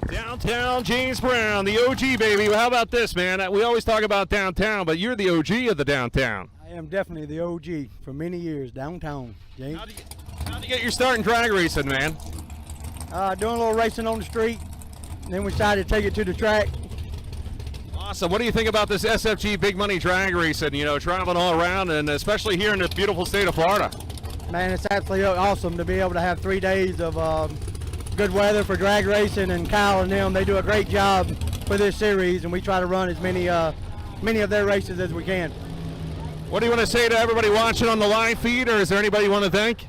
Downtown James Brown, the OG, baby. Well, how about this, man? We always talk about downtown, but you're the OG of the downtown. I am definitely the OG for many years, downtown, James. How'd you get your start in drag racing, man? Doing a little racing on the street, and then we decided to take it to the track. Awesome. What do you think about this SFG big money drag racing, you know, traveling all around, and especially here in the beautiful state of Florida? Man, it's absolutely awesome to be able to have 3 days of good weather for drag racing, and Kyle and them, they do a great job for this series, and we try to run as many of their races as we can. What do you want to say to everybody watching on the live feed, or is there anybody you want to thank?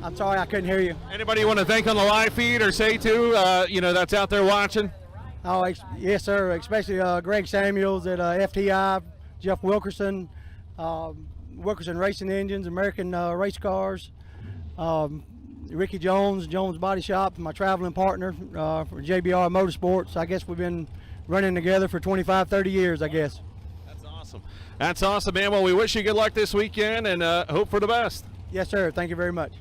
I'm sorry, I couldn't hear you. Anybody you want to thank on the live feed or say to, you know, that's out there watching? Oh, yes, sir, especially Greg Samuels at FTI, Jeff Wilkerson, Wilkerson Racing Engines, American Race Cars, Ricky Jones, Jones Body Shop, my traveling partner for JBR Motorsports. I guess we've been running together for 25, 30 years, I guess. That's awesome, man. Well, we wish you good luck this weekend and hope for the best. Yes, sir. Thank you very much.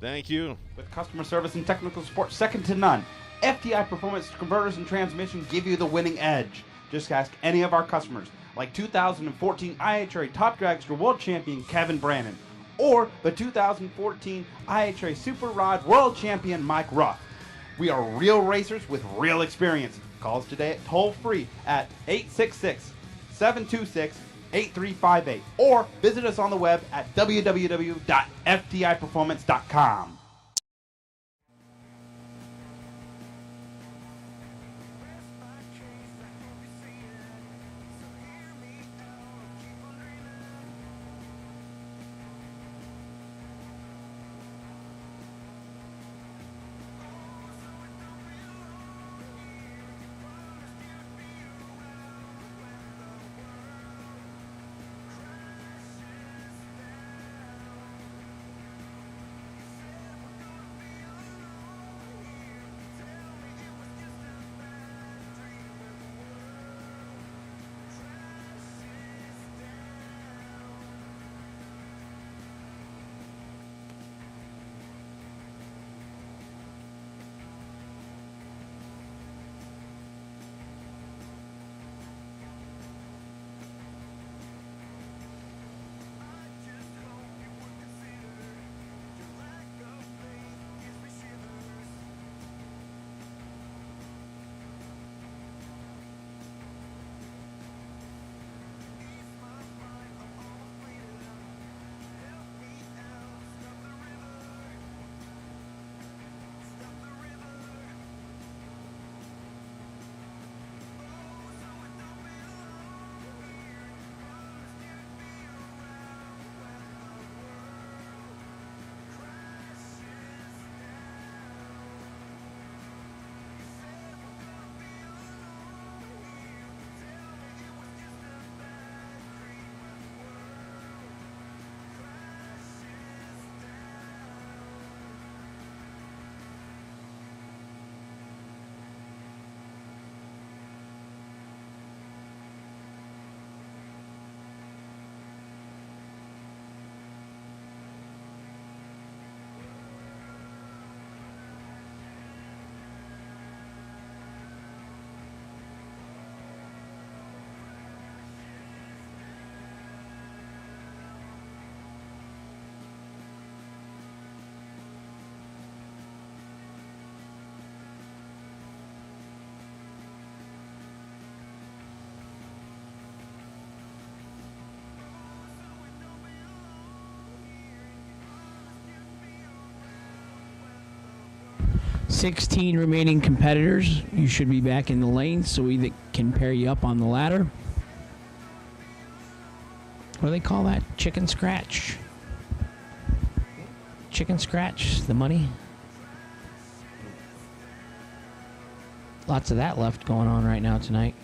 Thank you. With customer service and technical support second to none, FTI Performance Converters and Transmission give you the winning edge. Just ask any of our customers, like 2014 IHRA Top Dragster World Champion Kevin Brannon, or the 2014 IHRA Super Rod World Champion Mike Ruff. We are real racers with real experience. Call us today at toll-free at 866-726-8358, or visit us on the web at www.ftiperformance.com. 16 remaining competitors. You should be back in the lane so we can pair you up on the ladder. What do they call that? Chicken scratch. Chicken scratch, the money. Lots of that left going on right now tonight.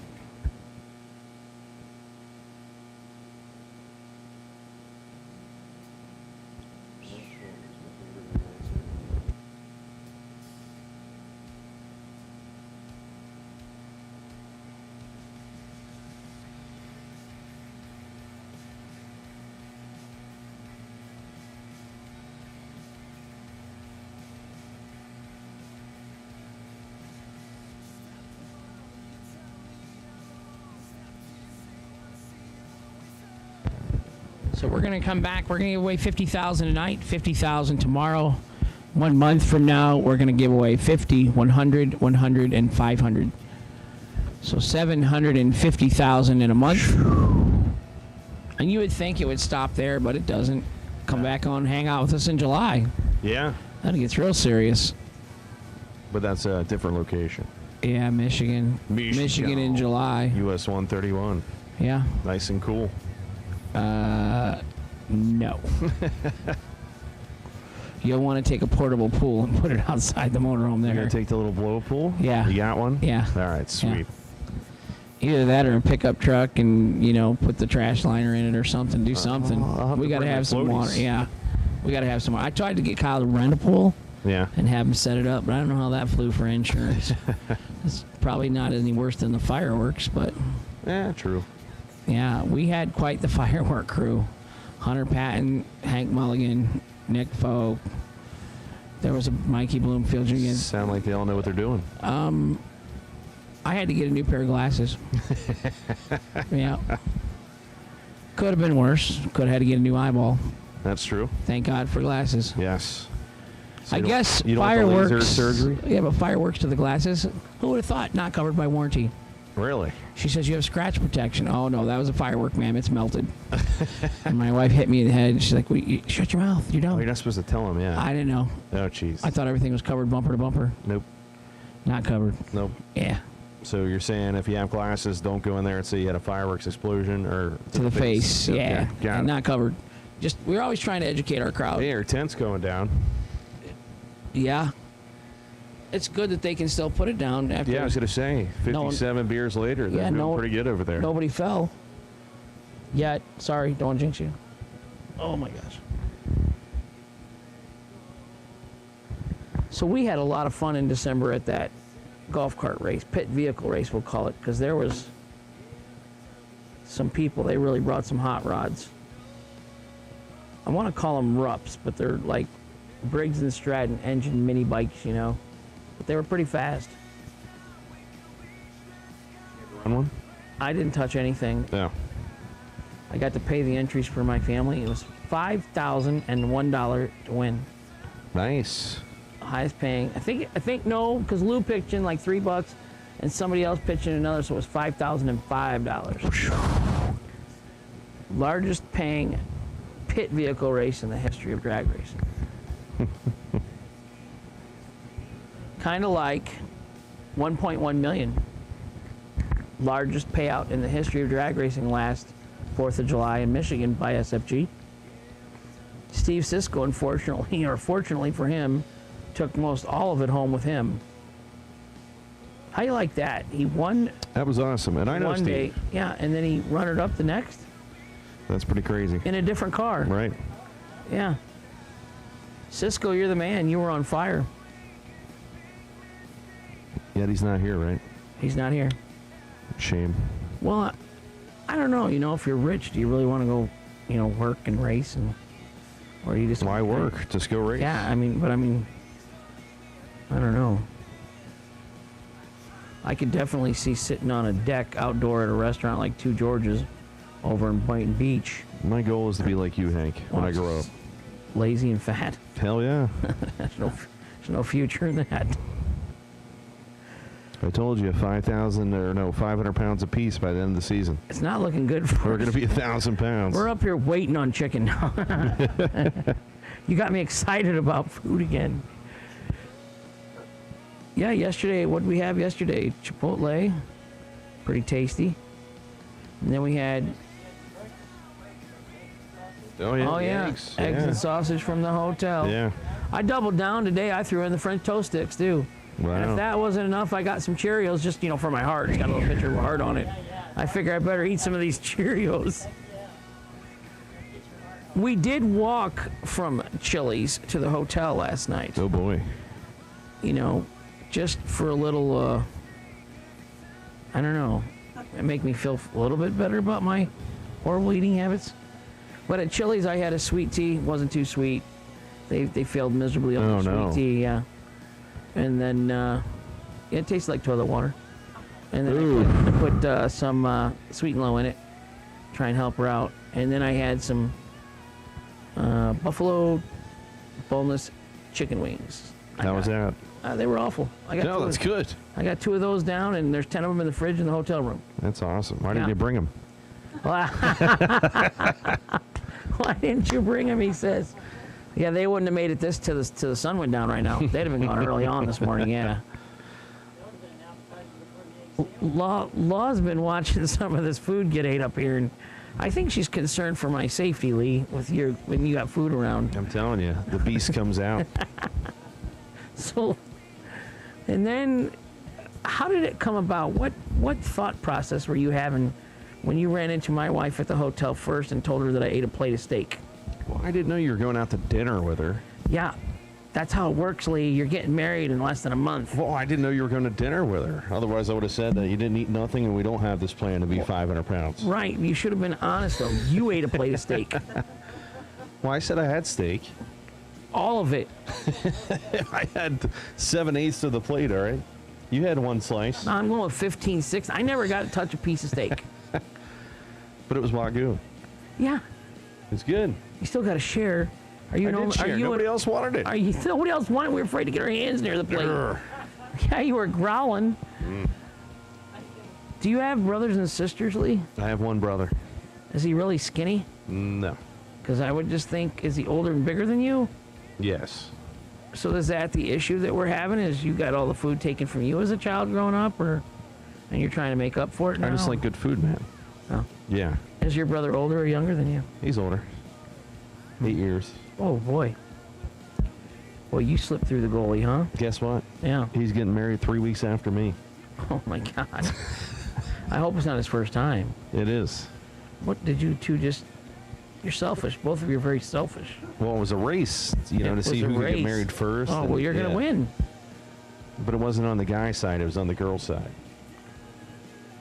So we're going to come back. We're going to give away $50,000 tonight, $50,000 tomorrow. 1 month from now, we're going to give away 50, 100, 100, and 500. So $750,000 in a month. And you would think it would stop there, but it doesn't. Come back on, hang out with us in July. Yeah. That gets real serious. But that's a different location. Yeah, Michigan. Michigan in July. US 131. Yeah. Nice and cool. No. You'll want to take a portable pool and put it outside the motorhome there. You gonna take the little blow pool? Yeah. You got one? Yeah. All right, sweet. Yeah. Either that or a pickup truck and, put the trash liner in it or something. Do something. We got to have some water. Yeah. We got to have some water. I tried to get Kyle to rent a pool. Yeah. And have him set it up, but I don't know how that flew for insurance. It's probably not any worse than the fireworks, but. Yeah, true. Yeah, we had quite the firework crew. Hunter Patton, Hank Mulligan, Nick Foe. There was a Mikey Bloomfield Jr. Sound like they all know what they're doing. I had to get a new pair of glasses. Yeah. Could have been worse. Could have had to get a new eyeball. That's true. Thank God for glasses. Yes. So I guess you don't fireworks. have the laser surgery? Yeah, but fireworks to the glasses. Who would have thought? Not covered by warranty. Really? She says you have scratch protection. Oh no, that was a firework, ma'am. It's melted. And my wife hit me in the head. She's like, "Shut your mouth. You don't." Oh, you're not supposed to tell him, yeah. I didn't know. Oh, jeez. I thought everything was covered bumper to bumper. Nope. Not covered. Nope. Yeah. So you're saying if you have glasses, don't go in there and say you had a fireworks explosion or to the face. Yeah. Okay, got it. Not covered. Just we're always trying to educate our crowd. Hey, our tent's going down. Yeah. It's good that they can still put it down after. Yeah, I was gonna say 57 beers later. They're doing pretty good over there. Nobody fell yet. Sorry, don't want to jinx you. Oh my gosh. So we had a lot of fun in December at that golf cart race, pit vehicle race, we'll call it, because there was some people. They really brought some hot rods. I want to call them Rups, but they're like Briggs and Stratton engine mini bikes, But they were pretty fast. Run one? I didn't touch anything. Yeah. I got to pay the entries for my family. It was $5,001 to win. Nice. Highest paying. I think no, because Lou pitched in like $3 and somebody else pitched in another, so it was $5,005. Largest paying pit vehicle race in the history of drag racing. Kind of like 1.1 million. Largest payout in the history of drag racing last 4th of July in Michigan by SFG. Steve Sisko, unfortunately, or fortunately for him, took most all of it home with him. How you like that? He won. That was awesome, and I know one Steve. day, yeah, and then he runnered up the next That's pretty crazy. in a different car. Right. Yeah. Sisko, you're the man. You were on fire. Yet he's not here, right? He's not here. Shame. Well, I don't know. If you're rich, do you really want to go, work and race, or do you just why work? Just go race. Yeah, I don't know. I could definitely see sitting on a deck outdoor at a restaurant like Two Georges over in Boynton Beach. My goal is to be like you, Hank, when I grow up. Lazy and fat. Hell yeah. There's no future in that. I told you 500 pounds apiece by the end of the season. It's not looking good for us. We're going to be 1,000 pounds. We're up here waiting on chicken. You got me excited about food again. Yeah, yesterday, what did we have yesterday? Chipotle, pretty tasty. And then we had, eggs. Eggs and sausage from the hotel. Yeah. I doubled down today. I threw in the French toast sticks too. Wow. And if that wasn't enough, I got some Cheerios, just for my heart. It's got a little picture of a heart on it. I figure I better eat some of these Cheerios. We did walk from Chili's to the hotel last night. Oh boy. Just for a little, I don't know, it make me feel a little bit better about my horrible eating habits. But at Chili's, I had a sweet tea. Wasn't too sweet. They failed miserably on the sweet tea, yeah. And then, it tasted like toilet water. And then I put some Sweet and Low in it, try and help her out. And then I had some buffalo boneless chicken wings. How was that? They were awful. That's good. I got 2 of those down, and there's 10 of them in the fridge in the hotel room. That's awesome. Why didn't you bring them? Why didn't you bring them? He says. Yeah, they wouldn't have made it till the sun went down right now. They'd have been gone early on this morning. Yeah. Law's been watching some of this food get ate up here, and I think she's concerned for my safety, Lee, when you got food around. I'm telling you, the beast comes out. So, and then, how did it come about? What thought process were you having when you ran into my wife at the hotel first and told her that I ate a plate of steak? Well, I didn't know you were going out to dinner with her. Yeah, that's how it works, Lee. You're getting married in less than a month. Well, I didn't know you were going to dinner with her. Otherwise, I would have said that you didn't eat nothing and we don't have this plan to be 500 pounds. Right. You should have been honest, though. You ate a plate of steak. Well, I said I had steak. All of it. I had 7/8 of the plate, all right? You had 1 slice. No, I'm going with 15/6. I never got to touch a piece of steak. But it was Wagyu. Yeah. It's good. You still got to share. Are you? Nobody else wanted it. Nobody else wanted it. We were afraid to get our hands near the plate. Yeah, you were growling. Do you have brothers and sisters, Lee? I have 1 brother. Is he really skinny? No. Because I would just think, is he older and bigger than you? Yes. So is that the issue that we're having? Is you got all the food taken from you as a child growing up, and you're trying to make up for it now? I just like good food, man. Oh. Yeah. Is your brother older or younger than you? He's older. 8 years. Oh, boy. Well, you slipped through the goalie, huh? Guess what? Yeah. He's getting married 3 weeks after me. Oh, my God. I hope it's not his first time. It is. What did you two just... You're selfish. Both of you are very selfish. Well, it was a race, to see who could get married first. Oh, well, you're going to win. But it wasn't on the guy's side. It was on the girl's side.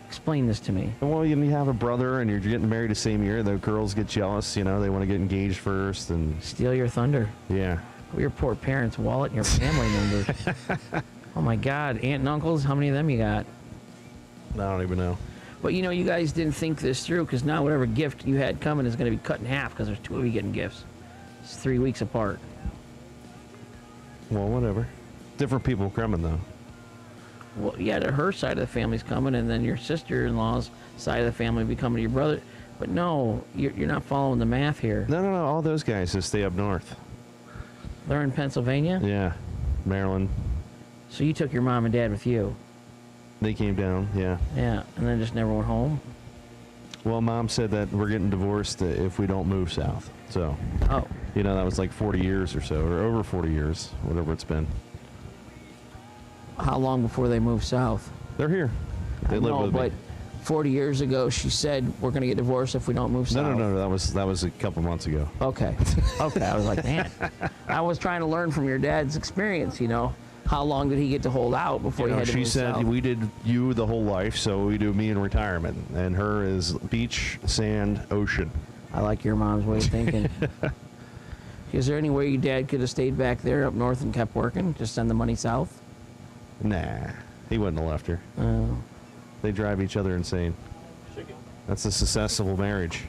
Explain this to me. Well, you have a brother and you're getting married the same year. The girls get jealous, they want to get engaged first. And steal your thunder. Yeah. Your poor parents' wallet and your family members. Oh, my God. Aunt and uncles, how many of them you got? I don't even know. But, you guys didn't think this through, because now whatever gift you had coming is going to be cut in half because there's 2 of you getting gifts. It's 3 weeks apart. Well, whatever. Different people coming, though. Well, yeah, her side of the family's coming, and then your sister-in-law's side of the family will be coming to your brother. But no, you're not following the math here. No. All those guys just stay up north. They're in Pennsylvania? Yeah. Maryland. So you took your mom and dad with you? They came down, yeah. Yeah, and then just never went home? Well, Mom said that we're getting divorced if we don't move south. So, that was like 40 years or so, or over 40 years, whatever it's been. How long before they moved south? They're here. They live with me. But 40 years ago, she said we're going to get divorced if we don't move south. No. That was a couple months ago. Okay. I was like, man. I was trying to learn from your dad's experience, How long did he get to hold out before he had to move south? She said, we did you the whole life, so we do me in retirement. And her is beach, sand, ocean. I like your mom's way of thinking. Is there any way your dad could have stayed back there up north and kept working? Just send the money south? Nah, he wouldn't have left her. Oh. They drive each other insane. That's a successful marriage.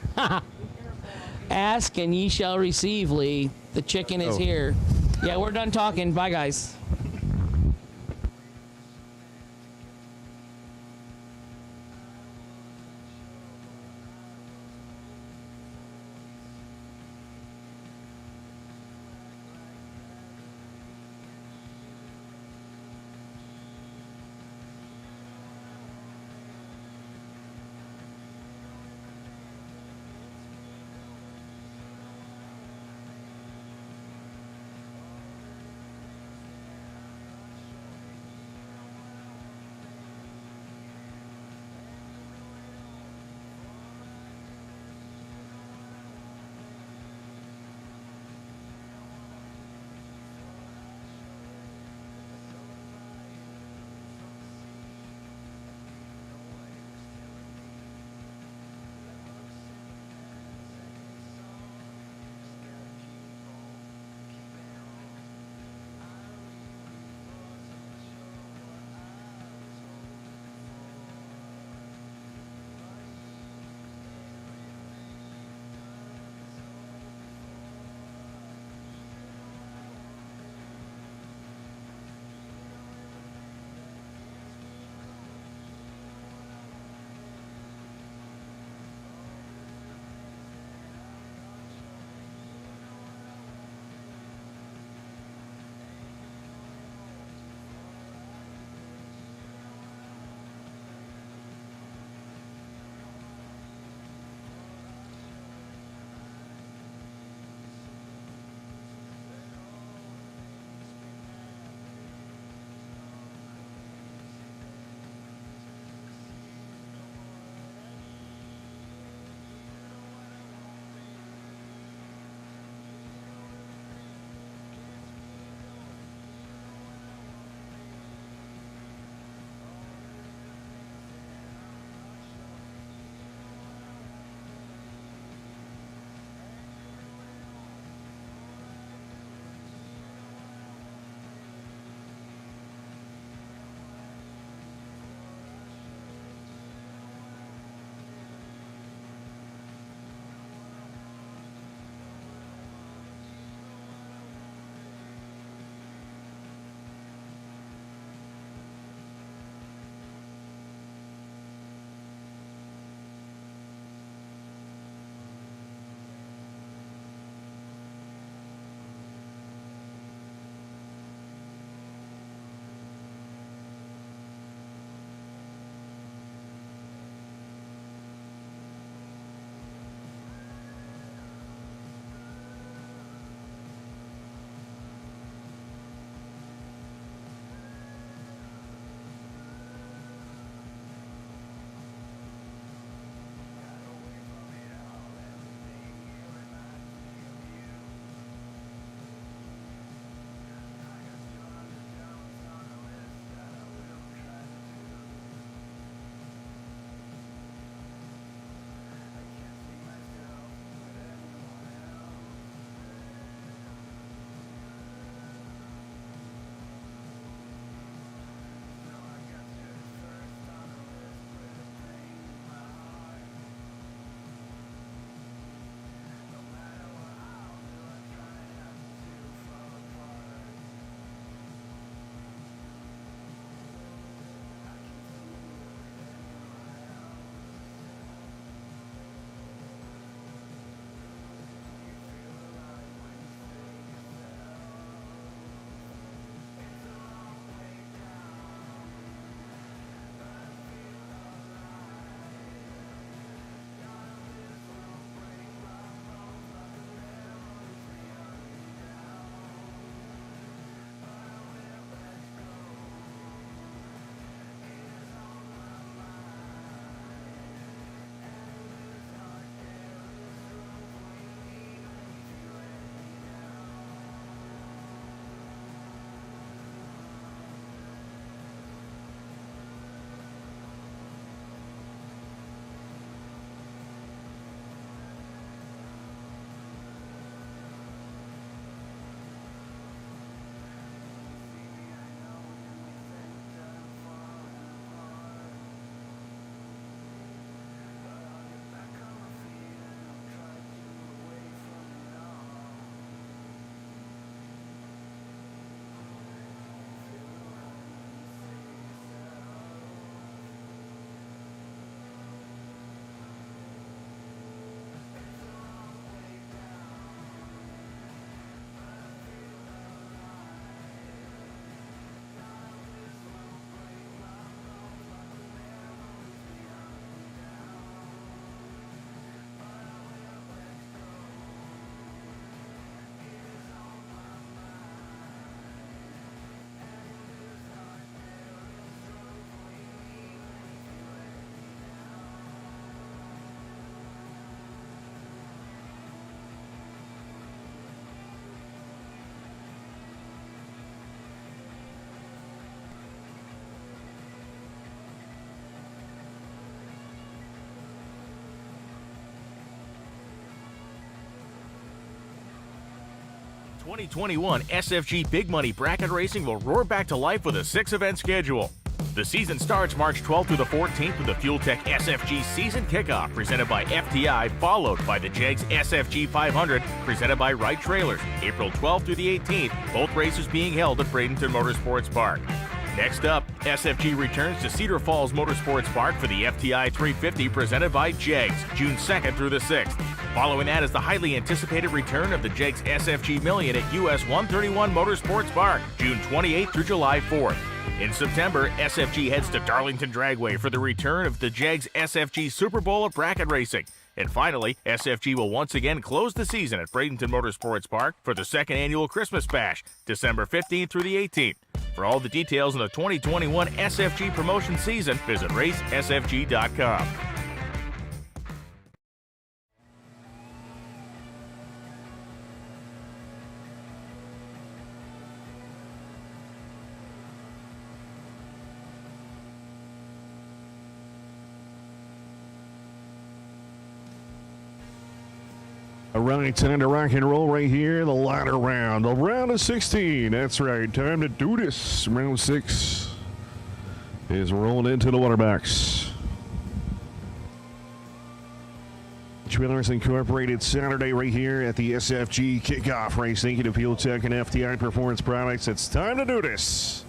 Ask and ye shall receive, Lee. The chicken is here. Yeah, we're done talking. Bye, guys. 2021 SFG Big Money Bracket Racing will roar back to life with a 6-event schedule. The season starts March 12th through the 14th with the Fuel Tech SFG Season Kickoff presented by FTI, followed by the JEGS SFG 500 presented by Wright Trailers, April 12th through the 18th, both races being held at Bradenton Motorsports Park. Next up, SFG returns to Cedar Falls Motorsports Park for the FTI 350 presented by JEGS, June 2nd through the 6th. Following that is the highly anticipated return of the JEGS SFG Million at US 131 Motorsports Park, June 28th through July 4th. In September, SFG heads to Darlington Dragway for the return of the JEGS SFG Super Bowl of Bracket Racing. And finally, SFG will once again close the season at Bradenton Motorsports Park for the second annual Christmas Bash, December 15th through the 18th. For all the details on the 2021 SFG Promotion season, visit racesfg.com. All right, time to rock and roll right here. The ladder round, the round of 16. That's right, time to do this. Round 6 is rolling into the water box. Trailers Incorporated Saturday right here at the SFG Kickoff Race. Thank you to Fuel Tech and FTI Performance Products. It's time to do this.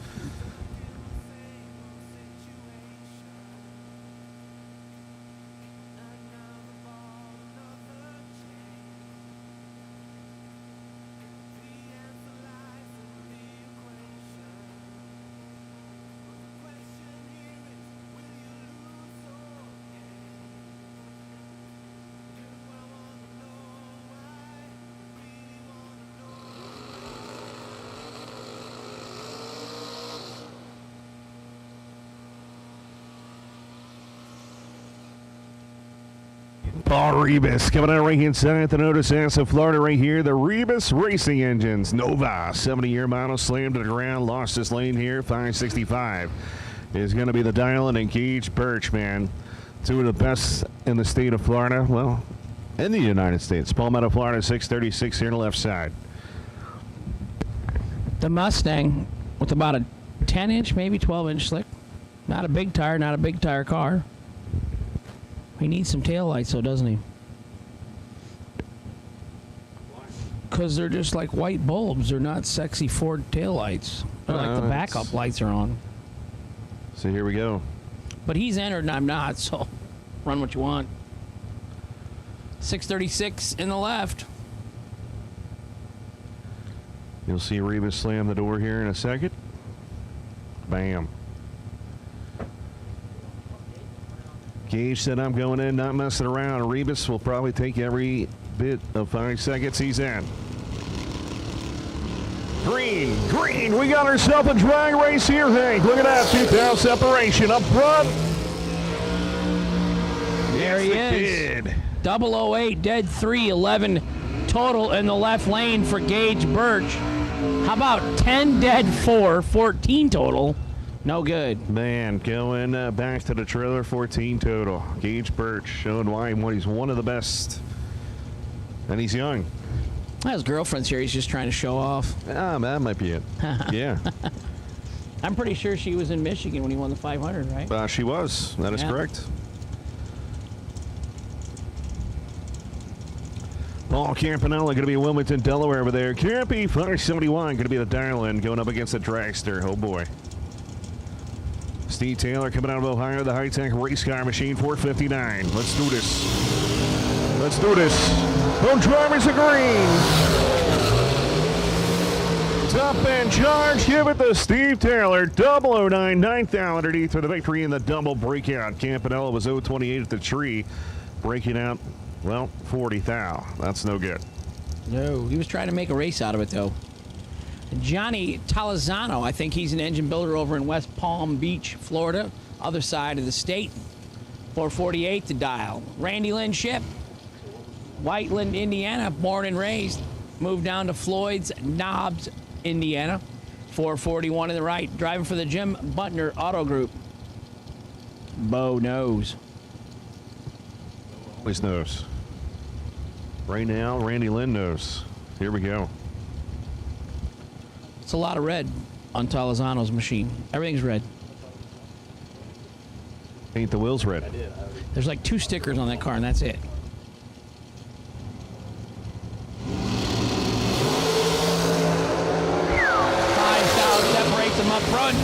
Paul Rebus coming out right inside the Notice Ass of Florida right here. The Rebus Racing Engines. Nova, 70-year model, slammed to the ground, lost his lane here. 565 is going to be the dial-in, and Gage Birch, man. Two of the best in the state of Florida. Well, in the United States. Palmetto, Florida, 636 here on the left side. The Mustang with about a 10-inch, maybe 12-inch slick. Not a big tire car. He needs some taillights, though, doesn't he? Because they're just like white bulbs. They're not sexy Ford taillights. They're like the backup lights are on. So here we go. But he's entered and I'm not, so run what you want. 636 in the left. You'll see Rebus slam the door here in a second. Bam. Gage said, I'm going in, not messing around. Rebus will probably take every bit of 5 seconds he's in. Green, we got ourselves a drag race here, Hank. Look at that, 2,000 separation up front. There he is. Kid. 008, dead 3, 11 total in the left lane for Gage Birch. How about 10 dead 4, 14 total? No good. Man, going back to the trailer, 14 total. Gage Birch showing why he's one of the best. And he's young. His girlfriend's here. He's just trying to show off. Ah, that might be it. Yeah. I'm pretty sure she was in Michigan when he won the 500, right? She was. That is correct. Paul Campanella going to be in Wilmington, Delaware over there. Campy, 571, going to be the dial-in going up against the dragster. Oh, boy. Steve Taylor coming out of Ohio, the high-tech race car machine, 459. Let's do this. Let's do this. Both drivers are green. Top end charge. Give it to Steve Taylor. 009, 9,000 underneath for the victory in the double breakout. Campanella was 028 at the tree. Breaking out, well, 40,000. That's no good. No, he was trying to make a race out of it, though. Johnny Talazano, I think he's an engine builder over in West Palm Beach, Florida, other side of the state. 448 to dial. Randy Lynn Ship, Whiteland, Indiana, born and raised. Moved down to Floyd's, Knobs, Indiana. 441 in the right. Driving for the Jim Butner Auto Group. Bo knows. Always knows. Right now, Randy Lynn knows. Here we go. It's a lot of red on Talazano's machine. Everything's red. Paint the wheels red. There's like 2 stickers on that car, and that's it. Separates them up front.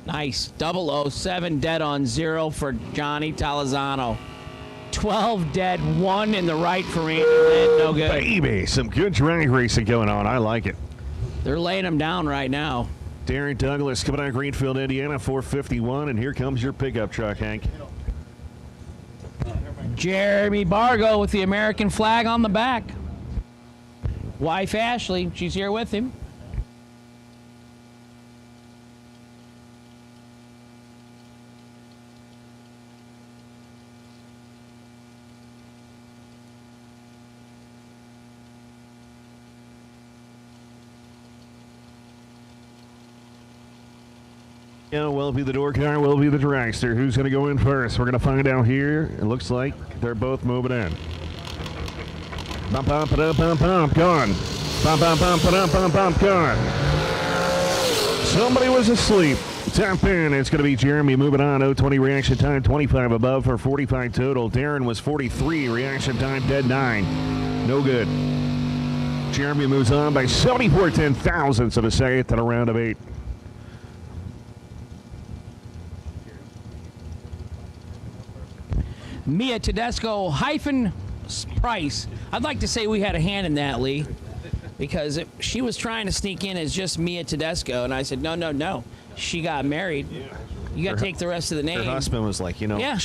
Nice. 007 dead on 0 for Johnny Talazano. 12 dead, 1 in the right for Randy Lynn. No good. Baby, some good drag racing going on. I like it. They're laying them down right now. Darren Douglas coming out of Greenfield, Indiana, 451, and here comes your pickup truck, Hank. Jeremy Bargo with the American flag on the back. Wife Ashley, she's here with him. Yeah, will it be the door car? Will it be the dragster? Who's going to go in first? We're going to find out here. It looks like they're both moving in. Bump, bump, bump, bump, bump, gone. Bump, bump, bump, bump, bump, bump, gone. Somebody was asleep. Tap in. It's going to be Jeremy moving on. 020 reaction time, 25 above for 45 total. Darren was 43. Reaction time, dead 9. No good. Jeremy moves on by 74 10,000ths of a second to the round of 8. Mia Tedesco hyphen Price. I'd like to say we had a hand in that, Lee, because she was trying to sneak in as just Mia Tedesco, and I said, no. She got married. You got to take the rest of the name. Her husband was like, Yeah. Yeah,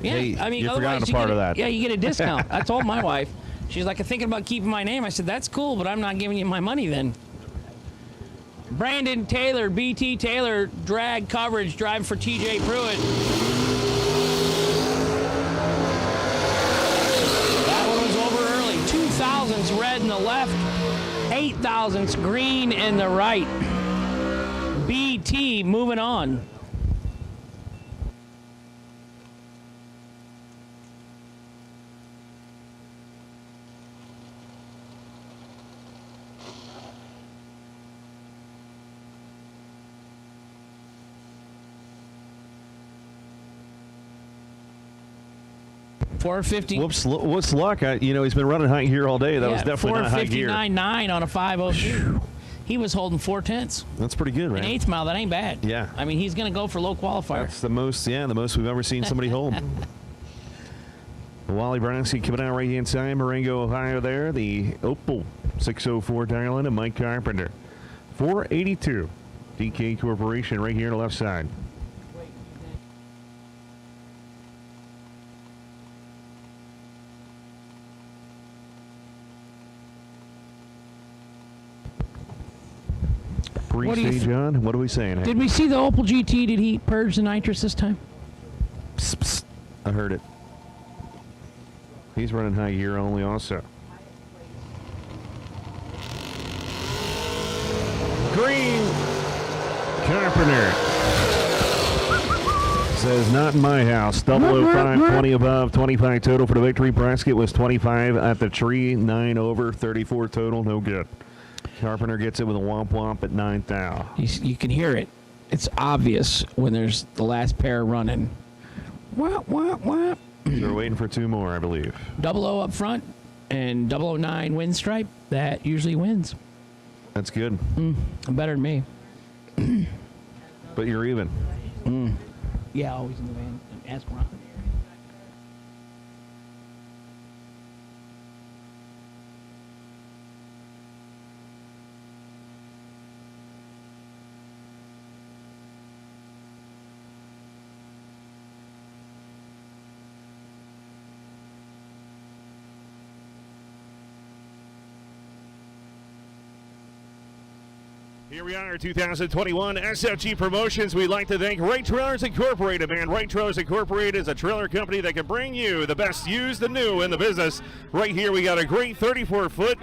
hey, I mean, you forgot a part of that. Yeah, you get a discount. I told my wife. She's like, I'm thinking about keeping my name. I said, that's cool, but I'm not giving you my money then. Brandon Taylor, BT Taylor, drag coverage, driving for TJ Pruitt. That one was over early. 2,000s red in the left, 8,000s green in the right. BT moving on. .450. What's luck? He's been running high gear all day. That was definitely not high gear. 459.9 on a 502. He was holding 4/10. That's pretty good, right? An eighth mile, that ain't bad. Yeah. I mean, he's going to go for low qualifier. That's the most we've ever seen somebody hold. Wally Bronsky coming out right hand side, Marengo, Ohio there. The Opel 604 Thailand and Mike Carpenter. 482. DK Corporation right here on the left side. What do you John? What are we saying? Did we see the Opel GT? Did he purge the nitrous this time? Psst, psst. I heard it. He's running high gear only also. Green Carpenter says, not in my house. 005, 20 above, 25 total for the victory. Prescott was 25 at the tree, 9 over, 34 total, no good. Carpenter gets it with a womp womp at 9,000. You can hear it. It's obvious when there's the last pair running. Womp, womp, womp. They're waiting for 2 more, I believe. 00 up front and 009 wind stripe. That usually wins. That's good. Better than me. But you're even. Yeah, always in the van. Ask Ron. Here we are, 2021 SFG Promotions. We'd like to thank Wright Trailers Incorporated, man. Wright Trailers Incorporated is a trailer company that can bring you the best used and new in the business. Right here, we got a great 34-foot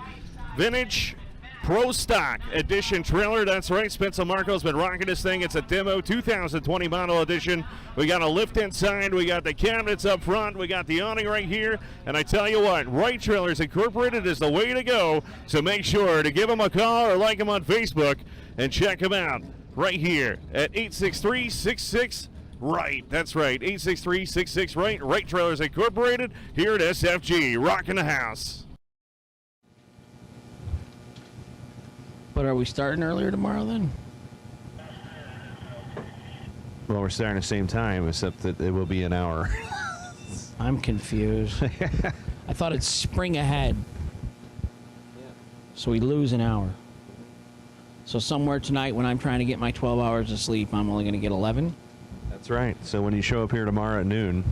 vintage Pro Stock Edition trailer. That's right. Spencer Marco's been rocking this thing. It's a demo 2020 model edition. We got a lift inside. We got the cabinets up front. We got the awning right here. And I tell you what, Wright Trailers Incorporated is the way to go. So make sure to give them a call or like them on Facebook and check them out right here at 863-66 Wright. That's right, 863-66 Wright. Wright Trailers Incorporated here at SFG. Rocking the house. But are we starting earlier tomorrow then? Well, we're starting at the same time, except that it will be an hour. I'm confused. I thought it's spring ahead. So we lose an hour. So somewhere tonight when I'm trying to get my 12 hours of sleep, I'm only going to get 11? That's right. So when you show up here tomorrow at noon,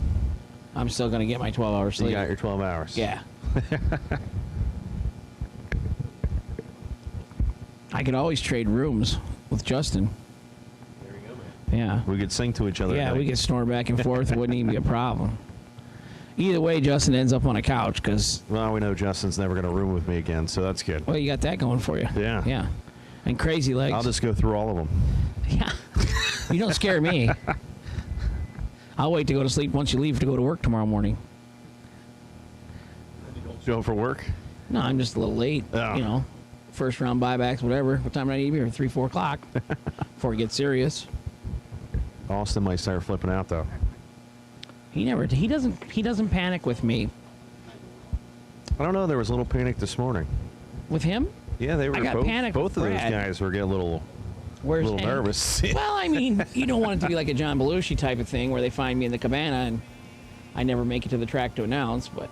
I'm still going to get my 12 hours sleep. You got your 12 hours. Yeah. I could always trade rooms with Justin. There you go, man. Yeah. We could sing to each other. Yeah, we could snore back and forth. It wouldn't even be a problem. Either way, Justin ends up on a couch because... Well, we know Justin's never going to room with me again, so that's good. Well, you got that going for you. Yeah. Yeah. And crazy legs. I'll just go through all of them. Yeah. You don't scare me. I'll wait to go to sleep once you leave to go to work tomorrow morning. You don't show up for work? No, I'm just a little late. Oh. You know, first round buybacks, whatever. What time do I need to be here? 3, 4 o'clock before it gets serious. Austin might start flipping out though. He doesn't panic with me. I don't know. There was a little panic this morning. With him? Yeah, they were. I got panic both with of those Brad. guys were getting a little nervous. Well, I mean, you don't want it to be like a John Belushi type of thing where they find me in the cabana and I never make it to the track to announce, but...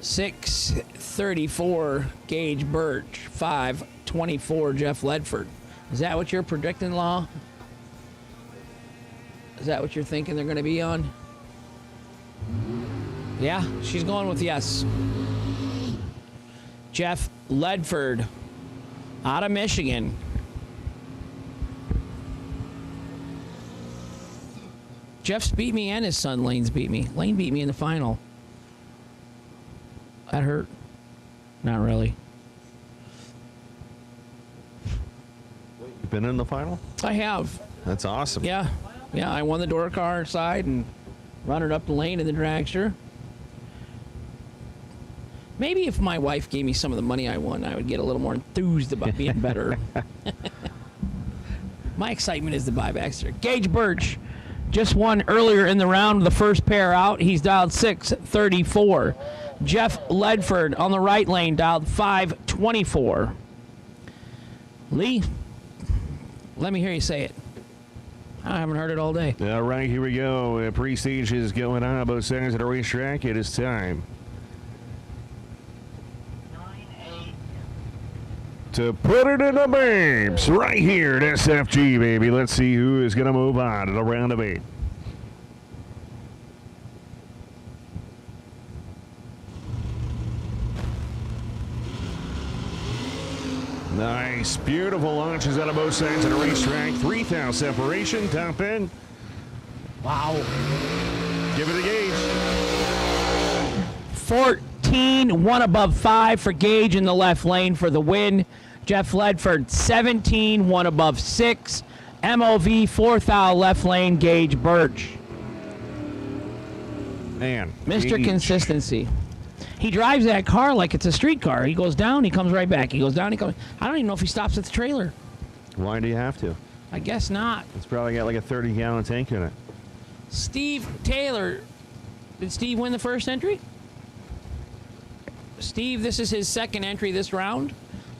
.634 Gage Birch, 524 Jeff Ledford. Is that what you're predicting, Law? Is that what you're thinking they're going to be on? Yeah, she's going with yes. Jeff Ledford out of Michigan. Jeff's beat me and his son Lane's beat me. Lane beat me in the final. That hurt. Not really. You've been in the final? I have. That's awesome. Yeah. Yeah, I won the door car side and run it up the lane in the dragster. Maybe if my wife gave me some of the money I won, I would get a little more enthused about being better. My excitement is the buybacks here. Gage Birch just won earlier in the round, the first pair out. He's dialed 634. Jeff Ledford on the right lane dialed 524. Lee, let me hear you say it. I haven't heard it all day. All right, here we go. Pre-stage is going on both sides of the racetrack. It is time to put it in the babes right here at SFG, baby. Let's see who is going to move on to the round of 8. Nice, beautiful launches out of both sides of the racetrack. 3,000 separation, top end. Wow. Give it a Gage. 14, 1 above 5 for Gage in the left lane for the win. Jeff Ledford, 17, 1 above 6. MOV, 4th out left lane, Gage Birch. Man. Mr. Gage. Consistency. He drives that car like it's a street car. He goes down, he comes right back. He goes down, he comes. I don't even know if he stops at the trailer. Why do you have to? I guess not. It's probably got like a 30-gallon tank in it. Steve Taylor. Did Steve win the first entry? Steve, this is his second entry this round.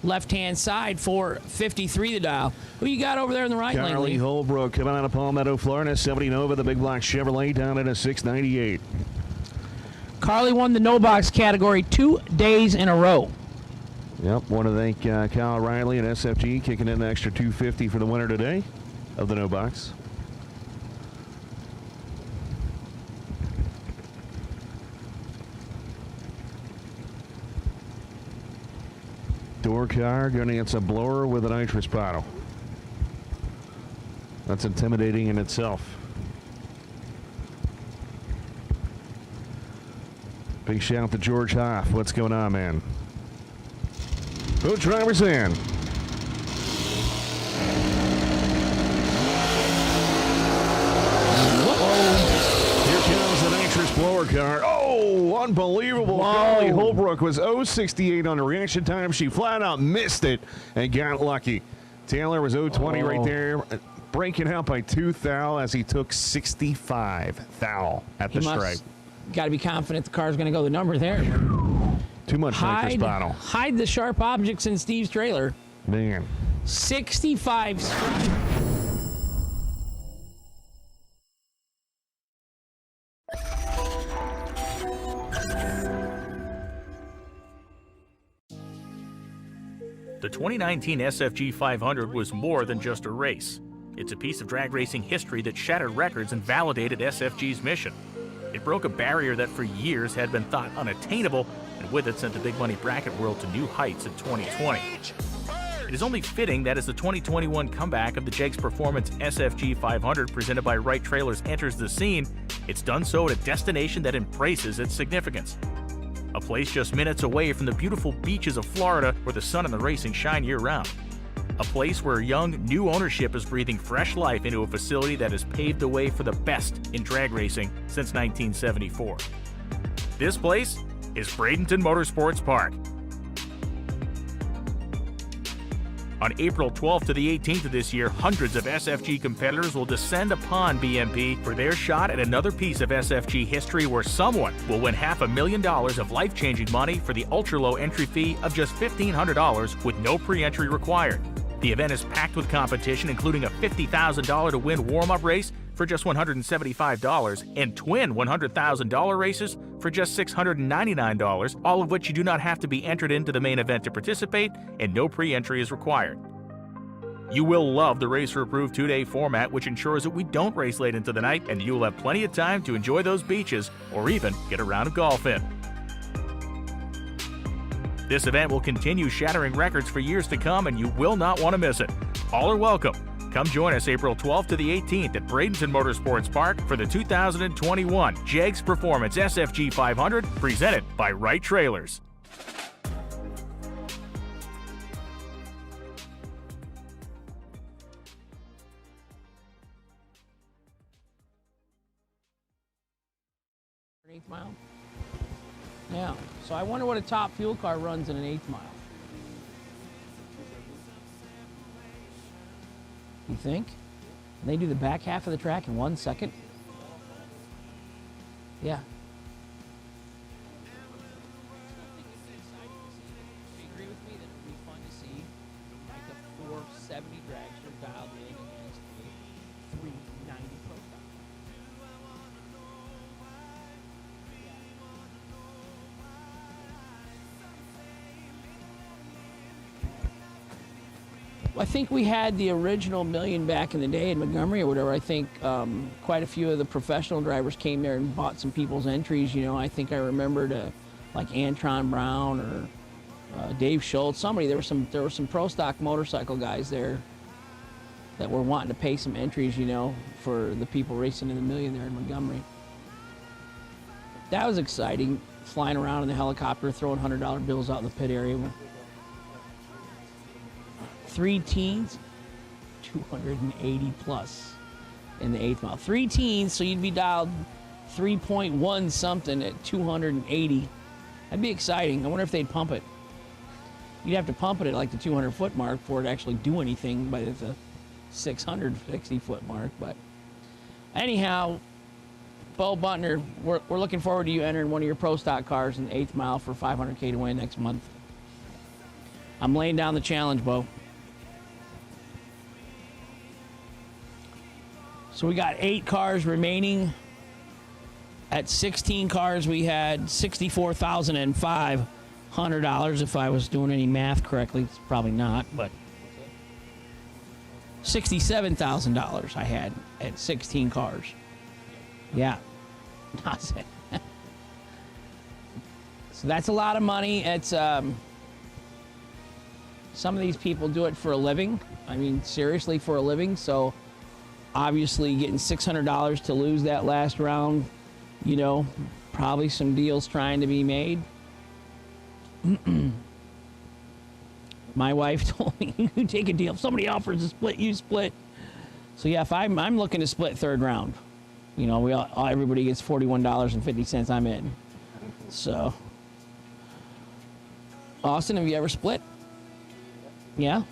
Left-hand side, 453 the dial. Who you got over there in the right lane? Carly Holbrook coming out of Palmetto, Florida. 70 Nova, the big block Chevrolet down at a 698. Carly won the no box category 2 days in a row. Yep, want to thank Kyle Riley and SFG kicking in an extra $250 for the winner today of the no box. Door car going against a blower with a nitrous bottle. That's intimidating in itself. Big shout out to George Hoff. What's going on, man? Both drivers in. Here comes the nitrous blower car. Oh, unbelievable. Golly Holbrook was 0.68 on the reaction time. She flat out missed it and got lucky. Taylor was 0.20 right there, breaking out by 2 thou as he took 65 thou at the stripe. Got to be confident the car's going to go the number there. Too much nitrous bottle. Hide the sharp objects in Steve's trailer. Man. 65 stripe. The 2019 SFG 500 was more than just a race. It's a piece of drag racing history that shattered records and validated SFG's mission. It broke a barrier that for years had been thought unattainable, and with it sent the big money bracket world to new heights in 2020. It is only fitting that as the 2021 comeback of the Jegs Performance SFG 500 presented by Wright Trailers enters the scene, it's done so at a destination that embraces its significance. A place just minutes away from the beautiful beaches of Florida where the sun and the racing shine year-round. A place where young, new ownership is breathing fresh life into a facility that has paved the way for the best in drag racing since 1974. This place is Bradenton Motorsports Park. On April 12th to the 18th of this year, hundreds of SFG competitors will descend upon BMP for their shot at another piece of SFG history where someone will win $500,000 of life-changing money for the ultra-low entry fee of just $1,500 with no pre-entry required. The event is packed with competition, including a $50,000 to win warm-up race for just $175 and twin $100,000 races for just $699, all of which you do not have to be entered into the main event to participate, and no pre-entry is required. You will love the racer-approved 2-day format, which ensures that we don't race late into the night, and you will have plenty of time to enjoy those beaches or even get a round of golf in. This event will continue shattering records for years to come, and you will not want to miss it. All are welcome. Come join us April 12th to the 18th at Bradenton Motorsports Park for the 2021 Jegs Performance SFG 500 presented by Wright Trailers. Eighth mile? Yeah. So I wonder what a top fuel car runs in an 8th mile. You think? And they do the back half of the track in 1 second? Yeah. Do you agree with me that it would be fun to see like a 470 dragster dialed in against a 390 Pro Stock? I think we had the original Million back in the day in Montgomery or whatever. I think quite a few of the professional drivers came there and bought some people's entries. You know, I think I remembered like Antron Brown or Dave Schultz. Somebody, there were some pro stock motorcycle guys there that were wanting to pay some entries, you know, for the people racing in the Million there in Montgomery. That was exciting, flying around in the helicopter, throwing $100 bills out in the pit area. 3 teens, 280 plus in the 8th mile. 3 teens, so you'd be dialed 3.1 something at 280. That'd be exciting. I wonder if they'd pump it. You'd have to pump it at like the 200 foot mark for it to actually do anything by the 660 foot mark. But anyhow, Bo Butner, we're looking forward to you entering one of your pro stock cars in the 8th mile for $500K to win next month. I'm laying down the challenge, Bo. So we got 8 cars remaining. At 16 cars, we had $64,500. If I was doing any math correctly, it's probably not, but $67,000 I had at 16 cars. Yeah. So that's a lot of money. It's some of these people do it for a living. I mean, seriously, for a living. So obviously getting $600 to lose that last round, you know, Probably some deals trying to be made. My wife told me, you take a deal. If somebody offers a split, you split. So yeah, if I'm looking to split third round. You know, everybody gets $41.50. I'm in. So, Austin, have you ever split? Yeah.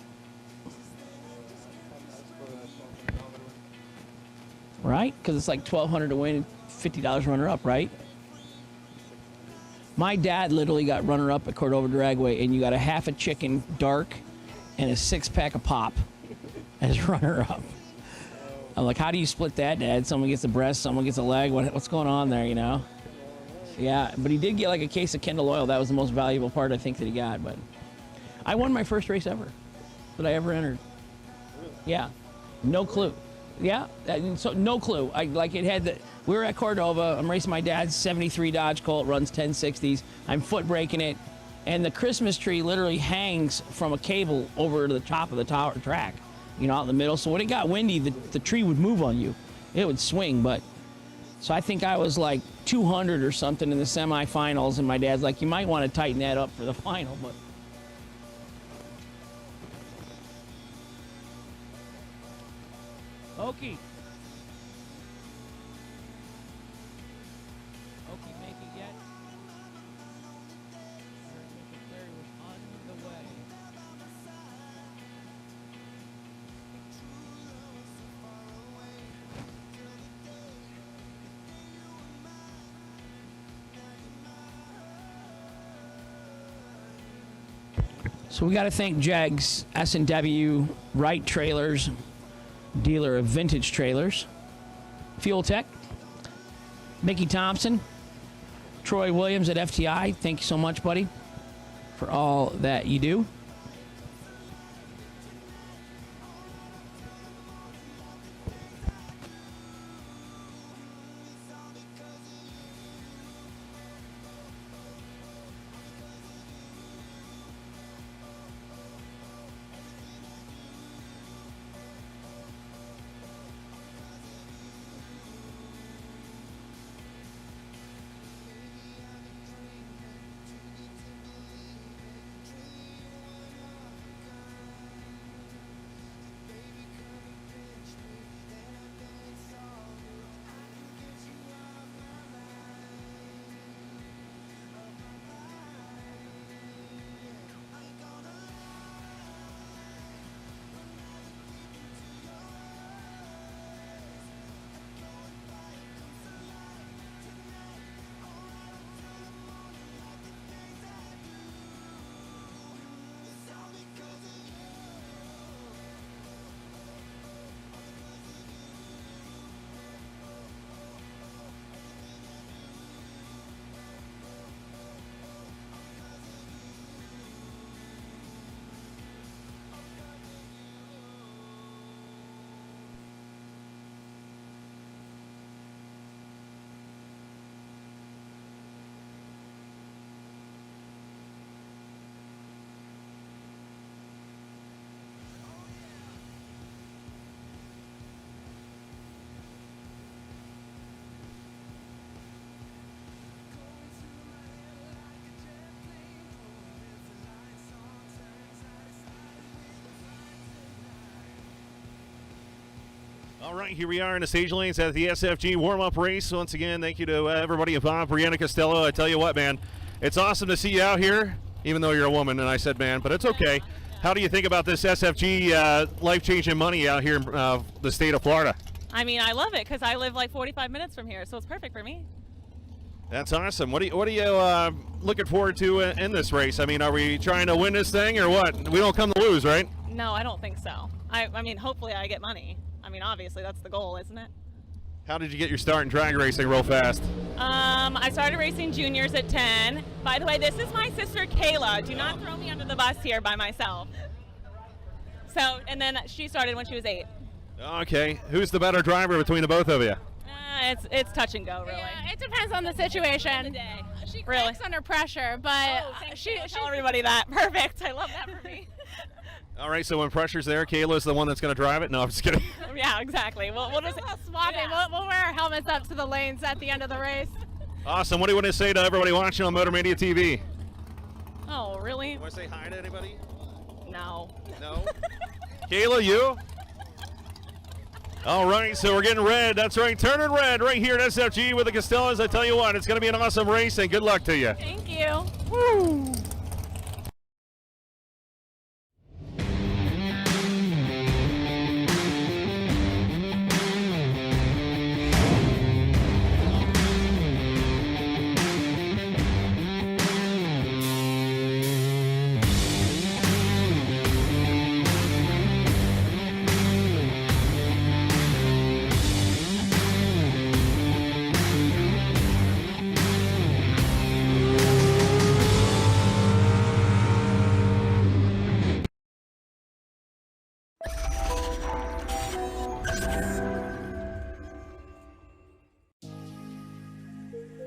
Right? Because it's like $1,200 to win, $50 runner-up, right? My dad literally got runner-up at Cordova Dragway, and you got a half a chicken dark and a 6-pack of pop as runner-up. I'm like, how do you split that, Dad? Someone gets a breast, someone gets a leg. What's going on there, you know? Yeah, but he did get like a case of Kendall Oil. That was the most valuable part I think that he got. But I won my first race ever that I ever entered. Yeah, no clue. Yeah, so no clue. We were at Cordova. I'm racing my dad's 73 Dodge Colt, runs 1060s. I'm foot braking it, and the Christmas tree literally hangs from a cable over to the top of the tower track, you know, out in the middle. So when it got windy, the tree would move on you. It would swing, but so I think I was like 200 or something in the semifinals, and my dad's like, you might want to tighten that up for the final, but. Okie. Okie make it yet? Larry was on the way. So we got to thank Jegs, S&W, Wright Trailers, dealer of vintage trailers, Fuel Tech, Mickey Thompson, Troy Williams at FTI. Thank you so much, buddy, for all that you do. All right, here we are in the stage lanes at the SFG warm-up race. Once again, thank you to everybody involved. Brianna Costello, I tell you what, man, it's awesome to see you out here, even though you're a woman, and I said man, but it's okay. How do you think about this SFG life-changing money out here in the state of Florida? I mean, I love it because I live like 45 minutes from here, so it's perfect for me. That's awesome. What are you looking forward to in this race? I mean, are we trying to win this thing or what? We don't come to lose, right? No, I don't think so. I mean, hopefully I get money. I mean, obviously that's the goal, isn't it? How did you get your start in drag racing real fast? I started racing juniors at 10. By the way, this is my sister Kayla. Do not throw me under the bus here by myself. So, and then she started when she was 8. Okay. Who's the better driver between the both of you? It's touch and go, really. Yeah, it depends on the situation. She cracks under pressure, but she tell everybody that. Perfect. I love that for me. All right, so when pressure's there, Kayla's the one that's going to drive it? No, I'm just kidding. Yeah, exactly. We'll just swap it. We'll wear our helmets up to the lanes at the end of the race. Awesome. What do you want to say to everybody watching on Motor Media TV? Oh, really? You want to say hi to anybody? No. No? Kayla, you? All right, so we're getting red. That's right, turning red right here at SFG with the Costellas. I tell you what, it's going to be an awesome race, and good luck to you. Thank you. Woo!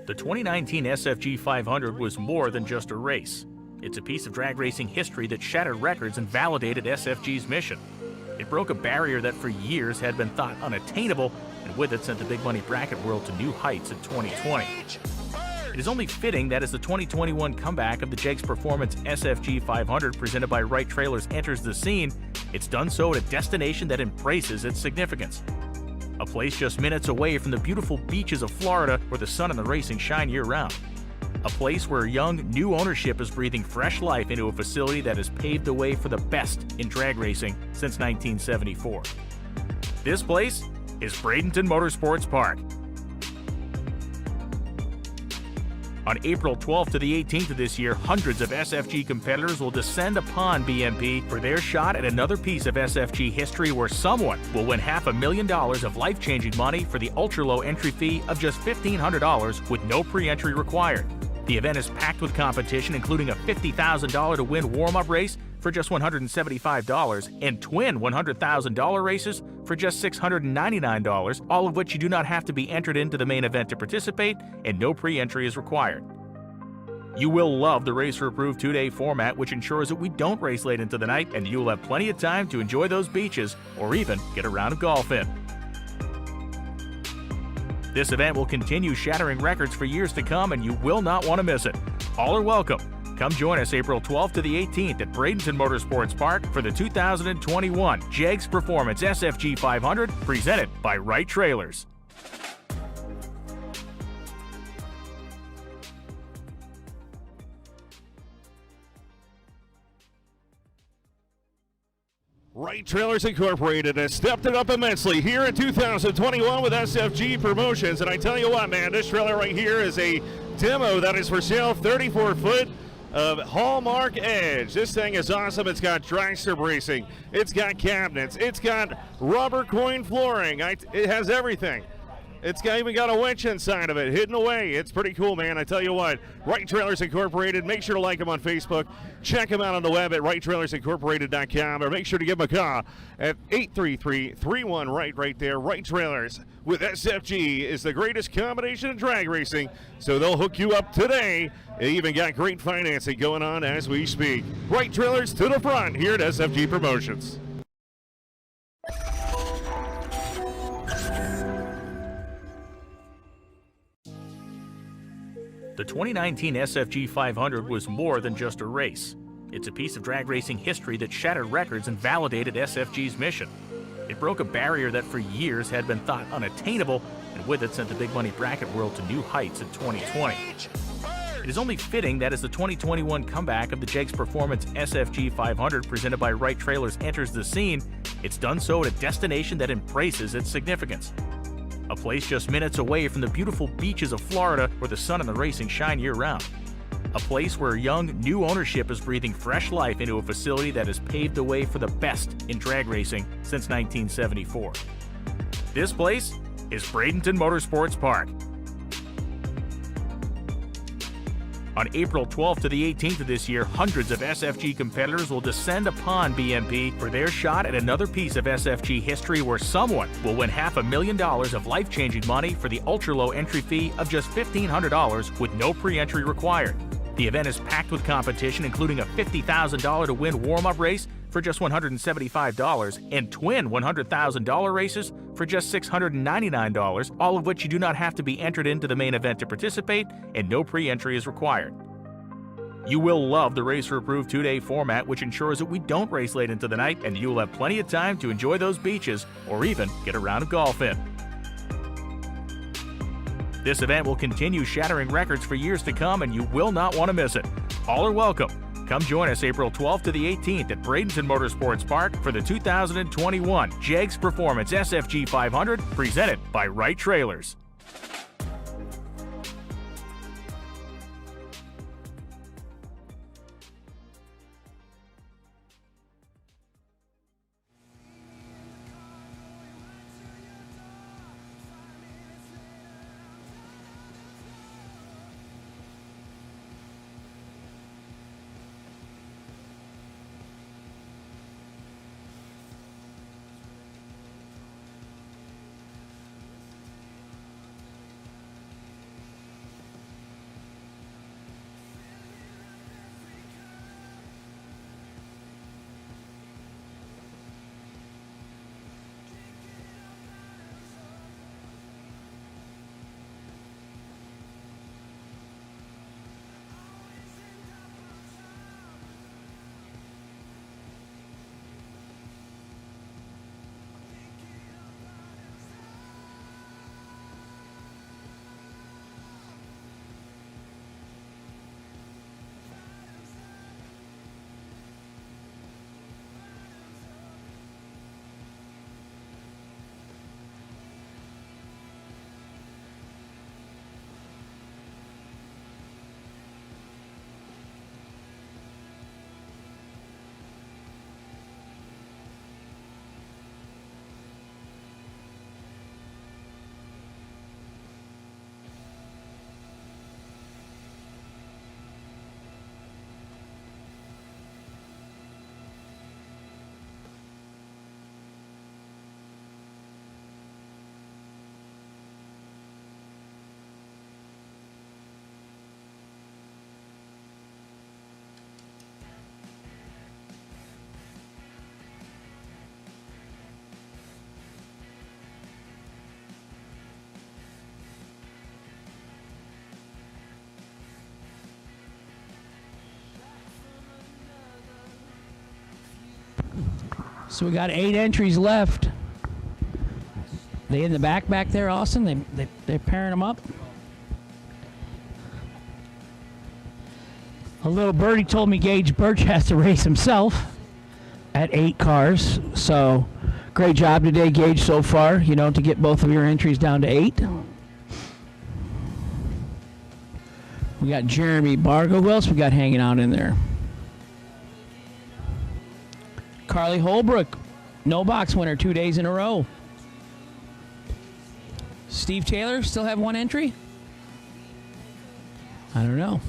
The 2019 SFG 500 was more than just a race. It's a piece of drag racing history that shattered records and validated SFG's mission. It broke a barrier that for years had been thought unattainable, and with it sent the big money bracket world to new heights in 2020. It is only fitting that as the 2021 comeback of the Jegs Performance SFG 500 presented by Wright Trailers enters the scene, it's done so at a destination that embraces its significance. A place just minutes away from the beautiful beaches of Florida where the sun and the racing shine year-round. A place where young, new ownership is breathing fresh life into a facility that has paved the way for the best in drag racing since 1974. This place is Bradenton Motorsports Park. On April 12th to the 18th of this year, hundreds of SFG competitors will descend upon BMP for their shot at another piece of SFG history where someone will win $500,000 of life-changing money for the ultra-low entry fee of just $1,500 with no pre-entry required. The event is packed with competition, including a $50,000 to win warm-up race for just $175 and twin $100,000 races for just $699, all of which you do not have to be entered into the main event to participate, and no pre-entry is required. You will love the racer-approved 2-day format, which ensures that we don't race late into the night, and you will have plenty of time to enjoy those beaches or even get a round of golf in. This event will continue shattering records for years to come, and you will not want to miss it. All are welcome. Come join us April 12th to the 18th at Bradenton Motorsports Park for the 2021 Jegs Performance SFG 500 presented by Wright Trailers. Wright Trailers Incorporated has stepped it up immensely here in 2021 with SFG Promotions. And I tell you what, man, this trailer right here is a demo that is for sale, 34-foot of Hallmark Edge. This thing is awesome. It's got dragster bracing. It's got cabinets. It's got rubber coin flooring. It has everything. It's even got a winch inside of it, hidden away. It's pretty cool, man. I tell you what, Wright Trailers Incorporated, make sure to like them on Facebook. Check them out on the web at WrightTrailersIncorporated.com, or make sure to give them a call at 833-31-WRIGHT right there. Wright Trailers with SFG is the greatest combination in drag racing, so they'll hook you up today. They even got great financing going on as we speak. Wright Trailers to the front here at SFG Promotions. The 2019 SFG 500 was more than just a race. It's a piece of drag racing history that shattered records and validated SFG's mission. It broke a barrier that for years had been thought unattainable, and with it sent the big money bracket world to new heights in 2020. It is only fitting that as the 2021 comeback of the Jegs Performance SFG 500 presented by Wright Trailers enters the scene, it's done so at a destination that embraces its significance. A place just minutes away from the beautiful beaches of Florida where the sun and the racing shine year-round. A place where young, new ownership is breathing fresh life into a facility that has paved the way for the best in drag racing since 1974. This place is Bradenton Motorsports Park. On April 12th to the 18th of this year, hundreds of SFG competitors will descend upon BMP for their shot at another piece of SFG history where someone will win $500,000 of life-changing money for the ultra-low entry fee of just $1,500 with no pre-entry required. The event is packed with competition, including a $50,000 to win warm-up race for just $175 and twin $100,000 races for just $699, all of which you do not have to be entered into the main event to participate, and no pre-entry is required. You will love the racer-approved 2-day format, which ensures that we don't race late into the night, and you will have plenty of time to enjoy those beaches or even get a round of golf in. This event will continue shattering records for years to come, and you will not want to miss it. All are welcome. Come join us April 12th to the 18th at Bradenton Motorsports Park for the 2021 JEGS Performance SFG 500, presented by Wright Trailers. So we got 8 entries left. They in the back there, Austin? They're pairing them up. A little birdie told me Gage Birch has to race himself at 8 cars. So great job today, Gage, so far, you know, to get both of your entries down to 8. We got Jeremy Bargo. Who else we got hanging out in there? Carly Holbrook, no box winner 2 days in a row. Steve Taylor still have 1 entry? I don't know.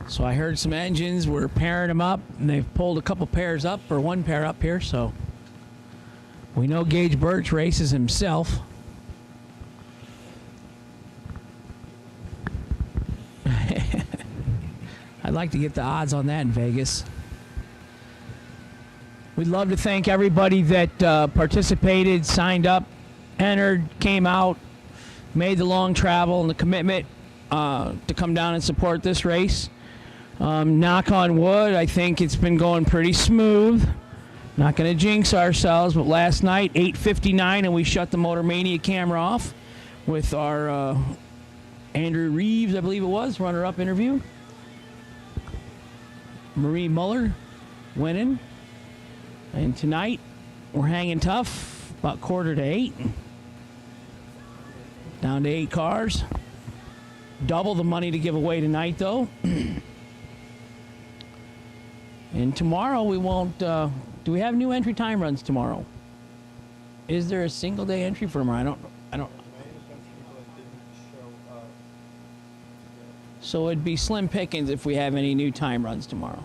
So I heard some engines. We're pairing them up, and they've pulled a couple pairs up, or one pair up here. So we know Gage Birch races himself. I'd like to get the odds on that in Vegas. We'd love to thank everybody that participated, signed up, entered, came out, made the long travel and the commitment to come down and support this race. Knock on wood, I think it's been going pretty smooth. Not going to jinx ourselves, but last night, 8:59, and we shut the Motor Mania camera off with our Andrew Reeves, I believe it was, runner-up interview. Marie Muller winning. And tonight, we're hanging tough, about 7:45. Down to 8 cars. Double the money to give away tonight, though. And tomorrow we won't, do we have new entry time runs tomorrow? Is there a single day entry for tomorrow? I don't. So it'd be slim pickings if we have any new time runs tomorrow.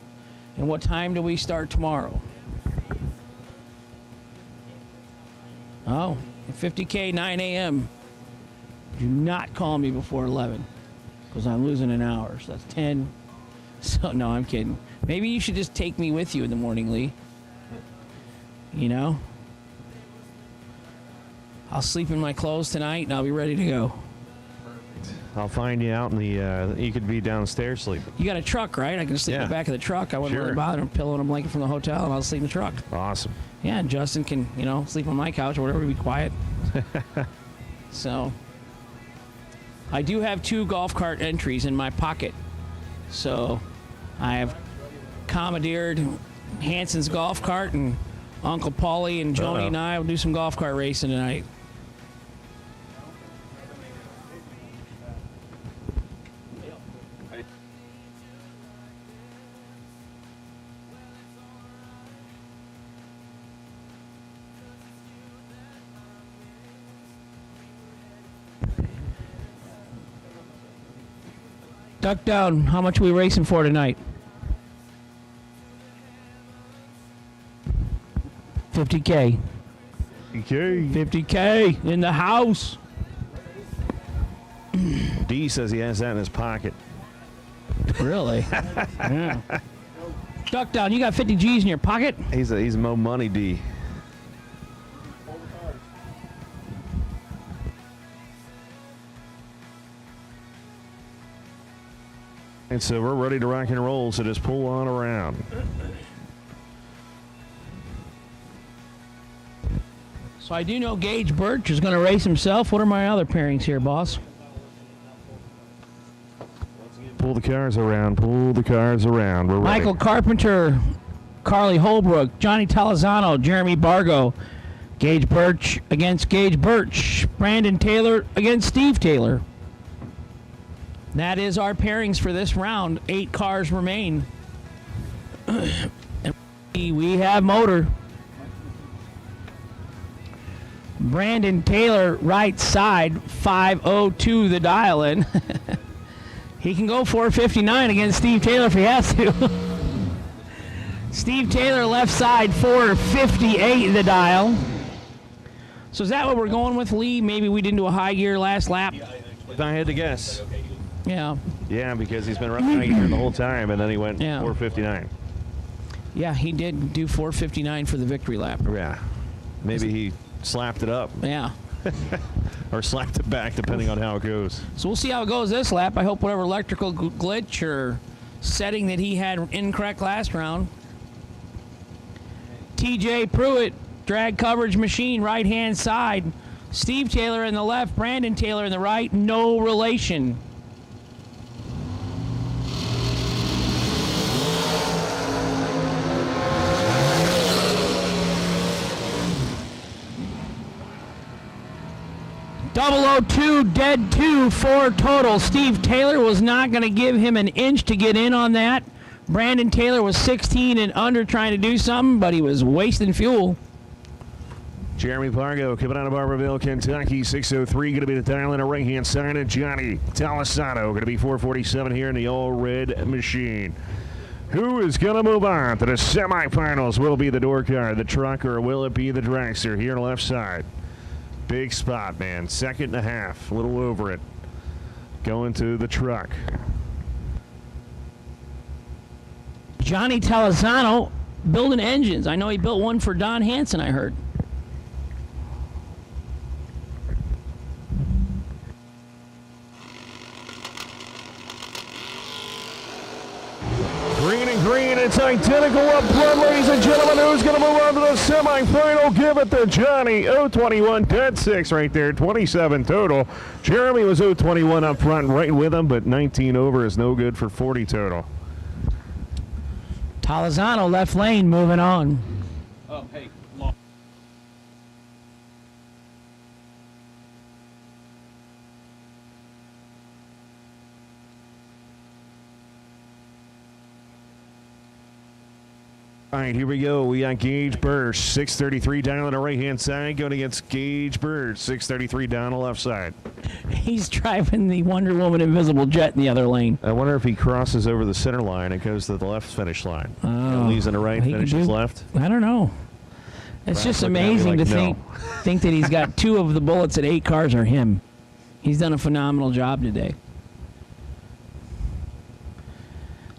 And what time do we start tomorrow? Oh, 50K, 9 a.m. Do not call me before 11, because I'm losing an hour. So that's 10. So, no, I'm kidding. Maybe you should just take me with you in the morning, Lee. You know? I'll sleep in my clothes tonight, and I'll be ready to go. I'll find you out in the, you could be downstairs sleeping. You got a truck, right? I can sleep in the back of the truck. I wouldn't really bother him, pillow and a blanket from the hotel, and I'll sleep in the truck. Awesome. Yeah, and Justin can, you know, sleep on my couch or whatever, be quiet. So, I do have 2 golf cart entries in my pocket. So, I have commandeered Hanson's golf cart, and Uncle Paulie and Joni and I will do some golf cart racing tonight. Duck down. How much are we racing for tonight? 50K. 50K in the house. D says he has that in his pocket. Really? Yeah. Duck down. You got 50 G's in your pocket? He's Mo Money D. And so we're ready to rock and roll, so just pull on around. So I do know Gage Birch is going to race himself. What are my other pairings here, boss? Pull the cars around. Pull the cars around. We're ready. Michael Carpenter, Carly Holbrook, Johnny Talazano, Jeremy Bargo. Gage Birch against Gage Birch. Brandon Taylor against Steve Taylor. That is our pairings for this round. 8 cars remain. And we have motor. Brandon Taylor, right side, 502 the dial in. He can go 459 against Steve Taylor if he has to. Steve Taylor, left side, 458 the dial. So is that what we're going with, Lee? Maybe we didn't do a high gear last lap? If I had to guess. Yeah. Yeah, because he's been running here the whole time, and then he went 459. Yeah, he did do 459 for the victory lap. Yeah. Maybe he slapped it up. Yeah. Or slapped it back, depending on how it goes. So we'll see how it goes this lap. I hope whatever electrical glitch or setting that he had incorrect last round. TJ Pruitt, drag coverage machine, right-hand side. Steve Taylor in the left, Brandon Taylor in the right, no relation. .002, dead 2, 4 total. Steve Taylor was not going to give him an inch to get in on that. Brandon Taylor was 16 and under trying to do something, but he was wasting fuel. Jeremy Pargo coming out of Barberville, Kentucky, 603 going to be the dial on the right-hand side, and Johnny Talisano going to be 447 here in the all-red machine. Who is going to move on to the semifinals? Will it be the door car, the truck, or will it be the dragster here left side? Big spot, man. 2.5, a little over it. Going to the truck. Johnny Talisano building engines. I know he built one for Don Hansen, I heard. Green, it's identical up front, ladies and gentlemen. Who's going to move on to the semifinal? Give it to Johnny. 021, dead 6 right there, 27 total. Jeremy was 021 up front, right with him, but 19 over is no good for 40 total. Talizano left lane moving on. Oh, hey. All right, here we go. We got Gage Bursch, 633 down on the right-hand side, going against Gage Bursch, 633 down the left side. He's driving the Wonder Woman Invisible Jet in the other lane. I wonder if he crosses over the center line and goes to the left finish line. Leaves on the right, finishes left. I don't know. It's just amazing to think that he's got 2 of the bullets at 8 cars are him. He's done a phenomenal job today.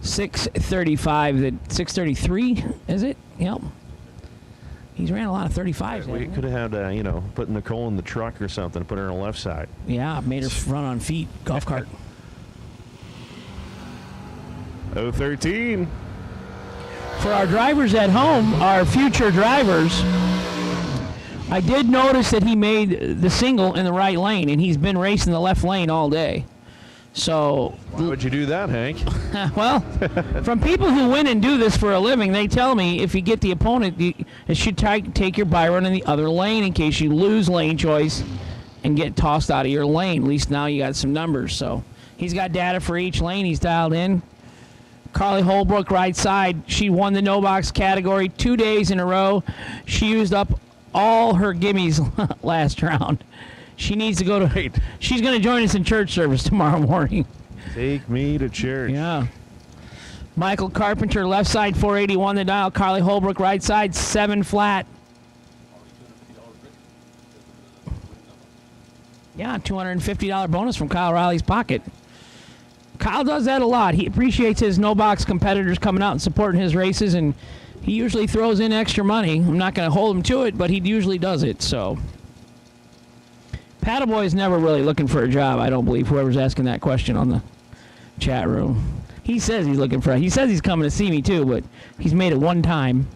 633, is it? Yep. He's ran a lot of 35s. We could have had, put Nicole in the truck or something, put her on the left side. Yeah, made her run on feet, golf cart. 013. For our drivers at home, our future drivers, I did notice that he made the single in the right lane, and he's been racing the left lane all day. So why would you do that, Hank? Well, from people who win and do this for a living, they tell me if you get the opponent, you should take your by run in the other lane in case you lose lane choice and get tossed out of your lane. At least now you got some numbers. So he's got data for each lane he's dialed in. Carly Holbrook, right side. She won the no box category 2 days in a row. She used up all her gimmies last round. She needs to go to. She's going to join us in church service tomorrow morning. Take me to church. Yeah. Michael Carpenter, left side, 481 the dial. Carly Holbrook, right side, 7 flat. Yeah, $250 bonus from Kyle Riley's pocket. Kyle does that a lot. He appreciates his no-box competitors coming out and supporting his races, and he usually throws in extra money. I'm not going to hold him to it, but he usually does it, so. Paddleboy's never really looking for a job, I don't believe, whoever's asking that question on the chat room. He says he's looking for, he says he's coming to see me too, but he's made it one time.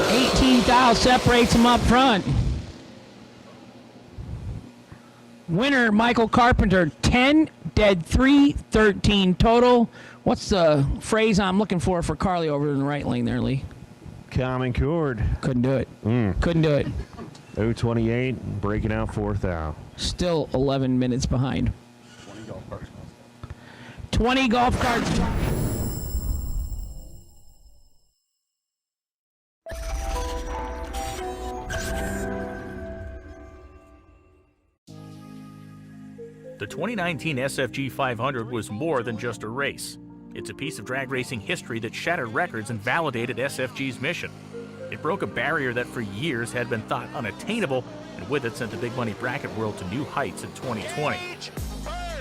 $18,000 separates him up front. Winner, Michael Carpenter, 10, dead 3, 13 total. What's the phrase I'm looking for Carly over in the right lane there, Lee? Common chord. Couldn't do it. Couldn't do it. 028, breaking out 4th out. Still 11 minutes behind. 20 golf carts. The 2019 SFG 500 was more than just a race. It's a piece of drag racing history that shattered records and validated SFG's mission. It broke a barrier that for years had been thought unattainable, and with it sent the big money bracket world to new heights in 2020.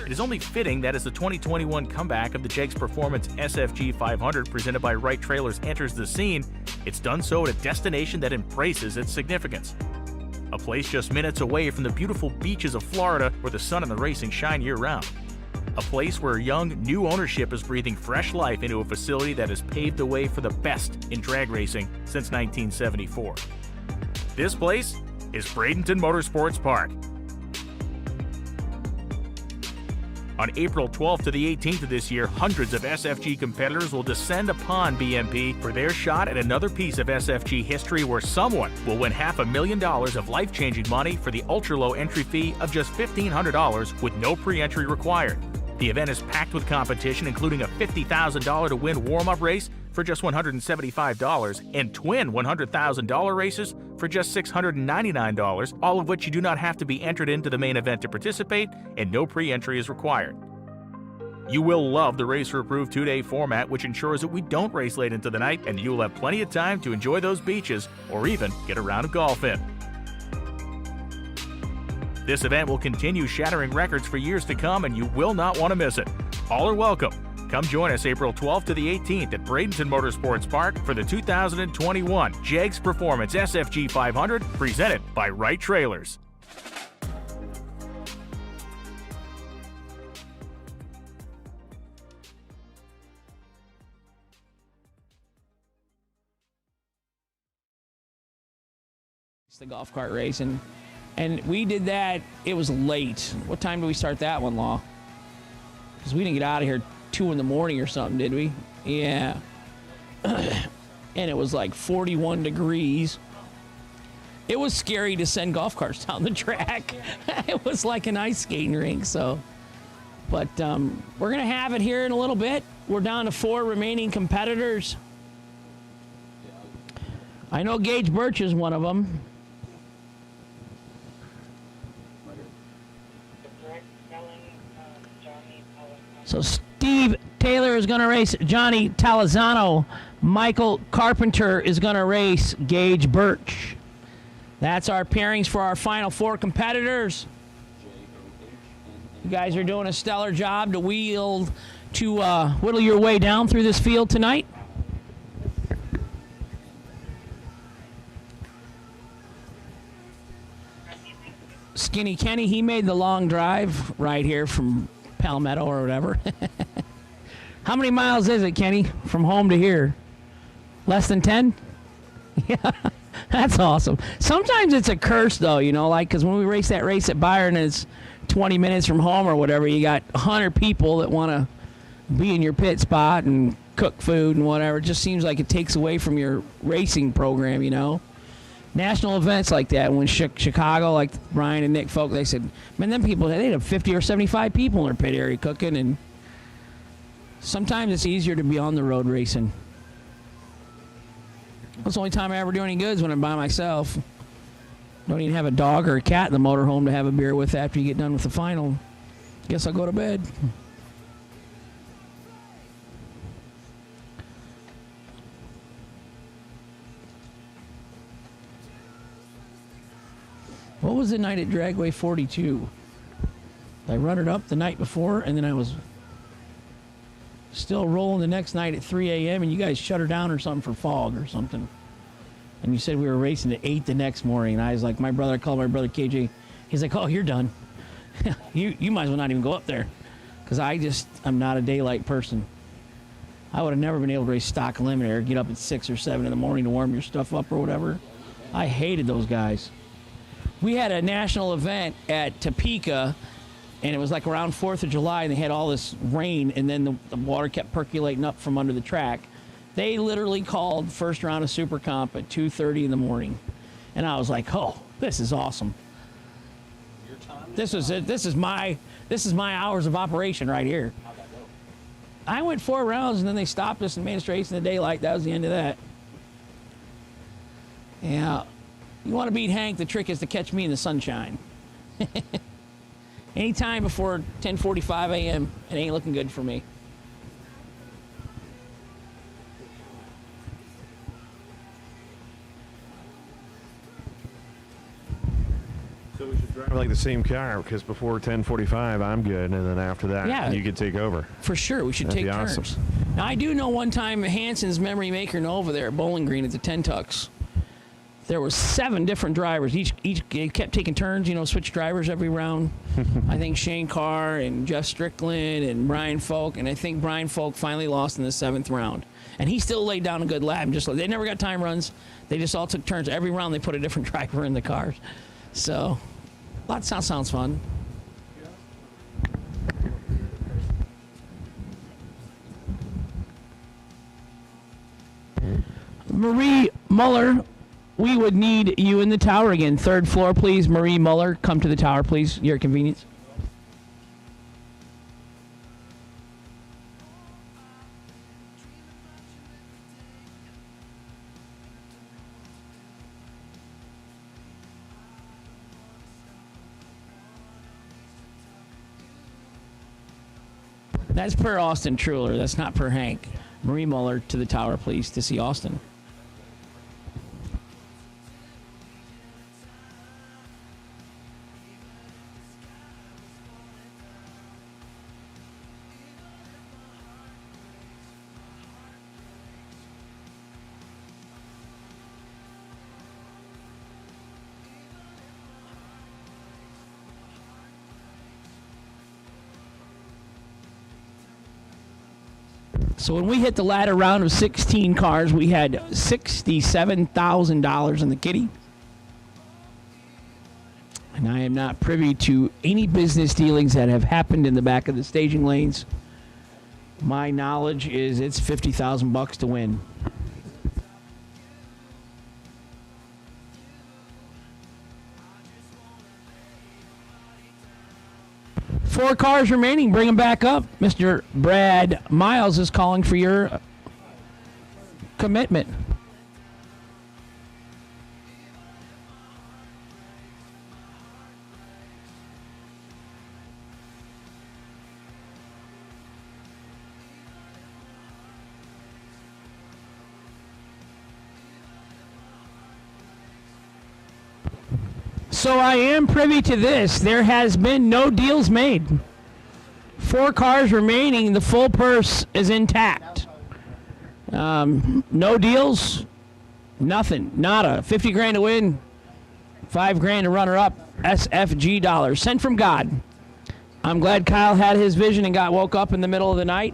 It is only fitting that as the 2021 comeback of the Jake's Performance SFG 500 presented by Wright Trailers enters the scene, it's done so at a destination that embraces its significance. A place just minutes away from the beautiful beaches of Florida where the sun and the racing shine year-round. A place where young, new ownership is breathing fresh life into a facility that has paved the way for the best in drag racing since 1974. This place is Bradenton Motorsports Park. On April 12th to the 18th of this year, hundreds of SFG competitors will descend upon BMP for their shot at another piece of SFG history where someone will win $500,000 of life-changing money for the ultra-low entry fee of just $1,500 with no pre-entry required. The event is packed with competition, including a $50,000 to win warm-up race for just $175 and twin $100,000 races for just $699, all of which you do not have to be entered into the main event to participate, and no pre-entry is required. You will love the racer-approved 2-day format, which ensures that we don't race late into the night, and you will have plenty of time to enjoy those beaches or even get a round of golf in. This event will continue shattering records for years to come, and you will not want to miss it. All are welcome. Come join us April 12th to the 18th at Bradenton Motorsports Park for the 2021 JEGS Performance SFG 500, presented by Wright Trailers. It's the golf cart race, and we did that. It was late. What time did we start that one, Law? Because we didn't get out of here 2 in the morning or something, did we? Yeah. And it was like 41 degrees. It was scary to send golf carts down the track. It was like an ice skating rink. So, but we're gonna have it here in a little bit. We're down to 4 remaining competitors. I know Gage Birch is one of them. So Steve Taylor is going to race Johnny Talazano. Michael Carpenter is going to race Gage Birch. That's our pairings for our final 4 competitors. You guys are doing a stellar job to whittle your way down through this field tonight. Skinny Kenny, he made the long drive right here from Palmetto or whatever. How many miles is it, Kenny, from home to here? Less than 10? Yeah, that's awesome. Sometimes it's a curse, though, you know, like, because when we race that race at Byron and it's 20 minutes from home or whatever, you got 100 people that want to be in your pit spot and cook food and whatever. It just seems like it takes away from your racing program, you know. National events like that, when Chicago, like Brian and Nick Folk, they said, man, them people, they'd have 50 or 75 people in their pit area cooking, and sometimes it's easier to be on the road racing. That's the only time I ever do any good is when I'm by myself. Don't even have a dog or a cat in the motorhome to have a beer with after you get done with the final. Guess I'll go to bed. What was the night at Dragway 42? I run it up the night before, and then I was still rolling the next night at 3 a.m., and you guys shut her down or something for fog or something. And you said we were racing at 8 the next morning, and I was like, I called my brother KJ. He's like, oh, you're done. you might as well not even go up there, because I'm not a daylight person. I would have never been able to race stock eliminator, get up at 6 or 7 in the morning to warm your stuff up or whatever. I hated those guys. We had a national event at Topeka, and it was like around 4th of July, and they had all this rain, and then the water kept percolating up from under the track. They literally called first round of Super Comp at 2:30 in the morning, and I was like, oh, this is awesome. Your time? This is my hours of operation right here. I went 4 rounds, and then they stopped us and made us race in the daylight. That was the end of that. Yeah. You want to beat Hank, the trick is to catch me in the sunshine. Anytime before 10:45 a.m., it ain't looking good for me. So we should drive like the same car, because before 10:45 I'm good, and then after that you could take over. For sure, we should take turns. Awesome. Now I do know one time Hanson's Memory Maker Nova there at Bowling Green at the Ten-Tucks. There were 7 different drivers. Each kept taking turns, you know, switch drivers every round. I think Shane Carr and Jeff Strickland and Brian Folk, and I think Brian Folk finally lost in the 7th round. And he still laid down a good lap. They never got time runs. They just all took turns. Every round they put a different driver in the cars. So, sounds fun. Marie Muller, we would need you in the tower again. 3rd floor, please. Marie Muller, come to the tower, please. Your convenience. That's per Austin Truler. That's not per Hank. Marie Muller to the tower, please, to see Austin. So when we hit the latter round of 16 cars, we had $67,000 in the kitty. And I am not privy to any business dealings that have happened in the back of the staging lanes. My knowledge is it's $50,000 to win. Four cars remaining. Bring them back up. Mr. Brad Miles is calling for your commitment. So I am privy to this. There has been no deals made. 4 cars remaining. The full purse is intact. No deals. Nothing. Nada. 50 grand to win. 5 grand to runner up. SFG dollars. Sent from God. I'm glad Kyle had his vision and got woke up in the middle of the night.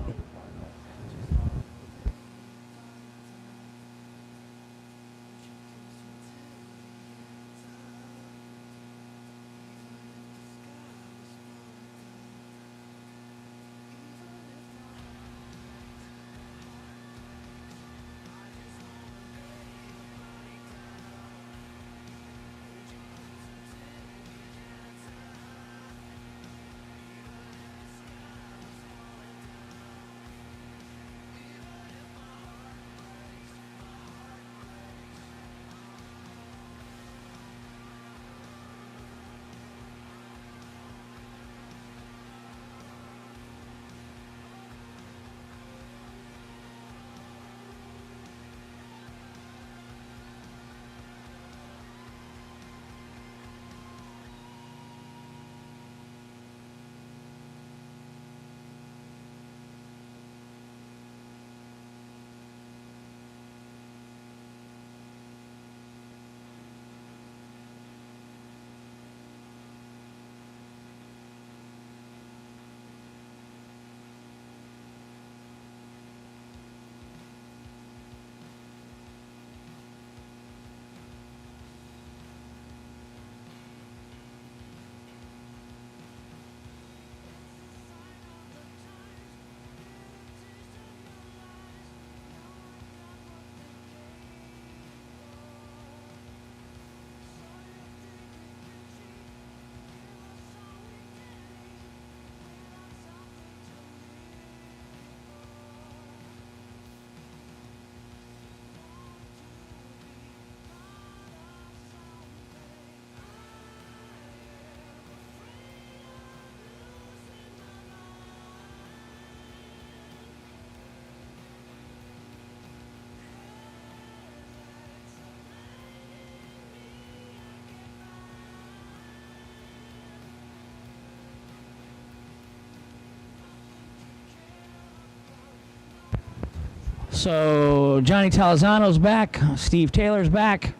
So Johnny Talazano's back. Steve Taylor's back.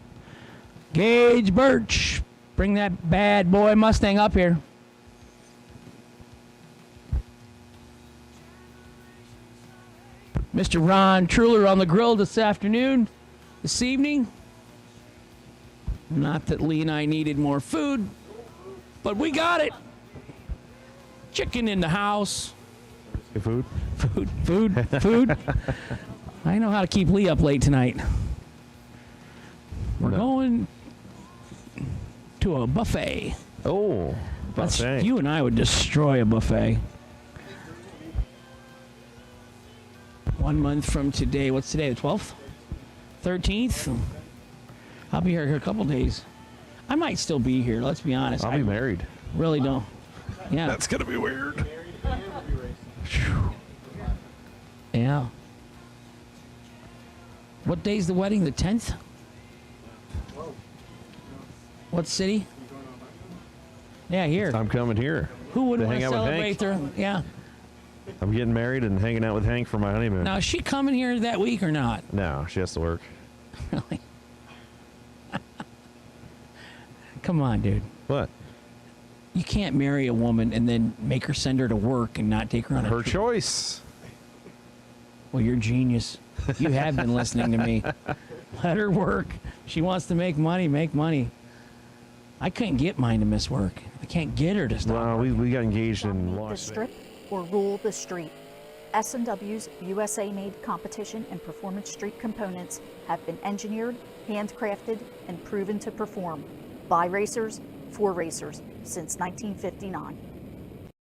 Gage Birch. Bring that bad boy Mustang up here. Mr. Ron Truler on the grill this evening. Not that Lee and I needed more food, but we got it. Chicken in the house. Food? Food. I know how to keep Lee up late tonight. We're going to a buffet. Oh, buffet. You and I would destroy a buffet. 1 month from today. What's today, the 12th? 13th? I'll be here a couple days. I might still be here, let's be honest. I'll be married. Really don't. Yeah. That's going to be weird. Yeah. What day's the wedding? The 10th? What city? Yeah, here. I'm coming here. Who wouldn't to want hang to out with celebrate their... Yeah. I'm getting married and hanging out with Hank for my honeymoon. Now, is she coming here that week or not? No, she has to work. Really? Come on, dude. What? You can't marry a woman and then make her send her to work and not take her on her choice. Well, you're a genius. You have been listening to me. Let her work. She wants to make money, make money. I couldn't get mine to miss work. I can't get her to stop. Well, we got engaged in Dominate the Las strip or rule the street. S&W's USA-made competition and performance street components have been engineered, handcrafted, and proven to perform by racers for racers since 1959.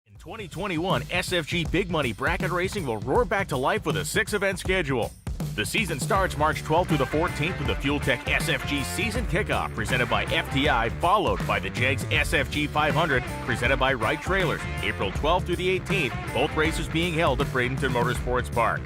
In 2021, SFG Big Money Bracket Racing will roar back to life with a 6-event schedule. The season starts March 12th through the 14th with the Fuel Tech SFG Season Kickoff presented by FTI, followed by the JEGS SFG 500 presented by Wright Trailers, April 12th through the 18th, both races being held at Bradenton Motorsports Park.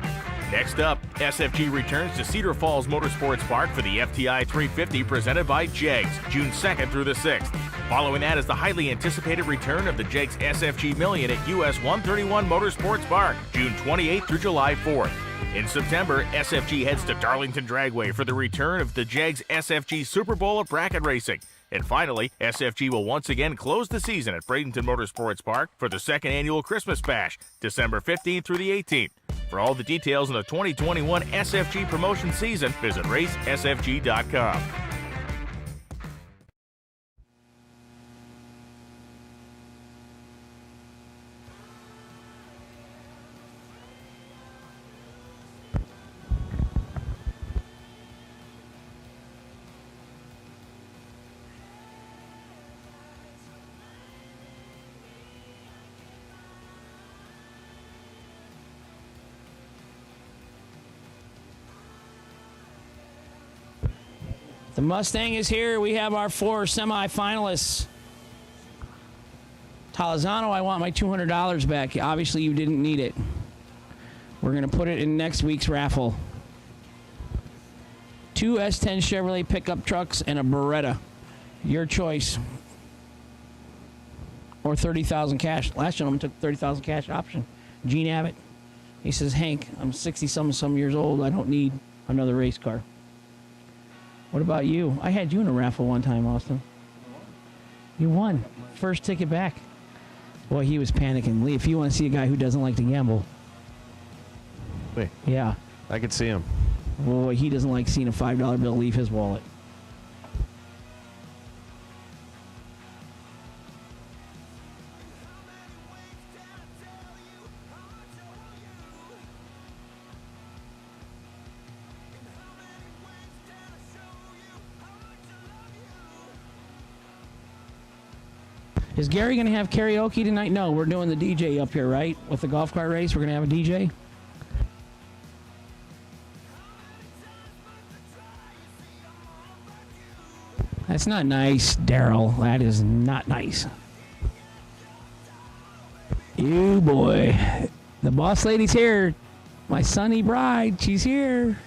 Next up, SFG returns to Cedar Falls Motorsports Park for the FTI 350 presented by JEGS, June 2nd through the 6th. Following that is the highly anticipated return of the JEGS SFG Million at US 131 Motorsports Park, June 28th through July 4th. In September, SFG heads to Darlington Dragway for the return of the JEGS SFG Super Bowl of Bracket Racing. And finally, SFG will once again close the season at Bradenton Motorsports Park for the second annual Christmas Bash, December 15th through the 18th. For all the details on the 2021 SFG Promotions season, visit racesfg.com. The Mustang is here. We have our 4 semi-finalists. Talazano, I want my $200 back. Obviously, you didn't need it. We're going to put it in next week's raffle. 2 S10 Chevrolet pickup trucks and a Beretta. Your choice. Or 30,000 cash. Last gentleman took 30,000 cash option. Gene Abbott. He says, Hank, I'm 60-some years old. I don't need another race car. What about you? I had you in a raffle one time, Austin. You won. First ticket back. Boy, he was panicking. Lee, if you want to see a guy who doesn't like to gamble. Wait. Yeah. I could see him. Boy, he doesn't like seeing a $5 bill leave his wallet. Is Gary going to have karaoke tonight? No, we're doing the DJ up here, right? With the golf cart race, we're going to have a DJ? That's not nice, Daryl. That is not nice. You boy. The boss lady's here. My sunny bride, she's here.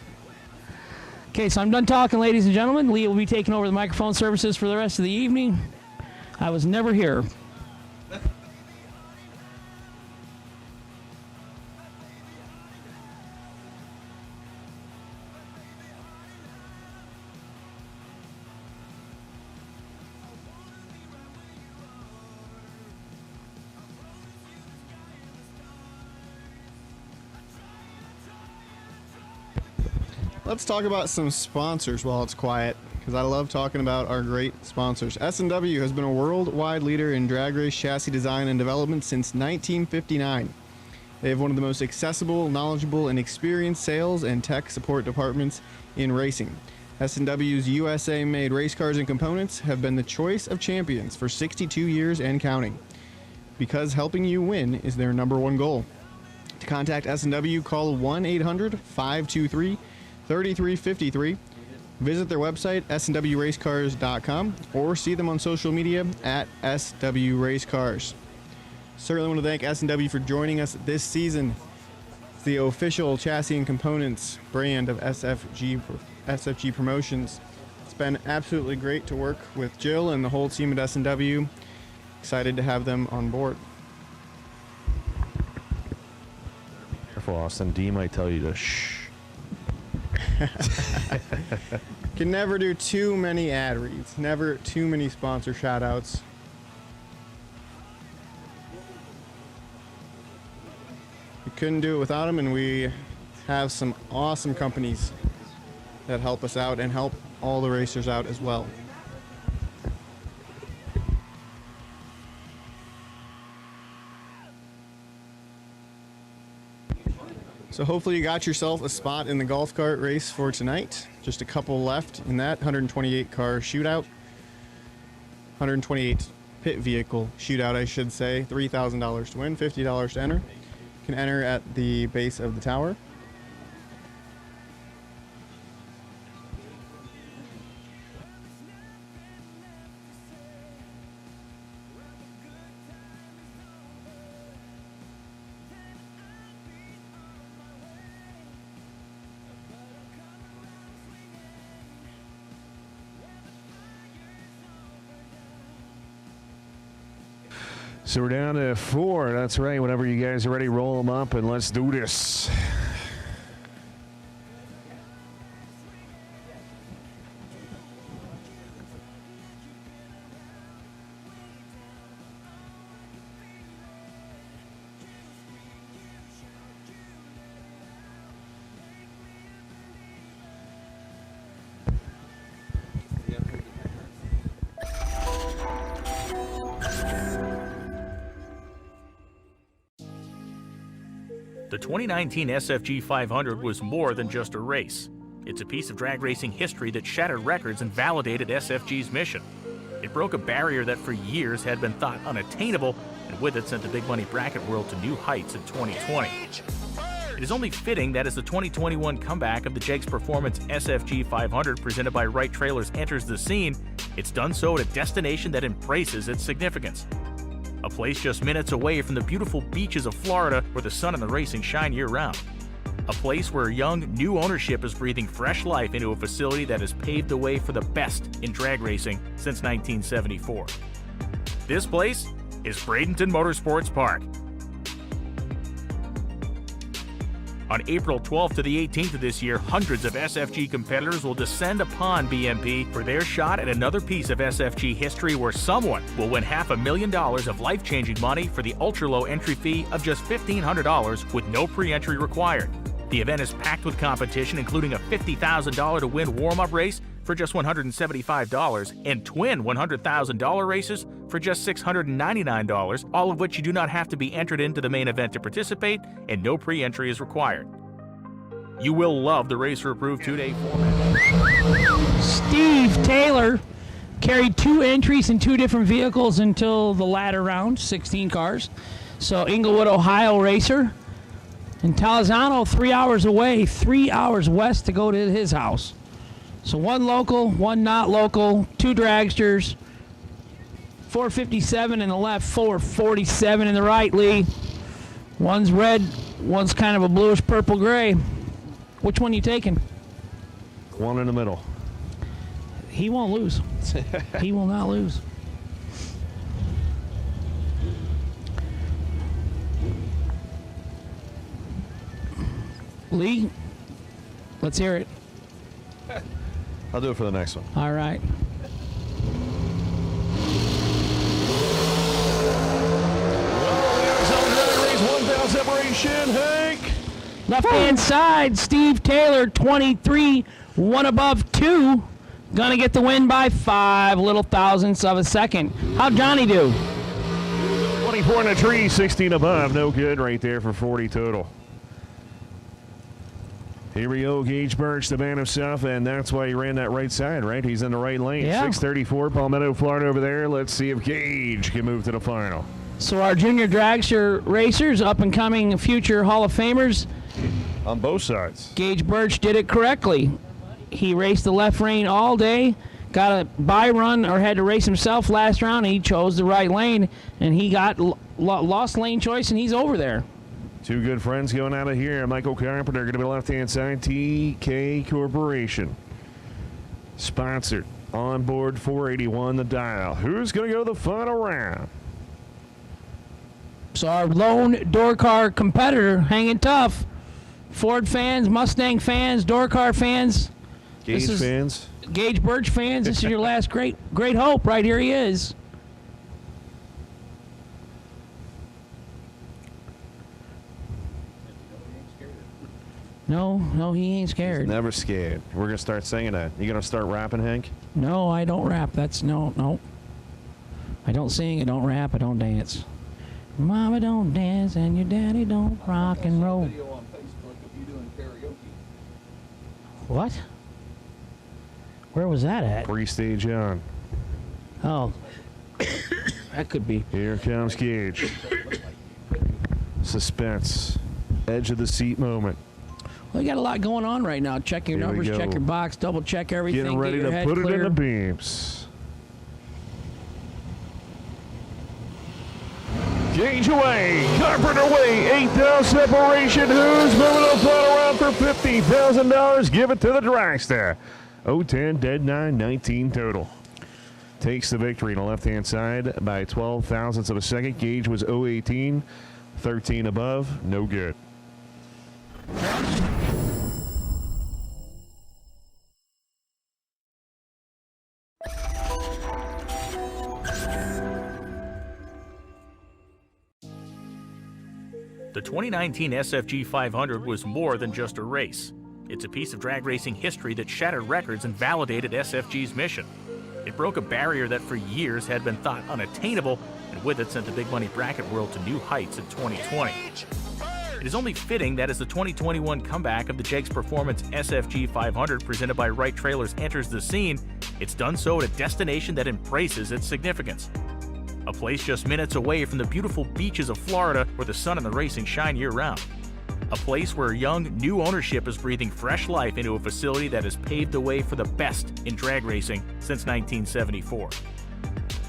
Okay, so I'm done talking, ladies and gentlemen. Leah will be taking over the microphone services for the rest of the evening. I was never here. Let's talk about some sponsors while it's quiet, because I love talking about our great sponsors. S&W has been a worldwide leader in drag race chassis design and development since 1959. They have one of the most accessible, knowledgeable, and experienced sales and tech support departments in racing. S&W's USA-made race cars and components have been the choice of champions for 62 years and counting, because helping you win is their #1 goal. To contact S&W, call 1-800-523-3353. Visit their website, snwracecars.com, or see them on social media at SW Race Cars. Certainly want to thank S&W for joining us this season. It's the official chassis and components brand of SFG Promotions. It's been absolutely great to work with Jill and the whole team at S&W. Excited to have them on board. Careful, Austin. D might tell you to shh. Can never do too many ad reads. Never too many sponsor shout-outs. We couldn't do it without them, and we have some awesome companies that help us out and help all the racers out as well. So hopefully you got yourself a spot in the golf cart race for tonight. Just a couple left in that 128 car shootout. 128 pit vehicle shootout, I should say. $3,000 to win, $50 to enter. You can enter at the base of the tower. So we're down to 4. That's right. Whenever you guys are ready, roll them up and let's do this. The 2019 SFG 500 was more than just a race. It's a piece of drag racing history that shattered records and validated SFG's mission. It broke a barrier that for years had been thought unattainable, and with it sent the big money bracket world to new heights in 2020. It is only fitting that as the 2021 comeback of the Jegs Performance SFG 500 presented by Wright Trailers enters the scene, it's done so at a destination that embraces its significance. A place just minutes away from the beautiful beaches of Florida where the sun and the racing shine year-round. A place where young, new ownership is breathing fresh life into a facility that has paved the way for the best in drag racing since 1974. This place is Bradenton Motorsports Park. On April 12th to the 18th of this year, hundreds of SFG competitors will descend upon BMP for their shot at another piece of SFG history where someone will win $500,000 of life-changing money for the ultra-low entry fee of just $1,500 with no pre-entry required. The event is packed with competition, including a $50,000 to win warm-up race for just $175 and twin $100,000 races for just $699, all of which you do not have to be entered into the main event to participate, and no pre-entry is required. You will love the racer-approved 2-day format. Steve Taylor carried 2 entries in 2 different vehicles until the latter round, 16 cars. So Inglewood, Ohio racer. And Talazano, 3 hours away, 3 hours west to go to his house. So 1 local, 1 not local, 2 dragsters, 457 in the left, 447 in the right, Lee. One's red, one's kind of a bluish purple gray. Which one you taking? One in the middle. He won't lose. He will not lose. Lee, let's hear it. I'll do it for the next one. All right. Separation, Hank. Left-hand side, Steve Taylor, 23, 1 above 2. Gonna get the win by 5 little thousandths of a second. How'd Johnny do? 24 in a tree, 16 above. No good right there for 40 total. Here we go, Gage Birch, the man himself, and that's why he ran that right side, right? He's in the right lane. Yeah. 634, Palmetto, Florida over there. Let's see if Gage can move to the final. So our junior dragster racers, up-and-coming future Hall of Famers. On both sides. Gage Birch did it correctly. He raced the left lane all day, got a bye run or had to race himself last round, and he chose the right lane, and he got lost lane choice, and he's over there. Two good friends going out of here. Michael Carpenter going to be left-hand side. TK Corporation. Sponsored. On board 481 the dial. Who's going to go the final round? So our lone door car competitor hanging tough. Ford fans, Mustang fans, door car fans. Gage fans. Gage Birch fans. This is your last great hope. Right here he is. No, he ain't scared. He's never scared. We're going to start singing that. You going to start rapping, Hank? No, I don't rap. That's no. I don't sing, I don't rap, I don't dance. Mama don't dance and your daddy don't rock and roll. What? Where was that at? Pre-stage on. Oh. That could be. Here comes Gage. Suspense. Edge of the seat moment. Well, you got a lot going on right now. Check your numbers, check your box, double check everything. Getting ready to put it in the beams. Gage away. Carpenter away. 8 down separation. Who's moving the final round for $50,000? Give it to the dragster. 0-10, dead 9, 19 total. Takes the victory on the left-hand side by 12 thousandths of a second. Gage was 0-18, 13 above, no good. The 2019 SFG 500 was more than just a race. It's a piece of drag racing history that shattered records and validated SFG's mission. It broke a barrier that for years had been thought unattainable, and with it sent the big money bracket world to new heights in 2020. It is only fitting that as the 2021 comeback of the Jegs Performance SFG 500 presented by Wright Trailers enters the scene, it's done so at a destination that embraces its significance. A place just minutes away from the beautiful beaches of Florida where the sun and the racing shine year-round. A place where young, new ownership is breathing fresh life into a facility that has paved the way for the best in drag racing since 1974.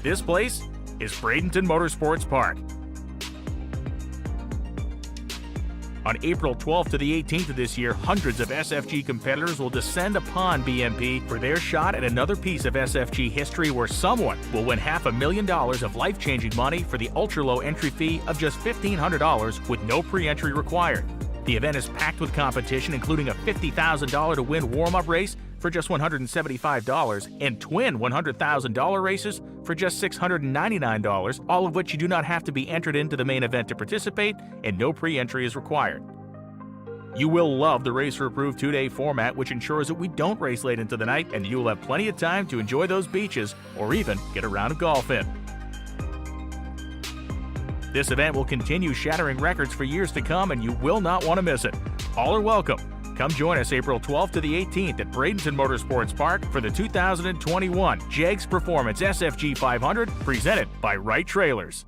This place is Bradenton Motorsports Park. On April 12th to the 18th of this year, hundreds of SFG competitors will descend upon BMP for their shot at another piece of SFG history where someone will win $500,000 of life-changing money for the ultra-low entry fee of just $1,500 with no pre-entry required. The event is packed with competition, including a $50,000 to win warm-up race for just $175 and twin $100,000 races for just $699, all of which you do not have to be entered into the main event to participate, and no pre-entry is required. You will love the racer-approved 2-day format, which ensures that we don't race late into the night, and you will have plenty of time to enjoy those beaches or even get a round of golf in. This event will continue shattering records for years to come, and you will not want to miss it. All are welcome. Come join us April 12th to the 18th at Bradenton Motorsports Park for the 2021 Jegs Performance SFG 500 presented by Wright Trailers.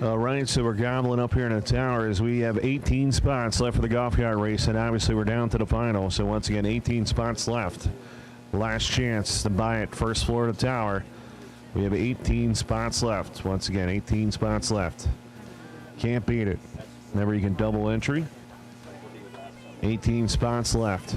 All right, so we're gobbling up here in the tower as we have 18 spots left for the golf cart race, and obviously we're down to the final. So once again, 18 spots left. Last chance to buy it, first floor of the tower. We have 18 spots left. Once again, 18 spots left. Can't beat it. Remember, you can double entry. 18 spots left.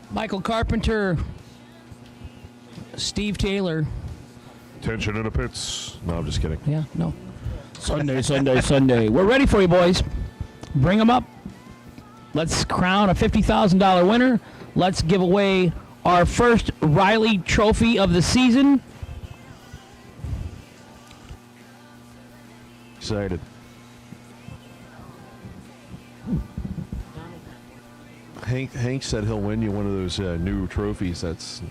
Michael Carpenter, Steve Taylor. Attention in the pits. No, I'm just kidding. Yeah, no. Sunday, Sunday, Sunday. We're ready for you, boys. Bring them up. Let's crown a $50,000 winner. Let's give away our first Riley Trophy of the season. Excited. Hank said he'll win you one of those new trophies. That's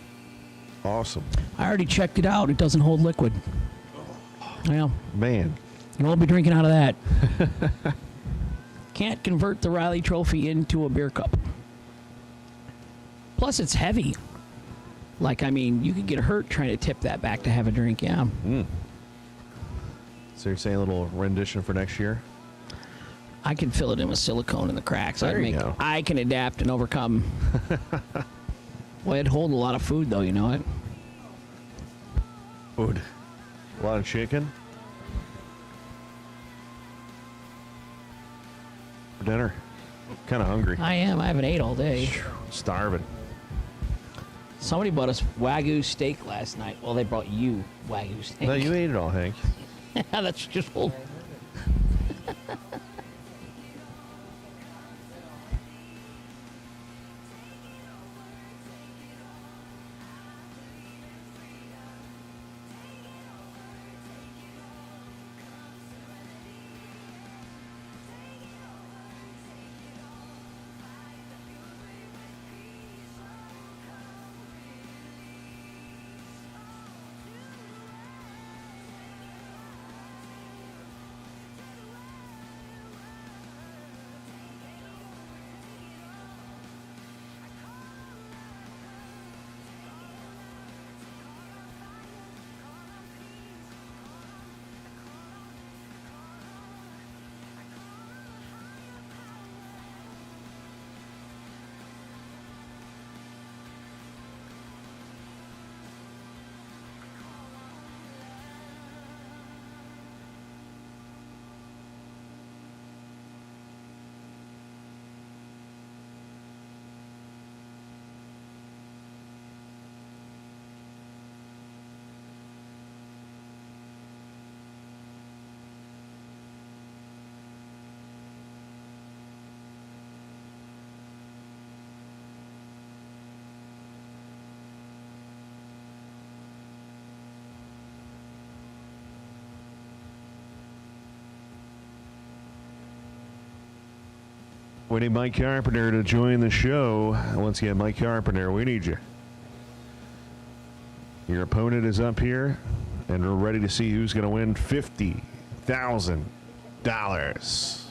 awesome. I already checked it out. It doesn't hold liquid. Yeah. Man. You won't be drinking out of that. Can't convert the Riley Trophy into a beer cup. Plus, it's heavy. Like, I mean, you could get hurt trying to tip that back to have a drink, yeah. So you're saying a little rendition for next year? I can fill it in with silicone in the cracks. There you go. I can adapt and overcome. Well, it'd hold a lot of food, though, you know it? Food. A lot of chicken. For dinner. Kind of hungry. I am. I haven't ate all day. Starving. Somebody bought us Wagyu steak last night. Well, they brought you Wagyu steak. No, you ate it all, Hank. That's just full. We need Mike Carpenter to join the show. Once again, Mike Carpenter, we need you. Your opponent is up here, and we're ready to see who's going to win $50,000.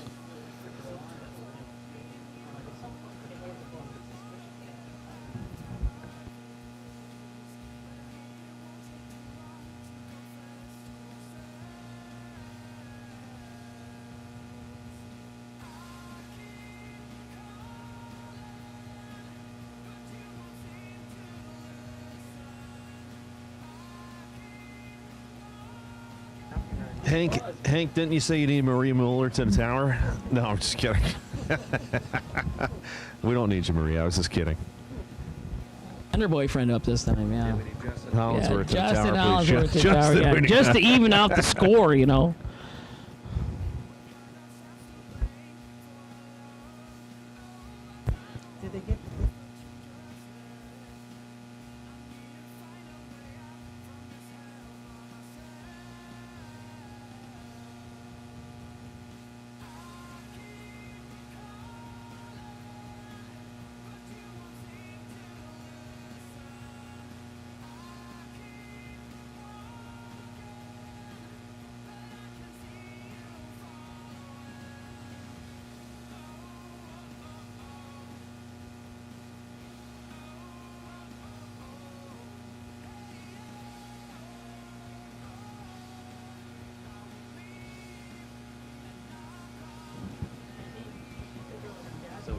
Hank, didn't you say you need Marie Mueller to the tower? No, I'm just kidding. We don't need you, Marie. I was just kidding. And her boyfriend up this time, yeah. Hollinsworth to the Justin tower, please. Hollinsworth to the tower, yeah. Just to even out the score, you know. Did they get?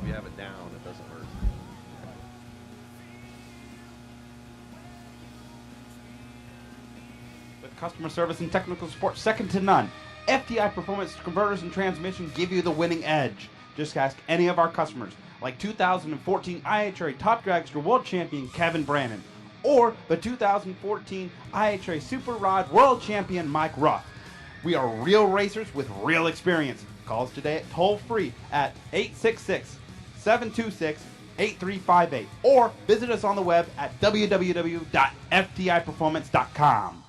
you have it down, it doesn't hurt. With customer service and technical support second to none, FTI Performance Converters and Transmission give you the winning edge. Just ask any of our customers, like 2014 IHRA Top Dragster World Champion Kevin Brannon, or the 2014 IHRA Super Rod World Champion Mike Ruff. We are real racers with real experience. Call us today at toll-free at 866-726-8358, or visit us on the web at www.ftiperformance.com.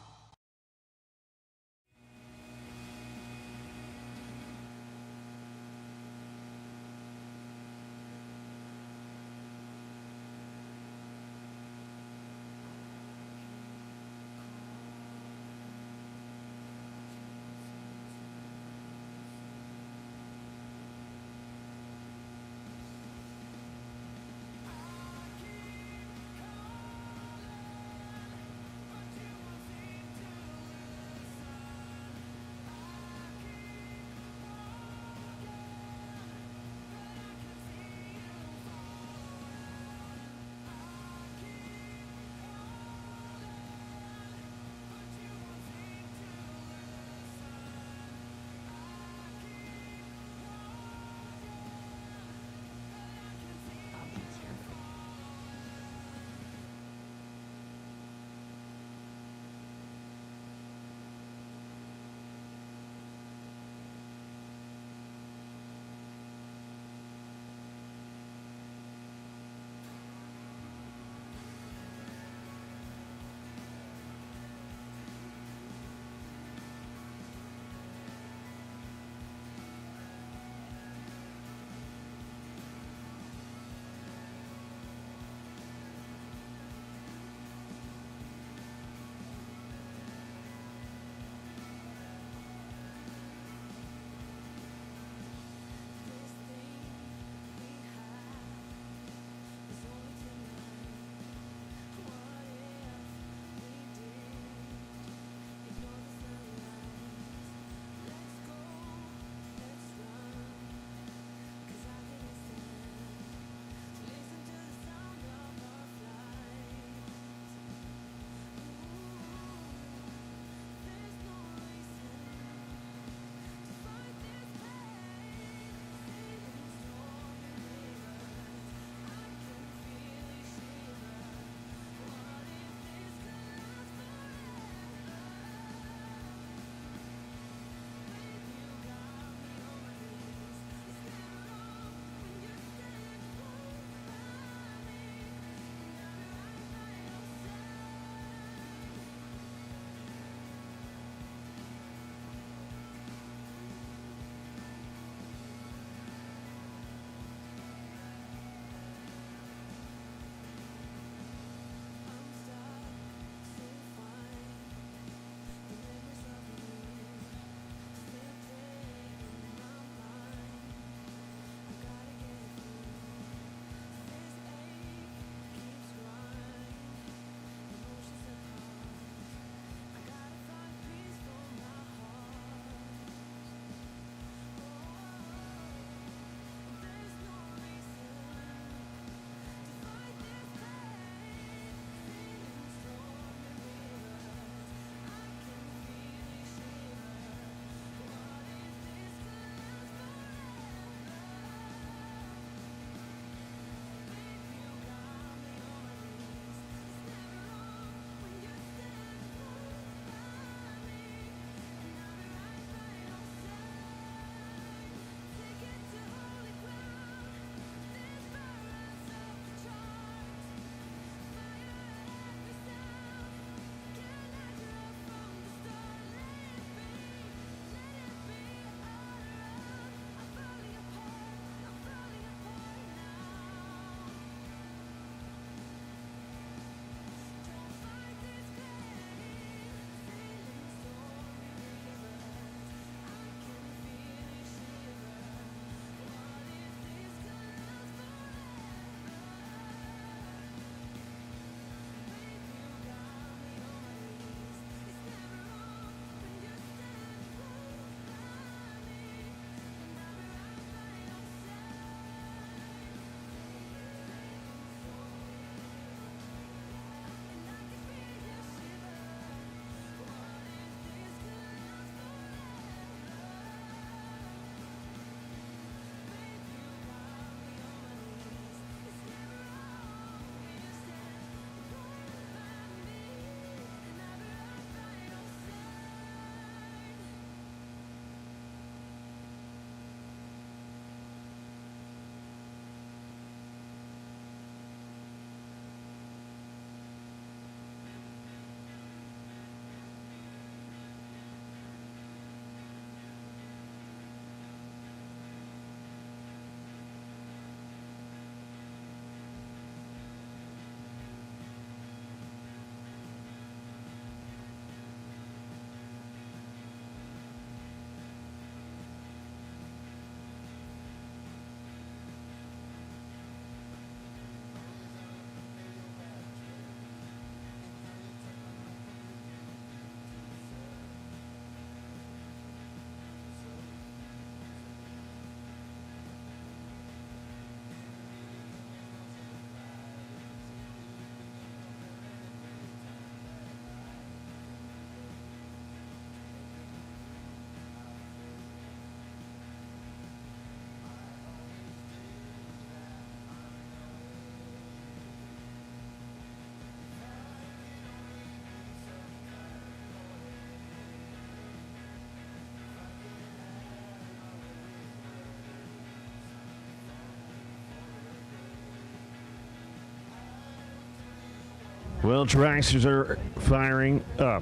Well, tractors are firing up.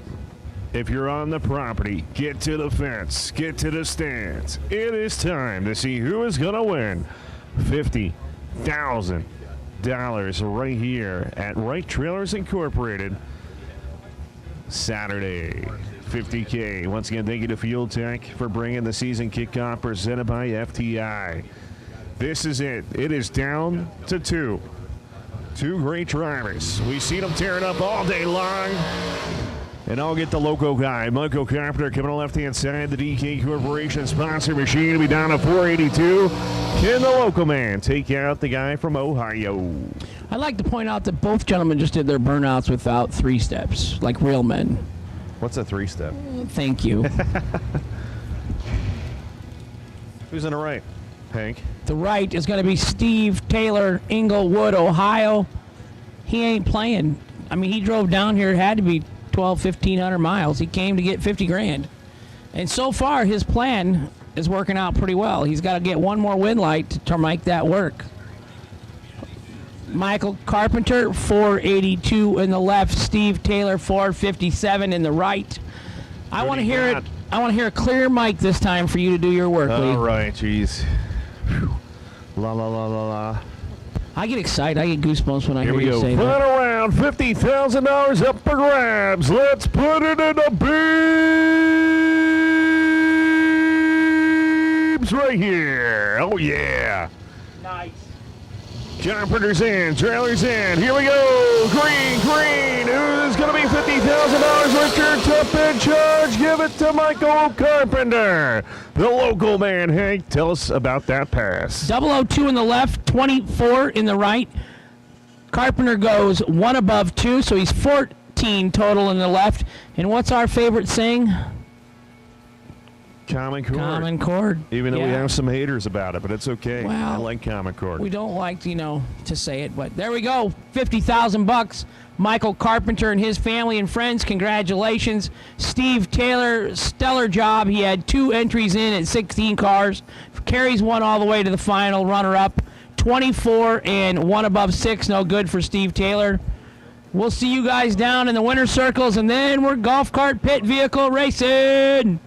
If you're on the property, get to the fence, get to the stands. It is time to see who is going to win $50,000 right here at Wright Trailers Incorporated. Saturday, $50K. Once again, thank you to Fuel Tech for bringing the season kickoff presented by FTI. This is it. It is down to two. Two great drivers. We've seen them tearing up all day long. And I'll get the local guy, Michael Carpenter, coming on the left-hand side. The DK Corporation sponsor machine will be down to 482. Can the local man take out the guy from Ohio? I'd like to point out that both gentlemen just did their burnouts without 3 steps, like real men. What's a 3-step? Thank you. Who's on the right? Hank? The right is going to be Steve Taylor, Inglewood, Ohio. He ain't playing. I mean, he drove down here. It had to be 1,500 miles. He came to get 50 grand. And so far, his plan is working out pretty well. He's got to get one more win light to make that work. Michael Carpenter, 482 in the left. Steve Taylor, 457 in the right. I want to hear it. I want to hear a clear mic this time for you to do your work, Lee. All right, jeez. La la la la la. I get excited. I get goosebumps when I hear Here we you go. say that. Run around, $50,000 up for grabs. Let's put it in the beams right here. Oh, yeah. Nice. Carpenter's in, trailer's in. Here we go. Green, green. Who's going to be $50,000? Richard Tupp in charge. Give it to Michael Carpenter. The local man, Hank, tell us about that pass. 002 in the left, 24 in the right. Carpenter goes 1 above 2, so he's 14 total in the left. And what's our favorite saying? Common Cord. Common Cord. Even though we Yeah. have some haters about it, but it's okay. Well, I like Common Cord. We don't like, to say it, but there we go. $50,000. Michael Carpenter and his family and friends, congratulations. Steve Taylor, stellar job. He had 2 entries in at 16 cars. Carries one all the way to the final, runner-up. 24 and 1 above 6, no good for Steve Taylor. We'll see you guys down in the winner circles, and then we're golf cart pit vehicle racing.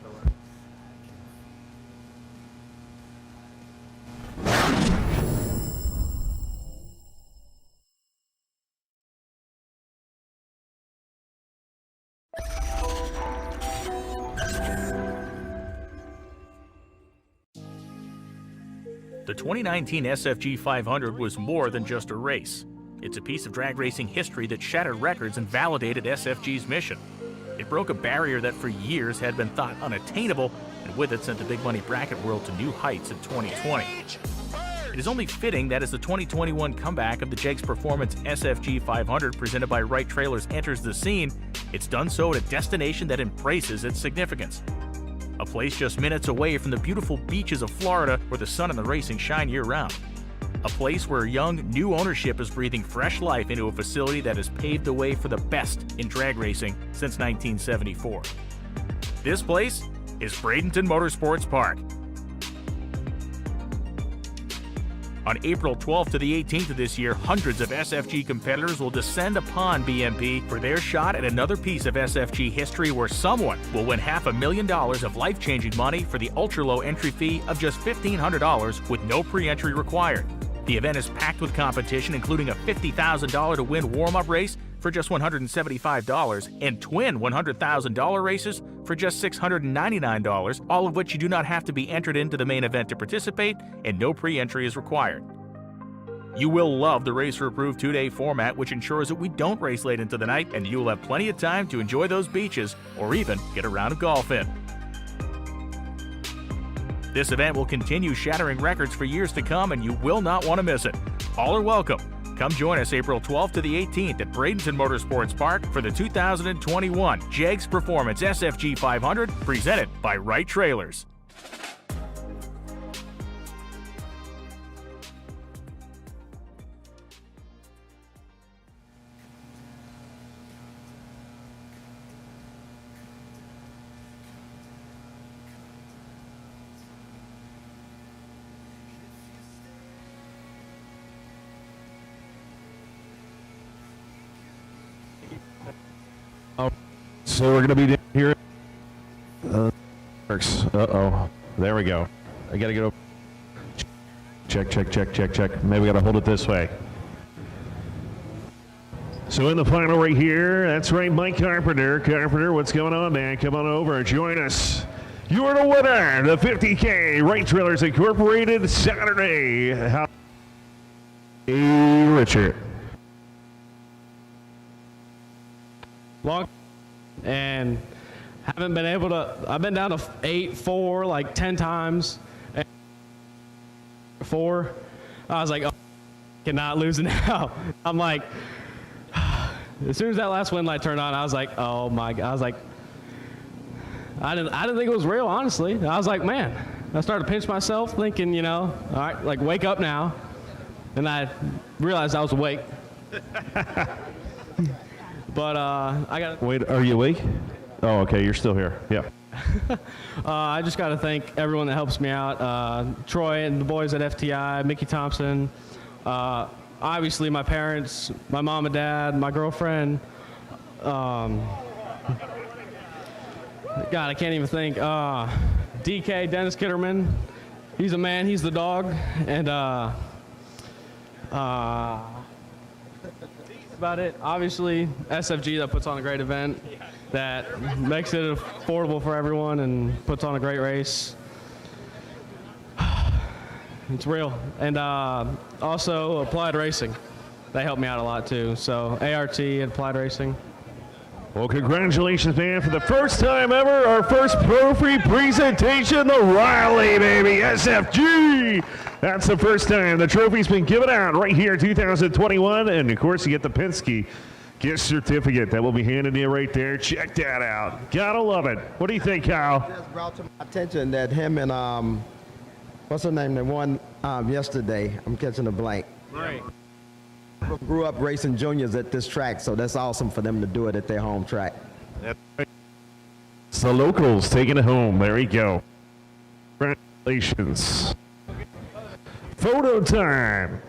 The 2019 SFG 500 was more than just a race. It's a piece of drag racing history that shattered records and validated SFG's mission. It broke a barrier that for years had been thought unattainable, and with it sent the big money bracket world to new heights in 2020. It is only fitting that as the 2021 comeback of the Jegs Performance SFG 500 presented by Wright Trailers enters the scene, it's done so at a destination that embraces its significance. A place just minutes away from the beautiful beaches of Florida where the sun and the racing shine year-round. A place where young, new ownership is breathing fresh life into a facility that has paved the way for the best in drag racing since 1974. This place is Bradenton Motorsports Park. On April 12th to the 18th of this year, hundreds of SFG competitors will descend upon BMP for their shot at another piece of SFG history where someone will win $500,000 of life-changing money for the ultra-low entry fee of just $1,500 with no pre-entry required. The event is packed with competition, including a $50,000 to win warm-up race for just $175 and twin $100,000 races for just $699, all of which you do not have to be entered into the main event to participate, and no pre-entry is required. You will love the racer-approved 2-day format, which ensures that we don't race late into the night, and you will have plenty of time to enjoy those beaches or even get a round of golf in. This event will continue shattering records for years to come, and you will not want to miss it. All are welcome. Come join us April 12th to the 18th at Bradenton Motorsports Park for the 2021 Jegs Performance SFG 500 presented by Wright Trailers. So we're going to be down here. Uh-oh. There we go. I got to get over. Check, check, check, check, check. Maybe we got to hold it this way. So in the final right here, that's right, Mike Carpenter. Carpenter, what's going on, man? Come on over, join us. You're the winner, the 50K Right Trailers Incorporated Saturday. Hey, Richard. Long and haven't been able to. I've been down to 8-4 like 10 times. 4. I was like, oh, cannot lose it now. I'm like, as soon as that last wind light turned on, I was like, oh my God. I was like, I didn't think it was real, honestly. I was like, man. I started to pinch myself, thinking, you know, all right, like wake up now. And I realized I was awake. But I got. Wait, are you awake? Oh, okay, you're still here. Yeah. I just got to thank everyone that helps me out. Troy and the boys at FTI, Mickey Thompson, obviously my parents, my mom and dad, my girlfriend. God, I can't even think. DK, Dennis Kitterman, he's a man, he's the dog. And about it. Obviously, SFG that puts on a great event, that makes it affordable for everyone and puts on a great race. It's real. And also Applied Racing. They helped me out a lot too. So ART and Applied Racing. Well, congratulations, man, for the first time ever, our first Pro Free presentation, the Riley, baby, SFG. That's the first time the trophy's been given out right here in 2021. And, of course, you get the Penske gift certificate that will be handed to you right there. Check that out. Gotta love it. What do you think, Kyle? It just brought to my attention that him and, what's her name, they won yesterday. I'm catching a blank. Right. Grew up racing juniors at this track, so that's awesome for them to do it at their home track. It's the locals taking it home. There we go. Congratulations. Photo time.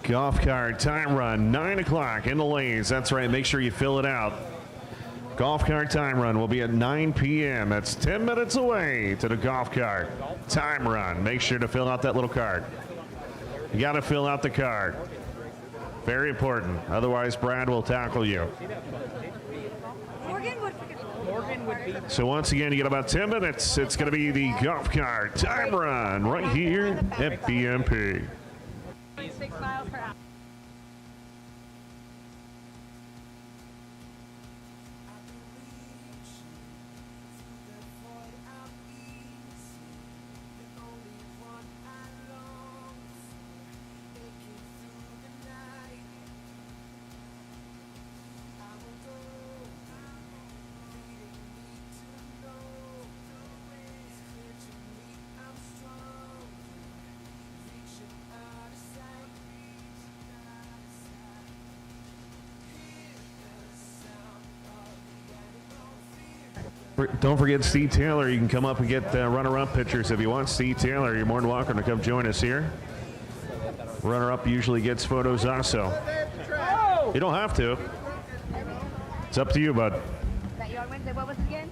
golf cart time run, 9 o'clock in the lanes. That's right. Make sure you fill it out. Golf cart time run will be at 9 p.m. That's 10 minutes away to the golf cart time run. Make sure to fill out that little card. You got to fill out the card. Very important. Otherwise, Brad will tackle you. So once again, you get about 10 minutes. It's going to be the golf cart time run right here at BMP. 6 miles per hour. Don't forget Steve Taylor. You can come up and get runner-up pictures if you want. Steve Taylor, you're more than welcome to come join us here. Runner-up usually gets photos also. You don't have to. It's up to you, bud. That you on Wednesday. What was it again?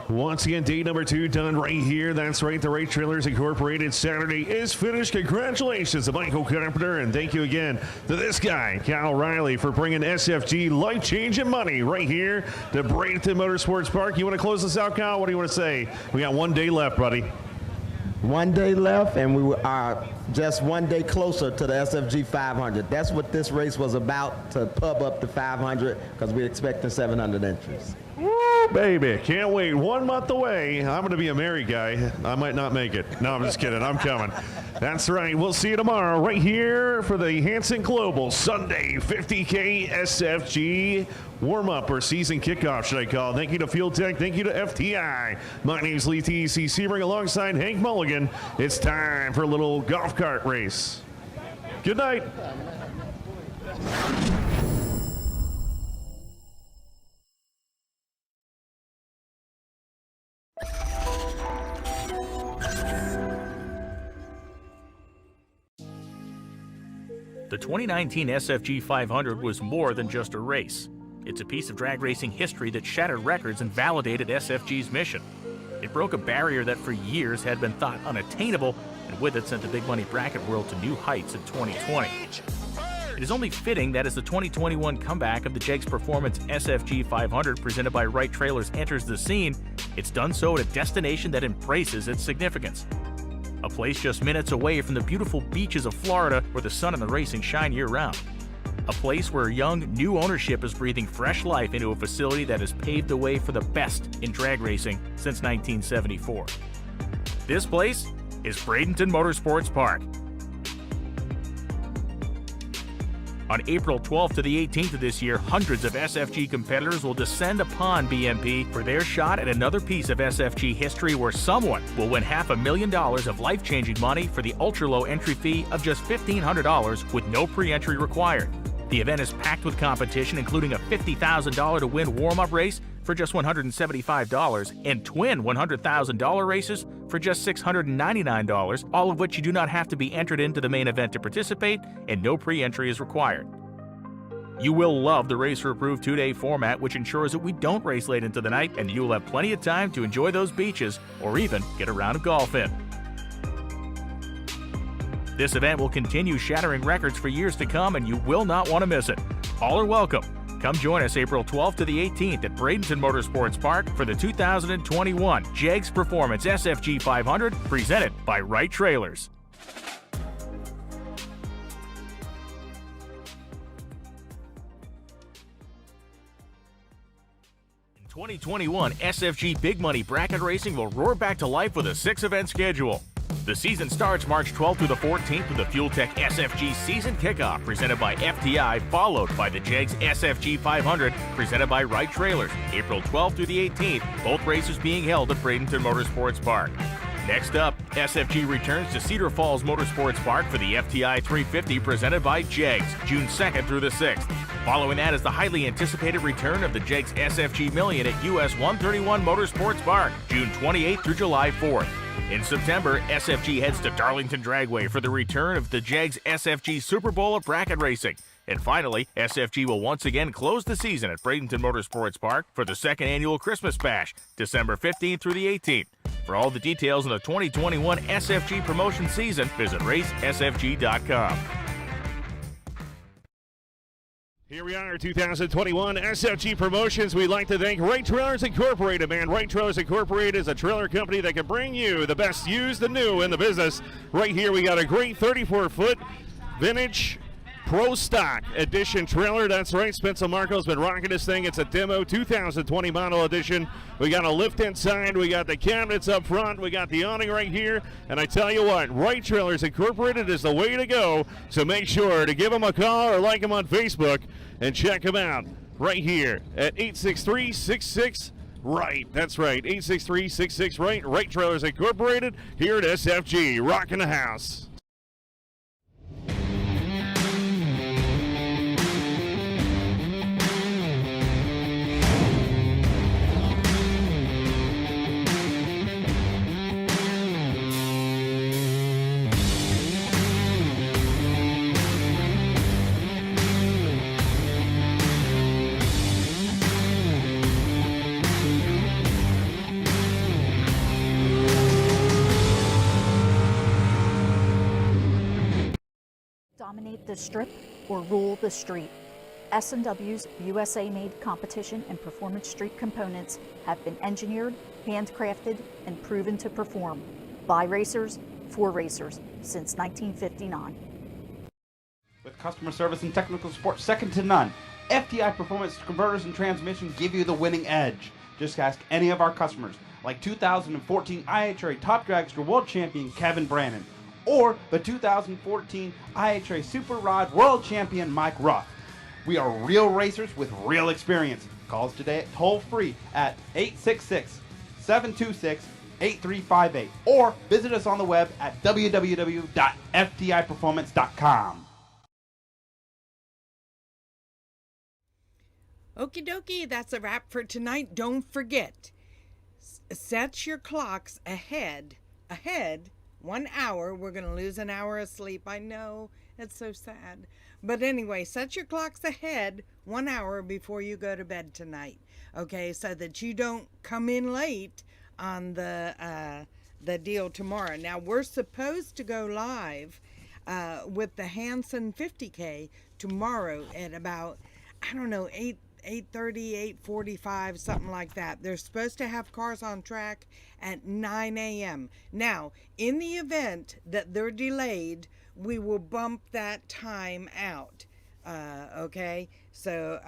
Once again, day number 2 done right here. That's right, the Right Trailers Incorporated Saturday is finished. Congratulations to Michael Carpenter, and thank you again to this guy, Kyle Riley, for bringing SFG life-changing money right here to Bradenton Motorsports Park. You want to close this out, Kyle? What do you want to say? We got 1 day left, buddy. 1 day left, and we are just 1 day closer to the SFG 500. That's what this race was about, to pub up to 500, because we're expecting 700 entries. Woo, baby. Can't wait. 1 month away. I'm going to be a married guy. I might not make it. No, I'm just kidding. I'm coming. That's right. We'll see you tomorrow right here for the Hanson Global Sunday 50K SFG warm-up or season kickoff, should I call it. Thank you to Fuel Tech. Thank you to FTI. My name's Lee T.C. Sebring alongside Hank Mulligan. It's time for a little golf cart race. Good night. The 2019 SFG 500 was more than just a race. It's a piece of drag racing history that shattered records and validated SFG's mission. It broke a barrier that for years had been thought unattainable, and with it sent the big money bracket world to new heights in 2020. It is only fitting that as the 2021 comeback of the Jake's Performance SFG 500 presented by Right Trailers enters the scene, it's done so at a destination that embraces its significance. a place just minutes away from the beautiful beaches of Florida where the sun and the racing shine year-round. A place where young, new ownership is breathing fresh life into a facility that has paved the way for the best in drag racing since 1974. This place is Bradenton Motorsports Park. On April 12th to the 18th of this year, hundreds of SFG competitors will descend upon BMP for their shot at another piece of SFG history where someone will win $500,000 of life-changing money for the ultra-low entry fee of just $1,500 with no pre-entry required. The event is packed with competition, including a $50,000 to win warm-up race for just $175 and twin $100,000 races for just $699, all of which you do not have to be entered into the main event to participate, and no pre-entry is required. You will love the racer-approved 2-day format, which ensures that we don't race late into the night and you will have plenty of time to enjoy those beaches or even get a round of golf in. This event will continue shattering records for years to come, and you will not want to miss it. All are welcome. Come join us April 12th to the 18th at Bradenton Motorsports Park for the 2021 JEGS Performance SFG 500 presented by Wright Trailers. In 2021, SFG Big Money Bracket Racing will roar back to life with a 6-event schedule. The season starts March 12th through the 14th with the Fuel Tech SFG Season Kickoff presented by FTI, followed by the JEGS SFG 500 presented by Wright Trailers, April 12th through the 18th, both races being held at Bradenton Motorsports Park. Next up, SFG returns to Cedar Falls Motorsports Park for the FTI 350 presented by JEGS, June 2nd through the 6th. Following that is the highly anticipated return of the JEGS SFG Million at US 131 Motorsports Park, June 28th through July 4th. In September, SFG heads to Darlington Dragway for the return of the JEGS SFG Super Bowl of Bracket Racing. And finally, SFG will once again close the season at Bradenton Motorsports Park for the second annual Christmas Bash, December 15th through the 18th. For all the details on the 2021 SFG Promotions season, visit racesfg.com. Here we are, 2021 SFG Promotions. We'd like to thank Wright Trailers Incorporated, man. Wright Trailers Incorporated is a trailer company that can bring you the best used and new in the business. Right here, we got a great 34-foot vintage Pro Stock Edition trailer. That's right, Spencer Marco's been rocking this thing. It's a demo 2020 model edition. We got a lift inside. We got the cabinets up front. We got the awning right here. And I tell you what, Wright Trailers Incorporated is the way to go. So make sure to give them a call or like them on Facebook and check them out right here at 863-66-RIGHT. That's right, 863-66-RIGHT. Wright Trailers Incorporated here at SFG, rocking the house. Dominate the strip or rule the street. S&W's USA-made competition and performance street components have been engineered, handcrafted, and proven to perform by racers for racers since 1959. With customer service and technical support second to none, FTI Performance Converters and Transmission give you the winning edge. Just ask any of our customers, like 2014 IHRA Top Dragster World Champion Kevin Brannon, or the 2014 IHRA Super Rod World Champion Mike Ruff. We are real racers with real experience. Call us today toll-free at 866-726-8358 or visit us on the web at www.ftiperformance.com. Okie dokie, that's a wrap for tonight. Don't forget, set your clocks ahead 1 hour. We're going to lose an hour of sleep. I know, it's so sad. But anyway, set your clocks ahead 1 hour before you go to bed tonight. Okay, so that you don't come in late on the deal tomorrow. Now, we're supposed to go live with the Hanson 50K tomorrow at about, I don't know, 8:30, 8:45, something like that. They're supposed to have cars on track at 9 a.m. Now, in the event that they're delayed, we will bump that time out. Okay, so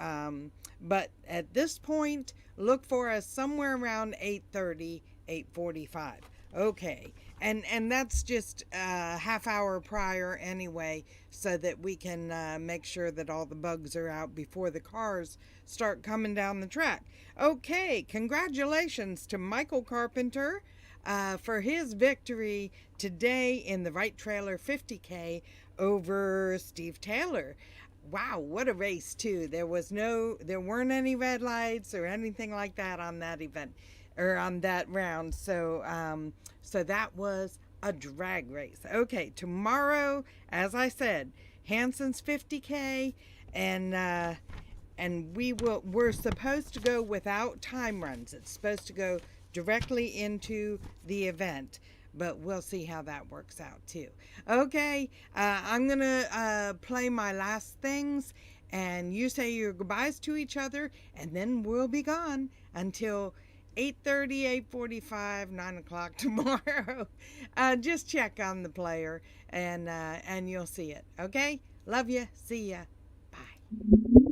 but at this point, look for us somewhere around 8:30, 8:45. Okay, and that's just a half hour prior anyway, so that we can make sure that all the bugs are out before the cars start coming down the track. Okay, congratulations to Michael Carpenter for his victory today in the Right Trailer 50K over Steve Taylor. Wow, what a race too. There weren't any red lights or anything like that on that event or on that round. So so that was a drag race. Okay, tomorrow, as I said, Hanson's 50K, and we're supposed to go without time runs. It's supposed to go directly into the event, but we'll see how that works out too. Okay, I'm gonna play my last things, and you say your goodbyes to each other, and then we'll be gone until 8:30, 8:45, 9 o'clock tomorrow. Just check on the player, and you'll see it. Okay, love you. See ya. Bye.